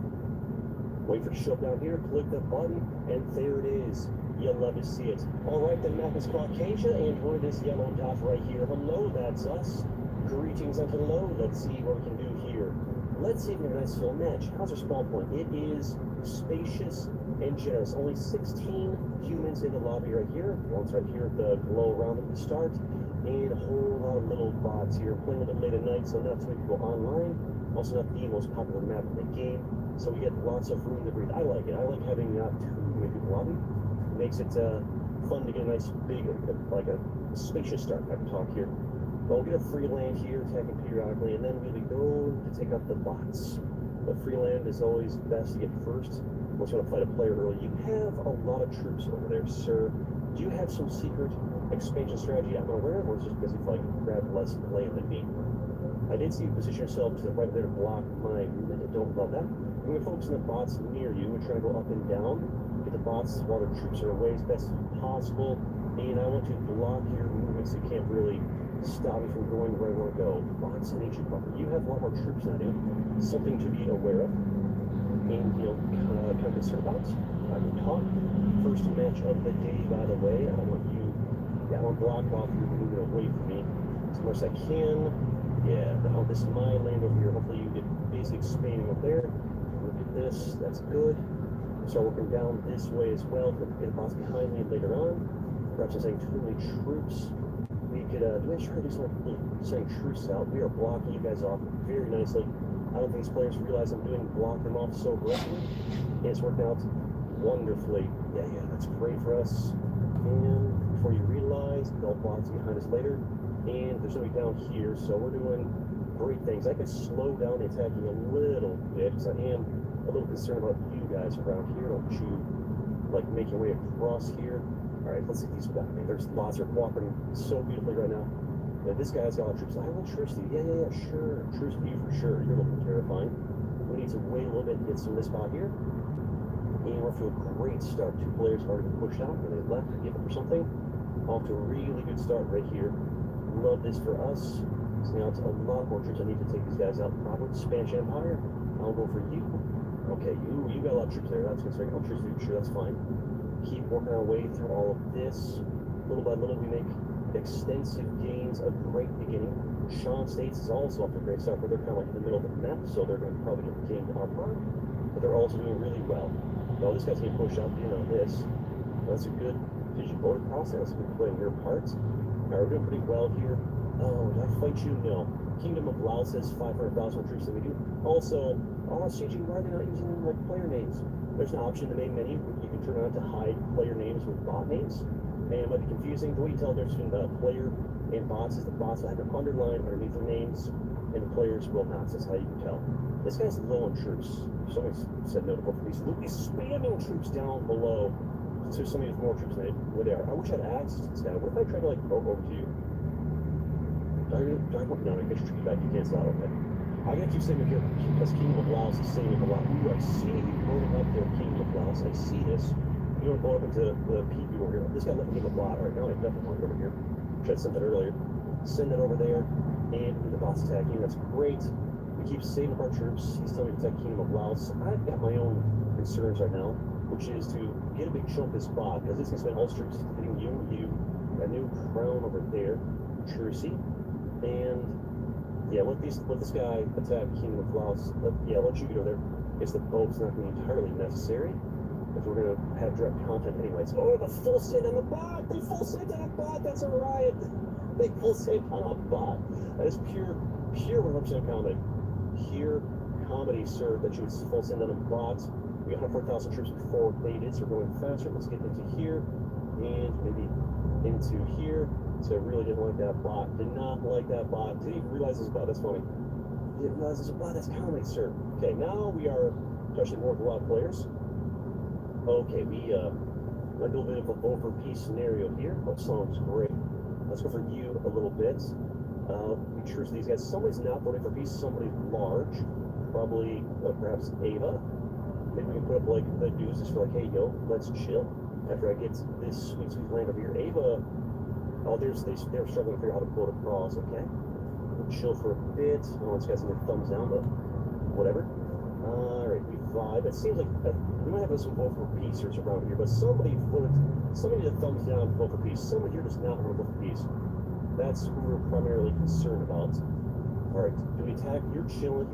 Wait for it to show up down here, click the button, and there it is. You'll love to see it. Alright, the map is Caucasia, and we're this yellow dot right here. Hello, that's us. Greetings and hello. Let's see what we can do here. Let's see if we have a nice full match. How's our spawn point? It is spacious and generous. Only 16 humans in the lobby right here. One's right here at the glow around at the start. And a whole lot of little bots here. Playing a little bit late at night, so not too many people online. Also not the most popular map in the game. So we get lots of room to breathe. I like it. I like having not too many people lobby. It makes it fun to get a nice big, like a spacious start type of talk here. But we'll get a free land here, attacking periodically, and then we'll be going to take out the bots. But free land is always best to get first. Once you want to fight a player early, you have a lot of troops over there, sir. Do you have some secret expansion strategy I'm aware of, or is it just because you like grab less land than me? I did see you position yourself to the right there to block my movement. I don't love that. I'm going to focus on the bots near you. We're trying to go up and down. Get the bots while the troops are away as best as possible. And I want to block your movement so you can't really stop me from going where I want to go. Bots and ancient buffer. You have a lot more troops than I do. Something to be aware of. And, you know, kind of concerned about. I can talk. First match of the day, by the way. I don't want you... Yeah, I want to block off your movement away from me as much as I can. Yeah, oh, this is my land over here. Hopefully you get basic expanding up there. Look at this. That's good. Start working down this way as well to get a boss behind me later on. Perhaps I'm saying too many troops. We could do I try to do something sending troops out. We are blocking you guys off very nicely. I don't think these players realize I'm block them off so aggressively. And it's working out wonderfully. Yeah, that's great for us. And before you realize, they'll box behind us later. And there's somebody down here, so we're doing great things. I could slow down the attacking a little bit, because I am a little concerned about you guys around here. Don't you, like, make your way across here? Alright, let's see these back. There's bots are cooperating so beautifully right now. Yeah, this guy's got troops. I will truce you. Yeah, sure. Truce to you for sure. You're looking terrifying. We need to wait a little bit and get some of this spot here. And we're off to a great start. Two players already been pushed out, and they left to give up or something. Off to a really good start right here. Love this for us. So now it's a lot more troops. I need to take these guys out. Probably Spanish Empire. I'll go for you. Okay, you got a lot of troops there. That's good. So I'll truce you. Sure, that's fine. Keep working our way through all of this. Little by little, we make extensive gains. A great beginning. Sean States is also off to a great start, but they're kind of like in the middle of the map, so they're going to probably get gained up on. But they're also doing really well. Oh, this guy's getting pushed out. You know this. That's a good. Did you vote across? That's a good play on your part. Alright, we're doing pretty well here. Oh, did I fight you? No. Kingdom of Laos has 500,000 more troops than we do. Also, it's changing. Why are they not using like player names? There's an option in the main menu. You can turn on to hide player names with bot names. And it might be confusing. The way you tell the difference between the player and bots is the bots will have an underline underneath their names, and the players will not. So that's how you can tell. This guy's low on troops. Somebody said no to both of these. Luke is spamming troops down below. to some of these more troops where they are. I wish I had access to this guy. What if I try to like go over to you? Do I no, I get your troops back. You can't stop. Okay. I gotta keep sitting here because Kingdom of Laos is sitting a lot. Ooh, I see you loading up there, Kingdom of Laos. I see this. You want to go up into the PB over here. This guy let me give a blot. All right, now I definitely want to go over here. Should have sent that earlier. Send it over there, and the boss attacking. That's great. We keep saving up our troops. He's telling me to attack Kingdom of Laos. I've got my own concerns right now, which is to get a big chunk of this spot, because it's going to spend all its troops hitting you, a new crown over there, Trucy, and yeah, let this guy attack Kingdom of Laos. Let you get over there. Guess the boat's not going to be entirely necessary, because we're going to have direct content anyways. Oh, the full send on the bot! They full sent on a bot! That's a riot! They full sent on a bot! That is pure 100% comedy. Pure comedy, sir, that you would full send on a bot. We got 104,000 troops before they did, so we're going faster. Let's get into here, and maybe into here. So I really didn't like that bot. Did not like that bot. Didn't even realize this was a bot. That's funny. Didn't realize this was a bot. That's comedy, sir. Okay, now we are touching more of a lot of players. Okay, we a little bit of a vote for peace scenario here. That sounds great. Let's go for you a little bit. We choose these guys. Somebody's not voting for peace. Somebody large. Probably, perhaps Ava. Maybe we can put up like the news just for like, hey, yo, let's chill. After I get this sweet land over here. Ava, oh, they're struggling to figure out how to pull it across, okay? We'll chill for a bit. Oh, it's got some thumbs down, but whatever. Alright, we vibe. It seems like we might have some vote for peace or around here, but somebody did a thumbs down vote for peace. Somebody here does not want to vote for peace. That's who we're primarily concerned about. Alright, do we attack? You're chilling.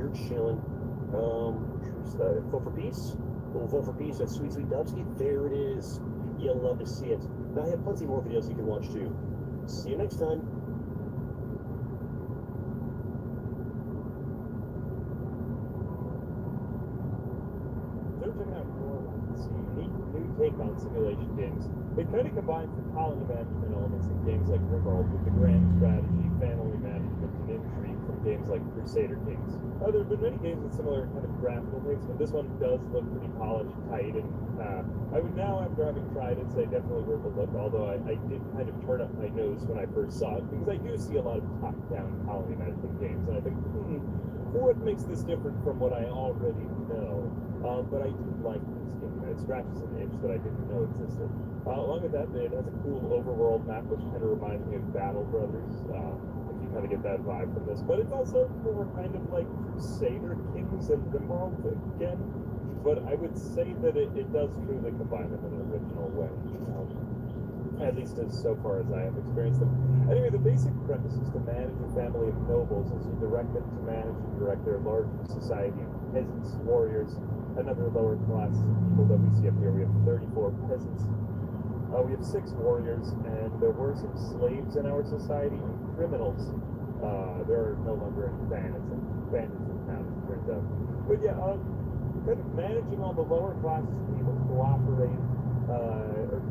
Vote for peace? We'll vote for peace. That's Sweet Dubsky. There it is. You'll love to see it. Now, I have plenty more videos you can watch too. See you next time. They're checking out It's a unique new take on simulation games. It kind of combines the colony management elements in games like Rimworld with the grand strategy, family management, and intrigue from games like Crusader Kings. There have been many games with similar kind of graphical takes, but this one does look pretty polished, tight, and I would now, after having tried it, say definitely worth a look, although I did kind of turn up my nose when I first saw it, because I do see a lot of top-down colony management games, and I think, what makes this different from what I already know? But I do like this game. It scratches an itch that I didn't know existed. Along with that, it has a cool overworld map, which kind of reminds me of Battle Brothers, if you kind of get that vibe from this. But it's also more kind of like Crusader Kings and Rimworld again. But I would say that it does truly combine them in an original way. At least so far as I have experienced them. Anyway, the basic premise is to manage a family of nobles as you direct them to manage and direct their large society of peasants, warriors, and other lower classes of people that we see up here. We have 34 peasants. We have 6 warriors, and there were some slaves in our society and criminals. There are no longer any bandits in town, it turns out. But yeah, kind of managing all the lower classes of people to cooperate, or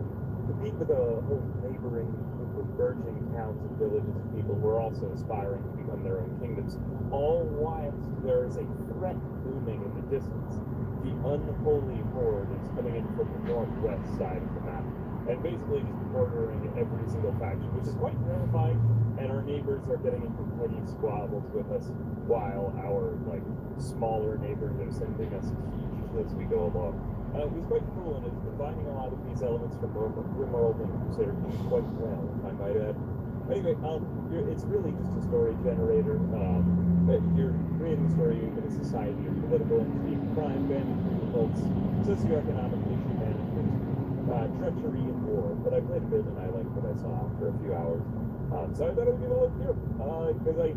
compete with a whole neighboring group of burgeoning towns and villages of people who are also aspiring to become their own kingdoms. All whilst there is a threat looming in the distance. The unholy horde is coming in from the northwest side of the map, and basically just murdering every single faction, which is quite terrifying, and our neighbors are getting into petty squabbles with us, while our, smaller neighbors are sending us keys as we go along. It was quite cool, and it's combining a lot of these elements from Rimworld and Crusader Kings quite well, I might add. Anyway, it's really just a story generator. You're creating a story in a society of political intrigue, crime, banditry, cults, socioeconomic issue management, treachery, and war. But I played a bit, and I liked what I saw after a few hours. So I thought I would give it a look here, because I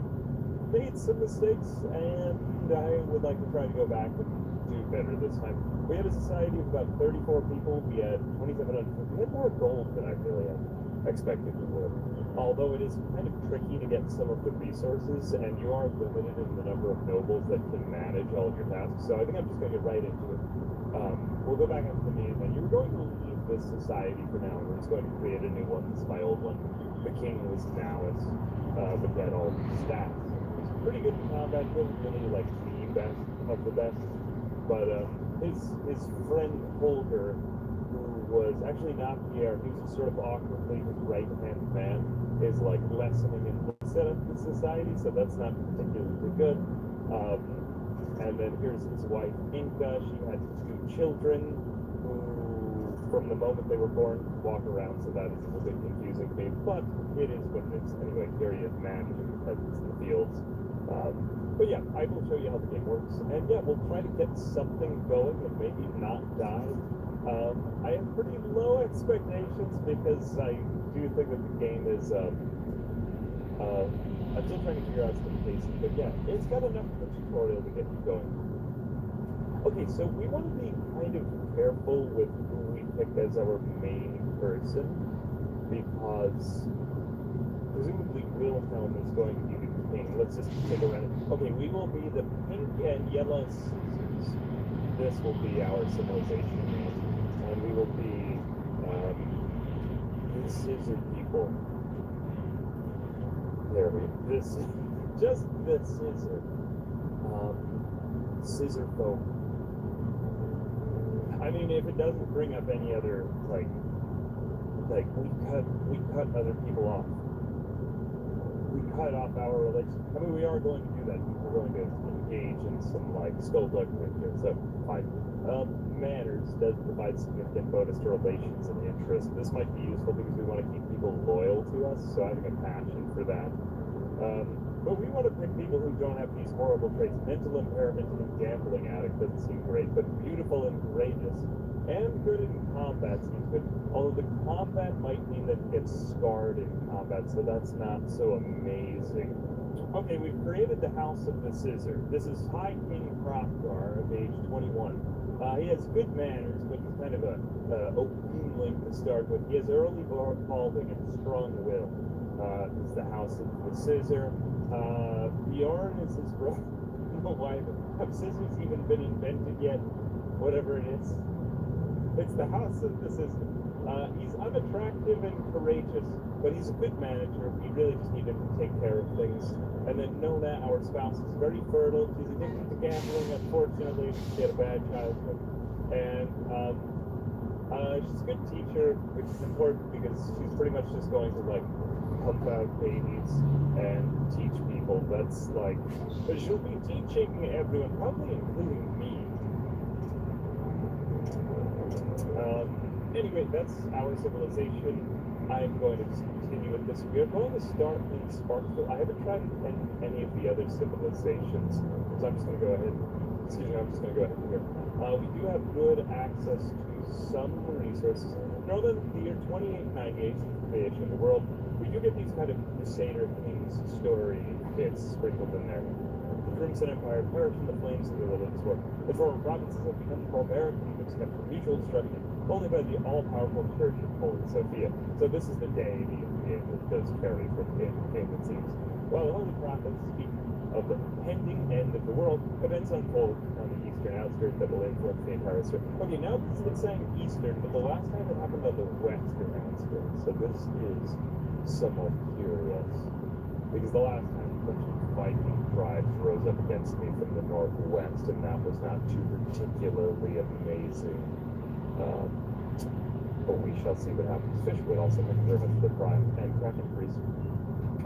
made some mistakes, and I would like to try to go back and do better this time. We had a society of about 34 people. We had 2,700. We had more gold than I really had expected we would. Although it is kind of tricky to get some of the resources, and you are limited in the number of nobles that can manage all of your tasks. So I think I'm just going to get right into it. We'll go back into the main menu. We're going to leave this society for now, and we're just going to create a new one. This is my old one. The king was Nowis, but had all these stats. He's pretty good in combat. He wasn't really like the best of the best. But his friend Holger, who was actually not Pierre. He was just sort of awkwardly his right-hand man is like lessening in the set of the society, so that's not particularly good. And then here's his wife, Inca. She had 2 children who, from the moment they were born, walk around, so that is a little bit confusing to me, but it is what it is. Anyway, here he is managing the peasants in the fields. But yeah, I will show you how the game works, and yeah, we'll try to get something going and maybe not die. I have pretty low expectations because I do think that the game is, I'm still trying to figure out some pacing, but yeah, it's got enough of a tutorial to get you going. Okay, so we want to be kind of careful with who we pick as our main person, because presumably Wilhelm is going to be the king. Let's just take a random. Okay, we will be the pink and yellow Caesars. This will be our civilization name, and we will be the Scissor people. There we go. This, just the scissor. Scissor folk. I mean, if it doesn't bring up any other, like we cut other people off. We cut off our religion. I mean, we are going to do that. We're going to engage in some, like, skullduggery here, so fine. Manners does provide significant bonus to relations and interest. This might be useful because we want to keep people loyal to us, so having a passion for that. But we want to pick people who don't have these horrible traits. Mental impairment and gambling addict doesn't seem great, but beautiful and courageous. And good in combat seems good. Although the combat might mean that it gets scarred in combat, so that's not so amazing. Okay, we've created the House of the Scissor. This is High King Hrothgar of age 21. He has good manners, but he's kind of a weakling to start with. He has early balding and strong will. This is the House of the Scissor. Bjorn is his brother. I don't know why. Have scissors even been invented yet? Whatever it is. It's the House of the Scissor. He's unattractive and courageous, but he's a good manager. We really just need him to take care of things. And then Nona, our spouse, is very fertile. She's addicted to gambling, unfortunately. She had a bad childhood. And she's a good teacher, which is important because she's pretty much just going to, like, pump out babies and teach people. That's like, but she'll be teaching everyone, probably including me. Anyway, that's our civilization. I'm going to just continue with this. We are going to start in Sparksville. I haven't tried any of the other civilizations, so I'm just going to go ahead. Excuse me, I'm just going to go ahead here. We do have good access to some resources. Know that the year 2898 is the creation of the world. We do get these kind of Crusader Kings story bits sprinkled in there. The Crimson Empire perished in the flames of the religious war. The former provinces have become barbaric kingdoms kept from mutual destruction only by the all-powerful Church of Holy Sophia. So this is the deity of the game that does carry from game to game, it seems. While the Holy Prophets speak of the pending end of the world, events unfold on the eastern outskirts that will influence the entire history. Okay, now it's saying eastern, but the last time it happened on the western outskirts. So this is somewhat curious, because the last time a bunch of Viking tribes rose up against me from the northwest, and that was not too particularly amazing. But we shall see what happens. Fishwood also makes very much the prime and Kraken Priest.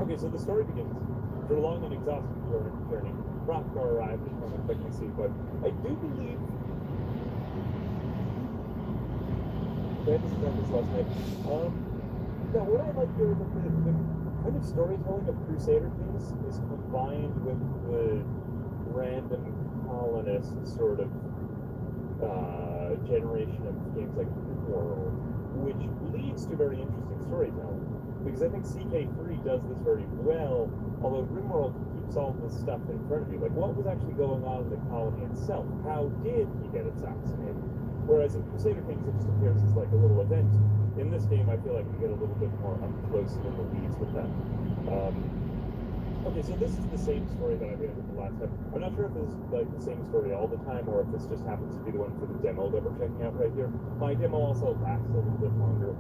Okay, so the story begins. After a long and exhausting journey, Hrothgar arrived at home expectancy, but I do believe that this last night. Now, what I like here is that the kind of storytelling of Crusader Kings is combined with the random colonist sort of generation of games like Rimworld, which leads to very interesting storytelling. Because I think CK3 does this very well, although Rimworld keeps all this stuff in front of you. Like, what was actually going on in the colony itself? How did he get assassinated? Whereas in Crusader Kings, it just appears as like a little event. In this game, I feel like we get a little bit more up close and in the weeds with that. Okay, so this is the same story that I made with the last time. I'm not sure if this is like the same story all the time, or if this just happens to be the one for the demo that we're checking out right here. My demo also lasts a little bit longer.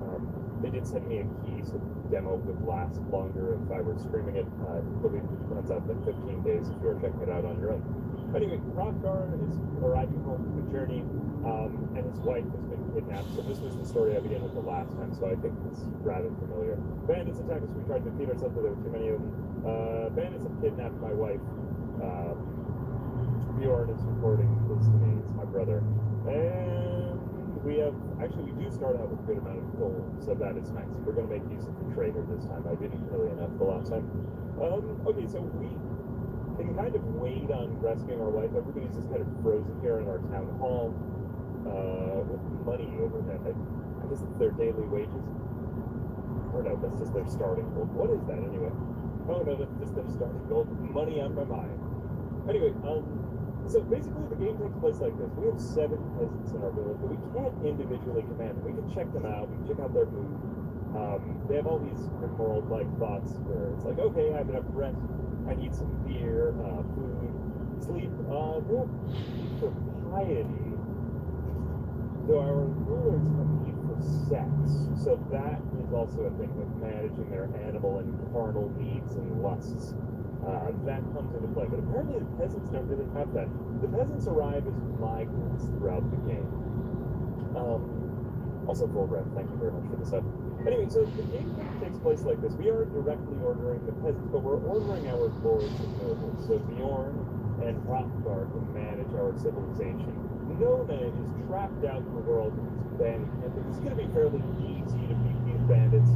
They did send me a key, so the demo would last longer if I were streaming it. I believe it runs out in 15 days if you were checking it out on your own. Anyway, Rothgar is arriving home from a journey, and his wife has been kidnapped. So this was the story I began with the last time, so I think it's rather familiar. Bandits attack us. We tried to defeat ourselves, but there were too many of them. Bandits have kidnapped my wife. Bjorn is reporting this to me. It's my brother. And we do start out with a good amount of gold, so that is nice. We're going to make use of the trader this time. I didn't really enough the last time. Okay, so we can kind of wait on rescuing our wife. Everybody's just kind of frozen here in our town hall with money overhead. I guess it's their daily wages. Or no, that's just their starting gold. What is that anyway? Oh no, that's just their starting gold. Money on my mind. Anyway, so basically the game takes place like this. We have 7 peasants in our village, but we can't individually command them. We can check them out, we can check out their mood. They have all these immoral-like thoughts where it's like, okay, I have enough rest, I need some beer, food, sleep. Real need for piety. Though our rulers have need for sex, so that is also a thing with managing their animal and carnal needs and lusts. That comes into play, but apparently the peasants don't really have that. The peasants arrive as migrants throughout the game. Also full breath, thank you very much for this up. Anyway, so the game takes place like this. We are directly ordering the peasants, but we're ordering our lords and nobles. So Bjorn and Hrothgar can manage our civilization. Nona is trapped out in the world in this bandit camp. It's going to be fairly easy to beat these bandits.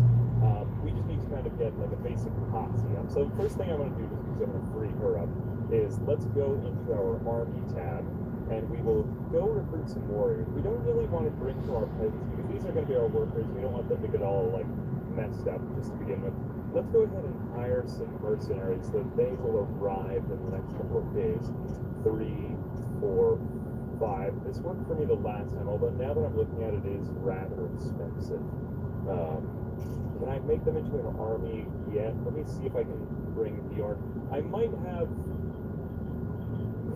We just need to kind of get like a basic posse up. So the first thing I want to do, just because I'm going to free her up, is let's go into our army tab, and we will go recruit some warriors. We don't really want to bring to our peasants, because these are going to be our workers. We don't want them to get all like messed up just to begin with. Let's go ahead and hire some mercenaries so they will arrive in the next couple of days. 3, 4, 5. This worked for me the last time, although now that I'm looking at it, it is rather expensive. Can I make them into an army yet? Let me see if I can bring Bjorn. I might have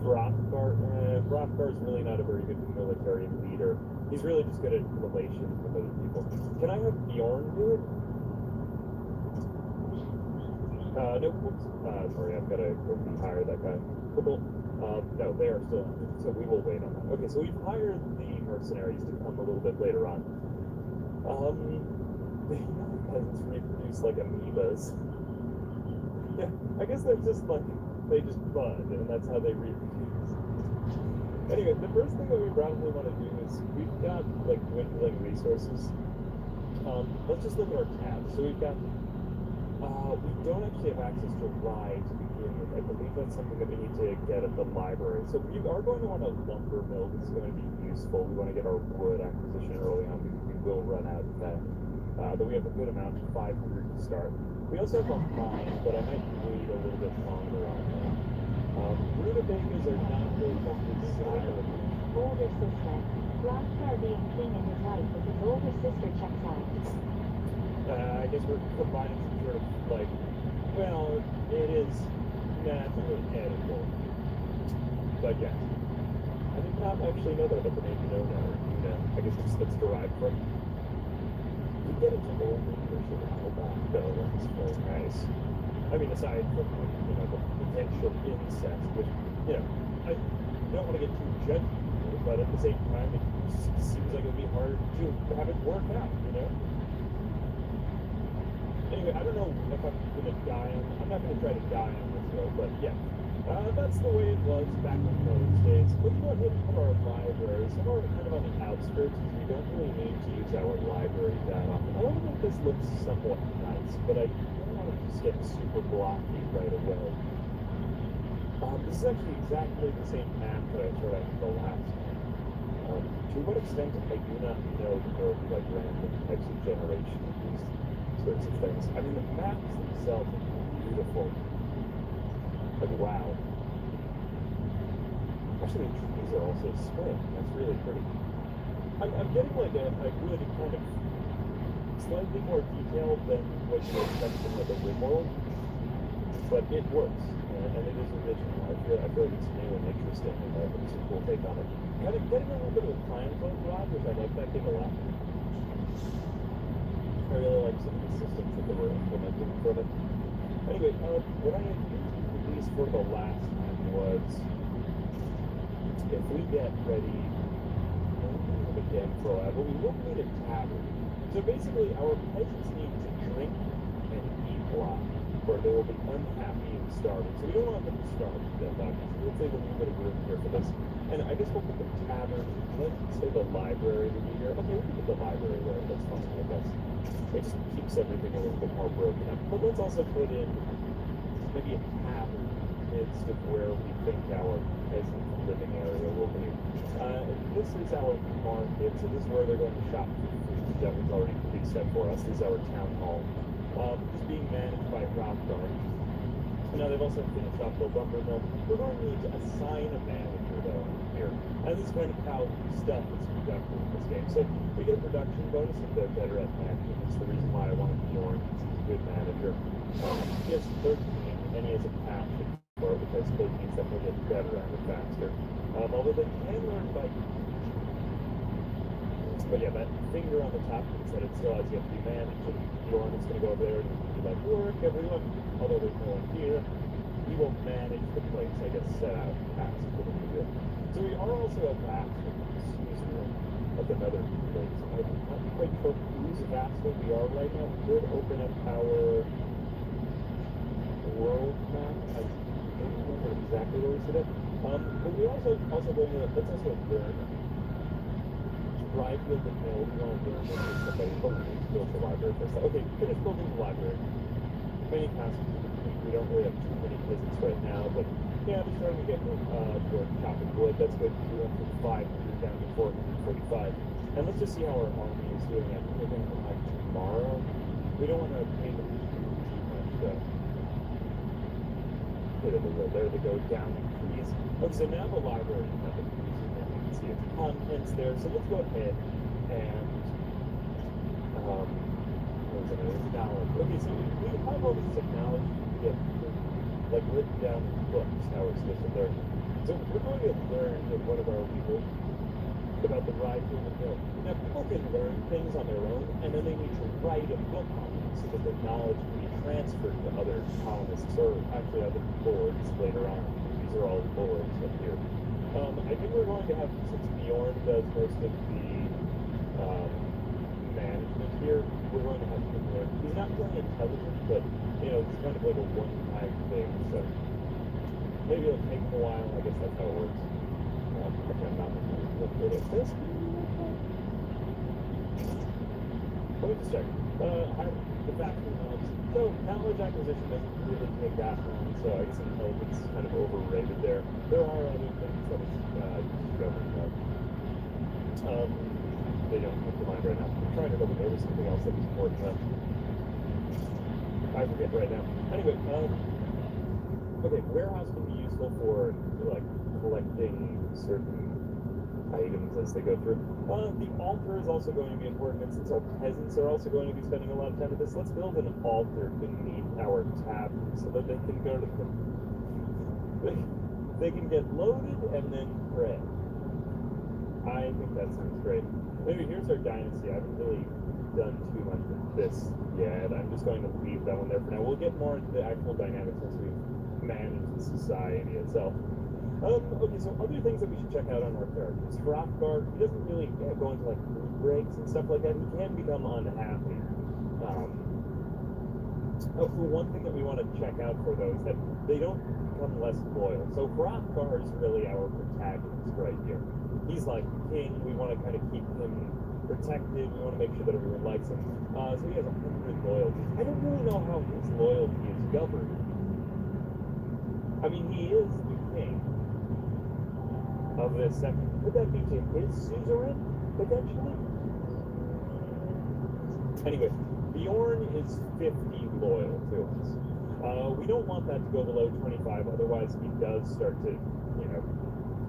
Hrothgar. Hrothgar's really not a very good military leader. He's really just good at relations with other people. Can I have Bjorn do it? No, whoops. Sorry, I've got to go hire that guy. Cool. No, they are still on it, so we will wait on that. Okay, so we've hired the mercenaries to come a little bit later on. The peasants reproduce like amoebas. Yeah, I guess they're just like, they just bud, and that's how they reproduce. Anyway, the first thing that we probably want to do is, we've got like dwindling resources. Let's just look at our tabs. So we've got, we don't actually have access to rye to begin with. I believe that's something that we need to get at the library. So we are going to want a lumber mill. This is going to be useful. We want to get our wood acquisition early on because we will run out of that. But we have a good amount, 500 to start. We also have a mine, but I might wait a little bit longer on that. Rutabagas are not really much desirable. Older sister. Hrothgar being king in his life with his older sister checks out. I guess we're combining some sort of, like, well, it is naturally edible. But yes. I did not actually know that about the name Nona or Nuna. I guess that's derived from. We get into old leadership and all that, though. That's very nice. I mean, aside from, the potential incest, which, I don't want to get too judgy, but at the same time, it seems like it would be hard to have it work out, Anyway, I don't know if I'm going to die on, I'm not going to try to die on this though, but yeah. That's the way it was back in those days. Let's go ahead and put our library somewhere kind of on the outskirts, because we don't really need to use our library that often. I want to make this look somewhat nice, but I don't want to just get super blocky right away. This is actually exactly the same map that I showed out the last time. To what extent, I do not know the growth of like random types of generation of these sorts of things. I mean, the maps themselves are beautiful. Like, wow. Actually, the trees are also split. That's really pretty. I'm getting like a good kind of slightly more detailed than what you expect from like a RimWorld, but it works, and it is original. I feel like it's new and interesting, and it's a cool take on it. Kind of getting a little bit of a clan folk vibe, which I like that thing a lot. I really like some of the systems that they were implementing from it. Anyway, what I had used, at least for the last time, was if we get ready, again, but we will need a tavern. So basically, our peasants need to drink and eat a lot, or they will be unhappy and starving. So we don't want them to starve to death, obviously. Let's save a little bit of room here for this. And I guess we'll put the tavern, let's say the library to be here. Okay, we can put the library there. That's fine, I guess. It just keeps everything a little bit more broken up. But let's also put in maybe a tavern midst of where we think our peasant living area will be. This is our market, so this is where they're going to shop for food. That was already preset for us. This is our town hall. It's being managed by Rothgar. Now they've also finished off the lumber mill. We're going to need to assign a manager though here. And this is going to how stuff is productive in this game. So we get a production bonus if they're better at managing. That's the reason why I wanted Bjorn, because he's a good manager. He has 13 and he has a passion for it, because it means that he'll get better at it faster. Although they can learn by but yeah, that finger on the top means that it still has yet to be managed, and Bjorn is going to go over there and be like, work, everyone. Although there's no one here, he will manage the place, I guess, set out tasks for them to do. So we are also a vassal, of another place. I'm not quite sure whose vassal we are right now. We could open up our world map. I don't remember exactly where we set it. But we also going to, let's also learn. Ride build the mill, we want to learn with somebody, but we need to build the library first. Okay, finish building the library. Many tasks to complete. We don't really have too many visits right now, but yeah, we're starting to get toward chopping wood. That's good. We went from 500 down to 445. And let's just see how our army is doing. I think we're going to arrive tomorrow. We don't want to pay them too much though. There they go down increase. Okay, so now the library is not increasing. You can see its contents there. So let's go ahead and knowledge. Okay, so we have all this technology to get like written down in books how we're supposed to learn. So we're going to learn with one of our people about the ride through the mill. Now people can learn things on their own, and then they need to write a book on it so that their knowledge can be transferred to other colonists or actually other boards later on. These are all boards up here. I think we're going to have, since Bjorn does most of the management here, we're going to have him learn. He's not really intelligent, but you know, it's kind of like a one-time thing, so maybe it'll take him a while. I guess that's how it works. Okay, I'm not look good at this. Let me just check. The factory knowledge. So knowledge acquisition doesn't really take that long, so I guess intelligence is kind of overrated there. There are other things that it's governed up. They don't come to mind right now. I'm trying to remember there was something else that was important though. I forget right now. Anyway, okay, warehouse can be useful for like collecting certain items as they go through. The altar is also going to be important, and since our peasants are also going to be spending a lot of time with this, let's build an altar beneath our tavern so that they can go to the they can get loaded and then pray. I think that sounds great. Maybe here's our dynasty. I haven't really done too much with this yet. I'm just going to leave that one there for now. We'll get more into the actual dynamics once we've managed the society itself. Okay, so other things that we should check out on our characters. Hrothgar, he doesn't really go into like mood breaks and stuff like that. He can become unhappy. One thing that we want to check out for those that they don't become less loyal. So Hrothgar is really our protagonist right here. He's like the king. We want to kind of keep him protected. We want to make sure that everyone likes him. So he has 100 loyalties. I don't really know how his loyalty is governed. I mean, he is the king of this second. Could that be to his suzerain, potentially? Anyway, Bjorn is 50 loyal to us. We don't want that to go below 25, otherwise he does start to, you know,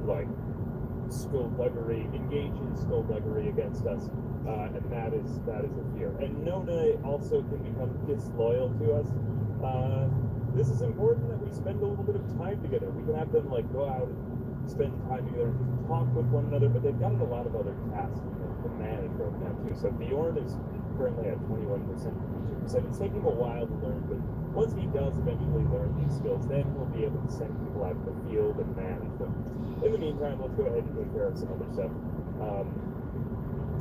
like, skullduggery, engage in skullduggery against us, and that is a fear. And Nona also can become disloyal to us. This is important that we spend a little bit of time together. We can have them, like, go out and spend time together, talk with one another, but they've got a lot of other tasks to manage right now too. So Bjorn is currently at 21%, 22%. It's taking him a while to learn, but once he does eventually learn these skills, then he'll be able to send people out to the field and manage them. In the meantime, let's go ahead and take care of some other stuff.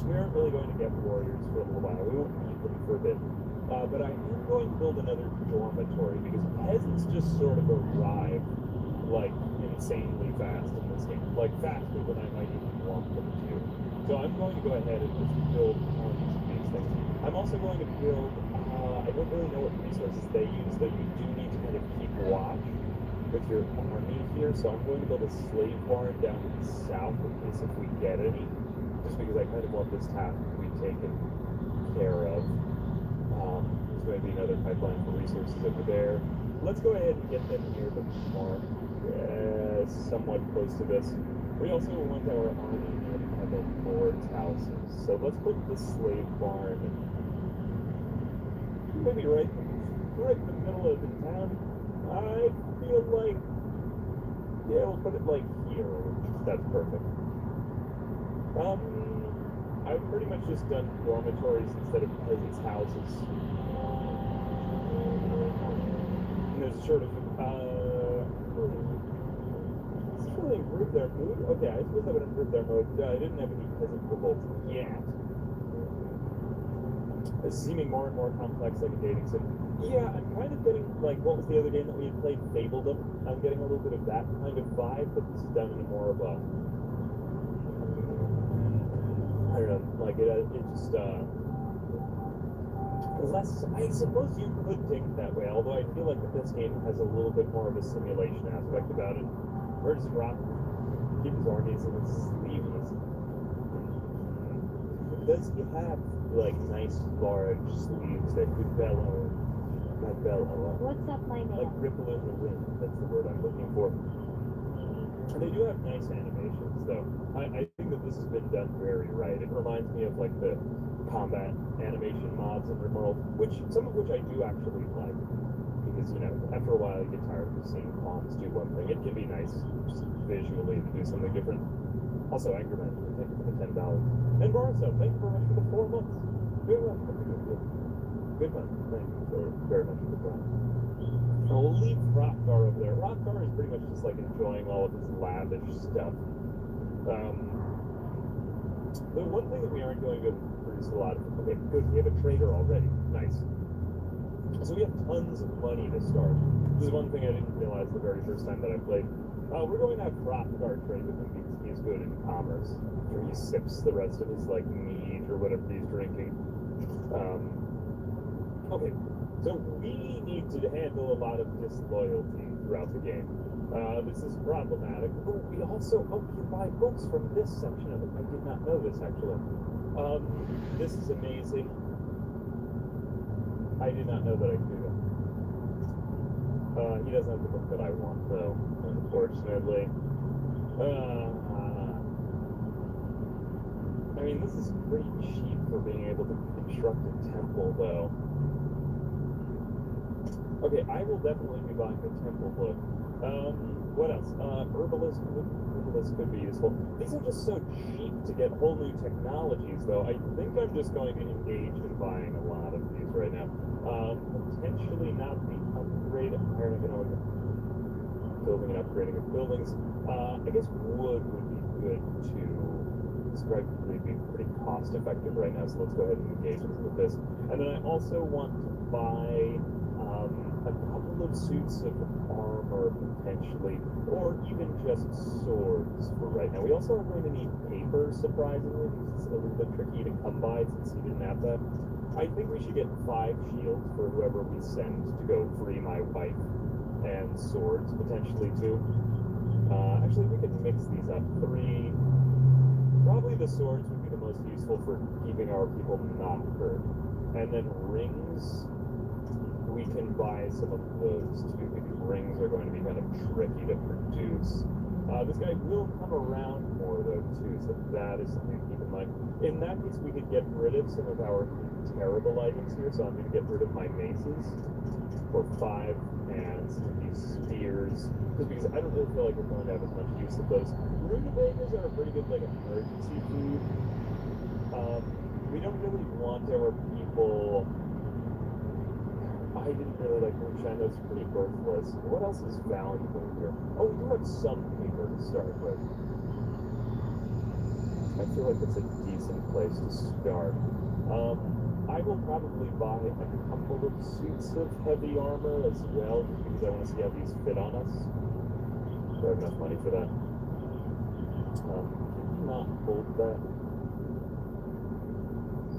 We aren't really going to get warriors for a little while. We won't need them for a bit. But I am going to build another dormitory because peasants just sort of arrive like insanely fast in this game, like faster than I might even want them to. So I'm going to go ahead and just build these things. I'm also going to build, I don't really know what resources they use, but you do need to kind of keep watch with your army here. So I'm going to build a slave barn down to the south in case if we get any, just because I kind of want this task to be taken care of. There's going to be another pipeline for resources over there. Let's go ahead and get them near the farm. Somewhat close to this. We also want our army near the lord's houses. So let's put the slave barn maybe right in the middle of the town. I feel like, yeah, we'll put it like here. That's perfect. I've pretty much just done dormitories instead of peasants' houses. And there's sort of, does this really improve their mood? Okay, I suppose that would improve their mood. I didn't have any peasant revolts yet. It's seeming more and more complex like a dating sim. Yeah, I'm kind of getting, like, what was the other game that we had played, Fabledom? I'm getting a little bit of that kind of vibe, but this is done in more of a, I don't know, like, it just, less, I suppose you could think that way, although I feel like that this game has a little bit more of a simulation aspect about it. Where does Rock keep his armies in his sleeves? Does he have, like, nice, large sleeves that could bellow? Not bellow. What's up, my man? Like ripple in the wind. That's the word I'm looking for. And they do have nice animations, though. I think that this has been done very right. It reminds me of, like, the combat animation mods in RimWorld, some of which I do actually like. Because, you know, after a while you get tired of seeing pawns do one thing. It can be nice, just visually, to do something different. Also, Anchorman, thank you for the $10. And Barso, thank you very much for the 4 months. Good one. Good one. Thank you very much for the time. I'll leave Rockgar over there. Rockgar is pretty much just like enjoying all of his lavish stuff. The one thing that we aren't going to produce a lot of. Okay, good. We have a trader already. Nice. So we have tons of money to start. This is one thing I didn't realize the very first time that I played. We're going to have Rockgar trade with him because he's good in commerce. After he sips the rest of his, like, mead or whatever he's drinking. Okay, so we need to handle a lot of disloyalty throughout the game. This is problematic. Oh, we also, can buy books from this section of it. I did not know this, actually. This is amazing. I did not know that I could do that. He doesn't have the book that I want, though, unfortunately. I mean, this is pretty cheap for being able to construct a temple, though. Okay, I will definitely be buying the temple book. What else? Herbalist could be useful. These are just so cheap to get whole new technologies, though. I think I'm just going to engage in buying a lot of these right now. Potentially not the upgrade of iron economic building and upgrading of buildings. I guess wood would be good too. It's probably be pretty cost effective right now, so let's go ahead and engage with this. And then I also want to buy a couple of suits of armor potentially, or even just swords for right now. We also are going to need paper, surprisingly, because it's a little bit tricky to come by since you didn't have that. I think we should get 5 shields for whoever we send to go free my wife, and swords potentially too. Actually, we could mix these up. 3. Probably the swords would be the most useful for keeping our people not hurt. And then rings, we can buy some of those too, because rings are going to be kind of tricky to produce. This guy will come around more though too, so that is something to keep in mind. In that case, we could get rid of some of our terrible items here, so I'm going to get rid of my maces for 5 and some of these spears, just because I don't really feel like we're going to have as much use of those. Rutabagas are a pretty good, like, emergency food. We don't really want our people example, I didn't really like moonshine. That's pretty worthless. What else is valuable here? Oh, we do have some paper to start with. I feel like it's a decent place to start. I will probably buy a couple of suits of heavy armor as well, because I want to see how these fit on us. Do I have enough money for that? Not hold that.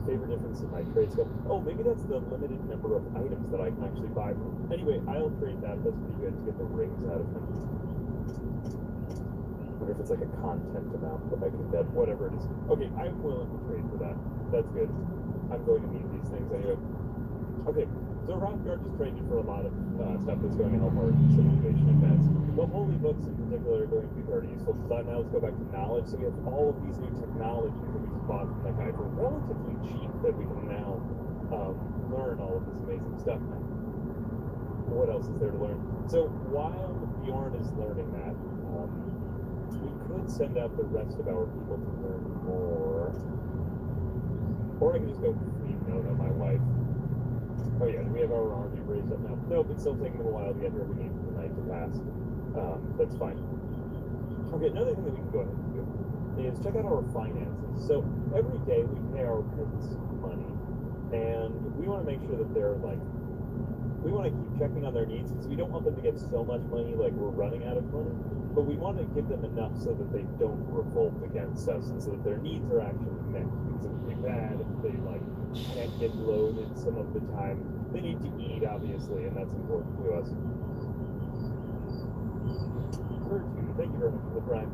Favorite difference in my trade skill. Oh, maybe that's the limited number of items that I can actually buy from. Anyway, I'll trade that. That's pretty good to get the rings out of him. I wonder if it's like a content amount that I can get, whatever it is. Okay, I'm willing to trade for that. That's good. I'm going to need these things anyway. Okay, so Rothgard just traded for a lot of stuff that's going to help our civilization advance. The holy books in particular are going to be very useful. But now let's go back to knowledge. So we have all of these new technologies that we just bought from that guy for relatively cheap that we can now learn all of this amazing stuff. What else is there to learn? So while Bjorn is learning that, we could send out the rest of our people to learn more. Or I can just go free Nona, my wife. Oh yeah, do we have our army raised up now? Nope, it's still taking a while to get here. We need the night to pass. That's fine. Okay, another thing that we can go ahead and do is check out our finances. So every day we pay our peasants money, and we want to make sure that they're like, we want to keep checking on their needs because we don't want them to get so much money like we're running out of money, but we want to give them enough so that they don't revolt against us and so that their needs are actually met. Because it would be bad if they like can't get loaded some of the time. They need to eat, obviously, and that's important to us. Thank you very much for the prime.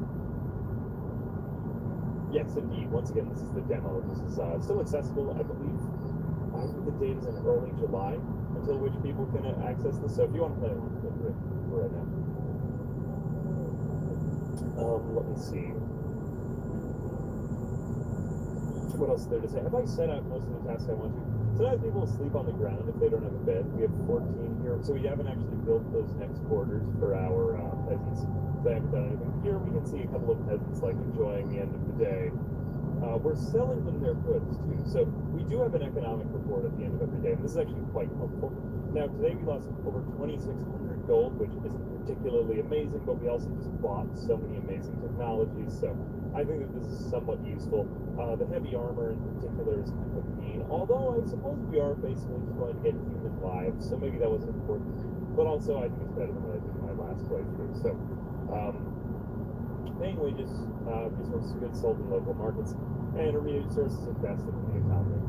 Yes, indeed. Once again, this is the demo. This is still accessible, I believe. I think the date is in early July, until which people can access this. So if you want to play along, feel free right now. Let me see. What else is there to say? Have I set out most of the tasks I want to? Sometimes people sleep on the ground if they don't have a bed. We have 14 here, so we haven't actually built those next quarters for our peasants. They haven't done anything. Here we can see a couple of peasants like enjoying the end of the day. We're selling them their goods too. So we do have an economic report at the end of every day, and this is actually quite helpful. Now today we lost over 2,600 gold, which isn't particularly amazing, but we also just bought so many amazing technologies, so I think that this is somewhat useful. The heavy armor in particular is kind of a pain, although I suppose we are basically just going to get human lives, so maybe that wasn't important. But also I think it's better than what I did in my last playthrough. So paying wages, resources goods sold in local markets, and resources invested in the economy.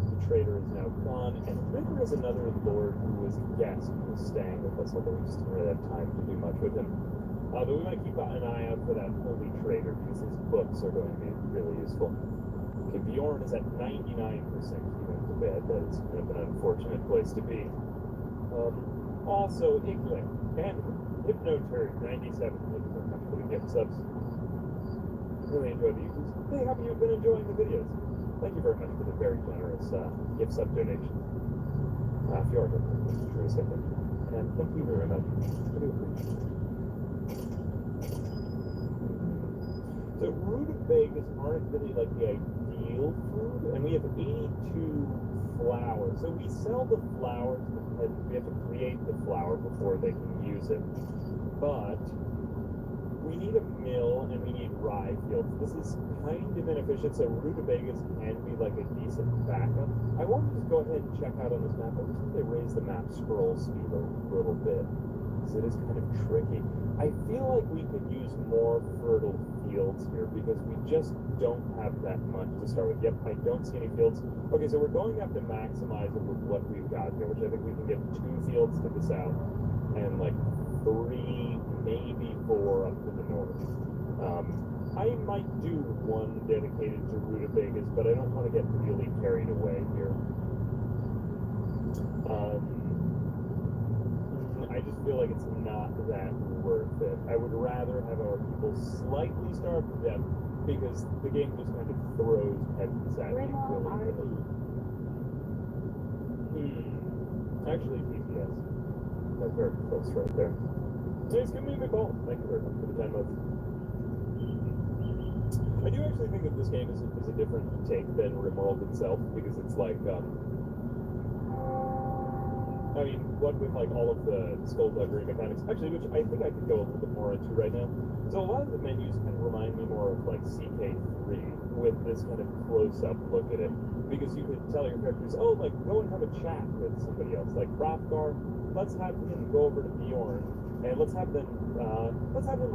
The trader is now gone, and Ritter is another lord who was a guest who was staying with us, although we just didn't really have time to do much with him. But we want to keep an eye out for that holy trader because his books are going to be really useful. Okay, Bjorn is at 99%. He went to bed. That is kind of an unfortunate place to be. Also, Iglek and Hypnoturd 97. Thank you very much for the gift subs. Really enjoy the uses. Hey, how have you been enjoying the videos? Thank you very much for the very generous gift sub donation. Fjord, sure a second. And thank you very much. I do appreciate it. So rutabagas aren't really like the ideal food, and we have 82 flowers. So we sell the flour to the peasants. We have to create the flour before they can use it. But we need a mill and we need rye fields. This is kind of inefficient, so rutabagas can be like a decent backup. I want to just go ahead and check out on this map. I wish they raised the map scroll speed a little bit, because it is kind of tricky. I feel like we could use more fertile fields here because we just don't have that much to start with. Yep, I don't see any fields. Okay, so we're going to have to maximize it with what we've got here, which I think we can get 2 fields to the south and like 3, maybe 4 up to the north. I might do 1 dedicated to rutabagas, but I don't want to get really carried away here. I just feel like it's not that worth it. I would rather have our people slightly starve to death because the game just kind of throws peasants at you willy-nilly. Actually, PPS. That's very close right there. Please give me a call. Thank you very much for the 10 months. I do actually think that this game is a different take than RimWorld itself, because it's like, I mean, what with like all of the skullduggery mechanics, actually, which I think I could go a little bit more into right now. So a lot of the menus kind of remind me more of like CK3 with this kind of close-up look at it, because you could tell your characters, oh, like go and have a chat with somebody else, like Hrothgar, let's have him go over to Bjorn, and let's have him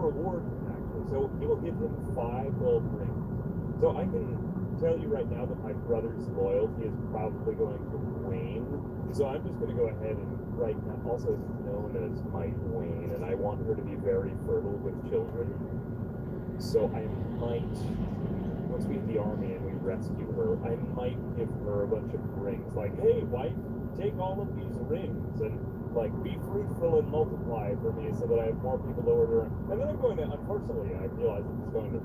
reward him actually. So he will give him 5 gold rings. So I can tell you right now that my brother's loyalty is probably going to wane. So I'm just going to go ahead and right now, also known as Might Wane, and I want her to be very fertile with children. So I might, once we hit the army and we rescue her, I might give her a bunch of rings. Like, hey, wife, take all of these rings and like be fruitful and multiply for me so that I have more people to order. And then I'm going to, unfortunately, I realize that it's going to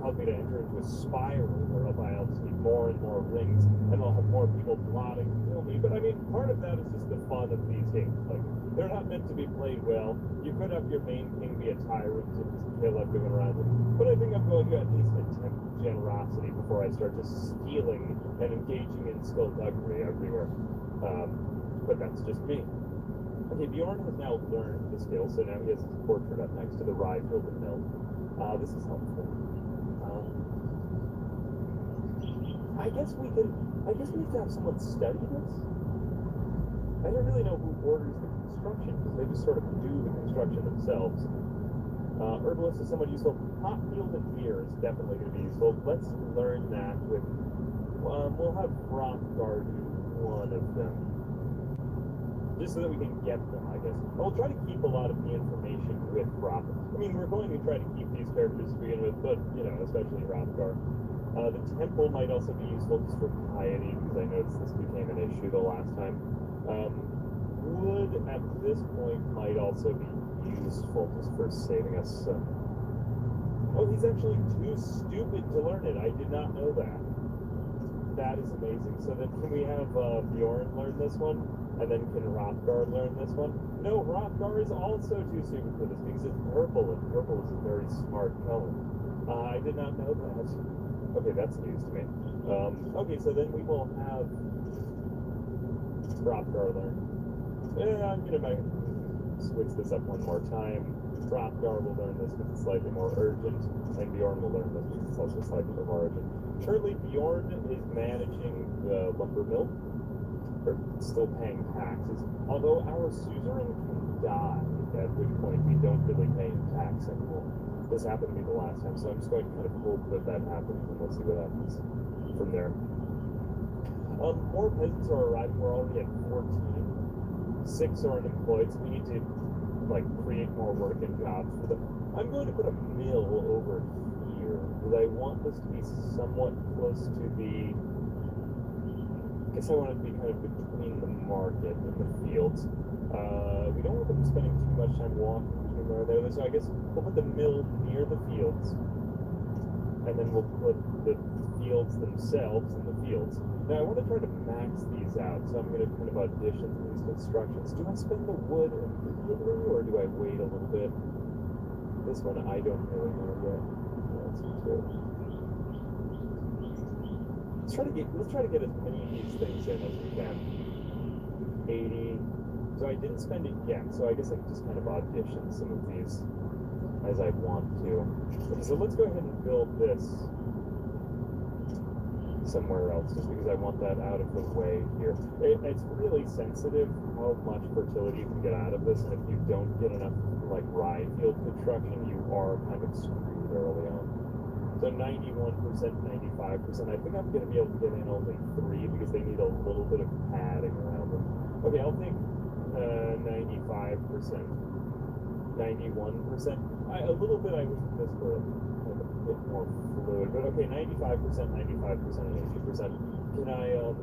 cause me to enter into a spiral where I'll just need more and more rings, and I'll have more people plotting to kill me. But I mean, part of that is just the fun of these games. Like, they're not meant to be played well. You could have your main king be a tyrant and kill everyone around him. But I think I'm going to at least attempt generosity before I start just stealing and engaging in skullduggery everywhere. But that's just me. Okay, Bjorn has now learned the skill, so now he has his portrait up next to the rye field and mill. This is helpful. I guess we have to have someone study this. I don't really know who orders the construction, because they just sort of do the construction themselves. Herbalist is somewhat useful. Hot field and beer is definitely going to be useful. Let's learn that with, we'll have Hrothgar do one of them. Just so that we can get them, I guess. And we'll try to keep a lot of the information with Hrothgar. I mean, we're going to try to keep these characters to begin with, but, you know, especially Hrothgar. The temple might also be useful just for piety, because I noticed this became an issue the last time. Wood, at this point, might also be useful just for saving us some... Oh, he's actually too stupid to learn it. I did not know that. That is amazing. So then can we have Bjorn learn this one? And then can Hrothgar learn this one? No, Hrothgar is also too stupid for this because it's purple, and purple is a very smart color. I did not know that. Okay, that's news to me. Okay, so then we will have Hrothgar learn. I'm gonna switch this up one more time. Hrothgar will learn this because it's slightly more urgent, and Bjorn will learn this because it's also slightly more urgent. Currently, Bjorn is managing the lumber mill, or still paying taxes, although our suzerain can die, at which point we don't really pay him tax anymore. This happened to me the last time, so I'm just going to kind of hope that that happens, and we'll see what happens from there. More peasants are arriving. We're already at 14. 6 are unemployed, so we need to like create more work and jobs for them. I'm going to put a mill over here, because I want this to be somewhat close to the... I guess I want it to be kind of between the market and the fields. We don't want them spending too much time walking between there, so I guess we'll put the mill near the fields, and then we'll put the fields themselves in the fields. Now I want to try to max these out, so I'm going to kind of audition for these constructions. Do I spend the wood immediately, or do I wait a little bit? This one I don't really know yet. That's good. Let's try to get as many of these things in as we can. 80. So I didn't spend it yet, so I guess I can just kind of audition some of these as I want to. Okay, so let's go ahead and build this somewhere else, just because I want that out of the way here. It's really sensitive how much fertility you can get out of this, and if you don't get enough like rye field construction, you are kind of screwed early on. So 91%, 95%. I think I'm going to be able to get in only 3 because they need a little bit of padding around them. Okay, I'll take 95%, 91%. A little bit I wish this were a bit more fluid, but okay, 95%, 95%, and 80%. Can I, let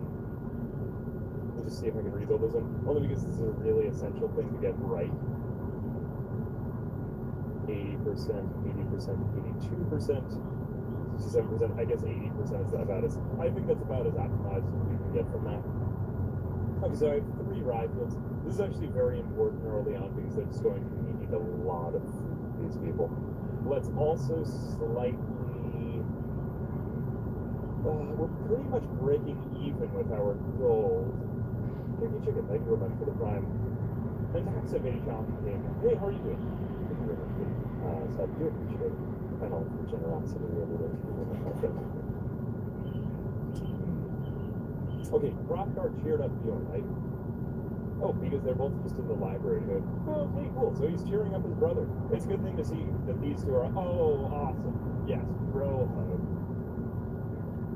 me just see if I can rebuild this one, only because this is a really essential thing to get right. 80%, 80%, 82%, 67%, I guess 80% is about as, I think that's about as optimized as we can get from that. Okay, so I have 3 rye fields. This is actually very important early on because they're just going to need a lot of these people. Let's also slightly We're pretty much breaking even with our gold. Thank you, Chicken. Thank you very much for the prime. And tax evasion game. Hey, how are you doing? Thank you very much for so I do appreciate and all the generosity over there. Okay, Rothgar cheered up Bjorn, right? Oh, because they're both just in the library. Good. Oh, okay, cool. So he's cheering up his brother. It's a good thing to see that these two are. Oh, awesome. Yes, bro hug.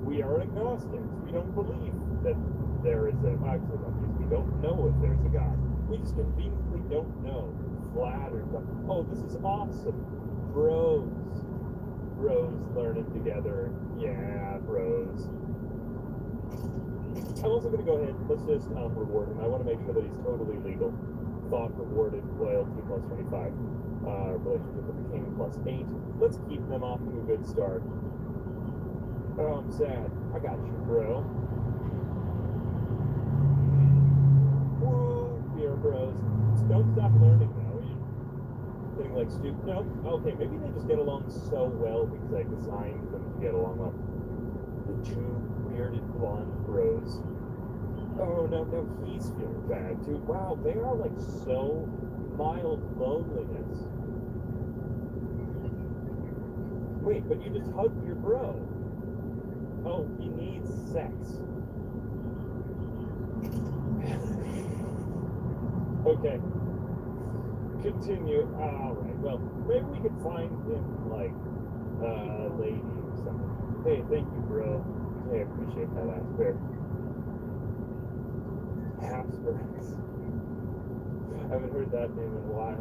We are agnostics. We don't believe that there is a. Actually, we don't know if there's a God. We just conveniently don't know. Flattered. Oh, this is awesome. Bros. Bros learning together. Yeah, bros. I'm also going to go ahead, let's just reward him. I want to make sure that he's totally legal. Thought rewarded, loyalty plus 25. Relationship with the king plus 8. Let's keep them off to a good start. Oh, I'm sad. I got you, bro. Woo! Here, bros. Just don't stop learning, though. You're getting like stupid. No? Okay, maybe they just get along so well because I designed them to get along well. The two bearded blonde bros. Oh, no, he's feeling bad, too. Wow, they are, like, so mild loneliness. Wait, but you just hugged your bro. Oh, he needs sex. Okay. Continue. Alright, well, maybe we could find him, like, a lady or something. Hey, thank you, bro. Hey, I appreciate that aspect. Habsburgs. I haven't heard that name in a while.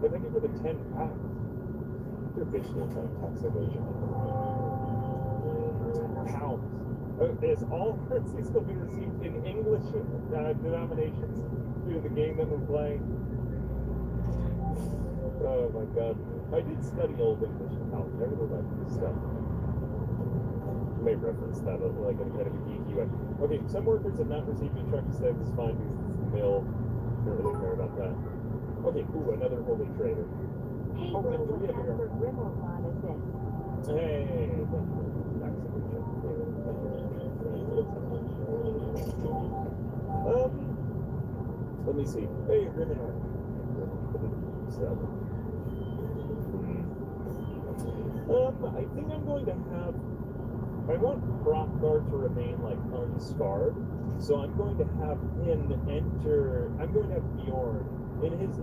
But thank you for the 10 pounds. You're bitching about tax evasion. Pounds. Is all currency still being received in English denominations through the game that we're playing? Oh my god. I did study Old English in college. I really like this stuff. May reference that like in kind of a geeky way. Okay, some workers have not received instructions that this is fine because it's the mill. Don't really care about that. Okay, ooh, another holy trader. Hey, Oh, bro, and what we have kind here. of rimmel mod is this? Hey, thank you. Let me see. Hey, Rimmel. I think I'm going to have. I want Hrothgar to remain like unscarred, so I'm going to have him enter. I'm going to have Bjorn in his